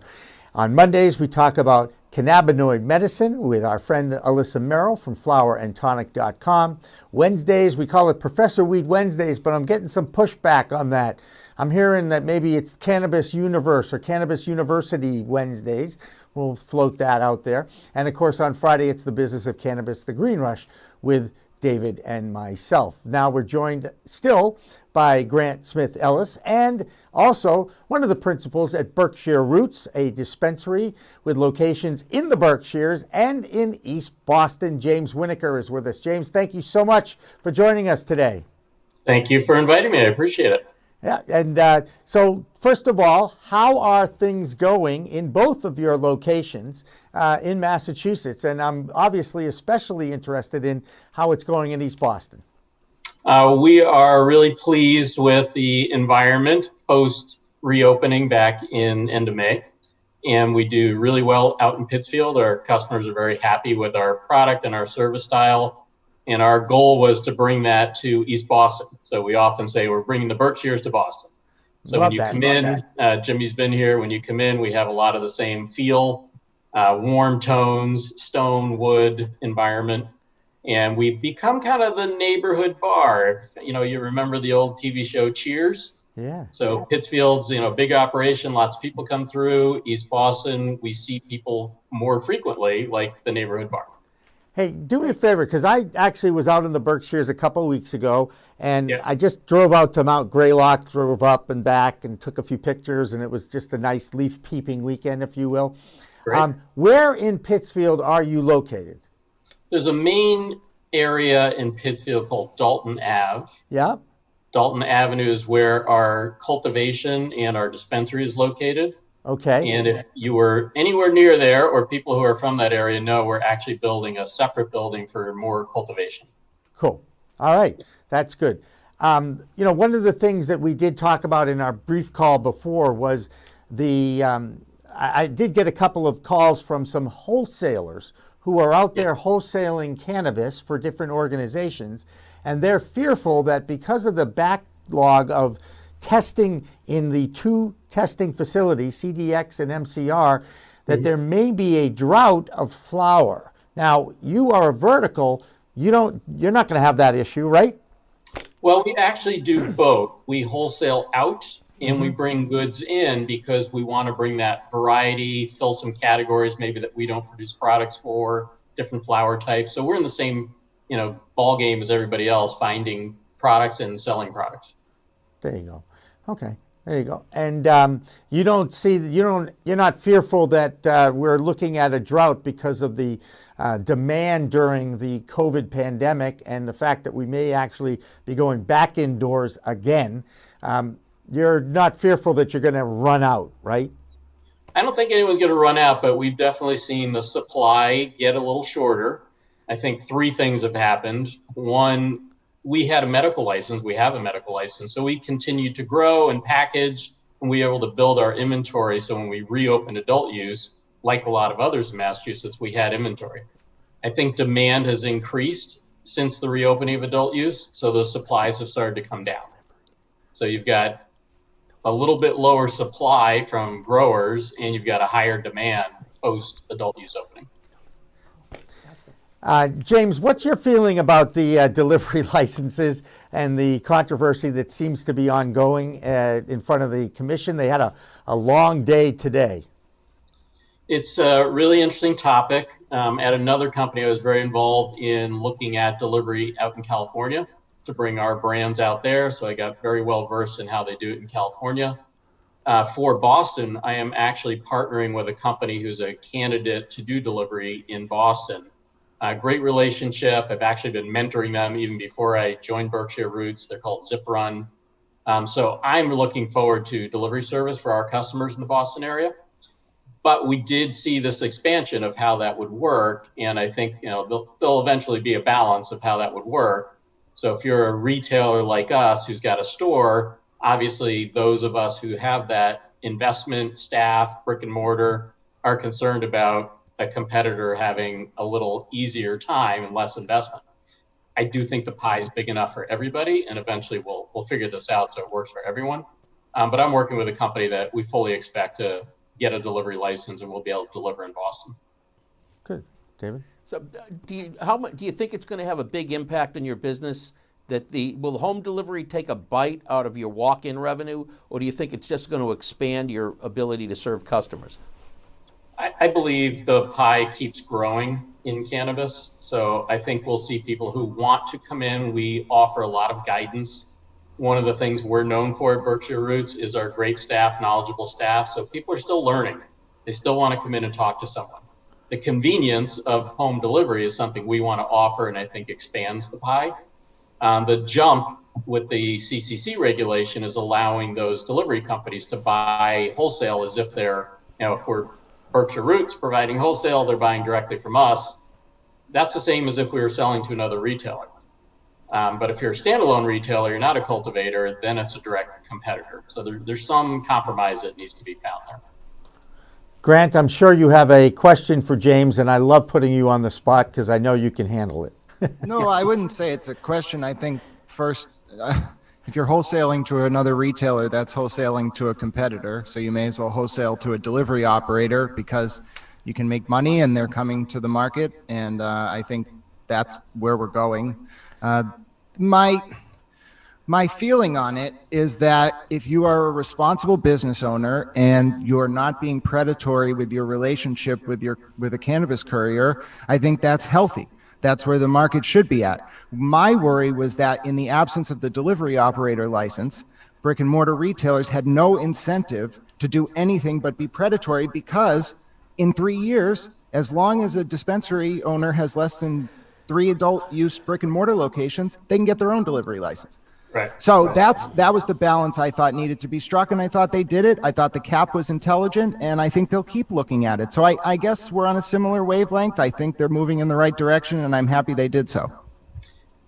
[SPEAKER 2] On Mondays, we talk about cannabinoid medicine with our friend Alyssa Merrill from flowerandtonic.com. Wednesdays, we call it Professor Weed Wednesdays, but I'm getting some pushback on that. I'm hearing that maybe it's Cannabis Universe or Cannabis University Wednesdays. We'll float that out there. And of course, on Friday, it's the Business of Cannabis, the Green Rush, with David and myself. Now we're joined still by Grant Smith Ellis and also one of the principals at Berkshire Roots, a dispensary with locations in the Berkshires and in East Boston. James Winokur is with us. James, thank you so much for joining us today.
[SPEAKER 7] Thank you for inviting me. I appreciate it.
[SPEAKER 2] Yeah, and so first of all, how are things going in both of your locations in Massachusetts? And I'm obviously especially interested in how it's going in East Boston.
[SPEAKER 7] We are really pleased with the environment post reopening back in end of May. And we do really well out in Pittsfield. Our customers are very happy with our product and our service style. And our goal was to bring that to East Boston. So we often say we're bringing the Berkshires to Boston. So when you come in, Jimmy's been here, when you come in, we have a lot of the same feel, warm tones, stone, wood environment. And we've become kind of the neighborhood bar. If, you remember the old TV show Cheers?
[SPEAKER 2] Yeah.
[SPEAKER 7] So Pittsfield's, big operation, lots of people come through. East Boston, we see people more frequently like the neighborhood bar.
[SPEAKER 2] Hey, do me a favor, because I actually was out in the Berkshires a couple of weeks ago, and
[SPEAKER 7] Yes.
[SPEAKER 2] I just drove out to Mount Greylock, drove up and back, and took a few pictures, and it was just a nice leaf peeping weekend, if you will.
[SPEAKER 7] Great.
[SPEAKER 2] Where in Pittsfield are you located?
[SPEAKER 7] There's a main area in Pittsfield called Dalton Ave.
[SPEAKER 2] Yeah.
[SPEAKER 7] Dalton Avenue is where our cultivation and our dispensary is located.
[SPEAKER 2] Okay.
[SPEAKER 7] And if you were anywhere near there, or people who are from that area know, we're actually building a separate building for more cultivation.
[SPEAKER 2] Cool. All right. That's good. One of the things that we did talk about in our brief call before was I did get a couple of calls from some wholesalers who are out there wholesaling cannabis for different organizations, and they're fearful that because of the backlog of testing in the two testing facilities, CDX and MCR, that there may be a drought of flower. Now, you are a vertical, you're not going to have that issue, right?
[SPEAKER 7] Well, we actually do both. We wholesale out and we bring goods in because we want to bring that variety, fill some categories maybe that we don't produce products for, different flower types. So we're in the same, ball game as everybody else, finding products and selling products.
[SPEAKER 2] There you go. Okay, there you go. And you're not fearful that we're looking at a drought because of the demand during the COVID pandemic and the fact that we may actually be going back indoors again. You're not fearful that you're going to run out, right?
[SPEAKER 7] I don't think anyone's going to run out, but we've definitely seen the supply get a little shorter. I think three things have happened. One, we had a medical license. We have a medical license. So we continued to grow and package, and we were able to build our inventory. So when we reopened adult use, like a lot of others in Massachusetts, we had inventory. I think demand has increased since the reopening of adult use. So those supplies have started to come down. So you've got a little bit lower supply from growers, and you've got a higher demand post adult use opening.
[SPEAKER 2] James, what's your feeling about the delivery licenses and the controversy that seems to be ongoing in front of the commission? They had a long day today.
[SPEAKER 7] It's a really interesting topic. At another company, I was very involved in looking at delivery out in California to bring our brands out there. So I got very well versed in how they do it in California. For Boston, I am actually partnering with a company who's a candidate to do delivery in Boston. Great relationship. I've actually been mentoring them even before I joined Berkshire Roots. They're called Zip Run. So I'm looking forward to delivery service for our customers in the Boston area. But we did see this expansion of how that would work. And I think there'll eventually be a balance of how that would work. So if you're a retailer like us who's got a store, obviously those of us who have that investment, staff, brick and mortar are concerned about a competitor having a little easier time and less investment. I do think the pie is big enough for everybody, and eventually we'll figure this out so it works for everyone. But I'm working with a company that we fully expect to get a delivery license, and we'll be able to deliver in Boston.
[SPEAKER 2] Good. David?
[SPEAKER 11] So do you think it's going to have a big impact on your business? Will home delivery take a bite out of your walk-in revenue, or do you think it's just going to expand your ability to serve customers?
[SPEAKER 7] I believe the pie keeps growing in cannabis. So I think we'll see people who want to come in. We offer a lot of guidance. One of the things we're known for at Berkshire Roots is our great staff, knowledgeable staff. So people are still learning. They still want to come in and talk to someone. The convenience of home delivery is something we want to offer, and I think expands the pie. The jump with the CCC regulation is allowing those delivery companies to buy wholesale as if they're, if we're Berkshire Roots providing wholesale, they're buying directly from us. That's the same as if we were selling to another retailer. But if you're a standalone retailer, you're not a cultivator, then it's a direct competitor. So there's some compromise that needs to be found there.
[SPEAKER 2] Grant, I'm sure you have a question for James, and I love putting you on the spot because I know you can handle it.
[SPEAKER 6] No, I wouldn't say it's a question. I think first, if you're wholesaling to another retailer, that's wholesaling to a competitor. So you may as well wholesale to a delivery operator because you can make money and they're coming to the market. And I think that's where we're going. My feeling on it is that if you are a responsible business owner and you're not being predatory with your relationship with a cannabis courier, I think that's healthy. That's where the market should be at. My worry was that in the absence of the delivery operator license, brick and mortar retailers had no incentive to do anything but be predatory, because in 3 years, as long as a dispensary owner has less than 3 adult use brick and mortar locations, they can get their own delivery license.
[SPEAKER 7] Right.
[SPEAKER 6] So that was the balance I thought needed to be struck, and I thought they did it. I thought the cap was intelligent, and I think they'll keep looking at it. So I guess we're on a similar wavelength. I think they're moving in the right direction, and I'm happy they did so.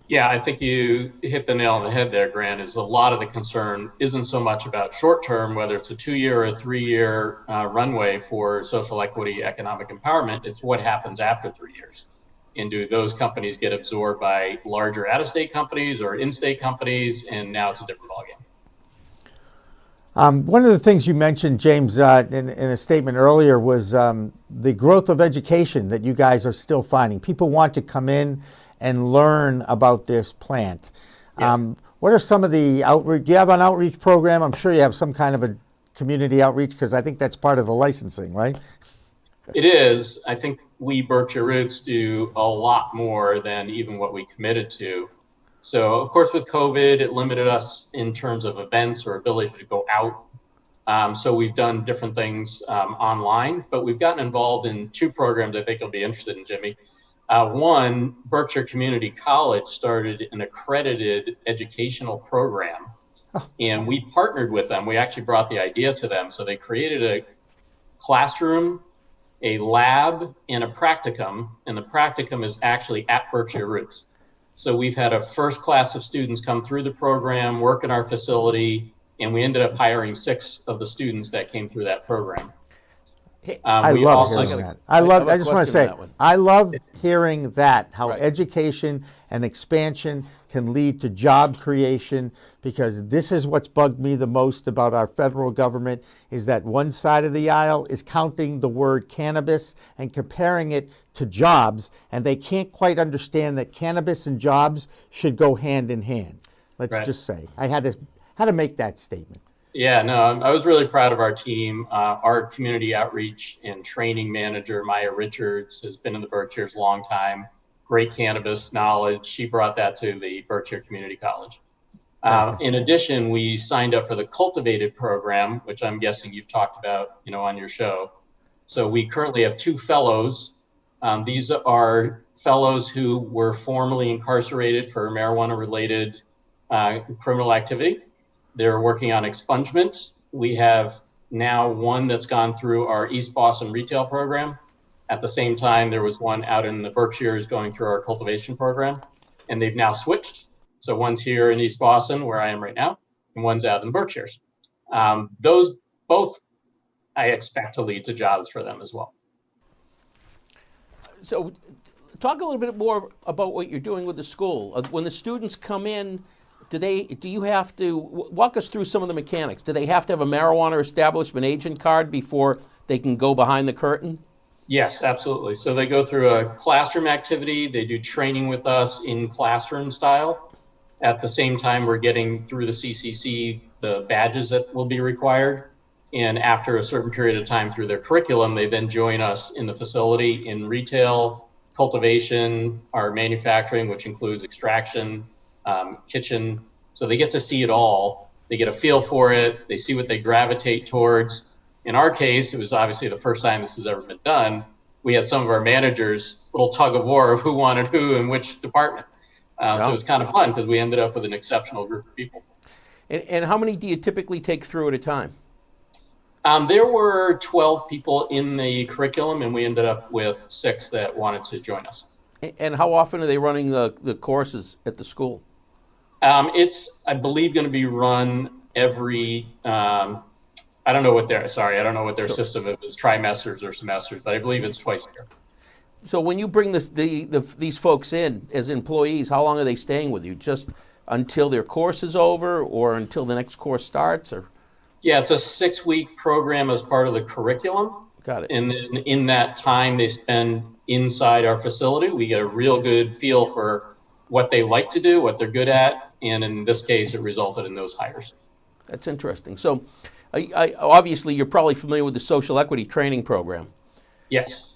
[SPEAKER 7] Yeah, I think you hit the nail on the head there, Grant. Is a lot of the concern isn't so much about short term, whether it's a 2-year or a 3-year runway for social equity, economic empowerment. It's what happens after 3 years. And do those companies get absorbed by larger out-of-state companies or in-state companies? And now it's a different ballgame.
[SPEAKER 2] One of the things you mentioned, James, in a statement earlier was the growth of education that you guys are still finding. People want to come in and learn about this plant.
[SPEAKER 7] Yes.
[SPEAKER 2] What are some of the outreach? Do you have an outreach program? I'm sure you have some kind of a community outreach, because I think that's part of the licensing, right?
[SPEAKER 7] It is. I think we Berkshire Roots do a lot more than even what we committed to. So, of course, with COVID, it limited us in terms of events or ability to go out. So we've done different things online, but we've gotten involved in 2 programs I think you'll be interested in, Jimmy. One, Berkshire Community College started an accredited educational program, and we partnered with them. We actually brought the idea to them. So they created a classroom, a lab, and a practicum, and the practicum is actually at Berkshire Roots. So we've had a first class of students come through the program, work in our facility, and we ended up hiring 6 of the students that came through that program.
[SPEAKER 2] I love hearing that. I just want to say, I love hearing that, how education and expansion can lead to job creation, because this is what's bugged me the most about our federal government, is that one side of the aisle is counting the word cannabis and comparing it to jobs, and they can't quite understand that cannabis and jobs should go hand in hand. Let's just say. I had to make that statement.
[SPEAKER 7] Yeah, no, I was really proud of our team. Our community outreach and training manager, Maya Richards, has been in the Berkshires a long time. Great cannabis knowledge. She brought that to the Berkshire Community College. In addition, we signed up for the Cultivated program, which I'm guessing you've talked about, on your show. So we currently have 2 fellows. These are fellows who were formerly incarcerated for marijuana-related criminal activity. They're working on expungement. We have now one that's gone through our East Boston retail program. At the same time, there was one out in the Berkshires going through our cultivation program, and they've now switched. So one's here in East Boston, where I am right now, and one's out in the Berkshires. Those both I expect to lead to jobs for them as well.
[SPEAKER 11] So talk a little bit more about what you're doing with the school. When the students come in, do you have to walk us through some of the mechanics? Do they have to have a marijuana establishment agent card before they can go behind the curtain?
[SPEAKER 7] Yes, absolutely. So they go through a classroom activity. They do training with us in classroom style. At the same time, we're getting through the CCC, the badges that will be required. And after a certain period of time through their curriculum, they then join us in the facility in retail, cultivation, our manufacturing, which includes extraction, kitchen. So they get to see it all. They get a feel for it. They see what they gravitate towards. In our case, it was obviously the first time this has ever been done. We had some of our managers, little tug of war of who wanted who in which department. So it was kind of fun because we ended up with an exceptional group of people.
[SPEAKER 11] And how many do you typically take through at a time?
[SPEAKER 7] There were 12 people in the curriculum, and we ended up with 6 that wanted to join us.
[SPEAKER 11] And how often are they running the courses at the school?
[SPEAKER 7] It's, I believe, going to be run every. I don't know what their system is, trimesters or semesters, but I believe it's twice a year.
[SPEAKER 11] So when you bring these folks in as employees, how long are they staying with you? Just until their course is over, or until the next course starts, or?
[SPEAKER 7] Yeah, it's a 6-week program as part of the curriculum.
[SPEAKER 11] Got it.
[SPEAKER 7] And then in that time they spend inside our facility, we get a real good feel for what they like to do, what they're good at, and in this case, it resulted in those hires.
[SPEAKER 11] That's interesting. So, obviously, you're probably familiar with the social equity training program.
[SPEAKER 7] Yes.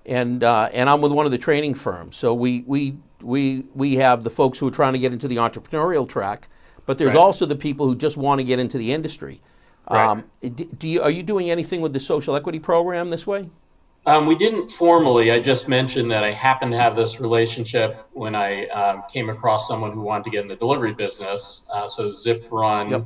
[SPEAKER 11] And I'm with one of the training firms. So we have the folks who are trying to get into the entrepreneurial track, but there's also the people who just want to get into the industry. Right. Are you doing anything with the social equity program this way?
[SPEAKER 7] We didn't formally. I just mentioned that I happened to have this relationship when I came across someone who wanted to get in the delivery business. So Zip Run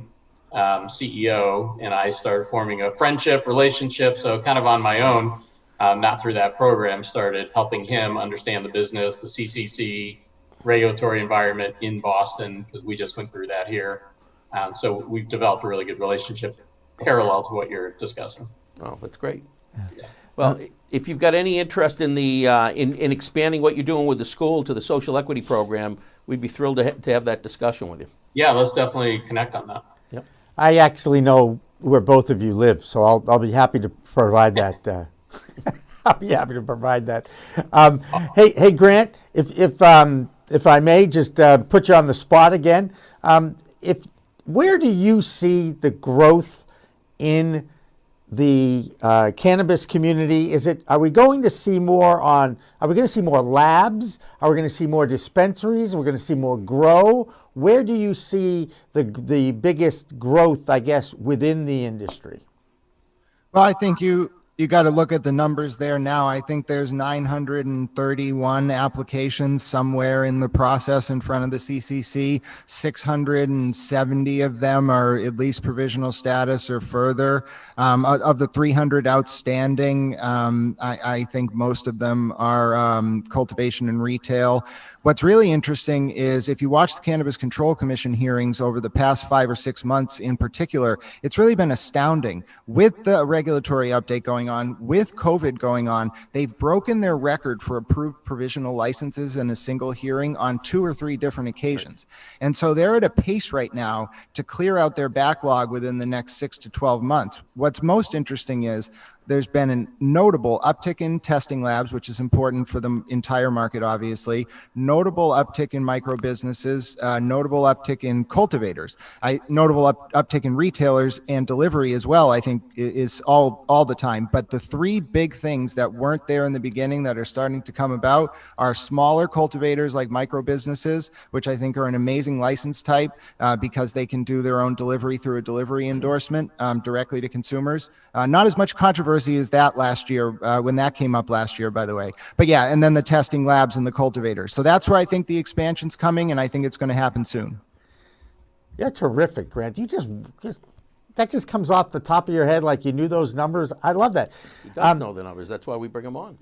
[SPEAKER 7] CEO and I started forming a friendship relationship. So kind of on my own, not through that program, started helping him understand the business, the CCC regulatory environment in Boston, because we just went through that here. So we've developed a really good relationship parallel to what you're discussing.
[SPEAKER 11] Oh, that's great. Yeah. Well, if you've got any interest in the in expanding what you're doing with the school to the social equity program, we'd be thrilled to have that discussion with you.
[SPEAKER 7] Yeah, let's definitely connect on that.
[SPEAKER 11] Yep.
[SPEAKER 2] I actually know where both of you live, so I'll be happy to provide that. I'll be happy to provide that. Hey, Grant, if I may just put you on the spot again, where do you see the growth in the cannabis community? Are we going to see more labs? Are we going to see more dispensaries? Are we going to see more grow? Where do you see the biggest growth, I guess, within the industry?
[SPEAKER 6] Well, I think you got to look at the numbers there now. I think there's 931 applications somewhere in the process in front of the CCC. 670 of them are at least provisional status or further. Of the 300 outstanding, I think most of them are cultivation and retail. What's really interesting is if you watch the Cannabis Control Commission hearings over the past 5 or 6 months in particular, it's really been astounding. With the regulatory update going on, with COVID going on, they've broken their record for approved provisional licenses in a single hearing on 2 or 3 different occasions. And so they're at a pace right now to clear out their backlog within the next 6 to 12 months. What's most interesting is there's been a notable uptick in testing labs, which is important for the entire market, obviously. Notable uptick in micro businesses, notable uptick in cultivators, notable uptick in retailers and delivery as well, I think is all the time. But the 3 big things that weren't there in the beginning that are starting to come about are smaller cultivators like micro businesses, which I think are an amazing license type because they can do their own delivery through a delivery endorsement directly to consumers. Not as much controversy as that last year when that came up last year, by the way. But yeah, and then the testing labs and the cultivators. So that's where I think the expansion's coming, and I think it's going to happen soon.
[SPEAKER 2] Yeah, terrific, Grant. You that just comes off the top of your head like you knew those numbers. I love that.
[SPEAKER 11] He does know the numbers. That's why we bring him on.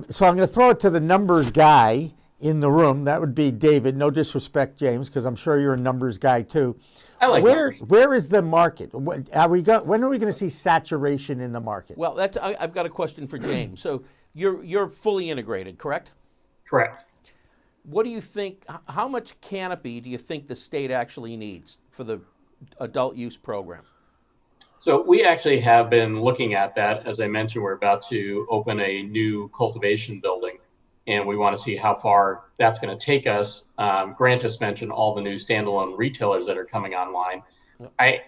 [SPEAKER 2] So I'm going to throw it to the numbers guy in the room. That would be David. No disrespect, James, because I'm sure you're a numbers guy too.
[SPEAKER 7] I like numbers.
[SPEAKER 2] Where is the market? When are we going to see saturation in the market?
[SPEAKER 11] Well, I've got a question for James. So you're fully integrated, correct?
[SPEAKER 7] Correct.
[SPEAKER 11] What do you think? How much canopy do you think the state actually needs for the adult use program?
[SPEAKER 7] So we actually have been looking at that. As I mentioned, we're about to open a new cultivation building, and we want to see how far that's going to take us. Grant just mentioned all the new standalone retailers that are coming online. I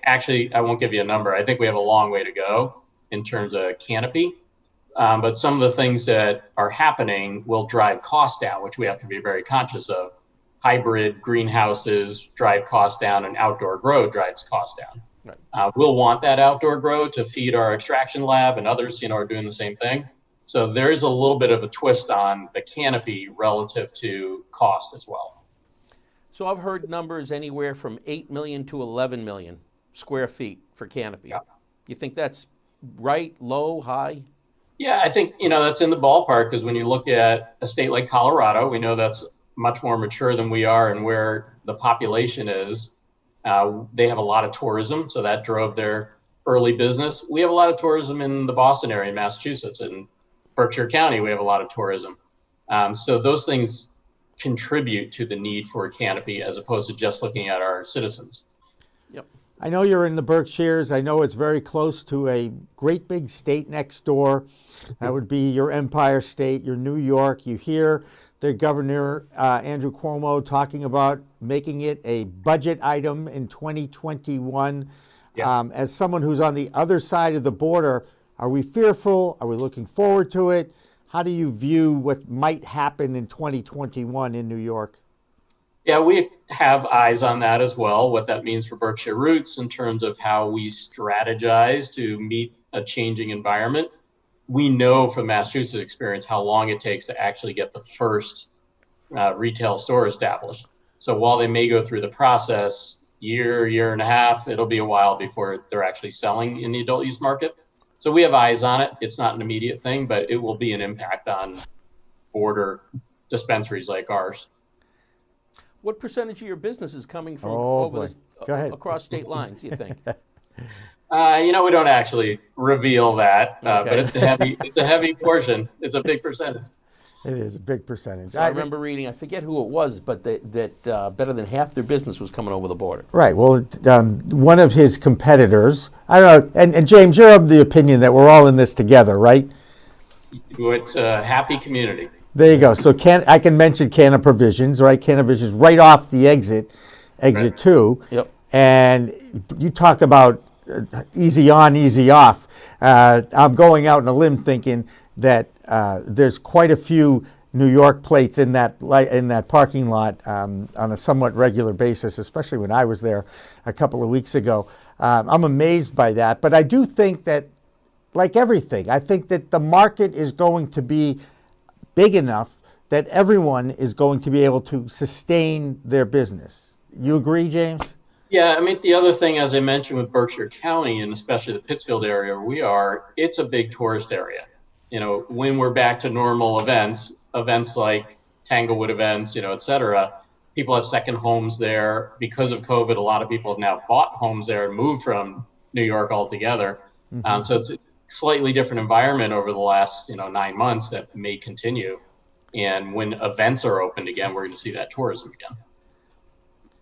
[SPEAKER 7] won't give you a number. I think we have a long way to go in terms of canopy. But some of the things that are happening will drive costs down, which we have to be very conscious of. Hybrid greenhouses drive costs down, and outdoor grow drives costs down. Right. We'll want that outdoor grow to feed our extraction lab, and others, are doing the same thing. So there is a little bit of a twist on the canopy relative to cost as well.
[SPEAKER 11] So I've heard numbers anywhere from 8 million to 11 million square feet for canopy. Yeah. You think that's right, low, high?
[SPEAKER 7] Yeah, I think, that's in the ballpark, because when you look at a state like Colorado, we know that's much more mature than we are and where the population is. They have a lot of tourism, so that drove their early business. We have a lot of tourism in the Boston area, in Massachusetts, and Berkshire County, we have a lot of tourism. So those things contribute to the need for a canopy as opposed to just looking at our citizens.
[SPEAKER 11] Yep.
[SPEAKER 2] I know you're in the Berkshires. I know it's very close to a great big state next door. That would be your Empire State, your New York. You hear the Governor, Andrew Cuomo, talking about making it a budget item in 2021.
[SPEAKER 7] Yes.
[SPEAKER 2] As someone who's on the other side of the border, are we fearful? Are we looking forward to it? How do you view what might happen in 2021 in New York?
[SPEAKER 7] Yeah, we have eyes on that as well, what that means for Berkshire Roots in terms of how we strategize to meet a changing environment. We know from Massachusetts experience how long it takes to actually get the first retail store established. So while they may go through the process, year and a half, it'll be a while before they're actually selling in the adult use market. So we have eyes on it. It's not an immediate thing, but it will be an impact on border dispensaries like ours.
[SPEAKER 11] What percentage of your business is coming from
[SPEAKER 2] Go ahead.
[SPEAKER 11] across state lines, do you think?
[SPEAKER 7] We don't actually reveal that,
[SPEAKER 11] Okay.
[SPEAKER 7] but it's a heavy portion. It's a big percentage.
[SPEAKER 2] It is a big percentage.
[SPEAKER 11] So I remember reading, I forget who it was, but that better than half their business was coming over the border.
[SPEAKER 2] Right. Well, one of his competitors, I don't know, and James, you're of the opinion that we're all in this together, right?
[SPEAKER 7] It's a happy community.
[SPEAKER 2] There you go. So I can mention Canna Provisions, right? Canna Provisions right off the exit
[SPEAKER 7] Right.
[SPEAKER 2] 2.
[SPEAKER 11] Yep.
[SPEAKER 2] And you talk about easy on, easy off. I'm going out on a limb thinking that there's quite a few New York plates in that parking lot on a somewhat regular basis, especially when I was there a couple of weeks ago. I'm amazed by that, but I do think that, like everything, I think that the market is going to be big enough that everyone is going to be able to sustain their business. You agree, James?
[SPEAKER 7] Yeah, I mean, the other thing, as I mentioned with Berkshire County and especially the Pittsfield area where we are, it's a big tourist area. When we're back to normal events like Tanglewood events, et cetera, people have second homes there. Because of COVID, a lot of people have now bought homes there and moved from New York altogether.
[SPEAKER 2] Mm-hmm.
[SPEAKER 7] So it's a slightly different environment over the last, 9 months that may continue. And when events are opened again, we're going to see that tourism again.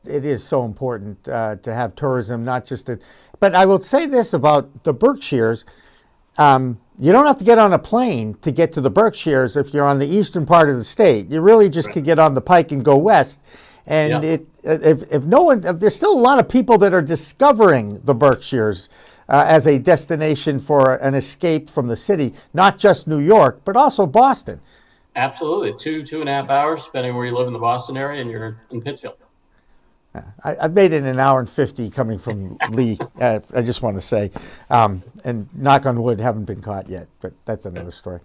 [SPEAKER 2] It is so important to have tourism, not just but I will say this about the Berkshires. You don't have to get on a plane to get to the Berkshires if you're on the eastern part of the state. You really just could get on the Pike and go west. And there's still a lot of people that are discovering the Berkshires as a destination for an escape from the city, not just New York, but also Boston.
[SPEAKER 7] Absolutely. 2.5 hours, depending where you live in the Boston area and you're in Pittsfield.
[SPEAKER 2] I've made it an hour and 50 coming from Lee, I just want to say. And knock on wood, haven't been caught yet, but that's another story.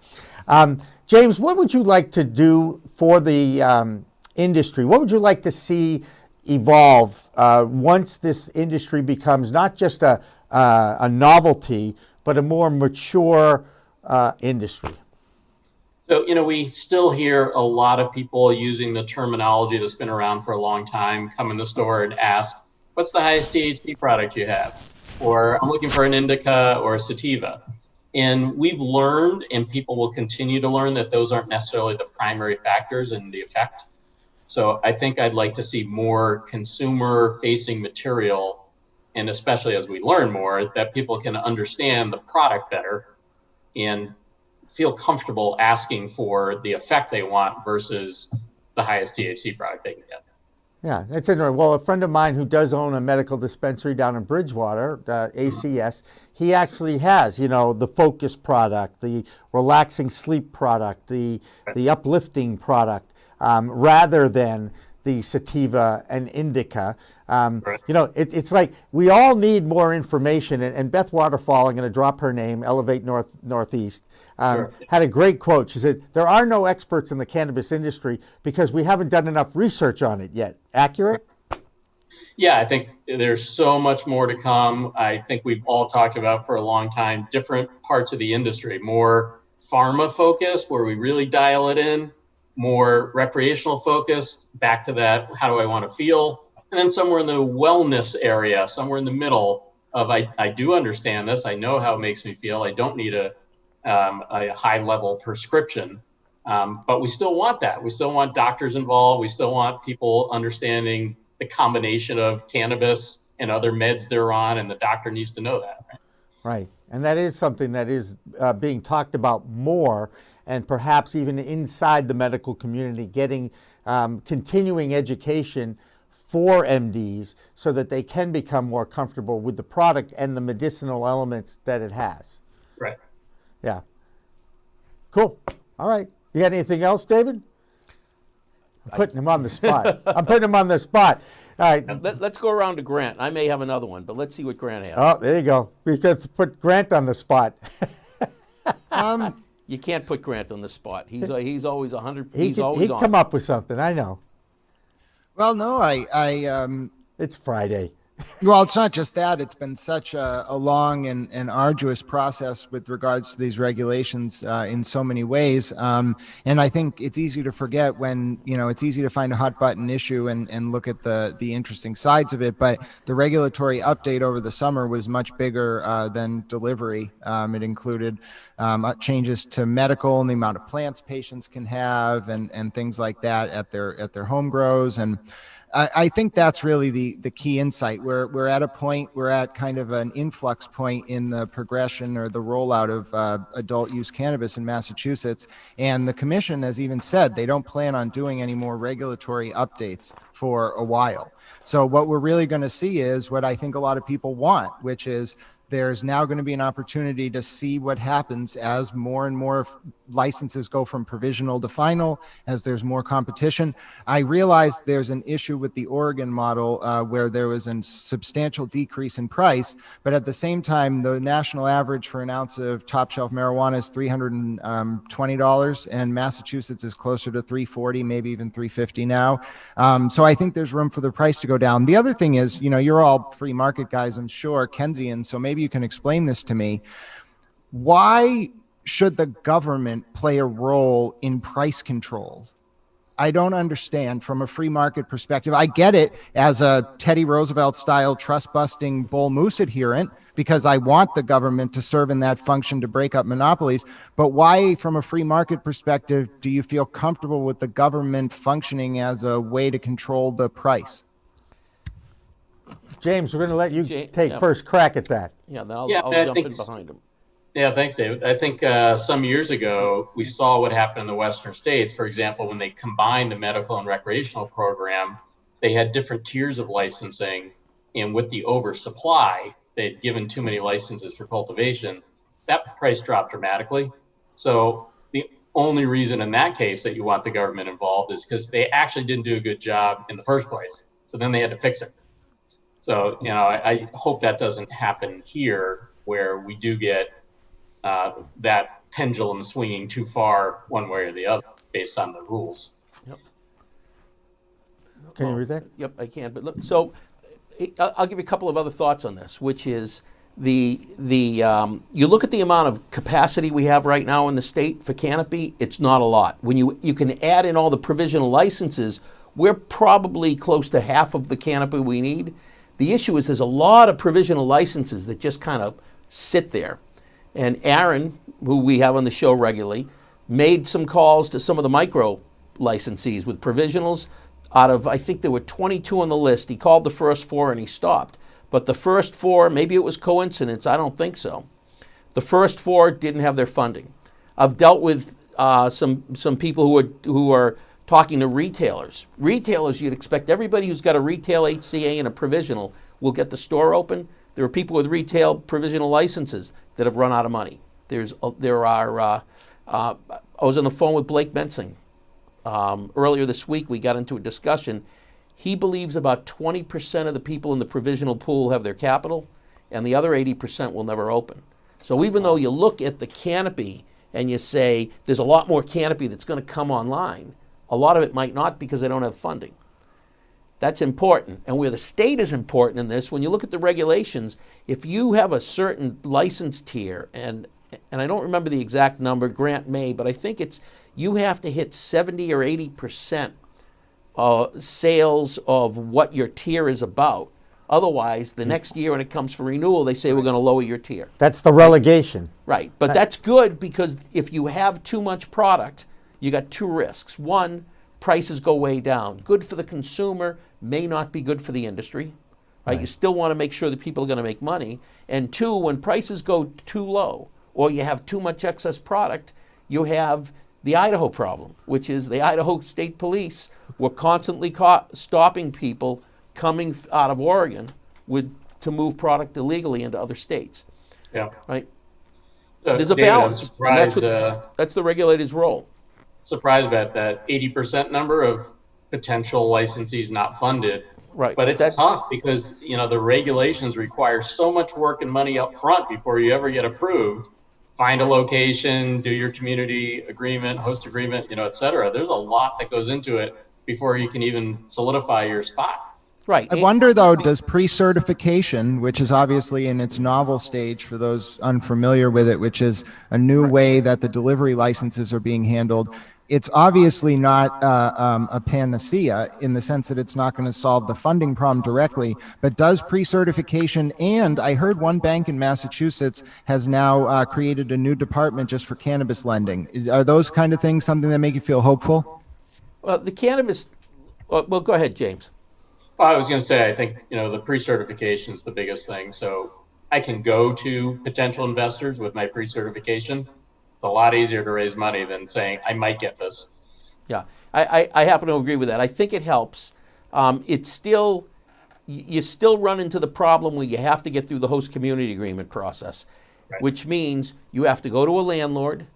[SPEAKER 2] James, what would you like to do for the industry? What would you like to see evolve once this industry becomes not just a novelty, but a more mature industry?
[SPEAKER 7] So, we still hear a lot of people using the terminology that's been around for a long time, come in the store and ask, what's the highest THC product you have? Or I'm looking for an indica or a sativa. And we've learned, and people will continue to learn, that those aren't necessarily the primary factors in the effect. So I think I'd like to see more consumer-facing material, and especially as we learn more, that people can understand the product better and feel comfortable asking for the effect they want versus the highest THC product they can get.
[SPEAKER 2] Yeah, that's interesting. Well, a friend of mine who does own a medical dispensary down in Bridgewater, ACS, he actually has, the focus product, the relaxing sleep product, the uplifting product, rather than the sativa and indica. It's like we all need more information. And Beth Waterfall, I'm going to drop her name, Elevate Northeast, had a great quote. She said, there are no experts in the cannabis industry because we haven't done enough research on it yet. Accurate?
[SPEAKER 7] Yeah, I think there's so much more to come. I think we've all talked about for a long time, different parts of the industry, more pharma focused, where we really dial it in, more recreational focused, back to that, how do I want to feel? And then somewhere in the wellness area, somewhere in the middle of, I do understand this, I know how it makes me feel, I don't need a high level prescription. But we still want that. We still want doctors involved. We still want people understanding the combination of cannabis and other meds they're on, and the doctor needs to know that.
[SPEAKER 2] Right. And that is something that is being talked about more, and perhaps even inside the medical community, getting continuing education for MDs so that they can become more comfortable with the product and the medicinal elements that it has.
[SPEAKER 7] Right.
[SPEAKER 2] Yeah. Cool. All right. You got anything else, David? I'm putting him on the spot. I'm putting him on the spot. All right.
[SPEAKER 11] Let's go around to Grant. I may have another one, but let's see what Grant has.
[SPEAKER 2] Oh, there you go. We could put Grant on the spot.
[SPEAKER 11] You can't put Grant on the spot. He's always 100.
[SPEAKER 2] He'd
[SPEAKER 11] on.
[SPEAKER 2] come up with something. I know.
[SPEAKER 6] Well, no,
[SPEAKER 2] it's Friday.
[SPEAKER 6] Well, it's not just that. It's been such a long and arduous process with regards to these regulations in so many ways. And I think it's easy to forget when, it's easy to find a hot button issue and look at the interesting sides of it. But the regulatory update over the summer was much bigger than delivery. It included changes to medical and the amount of plants patients can have and things like that at their home grows. And I think that's really the key insight. We're at a point, we're at kind of an influx point in the progression or the rollout of adult use cannabis in Massachusetts. And the commission has even said they don't plan on doing any more regulatory updates for a while. So what we're really going to see is what I think a lot of people want, which is there's now going to be an opportunity to see what happens as more and more licenses go from provisional to final, as there's more competition. I realize there's an issue with the Oregon model where there was a substantial decrease in price, but at the same time, the national average for an ounce of top shelf marijuana is $320, and Massachusetts is closer to $340, maybe even $350 now. So I think there's room for the price to go down. The other thing is, you're all free market guys, I'm sure, Keynesian, so maybe you can explain this to me. Why should the government play a role in price controls? I don't understand from a free market perspective. I get it as a Teddy Roosevelt style trust busting bull moose adherent, because I want the government to serve in that function to break up monopolies. But why, from a free market perspective, do you feel comfortable with the government functioning as a way to control the price?
[SPEAKER 2] James, we're going to let you take first crack at that.
[SPEAKER 11] Yeah, then I'll jump in behind him.
[SPEAKER 7] Yeah, thanks, David. I think some years ago, we saw what happened in the Western states. For example, when they combined the medical and recreational program, they had different tiers of licensing. And with the oversupply, they'd given too many licenses for cultivation. That price dropped dramatically. So the only reason in that case that you want the government involved is because they actually didn't do a good job in the first place. So then they had to fix it. So, I hope that doesn't happen here, where we do get that pendulum swinging too far one way or the other based on the rules.
[SPEAKER 11] Yep.
[SPEAKER 2] Can you read that?
[SPEAKER 11] Yep, I can. But look, so I'll give you a couple of other thoughts on this, which is you look at the amount of capacity we have right now in the state for canopy, it's not a lot. When you can add in all the provisional licenses, we're probably close to half of the canopy we need. The issue is there's a lot of provisional licenses that just kind of sit there. And Aaron, who we have on the show regularly, made some calls to some of the micro licensees with provisionals. Out of, I think there were 22 on the list, he called the first 4 and he stopped. But the first 4, maybe it was coincidence, I don't think so. The first 4 didn't have their funding. I've dealt with some people who are talking to retailers. Retailers, you'd expect everybody who's got a retail HCA and a provisional will get the store open. There are people with retail provisional licenses that have run out of money. I was on the phone with Blake Mensing. Earlier this week, we got into a discussion. He believes about 20% of the people in the provisional pool have their capital, and the other 80% will never open. So even though you look at the canopy and you say there's a lot more canopy that's going to come online, a lot of it might not because they don't have funding. That's important. And where the state is important in this, when you look at the regulations, if you have a certain license tier and and I don't remember the exact number, Grant may, but I think it's you have to hit 70 or 80% sales of what your tier is about. Otherwise, the next year when it comes for renewal, they say we're going to lower your tier.
[SPEAKER 2] That's the relegation.
[SPEAKER 11] Right, but that's good because if you have too much product, you got two risks. One, prices go way down. Good for the consumer, may not be good for the industry. Right? You still want to make sure that people are going to make money. And two, when prices go too low or you have too much excess product, you have the Idaho problem, which is the Idaho State Police were constantly stopping people coming out of Oregon to move product illegally into other states.
[SPEAKER 7] Yeah.
[SPEAKER 11] Right?
[SPEAKER 7] So,
[SPEAKER 11] there's a
[SPEAKER 7] David,
[SPEAKER 11] balance.
[SPEAKER 7] I'm
[SPEAKER 11] And
[SPEAKER 7] surprised,
[SPEAKER 11] that's the regulator's role.
[SPEAKER 7] Surprised about that 80% number of potential licensees not funded.
[SPEAKER 11] Right.
[SPEAKER 7] But it's tough because, the regulations require so much work and money up front before you ever get approved. Find a location, do your community agreement, host agreement, et cetera. There's a lot that goes into it before you can even solidify your spot.
[SPEAKER 11] Right.
[SPEAKER 6] I wonder, though, does pre-certification, which is obviously in its novel stage for those unfamiliar with it, which is a new way that the delivery licenses are being handled, it's obviously not a panacea in the sense that it's not going to solve the funding problem directly, but does pre-certification, and I heard one bank in Massachusetts has now created a new department just for cannabis lending. Are those kind of things something that make you feel hopeful?
[SPEAKER 11] Well, the cannabis, well, go ahead, James.
[SPEAKER 7] Well, I was going to say, I think, the pre-certification is the biggest thing. So I can go to potential investors with my pre-certification. It's a lot easier to raise money than saying, I might get this.
[SPEAKER 11] Yeah, I happen to agree with that. I think it helps. It's still, you still run into the problem where you have to get through the host community agreement process, which means you have to go to a landlord.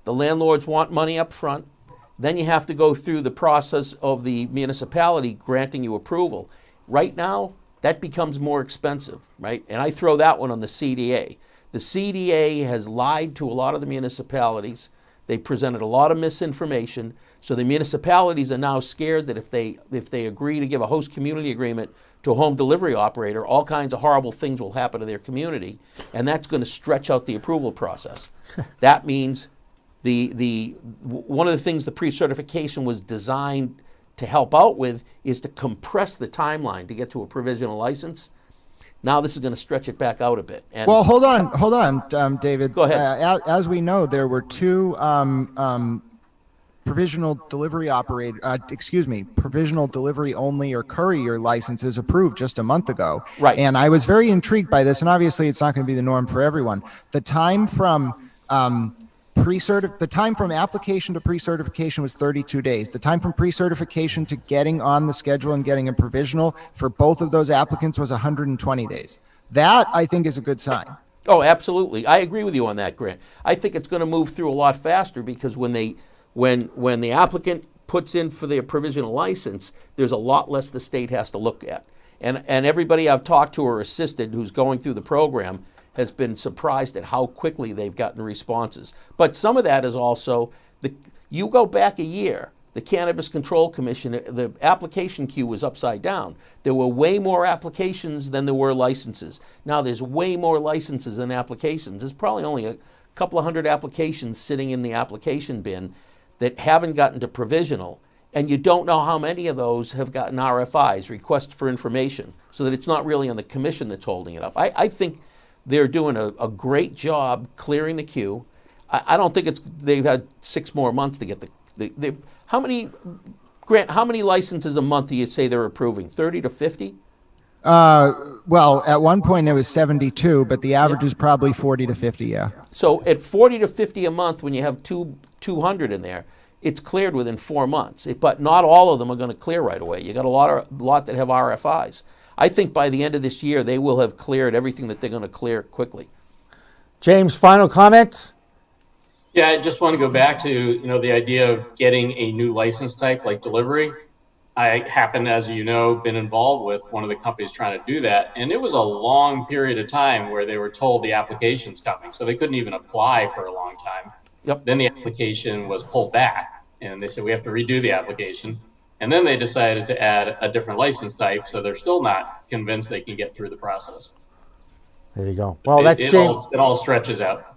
[SPEAKER 11] The landlords want money up front. Then you have to go through the process of the municipality granting you approval. Right now, that becomes more expensive, right? And I throw that one on the CDA. The CDA has lied to a lot of the municipalities. They presented a lot of misinformation. So the municipalities are now scared that if they agree to give a host community agreement to a home delivery operator, all kinds of horrible things will happen to their community, and that's going to stretch out the approval process. That means one of the things the pre-certification was designed to help out with is to compress the timeline to get to a provisional license. Now this is going to stretch it back out a bit. And
[SPEAKER 6] well, hold on, David.
[SPEAKER 11] Go ahead.
[SPEAKER 6] As we know, there were two provisional delivery provisional delivery only or courier licenses approved just a month ago.
[SPEAKER 11] Right.
[SPEAKER 6] And I was very intrigued by this, and obviously it's not going to be the norm for everyone. The time from the time from application to pre-certification was 32 days. The time from pre-certification to getting on the schedule and getting a provisional for both of those applicants was 120 days. That, I think, is a good sign.
[SPEAKER 11] Oh, absolutely. I agree with you on that, Grant. I think it's going to move through a lot faster because when the applicant puts in for their provisional license, there's a lot less the state has to look at. And everybody I've talked to or assisted who's going through the program has been surprised at how quickly they've gotten responses. But some of that is also, you go back a year, the Cannabis Control Commission, the application queue was upside down. There were way more applications than there were licenses. Now there's way more licenses than applications. There's probably only a couple of hundred applications sitting in the application bin that haven't gotten to provisional. And you don't know how many of those have gotten RFIs, requests for information, so that it's not really on the commission that's holding it up. I think they're doing a great job clearing the queue. I don't think they've had 6 more months to get how many licenses a month do you say they're approving? 30 to 50?
[SPEAKER 6] Well, at one point it was 72, but the average is probably 40 to 50, yeah.
[SPEAKER 11] So at 40 to 50 a month, when you have 200 in there, it's cleared within 4 months. But not all of them are going to clear right away. You got a lot that have RFIs. I think by the end of this year, they will have cleared everything that they're going to clear quickly.
[SPEAKER 2] James, final comments?
[SPEAKER 7] Yeah, I just want to go back to, the idea of getting a new license type like delivery. I happen, as you know, been involved with one of the companies trying to do that. And it was a long period of time where they were told the application's coming. So they couldn't even apply for a long time.
[SPEAKER 11] Yep.
[SPEAKER 7] Then the application was pulled back and they said, we have to redo the application. And then they decided to add a different license type. So they're still not convinced they can get through the process.
[SPEAKER 2] There you go. Well, that's James.
[SPEAKER 7] It all stretches out.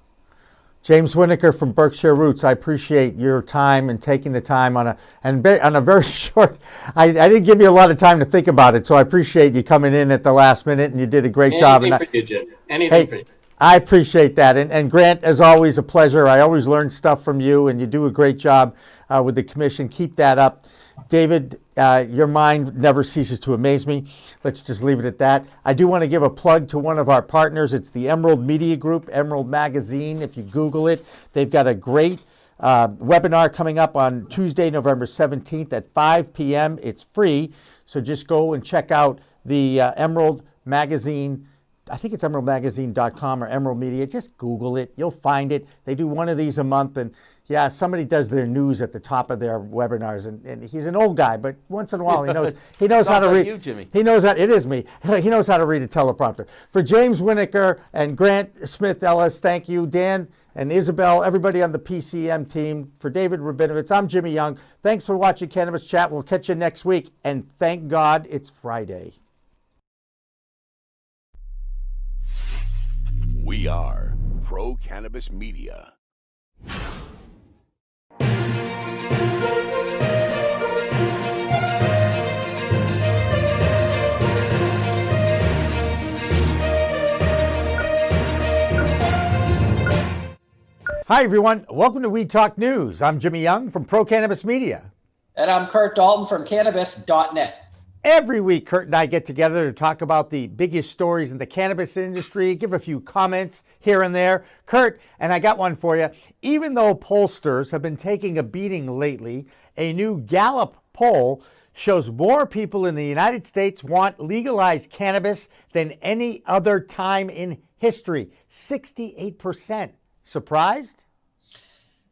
[SPEAKER 2] James Winokur from Berkshire Roots, I appreciate your time and taking the time on a very short, I didn't give you a lot of time to think about it, so I appreciate you coming in at the last minute, and you did a great job.
[SPEAKER 7] Anything for you, Jim. Anything for you.
[SPEAKER 2] I appreciate that. And Grant, as always, a pleasure. I always learn stuff from you, and you do a great job with the commission. Keep that up. David, your mind never ceases to amaze me. Let's just leave it at that. I do want to give a plug to one of our partners. It's the Emerald Media Group, Emerald Magazine. If you Google it, they've got a great webinar coming up on Tuesday, November 17th at 5 p.m. It's free, so just go and check out the Emerald Magazine. I think it's emeraldmagazine.com or Emerald Media. Just Google it. You'll find it. They do one of these a month, and yeah, somebody does their news at the top of their webinars, and he's an old guy, but once in a while he knows how to read.
[SPEAKER 11] You, Jimmy.
[SPEAKER 2] He knows how. It is me. He knows how to read a teleprompter. For James Winokur and Grant Smith Ellis, thank you. Dan and Isabel, everybody on the PCM team. For David Rabinovitz, I'm Jimmy Young. Thanks for watching Cannabis Chat. We'll catch you next week, and thank God it's Friday.
[SPEAKER 9] We are Pro Cannabis Media.
[SPEAKER 2] Hi, everyone. Welcome to Weed Talk News. I'm Jimmy Young from Pro Cannabis Media.
[SPEAKER 8] And I'm Kurt Dalton from Cannabis.net.
[SPEAKER 2] Every week, Kurt and I get together to talk about the biggest stories in the cannabis industry, give a few comments here and there. Kurt, and I got one for you. Even though pollsters have been taking a beating lately, a new Gallup poll shows more people in the United States want legalized cannabis than any other time in history. 68%. Surprised?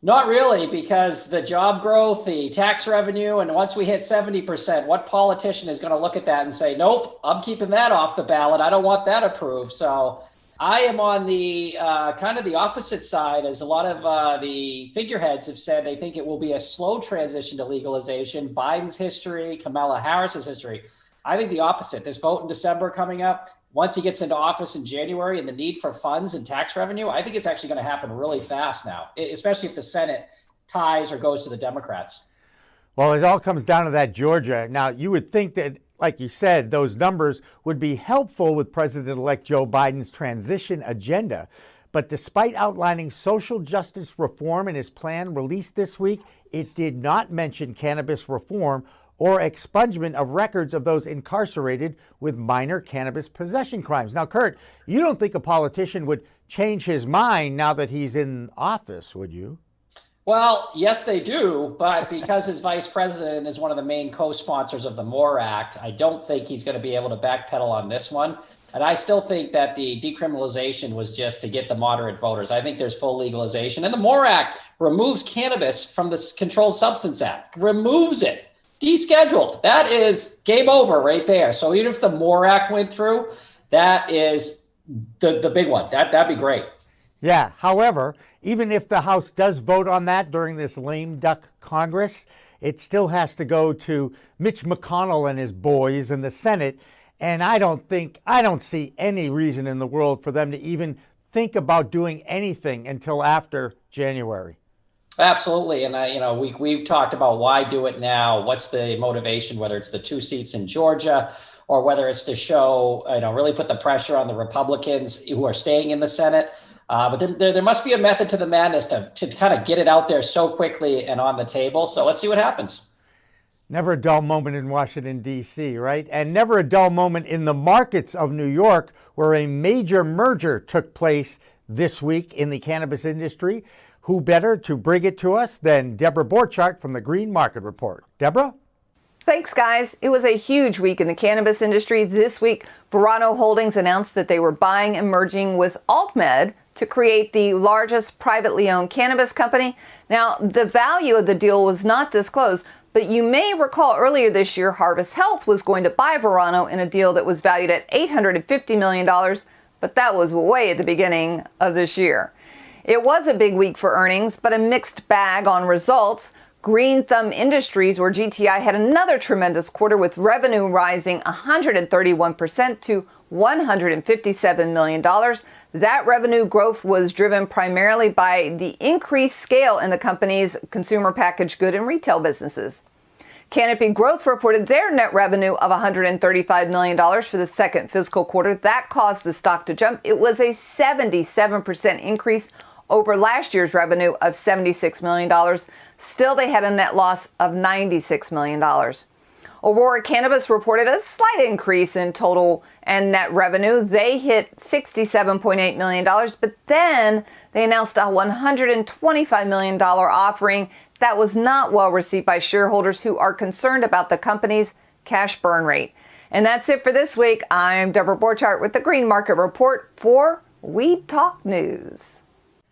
[SPEAKER 8] Not really, because the job growth, the tax revenue, and once we hit 70%, what politician is going to look at that and say, nope, I'm keeping that off the ballot. I don't want that approved. So I am on the kind of the opposite side, as a lot of the figureheads have said they think it will be a slow transition to legalization. Biden's history, Kamala Harris's history. I think the opposite. This vote in December coming up, once he gets into office in January, and the need for funds and tax revenue, I think it's actually going to happen really fast now, especially if the Senate ties or goes to the Democrats.
[SPEAKER 2] Well, it all comes down to that Georgia. Now, you would think that, like you said, those numbers would be helpful with President-elect Joe Biden's transition agenda. But despite outlining social justice reform in his plan released this week, it did not mention cannabis reform or expungement of records of those incarcerated with minor cannabis possession crimes. Now, Kurt, you don't think a politician would change his mind now that he's in office, would you?
[SPEAKER 8] Well, yes, they do. But because his vice president is one of the main co-sponsors of the MORE Act, I don't think he's going to be able to backpedal on this one. And I still think that the decriminalization was just to get the moderate voters. I think there's full legalization. And the MORE Act removes cannabis from the Controlled Substance Act, removes it. Descheduled. That is game over right there. So even if the MORE Act went through, that is the big one. That'd be great.
[SPEAKER 2] Yeah. However, even if the House does vote on that during this lame duck Congress, it still has to go to Mitch McConnell and his boys in the Senate. And I don't see any reason in the world for them to even think about doing anything until after January.
[SPEAKER 8] Absolutely. And we've talked about why do it now? What's the motivation, whether it's the 2 seats in Georgia or whether it's to show, really put the pressure on the Republicans who are staying in the Senate. But there must be a method to the madness to kind of get it out there so quickly and on the table. So let's see what happens.
[SPEAKER 2] Never a dull moment in Washington, D.C., right? And never a dull moment in the markets of New York, where a major merger took place this week in the cannabis industry. Who better to bring it to us than Deborah Borchardt from the Green Market Report. Deborah?
[SPEAKER 10] Thanks, guys. It was a huge week in the cannabis industry. This week, Verano Holdings announced that they were buying and merging with AltMed to create the largest privately owned cannabis company. Now, the value of the deal was not disclosed, but you may recall earlier this year, Harvest Health was going to buy Verano in a deal that was valued at $850 million, but that was way at the beginning of this year. It was a big week for earnings, but a mixed bag on results. Green Thumb Industries, or GTI, had another tremendous quarter with revenue rising 131% to $157 million. That revenue growth was driven primarily by the increased scale in the company's consumer packaged good and retail businesses. Canopy Growth reported their net revenue of $135 million for the second fiscal quarter. That caused the stock to jump. It was a 77% increase over last year's revenue of $76 million. Still, they had a net loss of $96 million. Aurora Cannabis reported a slight increase in total and net revenue. They hit $67.8 million, but then they announced a $125 million offering that was not well received by shareholders who are concerned about the company's cash burn rate. And that's it for this week. I'm Deborah Borchardt with the Green Market Report for Weed Talk News.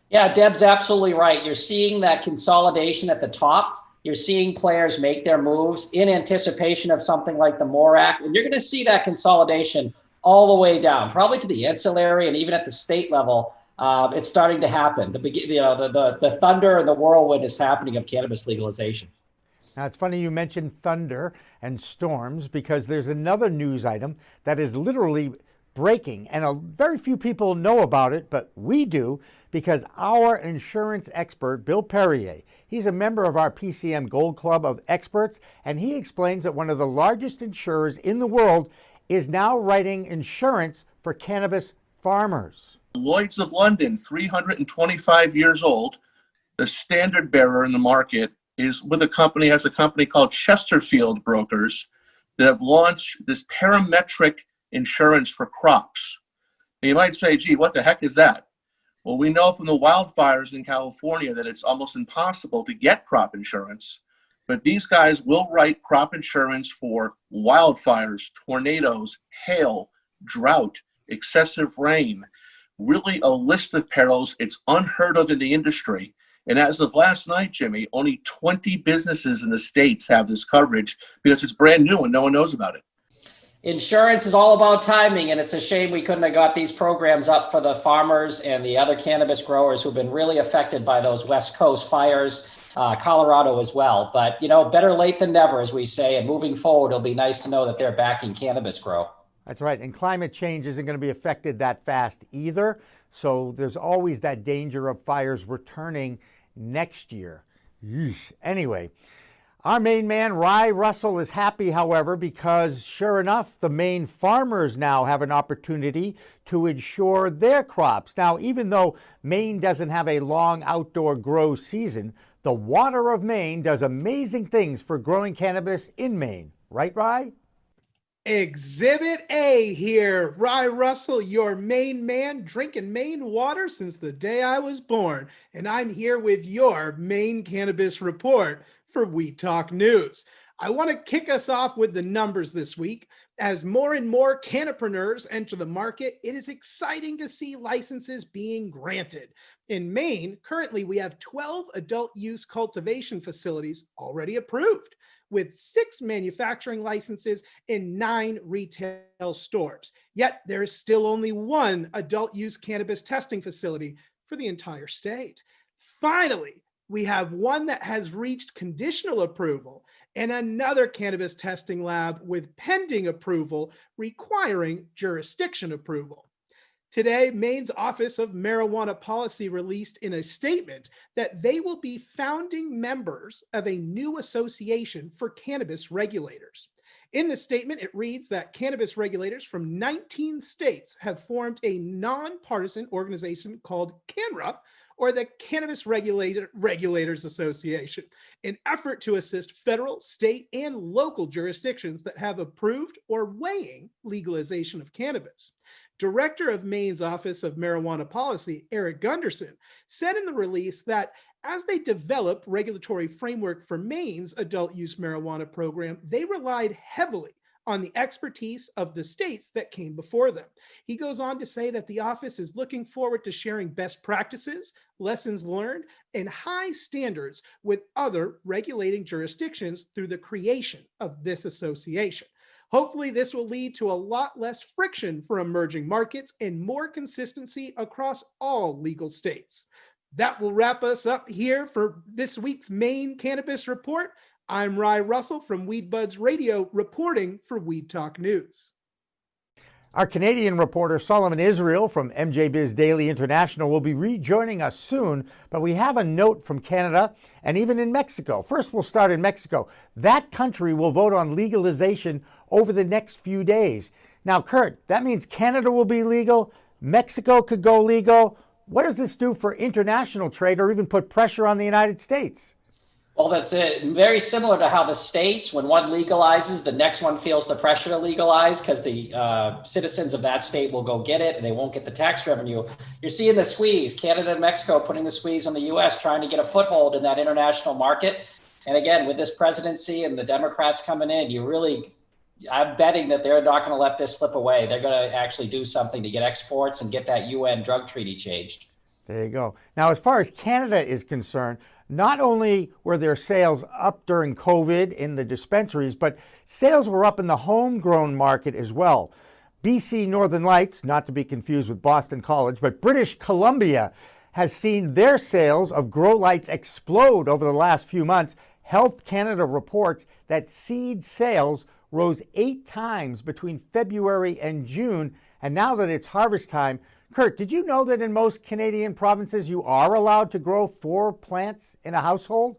[SPEAKER 8] Yeah, Deb's absolutely right. You're seeing that consolidation at the top. You're seeing players make their moves in anticipation of something like the MORE Act. And you're going to see that consolidation all the way down, probably to the ancillary and even at the state level. It's starting to happen. The thunder and the whirlwind is happening of cannabis legalization.
[SPEAKER 2] Now, it's funny you mentioned thunder and storms because there's another news item that is literally breaking, and very few people know about it, but we do because our insurance expert, Bill Perrier, he's a member of our PCM Gold Club of experts, and he explains that one of the largest insurers in the world is now writing insurance for cannabis farmers.
[SPEAKER 12] Lloyd's of London, 325 years old, the standard bearer in the market, is with a company called Chesterfield Brokers that have launched this parametric insurance for crops. And you might say, gee, what the heck is that? Well, we know from the wildfires in California that it's almost impossible to get crop insurance, but these guys will write crop insurance for wildfires, tornadoes, hail, drought, excessive rain, really a list of perils. It's unheard of in the industry. And as of last night, Jimmy, only 20 businesses in the States have this coverage because it's brand new and no one knows about it.
[SPEAKER 8] Insurance is all about timing, and it's a shame we couldn't have got these programs up for the farmers and the other cannabis growers who've been really affected by those West Coast fires, Colorado as well. But, better late than never, as we say, and moving forward, it'll be nice to know that they're backing cannabis grow.
[SPEAKER 2] That's right. And climate change isn't going to be affected that fast either. So there's always that danger of fires returning next year. Yeesh. Anyway, our Maine man, Ry Russell, is happy, however, because sure enough, the Maine farmers now have an opportunity to insure their crops. Now, even though Maine doesn't have a long outdoor grow season, the water of Maine does amazing things for growing cannabis in Maine. Right, Ry?
[SPEAKER 13] Exhibit A here. Ry Russell, your Maine man, drinking Maine water since the day I was born. And I'm here with your Maine Cannabis Report for Weed Talk News. I want to kick us off with the numbers this week. As more and more cannapreneurs enter the market, it is exciting to see licenses being granted. In Maine, currently we have 12 adult use cultivation facilities already approved, with 6 manufacturing licenses and 9 retail stores. Yet there is still only 1 adult use cannabis testing facility for the entire state. Finally, we have 1 that has reached conditional approval and another cannabis testing lab with pending approval requiring jurisdiction approval. Today, Maine's Office of Marijuana Policy released in a statement that they will be founding members of a new association for cannabis regulators. In the statement, it reads that cannabis regulators from 19 states have formed a nonpartisan organization called CANRA, or the Cannabis Regulators Association, an effort to assist federal, state, and local jurisdictions that have approved or weighing legalization of cannabis. Director of Maine's Office of Marijuana Policy, Eric Gunderson, said in the release that as they developed regulatory framework for Maine's adult use marijuana program, they relied heavily on the expertise of the states that came before them. He goes on to say that the office is looking forward to sharing best practices, lessons learned, and high standards with other regulating jurisdictions through the creation of this association. Hopefully, this will lead to a lot less friction for emerging markets and more consistency across all legal states. That will wrap us up here for this week's Maine Cannabis Report. I'm Rye Russell from Weed Buds Radio, reporting for Weed Talk News.
[SPEAKER 2] Our Canadian reporter Solomon Israel from MJ Biz Daily International will be rejoining us soon, but we have a note from Canada and even in Mexico. First, we'll start in Mexico. That country will vote on legalization over the next few days. Now, Kurt, that means Canada will be legal, Mexico could go legal. What does this do for international trade or even put pressure on the United States?
[SPEAKER 8] Well, that's it. Very similar to how the states, when one legalizes, the next one feels the pressure to legalize because the citizens of that state will go get it and they won't get the tax revenue. You're seeing the squeeze, Canada and Mexico putting the squeeze on the U.S., trying to get a foothold in that international market. And again, with this presidency and the Democrats coming in, I'm betting that they're not going to let this slip away. They're going to actually do something to get exports and get that UN drug treaty changed.
[SPEAKER 2] There you go. Now, as far as Canada is concerned, not only were their sales up during COVID in the dispensaries, but sales were up in the homegrown market as well. BC Northern Lights, not to be confused with Boston College, but British Columbia has seen their sales of grow lights explode over the last few months. Health Canada reports that seed sales rose 8 times between February and June, and now that it's harvest time, Kurt, did you know that in most Canadian provinces you are allowed to grow 4 plants in a household?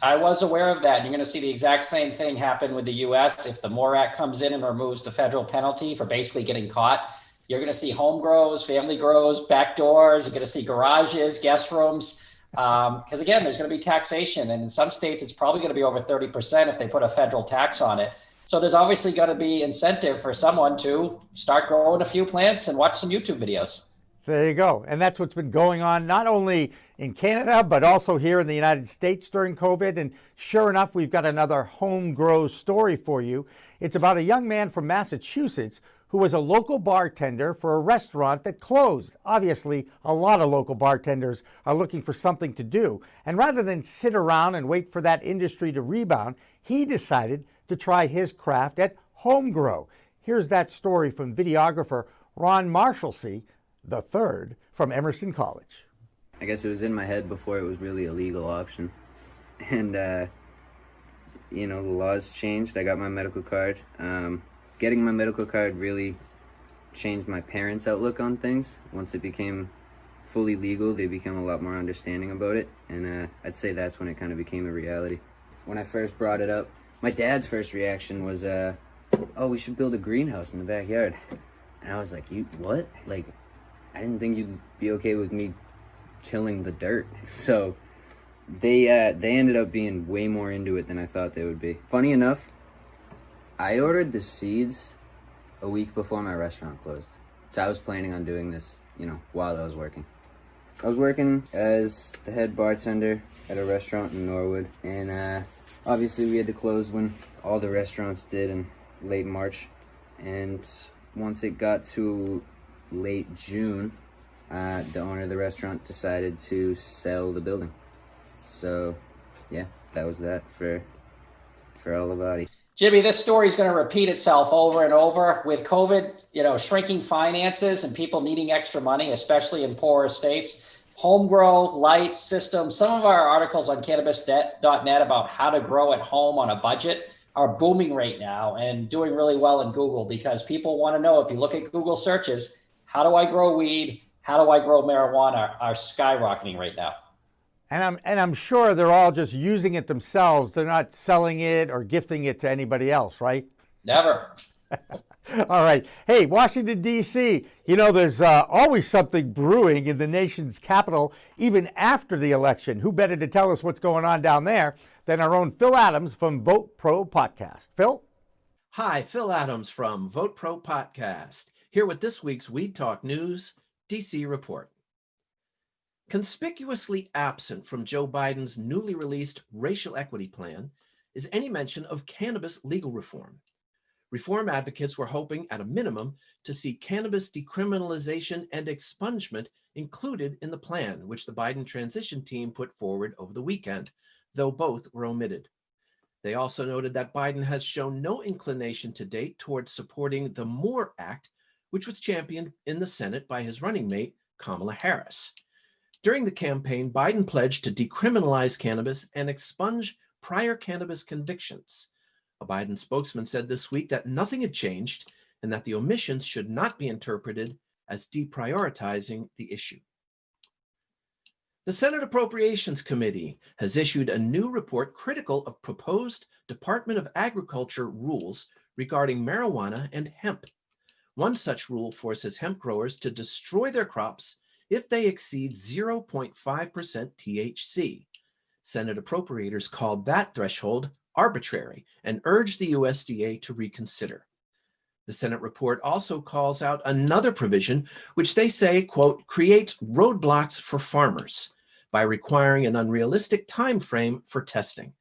[SPEAKER 8] I was aware of that. You're going to see the exact same thing happen with the U.S. If the MORE Act comes in and removes the federal penalty for basically getting caught. You're going to see home grows, family grows, back doors. You're going to see garages, guest rooms. Because again, there's going to be taxation. And in some states, it's probably going to be over 30% if they put a federal tax on it. So there's obviously going to be incentive for someone to start growing a few plants and watch some YouTube videos.
[SPEAKER 2] There you go. And that's what's been going on not only in Canada, but also here in the United States during COVID. And sure enough, we've got another home grow story for you. It's about a young man from Massachusetts who was a local bartender for a restaurant that closed. Obviously, a lot of local bartenders are looking for something to do. And rather than sit around and wait for that industry to rebound, he decided to try his craft at home grow. Here's that story from videographer Ron Marshalsea the third from Emerson College.
[SPEAKER 14] I guess it was in my head before it was really a legal option. And, the laws changed. I got my medical card. Getting my medical card really changed my parents' outlook on things. Once it became fully legal, they became a lot more understanding about it. And I'd say that's when it kind of became a reality. When I first brought it up, my dad's first reaction was, oh, we should build a greenhouse in the backyard. And I was like, you what? Like, I didn't think you'd be okay with me tilling the dirt. So they ended up being way more into it than I thought they would be. Funny enough, I ordered the seeds a week before my restaurant closed. So I was planning on doing this, while I was working. I was working as the head bartender at a restaurant in Norwood. And obviously we had to close when all the restaurants did in late March. And once it got to late June, the owner of the restaurant decided to sell the building. So, yeah, that was that for Olivati.
[SPEAKER 8] Jimmy, this story is going to repeat itself over and over with COVID, shrinking finances and people needing extra money, especially in poorer states. Home grow, lights, systems. Some of our articles on cannabis.net about how to grow at home on a budget are booming right now and doing really well in Google because people want to know, if you look at Google searches, how do I grow weed? How do I grow marijuana? Are skyrocketing right now.
[SPEAKER 2] And I'm sure they're all just using it themselves. They're not selling it or gifting it to anybody else, right?
[SPEAKER 8] Never.
[SPEAKER 2] All right. Hey, Washington, D.C., there's always something brewing in the nation's capital, even after the election. Who better to tell us what's going on down there than our own Phil Adams from Vote Pro Podcast. Phil?
[SPEAKER 15] Hi, Phil Adams from Vote Pro Podcast, here with this week's Weed Talk News DC report. Conspicuously absent from Joe Biden's newly released racial equity plan is any mention of cannabis legal reform. Reform advocates were hoping, at a minimum, to see cannabis decriminalization and expungement included in the plan, which the Biden transition team put forward over the weekend, though both were omitted. They also noted that Biden has shown no inclination to date towards supporting the MORE Act, which was championed in the Senate by his running mate, Kamala Harris. During the campaign, Biden pledged to decriminalize cannabis and expunge prior cannabis convictions. A Biden spokesman said this week that nothing had changed and that the omissions should not be interpreted as deprioritizing the issue. The Senate Appropriations Committee has issued a new report critical of proposed Department of Agriculture rules regarding marijuana and hemp. One such rule forces hemp growers to destroy their crops if they exceed 0.5% THC. Senate appropriators called that threshold arbitrary and urged the USDA to reconsider. The Senate report also calls out another provision, which they say, quote, creates roadblocks for farmers by requiring an unrealistic time frame for testing.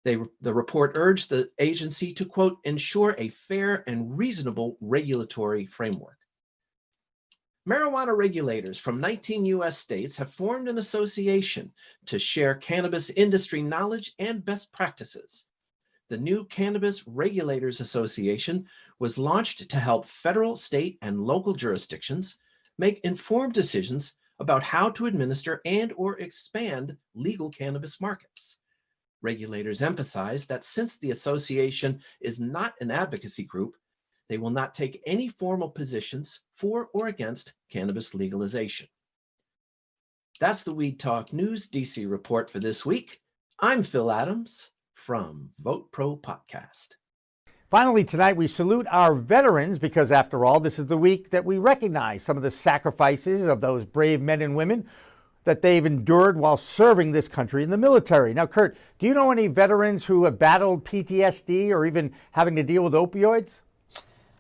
[SPEAKER 15] The report urged the agency to, quote, ensure a fair and reasonable regulatory framework. Marijuana regulators from 19 U.S. states have formed an association to share cannabis industry knowledge and best practices. The new Cannabis Regulators Association was launched to help federal, state, and local jurisdictions make informed decisions about how to administer and or expand legal cannabis markets. Regulators emphasize that since the association is not an advocacy group, they will not take any formal positions for or against cannabis legalization. That's the Weed Talk News DC report for this week. I'm Phil Adams from Vote Pro Podcast.
[SPEAKER 2] Finally, tonight we salute our veterans because, after all, this is the week that we recognize some of the sacrifices of those brave men and women that they've endured while serving this country in the military. Now, Kurt, do you know any veterans who have battled PTSD or even having to deal with opioids?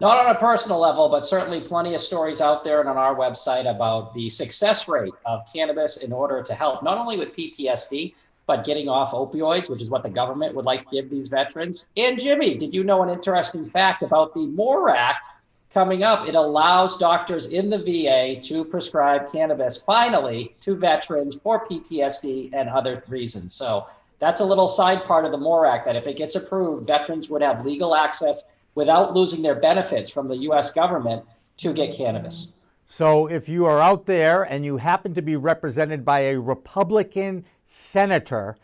[SPEAKER 8] Not on a personal level, but certainly plenty of stories out there and on our website about the success rate of cannabis in order to help not only with PTSD, but getting off opioids, which is what the government would like to give these veterans. And Jimmy, did you know an interesting fact about the MORE Act coming up? It allows doctors in the VA to prescribe cannabis finally to veterans for PTSD and other reasons. So that's a little side part of the MORE Act, that if it gets approved, veterans would have legal access without losing their benefits from the U.S. government to get cannabis.
[SPEAKER 2] So if you are out there and you happen to be represented by a Republican senator,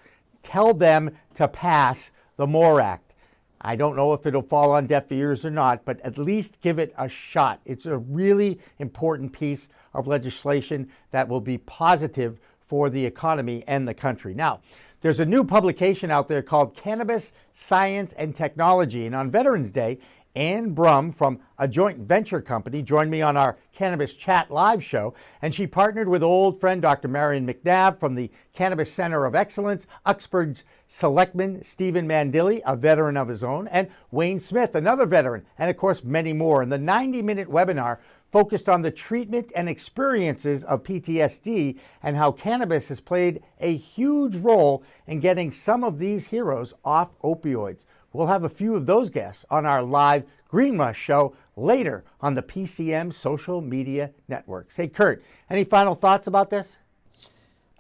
[SPEAKER 2] tell them to pass the MORE Act. I don't know if it'll fall on deaf ears or not, but at least give it a shot. It's a really important piece of legislation that will be positive for the economy and the country. Now, there's a new publication out there called Cannabis Science and Technology, and on Veterans Day, Ann Brum from a joint venture company joined me on our Cannabis Chat live show, and she partnered with old friend Dr. Marion McNabb from the Cannabis Center of Excellence, Uxbridge Selectman Stephen Mandilli, a veteran of his own, and Wayne Smith, another veteran, and of course many more. And the 90-minute webinar focused on the treatment and experiences of PTSD and how cannabis has played a huge role in getting some of these heroes off opioids. We'll have a few of those guests on our live Green Rush show later on the PCM social media networks. Hey, Kurt, any final thoughts about this?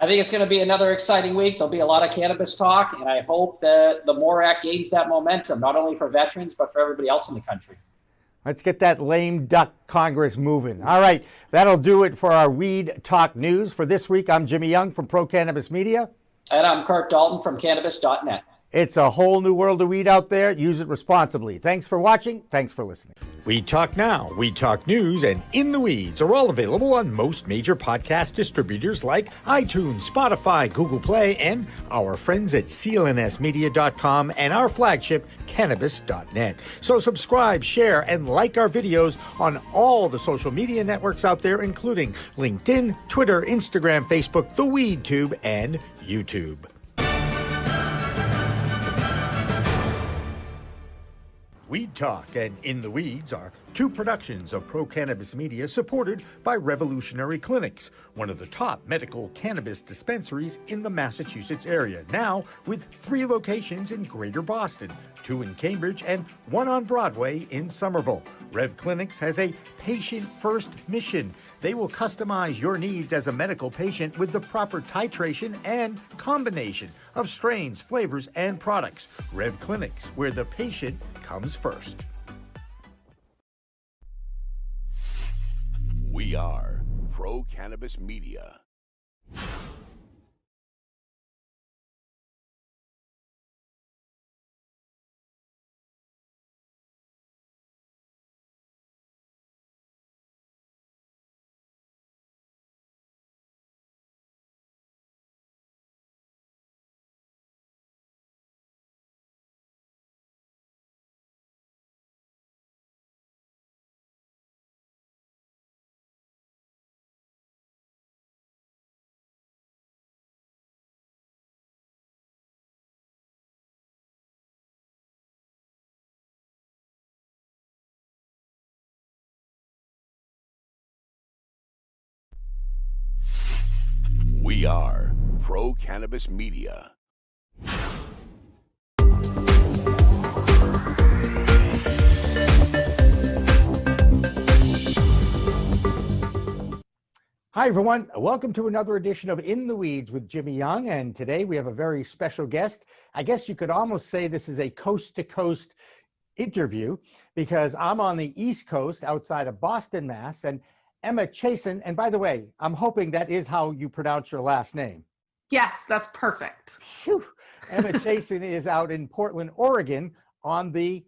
[SPEAKER 8] I think it's going to be another exciting week. There'll be a lot of cannabis talk, and I hope that the MORE Act gains that momentum, not only for veterans, but for everybody else in the country.
[SPEAKER 2] Let's get that lame duck Congress moving. All right, that'll do it for our Weed Talk News. For this week, I'm Jimmy Young from Pro Cannabis Media.
[SPEAKER 8] And I'm Kurt Dalton from Cannabis.net.
[SPEAKER 2] It's a whole new world of weed out there. Use it responsibly. Thanks for watching. Thanks for listening.
[SPEAKER 3] Weed Talk Now, Weed Talk News, and In the Weeds are all available on most major podcast distributors like iTunes, Spotify, Google Play, and our friends at clnsmedia.com and our flagship, Cannabis.net. So subscribe, share, and like our videos on all the social media networks out there, including LinkedIn, Twitter, Instagram, Facebook, the WeedTube, and YouTube. Weed Talk and In the Weeds are two productions of Pro Cannabis Media supported by Revolutionary Clinics, one of the top medical cannabis dispensaries in the Massachusetts area, now with 3 locations in Greater Boston, 2 in Cambridge, and 1 on Broadway in Somerville. Rev Clinics has a patient-first mission. They will customize your needs as a medical patient with the proper titration and combination of strains, flavors, and products. Rev Clinics, where the patient comes first.
[SPEAKER 9] We are Pro Cannabis Media. We are Pro Cannabis Media.
[SPEAKER 2] Hi, everyone. Welcome to another edition of In the Weeds with Jimmy Young. And today we have a very special guest. I guess you could almost say this is a coast-to-coast interview because I'm on the East Coast outside of Boston, Mass. And Emma Chasen, and by the way, I'm hoping that is how you pronounce your last name.
[SPEAKER 1] Yes, that's perfect.
[SPEAKER 2] Phew. Emma Chasen is out in Portland, Oregon on the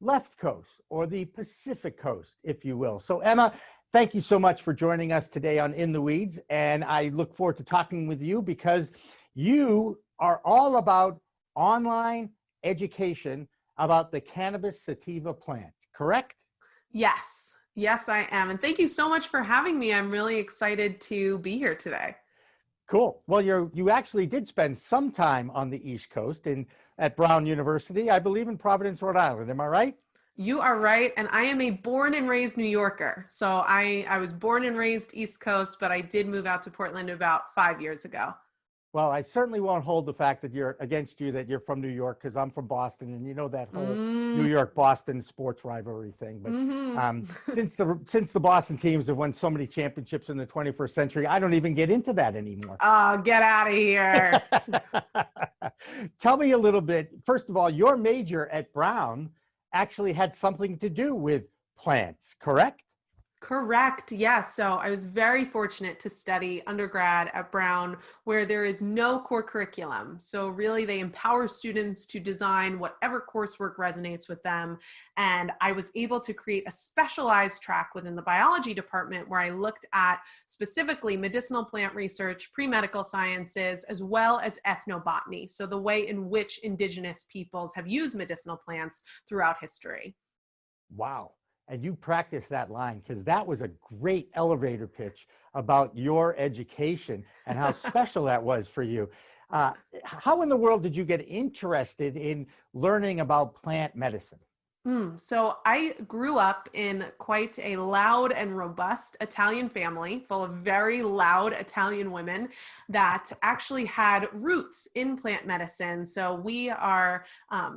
[SPEAKER 2] left coast or the Pacific coast, if you will. So Emma, thank you so much for joining us today on In the Weeds. And I look forward to talking with you because you are all about online education about the cannabis sativa plant, correct?
[SPEAKER 1] Yes. Yes, I am. And thank you so much for having me. I'm really excited to be here today.
[SPEAKER 2] Cool. Well, you actually did spend some time on the East Coast at Brown University, I believe in Providence, Rhode Island. Am I right?
[SPEAKER 1] You are right. And I am a born and raised New Yorker. So I was born and raised East Coast, but I did move out to Portland about 5 years ago.
[SPEAKER 2] Well, I certainly won't hold the fact that you're from New York because I'm from Boston, and you know that whole New York-Boston sports rivalry thing. But since the Boston teams have won so many championships in the 21st century, I don't even get into that anymore.
[SPEAKER 1] Oh, get out of here.
[SPEAKER 2] Tell me a little bit. First of all, your major at Brown actually had something to do with plants, correct?
[SPEAKER 1] Correct. Yes. So I was very fortunate to study undergrad at Brown, where there is no core curriculum. So really they empower students to design whatever coursework resonates with them. And I was able to create a specialized track within the biology department where I looked at specifically medicinal plant research, pre-medical sciences, as well as ethnobotany. So the way in which indigenous peoples have used medicinal plants throughout history.
[SPEAKER 2] Wow. And you practiced that line because that was a great elevator pitch about your education and how special that was for you. How in the world did you get interested in learning about plant medicine?
[SPEAKER 1] So I grew up in quite a loud and robust Italian family full of very loud Italian women that actually had roots in plant medicine. So we are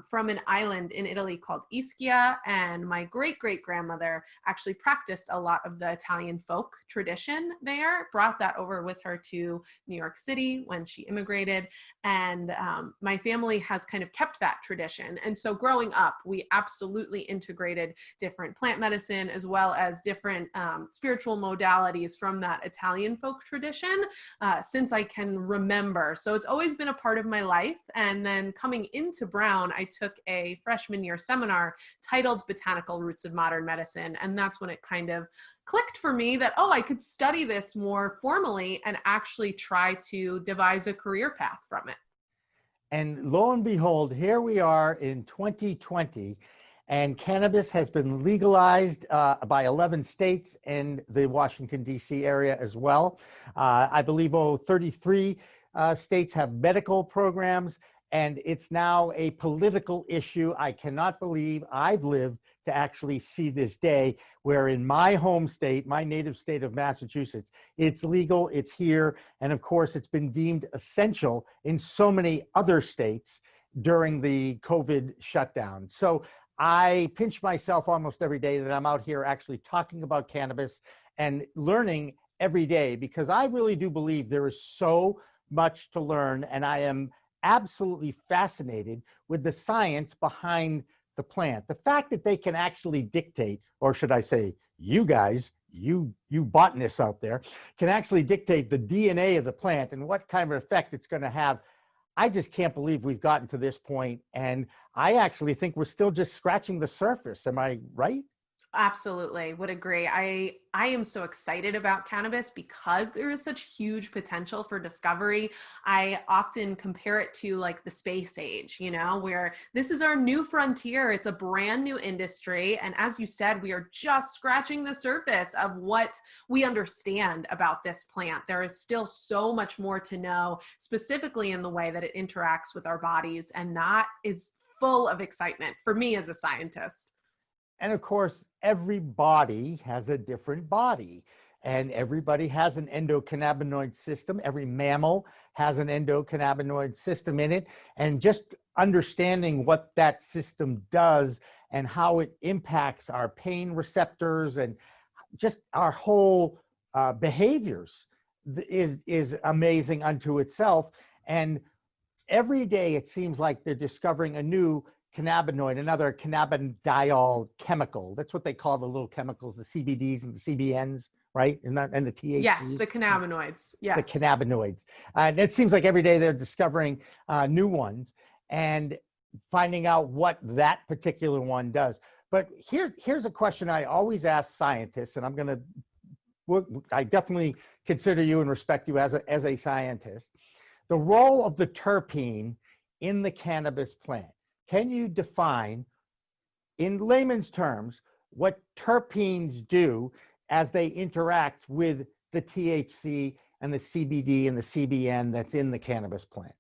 [SPEAKER 1] from an island in Italy called Ischia, and my great-great-grandmother actually practiced a lot of the Italian folk tradition there, brought that over with her to New York City when she immigrated. And my family has kind of kept that tradition. And so growing up, we absolutely integrated different plant medicine as well as different spiritual modalities from that Italian folk tradition since I can remember. So it's always been a part of my life. And then coming into Brown, I took a freshman year seminar titled Botanical Roots of Modern Medicine. And that's when it kind of clicked for me that, oh, I could study this more formally and actually try to devise a career path from it.
[SPEAKER 2] And lo and behold, here we are in 2020. And cannabis has been legalized by 11 states and the Washington, D.C. area as well. I believe 33 states have medical programs, and it's now a political issue. I cannot believe I've lived to actually see this day where in my home state, my native state of Massachusetts, it's legal, it's here, and of course it's been deemed essential in so many other states during the COVID shutdown. So I pinch myself almost every day that I'm out here actually talking about cannabis and learning every day because I really do believe there is so much to learn, and I am absolutely fascinated with the science behind the plant. The fact that they can actually dictate, or should I say you guys, you botanists out there, can actually dictate the DNA of the plant and what kind of effect it's going to have. I just can't believe we've gotten to this point, and I actually think we're still just scratching the surface. Am I right?
[SPEAKER 1] Absolutely, would agree. I am so excited about cannabis because there is such huge potential for discovery. I often compare it to like the space age, you know, where this is our new frontier. It's a brand new industry. And as you said, we are just scratching the surface of what we understand about this plant. There is still so much more to know, specifically in the way that it interacts with our bodies. And that is full of excitement for me as a scientist.
[SPEAKER 2] And of course, every body has a different body. and everybody has an endocannabinoid system. Every mammal has an endocannabinoid system in it, and just understanding what that system does and how it impacts our pain receptors and just our whole behaviors is amazing unto itself. And every day it seems like they're discovering a new cannabinoid, another cannabidiol chemical. That's what they call the little chemicals, the CBDs and the CBNs, right? And the THCs.
[SPEAKER 1] Yes, the cannabinoids. Yes.
[SPEAKER 2] The cannabinoids. And it seems like every day they're discovering new ones and finding out what that particular one does. But here's a question I always ask scientists, and I definitely consider you and respect you as a scientist. The role of the terpene in the cannabis plant. Can you define, in layman's terms, what terpenes do as they interact with the THC and the CBD and the CBN that's in the cannabis plant?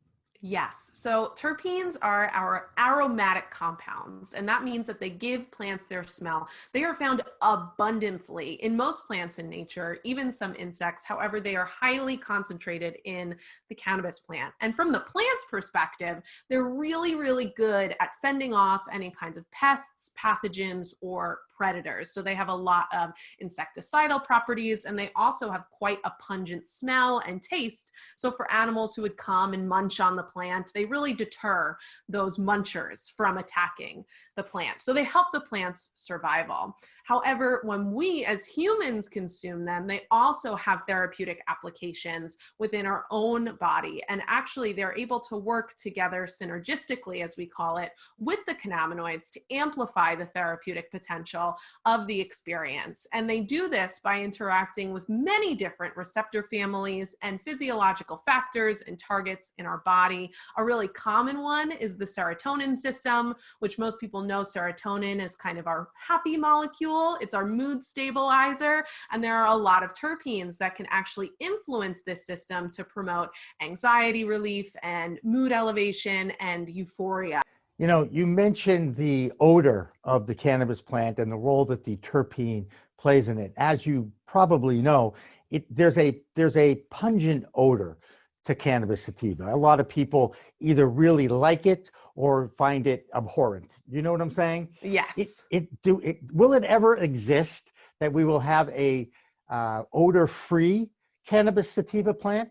[SPEAKER 1] Yes. So terpenes are our aromatic compounds, and that means that they give plants their smell. They are found abundantly in most plants in nature, even some insects. However, they are highly concentrated in the cannabis plant. And from the plant's perspective, they're really, really good at fending off any kinds of pests, pathogens, or predators. So they have a lot of insecticidal properties, and they also have quite a pungent smell and taste. So for animals who would come and munch on the plant, they really deter those munchers from attacking the plant. So they help the plant's survival. However, when we as humans consume them, they also have therapeutic applications within our own body. And actually, they're able to work together synergistically, as we call it, with the cannabinoids to amplify the therapeutic potential of the experience. And they do this by interacting with many different receptor families and physiological factors and targets in our body. A really common one is the serotonin system, which most people know serotonin is kind of our happy molecule. It's our mood stabilizer, and there are a lot of terpenes that can actually influence this system to promote anxiety relief and mood elevation and euphoria.
[SPEAKER 2] You know, you mentioned the odor of the cannabis plant and the role that the terpene plays in it. As you probably know, there's a pungent odor to cannabis sativa. A lot of people either really like it or find it abhorrent. You know what I'm saying?
[SPEAKER 1] Yes.
[SPEAKER 2] Will it ever exist that we will have a odor-free cannabis sativa plant?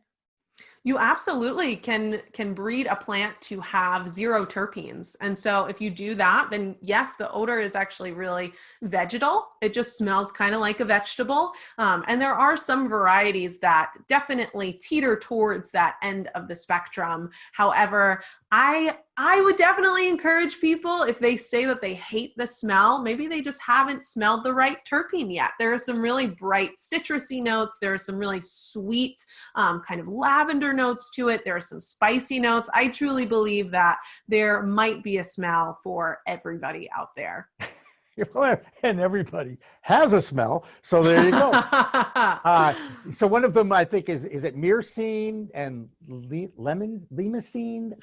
[SPEAKER 1] You absolutely can breed a plant to have zero terpenes. And so if you do that, then yes, the odor is actually really vegetal. It just smells kind of like a vegetable. And there are some varieties that definitely teeter towards that end of the spectrum. However, I would definitely encourage people, if they say that they hate the smell, maybe they just haven't smelled the right terpene yet. There are some really bright citrusy notes. There are some really sweet kind of lavender notes to it. There are some spicy notes. I truly believe that there might be a smell for everybody out there.
[SPEAKER 2] And everybody has a smell, so there you go. So one of them, I think, is it myrcene and limacine?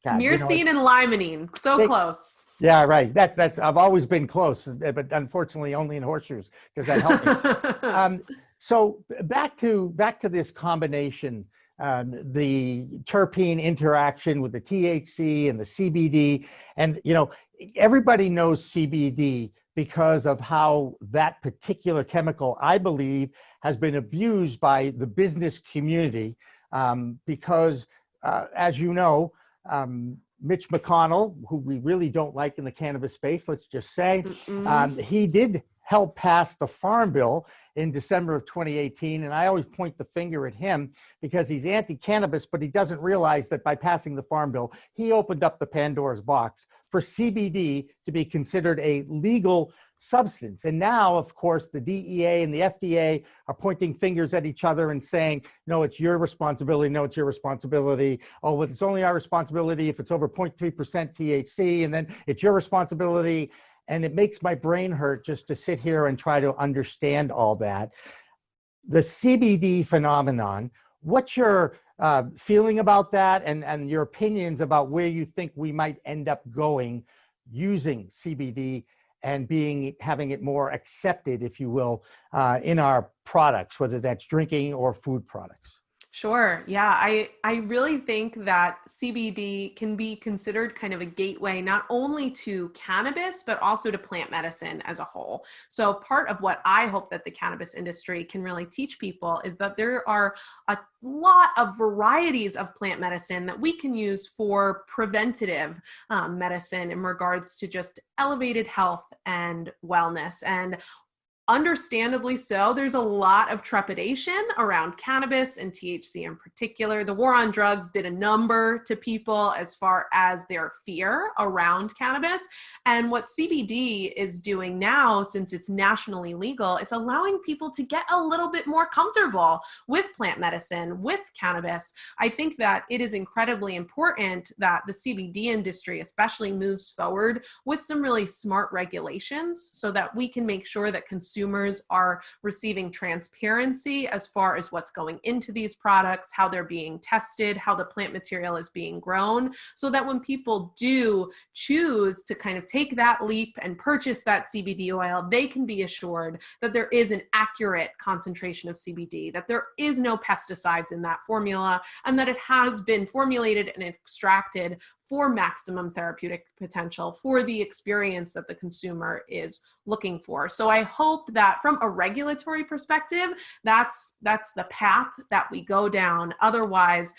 [SPEAKER 1] Myrcene and limonene, so close.
[SPEAKER 2] Yeah, right. That's I've always been close, but unfortunately only in horseshoes does that help me. So back to this combination, the terpene interaction with the THC and the CBD, and you know, everybody knows CBD because of how that particular chemical, I believe, has been abused by the business community because, as you know, Mitch McConnell, who we really don't like in the cannabis space, let's just say, he did help pass the Farm Bill in December of 2018. And I always point the finger at him because he's anti-cannabis, but he doesn't realize that by passing the Farm Bill, he opened up the Pandora's box for CBD to be considered a legal substance. And now, of course, the DEA and the FDA are pointing fingers at each other and saying, no, it's your responsibility. No, it's your responsibility. Oh, but it's only our responsibility if it's over 0.3% THC. And then it's your responsibility. And it makes my brain hurt just to sit here and try to understand all that. The CBD phenomenon, what's your feeling about that and your opinions about where you think we might end up going using CBD and having it more accepted, if you will, in our products, whether that's drinking or food products?
[SPEAKER 1] Sure. Yeah. I really think that CBD can be considered kind of a gateway, not only to cannabis, but also to plant medicine as a whole. So part of what I hope that the cannabis industry can really teach people is that there are a lot of varieties of plant medicine that we can use for preventative medicine in regards to just elevated health and wellness. And understandably so, there's a lot of trepidation around cannabis and THC in particular. The war on drugs did a number to people as far as their fear around cannabis. And what CBD is doing now, since it's nationally legal, it's allowing people to get a little bit more comfortable with plant medicine, with cannabis. I think that it is incredibly important that the CBD industry especially moves forward with some really smart regulations so that we can make sure that consumers are receiving transparency as far as what's going into these products, how they're being tested, how the plant material is being grown, so that when people do choose to kind of take that leap and purchase that CBD oil, they can be assured that there is an accurate concentration of CBD, that there is no pesticides in that formula, and that it has been formulated and extracted for maximum therapeutic potential for the experience that the consumer is looking for. So I hope that from a regulatory perspective, that's the path that we go down. Otherwise,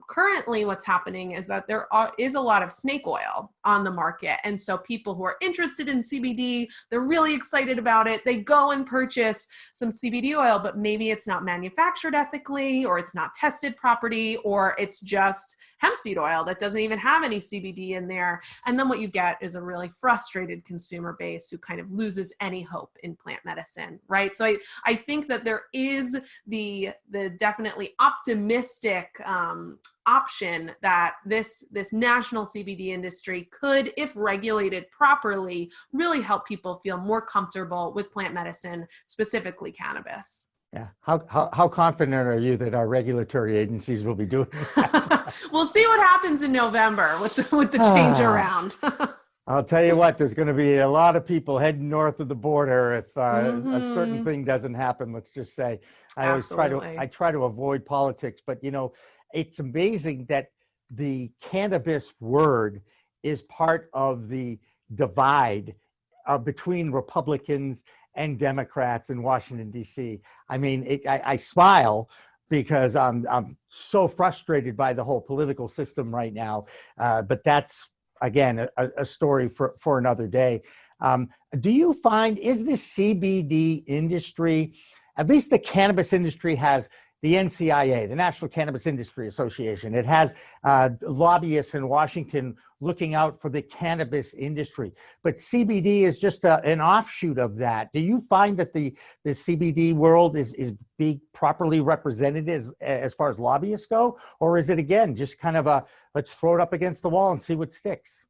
[SPEAKER 1] currently what's happening is that there is a lot of snake oil on the market. And so people who are interested in CBD, they're really excited about it. They go and purchase some CBD oil, but maybe it's not manufactured ethically, or it's not tested properly, or it's just hemp seed oil that doesn't even have any CBD in there. And then what you get is a really frustrated consumer base who kind of loses any hope in plant medicine, right? So I think that there is the definitely optimistic option that this national CBD industry could, if regulated properly, really help people feel more comfortable with plant medicine, specifically cannabis.
[SPEAKER 2] Yeah. How confident are you that our regulatory agencies will be doing that?
[SPEAKER 1] We'll see what happens in November with the change around.
[SPEAKER 2] I'll tell you what, there's going to be a lot of people heading north of the border if a certain thing doesn't happen, let's just say. I always try to avoid politics, but you know, it's amazing that the cannabis word is part of the divide between Republicans and Democrats in Washington, D.C. I mean, I smile because I'm so frustrated by the whole political system right now. But that's, again, a story for another day. Do you find, is the CBD industry, at least the cannabis industry has the NCIA, the National Cannabis Industry Association. It has lobbyists in Washington looking out for the cannabis industry. But CBD is just an offshoot of that. Do you find that the CBD world is being properly represented as far as lobbyists go? Or is it, again, just kind of a, let's throw it up against the wall and see what sticks?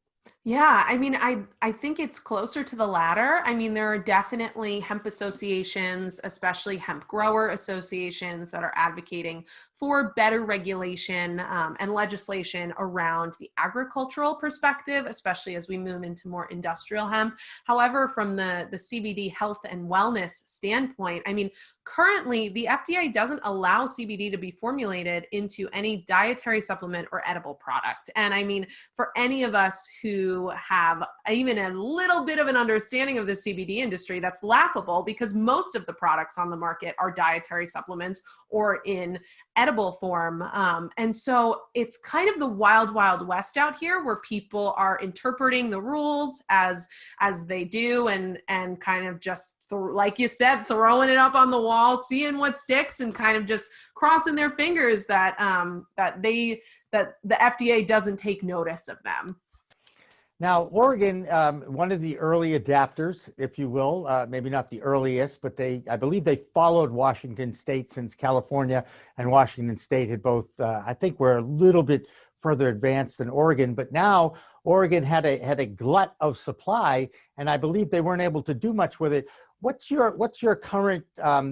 [SPEAKER 1] Yeah, I mean, I think it's closer to the latter. I mean, there are definitely hemp associations, especially hemp grower associations, that are advocating for better regulation and legislation around the agricultural perspective, especially as we move into more industrial hemp. However, from the CBD health and wellness standpoint, I mean, currently the FDA doesn't allow CBD to be formulated into any dietary supplement or edible product. And I mean, for any of us who have even a little bit of an understanding of the CBD industry, that's laughable, because most of the products on the market are dietary supplements or in edible form. And so it's kind of the wild, wild west out here, where people are interpreting the rules as they do, and kind of just, like you said, throwing it up on the wall, seeing what sticks, and kind of just crossing their fingers that the FDA doesn't take notice of them.
[SPEAKER 2] Now, Oregon, one of the early adapters, if you will, maybe not the earliest, but I believe they followed Washington State, since California and Washington State had both, I think, were a little bit further advanced than Oregon. But now Oregon had a glut of supply, and I believe they weren't able to do much with it. What's your current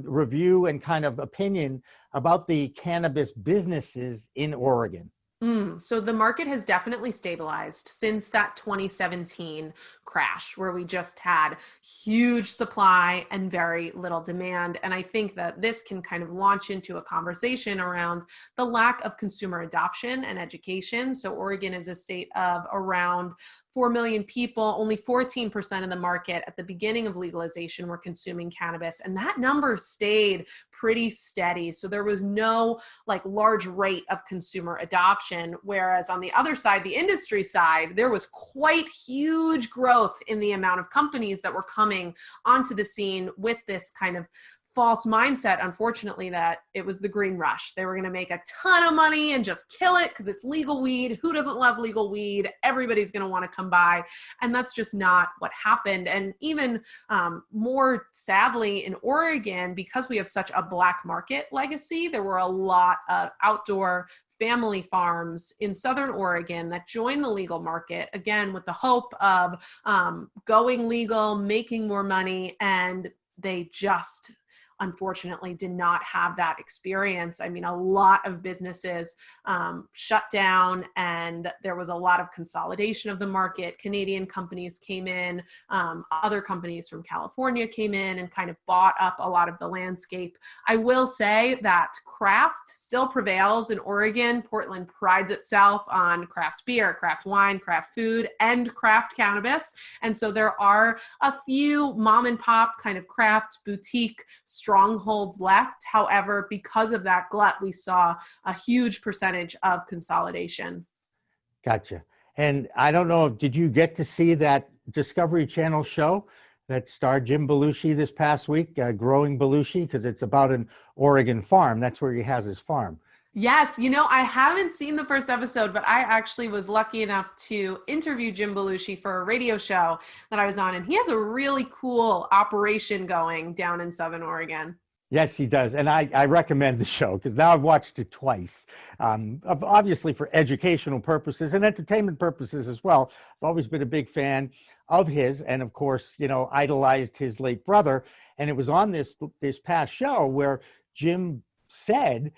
[SPEAKER 2] review and kind of opinion about the cannabis businesses in Oregon?
[SPEAKER 1] So the market has definitely stabilized since that 2017 crash where we just had huge supply and very little demand. And I think that this can kind of launch into a conversation around the lack of consumer adoption and education. So Oregon is a state of around 4 million people, only 14% of the market at the beginning of legalization were consuming cannabis. And that number stayed pretty steady. So there was no like large rate of consumer adoption. Whereas on the other side, the industry side, there was quite huge growth in the amount of companies that were coming onto the scene with this kind of false mindset, unfortunately, that it was the green rush. They were going to make a ton of money and just kill it because it's legal weed. Who doesn't love legal weed? Everybody's going to want to come by. And that's just not what happened. And even more sadly in Oregon, because we have such a black market legacy, there were a lot of outdoor family farms in Southern Oregon that joined the legal market, again, with the hope of going legal, making more money, and they just unfortunately did not have that experience. I mean, a lot of businesses shut down and there was a lot of consolidation of the market. Canadian companies came in, other companies from California came in and kind of bought up a lot of the landscape. I will say that craft still prevails in Oregon. Portland prides itself on craft beer, craft wine, craft food, and craft cannabis. And so there are a few mom and pop kind of craft boutique strongholds left. However, because of that glut, we saw a huge percentage of consolidation.
[SPEAKER 2] Gotcha. And I don't know, did you get to see that Discovery Channel show that starred Jim Belushi this past week, Growing Belushi? Because it's about an Oregon farm. That's where he has his farm.
[SPEAKER 1] Yes, you know, I haven't seen the first episode, but I actually was lucky enough to interview Jim Belushi for a radio show that I was on, and he has a really cool operation going down in Southern Oregon.
[SPEAKER 2] Yes, he does. And I recommend the show because now I've watched it twice, obviously for educational purposes and entertainment purposes as well. I've always been a big fan of his and, of course, you know, idolized his late brother. And it was on this past show where Jim said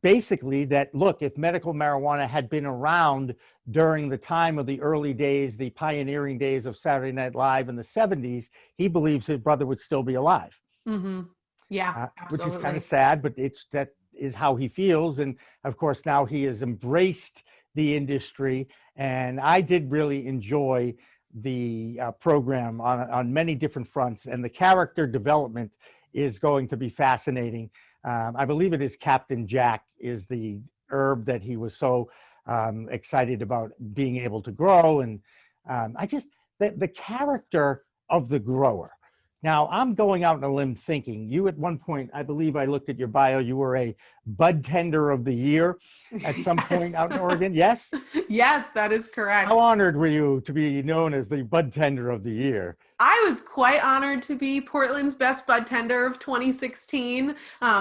[SPEAKER 2] basically that, look, if medical marijuana had been around during the time of the early days, the pioneering days of Saturday Night Live in the 70s, he believes his brother would still be alive.
[SPEAKER 1] Mm-hmm. Yeah,
[SPEAKER 2] which is kind of sad, but that is how he feels. And of course, now he has embraced the industry. And I did really enjoy the program on many different fronts. And the character development is going to be fascinating. I believe it is Captain Jack is the herb that he was so excited about being able to grow. And the character of the grower. Now, I'm going out on a limb thinking you at one point, I believe I looked at your bio, you were a bud tender of the year at some point out in Oregon, yes?
[SPEAKER 1] Yes, that is correct.
[SPEAKER 2] How honored were you to be known as the bud tender of the year?
[SPEAKER 1] I was quite honored to be Portland's best bud tender of 2016.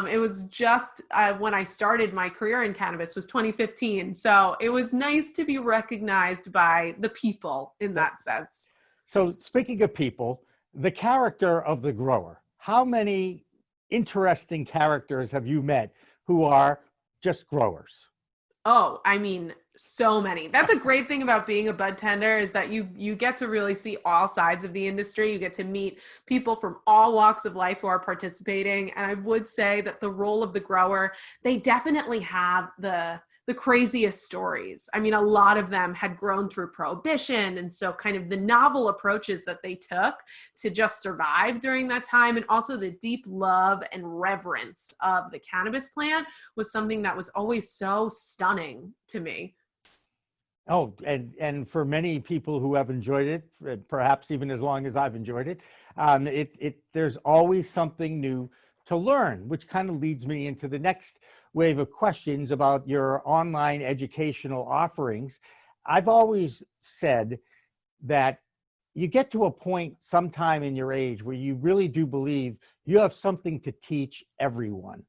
[SPEAKER 1] It was just when I started my career in cannabis was 2015. So it was nice to be recognized by the people in that sense.
[SPEAKER 2] So speaking of people, the character of the grower, how many interesting characters have you met who are just growers?
[SPEAKER 1] Oh, I mean, so many. That's a great thing about being a bud tender is that you get to really see all sides of the industry. You get to meet people from all walks of life who are participating. And I would say that the role of the grower, they definitely have the craziest stories. I mean, a lot of them had grown through prohibition. And so kind of the novel approaches that they took to just survive during that time, and also the deep love and reverence of the cannabis plant was something that was always so stunning to me.
[SPEAKER 2] Oh, and for many people who have enjoyed it, perhaps even as long as I've enjoyed it, there's always something new to learn, which kind of leads me into the next wave of questions about your online educational offerings. I've always said that you get to a point sometime in your age where you really do believe you have something to teach everyone.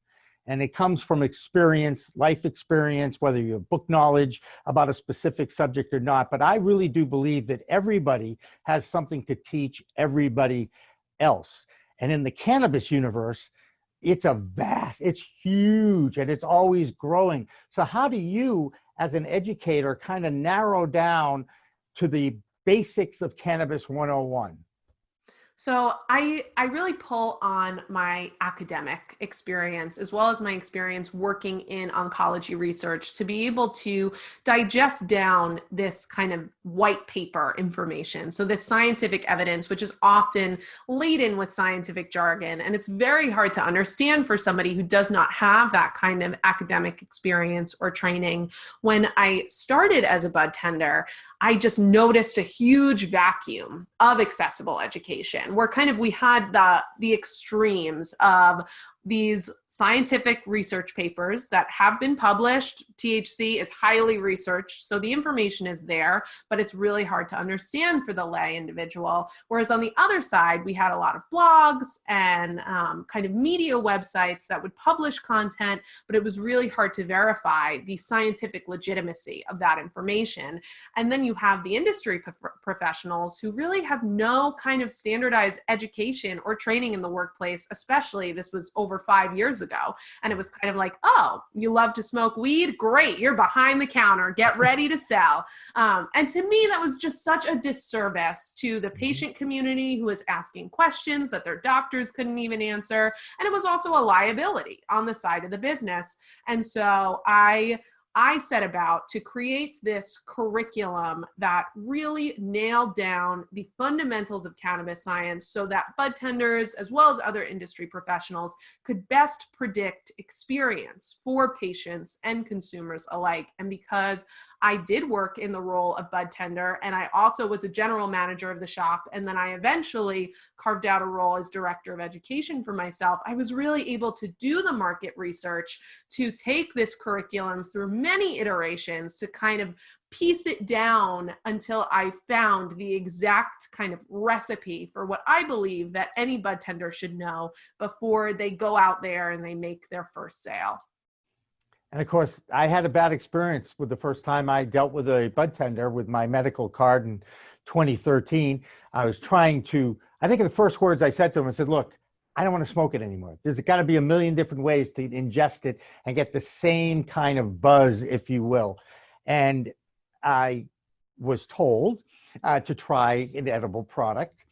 [SPEAKER 2] And it comes from experience, life experience, whether you have book knowledge about a specific subject or not. But I really do believe that everybody has something to teach everybody else. And in the cannabis universe, it's it's huge, and it's always growing. So how do you, as an educator, kind of narrow down to the basics of Cannabis 101?
[SPEAKER 1] So I really pull on my academic experience as well as my experience working in oncology research to be able to digest down this kind of white paper information. So this scientific evidence, which is often laden with scientific jargon, and it's very hard to understand for somebody who does not have that kind of academic experience or training. When I started as a bud tender, I just noticed a huge vacuum of accessible education, where kind of we had the extremes of these scientific research papers that have been published. THC is highly researched, so the information is there, but it's really hard to understand for the lay individual. Whereas on the other side, we had a lot of blogs and kind of media websites that would publish content, but it was really hard to verify the scientific legitimacy of that information. And then you have the industry professionals who really have no kind of standardized education or training in the workplace, especially this was over 5 years ago. And it was kind of like, oh, you love to smoke weed? Great, you're behind the counter, get ready to sell. And to me, that was just such a disservice to the patient community who was asking questions that their doctors couldn't even answer. And it was also a liability on the side of the business. And so I set about to create this curriculum that really nailed down the fundamentals of cannabis science so that bud tenders, as well as other industry professionals, could best predict experience for patients and consumers alike. And because I did work in the role of bud tender, and I also was a general manager of the shop, and then I eventually carved out a role as director of education for myself, I was really able to do the market research to take this curriculum through many iterations to kind of piece it down until I found the exact kind of recipe for what I believe that any bud tender should know before they go out there and they make their first sale.
[SPEAKER 2] And of course, I had a bad experience with the first time I dealt with a bud tender with my medical card in 2013. I was trying to, I think the first words I said to him, I said, look, I don't want to smoke it anymore. There's got to be a million different ways to ingest it and get the same kind of buzz, if you will. And I was told to try an edible product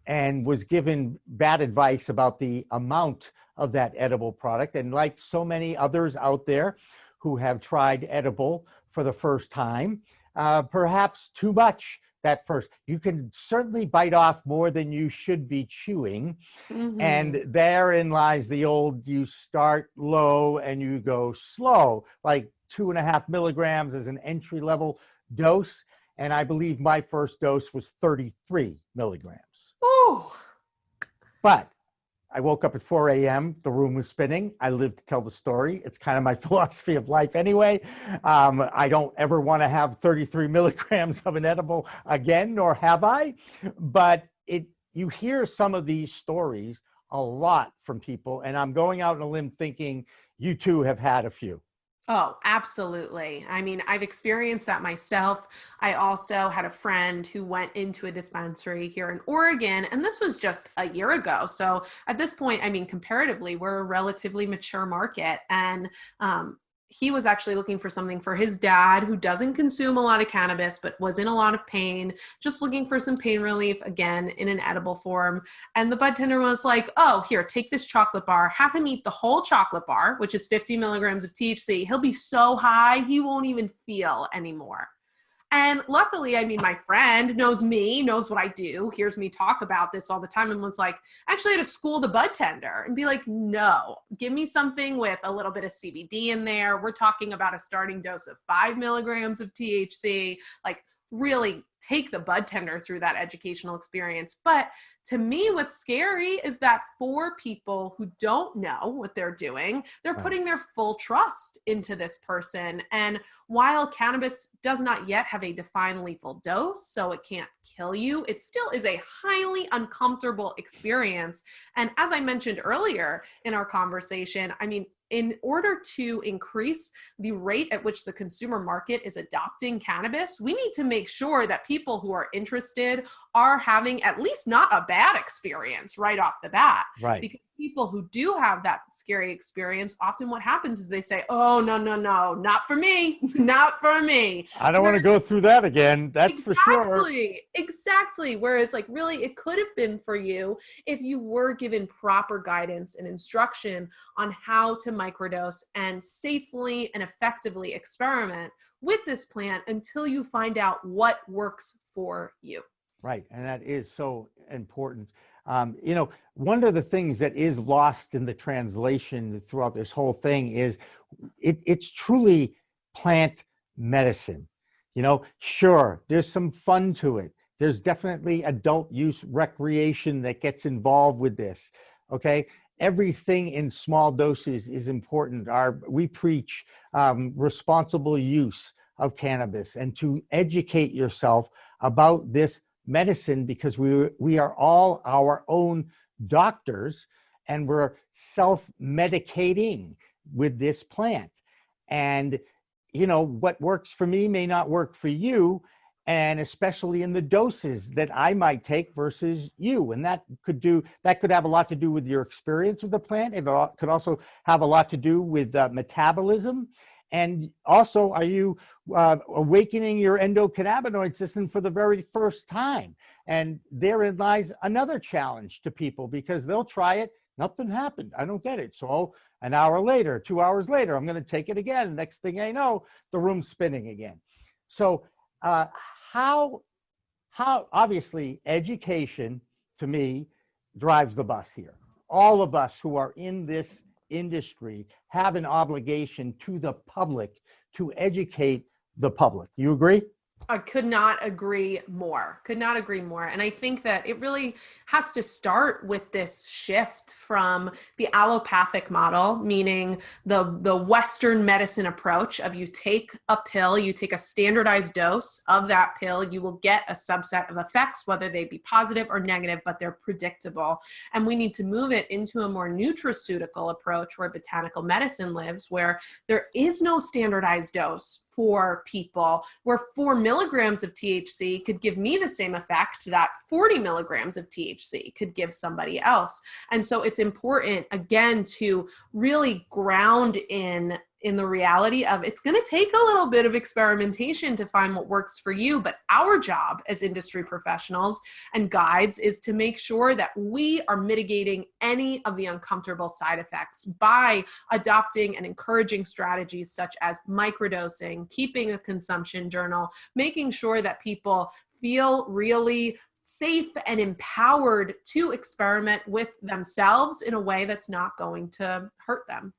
[SPEAKER 2] and was given bad advice about the amount of that edible product. And like so many others out there who have tried edible for the first time, perhaps too much that first. You can certainly bite off more than you should be chewing. Mm-hmm. And therein lies the old, you start low and you go slow, like 2.5 milligrams as an entry level dose. And I believe my first dose was 33 milligrams.
[SPEAKER 1] Oh.
[SPEAKER 2] But I woke up at 4 a.m. The room was spinning. I lived to tell the story. It's kind of my philosophy of life anyway. I don't ever want to have 33 milligrams of an edible again, nor have I. But you hear some of these stories a lot from people, and I'm going out on a limb thinking you too have had a few.
[SPEAKER 1] Oh, absolutely. I mean, I've experienced that myself. I also had a friend who went into a dispensary here in Oregon, and this was just a year ago. So at this point, I mean, comparatively, we're a relatively mature market. And he was actually looking for something for his dad who doesn't consume a lot of cannabis, but was in a lot of pain, just looking for some pain relief, again, in an edible form. And the bud tender was like, oh, here, take this chocolate bar, have him eat the whole chocolate bar, which is 50 milligrams of THC. He'll be so high, he won't even feel anymore. And luckily, I mean, my friend knows me, knows what I do, hears me talk about this all the time, and was like, actually I had to school the bud tender and be like, no, give me something with a little bit of CBD in there. We're talking about a starting dose of 5 milligrams of THC, like really take the bud tender through that educational experience. But to me, what's scary is that for people who don't know what they're doing, they're putting their full trust into this person. And while cannabis does not yet have a defined lethal dose, so it can't kill you, it still is a highly uncomfortable experience. And as I mentioned earlier in our conversation, I mean, in order to increase the rate at which the consumer market is adopting cannabis, we need to make sure that people who are interested are having at least not a bad experience right off the bat.
[SPEAKER 2] Right.
[SPEAKER 1] Because people who do have that scary experience, often what happens is they say, oh, no, not for me, not for me.
[SPEAKER 2] I don't want to go through that again. That's for sure.
[SPEAKER 1] Exactly. Whereas like really it could have been for you if you were given proper guidance and instruction on how to microdose and safely and effectively experiment with this plant until you find out what works for you.
[SPEAKER 2] Right. And that is so important. You know, one of the things that is lost in the translation throughout this whole thing is it's truly plant medicine. You know, sure, there's some fun to it. There's definitely adult use recreation that gets involved with this. Okay. Everything in small doses is important. We preach responsible use of cannabis and to educate yourself about this medicine, because we are all our own doctors and we're self-medicating with this plant. And you know, what works for me may not work for you, and especially in the doses that I might take versus you. And that could have a lot to do with your experience with the plant. It could also have a lot to do with metabolism. And also, are you awakening your endocannabinoid system for the very first time? And therein lies another challenge to people, because they'll try it, nothing happened, I don't get it. So an hour later, 2 hours later, I'm going to take it again. Next thing I know, the room's spinning again. So how obviously education, to me, drives the bus here. All of us who are in this industry have an obligation to the public to educate the public. You agree?
[SPEAKER 1] I could not agree more. And I think that it really has to start with this shift from the allopathic model, meaning the Western medicine approach of you take a pill, you take a standardized dose of that pill, you will get a subset of effects, whether they be positive or negative, but they're predictable. And we need to move it into a more nutraceutical approach where botanical medicine lives, where there is no standardized dose for people, where 4 milligrams of THC could give me the same effect that 40 milligrams of THC could give somebody else. And so it's important, again, to really ground in the reality of it's going to take a little bit of experimentation to find what works for you. But our job as industry professionals and guides is to make sure that we are mitigating any of the uncomfortable side effects by adopting and encouraging strategies such as microdosing, keeping a consumption journal, making sure that people feel really safe and empowered to experiment with themselves in a way that's not going to hurt them.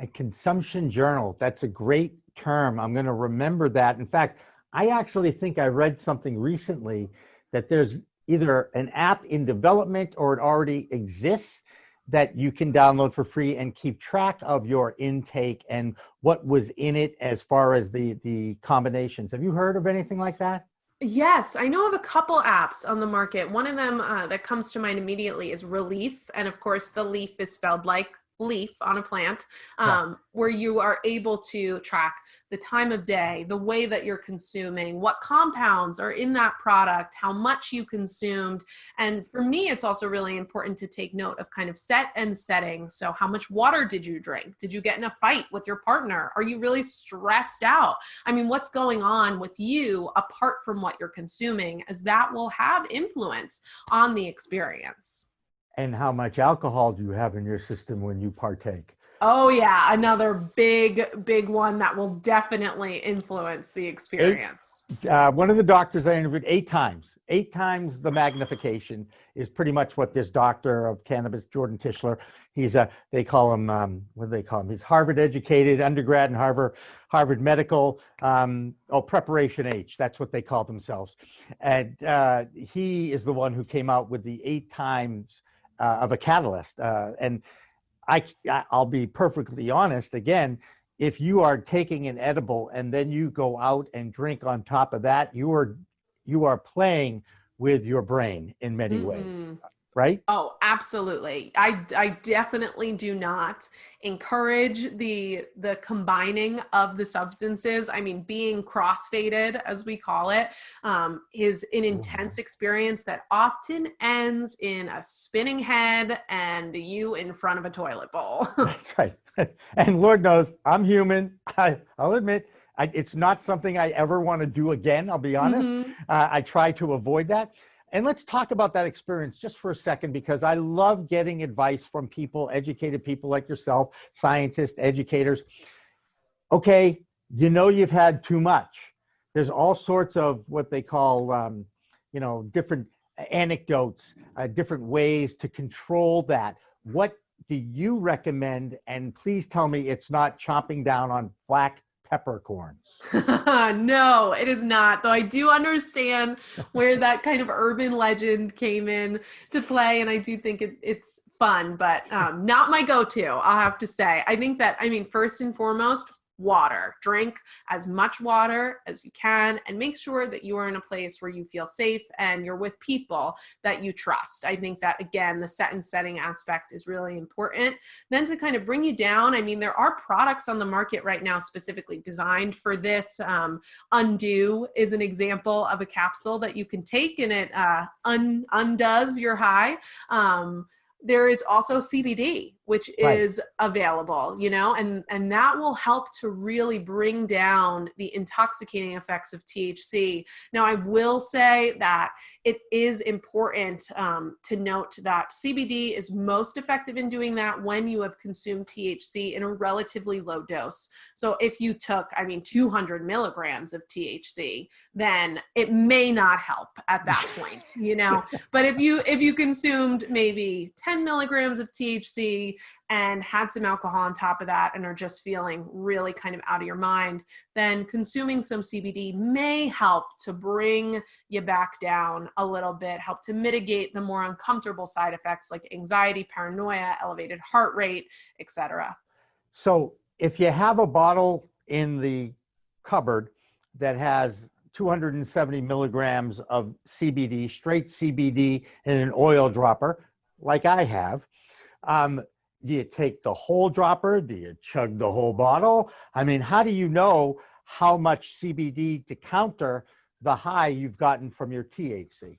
[SPEAKER 2] A consumption journal. That's a great term. I'm going to remember that. In fact, I actually think I read something recently that there's either an app in development or it already exists that you can download for free and keep track of your intake and what was in it as far as the combinations. Have you heard of anything like that?
[SPEAKER 1] Yes, I know of a couple apps on the market. One of them that comes to mind immediately is Relief. And of course, the leaf is spelled like leaf on a plant, where you are able to track the time of day, the way that you're consuming, what compounds are in that product, how much you consumed. And for me, it's also really important to take note of kind of set and setting. So how much water did you drink? Did you get in a fight with your partner? Are you really stressed out? I mean, what's going on with you apart from what you're consuming, as that will have influence on the experience.
[SPEAKER 2] And how much alcohol do you have in your system when you partake?
[SPEAKER 1] Oh yeah, another big one that will definitely influence the experience.
[SPEAKER 2] One of the doctors I interviewed 8 times the magnification is pretty much what this doctor of cannabis, Jordan Tischler, he's they call him, what do they call him? He's Harvard educated, undergrad in Harvard Medical, Preparation H, that's what they call themselves. And he is the one who came out with the 8 times of a catalyst. And I'll be perfectly honest, again, if you are taking an edible and then you go out and drink on top of that, you are playing with your brain in many ways. right?
[SPEAKER 1] Oh, absolutely. I definitely do not encourage the combining of the substances. I mean, being crossfaded, as we call it, is an intense experience that often ends in a spinning head and you in front of a toilet bowl.
[SPEAKER 2] That's right. And Lord knows I'm human. I'll admit it's not something I ever want to do again. I'll be honest.
[SPEAKER 1] Mhm.
[SPEAKER 2] I try to avoid that. And let's talk about that experience just for a second, because I love getting advice from people, educated people like yourself, scientists, educators. Okay, you know you've had too much. There's all sorts of what they call, different anecdotes, different ways to control that. What do you recommend? And please tell me it's not chomping down on black peppercorns.
[SPEAKER 1] No, it is not. Though I do understand where that kind of urban legend came in to play, and I do think it's fun, but not my go-to, I'll have to say. I think that, first and foremost, water. Drink as much water as you can and make sure that you are in a place where you feel safe and you're with people that you trust. I think that, again, the set and setting aspect is really important. Then to kind of bring you down, there are products on the market right now specifically designed for this. Undo is an example of a capsule that you can take and it undoes your high. There is also CBD, which is available, and that will help to really bring down the intoxicating effects of THC. Now, I will say that it is important to note that CBD is most effective in doing that when you have consumed THC in a relatively low dose. So if you took, 200 milligrams of THC, then it may not help at that point, But if you consumed maybe 10 milligrams of THC and had some alcohol on top of that and are just feeling really kind of out of your mind, then consuming some CBD may help to bring you back down a little bit, help to mitigate the more uncomfortable side effects like anxiety, paranoia, elevated heart rate, etc.
[SPEAKER 2] So if you have a bottle in the cupboard that has 270 milligrams of CBD, straight CBD in an oil dropper, like I have, do you take the whole dropper? Do you chug the whole bottle? How do you know how much CBD to counter the high you've gotten from your THC?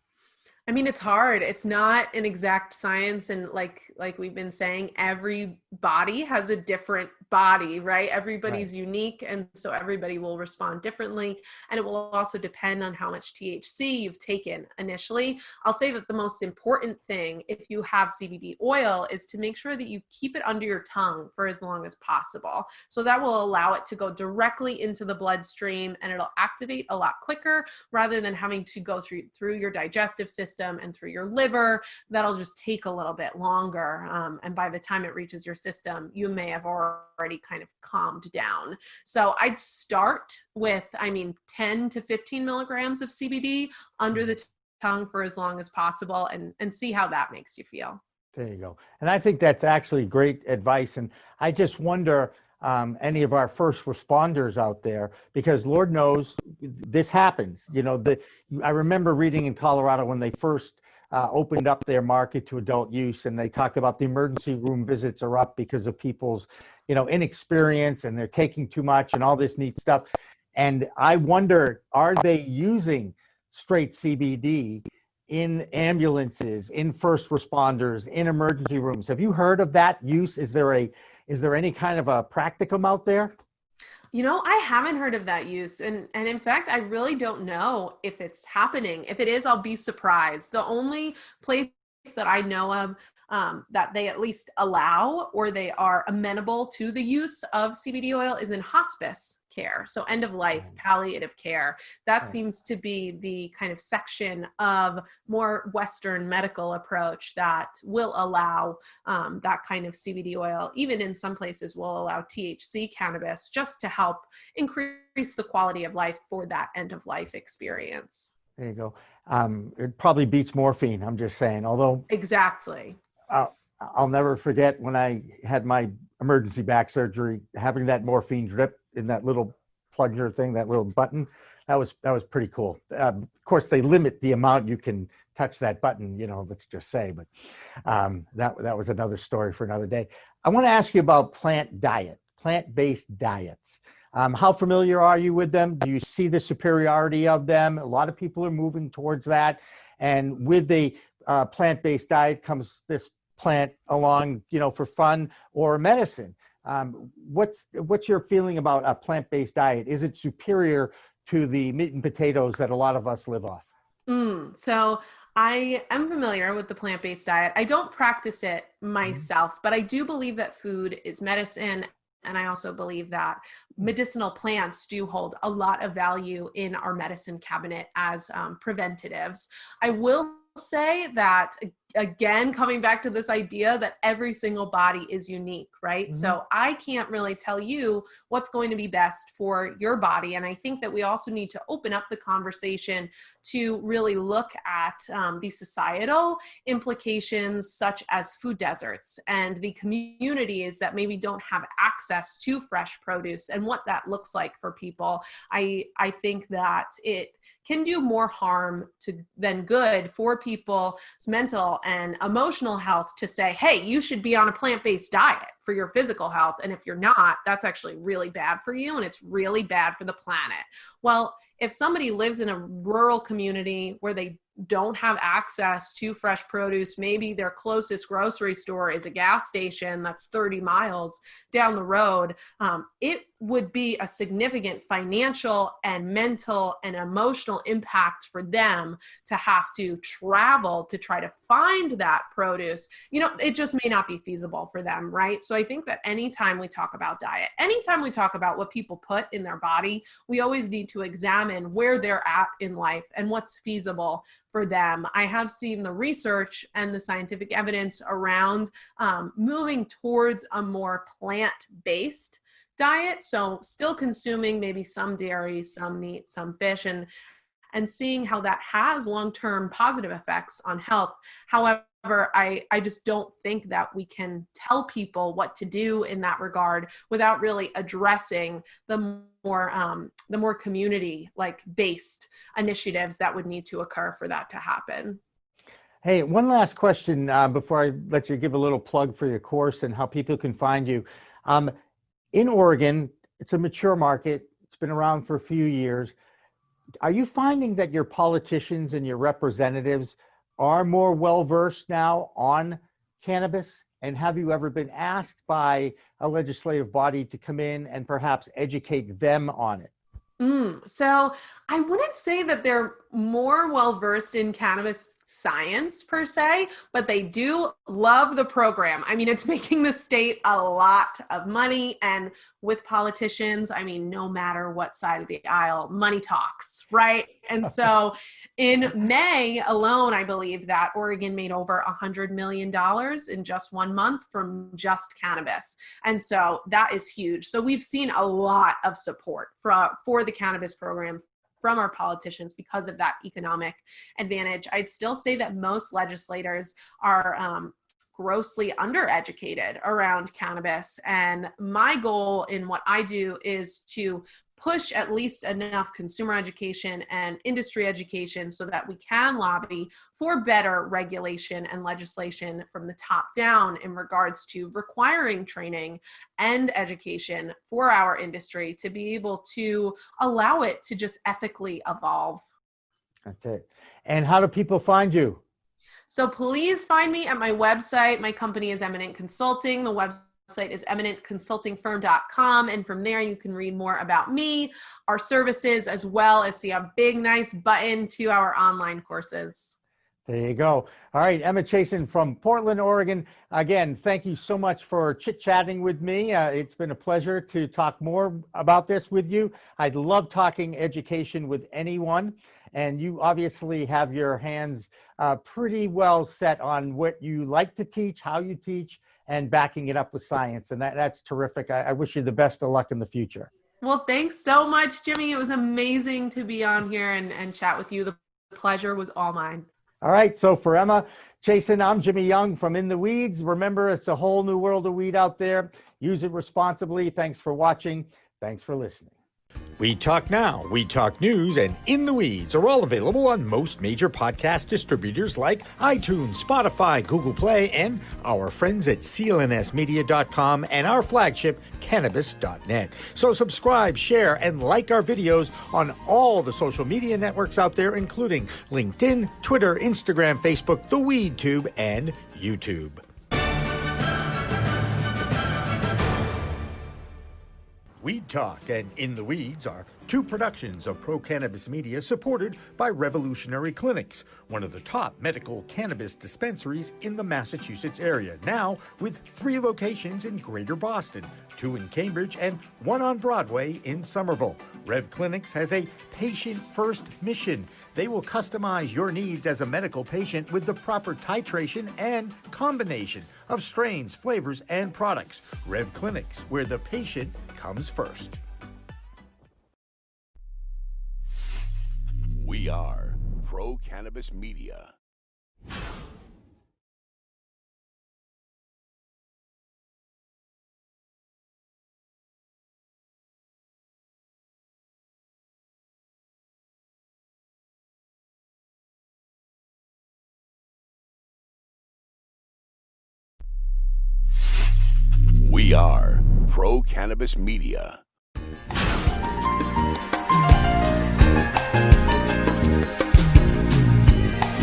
[SPEAKER 1] It's hard. It's not an exact science. And like we've been saying, every body has a different body, right? Everybody's unique. And so everybody will respond differently. And it will also depend on how much THC you've taken initially. I'll say that the most important thing, if you have CBD oil, is to make sure that you keep it under your tongue for as long as possible. So that will allow it to go directly into the bloodstream and it'll activate a lot quicker rather than having to go through your digestive system and through your liver. That'll just take a little bit longer. And by the time it reaches your system, you may have already kind of calmed down. So I'd start with, 10 to 15 milligrams of CBD under the tongue for as long as possible and see how that makes you feel.
[SPEAKER 2] There you go. And I think that's actually great advice. And I just wonder, any of our first responders out there, because Lord knows this happens. I remember reading in Colorado when they first opened up their market to adult use, and they talked about the emergency room visits are up because of people's, inexperience, and they're taking too much and all this neat stuff. And I wonder, are they using straight CBD in ambulances, in first responders, in emergency rooms? Have you heard of that use? Is there any kind of a practicum out there?
[SPEAKER 1] I haven't heard of that use. And in fact, I really don't know if it's happening. If it is, I'll be surprised. The only place that I know of that they at least allow or they are amenable to the use of CBD oil is in hospice care. So end of life, palliative care. That seems to be the kind of section of more Western medical approach that will allow that kind of CBD oil. Even in some places will allow THC cannabis just to help increase the quality of life for that end of life experience.
[SPEAKER 2] There you go. It probably beats morphine, I'm just saying, although.
[SPEAKER 1] Exactly.
[SPEAKER 2] I'll never forget when I had my emergency back surgery, having that morphine drip in that little plunger thing, that little button. That was pretty cool. Of course, they limit the amount you can touch that button, let's just say. But that was another story for another day. I want to ask you about plant-based diets. How familiar are you with them? Do you see the superiority of them? A lot of people are moving towards that. And with the plant-based diet comes this plant along, for fun or medicine. What's your feeling about a plant-based diet? Is it superior to the meat and potatoes that a lot of us live off?
[SPEAKER 1] So I am familiar with the plant-based diet. I don't practice it myself, but I do believe that food is medicine. And I also believe that medicinal plants do hold a lot of value in our medicine cabinet as preventatives. I will say that, again, coming back to this idea that every single body is unique, right? So I can't really tell you what's going to be best for your body. And I think that we also need to open up the conversation to really look at the societal implications, such as food deserts and the communities that maybe don't have access to fresh produce and what that looks like for people. I think that it can do more harm than good for people's mental and emotional health to say, hey, you should be on a plant-based diet for your physical health. And if you're not, that's actually really bad for you, and it's really bad for the planet. Well, if somebody lives in a rural community where they don't have access to fresh produce, maybe their closest grocery store is a gas station that's 30 miles down the road, it would be a significant financial and mental and emotional impact for them to have to travel to try to find that produce. It just may not be feasible for them, right? So I think that anytime we talk about diet, anytime we talk about what people put in their body, we always need to examine where they're at in life and what's feasible for them. I have seen the research and the scientific evidence around moving towards a more plant-based diet. So still consuming maybe some dairy, some meat, some fish, and seeing how that has long-term positive effects on health. However, I just don't think that we can tell people what to do in that regard without really addressing the more community based initiatives that would need to occur for that to happen.
[SPEAKER 2] Hey, one last question before I let you give a little plug for your course and how people can find you. In Oregon, it's a mature market. It's been around for a few years. Are you finding that your politicians and your representatives are more well-versed now on cannabis? And have you ever been asked by a legislative body to come in and perhaps educate them on it?
[SPEAKER 1] So I wouldn't say that they're more well-versed in cannabis science per se, but they do love the program. I mean, it's making the state a lot of money, and with politicians, I mean, no matter what side of the aisle, money talks, right? And so in May alone, I believe that Oregon made over $100 million in just 1 month from just cannabis. And so that is huge. So we've seen a lot of support for the cannabis program from our politicians because of that economic advantage. I'd still say that most legislators are grossly undereducated around cannabis. And my goal in what I do is to push at least enough consumer education and industry education so that we can lobby for better regulation and legislation from the top down in regards to requiring training and education for our industry to be able to allow it to just ethically evolve.
[SPEAKER 2] That's it. And how do people find you?
[SPEAKER 1] So please find me at my website. My company is Eminent Consulting. The website is eminentconsultingfirm.com, and from there you can read more about me, our services, as well as see a big nice button to our online courses.
[SPEAKER 2] There you go. All right, Emma Chasin from Portland, Oregon. Again, thank you so much for chit-chatting with me. It's been a pleasure to talk more about this with you. I'd love talking education with anyone, and you obviously have your hands pretty well set on what you like to teach, how you teach, and backing it up with science. And that's terrific. I wish you the best of luck in the future.
[SPEAKER 1] Well, thanks so much, Jimmy. It was amazing to be on here and chat with you. The pleasure was all mine.
[SPEAKER 2] All right. So for Emma Chasin, I'm Jimmy Young from In the Weeds. Remember, it's a whole new world of weed out there. Use it responsibly. Thanks for watching. Thanks for listening.
[SPEAKER 3] We Talk Now, We Talk News, and In the Weeds are all available on most major podcast distributors like iTunes, Spotify, Google Play, and our friends at clnsmedia.com and our flagship, cannabis.net. So subscribe, share, and like our videos on all the social media networks out there, including LinkedIn, Twitter, Instagram, Facebook, the WeedTube, and YouTube. Weed Talk and In the Weeds are two productions of Pro Cannabis Media supported by Revolutionary Clinics, one of the top medical cannabis dispensaries in the Massachusetts area, now with 3 locations in Greater Boston, 2 in Cambridge and 1 on Broadway in Somerville. Rev Clinics has a patient-first mission. They will customize your needs as a medical patient with the proper titration and combination of strains, flavors, and products. Rev Clinics, where the patient comes first.
[SPEAKER 9] We are Pro Cannabis Media. We are Pro Cannabis Media.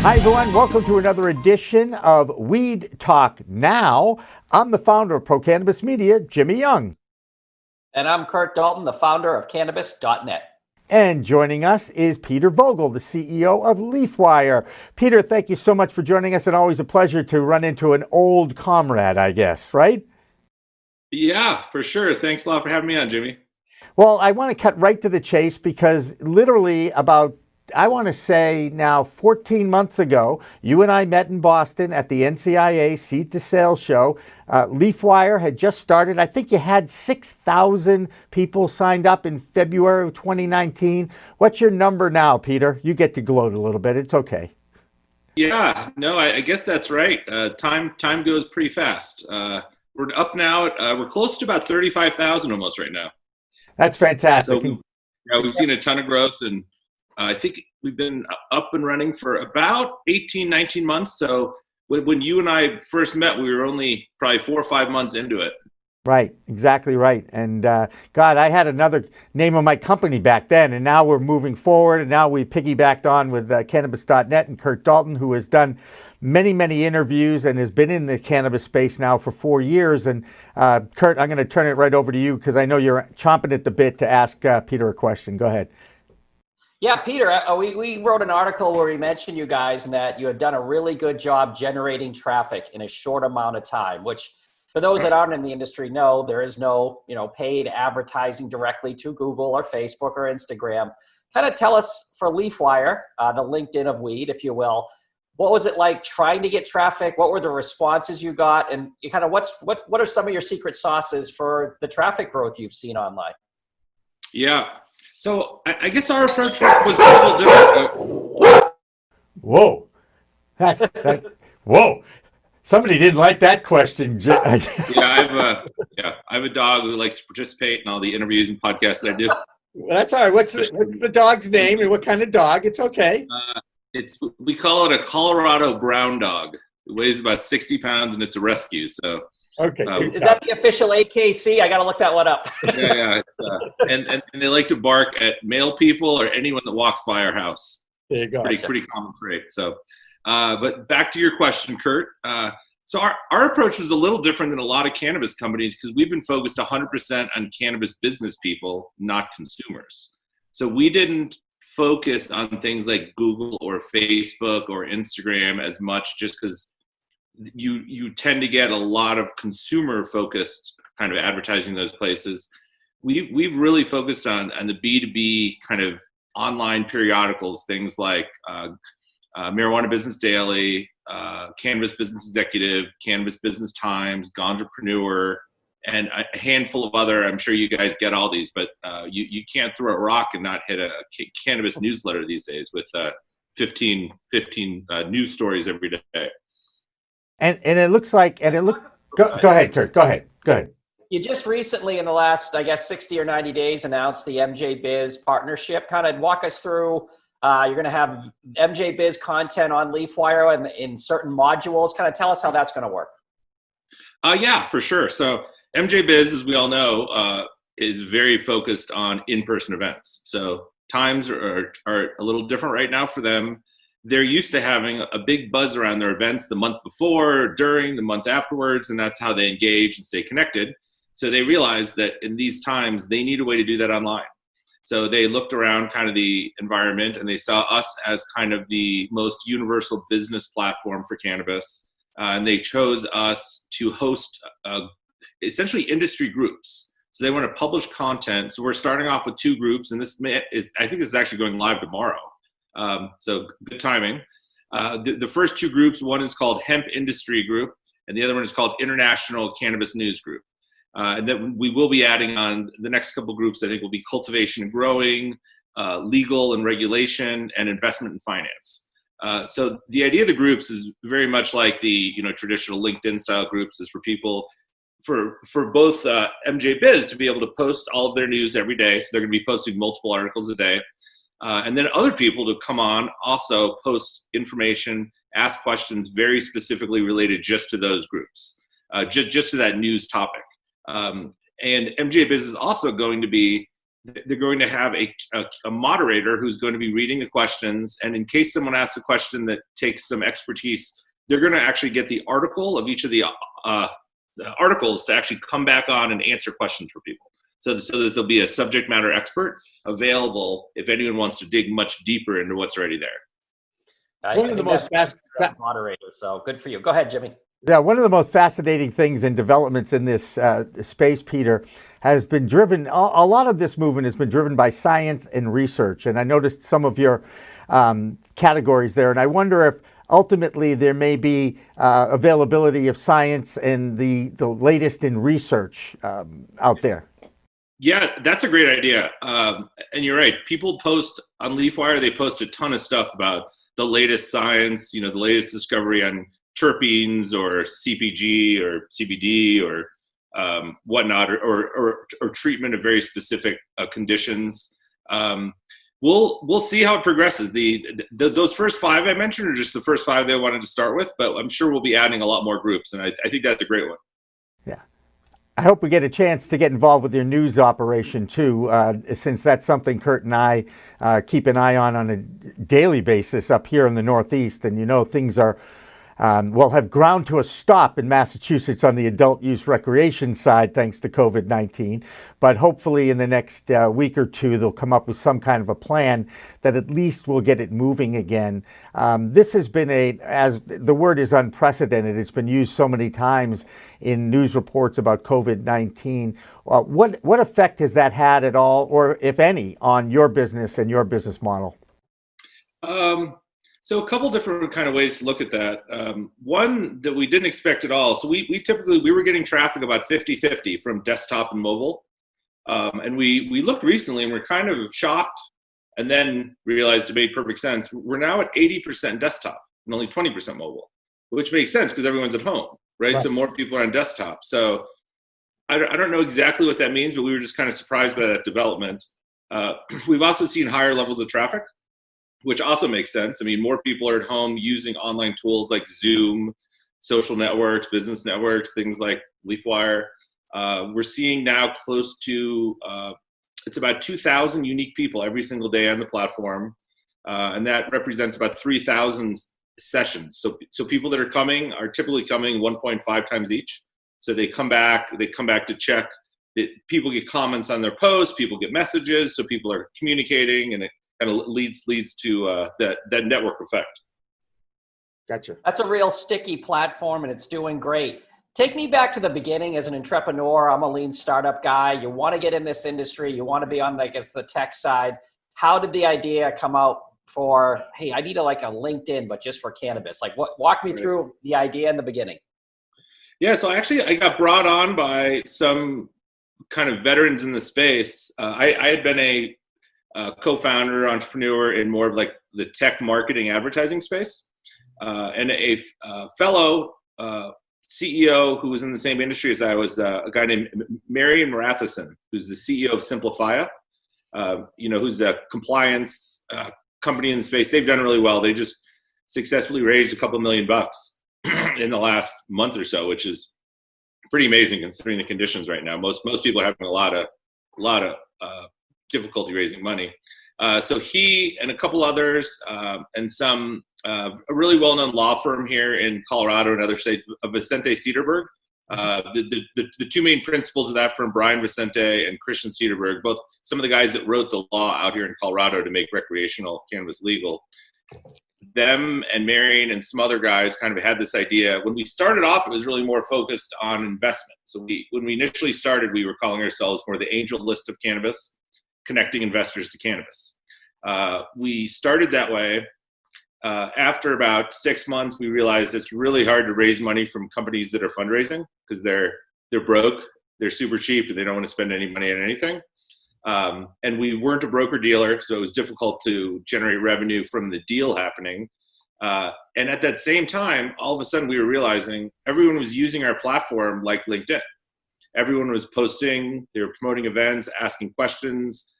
[SPEAKER 2] Hi, everyone. Welcome to another edition of Weed Talk Now. I'm the founder of Pro Cannabis Media, Jimmy Young.
[SPEAKER 8] And I'm Kurt Dalton, the founder of Cannabis.net.
[SPEAKER 2] And joining us is Peter Vogel, the CEO of LeafWire. Peter, thank you so much for joining us, and always a pleasure to run into an old comrade, I guess, right?
[SPEAKER 16] Yeah, for sure. Thanks a lot for having me on, Jimmy.
[SPEAKER 2] Well, I want to cut right to the chase because literally about, I want to say now 14 months ago, you and I met in Boston at the NCIA Seed to Sale show. LeafWire had just started. I think you had 6,000 people signed up in February of 2019. What's your number now, Peter? You get to gloat a little bit. It's okay.
[SPEAKER 16] Yeah, no, I guess that's right. Time goes pretty fast. We're up now. We're close to about 35,000 almost right now.
[SPEAKER 2] That's fantastic.
[SPEAKER 16] So, yeah, we've seen a ton of growth, and I think we've been up and running for about 18, 19 months. So when you and I first met, we were only probably 4 or 5 months into it.
[SPEAKER 2] Right, exactly right. And God, I had another name of my company back then, and now we're moving forward, and now we piggybacked on with Cannabis.net and Kurt Dalton, who has done many, many interviews and has been in the cannabis space now for 4 years. And Kurt, I'm going to turn it right over to you because I know you're chomping at the bit to ask Peter a question. Go ahead.
[SPEAKER 8] Yeah, Peter, we wrote an article where we mentioned you guys and that you had done a really good job generating traffic in a short amount of time, which for those that aren't in the industry know there is no, paid advertising directly to Google or Facebook or Instagram. Kind of tell us for LeafWire, the LinkedIn of weed, if you will, what was it like trying to get traffic? What were the responses you got? And you kind of what are some of your secret sauces for the traffic growth you've seen online?
[SPEAKER 16] Yeah. So I guess our approach was a little different.
[SPEAKER 2] Whoa. That's whoa. Somebody didn't like that question.
[SPEAKER 16] I have a dog who likes to participate in all the interviews and podcasts that I do.
[SPEAKER 2] Well, that's all right. What's the dog's name and what kind of dog? It's okay.
[SPEAKER 16] We call it a Colorado brown dog. It weighs about 60 pounds and it's a rescue. So
[SPEAKER 2] okay,
[SPEAKER 8] is that the official AKC? I got to look that one up.
[SPEAKER 16] Yeah. And they like to bark at male people or anyone that walks by our house.
[SPEAKER 2] There you go.
[SPEAKER 16] Pretty common trait. So, but back to your question, Kurt. So our approach was a little different than a lot of cannabis companies because we've been focused 100% on cannabis business people, not consumers. So we didn't focus on things like Google or Facebook or Instagram as much just because you tend to get a lot of consumer focused kind of advertising in those places. We've really focused on the B2B kind of online periodicals, things like Marijuana Business Daily, Cannabis Business Executive, Cannabis Business Times, Ganjapreneur, and a handful of other. I'm sure you guys get all these, but you can't throw a rock and not hit a cannabis newsletter these days with 15 news stories every day.
[SPEAKER 2] And it looks like, go ahead, Kurt. Go ahead.
[SPEAKER 8] You just recently, in the last, I guess, 60 or 90 days, announced the MJ Biz partnership. Kind of walk us through. You're going to have MJ Biz content on LeafWire and in certain modules. Kind of tell us how that's going to work.
[SPEAKER 16] Yeah, for sure. So MJ Biz, as we all know, is very focused on in-person events. So times are a little different right now for them. They're used to having a big buzz around their events the month before, during, the month afterwards, and that's how they engage and stay connected. So they realized that in these times, they need a way to do that online. So they looked around kind of the environment and they saw us as kind of the most universal business platform for cannabis. And they chose us to host essentially industry groups. So they want to publish content. So we're starting off with 2 groups, and I think this is actually going live tomorrow. So good timing. The first 2 groups, one is called Hemp Industry Group, and the other one is called International Cannabis News Group. And then we will be adding on the next couple groups. I think will be cultivation and growing, legal and regulation, and investment and finance. So the idea of the groups is very much like the traditional LinkedIn style groups, is for people, for both MJ Biz to be able to post all of their news every day. So they're going to be posting multiple articles a day. And then other people to come on, also post information, ask questions very specifically related just to those groups, just to that news topic. And MJ Biz is also going to be, they're going to have a moderator who's going to be reading the questions. And in case someone asks a question that takes some expertise, they're going to actually get the article of each of the articles to actually come back on and answer questions for people. So that there'll be a subject matter expert available if anyone wants to dig much deeper into what's already there.
[SPEAKER 2] One of the most
[SPEAKER 8] moderator. So good for you. Go ahead, Jimmy.
[SPEAKER 2] Yeah, one of the most fascinating things and developments in this space, Peter, has been driven, a lot of this movement has been driven by science and research. And I noticed some of your categories there. And I wonder if ultimately there may be availability of science and the latest in research out there.
[SPEAKER 16] Yeah, that's a great idea. And you're right. People post on LeafWire, they post a ton of stuff about the latest science, the latest discovery on terpenes or CPG or CBD or whatnot, or treatment of very specific conditions. We'll see how it progresses. Those first 5 I mentioned are just the first 5 they wanted to start with, but I'm sure we'll be adding a lot more groups, and I think that's a great one.
[SPEAKER 2] Yeah. I hope we get a chance to get involved with your news operation too, since that's something Kurt and I keep an eye on a daily basis up here in the Northeast. And things are, have ground to a stop in Massachusetts on the adult use recreation side thanks to COVID-19. But hopefully in the next week or 2, they'll come up with some kind of a plan that at least will get it moving again. This has been as the word is unprecedented. It's been used so many times in news reports about COVID-19. What effect has that had at all, or if any, on your business and your business model?
[SPEAKER 16] So a couple different kind of ways to look at that. One that we didn't expect at all. So we typically were getting traffic about 50-50 from desktop and mobile. And we looked recently and we're kind of shocked, and then realized it made perfect sense. We're now at 80% desktop and only 20% mobile, which makes sense because everyone's at home, right? So more people are on desktop. So I don't know exactly what that means, but we were just kind of surprised by that development. We've also seen higher levels of traffic, which also makes sense. I mean, more people are at home using online tools like Zoom, social networks, business networks, things like LeafWire. We're seeing now close to, it's about 2,000 unique people every single day on the platform. And that represents about 3,000 sessions. So people that are coming are typically coming 1.5 times each. So they come back to check. People get comments on their posts, people get messages, so people are communicating, and it kind of leads to that network effect.
[SPEAKER 2] Gotcha.
[SPEAKER 8] That's a real sticky platform, and it's doing great. Take me back to the beginning as an entrepreneur. I'm a lean startup guy. You want to get in this industry. You want to be on, the tech side. How did the idea come out for, hey, I need a LinkedIn, but just for cannabis? Walk me through the idea in the beginning.
[SPEAKER 16] Yeah, so I got brought on by some kind of veterans in the space. I had been a co-founder, entrepreneur in more of the tech marketing advertising space. And a fellow CEO who was in the same industry as I was, a guy named Marian Marathason, who's the CEO of Simplifya, who's a compliance company in the space. They've done really well. They just successfully raised a couple $1 million in the last month or so, which is pretty amazing considering the conditions right now. Most people are having a lot of difficulty raising money. So he and a couple others and some a really well-known law firm here in Colorado and other states, Vicente Cederberg. The two main principals of that firm, Brian Vicente and Christian Cederberg, both some of the guys that wrote the law out here in Colorado to make recreational cannabis legal. Them and Marion and some other guys kind of had this idea. When we started off, it was really more focused on investment. So when we initially started, we were calling ourselves more the angel list of cannabis, connecting investors to cannabis. We started that way. After about 6 months, we realized it's really hard to raise money from companies that are fundraising because they're broke, they're super cheap, and they don't want to spend any money on anything. And we weren't a broker dealer, so it was difficult to generate revenue from the deal happening. And at that same time, all of a sudden we were realizing everyone was using our platform like LinkedIn. Everyone was posting, they were promoting events, asking questions.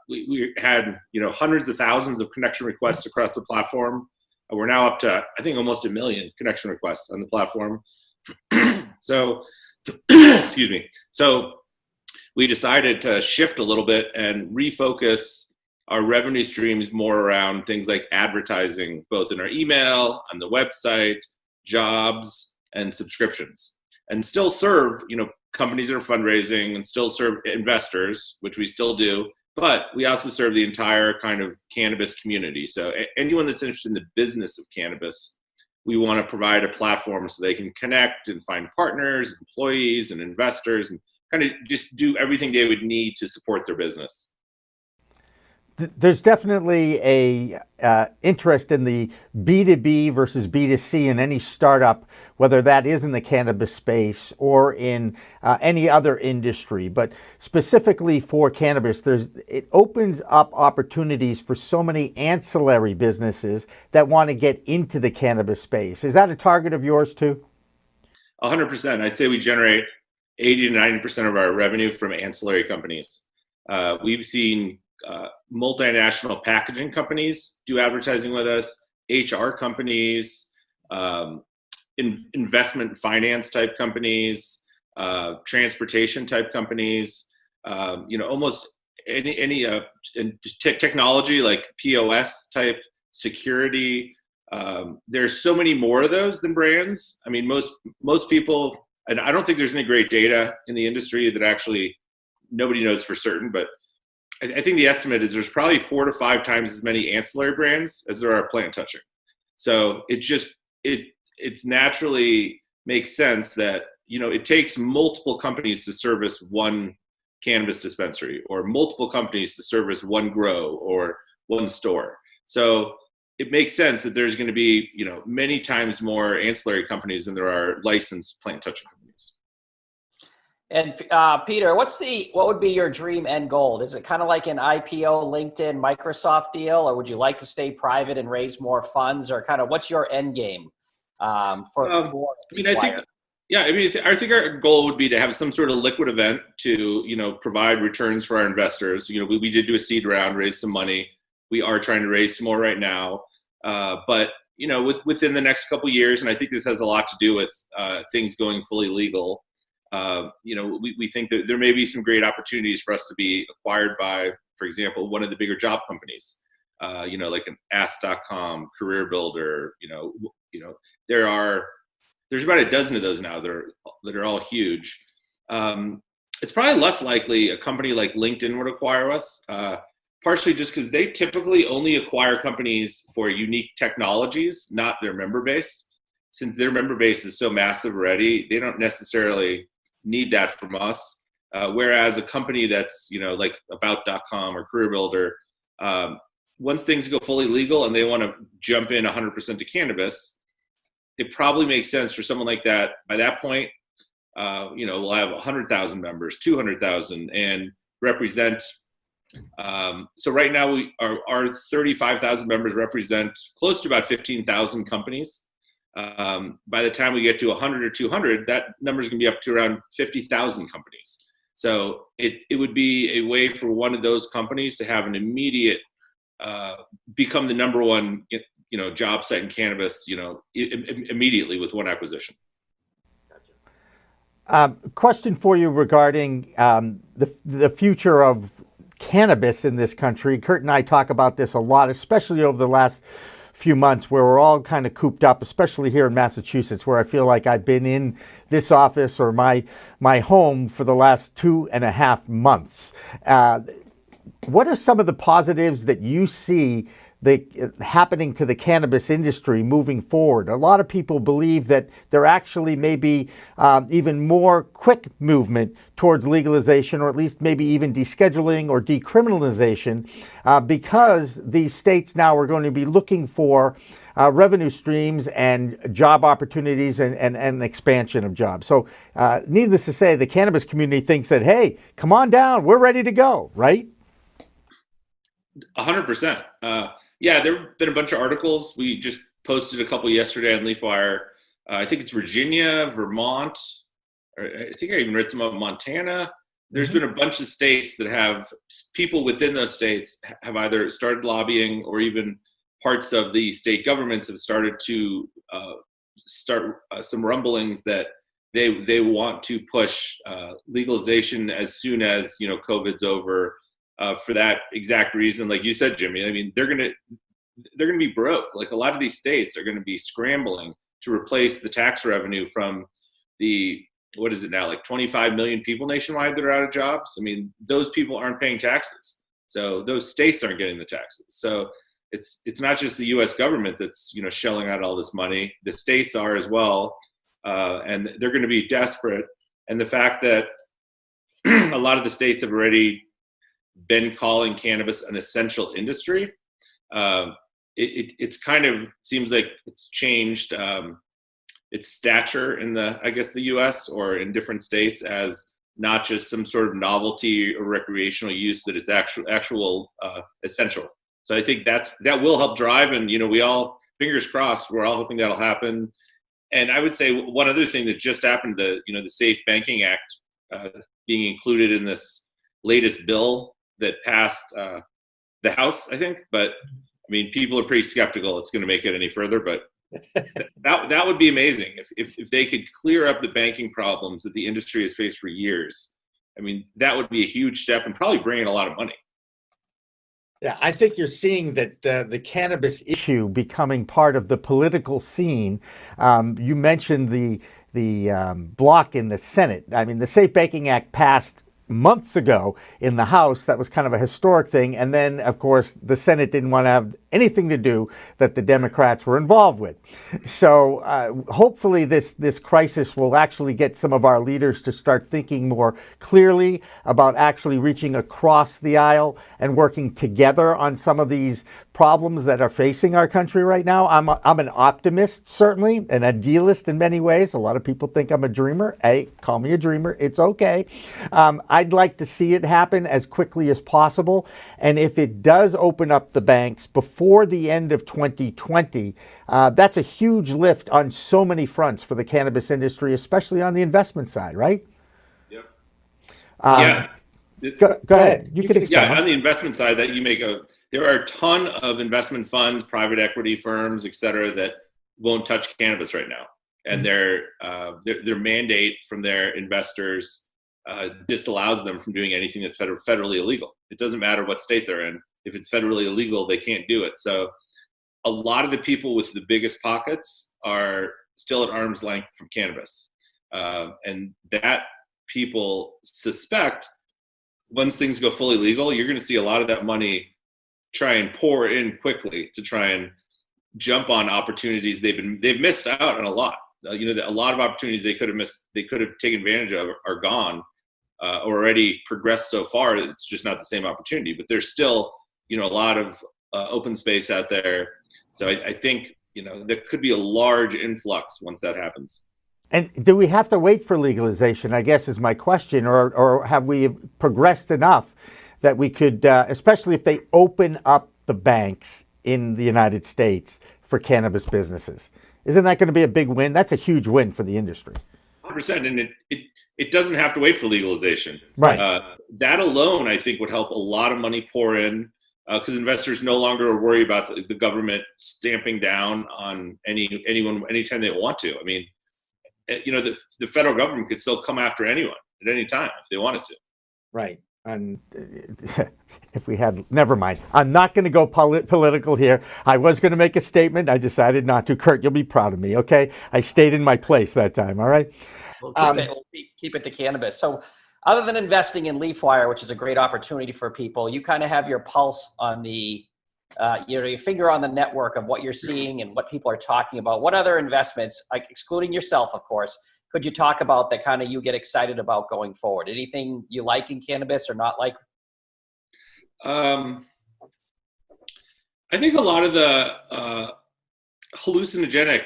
[SPEAKER 16] We had, hundreds of thousands of connection requests across the platform. We're now up to, I think, almost 1 million connection requests on the platform. So, excuse me. So we decided to shift a little bit and refocus our revenue streams more around things like advertising, both in our email, on the website, jobs, and subscriptions, and still serve, companies that are fundraising and still serve investors, which we still do. But we also serve the entire kind of cannabis community. So anyone that's interested in the business of cannabis, we want to provide a platform so they can connect and find partners, employees, and investors, and kind of just do everything they would need to support their business.
[SPEAKER 2] There's definitely a interest in the B2B versus B2C in any startup, whether that is in the cannabis space or in any other industry. But specifically for cannabis, it opens up opportunities for so many ancillary businesses that want to get into the cannabis space. Is that a target of yours too?
[SPEAKER 16] 100%. I'd say we generate 80 to 90% of our revenue from ancillary companies. We've seen multinational packaging companies do advertising with us, HR companies, investment finance type companies, transportation type companies, almost any technology like POS type, security. There's so many more of those than brands. I mean, most people, and I don't think there's any great data in the industry that actually nobody knows for certain, but I think the estimate is there's probably 4 to 5 times as many ancillary brands as there are plant touching. So it's naturally makes sense that, it takes multiple companies to service one cannabis dispensary, or multiple companies to service one grow or one store. So it makes sense that there's going to be, many times more ancillary companies than there are licensed plant touching companies.
[SPEAKER 8] And Peter, what would be your dream end goal? Is it kind of like an IPO, LinkedIn, Microsoft deal, or would you like to stay private and raise more funds, or kind of what's your end game I think our goal would be to have some sort of liquid event to, provide returns for our investors. We did do a seed round, raise some money. We are trying to raise some more right now. But, within the next couple of years, and I think this has a lot to do with things going fully legal. We think that there may be some great opportunities for us to be acquired by, for example, one of the bigger job companies, like an Ask.com, Career Builder. There's about a dozen of those now that are all huge. It's probably less likely a company like LinkedIn would acquire us, partially just because they typically only acquire companies for unique technologies, not their member base. Since their member base is so massive already, they don't necessarily need that from us. Whereas a company that's, like About.com or Career Builder, once things go fully legal and they want to jump in 100% to cannabis, it probably makes sense for someone like that. By that point, we'll have 100,000 members, 200,000, and represent. So right now, our 35,000 members represent close to about 15,000 companies.
[SPEAKER 16] By the time we get to 100 or 200, that number is going to be up to around 50,000 companies. So it would be a way for one of those companies to have an immediate, become the number one, job site in cannabis, immediately with one acquisition.
[SPEAKER 2] Question for you regarding the future of cannabis in this country. Kurt and I talk about this a lot, especially over the last few months, where we're all kind of cooped up, especially here in Massachusetts, where I feel like I've been in this office or my home for the last 2.5 months. What are some of the positives that you see happening to the cannabis industry moving forward? A lot of people believe that there actually may be even more quick movement towards legalization, or at least maybe even descheduling or decriminalization, because these states now are going to be looking for revenue streams and job opportunities and expansion of jobs. So needless to say, the cannabis community thinks that, hey, come on down, we're ready to go, right?
[SPEAKER 16] 100%. Yeah, there have been a bunch of articles. We just posted a couple yesterday on LeafWire. I think it's Virginia, Vermont, or I think I even read some of Montana. There's been a bunch of states that have people within those states have either started lobbying, or even parts of the state governments have started to start some rumblings that they want to push legalization as soon as COVID's over. For that exact reason, like you said, Jimmy. I mean, they're gonna be broke. Like, a lot of these states are gonna be scrambling to replace the tax revenue from the, what is it now, like 25 million people nationwide that are out of jobs. I mean, those people aren't paying taxes, so those states aren't getting the taxes. So it's not just the U.S. government that's shelling out all this money. The states are as well, and they're going to be desperate. And the fact that a lot of the states have already been calling cannabis an essential industry, it's kind of seems like it's changed its stature in the U.S. or in different states as not just some sort of novelty or recreational use, that it's actual essential. So I think that will help drive, and we all, fingers crossed, we're all hoping that'll happen. And I would say one other thing that just happened, the Safe Banking Act being included in this latest bill that passed the House, I think. But I mean, people are pretty skeptical it's going to make it any further. But that would be amazing if they could clear up the banking problems that the industry has faced for years. I mean, that would be a huge step and probably bring in a lot of money.
[SPEAKER 2] Yeah, I think you're seeing that the cannabis issue becoming part of the political scene. You mentioned the block in the Senate. I mean, the Safe Banking Act passed months ago in the House. That was kind of a historic thing. And then, of course, the Senate didn't want to have anything to do that the Democrats were involved with. So hopefully this crisis will actually get some of our leaders to start thinking more clearly about actually reaching across the aisle and working together on some of these problems that are facing our country right now. I'm an optimist, certainly, an idealist in many ways. A lot of people think I'm a dreamer. Hey, call me a dreamer. It's okay. I'd like to see it happen as quickly as possible. And if it does open up the banks before the end of 2020, that's a huge lift on so many fronts for the cannabis industry, especially on the investment side, right?
[SPEAKER 16] Yep.
[SPEAKER 2] Yeah. Go ahead. You can explain.
[SPEAKER 16] Yeah, on the investment side, that you make there are a ton of investment funds, private equity firms, et cetera, that won't touch cannabis right now. And their mandate from their investors disallows them from doing anything that's federally illegal. It doesn't matter what state they're in. If it's federally illegal, they can't do it. So a lot of the people with the biggest pockets are still at arm's length from cannabis. And that people suspect once things go fully legal, you're going to see a lot of that money try and pour in quickly to try and jump on opportunities they've missed out on a lot. A lot of opportunities they could have taken advantage of are gone, already progressed so far. It's just not the same opportunity, but there's still a lot of open space out there. So I think there could be a large influx once that happens.
[SPEAKER 2] And do we have to wait for legalization, I guess is my question, or have we progressed enough that we could, especially if they open up the banks in the United States for cannabis businesses? Isn't that going to be a big win? That's a huge win for the industry.
[SPEAKER 16] 100%, and it doesn't have to wait for legalization.
[SPEAKER 2] Right.
[SPEAKER 16] That alone, I think, would help a lot of money pour in, because investors no longer worry about the government stamping down on anyone anytime they want to. I mean, the federal government could still come after anyone at any time if they wanted to.
[SPEAKER 2] Right. And if we had, never mind. I'm not going to go political here. I was going to make a statement. I decided not to. Kurt, you'll be proud of me, okay? I stayed in my place that time, all right?
[SPEAKER 8] We'll keep it to cannabis. So other than investing in LeafWire, which is a great opportunity for people, you kind of have your pulse on the, your finger on the network of what you're seeing and what people are talking about. What other investments, like excluding yourself, of course, could you talk about that kind of you get excited about going forward? Anything you like in cannabis or not like?
[SPEAKER 16] I think a lot of the hallucinogenic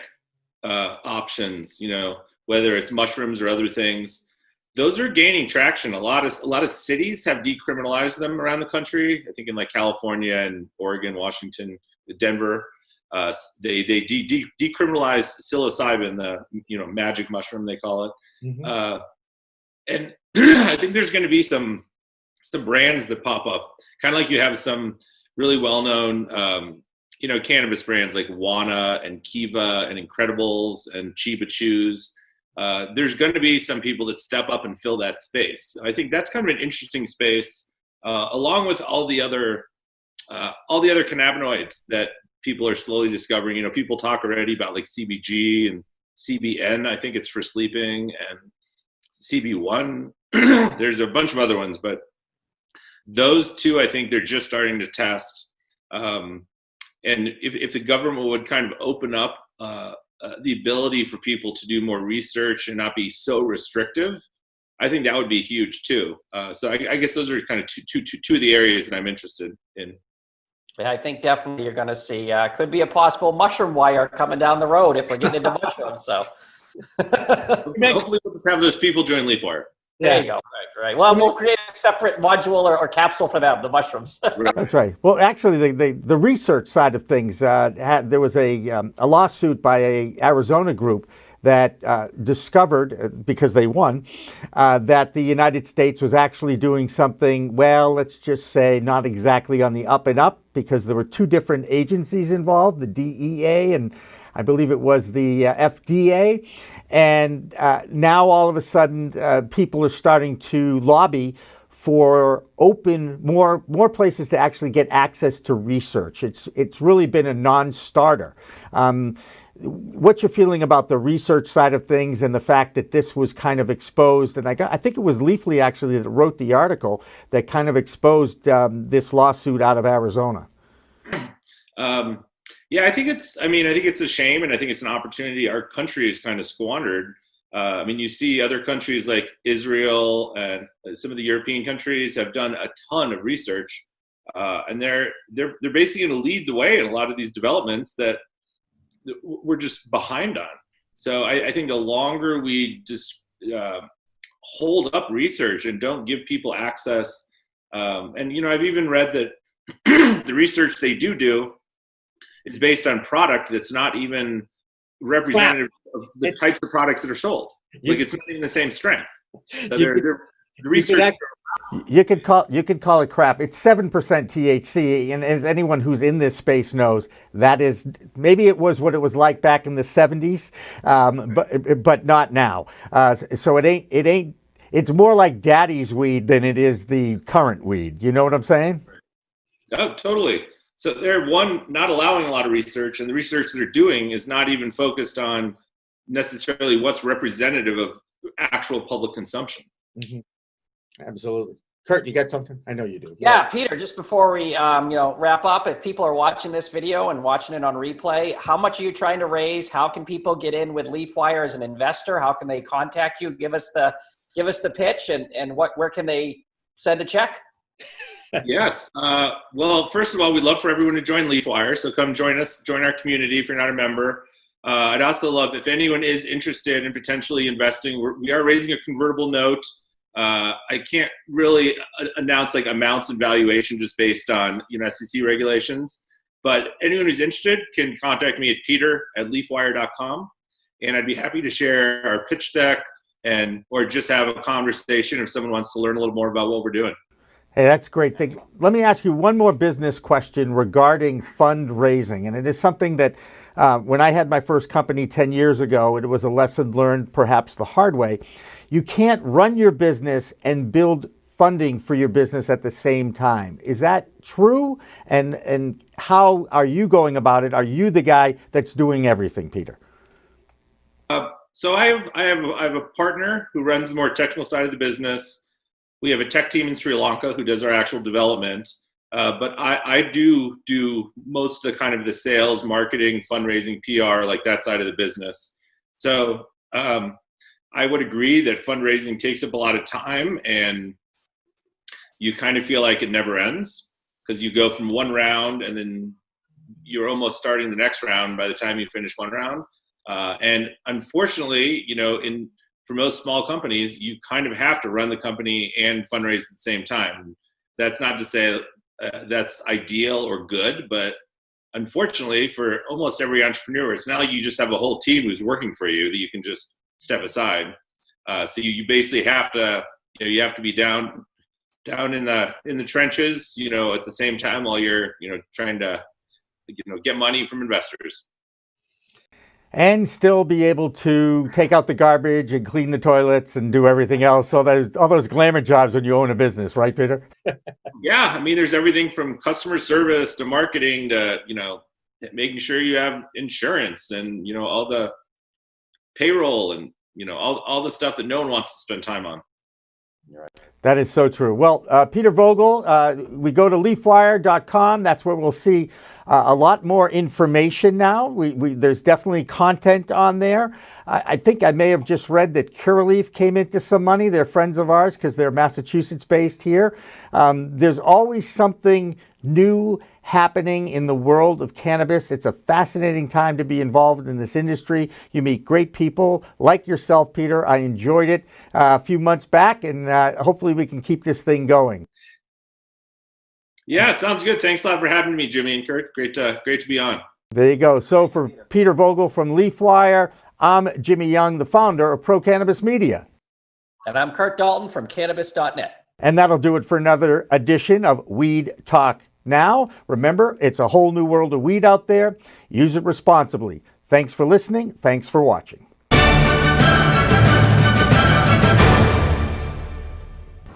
[SPEAKER 16] options, whether it's mushrooms or other things, those are gaining traction. A lot of cities have decriminalized them around the country. I think in like California and Oregon, Washington, Denver, they decriminalized psilocybin, the magic mushroom they call it. Mm-hmm. And I think there's going to be some brands that pop up, kind of like you have some really well-known cannabis brands like Wana and Kiva and Incredibles and Chiba Chews. There's going to be some people that step up and fill that space. I think that's kind of an interesting space, along with all the other cannabinoids that people are slowly discovering. People talk already about like CBG and CBN. I think it's for sleeping, and CB1. There's a bunch of other ones, but those two, I think they're just starting to test. And if the government would kind of open up the ability for people to do more research and not be so restrictive, I think that would be huge too. So I guess those are kind of two of the areas that I'm interested in.
[SPEAKER 8] Yeah, I think definitely you're going to see, could be a possible mushroom wire coming down the road if we're getting into mushrooms. So
[SPEAKER 16] hopefully we'll just have those people join LeafWire.
[SPEAKER 8] There you go. Right. Well, we'll create a separate module or capsule for them, the mushrooms.
[SPEAKER 2] That's right. Well, actually, the research side of things, there was a lawsuit by a Arizona group that discovered, because they won, that the United States was actually doing something, well, let's just say not exactly on the up and up, because there were two different agencies involved, the DEA and I believe it was the FDA. And now all of a sudden, people are starting to lobby for more places to actually get access to research. It's really been a non-starter. What's your feeling about the research side of things and the fact that this was kind of exposed? And I think it was Leafly actually that wrote the article that kind of exposed this lawsuit out of Arizona.
[SPEAKER 16] Yeah, I think it's a shame, and I think it's an opportunity our country has kind of squandered. You see other countries like Israel and some of the European countries have done a ton of research, and they're basically going to lead the way in a lot of these developments that we're just behind on. So I think the longer we just hold up research and don't give people access, and I've even read that the research they do is based on product that's not even representative of the types of products that are sold. Like it's not even the same strength. So the research.
[SPEAKER 2] You could call it crap. It's 7% THC, and as anyone who's in this space knows, that is maybe it was what it was like back in the 70s, but not now. So it ain't. It's more like daddy's weed than it is the current weed. You know what I'm saying?
[SPEAKER 16] Oh, totally. So they're not allowing a lot of research, and the research they're doing is not even focused on necessarily what's representative of actual public consumption.
[SPEAKER 2] Mm-hmm. Absolutely. Kurt, you got something? I know you do.
[SPEAKER 8] Yeah, Peter, just before we wrap up, if people are watching this video and watching it on replay, how much are you trying to raise? How can people get in with LeafWire as an investor? How can they contact you? Give us the pitch, and where can they send a check?
[SPEAKER 16] Yes. Well, first of all, we'd love for everyone to join LeafWire. So come join us, join our community if you're not a member. I'd also love if anyone is interested in potentially investing. We are raising a convertible note. I can't really announce like amounts and valuation just based on SEC regulations. But anyone who's interested can contact me at peter@leafwire.com, and I'd be happy to share our pitch deck or just have a conversation if someone wants to learn a little more about what we're doing.
[SPEAKER 2] Hey, that's great. Let me ask you one more business question regarding fundraising. And it is something that when I had my first company 10 years ago, it was a lesson learned perhaps the hard way. You can't run your business and build funding for your business at the same time. Is that true? And how are you going about it? Are you the guy that's doing everything, Peter?
[SPEAKER 16] So I have a partner who runs the more technical side of the business. We have a tech team in Sri Lanka who does our actual development. But I do most of the kind of the sales, marketing, fundraising, PR, like that side of the business. So I would agree that fundraising takes up a lot of time, and you kind of feel like it never ends because you go from one round and then you're almost starting the next round by the time you finish one round. And unfortunately, for most small companies, you kind of have to run the company and fundraise at the same time. That's not to say that's ideal or good, but unfortunately for almost every entrepreneur, it's not like you just have a whole team who's working for you that you can just step aside. So you basically have to, you have to be down in the trenches, at the same time while you're, trying to, get money from investors.
[SPEAKER 2] And still be able to take out the garbage and clean the toilets and do everything else. So there's all those glamour jobs when you own a business, right, Peter?
[SPEAKER 16] Yeah, I mean, there's everything from customer service to marketing to, making sure you have insurance and, all the payroll and, all the stuff that no one wants to spend time on.
[SPEAKER 2] That is so true. Well, Peter Vogel, we go to leafwire.com. That's where we'll see a lot more information now. There's definitely content on there. I think I may have just read that Curaleaf came into some money. They're friends of ours because they're Massachusetts based here. There's always something new happening in the world of cannabis. It's a fascinating time to be involved in this industry. You meet great people like yourself, Peter. I enjoyed it a few months back, and hopefully we can keep this thing going.
[SPEAKER 16] Yeah, sounds good. Thanks a lot for having me, Jimmy and Kurt. Great to be on.
[SPEAKER 2] There you go. So for Peter Vogel from LeafWire, I'm Jimmy Young, the founder of Pro Cannabis Media.
[SPEAKER 8] And I'm Kurt Dalton from Cannabis.net.
[SPEAKER 2] And that'll do it for another edition of Weed Talk Now. Remember, it's a whole new world of weed out there. Use it responsibly. Thanks for listening. Thanks for watching.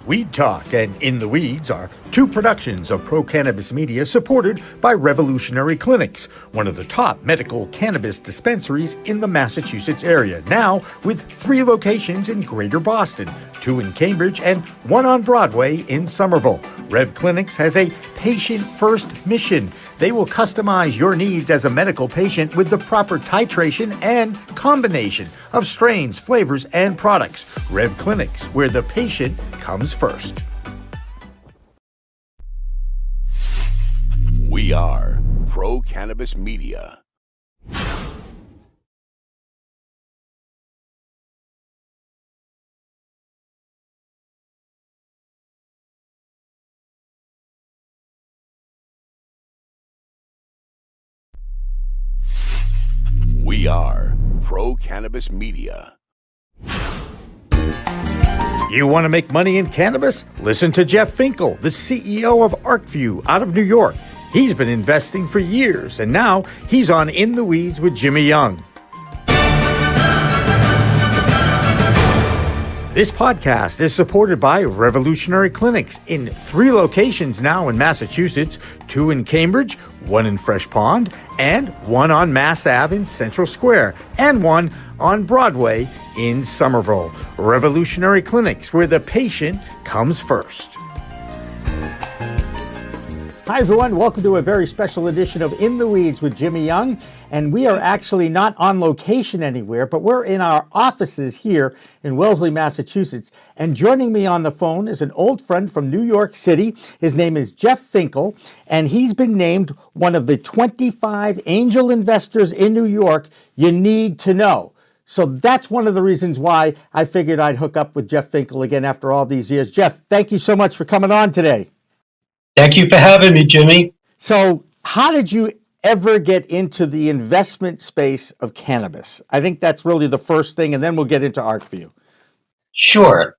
[SPEAKER 3] Weed Talk and In the Weeds are two productions of Pro Cannabis Media supported by Revolutionary Clinics, one of the top medical cannabis dispensaries in the Massachusetts area, now with 3 locations in Greater Boston, 2 in Cambridge and 1 on Broadway in Somerville. Rev Clinics has a patient-first mission. They will customize your needs as a medical patient with the proper titration and combination of strains, flavors, and products. Rev Clinics, where the patient comes first.
[SPEAKER 9] We are Pro Cannabis Media. We are Pro Cannabis Media.
[SPEAKER 3] You want to make money in cannabis? Listen to Jeff Finkel, the CEO of ArcView out of New York. He's been investing for years, and now he's on In the Weeds with Jimmy Young. This podcast is supported by Revolutionary Clinics in 3 locations now in Massachusetts, 2 in Cambridge, 1 in Fresh Pond, and 1 on Mass Ave in Central Square, and 1 on Broadway in Somerville. Revolutionary Clinics, where the patient comes first.
[SPEAKER 2] Hi, everyone. Welcome to a very special edition of In the Weeds with Jimmy Young. And we are actually not on location anywhere, but we're in our offices here in Wellesley, Massachusetts. And joining me on the phone is an old friend from New York City. His name is Jeff Finkel, and he's been named one of the 25 angel investors in New York you need to know. So that's one of the reasons why I figured I'd hook up with Jeff Finkel again after all these years. Jeff, thank you so much for coming on today.
[SPEAKER 5] Thank you for having me, Jimmy.
[SPEAKER 2] So How did you ever get into the investment space of cannabis? I think that's really the first thing, and then we'll get into ArcView.
[SPEAKER 5] Sure.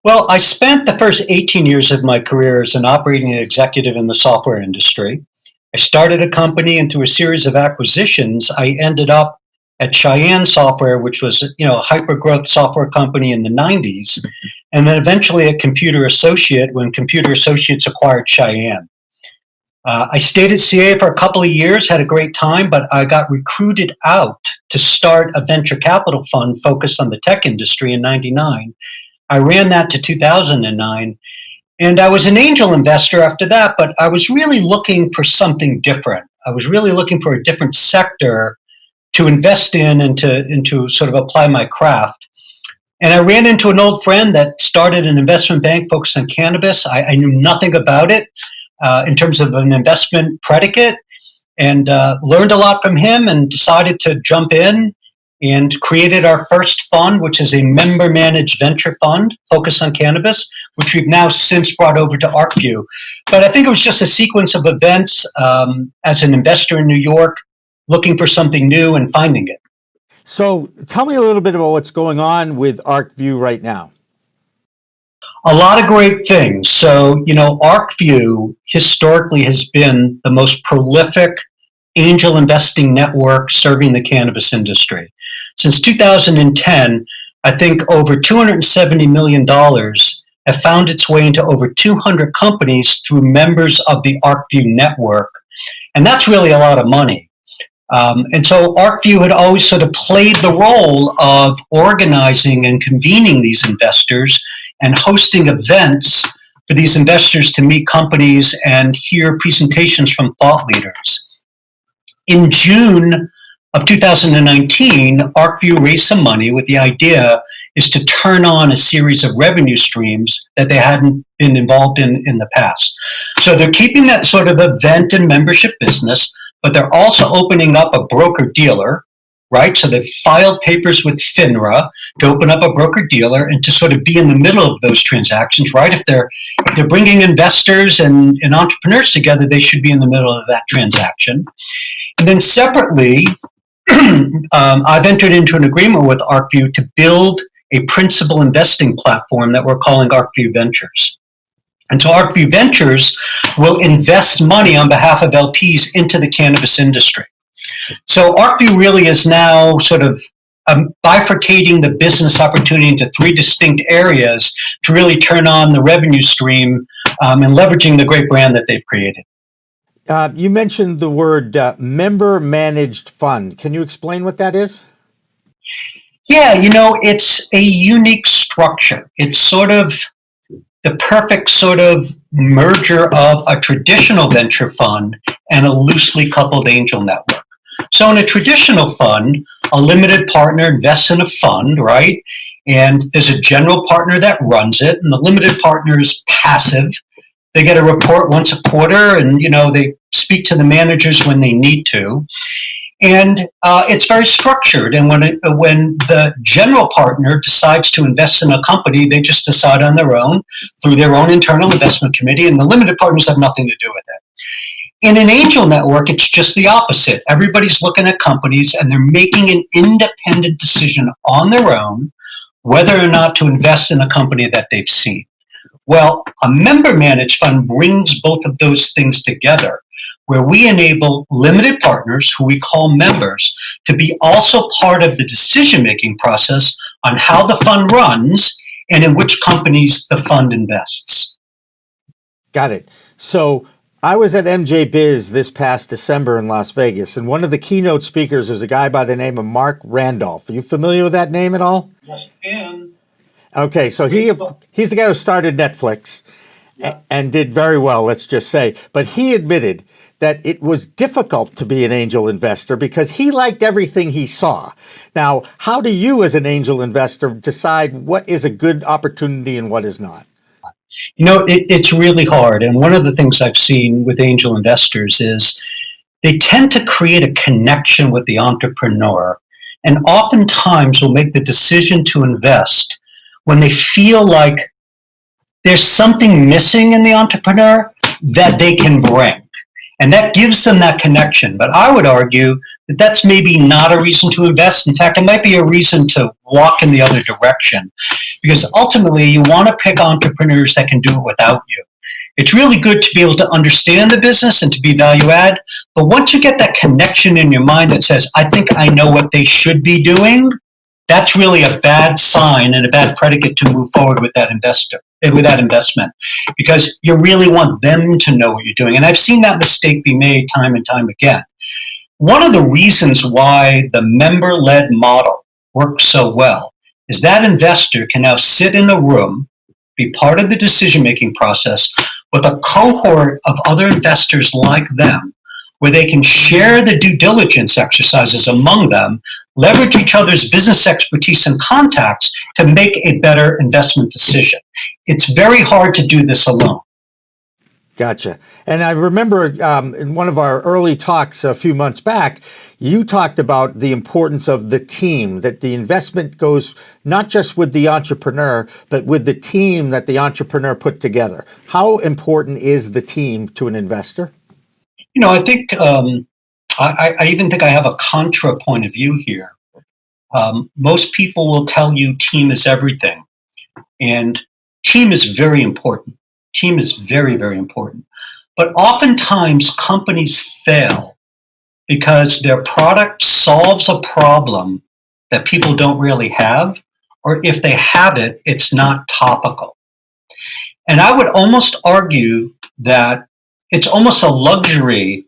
[SPEAKER 5] Well, I spent the first 18 years of my career as an operating executive in the software industry. I started a company, and through a series of acquisitions, I ended up at Cheyenne Software, which was a hyper-growth software company in the 90s, and then eventually at Computer Associate when Computer Associates acquired Cheyenne. I stayed at CA for a couple of years, had a great time, but I got recruited out to start a venture capital fund focused on the tech industry in '99. I ran that to 2009, and I was an angel investor after that, but I was really looking for something different. I was really looking for a different sector to invest in and to sort of apply my craft. And I ran into an old friend that started an investment bank focused on cannabis. I knew nothing about it in terms of an investment predicate, and learned a lot from him and decided to jump in and created our first fund, which is a member-managed venture fund focused on cannabis, which we've now since brought over to ArcView. But I think it was just a sequence of events as an investor in New York, looking for something new and finding it.
[SPEAKER 2] So tell me a little bit about what's going on with ArcView right now.
[SPEAKER 5] A lot of great things. So, ArcView historically has been the most prolific angel investing network serving the cannabis industry. Since 2010, I think over $270 million have found its way into over 200 companies through members of the ArcView network. And that's really a lot of money. And so ArcView had always sort of played the role of organizing and convening these investors and hosting events for these investors to meet companies and hear presentations from thought leaders. In June of 2019, ArcView raised some money with the idea is to turn on a series of revenue streams that they hadn't been involved in the past. So they're keeping that sort of event and membership business, but they're also opening up a broker-dealer, right? So they've filed papers with FINRA to open up a broker-dealer and to sort of be in the middle of those transactions, right? If they're bringing investors and entrepreneurs together, they should be in the middle of that transaction. And then separately, I've entered into an agreement with ArcView to build a principal investing platform that we're calling ArcView Ventures. And so ArcView Ventures will invest money on behalf of LPs into the cannabis industry. So ArcView really is now sort of bifurcating the business opportunity into three distinct areas to really turn on the revenue stream and leveraging the great brand that they've created.
[SPEAKER 2] You mentioned the word member-managed fund. Can you explain what that is?
[SPEAKER 5] Yeah, it's a unique structure. It's sort of the perfect sort of merger of a traditional venture fund and a loosely coupled angel network. So in a traditional fund, a limited partner invests in a fund, right? And there's a general partner that runs it, and the limited partner is passive. They get a report once a quarter, and they speak to the managers when they need to. And it's very structured. And when the general partner decides to invest in a company, they just decide on their own through their own internal investment committee, and the limited partners have nothing to do with it. In an angel network, it's just the opposite. Everybody's looking at companies, and they're making an independent decision on their own whether or not to invest in a company that they've seen. Well, a member-managed fund brings both of those things together, where we enable limited partners, who we call members, to be also part of the decision-making process on how the fund runs and in which companies the fund invests.
[SPEAKER 2] Got it. So I was at MJ Biz this past December in Las Vegas, and one of the keynote speakers was a guy by the name of Mark Randolph. Are you familiar with that name at all?
[SPEAKER 5] Yes, and
[SPEAKER 2] Okay, so he's the guy who started Netflix and did very well, let's just say. But he admitted that it was difficult to be an angel investor because he liked everything he saw. Now, how do you as an angel investor decide what is a good opportunity and what is not?
[SPEAKER 5] It's really hard. And one of the things I've seen with angel investors is they tend to create a connection with the entrepreneur, and oftentimes will make the decision to invest when they feel like there's something missing in the entrepreneur that they can bring. And that gives them that connection. But I would argue that that's maybe not a reason to invest. In fact, it might be a reason to walk in the other direction, because ultimately you want to pick entrepreneurs that can do it without you. It's really good to be able to understand the business and to be value add. But once you get that connection in your mind that says, I think I know what they should be doing, that's really a bad sign and a bad predicate to move forward with that investment, because you really want them to know what you're doing. And I've seen that mistake be made time and time again. One of the reasons why the member-led model works so well is that investor can now sit in a room, be part of the decision-making process with a cohort of other investors like them, where they can share the due diligence exercises among them, leverage each other's business expertise and contacts to make a better investment decision. It's very hard to do this alone.
[SPEAKER 2] Gotcha. And I remember in one of our early talks a few months back, you talked about the importance of the team, that the investment goes not just with the entrepreneur, but with the team that the entrepreneur put together. How important is the team to an investor?
[SPEAKER 5] You know, I think, I even think I have a contra point of view here. Most people will tell you team is everything. And team is very important. Team is very, very important. But oftentimes companies fail because their product solves a problem that people don't really have, or if they have it, it's not topical. And I would almost argue that it's almost a luxury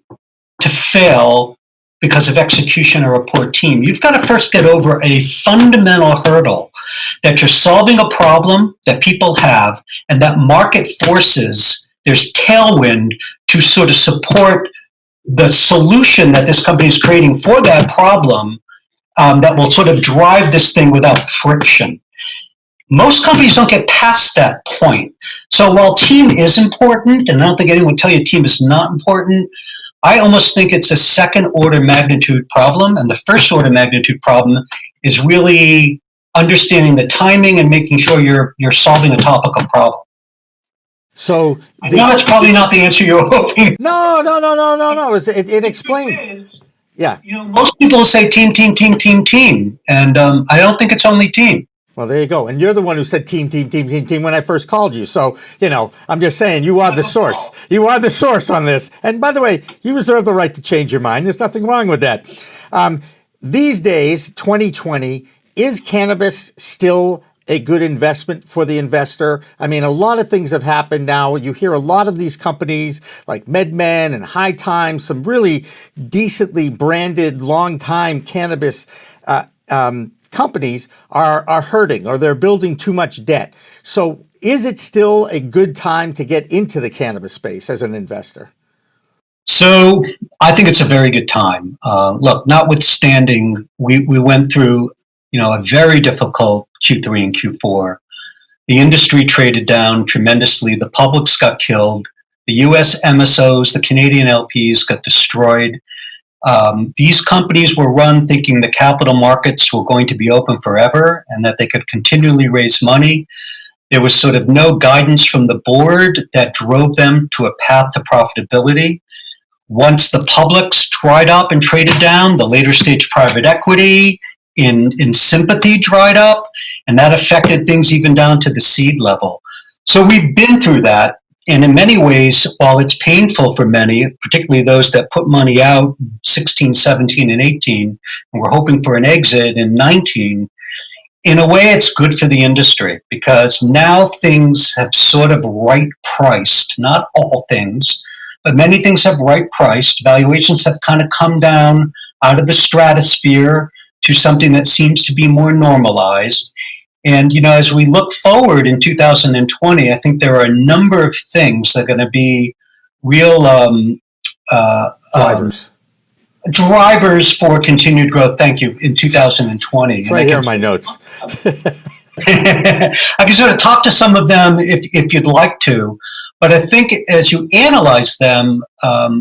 [SPEAKER 5] to fail because of execution or a poor team. You've got to first get over a fundamental hurdle that you're solving a problem that people have, and that market forces, there's tailwind to sort of support the solution that this company is creating for that problem, that will sort of drive this thing without friction. Most companies don't get past that point. So while team is important, and I don't think anyone will tell you team is not important, I almost think it's a second order magnitude problem. And the first order magnitude problem is really understanding the timing and making sure you're solving a topical problem.
[SPEAKER 2] So
[SPEAKER 5] that's probably not the answer you're hoping.
[SPEAKER 2] No. It explains. Yeah.
[SPEAKER 5] You know, most people say team. And I don't think it's only team.
[SPEAKER 2] Well, there you go. And you're the one who said team when I first called you. So, you know, I'm just saying you are the source. You are the source on this. And by the way, you reserve the right to change your mind. There's nothing wrong with that. These days, 2020, is cannabis still a good investment for the investor? I mean, a lot of things have happened now. You hear a lot of these companies like MedMen and High Time, some really decently branded, long-time cannabis companies are hurting, or they're building too much debt. So is it still a good time to get into the cannabis space as an investor?
[SPEAKER 5] So I think it's a very good time. Look, notwithstanding, we went through, a very difficult Q3 and Q4. The industry traded down tremendously. The publics got killed. The US MSOs, the Canadian LPs got destroyed. These companies were run thinking the capital markets were going to be open forever and that they could continually raise money. There was sort of no guidance from the board that drove them to a path to profitability. Once the publics dried up and traded down, the later stage private equity in sympathy dried up, and that affected things even down to the seed level. So we've been through that. And in many ways, while it's painful for many, particularly those that put money out in 16, 17, and 18, and we're hoping for an exit in 19, in a way it's good for the industry because now things have sort of right-priced, not all things, but many things have right-priced. Valuations have kind of come down out of the stratosphere to something that seems to be more normalized. And, as we look forward in 2020, I think there are a number of things that are going to be real drivers for continued growth. Thank you. In 2020.
[SPEAKER 2] It's right here in my notes.
[SPEAKER 5] I can sort of talk to some of them if you'd like to. But I think as you analyze them,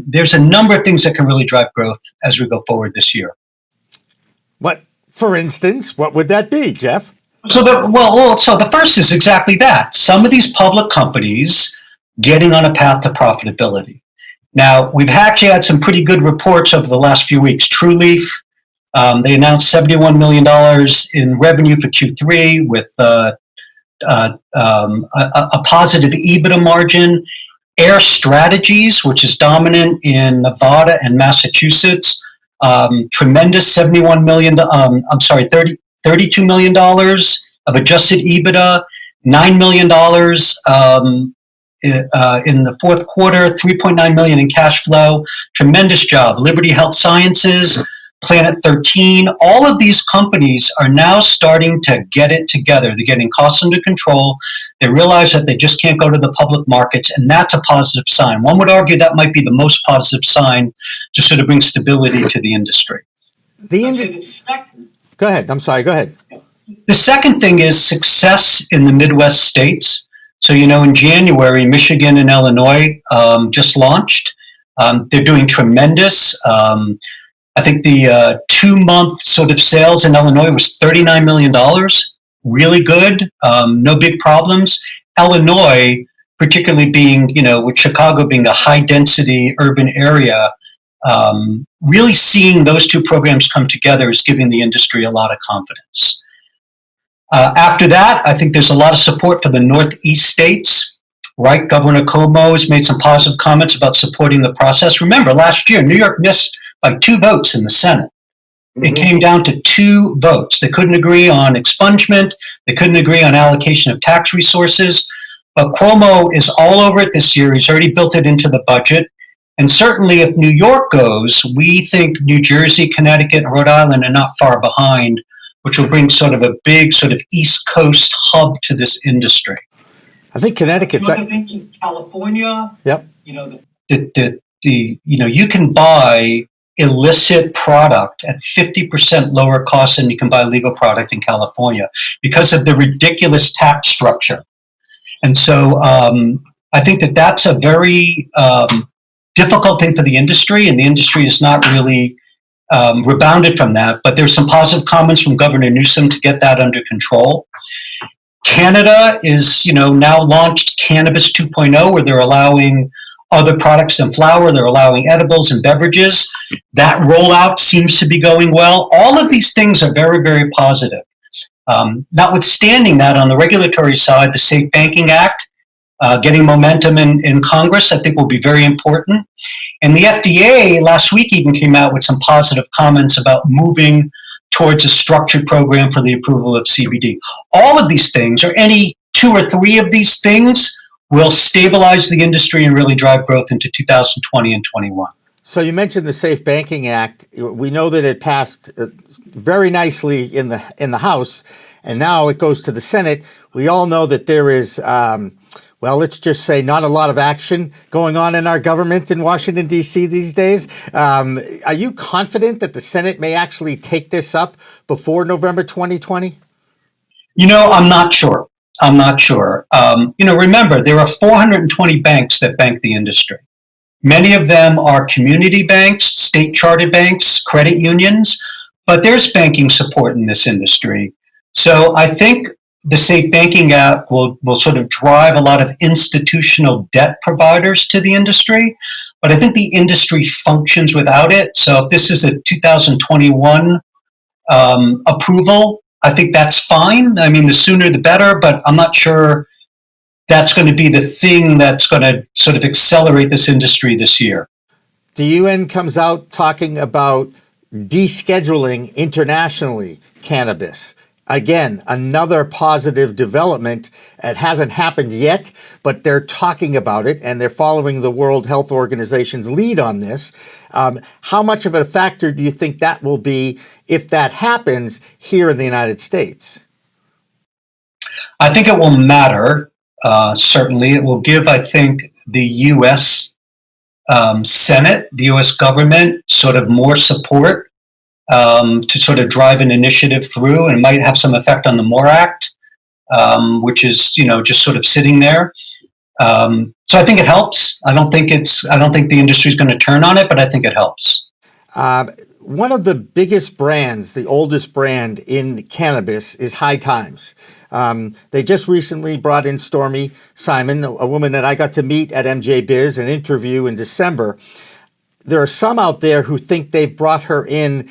[SPEAKER 5] there's a number of things that can really drive growth as we go forward this year.
[SPEAKER 2] What, for instance, what would that be, Jeff?
[SPEAKER 5] So the first is exactly that. Some of these public companies getting on a path to profitability. Now, we've actually had some pretty good reports over the last few weeks. TrueLeaf, they announced $71 million in revenue for Q3 with a positive EBITDA margin. Air Strategies, which is dominant in Nevada and Massachusetts, tremendous $32 million of adjusted EBITDA, $9 million in the fourth quarter, $3.9 million in cash flow. Tremendous job. Liberty Health Sciences, Planet 13, all of these companies are now starting to get it together. They're getting costs under control. They realize that they just can't go to the public markets, and that's a positive sign. One would argue that might be the most positive sign to sort of bring stability to the industry.
[SPEAKER 2] Go ahead. I'm sorry. Go ahead.
[SPEAKER 5] The second thing is success in the Midwest states. So, in January, Michigan and Illinois just launched. They're doing tremendous. I think the 2-month sort of sales in Illinois was $39 million. Really good. No big problems. Illinois, particularly being, with Chicago being a high density urban area, really seeing those two programs come together is giving the industry a lot of confidence. After that, I think there's a lot of support for the Northeast states, right? Governor Cuomo has made some positive comments about supporting the process. Remember, last year, New York missed by 2 votes in the Senate. It came down to 2 votes. They couldn't agree on expungement. They couldn't agree on allocation of tax resources. But Cuomo is all over it this year. He's already built it into the budget. And certainly if New York goes, we think New Jersey, Connecticut, and Rhode Island are not far behind, which will bring sort of a big sort of East Coast hub to this industry.
[SPEAKER 2] I think Connecticut's...
[SPEAKER 5] California,
[SPEAKER 2] yep.
[SPEAKER 5] You can buy illicit product at 50% lower cost than you can buy legal product in California because of the ridiculous tax structure. And so I think that that's a very difficult thing for the industry, and the industry is not really rebounded from that. But there's some positive comments from Governor Newsom to get that under control. Canada is, now launched Cannabis 2.0, where they're allowing other products than flower. They're allowing edibles and beverages. That rollout seems to be going well. All of these things are very, very positive. Notwithstanding that, on the regulatory side, the Safe Banking Act, getting momentum in Congress, I think will be very important. And the FDA last week even came out with some positive comments about moving towards a structured program for the approval of CBD. All of these things, or any 2 or 3 of these things, will stabilize the industry and really drive growth into 2020 and 21.
[SPEAKER 2] So you mentioned the Safe Banking Act. We know that it passed very nicely in the House, and now it goes to the Senate. We all know that there is, let's just say not a lot of action going on in our government in Washington, D.C. these days. Are you confident that the Senate may actually take this up before November 2020?
[SPEAKER 5] I'm not sure. Remember, there are 420 banks that bank the industry. Many of them are community banks, state chartered banks, credit unions, but there's banking support in this industry. So I think the Safe Banking Act will sort of drive a lot of institutional debt providers to the industry, but I think the industry functions without it. So if this is a 2021 approval, I think that's fine. I mean, the sooner the better, but I'm not sure that's going to be the thing that's going to sort of accelerate this industry this year.
[SPEAKER 2] The UN comes out talking about descheduling internationally cannabis. Again, another positive development. It hasn't happened yet, but they're talking about it, and they're following the World Health Organization's lead on this. How much of a factor do you think that will be if that happens here in the United States?
[SPEAKER 5] I think it will matter. Certainly, it will give, I think, the U.S. Senate, the U.S. government, sort of more support to sort of drive an initiative through, and it might have some effect on the MORE Act, which is, just sort of sitting there. So I think it helps. I don't think the industry is going to turn on it, but I think it helps.
[SPEAKER 2] One of the biggest brands, the oldest brand in cannabis, is High Times. They just recently brought in Stormy Simon, a woman that I got to meet at MJ Biz and interview in December. There are some out there who think they've brought her in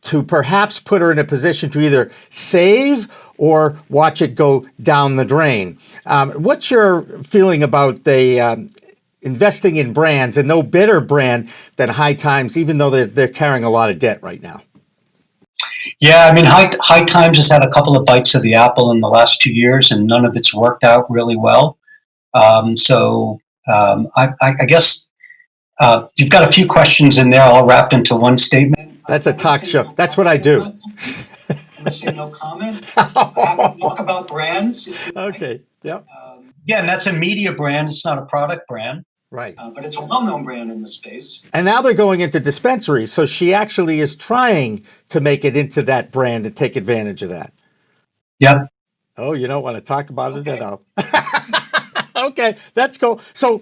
[SPEAKER 2] to perhaps put her in a position to either save or watch it go down the drain. What's your feeling about the investing in brands, and no better brand than High Times, even though they're carrying a lot of debt right now?
[SPEAKER 5] Yeah, I mean, High Times has had a couple of bites of the apple in the last 2 years, and none of it's worked out really well. I guess you've got a few questions in there all wrapped into one statement.
[SPEAKER 2] That's a talk show. That's what I do.
[SPEAKER 5] I'm going to say no comment. I haven't talked about brands.
[SPEAKER 2] Okay, yep.
[SPEAKER 5] Yeah, and that's a media brand. It's not a product brand.
[SPEAKER 2] Right.
[SPEAKER 5] But it's a well-known brand in the space.
[SPEAKER 2] And now they're going into dispensaries, so she actually is trying to make it into that brand and take advantage of that.
[SPEAKER 5] Yep.
[SPEAKER 2] Oh, you don't want to talk about it at all. Okay, that's cool. So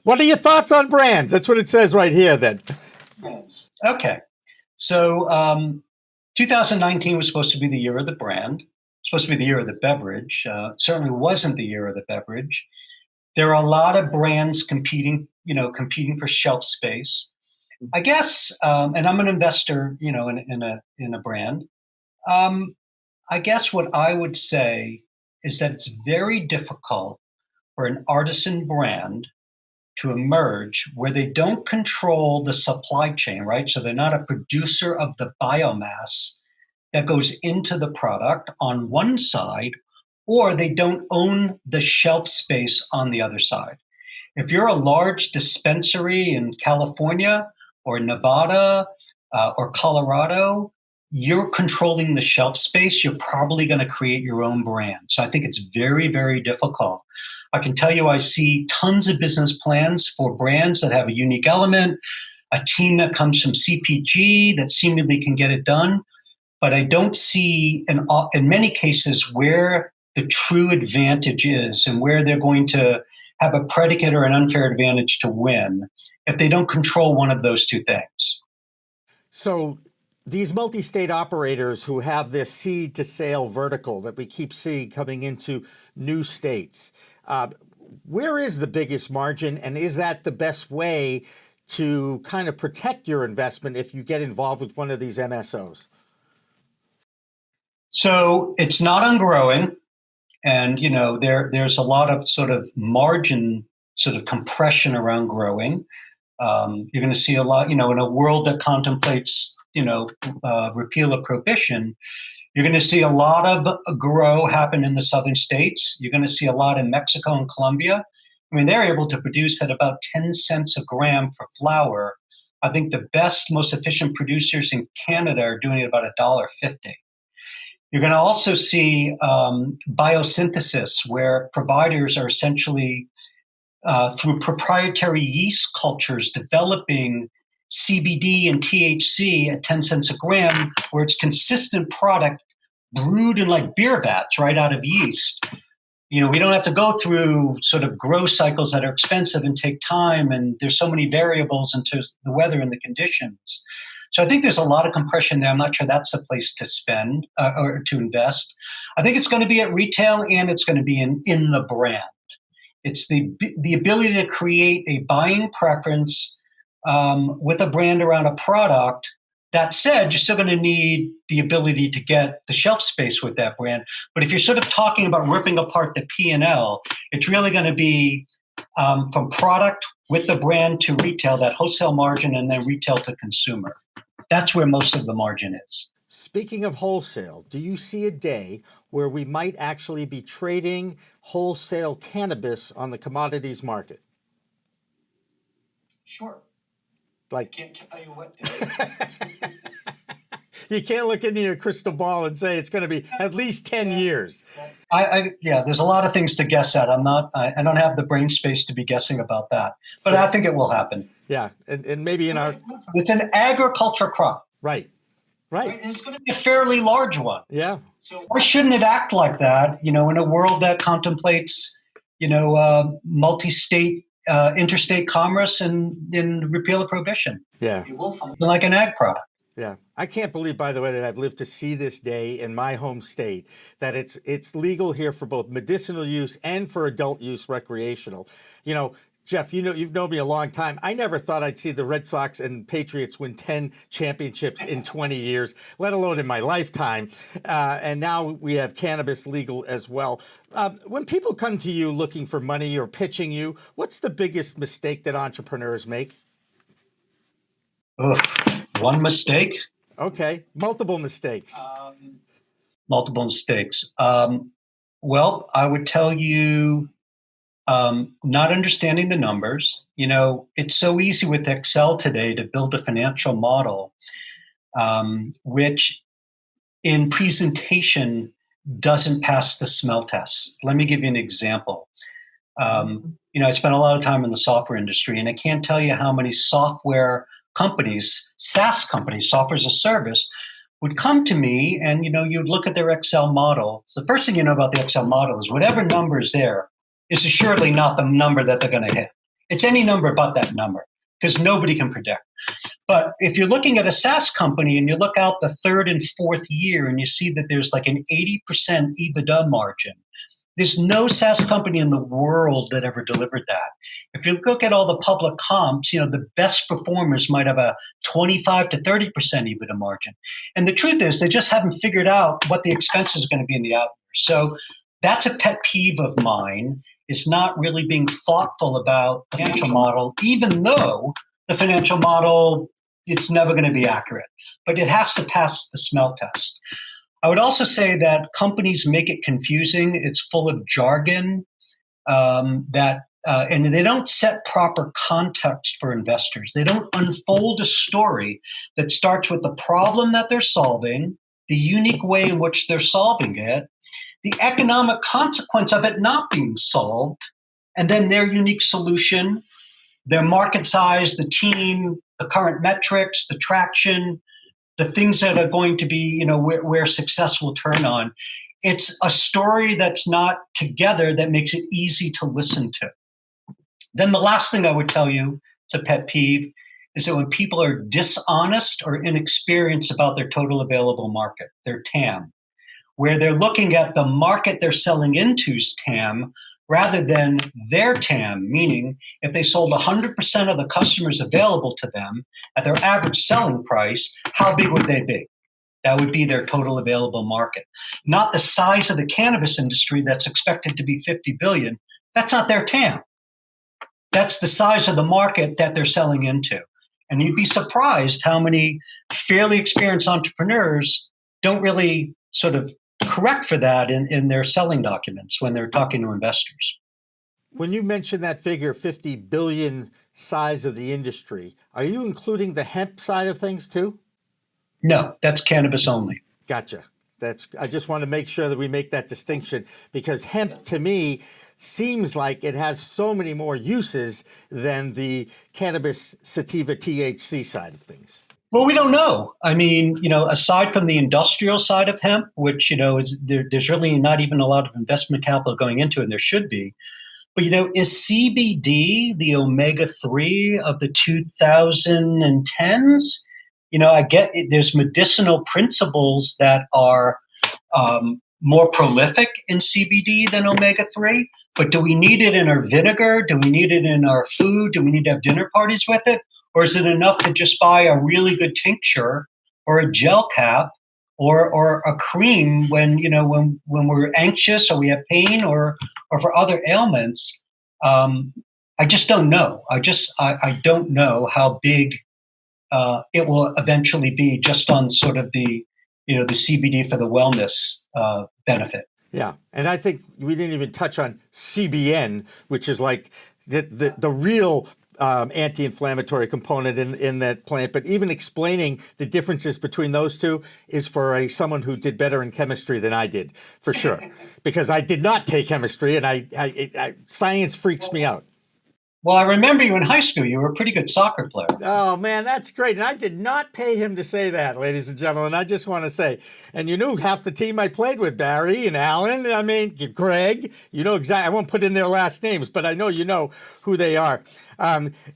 [SPEAKER 2] what are your thoughts on brands? That's what it says right here then.
[SPEAKER 5] Okay. So 2019 was supposed to be the year of the brand, supposed to be the year of the beverage. Certainly wasn't the year of the beverage. There are a lot of brands competing for shelf space. I guess, and I'm an investor, in a brand. I guess what I would say is that it's very difficult for an artisan brand to emerge where they don't control the supply chain, right? So they're not a producer of the biomass that goes into the product on one side, or they don't own the shelf space on the other side. If you're a large dispensary in California or Nevada or Colorado, you're controlling the shelf space. You're probably going to create your own brand. So I think it's very, very difficult. I can tell you I see tons of business plans for brands that have a unique element, a team that comes from CPG that seemingly can get it done. But I don't see, in many cases, where the true advantage is and where they're going to have a predicate or an unfair advantage to win if they don't control one of those two things.
[SPEAKER 2] So these multi-state operators who have this seed to sale vertical that we keep seeing coming into new states, where is the biggest margin, and is that the best way to kind of protect your investment if you get involved with one of these MSOs?
[SPEAKER 5] So it's not on growing, and there's a lot of sort of margin sort of compression around growing. You're going to see a lot, in a world that contemplates repeal of prohibition. You're going to see a lot of grow happen in the southern states. You're going to see a lot in Mexico and Colombia. I mean, they're able to produce at about 10 cents a gram for flower. I think the best, most efficient producers in Canada are doing it about $1.50. You're going to also see biosynthesis, where providers are essentially, through proprietary yeast cultures, developing CBD and THC at 10 cents a gram, where it's consistent product brewed in like beer vats right out of yeast. We don't have to go through sort of grow cycles that are expensive and take time, and there's so many variables into the weather and the conditions. So I think there's a lot of compression there. I'm not sure that's a place to spend or to invest. I think it's going to be at retail, and it's going to be in the brand. It's the ability to create a buying preference with a brand around a product. That said, you're still going to need the ability to get the shelf space with that brand. But if you're sort of talking about ripping apart the P&L, it's really going to be from product with the brand to retail, that wholesale margin, and then retail to consumer. That's where most of the margin is.
[SPEAKER 2] Speaking of wholesale, do you see a day where we might actually be trading wholesale cannabis on the commodities market?
[SPEAKER 5] Sure.
[SPEAKER 2] Like,
[SPEAKER 5] I can't tell you what.
[SPEAKER 2] You can't look into your crystal ball and say it's going to be at least 10 years.
[SPEAKER 5] Yeah, there's a lot of things to guess at. I don't have the brain space to be guessing about that, but I think it will happen.
[SPEAKER 2] Yeah, and maybe in our...
[SPEAKER 5] It's an agriculture crop.
[SPEAKER 2] Right.
[SPEAKER 5] And it's going to be a fairly large one.
[SPEAKER 2] Yeah.
[SPEAKER 5] So why shouldn't it act like that, in a world that contemplates, multi-state, interstate commerce and repeal of prohibition?
[SPEAKER 2] Yeah.
[SPEAKER 5] It will function like an ag product.
[SPEAKER 2] Yeah. I can't believe, by the way, that I've lived to see this day in my home state, that it's legal here for both medicinal use and for adult use recreational. You know, Jeff, you've known me a long time. I never thought I'd see the Red Sox and Patriots win 10 championships in 20 years, let alone in my lifetime. And now we have cannabis legal as well. When people come to you looking for money or pitching you, what's the biggest mistake that entrepreneurs make?
[SPEAKER 5] One mistake?
[SPEAKER 2] Okay, multiple mistakes.
[SPEAKER 5] Multiple mistakes. Well, I would tell you, not understanding the numbers. You know, it's so easy with Excel today to build a financial model, which in presentation doesn't pass the smell test. Let me give you an example. You know, I spent a lot of time in the software industry, and I can't tell you how many software companies, SaaS companies, software as a service, would come to me and, you know, you'd look at their Excel model. So the first thing you know about the Excel model is whatever number is there is assuredly not the number that they're going to hit. It's any number but that number, because nobody can predict. But if you're looking at a SaaS company and you look out the third and fourth year and you see that there's like an 80% EBITDA margin, there's no SaaS company in the world that ever delivered that. If you look at all the public comps, you know, the best performers might have a 25 to 30% EBITDA margin. And the truth is they just haven't figured out what the expenses are going to be in the out year. So that's a pet peeve of mine, is not really being thoughtful about the financial model, even though the financial model, it's never going to be accurate, but it has to pass the smell test. I would also say that companies make it confusing. It's full of jargon and they don't set proper context for investors. They don't unfold a story that starts with the problem that they're solving, the unique way in which they're solving it, the economic consequence of it not being solved, and then their unique solution, their market size, the team, the current metrics, the traction, the things that are going to be, you know, where success will turn on. It's a story that's not together that makes it easy to listen to. Then the last thing I would tell you, it's a pet peeve, is that when people are dishonest or inexperienced about their total available market, their TAM, where they're looking at the market they're selling into's TAM rather than their TAM, meaning if they sold 100% of the customers available to them at their average selling price, how big would they be? That would be their total available market. Not the size of the cannabis industry that's expected to be 50 billion. That's not their TAM. That's the size of the market that they're selling into. And you'd be surprised how many fairly experienced entrepreneurs don't really sort of correct for that in their selling documents when they're talking to investors.
[SPEAKER 2] When you mention that figure, 50 billion size of the industry, are you including the hemp side of things too?
[SPEAKER 5] No, that's cannabis only.
[SPEAKER 2] Gotcha. I just want to make sure that we make that distinction, because hemp to me seems like it has so many more uses than the cannabis sativa THC side of things.
[SPEAKER 5] Well, we don't know. I mean, you know, aside from the industrial side of hemp, which, you know, is there's really not even a lot of investment capital going into it, and there should be. But, you know, is CBD the omega-3 of the 2010s? You know, I get it, there's medicinal principles that are more prolific in CBD than omega-3. But do we need it in our vinegar? Do we need it in our food? Do we need to have dinner parties with it? Or is it enough to just buy a really good tincture or a gel cap or a cream when, you know, when we're anxious or we have pain or for other ailments? I just don't know. I don't know how big it will eventually be just on sort of the, you know, the CBD for the wellness benefit.
[SPEAKER 2] Yeah. And I think we didn't even touch on CBN, which is like the real anti-inflammatory component in that plant, but even explaining the differences between those two is for someone who did better in chemistry than I did, for sure, because I did not take chemistry, and I science freaks me out.
[SPEAKER 5] Well, I remember you in high school. You were a pretty good soccer player.
[SPEAKER 2] Oh, man, that's great. And I did not pay him to say that, ladies and gentlemen. I just want to say, and you knew half the team I played with, Barry and Alan. I mean, Greg, you know exactly. I won't put in their last names, but I know you know who they are.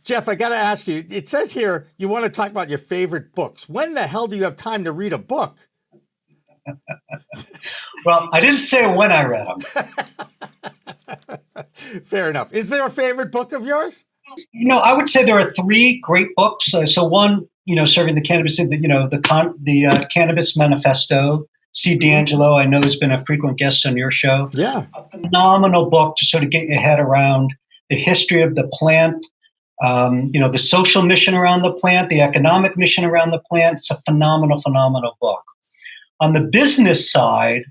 [SPEAKER 2] Jeff, I got to ask you, it says here you want to talk about your favorite books. When the hell do you have time to read a book?
[SPEAKER 5] Well, I didn't say when I read them.
[SPEAKER 2] Fair enough. Is there a favorite book of yours?
[SPEAKER 5] I would say there are 3 great books. So one, serving the cannabis, the Cannabis Manifesto. Steve D'Angelo, I know, has been a frequent guest on your show.
[SPEAKER 2] Yeah.
[SPEAKER 5] A phenomenal book to sort of get your head around the history of the plant, the social mission around the plant, the economic mission around the plant. It's a phenomenal book. On the business side,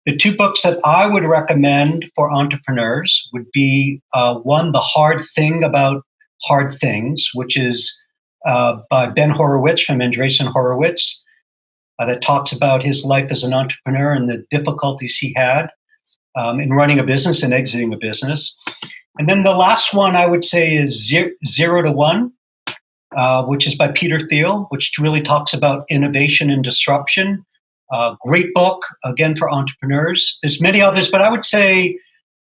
[SPEAKER 5] the 2 books that I would recommend for entrepreneurs would be one, The Hard Thing About Hard Things, which is by Ben Horowitz from Andreessen Horowitz, that talks about his life as an entrepreneur and the difficulties he had in running a business and exiting a business. And then the last one I would say is 0 to 1, which is by Peter Thiel, which really talks about innovation and disruption. Great book, again, for entrepreneurs. There's many others, but I would say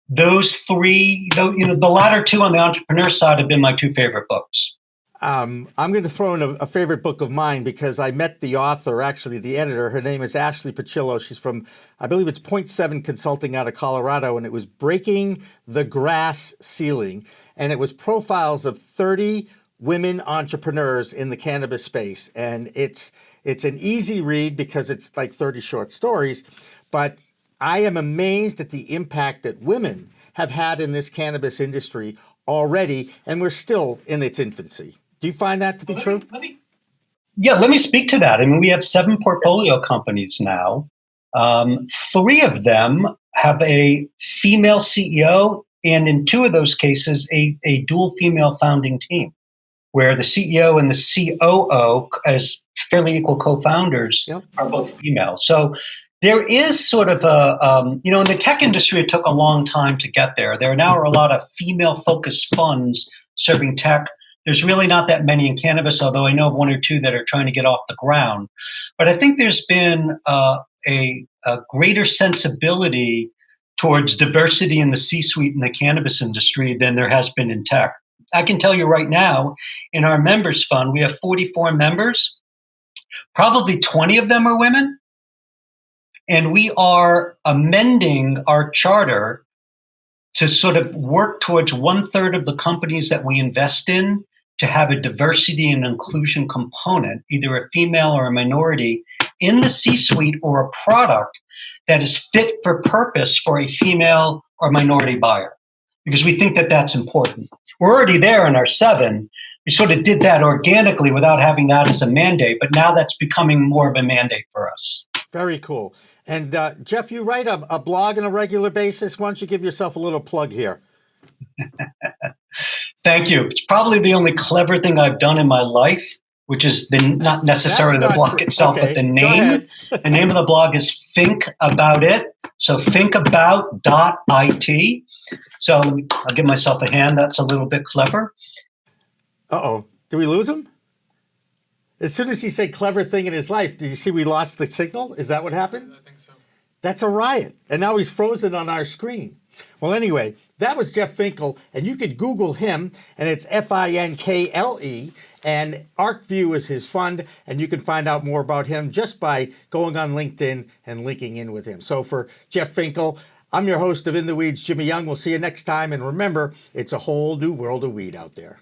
[SPEAKER 5] those 3, the latter 2 on the entrepreneur side have been my 2 favorite books.
[SPEAKER 2] I'm going to throw in a favorite book of mine because I met the author, actually the editor. Her name is Ashley Pachillo. She's from, I believe it's Point 7 Consulting out of Colorado, and it was Breaking the Grass Ceiling. And it was profiles of 30 women entrepreneurs in the cannabis space. And it's an easy read because it's like 30 short stories, but I am amazed at the impact that women have had in this cannabis industry already, and we're still in its infancy. Do you find that to be true?
[SPEAKER 5] Let me speak to that. I mean, we have 7 portfolio companies now. 3 of them have a female CEO, and in 2 of those cases, a dual female founding team, where the CEO and the COO, as fairly equal co-founders, are both female. So there is sort of in the tech industry, it took a long time to get there. There now are a lot of female-focused funds serving tech. There's really not that many in cannabis, although I know of 1 or 2 that are trying to get off the ground. But I think there's been a greater sensibility towards diversity in the C-suite in the cannabis industry than there has been in tech. I can tell you right now, in our members fund, we have 44 members. Probably 20 of them are women. And we are amending our charter to sort of work towards 1/3 of the companies that we invest in to have a diversity and inclusion component, either a female or a minority, in the C-suite or a product that is fit for purpose for a female or minority buyer. Because we think that that's important. We're already there in our 7. We sort of did that organically without having that as a mandate, but now that's becoming more of a mandate for us.
[SPEAKER 2] Very cool. And Jeff, you write a blog on a regular basis. Why don't you give yourself a little plug here?
[SPEAKER 5] Thank you. It's probably the only clever thing I've done in my life, which is not necessarily the blog itself, but the name. The name of the blog is Think About It. So thinkabout.it. So I'll give myself a hand. That's a little bit clever.
[SPEAKER 2] Uh-oh. Did we lose him? As soon as he said clever thing in his life, did you see we lost the signal? Is that what happened? I think so. That's a riot. And now he's frozen on our screen. Well, anyway, that was Jeff Finkel, and you could Google him, and it's Finkle, and ArcView is his fund, and you can find out more about him just by going on LinkedIn and linking in with him. So for Jeff Finkel, I'm your host of In the Weeds, Jimmy Young. We'll see you next time, and remember, it's a whole new world of weed out there.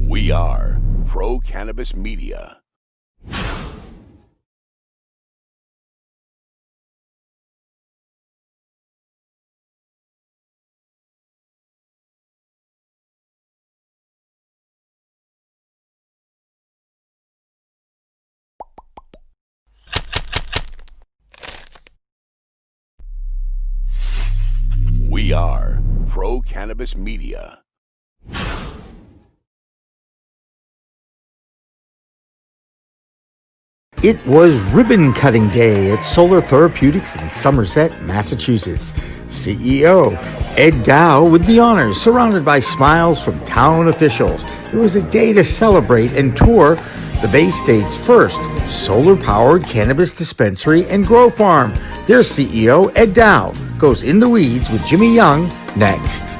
[SPEAKER 9] We are Pro Cannabis Media. We are Pro Cannabis Media.
[SPEAKER 2] It was ribbon cutting day at Solar Therapeutics in Somerset, Massachusetts. CEO Ed Dow with the honors, surrounded by smiles from town officials. It was a day to celebrate and tour the Bay State's first solar-powered cannabis dispensary and grow farm. Their CEO, Ed Dow, goes in the weeds with Jimmy Young next.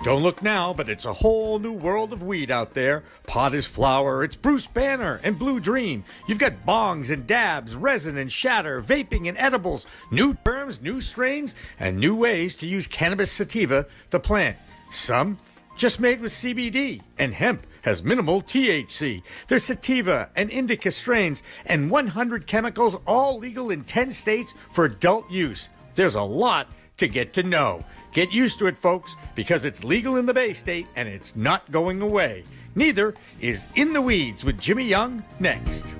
[SPEAKER 3] Don't look now, but it's a whole new world of weed out there. Pot is flower, it's Bruce Banner and Blue Dream. You've got bongs and dabs, resin and shatter, vaping and edibles, new terms, new strains, and new ways to use cannabis sativa, the plant. Some just made with CBD, and hemp has minimal THC. There's sativa and indica strains, and 100 chemicals, all legal in 10 states for adult use. There's a lot to get to know. Get used to it, folks, because it's legal in the Bay State and it's not going away. Neither is In the Weeds with Jimmy Young next.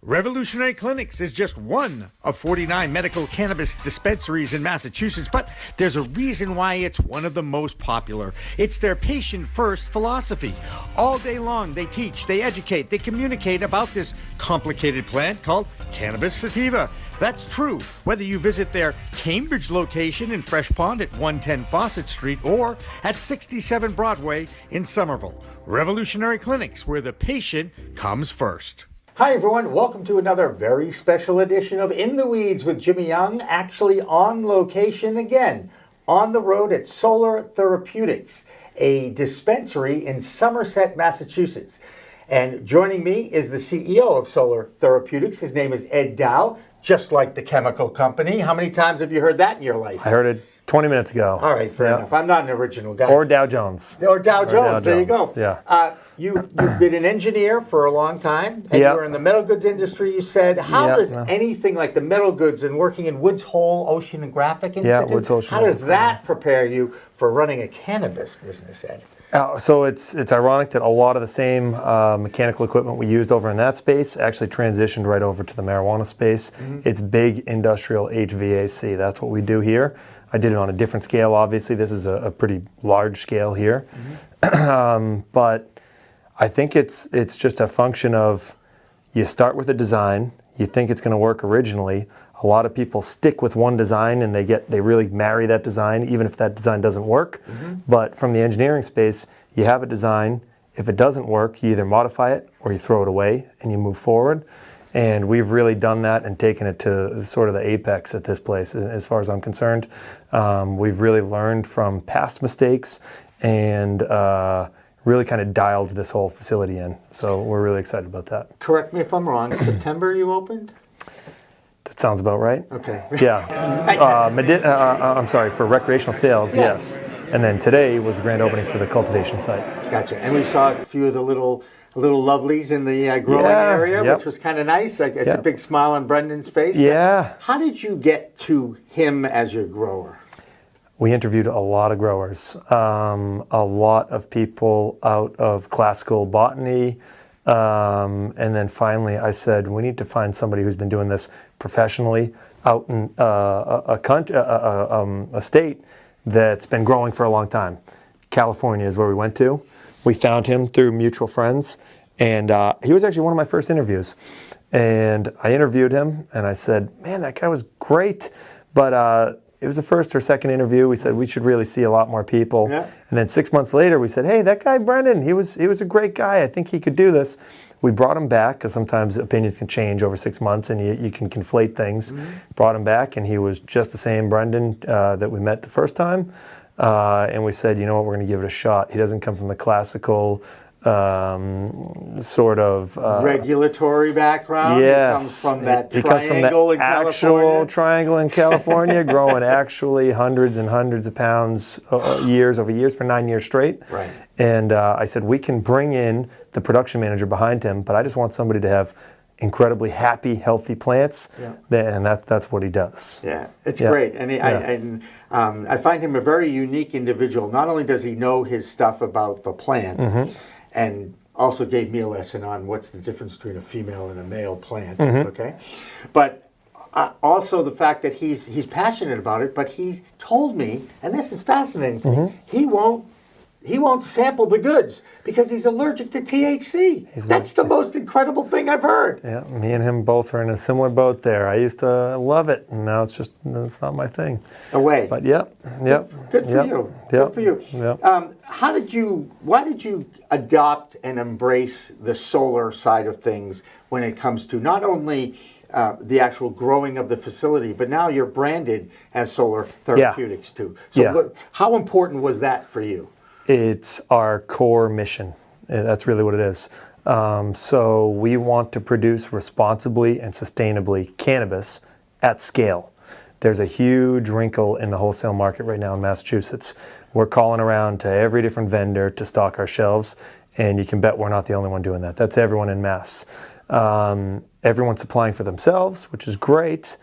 [SPEAKER 3] Revolutionary Clinics is just one of 49 medical cannabis dispensaries in Massachusetts, but there's a reason why it's one of the most popular. It's their patient-first philosophy. All day long, they teach, they educate, they communicate about this complicated plant called cannabis sativa. That's true whether you visit their Cambridge location in Fresh Pond at 110 Fawcett Street or at 67 Broadway in Somerville. Revolutionary Clinics, where the patient comes first.
[SPEAKER 2] Hi, everyone. Welcome to another very special edition of In the Weeds with Jimmy Young, actually on location again, on the road at Solar Therapeutics, a dispensary in Somerset, Massachusetts. And joining me is the CEO of Solar Therapeutics. His name is Ed Dow, just like the chemical company. How many times have you heard that in your life?
[SPEAKER 4] I heard it 20 minutes ago.
[SPEAKER 2] All right, fair enough. I'm not an original guy.
[SPEAKER 4] Or Dow Jones.
[SPEAKER 2] Or Dow Jones. There you go.
[SPEAKER 4] Yeah.
[SPEAKER 2] You've been an engineer for a long time, and you were in the metal goods industry, you said. How does anything like the metal goods and working in Woods Hole Oceanographic Institute,
[SPEAKER 4] Woods Hole
[SPEAKER 2] how does that prepare you for running a cannabis business, Ed?
[SPEAKER 4] So it's ironic that a lot of the same mechanical equipment we used over in that space actually transitioned right over to the marijuana space.
[SPEAKER 2] Mm-hmm.
[SPEAKER 4] It's big industrial HVAC. That's what we do here. I did it on a different scale, obviously. This is a pretty large scale here. Mm-hmm. But I think it's just a function of you start with a design, you think it's going to work originally. A lot of people stick with one design and they really marry that design, even if that design doesn't work. Mm-hmm. But from the engineering space, you have a design. If it doesn't work, you either modify it or you throw it away and you move forward. And we've really done that and taken it to sort of the apex at this place, as far as I'm concerned. We've really learned from past mistakes and really kind of dialed this whole facility in. So we're really excited about that.
[SPEAKER 2] Correct me if I'm wrong. September you opened?
[SPEAKER 4] That sounds about right.
[SPEAKER 2] Okay.
[SPEAKER 4] Yeah. I'm sorry, for recreational sales, yes. And then today was the grand opening for the cultivation site.
[SPEAKER 2] Gotcha. And we saw a few of the little lovelies in the growing area, which was kind of nice. I see a big smile on Brendan's face.
[SPEAKER 4] Yeah.
[SPEAKER 2] How did you get to him as your grower?
[SPEAKER 4] We interviewed a lot of growers, a lot of people out of classical botany, and then finally I said, we need to find somebody who's been doing this professionally out in a state that's been growing for a long time. California is where we went to. We found him through mutual friends, and he was actually one of my first interviews. And I interviewed him, and I said, man, that guy was great, but it was the first or second interview. We said we should really see a lot more people. Yeah. And then 6 months later, we said, hey, that guy Brendan, he was a great guy. I think he could do this. We brought him back, because sometimes opinions can change over 6 months, and you can conflate things. Mm-hmm. Brought him back, and he was just the same Brendan that we met the first time. And we said, you know what, we're going to give it a shot. He doesn't come from the classical sort of
[SPEAKER 2] regulatory background.
[SPEAKER 4] Yes,
[SPEAKER 2] he comes from that triangle in California.
[SPEAKER 4] Actual triangle in California, growing actually hundreds and hundreds of pounds over years for 9 years straight.
[SPEAKER 2] Right.
[SPEAKER 4] And I said, we can bring in the production manager behind him, but I just want somebody to have incredibly happy, healthy plants, and that's what he does.
[SPEAKER 2] Yeah, it's great, and I find him a very unique individual. Not only does he know his stuff about the plant, and also gave me a lesson on what's the difference between a female and a male plant. Okay, but also the fact that he's passionate about it. But he told me, and this is fascinating to me, he won't he won't sample the goods because he's allergic to THC. That's the most incredible thing I've heard.
[SPEAKER 4] Yeah, me and him both are in a similar boat there. I used to love it, and now it's not my thing.
[SPEAKER 2] Away.
[SPEAKER 4] But yep.
[SPEAKER 2] Good for you. Good for you.
[SPEAKER 4] Yep.
[SPEAKER 2] Why did you adopt and embrace the solar side of things when it comes to not only the actual growing of the facility, but now you're branded as Solar Therapeutics too. So how important was that for you?
[SPEAKER 4] It's our core mission. That's really what it is. So we want to produce responsibly and sustainably cannabis at scale. There's a huge wrinkle in the wholesale market right now in Massachusetts. We're calling around to every different vendor to stock our shelves, and you can bet we're not the only one doing that. That's everyone in Mass. Everyone's supplying for themselves, which is great,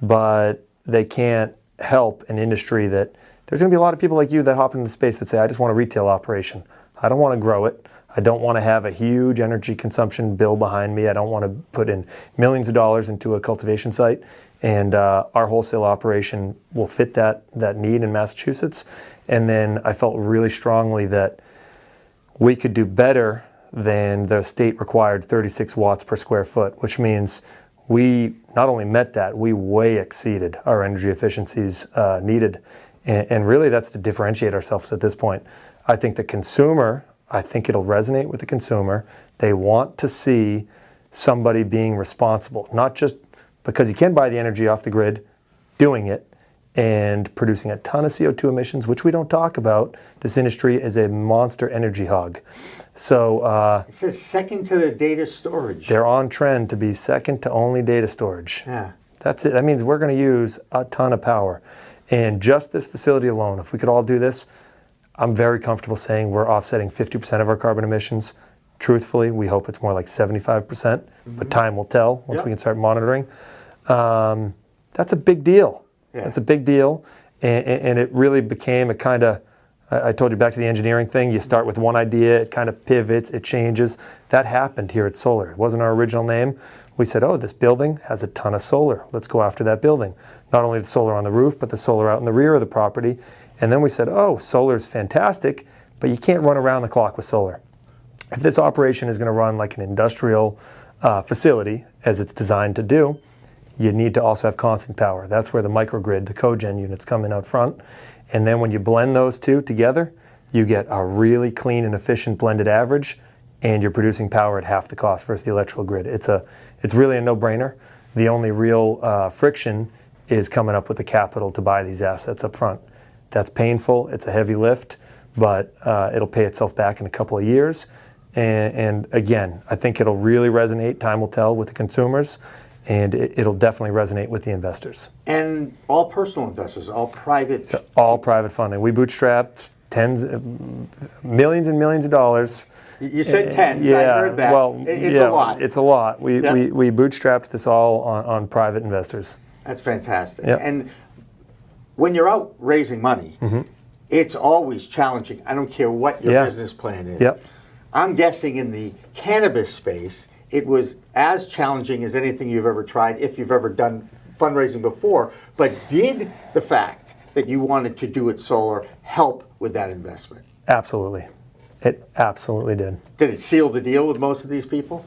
[SPEAKER 4] but they can't help an industry that there's going to be a lot of people like you that hop into the space that say, I just want a retail operation. I don't want to grow it. I don't want to have a huge energy consumption bill behind me. I don't want to put in millions of dollars into a cultivation site. And our wholesale operation will fit that need in Massachusetts. And then I felt really strongly that we could do better than the state required 36 watts per square foot, which means we not only met that, we way exceeded our energy efficiencies needed. And really that's to differentiate ourselves at this point. I think the consumer, I think it'll resonate with the consumer. They want to see somebody being responsible, not just because you can buy the energy off the grid, doing it and producing a ton of CO2 emissions, which we don't talk about. This industry is a monster energy hog. So
[SPEAKER 2] it says second to the data storage.
[SPEAKER 4] They're on trend to be second to only data storage.
[SPEAKER 2] Yeah.
[SPEAKER 4] That's it. That means we're going to use a ton of power. And just this facility alone, if we could all do this, I'm very comfortable saying we're offsetting 50% of our carbon emissions. Truthfully, we hope it's more like 75%, but time will tell once we can start monitoring. That's a big deal. Yeah. That's a big deal. And it really became a kind of, I told you back to the engineering thing, you start with one idea, it kind of pivots, it changes. That happened here at Solar. It wasn't our original name. We said, oh, this building has a ton of solar. Let's go after that building. Not only the solar on the roof, but the solar out in the rear of the property. And then we said, oh, solar is fantastic, but you can't run around the clock with solar. If this operation is going to run like an industrial facility, as it's designed to do, you need to also have constant power. That's where the microgrid, the cogen units come in out front. And then when you blend those two together, you get a really clean and efficient blended average, and you're producing power at half the cost versus the electrical grid. It's really a no-brainer. The only real friction is coming up with the capital to buy these assets up front. That's painful, it's a heavy lift, but it'll pay itself back in a couple of years. And again, I think it'll really resonate, time will tell, with the consumers, and it'll definitely resonate with the investors.
[SPEAKER 2] And all personal investors, all private?
[SPEAKER 4] So all private funding. We bootstrapped millions and millions of dollars.
[SPEAKER 2] You said tens, I heard that.
[SPEAKER 4] Well,
[SPEAKER 2] it's a lot.
[SPEAKER 4] It's a lot. We bootstrapped this all on private investors.
[SPEAKER 2] That's fantastic.
[SPEAKER 4] Yep.
[SPEAKER 2] And when you're out raising money, it's always challenging. I don't care what your business plan is.
[SPEAKER 4] Yep.
[SPEAKER 2] I'm guessing in the cannabis space, it was as challenging as anything you've ever tried, if you've ever done fundraising before. But did the fact that you wanted to do it solar help with that investment?
[SPEAKER 4] Absolutely. It absolutely did.
[SPEAKER 2] Did it seal the deal with most of these people?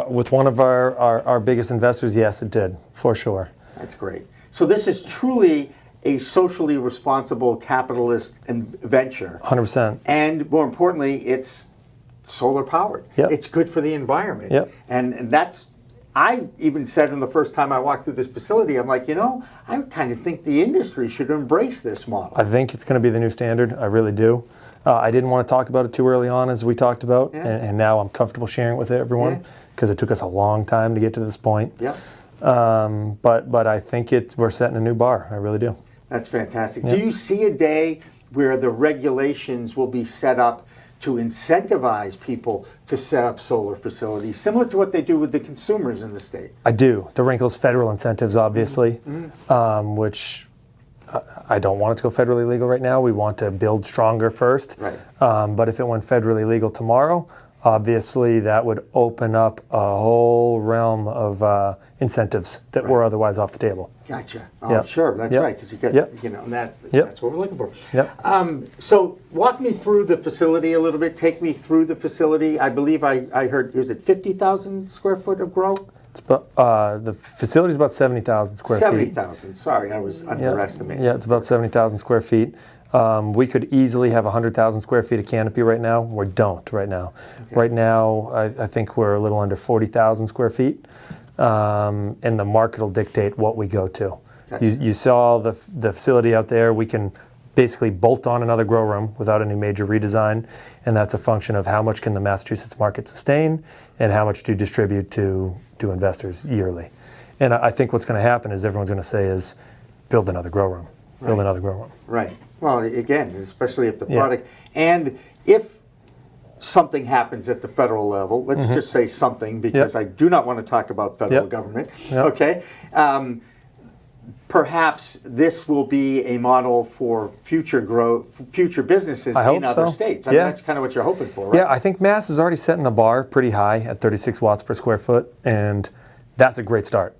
[SPEAKER 4] With one of our biggest investors, yes, it did, for sure.
[SPEAKER 2] That's great. So this is truly a socially responsible capitalist venture.
[SPEAKER 4] 100%.
[SPEAKER 2] And more importantly, it's solar powered.
[SPEAKER 4] Yep.
[SPEAKER 2] It's good for the environment.
[SPEAKER 4] Yep.
[SPEAKER 2] And that's, I even said in the first time I walked through this facility, I'm like, I kind of think the industry should embrace this model.
[SPEAKER 4] I think it's going to be the new standard. I really do. I didn't want to talk about it too early on, as we talked about, and now I'm comfortable sharing it with everyone because it took us a long time to get to this point.
[SPEAKER 2] Yeah.
[SPEAKER 4] But I think we're setting a new bar. I really do.
[SPEAKER 2] That's fantastic.
[SPEAKER 4] Yep.
[SPEAKER 2] Do you see a day where the regulations will be set up to incentivize people to set up solar facilities, similar to what they do with the consumers in the state?
[SPEAKER 4] I do. The wrinkle is federal incentives, obviously, which I don't want it to go federally legal right now. We want to build stronger first.
[SPEAKER 2] Right.
[SPEAKER 4] But if it went federally legal tomorrow, obviously that would open up a whole realm of incentives that were otherwise off the table.
[SPEAKER 2] Gotcha. Oh,
[SPEAKER 4] Yep.
[SPEAKER 2] sure. That's
[SPEAKER 4] Yep.
[SPEAKER 2] right. Because you get,
[SPEAKER 4] Yep.
[SPEAKER 2] you know, that,
[SPEAKER 4] Yep.
[SPEAKER 2] that's what we're looking for.
[SPEAKER 4] Yep.
[SPEAKER 2] So walk me through the facility a little bit. Take me through the facility. I believe I heard, is it 50,000 square foot of grow?
[SPEAKER 4] It's about, the facility is about 70,000 square feet.
[SPEAKER 2] 70,000. Sorry, I was underestimating.
[SPEAKER 4] Yeah, it's about 70,000 square feet. We could easily have 100,000 square feet of canopy right now. We don't right now.
[SPEAKER 2] Okay.
[SPEAKER 4] Right now, I think we're a little under 40,000 square feet, and the market will dictate what we go to.
[SPEAKER 2] Gotcha.
[SPEAKER 4] You saw the facility out there. We can basically bolt on another grow room without any major redesign, and that's a function of how much can the Massachusetts market sustain and how much to distribute to investors yearly. And I think what's going to happen is everyone's going to say is build another grow room. Build another grow room.
[SPEAKER 2] Right. Well, again, especially if the
[SPEAKER 4] Yeah.
[SPEAKER 2] product, and if something happens at the federal level, let's just say something, because I do not want to talk about federal government, okay? Perhaps this will be a model for future growth, future businesses
[SPEAKER 4] I hope
[SPEAKER 2] in other
[SPEAKER 4] so.
[SPEAKER 2] states. I mean,
[SPEAKER 4] Yeah.
[SPEAKER 2] that's kind of what you're hoping for, right?
[SPEAKER 4] Yeah, I think Mass is already setting the bar pretty high at 36 watts per square foot, and that's a great start.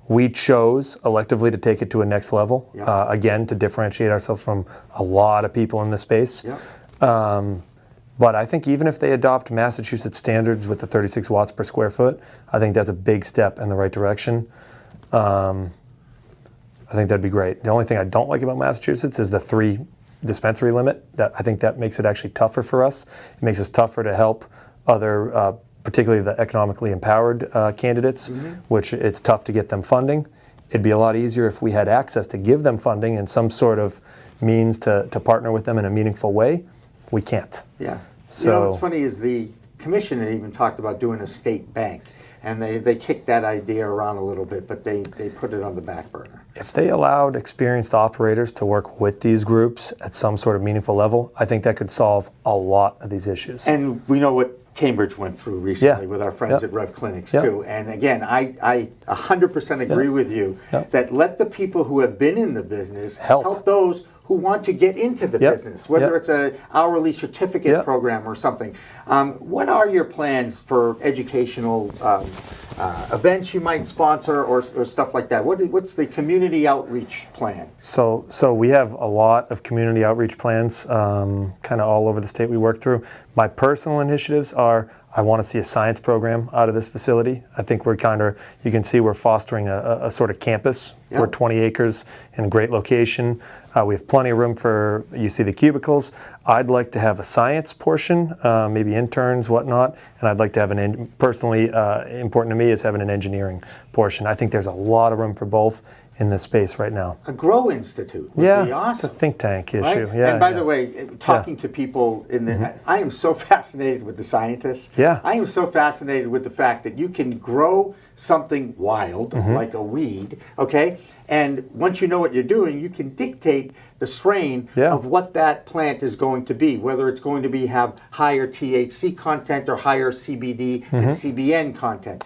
[SPEAKER 4] We chose electively to take it to a next level, again, to differentiate ourselves from a lot of people in this space. But I think even if they adopt Massachusetts standards with the 36 watts per square foot, I think that's a big step in the right direction. I think that'd be great. The only thing I don't like about Massachusetts is the 3 dispensary limit. I think that makes it actually tougher for us. It makes us tougher to help other, particularly the economically empowered candidates, which it's tough to get them funding. It'd be a lot easier if we had access to give them funding and some sort of means to partner with them in a meaningful way. We can't.
[SPEAKER 2] Yeah.
[SPEAKER 4] So,
[SPEAKER 2] you know, what's funny is the commission had even talked about doing a state bank, and they kicked that idea around a little bit, but they put it on the back burner.
[SPEAKER 4] if they allowed experienced operators to work with these groups at some sort of meaningful level, I think that could solve a lot of these issues.
[SPEAKER 2] And we know what Cambridge went through recently with our friends at Rev Clinics too. And again, I 100% agree with you that let the people who have been in the business help those who want to get into the business, whether it's a hourly certificate program or something. What are your plans for educational events you might sponsor or stuff like that? What's the community outreach plan?
[SPEAKER 4] So we have a lot of community outreach plans kind of all over the state we work through. My personal initiatives are I want to see a science program out of this facility. I think we're kind of, you can see we're fostering a sort of campus. We're 20 acres in a great location. We have plenty of room for, you see the cubicles. I'd like to have a science portion, maybe interns, whatnot, and I'd like to have personally important to me is having an engineering portion. I think there's a lot of room for both in this space right now.
[SPEAKER 2] A Grow Institute would be awesome.
[SPEAKER 4] It's a think tank issue.
[SPEAKER 2] Right?
[SPEAKER 4] Yeah.
[SPEAKER 2] And by the way, talking to people in the, I am so fascinated with the scientists.
[SPEAKER 4] Yeah.
[SPEAKER 2] I am so fascinated with the fact that you can grow something wild, like a weed, okay? And once you know what you're doing, you can dictate the strain of what that plant is going to be, whether it's going to have higher THC content or higher CBD and CBN content.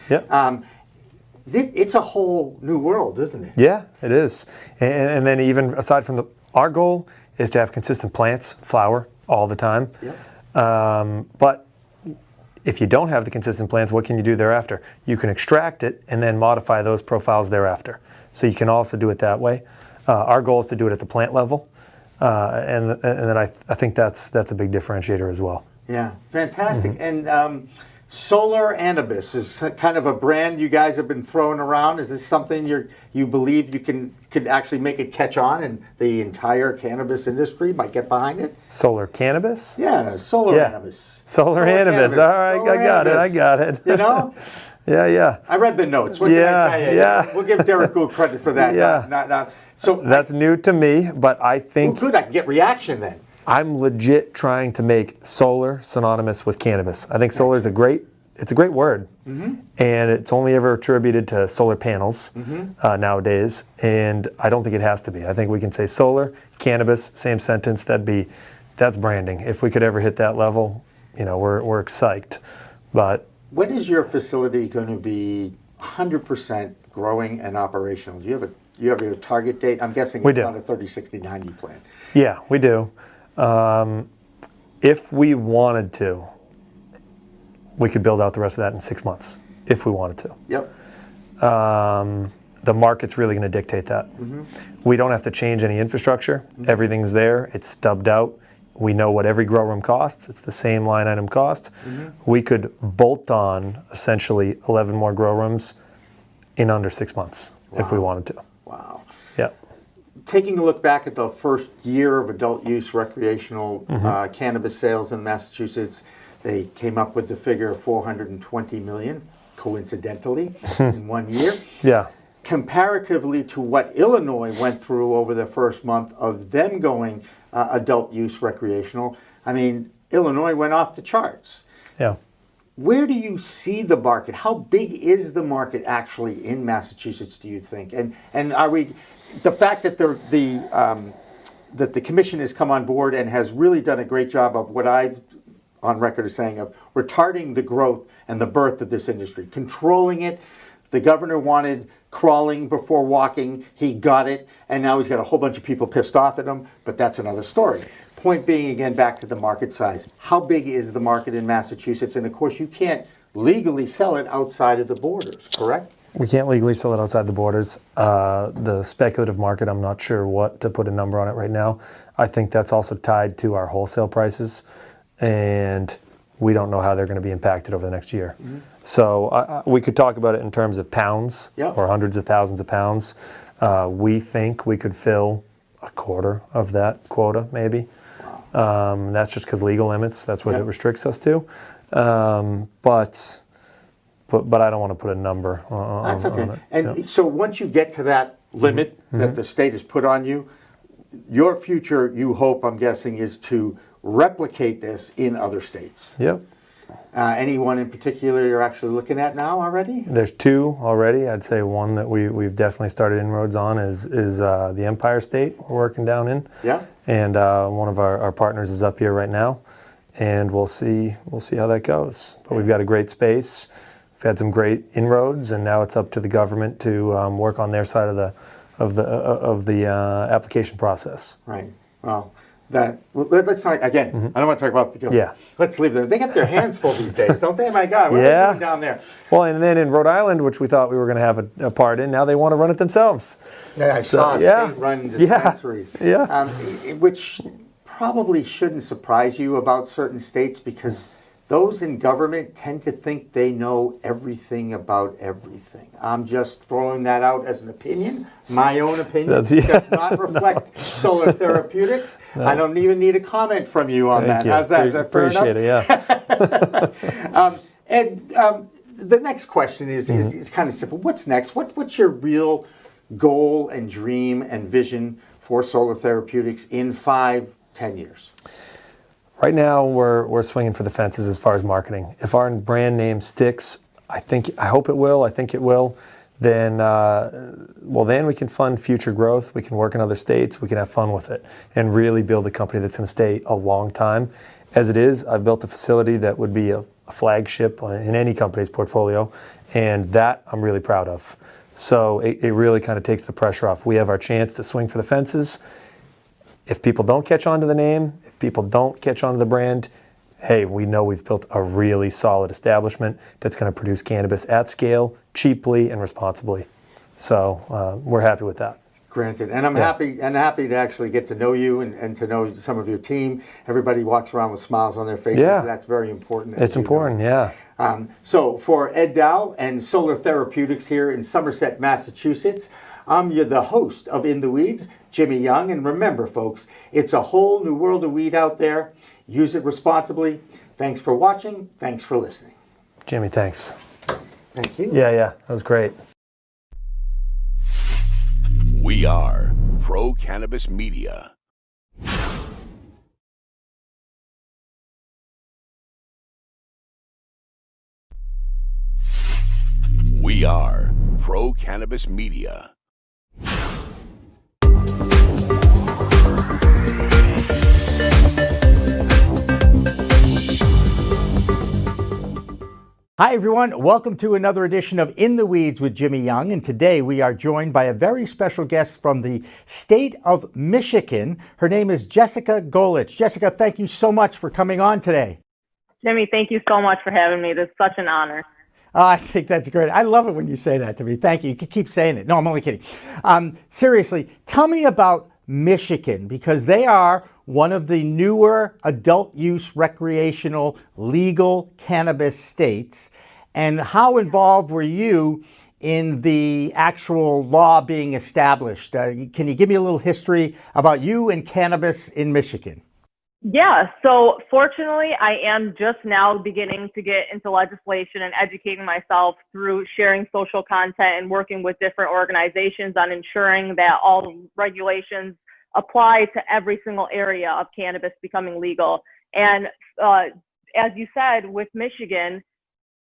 [SPEAKER 2] It's a whole new world, isn't it?
[SPEAKER 4] Yeah, it is. And then even aside from our goal is to have consistent plants, flower all the time. But if you don't have the consistent plants, what can you do thereafter? You can extract it and then modify those profiles thereafter. So you can also do it that way. Our goal is to do it at the plant level. And then I think that's a big differentiator as well.
[SPEAKER 2] Yeah, fantastic. And Solar Annabis is kind of a brand you guys have been throwing around. Is this something you believe you could actually make it catch on and the entire cannabis industry might get behind it?
[SPEAKER 4] Solar cannabis?
[SPEAKER 2] Yeah, Solar Annabis.
[SPEAKER 4] Solar Annabis. All right, I got it.
[SPEAKER 2] You know?
[SPEAKER 4] Yeah.
[SPEAKER 2] I read the notes. What can I tell you?
[SPEAKER 4] Yeah.
[SPEAKER 2] We'll give Derek Gould credit for that. So
[SPEAKER 4] that's new to me, but I think
[SPEAKER 2] good. I can get reaction then.
[SPEAKER 4] I'm legit trying to make solar synonymous with cannabis. I think solar is a great word, and it's only ever attributed to solar panels nowadays, and I don't think it has to be. I think we can say solar, cannabis, same sentence. That's branding. If we could ever hit that level, we're psyched. But
[SPEAKER 2] when is your facility going to be 100% growing and operational? Do you have your target date? I'm guessing it's not a 30, 60, 90 plan.
[SPEAKER 4] Yeah, we do. If we wanted to, we could build out the rest of that in 6 months if we wanted to.
[SPEAKER 2] Yep.
[SPEAKER 4] The market's really going to dictate that. We don't have to change any infrastructure. Everything's there. It's stubbed out. We know what every grow room costs. It's the same line item cost. We could bolt on essentially 11 more grow rooms in under 6 months if we wanted to.
[SPEAKER 2] Wow.
[SPEAKER 4] Yeah.
[SPEAKER 2] Taking a look back at the first year of adult use recreational cannabis sales in Massachusetts, they came up with the figure of 420 million, coincidentally, in 1 year.
[SPEAKER 4] Yeah.
[SPEAKER 2] Comparatively to what Illinois went through over the first month of them going adult use recreational, I mean, Illinois went off the charts.
[SPEAKER 4] Yeah.
[SPEAKER 2] Where do you see the market? How big is the market actually in Massachusetts, do you think? And are we, the fact that that the commission has come on board and has really done a great job of what I've on record as saying of retarding the growth and the birth of this industry, controlling it. The governor wanted crawling before walking. He got it, and now he's got a whole bunch of people pissed off at him, but that's another story. Point being, again, back to the market size. How big is the market in Massachusetts? And of course, you can't legally sell it outside of the borders, correct?
[SPEAKER 4] We can't legally sell it outside the borders. The speculative market, I'm not sure what to put a number on it right now. I think that's also tied to our wholesale prices, and we don't know how they're going to be impacted over the next year. So we could talk about it in terms of pounds or hundreds of thousands of pounds. We think we could fill a quarter of that quota, maybe. That's just because legal limits. That's what it restricts us to. But I don't want to put a number on
[SPEAKER 2] That's okay.
[SPEAKER 4] on it.
[SPEAKER 2] And so once you get to that limit that the state has put on you, your future, you hope, I'm guessing, is to replicate this in other states.
[SPEAKER 4] Yep.
[SPEAKER 2] Anyone in particular you're actually looking at now already?
[SPEAKER 4] There's two already. I'd say one that we've definitely started inroads on is the Empire State we're working down in.
[SPEAKER 2] Yeah.
[SPEAKER 4] And one of our partners is up here right now, and we'll see how that goes. But we've got a great space. We've had some great inroads, and now it's up to the government to work on their side of the application process.
[SPEAKER 2] Right. Well, let's not again. I don't want to talk about the government.
[SPEAKER 4] Yeah.
[SPEAKER 2] Let's leave them. They get their hands full these days, don't they? My God, what are they doing down there?
[SPEAKER 4] Well, and then in Rhode Island, which we thought we were going to have a part in, now they want to run it themselves.
[SPEAKER 2] Yeah, I saw state-run dispensaries.
[SPEAKER 4] Yeah.
[SPEAKER 2] Which probably shouldn't surprise you about certain states, because those in government tend to think they know everything about everything. I'm just throwing that out as an opinion, my own opinion. Does not reflect Solar Therapeutics.
[SPEAKER 4] No.
[SPEAKER 2] I don't even need a comment from you on
[SPEAKER 4] Thank
[SPEAKER 2] that.
[SPEAKER 4] you.
[SPEAKER 2] How's that? Is that fair
[SPEAKER 4] Appreciate
[SPEAKER 2] enough?
[SPEAKER 4] it, yeah.
[SPEAKER 2] And the next question is kind of simple. What's next? What's your real goal and dream and vision for Solar Therapeutics in 5-10 years?
[SPEAKER 4] Right now, we're swinging for the fences as far as marketing. If our brand name sticks, I hope it will. I think it will. Then, then we can fund future growth. We can work in other states. We can have fun with it and really build a company that's going to stay a long time. As it is, I've built a facility that would be a flagship in any company's portfolio, and that I'm really proud of. So it really kind of takes the pressure off. We have our chance to swing for the fences. If people don't catch on to the name, if people don't catch on to the brand, hey, we know we've built a really solid establishment that's going to produce cannabis at scale, cheaply and responsibly. So we're happy with that.
[SPEAKER 2] Granted, and I'm happy to actually get to know you and to know some of your team. Everybody walks around with smiles on their faces.
[SPEAKER 4] Yeah.
[SPEAKER 2] So that's very important.
[SPEAKER 4] It's important, yeah.
[SPEAKER 2] So for Ed Dow and Solar Therapeutics here in Somerset, Massachusetts, I'm the host of In the Weeds, Jimmy Young. And remember, folks, it's a whole new world of weed out there. Use it responsibly. Thanks for watching. Thanks for listening.
[SPEAKER 4] Jimmy, thanks.
[SPEAKER 2] Thank you.
[SPEAKER 4] Yeah, that was great.
[SPEAKER 9] We are Pro Cannabis Media. We are Pro Cannabis Media.
[SPEAKER 2] Hi, everyone. Welcome to another edition of In the Weeds with Jimmy Young. And today we are joined by a very special guest from the state of Michigan. Her name is Jessica Golich. Jessica, thank you so much for coming on today.
[SPEAKER 17] Jimmy, thank you so much for having me. This is such an honor.
[SPEAKER 2] Oh, I think that's great. I love it when you say that to me. Thank you. You can keep saying it. No, I'm only kidding. Seriously, tell me about Michigan, because they are one of the newer adult use recreational legal cannabis states. And how involved were you in the actual law being established? Can you give me a little history about you and cannabis in Michigan?
[SPEAKER 17] Yeah, so fortunately, I am just now beginning to get into legislation and educating myself through sharing social content and working with different organizations on ensuring that all the regulations apply to every single area of cannabis becoming legal. And as you said, with Michigan,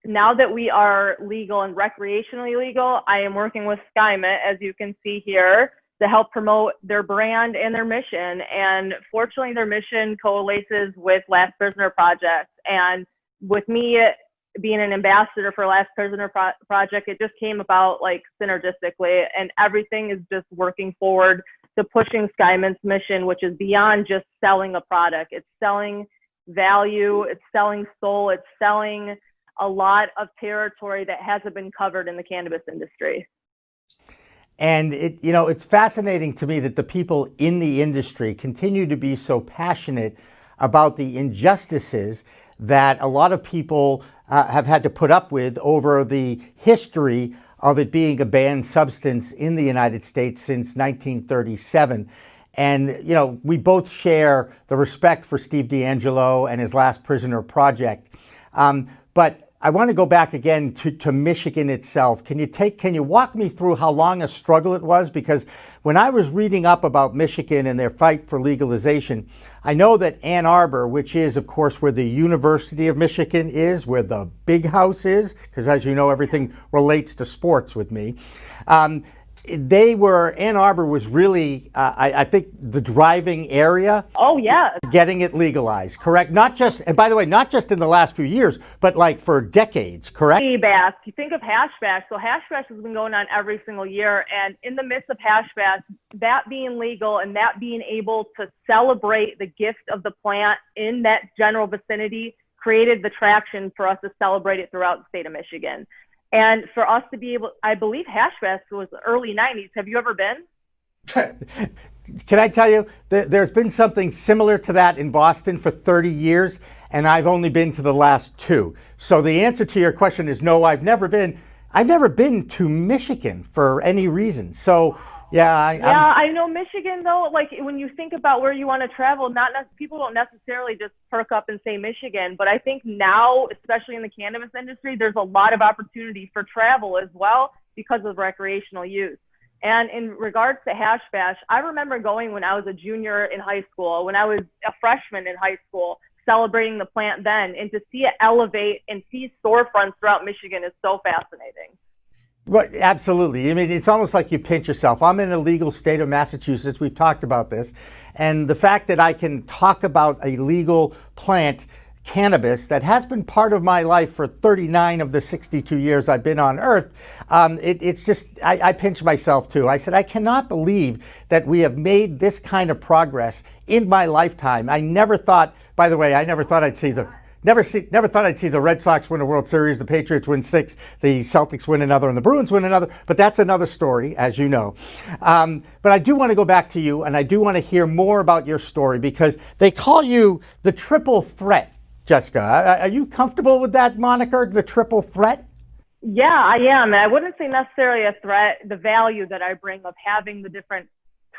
[SPEAKER 17] now that we are legal and recreationally legal, I am working with SkyMint, as you can see here, to help promote their brand and their mission. And fortunately, their mission coalesces with Last Prisoner Project. And with me being an ambassador for Last Prisoner Project, it just came about like synergistically, and everything is just working forward to pushing SkyMint's mission, which is beyond just selling a product. It's selling value, it's selling soul, it's selling a lot of territory that hasn't been covered in the cannabis industry.
[SPEAKER 2] And it's fascinating to me that the people in the industry continue to be so passionate about the injustices that a lot of people have had to put up with over the history of it being a banned substance in the United States since 1937. And, we both share the respect for Steve DeAngelo and his Last Prisoner Project. But I want to go back again to Michigan itself. Can you walk me through how long a struggle it was? Because when I was reading up about Michigan and their fight for legalization, I know that Ann Arbor, which is, of course, where the University of Michigan is, where the big house is, because as you know, everything relates to sports with me. Ann Arbor was really, I think, the driving area.
[SPEAKER 17] Oh, yeah.
[SPEAKER 2] Getting it legalized, correct? Not just, and by the way, not just in the last few years, but like for decades, correct?
[SPEAKER 17] Bass. You think of Hash Bash. So Hash Bash has been going on every single year. And in the midst of Hash Bash, that being legal and that being able to celebrate the gift of the plant in that general vicinity created the traction for us to celebrate it throughout the state of Michigan. And for us to be able, I believe Hash Fest was the early 90s. Have you ever been?
[SPEAKER 2] Can I tell you that there's been something similar to that in Boston for 30 years, and I've only been to the last 2. So the answer to your question is no, I've never been to Michigan for any reason. So yeah,
[SPEAKER 17] I know Michigan though. Like when you think about where you want to travel, people don't necessarily just perk up and say Michigan, but I think now, especially in the cannabis industry, there's a lot of opportunity for travel as well because of recreational use. And in regards to Hash Bash, I remember going when I was a junior in high school, when I was a freshman in high school, celebrating the plant then, and to see it elevate and see storefronts throughout Michigan is so fascinating.
[SPEAKER 2] Well, absolutely. I mean, it's almost like you pinch yourself. I'm in a legal state of Massachusetts. We've talked about this. And the fact that I can talk about a legal plant, cannabis, that has been part of my life for 39 of the 62 years I've been on Earth, it's just, I pinch myself too. I said, I cannot believe that we have made this kind of progress in my lifetime. I never thought, by the way, Never thought I'd see the Red Sox win a World Series, the Patriots win 6, the Celtics win another, and the Bruins win another. But that's another story, as you know. But I do want to go back to you, and I do want to hear more about your story because they call you the triple threat, Jessica. Are you comfortable with that moniker, the triple threat?
[SPEAKER 17] Yeah, I am. And I wouldn't say necessarily a threat. The value that I bring of having the different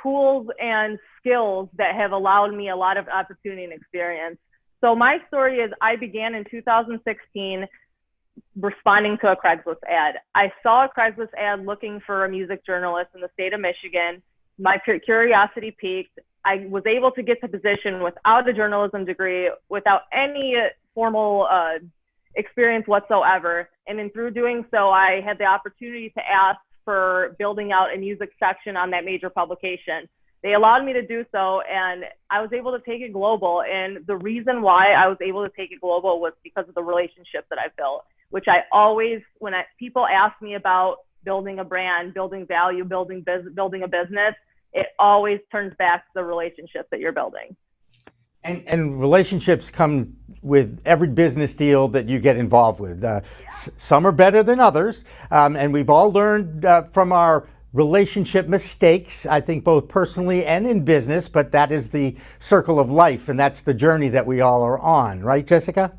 [SPEAKER 17] tools and skills that have allowed me a lot of opportunity and experience. So my story is I began in 2016 responding to a Craigslist ad. I saw a Craigslist ad looking for a music journalist in the state of Michigan. My curiosity piqued. I was able to get the position without a journalism degree, without any formal experience whatsoever. And in through doing so, I had the opportunity to ask for building out a music section on that major publication. They allowed me to do so, and I was able to take it global. And the reason why I was able to take it global was because of the relationships that I built, which I always, people ask me about building a brand, building value, building a business, it always turns back to the relationships that you're building.
[SPEAKER 2] And relationships come with every business deal that you get involved with. Some are better than others, and we've all learned from our relationship mistakes, I think both personally and in business, but that is the circle of life, and that's the journey that we all are on, right, Jessica?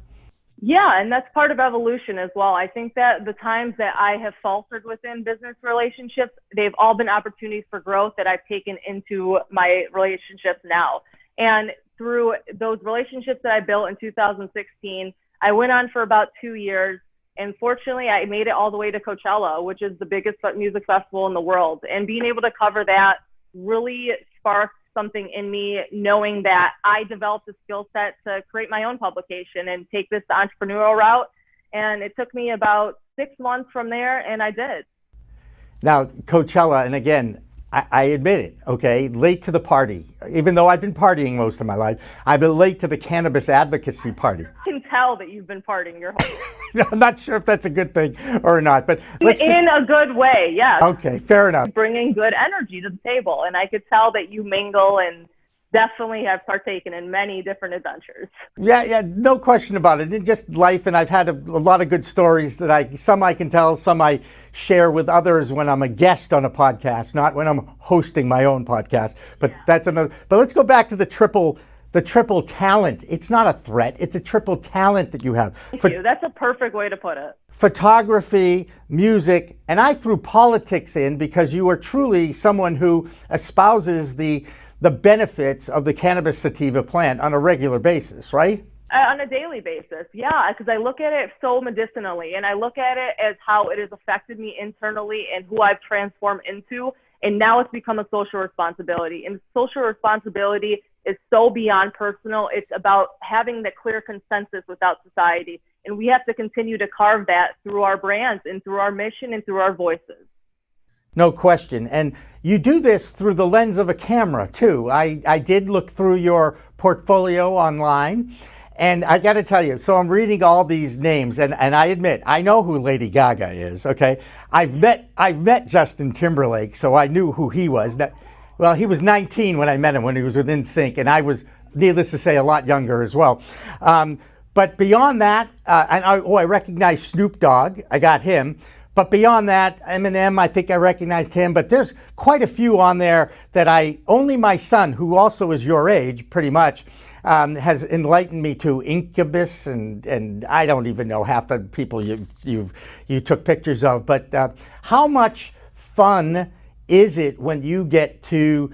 [SPEAKER 17] Yeah, and that's part of evolution as well. I think that the times that I have faltered within business relationships, they've all been opportunities for growth that I've taken into my relationships now. And through those relationships that I built in 2016, I went on for about 2 years. And fortunately, I made it all the way to Coachella, which is the biggest music festival in the world. And being able to cover that really sparked something in me, knowing that I developed a skill set to create my own publication and take this entrepreneurial route. And it took me about 6 months from there, and I did.
[SPEAKER 2] Now, Coachella, and again, I admit it, okay, late to the party. Even though I've been partying most of my life, I've been late to the cannabis advocacy party.
[SPEAKER 17] I can tell that you've been partying your whole life.
[SPEAKER 2] I'm not sure if that's a good thing or not, but
[SPEAKER 17] in a good way, yes.
[SPEAKER 2] Okay, fair enough.
[SPEAKER 17] Bringing good energy to the table, and I could tell that you mingle and definitely have partaken in many different adventures.
[SPEAKER 2] Yeah, no question about it. It's just life, and I've had a lot of good stories that some I can tell, some I share with others when I'm a guest on a podcast, not when I'm hosting my own podcast. But that's another. But let's go back to the triple talent. It's not a threat. It's a triple talent that you have.
[SPEAKER 17] Thank you. That's a perfect way to put it.
[SPEAKER 2] Photography, music, and I threw politics in because you are truly someone who espouses the benefits of the cannabis sativa plant on a regular basis, right?
[SPEAKER 17] On a daily basis, yeah, because I look at it so medicinally, and I look at it as how it has affected me internally and who I've transformed into, and now it's become a social responsibility. And social responsibility is so beyond personal. It's about having the clear consensus without society, and we have to continue to carve that through our brands and through our mission and through our voices.
[SPEAKER 2] No question. And you do this through the lens of a camera, too. I did look through your portfolio online, and I got to tell you, so I'm reading all these names, and I admit, I know who Lady Gaga is, okay? I've met Justin Timberlake, so I knew who he was. Well, he was 19 when I met him, when he was with NSYNC, and I was, needless to say, a lot younger as well. But beyond that, I recognize Snoop Dogg. I got him. But beyond that, Eminem, I think I recognized him. But there's quite a few on there that only my son, who also is your age, pretty much, has enlightened me to. Incubus, and I don't even know half the people you took pictures of. But how much fun is it when you get to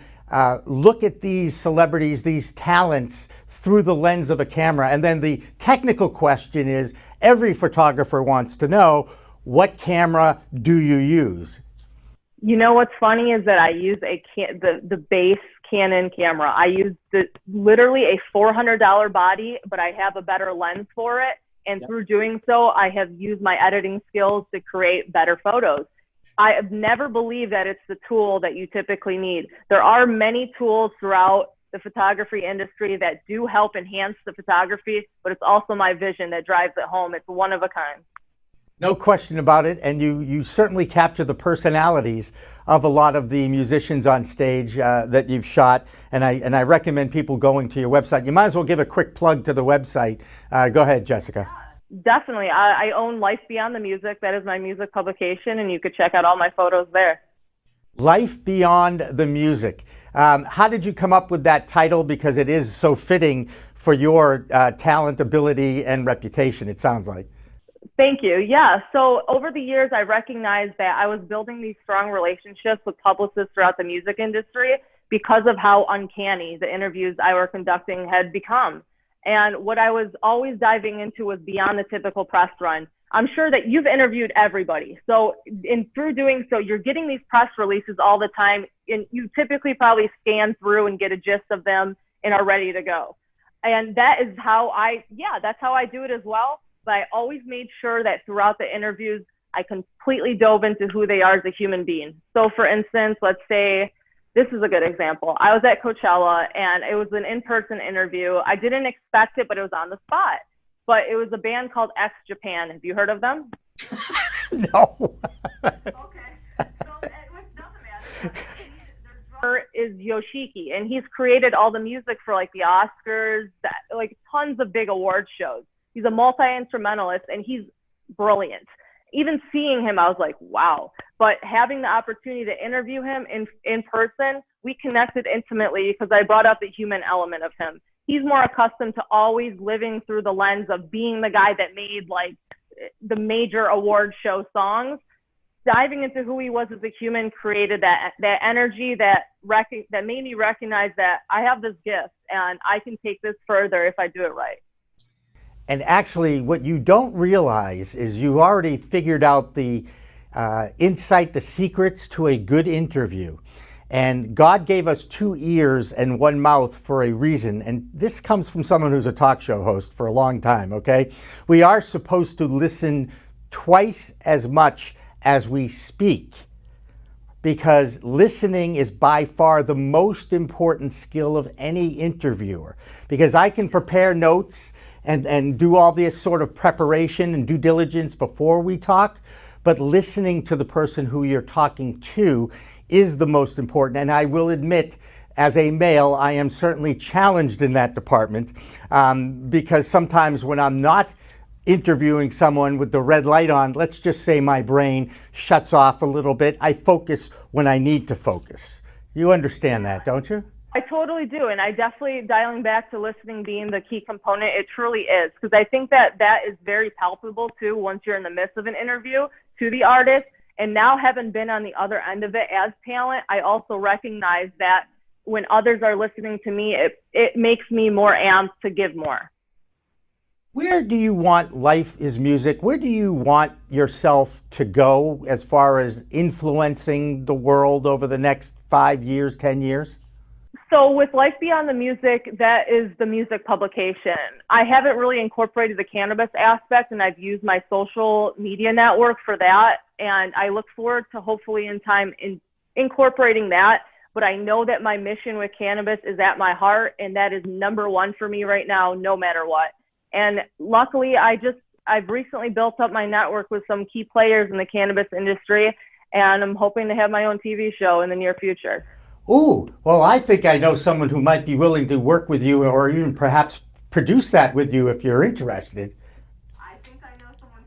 [SPEAKER 2] look at these celebrities, these talents, through the lens of a camera? And then the technical question is, every photographer wants to know, what camera do you use?
[SPEAKER 17] You know what's funny is that I use the base Canon camera. I use literally a $400 body, but I have a better lens for it. And through doing so, I have used my editing skills to create better photos. I have never believed that it's the tool that you typically need. There are many tools throughout the photography industry that do help enhance the photography, but it's also my vision that drives it home. It's one of a kind.
[SPEAKER 2] No question about it, and you certainly capture the personalities of a lot of the musicians on stage that you've shot, and I recommend people going to your website. You might as well give a quick plug to the website. Go ahead, Jessica.
[SPEAKER 17] Definitely. I own Life Beyond the Music. That is my music publication, and you could check out all my photos there.
[SPEAKER 2] Life Beyond the Music. How did you come up with that title? Because it is so fitting for your talent, ability, and reputation, it sounds like.
[SPEAKER 17] Thank you. Yeah. So over the years, I recognized that I was building these strong relationships with publicists throughout the music industry because of how uncanny the interviews I were conducting had become. And what I was always diving into was beyond the typical press run. I'm sure that you've interviewed everybody. So through doing so, you're getting these press releases all the time, and you typically probably scan through and get a gist of them and are ready to go. And that is how that's how I do it as well. But I always made sure that throughout the interviews, I completely dove into who they are as a human being. So for instance, let's say, this is a good example. I was at Coachella, and it was an in-person interview. I didn't expect it, but it was on the spot. But it was a band called X Japan. Have you heard of them?
[SPEAKER 2] No.
[SPEAKER 17] Okay. So it was nothing, man. is Yoshiki, and he's created all the music for like the Oscars, like tons of big award shows. He's a multi-instrumentalist, and he's brilliant. Even seeing him, I was like, wow. But having the opportunity to interview him in person, we connected intimately because I brought up the human element of him. He's more accustomed to always living through the lens of being the guy that made like the major award show songs. Diving into who he was as a human created that energy that made me recognize that I have this gift and I can take this further if I do it right.
[SPEAKER 2] And actually, what you don't realize is you already figured out the insight, the secrets to a good interview. And God gave us 2 ears and 1 mouth for a reason. And this comes from someone who's a talk show host for a long time, okay? We are supposed to listen twice as much as we speak, because listening is by far the most important skill of any interviewer. Because I can prepare notes and do all this sort of preparation and due diligence before we talk, but listening to the person who you're talking to is the most important. And I will admit, as a male, I am certainly challenged in that department, because sometimes when I'm not interviewing someone with the red light on, let's just say my brain shuts off a little bit. I focus when I need to focus. You understand that, don't you?
[SPEAKER 17] I totally do. And I definitely, dialing back to listening being the key component, it truly is. Because I think that is very palpable too once you're in the midst of an interview to the artist. And now having been on the other end of it as talent, I also recognize that when others are listening to me, it makes me more amped to give more.
[SPEAKER 2] Where do you want Life is Music? Where do you want yourself to go as far as influencing the world over the next 5 years, 10 years?
[SPEAKER 17] So with Life Beyond the Music, that is the music publication. I haven't really incorporated the cannabis aspect, and I've used my social media network for that. And I look forward to hopefully in time incorporating that. But I know that my mission with cannabis is at my heart, and that is number one for me right now, no matter what. And luckily, I've recently built up my network with some key players in the cannabis industry, and I'm hoping to have my own TV show in the near future.
[SPEAKER 2] Ooh, well, I think I know someone who might be willing to work with you or even perhaps produce that with you if you're interested.
[SPEAKER 17] I think I know someone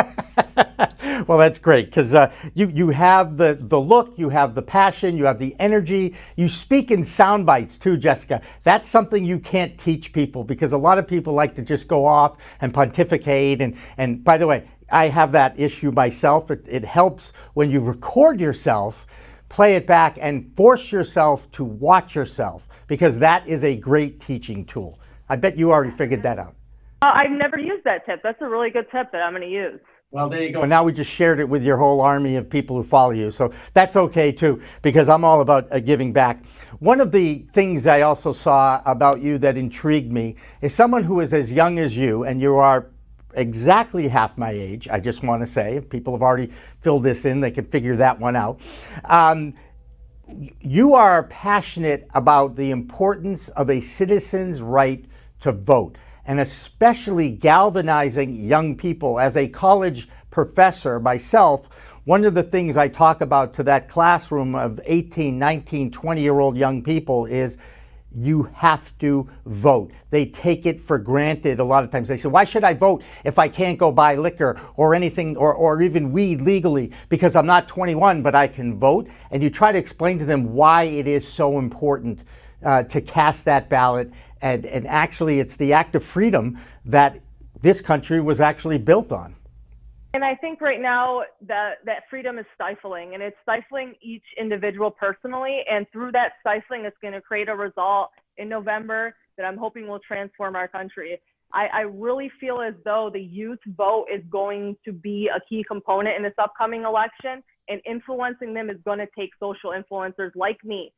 [SPEAKER 17] too.
[SPEAKER 2] Well, that's great because you have the look, you have the passion, you have the energy. You speak in sound bites too, Jessica. That's something you can't teach people because a lot of people like to just go off and pontificate. And by the way, I have that issue myself. It helps when you record yourself, play it back, and force yourself to watch yourself because that is a great teaching tool. I bet you already figured that out.
[SPEAKER 17] I've never used that tip. That's a really good tip that I'm going to use.
[SPEAKER 2] Well, there you go. And now we just shared it with your whole army of people who follow you. So that's okay too, because I'm all about giving back. One of the things I also saw about you that intrigued me is someone who is as young as you, and you are exactly half my age. I just want to say, if people have already filled this in, they can figure that one out. You are passionate about the importance of a citizen's right to vote, and especially galvanizing young people. As a college professor myself, one of the things I talk about to that classroom of 18, 19, 20-year-old young people is you have to vote. They take it for granted a lot of times. They say, why should I vote if I can't go buy liquor or anything or even weed legally because I'm not 21, but I can vote? And you try to explain to them why it is so important to cast that ballot. And actually, it's the act of freedom that this country was actually built on.
[SPEAKER 17] And I think right now that freedom is stifling, and it's stifling each individual personally. And through that stifling, it's going to create a result in November that I'm hoping will transform our country. I really feel as though the youth vote is going to be a key component in this upcoming election, and influencing them is going to take social influencers like me.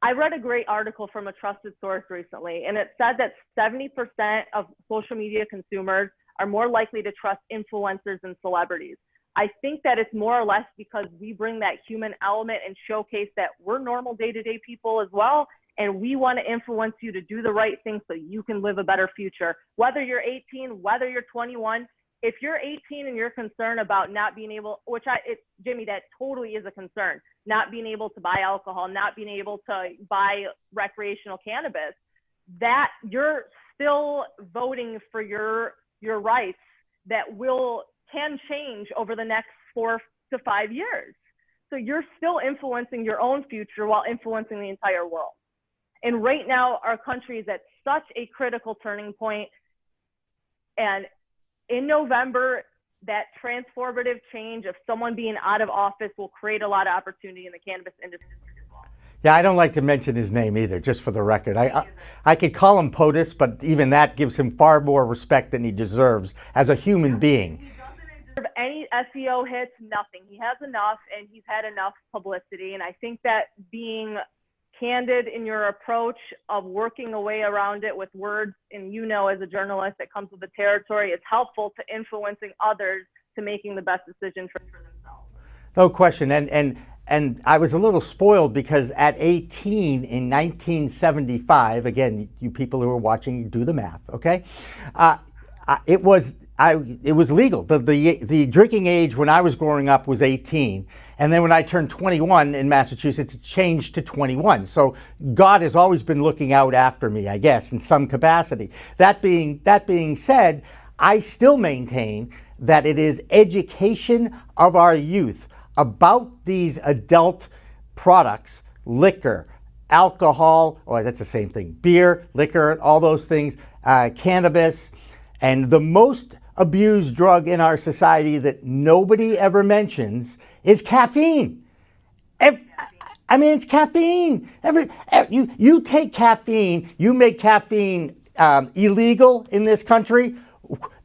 [SPEAKER 17] I read a great article from a trusted source recently, and it said that 70% of social media consumers are more likely to trust influencers and celebrities. I think that it's more or less because we bring that human element and showcase that we're normal day-to-day people as well, and we want to influence you to do the right thing so you can live a better future. Whether you're 18, whether you're 21, if you're 18 and you're concerned about not being able, Jimmy, that totally is a concern, not being able to buy alcohol, not being able to buy recreational cannabis, that you're still voting for your rights that can change over the next 4 to 5 years. So you're still influencing your own future while influencing the entire world. And right now, our country is at such a critical turning point. And in November, that transformative change of someone being out of office will create a lot of opportunity in the cannabis industry.
[SPEAKER 2] Yeah, I don't like to mention his name either, just for the record. I could call him POTUS, but even that gives him far more respect than he deserves as a human being.
[SPEAKER 17] He doesn't deserve any SEO hits, nothing. He has enough, and he's had enough publicity. And I think that being candid in your approach of working a way around it with words, and as a journalist, that comes with the territory, is helpful to influencing others to making the best decision for themselves.
[SPEAKER 2] No question. And I was a little spoiled because at 18 in 1975, again, you people who are watching, do the math, okay? It was legal. The drinking age when I was growing up was 18. And then when I turned 21 in Massachusetts, it changed to 21. So God has always been looking out after me, I guess, in some capacity. That being said, I still maintain that it is education of our youth about these adult products, liquor, alcohol, that's the same thing, beer, liquor, all those things, cannabis, and the most abused drug in our society that nobody ever mentions is caffeine. It's caffeine. You take caffeine, you make caffeine illegal in this country,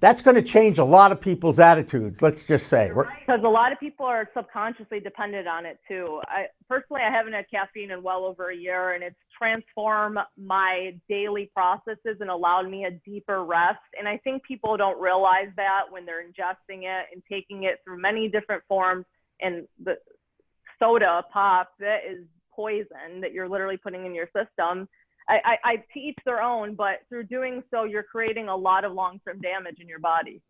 [SPEAKER 2] that's going to change a lot of people's attitudes, let's just say.
[SPEAKER 17] Because a lot of people are subconsciously dependent on it too. Personally, I haven't had caffeine in well over a year, and it's transformed my daily processes and allowed me a deeper rest. And I think people don't realize that when they're ingesting it and taking it through many different forms. And the soda, pop, that is poison that you're literally putting in your system. I to each their own, but through doing so, you're creating a lot of long-term damage in your body.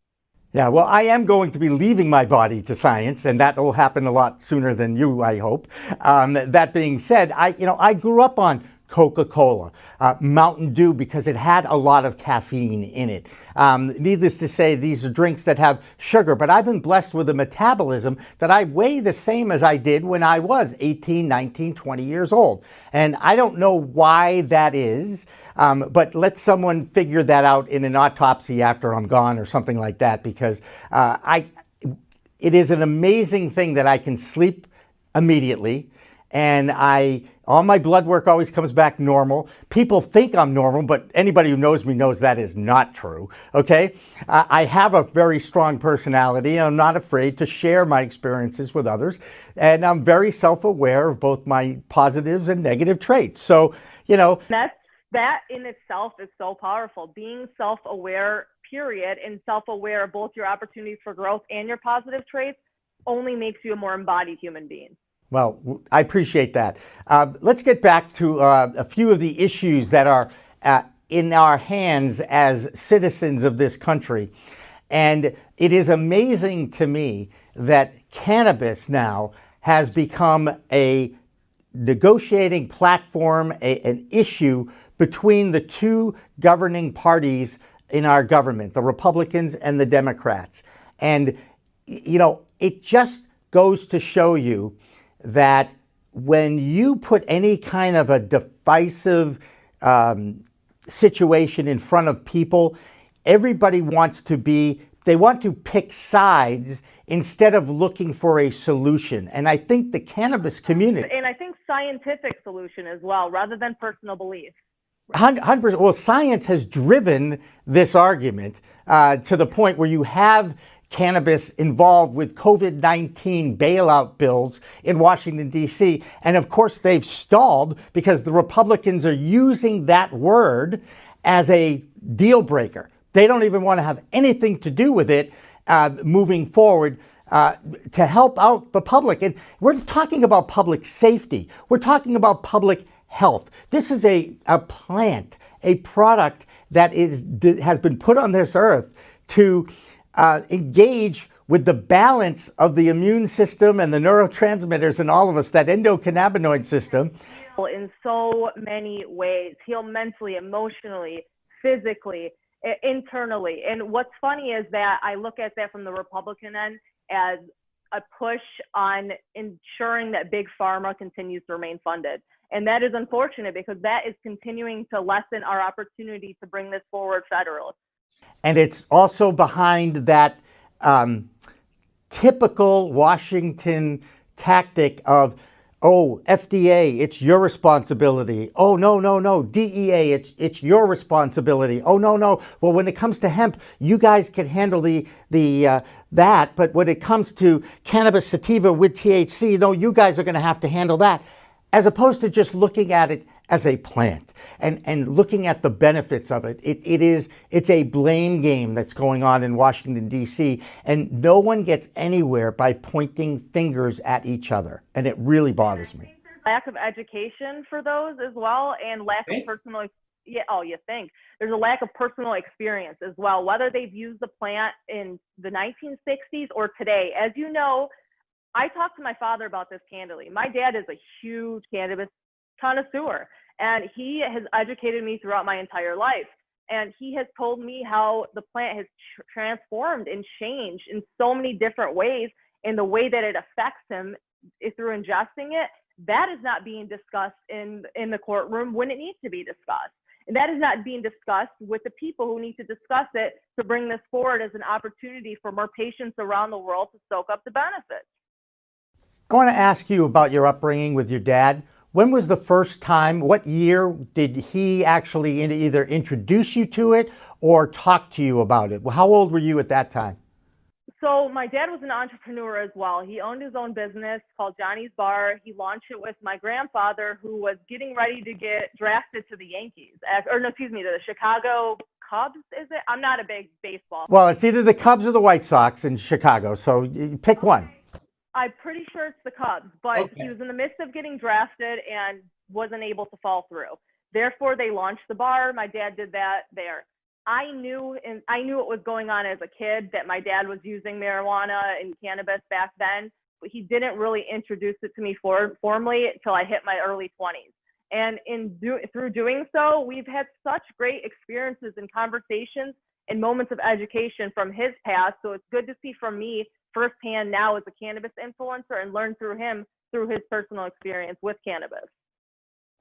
[SPEAKER 2] Yeah, well, I am going to be leaving my body to science, and that will happen a lot sooner than you, I hope. That being said, I grew up on Coca-Cola, Mountain Dew, because it had a lot of caffeine in it. Needless to say, these are drinks that have sugar, but I've been blessed with a metabolism that I weigh the same as I did when I was 18, 19, 20 years old. And I don't know why that is, but let someone figure that out in an autopsy after I'm gone or something like that, because it is an amazing thing that I can sleep immediately, and all my blood work always comes back normal. People think I'm normal, but anybody who knows me knows that is not true, okay? I have a very strong personality, and I'm not afraid to share my experiences with others, and I'm very self-aware of both my positives and negative traits. So,
[SPEAKER 17] That in itself is so powerful. Being self-aware, period, and self-aware of both your opportunities for growth and your positive traits only makes you a more embodied human being.
[SPEAKER 2] Well, I appreciate that. Let's get back to a few of the issues that are in our hands as citizens of this country. And it is amazing to me that cannabis now has become a negotiating platform, an issue between the two governing parties in our government, the Republicans and the Democrats. And, it just goes to show you that when you put any kind of a divisive situation in front of people, everybody wants to pick sides instead of looking for a solution. And I think the cannabis community...
[SPEAKER 17] And I think scientific solution as well, rather than personal belief.
[SPEAKER 2] 100%. Well, science has driven this argument to the point where you have cannabis involved with COVID-19 bailout bills in Washington, D.C. And of course, they've stalled because the Republicans are using that word as a deal breaker. They don't even want to have anything to do with it moving forward to help out the public. And we're talking about public safety. We're talking about public health. This is a plant, a product that has been put on this earth to engage with the balance of the immune system and the neurotransmitters in all of us, that endocannabinoid system.
[SPEAKER 17] In so many ways, heal mentally, emotionally, physically, internally. And what's funny is that I look at that from the Republican end as a push on ensuring that big pharma continues to remain funded. And that is unfortunate because that is continuing to lessen our opportunity to bring this forward federally.
[SPEAKER 2] And it's also behind that typical Washington tactic of, oh, FDA, it's your responsibility. Oh, no, DEA, it's your responsibility. Oh, no. Well, when it comes to hemp, you guys can handle that, but when it comes to cannabis sativa with THC, no, you guys are going to have to handle that. As opposed to just looking at it as a plant and looking at the benefits of it. It's a blame game that's going on in Washington, D.C., and no one gets anywhere by pointing fingers at each other, and it really bothers me.
[SPEAKER 17] Lack of education for those as well, and lack of personal, you think. There's a lack of personal experience as well, whether they've used the plant in the 1960s or today. As you know, I talked to my father about this candidly. My dad is a huge cannabis connoisseur, and he has educated me throughout my entire life. And he has told me how the plant has transformed and changed in so many different ways, and the way that it affects him is through ingesting it. That is not being discussed in the courtroom when it needs to be discussed. And that is not being discussed with the people who need to discuss it to bring this forward as an opportunity for more patients around the world to soak up the benefits.
[SPEAKER 2] I want to ask you about your upbringing with your dad. When was the first time, what year did he actually either introduce you to it or talk to you about it? How old were you at that time?
[SPEAKER 17] So my dad was an entrepreneur as well. He owned his own business called Johnny's Bar. He launched it with my grandfather, who was getting ready to get drafted to the Yankees, to the Chicago Cubs, is it? I'm not a big baseball.
[SPEAKER 2] Well, it's either the Cubs or the White Sox in Chicago, so you pick one.
[SPEAKER 17] I'm pretty sure it's the Cubs, but he was in the midst of getting drafted and wasn't able to fall through. Therefore, they launched the bar. My dad did that there. I knew what was going on as a kid, that my dad was using marijuana and cannabis back then, but he didn't really introduce it to me formally until I hit my early 20s. And through doing so, we've had such great experiences and conversations and moments of education from his past. So it's good to see from me firsthand now as a cannabis influencer and learn through him through his personal experience with cannabis.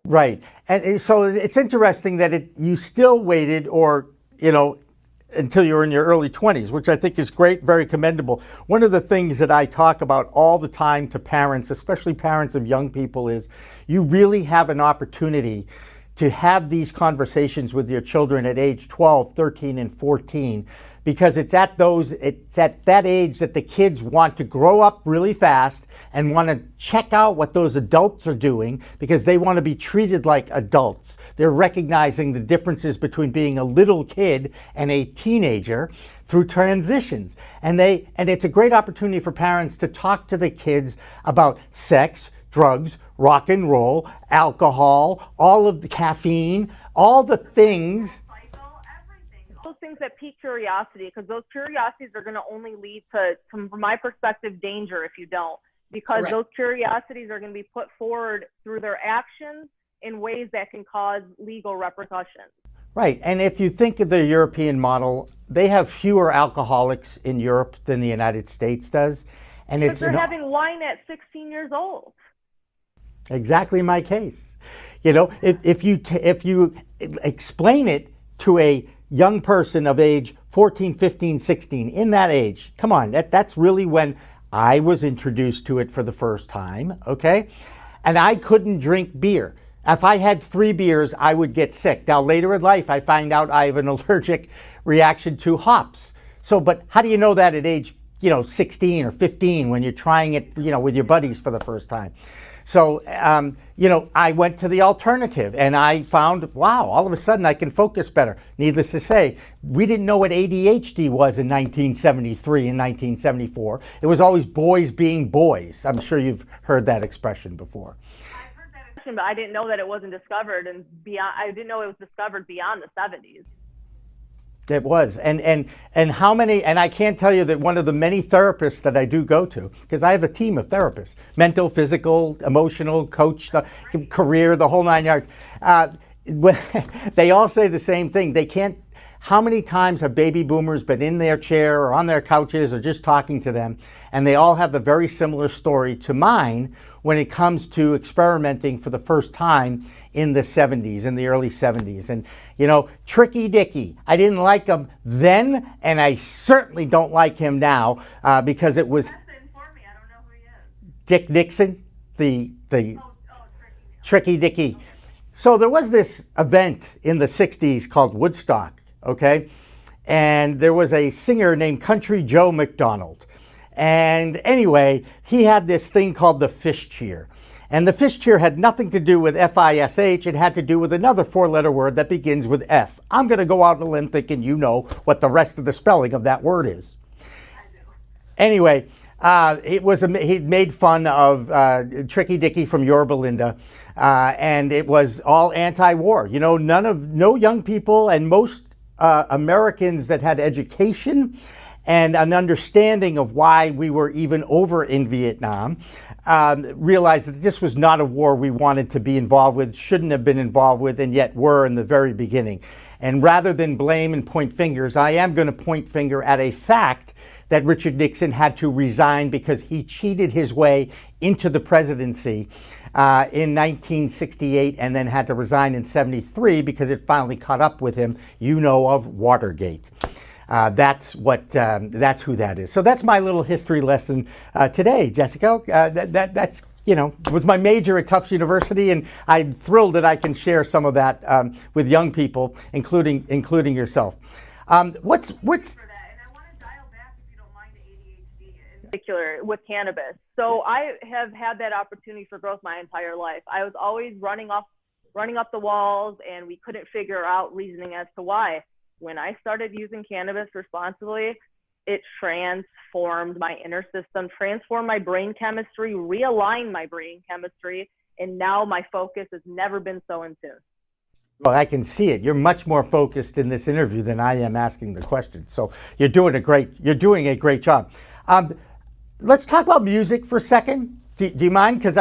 [SPEAKER 2] Right. And so it's interesting that you still waited until you were in your early 20s, which I think is great, very commendable. One of the things that I talk about all the time to parents, especially parents of young people, is you really have an opportunity to have these conversations with your children at age 12, 13, and 14, because it's at that age that the kids want to grow up really fast and want to check out what those adults are doing, because they want to be treated like adults. They're recognizing the differences between being a little kid and a teenager through transitions. And it's a great opportunity for parents to talk to the kids about sex, drugs, rock and roll, alcohol, all of the caffeine, all the things.
[SPEAKER 17] Those things that pique curiosity, because those curiosities are going to only lead to, from my perspective, danger if you don't, because those curiosities are going to be put forward through their actions in ways that can cause legal repercussions.
[SPEAKER 2] Right. And if you think of the European model, they have fewer alcoholics in Europe than the United States does. And
[SPEAKER 17] But they're having wine at 16 years old.
[SPEAKER 2] Exactly my case. If you explain it to a young person of age 14, 15, 16, in that age, come on, that's really when I was introduced to it for the first time, okay? And I couldn't drink beer. If I had 3 beers, I would get sick. Now, later in life, I find out I have an allergic reaction to hops. But how do you know that at age, 16 or 15 when you're trying it, with your buddies for the first time? So, I went to the alternative and I found, wow, all of a sudden I can focus better. Needless to say, we didn't know what ADHD was in 1973 and 1974. It was always boys being boys. I'm sure you've heard that expression before.
[SPEAKER 17] But I didn't know that it wasn't discovered I didn't know it was discovered beyond the 70s.
[SPEAKER 2] It was, and how many? And I can't tell you that one of the many therapists that I do go to, because I have a team of therapists, mental, physical, emotional, coach, career, the whole 9 yards. They all say the same thing. They can't. How many times have baby boomers been in their chair or on their couches or just talking to them, and they all have a very similar story to mine when it comes to experimenting for the first time in the 70s, in the early 70s. And, you know, Tricky Dicky, I didn't like him then, and I certainly don't like him now because it was Dick Nixon, the Tricky Dicky. So there was this event in the 60s called Woodstock, okay? And there was a singer named Country Joe McDonald. And anyway, he had this thing called the fish cheer. And the fish cheer had nothing to do with F-I-S-H. It had to do with another four-letter word that begins with F. I'm going to go out on a limb thinking you know what the rest of the spelling of that word is. Anyway, he'd made fun of Tricky Dicky from Yorba Linda, and it was all anti-war. You know, no young people and most Americans that had education and an understanding of why we were even over in Vietnam realized that this was not a war we wanted to be involved with, shouldn't have been involved with, and yet were in the very beginning. And rather than blame and point fingers, I am going to point finger at a fact that Richard Nixon had to resign because he cheated his way into the presidency in 1968 and then had to resign in 73 because it finally caught up with him, you know, of Watergate. That's who that is. So that's my little history lesson today, Jessica. That's, you know, was my major at Tufts University, and I'm thrilled that I can share some of that with young people, including yourself. What's
[SPEAKER 17] particular with cannabis. So I have had that opportunity for growth my entire life. I was always running up the walls, and we couldn't figure out reasoning as to why. When I started using cannabis responsibly, it transformed my inner system, transformed my brain chemistry, realigned my brain chemistry, and now my focus has never been so in tune.
[SPEAKER 2] Well, I can see it. You're much more focused in this interview than I am asking the questions. So you're doing a great job. Let's talk about music for a second. Do you mind? Because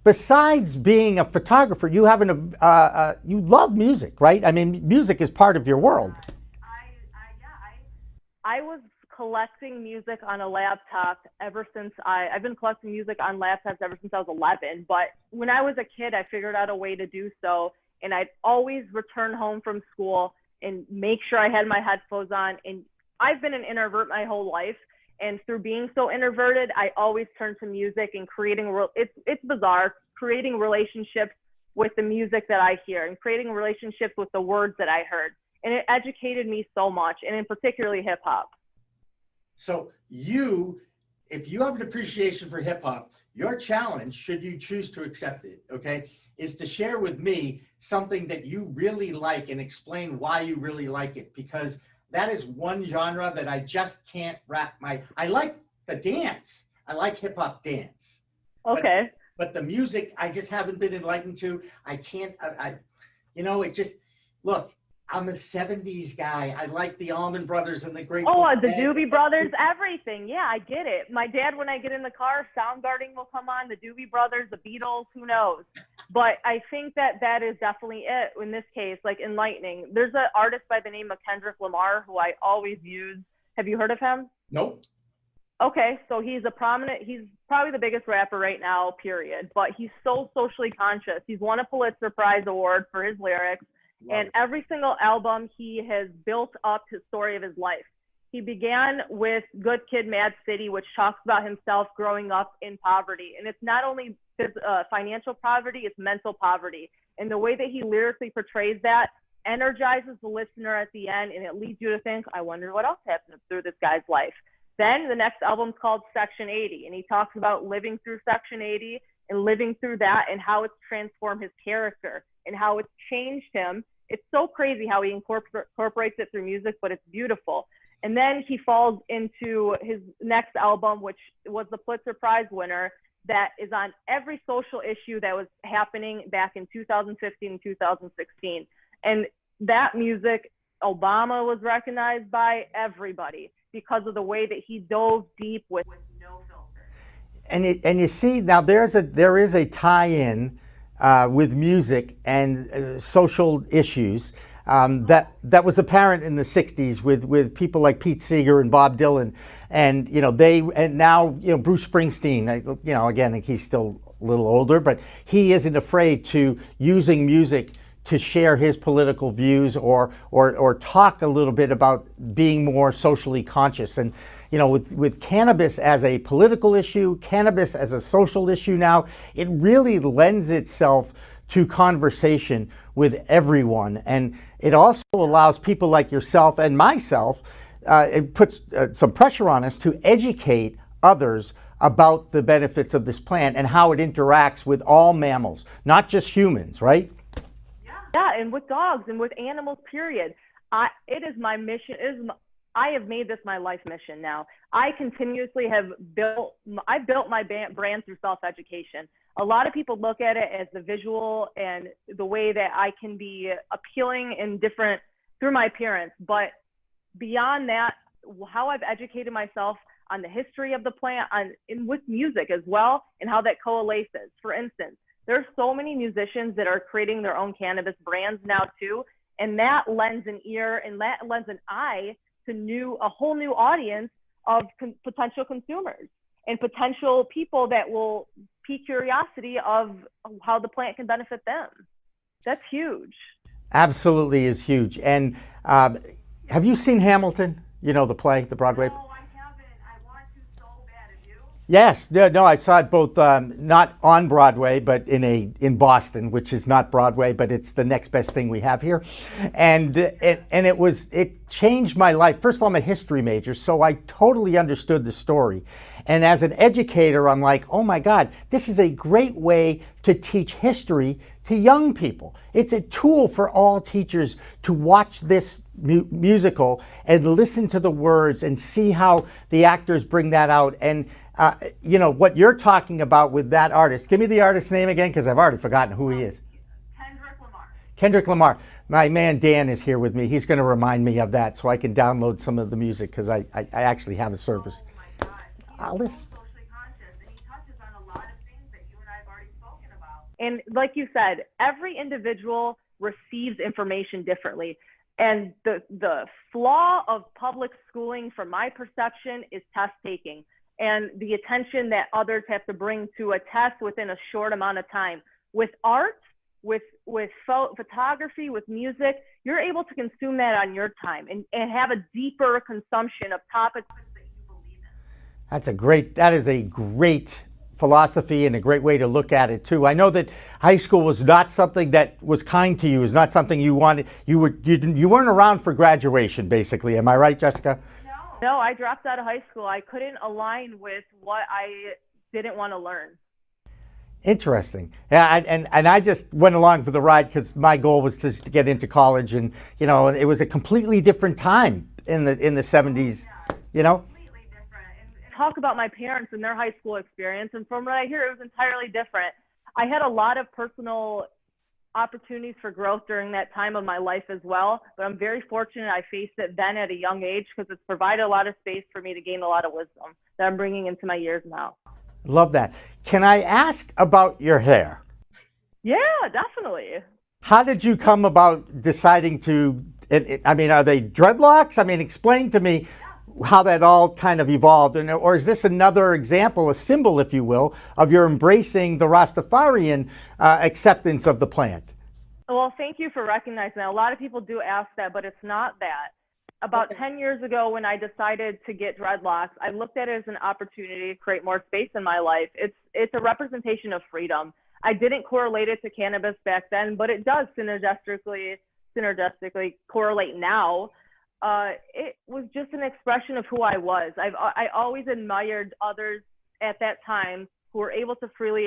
[SPEAKER 2] besides being a photographer, you love music, right? I mean, music is part of your world.
[SPEAKER 17] I was collecting music on a laptop ever since I've been collecting music on laptops ever since I was 11. But when I was a kid, I figured out a way to do so. And I'd always return home from school and make sure I had my headphones on. And I've been an introvert my whole life. And through being so introverted, I always turn to music and it's bizarre, creating relationships with the music that I hear and creating relationships with the words that I heard. And it educated me so much, and in particularly hip hop.
[SPEAKER 2] So if you have an appreciation for hip hop, your challenge, should you choose to accept it, okay, is to share with me something that you really like and explain why you really like it, because that is one genre that I just can't I like the dance. I like hip hop dance.
[SPEAKER 17] Okay.
[SPEAKER 2] But the music, I just haven't been enlightened to. I can't, look, I'm a 70s guy. I like the Allman Brothers and the Great.
[SPEAKER 17] Oh, the Doobie Brothers, everything. Yeah, I get it. My dad, when I get in the car, Soundgarden will come on, the Doobie Brothers, the Beatles, who knows? But I think that is definitely it in this case, like enlightening. There's an artist by the name of Kendrick Lamar who I always use. Have you heard of him?
[SPEAKER 2] Nope.
[SPEAKER 17] Okay, so he's probably the biggest rapper right now, period. But he's so socially conscious. He's won a Pulitzer Prize award for his lyrics. And every single album, he has built up his story of his life. He began with Good Kid, Mad City, which talks about himself growing up in poverty. And it's not only financial poverty, it's mental poverty. And the way that he lyrically portrays that energizes the listener at the end, and it leads you to think, I wonder what else happened through this guy's life. Then the next album's called Section 80, and he talks about living through Section 80 and living through that and how it's transformed his character and how it's changed him. It's so crazy how he incorporates it through music, but it's beautiful. And then he falls into his next album, which was the Pulitzer Prize winner, that is on every social issue that was happening back in 2015 and 2016. And that music, Obama was recognized by everybody because of the way that he dove deep with no filter.
[SPEAKER 2] And you see now there is a tie-in with music and social issues that was apparent in the '60s with people like Pete Seeger and Bob Dylan, and now Bruce Springsteen. Again, he's still a little older, but he isn't afraid to using music to share his political views or talk a little bit about being more socially conscious. And with cannabis as a political issue, cannabis as a social issue now, it really lends itself to conversation with everyone. And it also allows people like yourself and myself, it puts some pressure on us to educate others about the benefits of this plant and how it interacts with all mammals, not just humans, right?
[SPEAKER 17] Yeah, and with dogs and with animals, period. It is my mission. I have made this my life mission now. I continuously have built my brand through self-education. A lot of people look at it as the visual and the way that I can be appealing in different through my appearance. But beyond that, how I've educated myself on the history of the plant, and with music as well, and how that coalesces. For instance, there's so many musicians that are creating their own cannabis brands now too, and that lends an ear and that lends an eye to a whole new audience of potential consumers and potential people that will pique curiosity of how the plant can benefit them. That's huge.
[SPEAKER 2] Absolutely is huge. And have you seen Hamilton? The play, the Broadway?
[SPEAKER 17] No, I haven't. I want to so bad. Have you?
[SPEAKER 2] Yes, no, I saw it both not on Broadway, but in Boston, which is not Broadway, but it's the next best thing we have here, and it changed my life. First of all, I'm a history major, so I totally understood the story, and as an educator, I'm like, oh my God, this is a great way to teach history to young people. It's a tool for all teachers to watch this musical and listen to the words and see how the actors bring that out. And what you're talking about with that artist, give me the artist's name again, because I've already forgotten who he is. Kendrick Lamar. My man Dan is here with me. He's going to remind me of that so I can download some of the music, because I actually have a service.
[SPEAKER 17] Oh my God.
[SPEAKER 2] I'll listen.
[SPEAKER 17] Socially conscious, and he touches on a lot of things that you and I have already spoken about. And like you said, every individual receives information differently. And the flaw of public schooling, from my perception, is test taking and the attention that others have to bring to a test within a short amount of time. With art, with photography, with music, you're able to consume that on your time and have a deeper consumption of topics that you believe in.
[SPEAKER 2] That is a great philosophy and a great way to look at it too. I know that high school was not something that was kind to you. It was not something you wanted. You weren't around for graduation, basically. Am I right, Jessica?
[SPEAKER 17] No, I dropped out of high school. I couldn't align with what I didn't want to learn.
[SPEAKER 2] Interesting. Yeah, and I just went along for the ride because my goal was just to get into college, and it was a completely different time in the 70s.
[SPEAKER 17] Completely different. And talk about my parents and their high school experience, and from what I hear, it was entirely different. I had a lot of personal opportunities for growth during that time of my life as well, but I'm very fortunate I faced it then at a young age, because it's provided a lot of space for me to gain a lot of wisdom that I'm bringing into my years now.
[SPEAKER 2] Love that. Can I ask about your hair?
[SPEAKER 17] Yeah, definitely.
[SPEAKER 2] How did you come about deciding to, are they dreadlocks? Explain to me how that all kind of evolved, or is this another example, a symbol, if you will, of your embracing the Rastafarian acceptance of the plant?
[SPEAKER 17] Well, thank you for recognizing that. A lot of people do ask that, but it's not that. About 10 years ago, when I decided to get dreadlocks, I looked at it as an opportunity to create more space in my life. It's a representation of freedom. I didn't correlate it to cannabis back then, but it does synergistically correlate now. It was just an expression of who I was. I always admired others at that time who were able to freely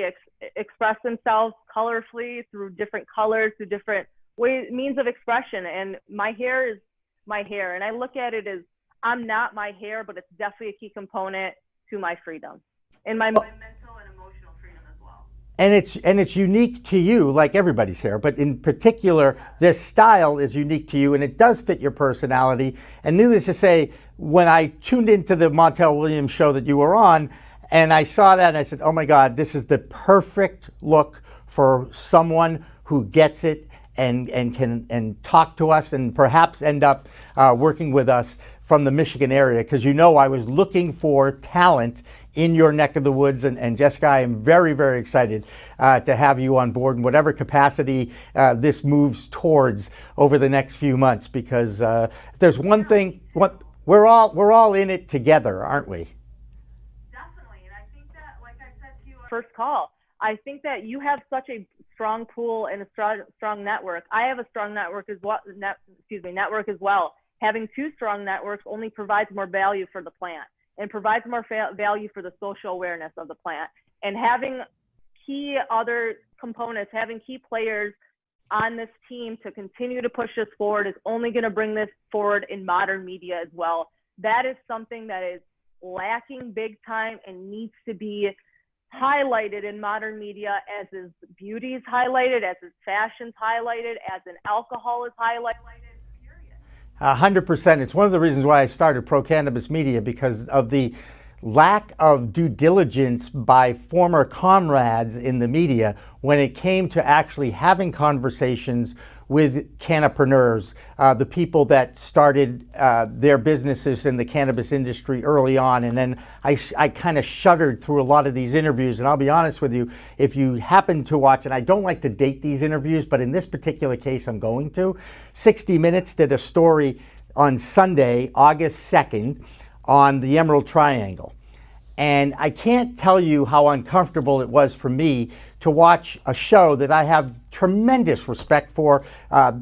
[SPEAKER 17] express themselves colorfully through different colors, through different means of expression. And my hair is my hair, and I look at it as I'm not my hair, but it's definitely a key component to my freedom and my mental and emotional freedom as well.
[SPEAKER 2] And it's unique to you, like everybody's hair, but in particular, this style is unique to you, and it does fit your personality. And needless to say, when I tuned into the Montel Williams show that you were on, and I saw that, and I said, oh my God, this is the perfect look for someone who gets it and can talk to us and perhaps end up working with us from the Michigan area, because I was looking for talent in your neck of the woods. And Jessica, I am very, very excited to have you on board in whatever capacity this moves towards over the next few months, because if there's one thing, we're all in it together, aren't we?
[SPEAKER 17] Definitely. And I think that, like I said to you first call, I think that you have such a strong pool and a strong network. I have a strong network as well. Network as well. Having two strong networks only provides more value for the plant and provides more value for the social awareness of the plant. And having key other components, having key players on this team to continue to push this forward is only going to bring this forward in modern media as well. That is something that is lacking big time and needs to be highlighted in modern media, as is beauty is highlighted, as is fashion's highlighted, as in alcohol is highlighted.
[SPEAKER 2] 100%. It's one of the reasons why I started Pro Cannabis Media, because of the lack of due diligence by former comrades in the media when it came to actually having conversations with cannapreneurs, the people that started their businesses in the cannabis industry early on. And then I kind of shuddered through a lot of these interviews. And I'll be honest with you, if you happen to watch, and I don't like to date these interviews, but in this particular case, I'm going to. 60 Minutes did a story on Sunday, August 2nd, on the Emerald Triangle. And I can't tell you how uncomfortable it was for me to watch a show that I have tremendous respect for.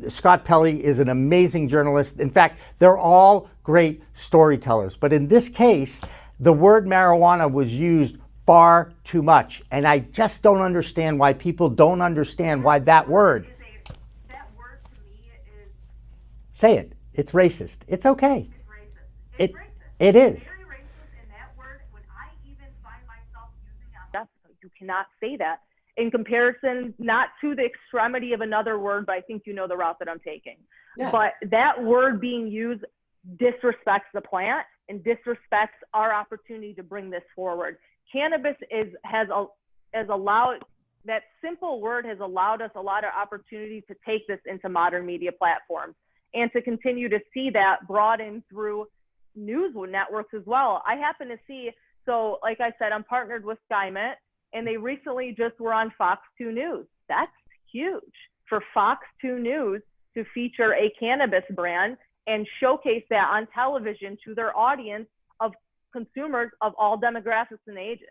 [SPEAKER 2] Scott Pelley is an amazing journalist. In fact, they're all great storytellers. But in this case, the word marijuana was used far too much. And I just don't understand why people don't understand why that word.
[SPEAKER 17] That word to me is...
[SPEAKER 2] Say it. It's racist. It's okay.
[SPEAKER 17] It's racist.
[SPEAKER 2] It is.
[SPEAKER 17] You cannot say that in comparison, not to the extremity of another word, but I think you know the route that I'm taking. Yeah. But that word being used disrespects the plant and disrespects our opportunity to bring this forward. Cannabis has allowed, that simple word has allowed us a lot of opportunity to take this into modern media platforms and to continue to see that broaden through news networks as well. I happen to see, so like I said, I'm partnered with SkyMint, and they recently just were on Fox 2 News. That's huge for Fox 2 News to feature a cannabis brand and showcase that on television to their audience of consumers of all demographics and ages.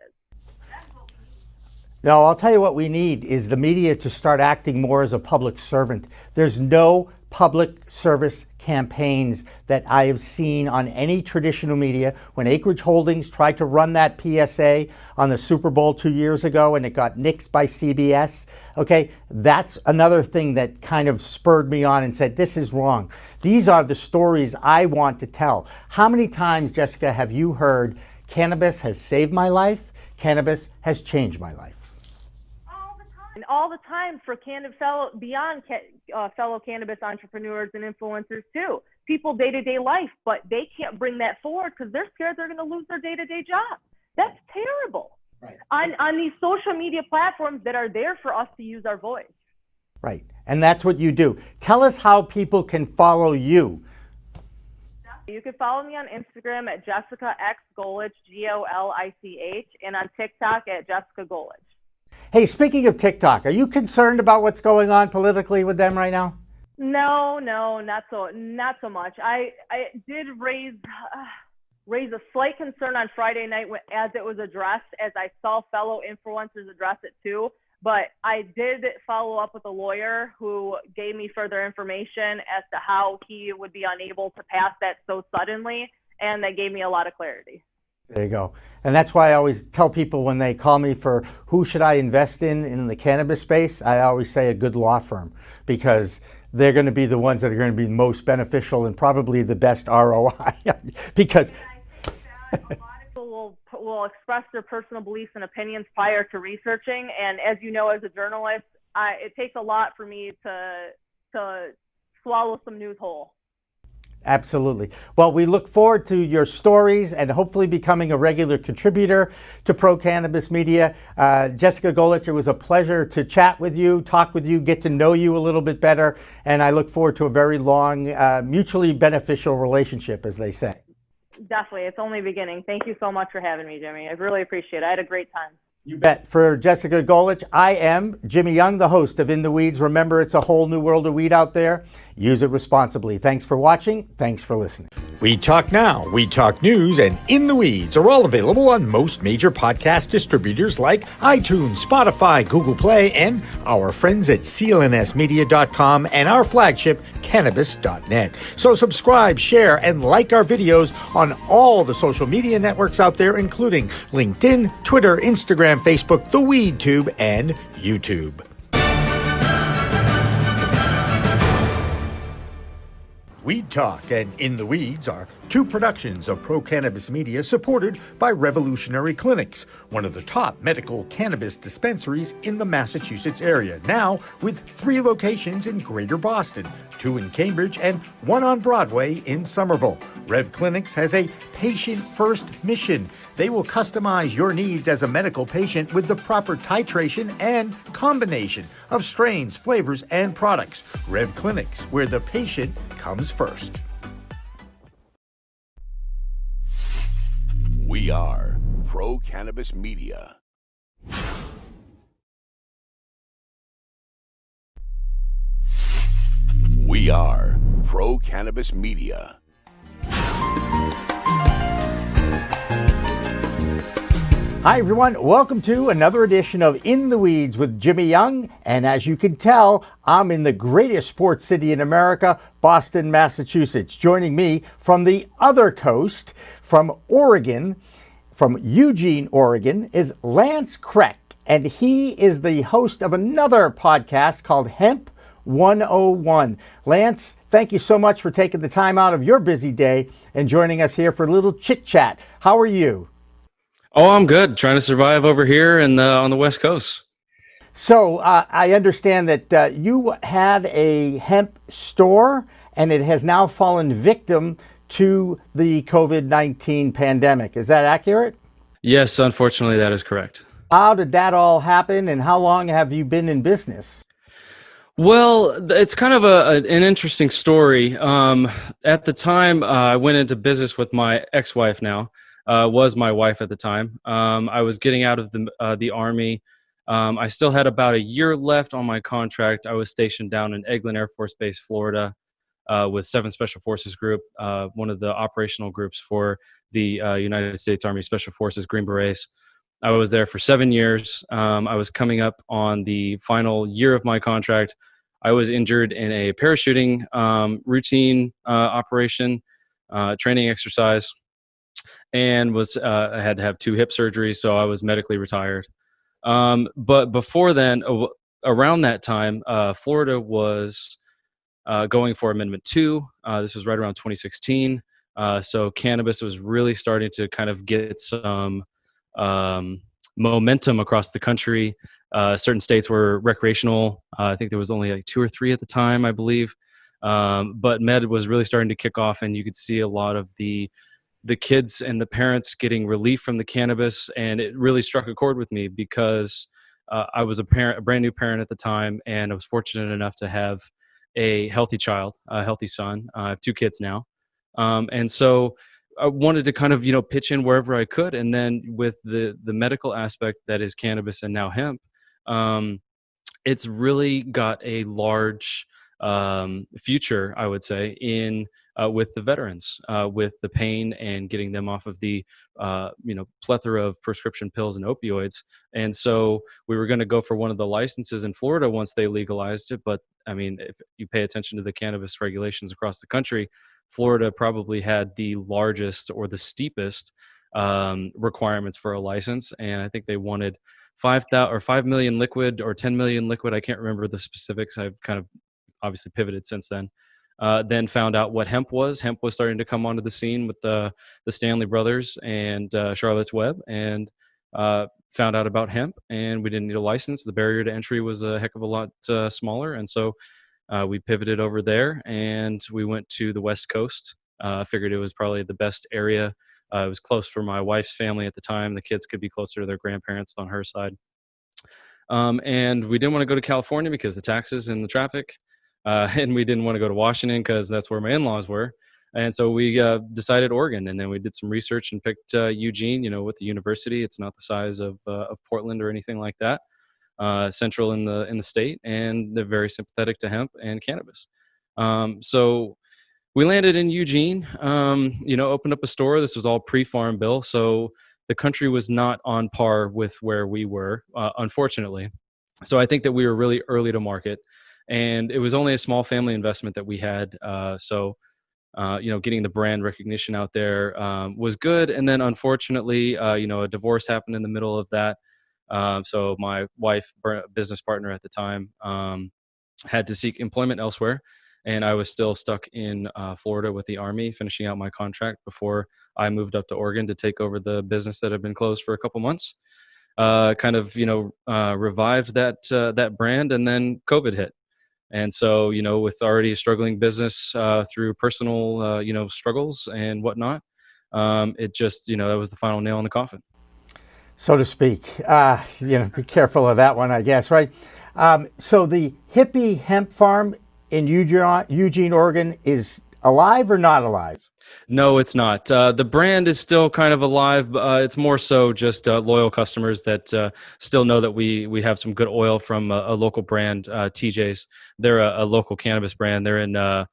[SPEAKER 2] No, I'll tell you what we need is the media to start acting more as a public servant. There's no public service campaigns that I have seen on any traditional media. When Acreage Holdings tried to run that PSA on the Super Bowl 2 years ago and it got nixed by CBS, okay, that's another thing that kind of spurred me on and said, this is wrong. These are the stories I want to tell. How many times, Jessica, have you heard, cannabis has saved my life, cannabis has changed my life?
[SPEAKER 17] And all the time for fellow cannabis entrepreneurs and influencers too. People day-to-day life, but they can't bring that forward because they're scared they're going to lose their day-to-day job. That's terrible. Right. On these social media platforms that are there for us to use our voice.
[SPEAKER 2] Right. And that's what you do. Tell us how people can follow you.
[SPEAKER 17] You can follow me on Instagram at Jessica X Golich, Golich, and on TikTok at Jessica Golich.
[SPEAKER 2] Hey, speaking of TikTok, are you concerned about what's going on politically with them right now?
[SPEAKER 17] No, not so much. I did raise a slight concern on Friday night as it was addressed, as I saw fellow influencers address it too. But I did follow up with a lawyer who gave me further information as to how he would be unable to pass that so suddenly, and that gave me a lot of clarity.
[SPEAKER 2] There you go. And that's why I always tell people when they call me for who should I invest in the cannabis space, I always say a good law firm, because they're going to be the ones that are going to be most beneficial and probably the best ROI. Because
[SPEAKER 17] I think that a lot of people will will express their personal beliefs and opinions prior to researching. And as you know, as a journalist, it takes a lot for me to swallow some news whole.
[SPEAKER 2] Absolutely. Well, we look forward to your stories and hopefully becoming a regular contributor to Pro Cannabis Media. Jessica Golich, it was a pleasure to chat with you, talk with you, get to know you a little bit better. And I look forward to a very long, mutually beneficial relationship, as they say.
[SPEAKER 17] Definitely. It's only beginning. Thank you so much for having me, Jimmy. I really appreciate it. I had a great time.
[SPEAKER 2] You bet. For Jessica Golich, I am Jimmy Young, the host of In the Weeds. Remember, it's a whole new world of weed out there. Use it responsibly. Thanks for watching. Thanks for listening.
[SPEAKER 3] Weed Talk Now, Weed Talk News, and In the Weeds are all available on most major podcast distributors like iTunes, Spotify, Google Play, and our friends at clnsmedia.com and our flagship, cannabis.net. So subscribe, share, and like our videos on all the social media networks out there, including LinkedIn, Twitter, Instagram, Facebook, the WeedTube, and YouTube. Weed Talk and In the Weeds are two productions of Pro Cannabis Media supported by Revolutionary Clinics, one of the top medical cannabis dispensaries in the Massachusetts area, now with 3 locations in Greater Boston, 2 in Cambridge, and 1 on Broadway in Somerville. Rev Clinics has a patient-first mission. They will customize your needs as a medical patient with the proper titration and combination of strains, flavors, and products. Rev Clinics, where the patient comes first.
[SPEAKER 9] We are Pro Cannabis Media. We are Pro Cannabis Media.
[SPEAKER 2] Hi, everyone. Welcome to another edition of In the Weeds with Jimmy Young. And as you can tell, I'm in the greatest sports city in America, Boston, Massachusetts. Joining me from the other coast, from Oregon, from Eugene, Oregon, is Lance Kreck. And he is the host of another podcast called Hemp 101. Lance, thank you so much for taking the time out of your busy day and joining us here for a little chit chat. How are you?
[SPEAKER 18] Oh, I'm good. Trying to survive over here and on the West Coast.
[SPEAKER 2] So I understand that you had a hemp store and it has now fallen victim to the COVID-19 pandemic. Is that accurate?
[SPEAKER 18] Yes, unfortunately, that is correct.
[SPEAKER 2] How did that all happen and how long have you been in business?
[SPEAKER 18] Well, it's kind of an interesting story. At the time, I went into business with my ex-wife now. Was my wife at the time. I was getting out of the Army. I still had about a year left on my contract. I was stationed down in Eglin Air Force Base, Florida, with 7th Special Forces Group, one of the operational groups for the United States Army Special Forces Green Berets. I was there for 7 years. I was coming up on the final year of my contract. I was injured in a parachuting routine operation, training exercise. And I had to have 2 hip surgeries, so I was medically retired. But before then, around that time, Florida was going for Amendment 2. This was right around 2016. So cannabis was really starting to kind of get some momentum across the country. Certain states were recreational. I think there was only like 2 or 3 at the time, I believe. But med was really starting to kick off, and you could see a lot of the kids and the parents getting relief from the cannabis, and it really struck a chord with me because I was a brand new parent at the time, and I was fortunate enough to have a healthy child, a healthy son. I have 2 kids now, and so I wanted to kind of pitch in wherever I could, and then with the medical aspect that is cannabis and now hemp, it's really got a large future, I would say, in with the veterans, with the pain and getting them off of the plethora of prescription pills and opioids. And so we were going to go for one of the licenses in Florida once they legalized it. But I mean, if you pay attention to the cannabis regulations across the country, Florida probably had the largest or the steepest requirements for a license. And I think they wanted 5 million liquid or 10 million liquid. I can't remember the specifics. I've kind of obviously pivoted since then. then found out what hemp was. Hemp was starting to come onto the scene with the Stanley Brothers and Charlotte's Web, and found out about hemp, and we didn't need a license. The barrier to entry was a heck of a lot smaller, and so we pivoted over there, and we went to the West Coast. Figured it was probably the best area. It was close for my wife's family at the time. The kids could be closer to their grandparents on her side. And we didn't want to go to California because the taxes and the traffic. And we didn't want to go to Washington because that's where my in-laws were. And so we decided Oregon, and then we did some research and picked Eugene, with the university. It's not the size of Portland or anything like that. Central in the state, and they're very sympathetic to hemp and cannabis. So we landed in Eugene, opened up a store. This was all pre-Farm Bill. So the country was not on par with where we were, unfortunately. So I think that we were really early to market, and it was only a small family investment that we had. Getting the brand recognition out there was good. And then unfortunately, a divorce happened in the middle of that. So my wife, business partner at the time, had to seek employment elsewhere. And I was still stuck in Florida with the Army, finishing out my contract before I moved up to Oregon to take over the business that had been closed for a couple months. Revived that brand, and then COVID hit. And so, with already a struggling business through personal, struggles and whatnot, it just, that was the final nail in the coffin.
[SPEAKER 2] So to speak. Be careful of that one, I guess, right? So the Hippie Hemp Farm in Eugene, Oregon is alive or not alive?
[SPEAKER 18] No, it's not. The brand is still kind of alive. It's more so just loyal customers that still know that we have some good oil from a local brand, TJ's. They're a local cannabis brand. They're in a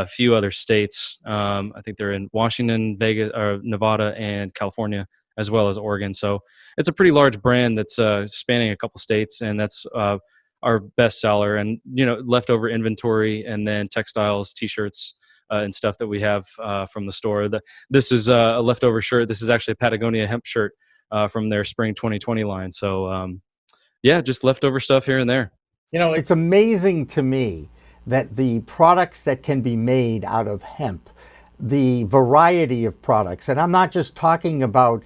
[SPEAKER 18] few other states. I think they're in Washington, Vegas, or Nevada, and California, as well as Oregon. So it's a pretty large brand that's spanning a couple states, and that's our best seller. And leftover inventory, and then textiles, t-shirts, and stuff that we have from the store. This is a leftover shirt. This is actually a Patagonia hemp shirt from their spring 2020 line. So just leftover stuff here and there.
[SPEAKER 2] It's amazing to me that the products that can be made out of hemp, the variety of products, and I'm not just talking about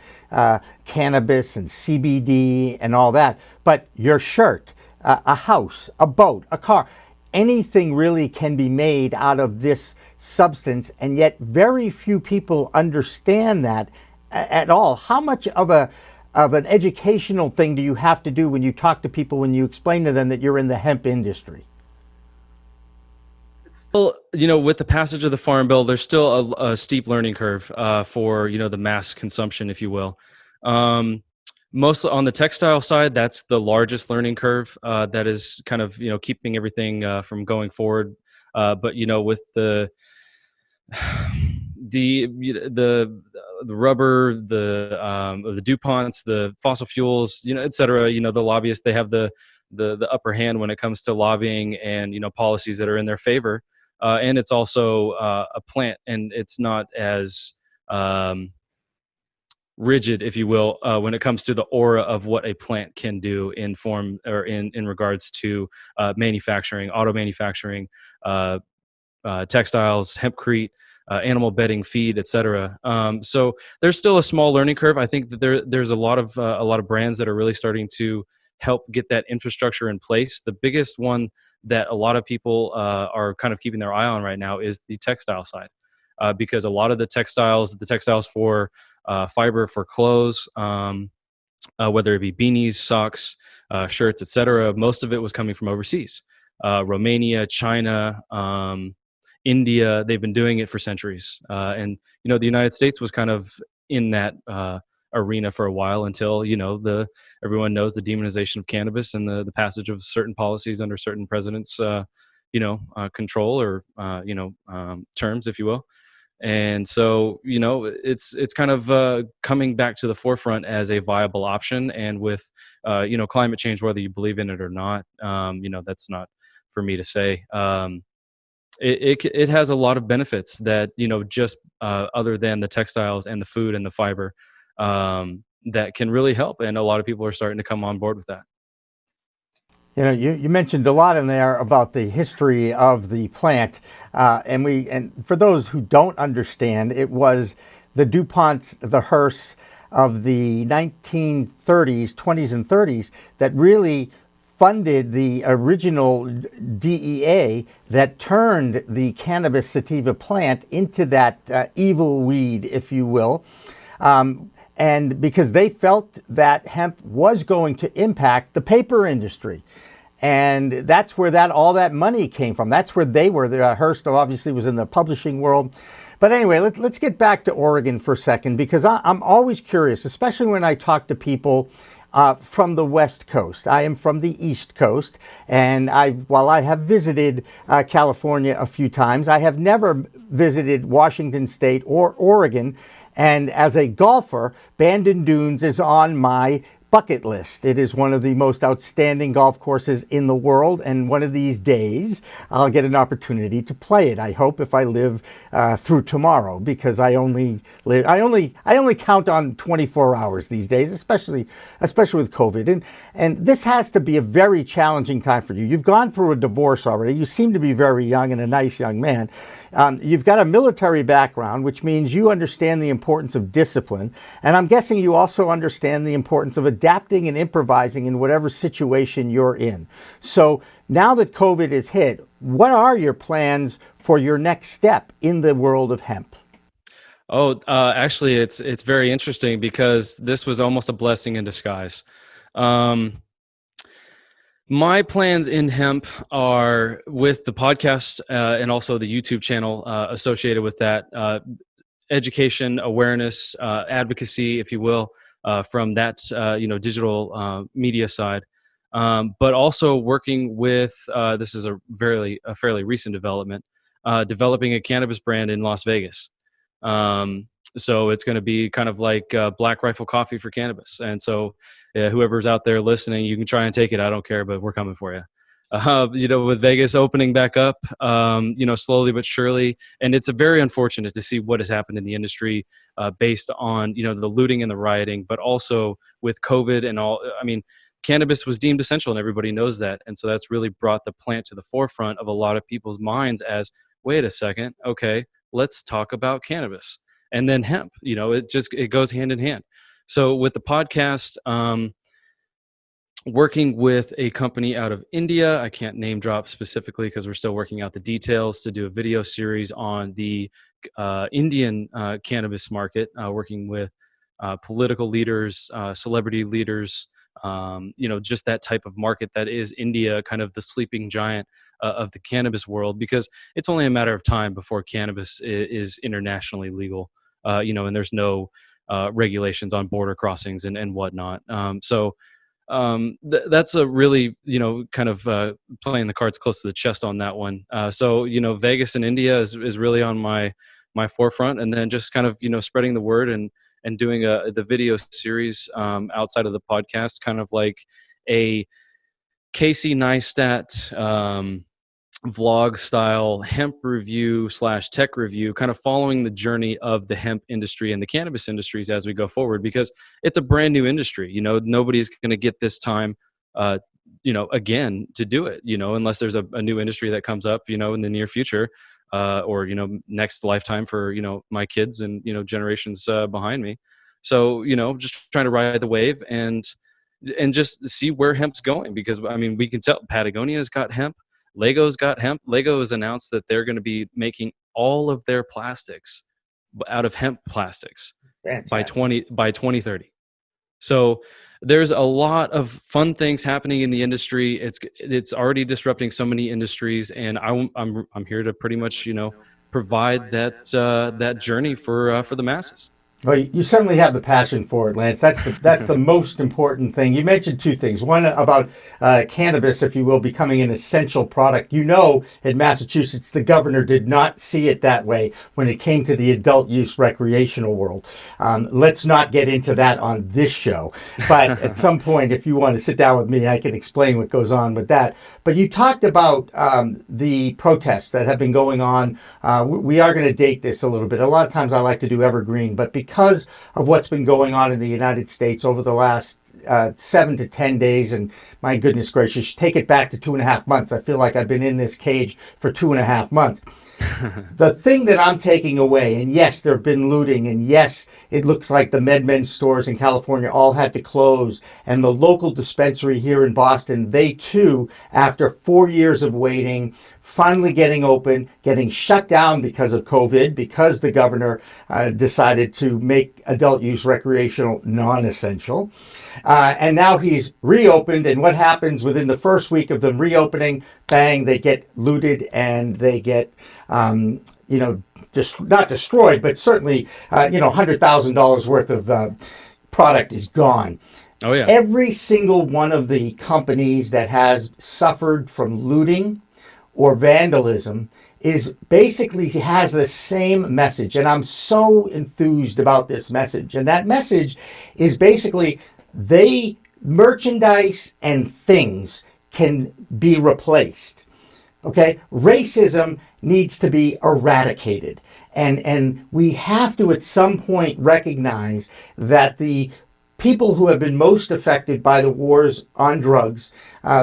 [SPEAKER 2] cannabis and CBD and all that, but your shirt, a house, a boat, a car, anything really can be made out of this substance, and yet very few people understand that at all. How much of an educational thing do you have to do when you talk to people, when you explain to them that you're in the hemp industry?
[SPEAKER 18] Still, with the passage of the Farm Bill, there's still a steep learning curve for, the mass consumption, if you will. Mostly on the textile side, that's the largest learning curve that is kind of, keeping everything from going forward. But, with the rubber, the DuPonts, the fossil fuels, et cetera, the lobbyists, they have the upper hand when it comes to lobbying and, policies that are in their favor. And it's also a plant, and it's not as rigid, if you will, when it comes to the aura of what a plant can do in form or in regards to manufacturing, auto manufacturing, textiles, hempcrete, animal bedding, feed, etc. So there's still a small learning curve. I think that there's a lot of brands that are really starting to help get that infrastructure in place. The biggest one that a lot of people are kind of keeping their eye on right now is the textile side, because a lot of the textiles for fiber for clothes, whether it be beanies, socks, shirts, etc., most of it was coming from overseas. Romania, China, India, they've been doing it for centuries. And, the United States was kind of in that arena for a while until, everyone knows the demonization of cannabis and the passage of certain policies under certain presidents, control or, terms, if you will. And so, it's kind of coming back to the forefront as a viable option. And with, climate change, whether you believe in it or not, that's not for me to say. It has a lot of benefits that, just other than the textiles and the food and the fiber, that can really help. And a lot of people are starting to come on board with that.
[SPEAKER 2] You know, you mentioned a lot in there about the history of the plant, and for those who don't understand, it was the DuPonts, the Hearsts of the 1930s, 20s, and 30s that really funded the original DEA that turned the cannabis sativa plant into that evil weed, if you will. And because they felt that hemp was going to impact the paper industry. And that's where all that money came from. That's where they were. Hearst obviously was in the publishing world. But anyway, let's get back to Oregon for a second, because I'm always curious, especially when I talk to people from the West Coast. I am from the East Coast, and while I have visited California a few times, I have never visited Washington State or Oregon. And as a golfer, Bandon Dunes is on my bucket list. It is one of the most outstanding golf courses in the world, and one of these days I'll get an opportunity to play it. I hope, if I live through tomorrow, because I only count on 24 hours these days, especially with COVID. And this has to be a very challenging time for you. You've gone through a divorce already. You seem to be very young and a nice young man. You've got a military background, which means you understand the importance of discipline. And I'm guessing you also understand the importance of adapting and improvising in whatever situation you're in. So now that COVID is hit, what are your plans for your next step in the world of hemp?
[SPEAKER 18] Actually, it's very interesting, because this was almost a blessing in disguise. My plans in hemp are with the podcast and also the YouTube channel associated with that, education, awareness, advocacy, if you will, from that digital media side, but also working with this is a fairly recent development, developing a cannabis brand in Las Vegas. So it's going to be kind of like Black Rifle Coffee for cannabis. And so whoever's out there listening, you can try and take it. I don't care, but we're coming for you. With Vegas opening back up, slowly but surely. And it's very unfortunate to see what has happened in the industry based on, the looting and the rioting, but also with COVID and all. I mean, cannabis was deemed essential, and everybody knows that. And so that's really brought the plant to the forefront of a lot of people's minds as, wait a second, okay, let's talk about cannabis. And then hemp, it goes hand in hand. So with the podcast, working with a company out of India, I can't name drop specifically because we're still working out the details, to do a video series on the Indian cannabis market, working with political leaders, celebrity leaders, just that type of market that is India, kind of the sleeping giant of the cannabis world, because it's only a matter of time before cannabis is internationally legal, and there's no regulations on border crossings and whatnot. That's a really, kind of playing the cards close to the chest on that one. Vegas and India is really on my forefront, and then just kind of, spreading the word and doing the video series outside of the podcast, kind of like a Casey Neistat vlog style hemp review / tech review, kind of following the journey of the hemp industry and the cannabis industries as we go forward, because it's a brand new industry. Nobody's going to get this time, again to do it, unless there's a new industry that comes up, in the near future, or, next lifetime for, my kids and, generations behind me. So, just trying to ride the wave and just see where hemp's going, because I mean, we can tell Patagonia's got hemp. Lego's got hemp. Lego has announced that they're going to be making all of their plastics out of hemp plastics by 2030. So there's a lot of fun things happening in the industry. It's already disrupting so many industries, and I'm here to pretty much provide that journey for the masses.
[SPEAKER 2] Well, you certainly have the passion for it, Lance. That's the most important thing. You mentioned two things. One about cannabis, if you will, becoming an essential product. In Massachusetts, the governor did not see it that way when it came to the adult use recreational world. Let's not get into that on this show. But at some point, if you want to sit down with me, I can explain what goes on with that. But you talked about the protests that have been going on. We are going to date this a little bit. A lot of times I like to do evergreen, but because of what's been going on in the United States over the last 7 to 10 days, and my goodness gracious, take it back to 2.5 months. I feel like I've been in this cage for 2.5 months. The thing that I'm taking away, and yes, there have been looting, and yes, it looks like the MedMen stores in California all had to close, and the local dispensary here in Boston, they too, after 4 years of waiting, finally getting open, getting shut down because of COVID, because the governor decided to make adult use recreational non-essential. And now he's reopened, and what happens within the first week of them reopening? Bang, they get looted and they get, just not destroyed, but certainly, $100,000 worth of product is gone.
[SPEAKER 18] Oh, yeah.
[SPEAKER 2] Every single one of the companies that has suffered from looting or vandalism is basically has the same message. And I'm so enthused about this message. And that message is basically merchandise and things can be replaced. Okay? Racism needs to be eradicated. And we have to at some point recognize that the people who have been most affected by the wars on drugs,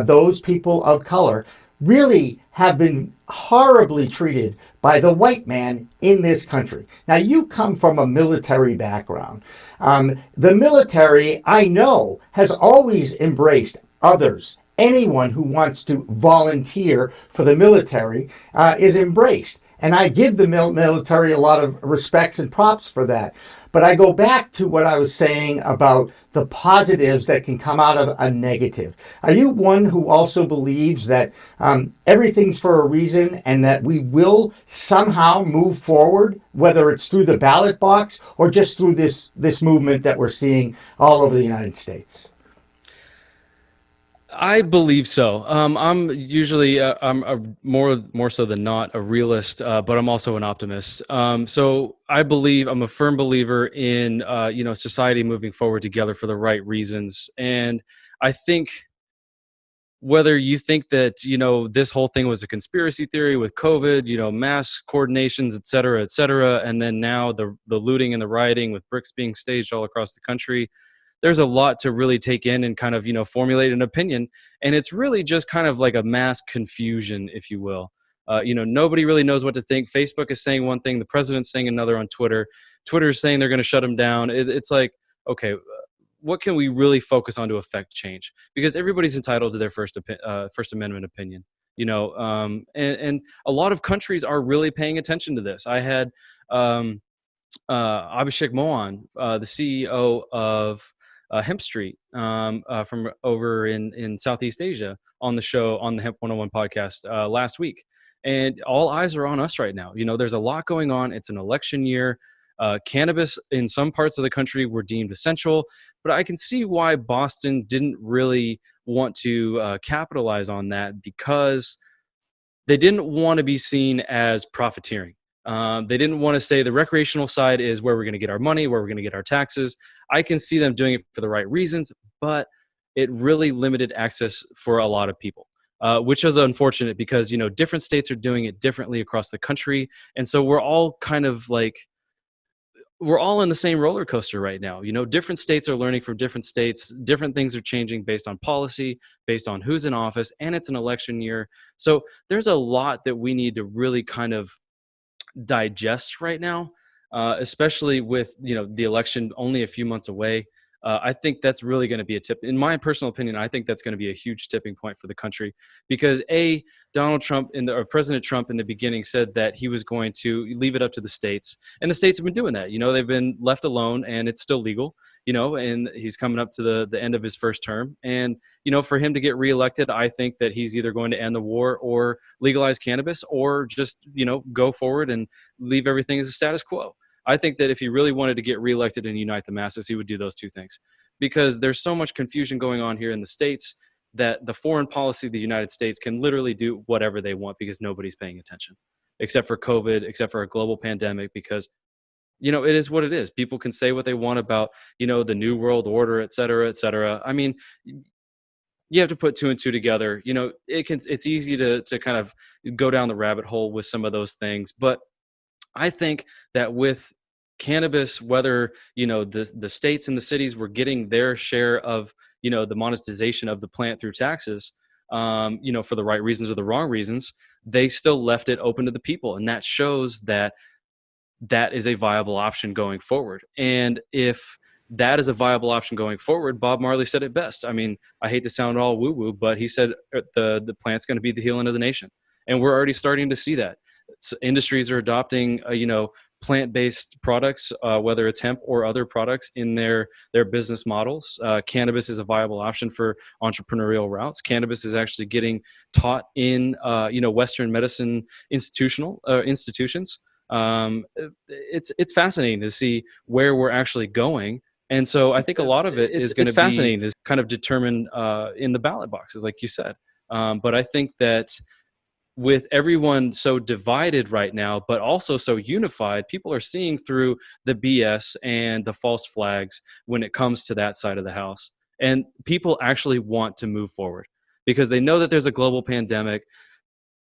[SPEAKER 2] those people of color, really have been horribly treated by the white man in this country. Now, you come from a military background. The military, I know, has always embraced others. Anyone who wants to volunteer for the military is embraced. And I give the military a lot of respects and props for that. But I go back to what I was saying about the positives that can come out of a negative. Are you one who also believes that everything's for a reason and that we will somehow move forward, whether it's through the ballot box or just through this movement that we're seeing all over the United States?
[SPEAKER 18] I believe so. I'm usually I'm more so than not a realist, but I'm also an optimist. So I'm a firm believer in society moving forward together for the right reasons. And I think whether you think that this whole thing was a conspiracy theory with COVID, mass coordinations, et cetera, and then now the looting and the rioting with bricks being staged all across the country. There's a lot to really take in and kind of, formulate an opinion. And it's really just kind of like a mass confusion, if you will. Nobody really knows what to think. Facebook is saying one thing, the president's saying another on Twitter. Twitter's saying they're going to shut them down. It's like, okay, what can we really focus on to affect change? Because everybody's entitled to their First Amendment opinion. And a lot of countries are really paying attention to this. I had Abhishek Mohan, the CEO of Hemp Street from over in Southeast Asia on the show on the Hemp 101 podcast last week. And all eyes are on us right now. There's a lot going on. It's an election year. Cannabis in some parts of the country were deemed essential, but I can see why Boston didn't really want to capitalize on that because they didn't want to be seen as profiteering. They didn't want to say the recreational side is where we're going to get our money, where we're going to get our taxes. I can see them doing it for the right reasons, but it really limited access for a lot of people, which is unfortunate because, different states are doing it differently across the country. And so we're all kind of like, we're all in the same roller coaster right now. Different states are learning from different states. Different things are changing based on policy, based on who's in office, and it's an election year. So there's a lot that we need to really kind of digest right now, especially with the election only a few months away. I think that's really going to be a tip. In my personal opinion, I think that's going to be a huge tipping point for the country because Donald Trump or President Trump in the beginning said that he was going to leave it up to the states, and the states have been doing that. They've been left alone, and it's still legal. And he's coming up to the end of his first term, and for him to get reelected, I think that he's either going to end the war or legalize cannabis, or just go forward and leave everything as a status quo. I think that if he really wanted to get reelected and unite the masses, he would do those two things because there's so much confusion going on here in the States that the foreign policy of the United States can literally do whatever they want because nobody's paying attention, except for COVID, except for a global pandemic, because, it is what it is. People can say what they want about, the New World Order, et cetera, et cetera. I mean, you have to put two and two together. It's easy to kind of go down the rabbit hole with some of those things, but I think that with cannabis, whether the states and the cities were getting their share of the monetization of the plant through taxes, for the right reasons or the wrong reasons, they still left it open to the people. And that shows that that is a viable option going forward. And if that is a viable option going forward, Bob Marley said it best. I mean, I hate to sound all woo-woo, but he said the plant's going to be the healing of the nation. And we're already starting to see that. Industries are adopting, plant-based products, whether it's hemp or other products in their business models. Cannabis is a viable option for entrepreneurial routes. Cannabis is actually getting taught in, Western medicine institutions. It's fascinating to see where we're actually going. And so I think a lot of it is going to be fascinating, is kind of determined in the ballot boxes, like you said. But I think that with everyone so divided right now, but also so unified, people are seeing through the BS and the false flags when it comes to that side of the house. And people actually want to move forward because they know that there's a global pandemic.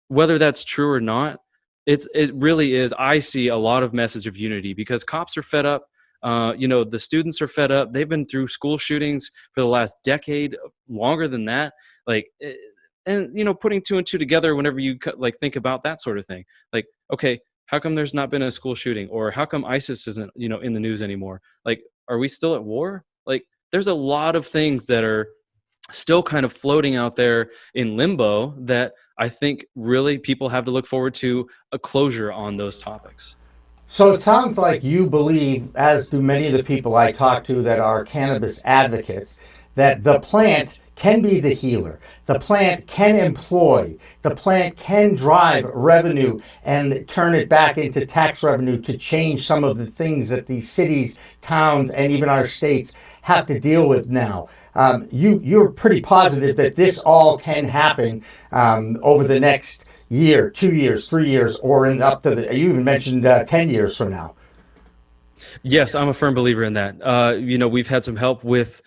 [SPEAKER 18] Whether that's true or not, it really is. I see a lot of message of unity because cops are fed up. The students are fed up. They've been through school shootings for the last decade, longer than that. And putting two and two together whenever you think about that sort of thing, okay, how come there's not been a school shooting, or how come ISIS isn't in the news anymore? Are we still at war? There's a lot of things that are still kind of floating out there in limbo that I think really people have to look forward to a closure on those topics.
[SPEAKER 2] So it sounds like you believe, as do many of the people I talk to that are cannabis advocates, that the plant can be the healer. The plant can employ. The plant can drive revenue and turn it back into tax revenue to change some of the things that these cities, towns, and even our states have to deal with now. You're pretty positive that this all can happen over the next year, 2 years, 3 years, or you even mentioned 10 years from now.
[SPEAKER 18] Yes, I'm a firm believer in that. We've had some help with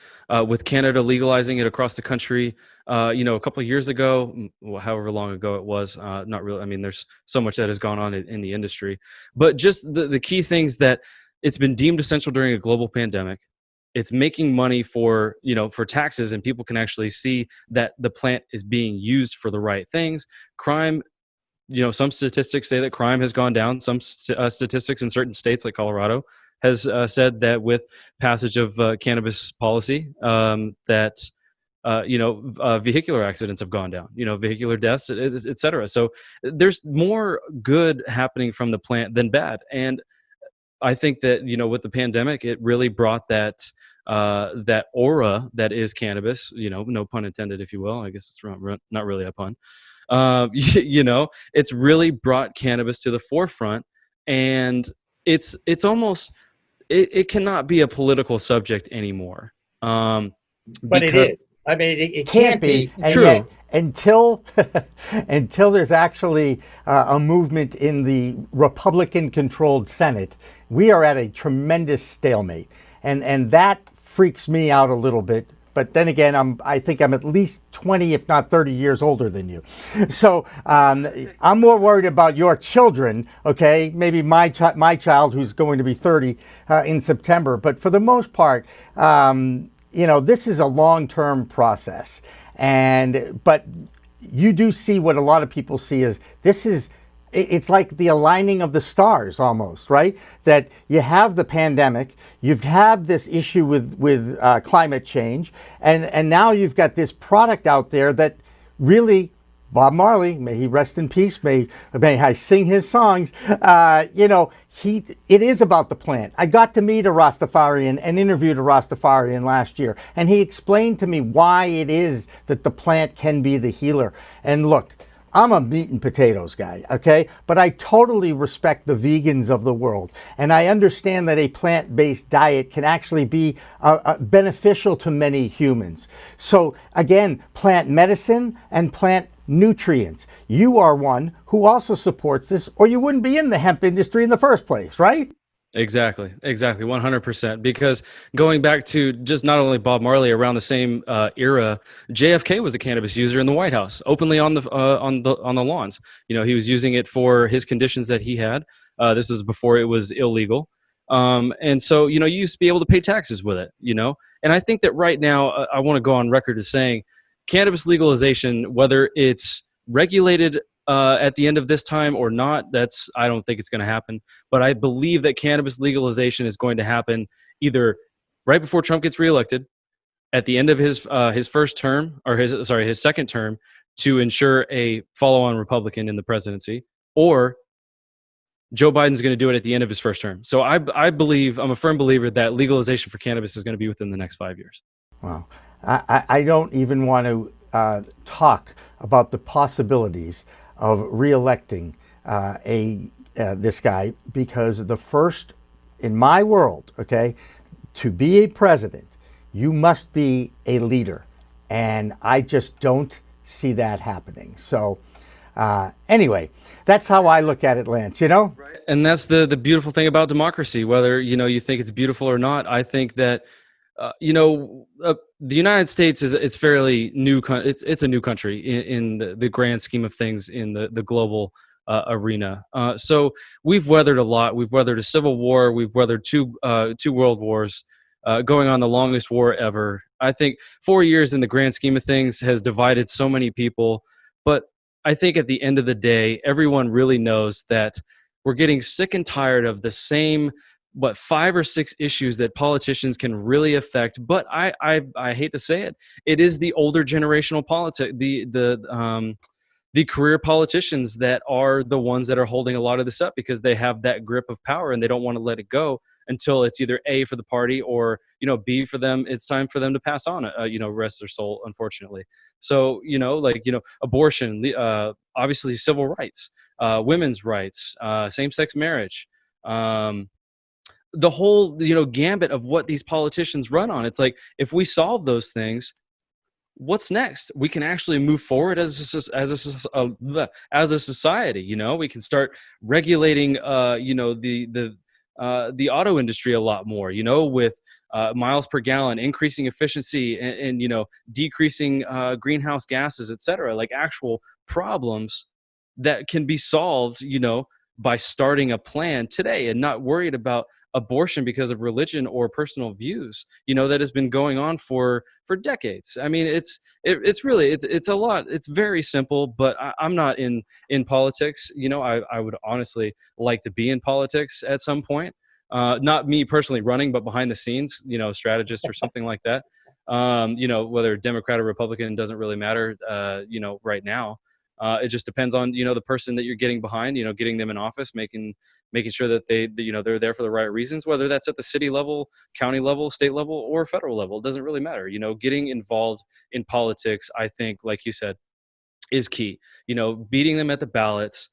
[SPEAKER 18] Canada legalizing it across the country. A couple of years ago, however long ago it was, not really. I mean, there's so much that has gone on in the industry, but just the key things that it's been deemed essential during a global pandemic. It's making money for taxes, and people can actually see that the plant is being used for the right things. Crime, some statistics say that crime has gone down. Some statistics in certain states like Colorado has said that with passage of cannabis policy, vehicular accidents have gone down, vehicular deaths, et cetera. So there's more good happening from the plant than bad. And I think that, with the pandemic, it really brought that aura that is cannabis, no pun intended, if you will. I guess it's not really a pun. It's really brought cannabis to the forefront, and it's almost, it cannot be a political subject anymore.
[SPEAKER 2] But it is. I mean, it can't be.
[SPEAKER 18] True.
[SPEAKER 2] Yet, until there's actually a movement in the Republican-controlled Senate, we are at a tremendous stalemate, and that freaks me out a little bit. But then again, I think I'm at least 20, if not 30 years older than you. So I'm more worried about your children, okay? Maybe my child, who's going to be 30 in September. But for the most part, this is a long-term process. But you do see what a lot of people see is it's like the aligning of the stars almost, right? That you have the pandemic, you've had this issue with climate change, and now you've got this product out there that really, Bob Marley, may he rest in peace, may I sing his songs, it is about the plant. I got to meet a Rastafarian and interviewed a Rastafarian last year, and he explained to me why it is that the plant can be the healer. And look, I'm a meat and potatoes guy, okay? But I totally respect the vegans of the world. And I understand that a plant-based diet can actually be beneficial to many humans. So again, plant medicine and plant nutrients. You are one who also supports this, or you wouldn't be in the hemp industry in the first place, right?
[SPEAKER 18] Exactly, 100%. Because going back to just not only Bob Marley, around the same era, JFK was a cannabis user in the White House, openly on the lawns. He was using it for his conditions that he had. This was before it was illegal. And so, you used to be able to pay taxes with it, and I think that right now, I want to go on record as saying cannabis legalization, whether it's regulated at the end of this time or not, I don't think it's going to happen. But I believe that cannabis legalization is going to happen either right before Trump gets reelected, at the end of his first term, or his second term, to ensure a follow-on Republican in the presidency, or Joe Biden's going to do it at the end of his first term. So I believe, I'm a firm believer that legalization for cannabis is going to be within the next 5 years.
[SPEAKER 2] Wow. I don't even want to talk about the possibilities of reelecting this guy, because the first, in my world, okay, to be a president, you must be a leader. And I just don't see that happening. So anyway, that's how I look at it, Lance,
[SPEAKER 18] And that's the beautiful thing about democracy, whether, you think it's beautiful or not. I think that, the United States is fairly new. It's a new country in the grand scheme of things in the global arena. So we've weathered a lot. We've weathered a civil war. We've weathered two world wars, going on the longest war ever. I think 4 years in the grand scheme of things has divided so many people. But I think at the end of the day, everyone really knows that we're getting sick and tired of the same, 5 or 6 issues that politicians can really affect. But I hate to say it, it is the older generational politics, the career politicians that are the ones that are holding a lot of this up, because they have that grip of power and they don't want to let it go until it's either A, for the party, or, B, for them, it's time for them to pass on, rest their soul, unfortunately. So, abortion, obviously civil rights, women's rights, same-sex marriage, the whole, gambit of what these politicians run on. It's like, if we solve those things, what's next? We can actually move forward as a society. We can start regulating, the auto industry a lot more, with miles per gallon, increasing efficiency, and decreasing greenhouse gases, et cetera, like actual problems that can be solved, by starting a plan today and not worried about abortion because of religion or personal views, that has been going on for decades. I mean, it's a lot. It's very simple, but I'm not in politics. I would honestly like to be in politics at some point. Not me personally running, but behind the scenes, strategist or something like that. Whether Democrat or Republican doesn't really matter, right now. It just depends on, the person that you're getting behind, getting them in office, making sure that they're there for the right reasons, whether that's at the city level, county level, state level, or federal level. It doesn't really matter. Getting involved in politics, I think, like you said, is key. Beating them at the ballots,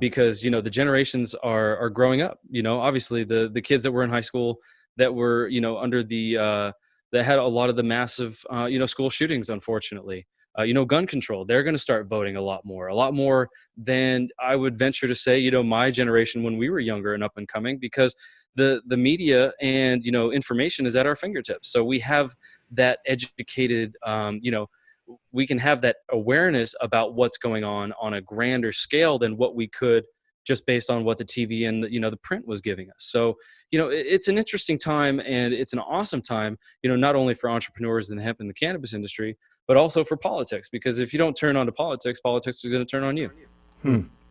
[SPEAKER 18] because, the generations are growing up. Obviously the kids that were in high school that were, under that had a lot of the massive, school shootings, unfortunately. Gun control, they're going to start voting a lot more than I would venture to say, my generation when we were younger and up and coming, because the media and, information is at our fingertips. So we have that educated, we can have that awareness about what's going on a grander scale than what we could just based on what the TV and the print was giving us. So, it's an interesting time, and it's an awesome time, not only for entrepreneurs in the hemp and the cannabis industry, but also for politics, because if you don't turn on to politics, politics is going to turn on you.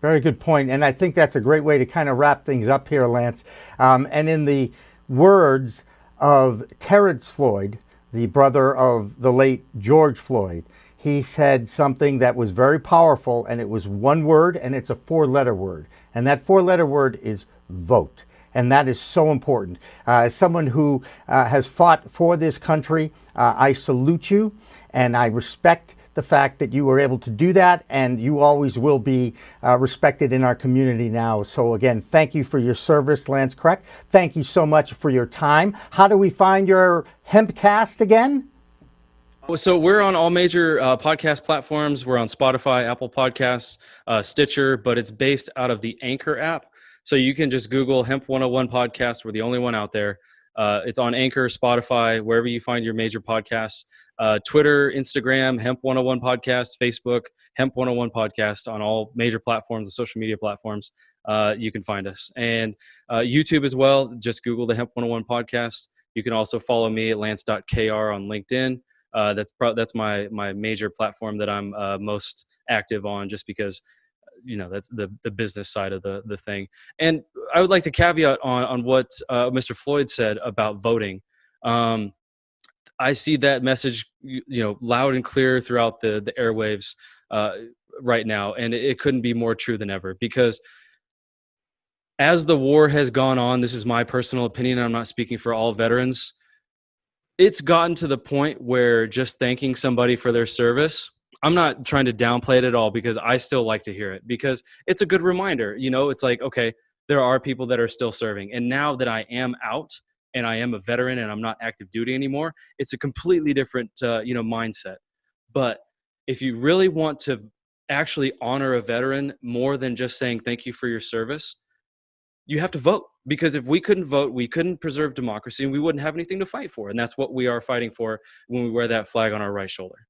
[SPEAKER 2] Very good point. And I think that's a great way to kind of wrap things up here, Lance. And in the words of Terrence Floyd, the brother of the late George Floyd, he said something that was very powerful, and it was one word, and it's a 4-letter word. And that 4-letter word is vote. And that is so important. As someone who has fought for this country, I salute you, and I respect the fact that you were able to do that, and you always will be respected in our community now. So again, thank you for your service, Lance Kreck. Thank you so much for your time. How do we find your Hempcast again?
[SPEAKER 18] So we're on all major podcast platforms. We're on Spotify, Apple Podcasts, Stitcher, but it's based out of the Anchor app. So you can just Google Hemp 101 Podcast. We're the only one out there. It's on Anchor, Spotify, wherever you find your major podcasts. Twitter, Instagram, Hemp 101 Podcast, Facebook, Hemp 101 Podcast on all major platforms, the social media platforms. you can find us. And YouTube as well, just Google the Hemp 101 podcast. You can also follow me at lance.kr on LinkedIn. That's my major platform that I'm most active on, just because, that's the business side of the thing. And I would like to caveat on what Mr. Floyd said about voting. I see that message, loud and clear throughout the airwaves right now, and it couldn't be more true than ever, because as the war has gone on, this is my personal opinion, I'm not speaking for all veterans, it's gotten to the point where just thanking somebody for their service, I'm not trying to downplay it at all, because I still like to hear it, because it's a good reminder. It's like, okay, there are people that are still serving. And now that I am out and I am a veteran and I'm not active duty anymore, it's a completely different, mindset. But if you really want to actually honor a veteran more than just saying thank you for your service, you have to vote. Because if we couldn't vote, we couldn't preserve democracy, and we wouldn't have anything to fight for. And that's what we are fighting for when we wear that flag on our right shoulder.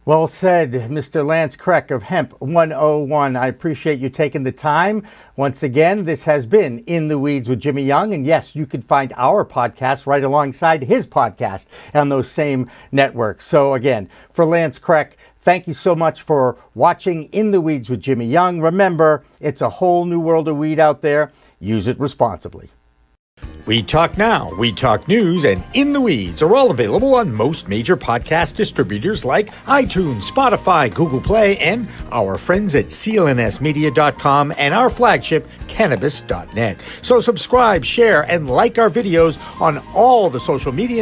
[SPEAKER 2] Well said, Mr. Lance Kreck of Hemp 101. I appreciate you taking the time. Once again, this has been In the Weeds with Jimmy Young. And yes, you can find our podcast right alongside his podcast on those same networks. So again, for Lance Kreck, thank you so much for watching In the Weeds with Jimmy Young. Remember, it's a whole new world of weed out there. Use it responsibly.
[SPEAKER 3] Weed Talk Now, Weed Talk News, and In the Weeds are all available on most major podcast distributors like iTunes, Spotify, Google Play, and our friends at clnsmedia.com and our flagship, cannabis.net. So subscribe, share, and like our videos on all the social media networks.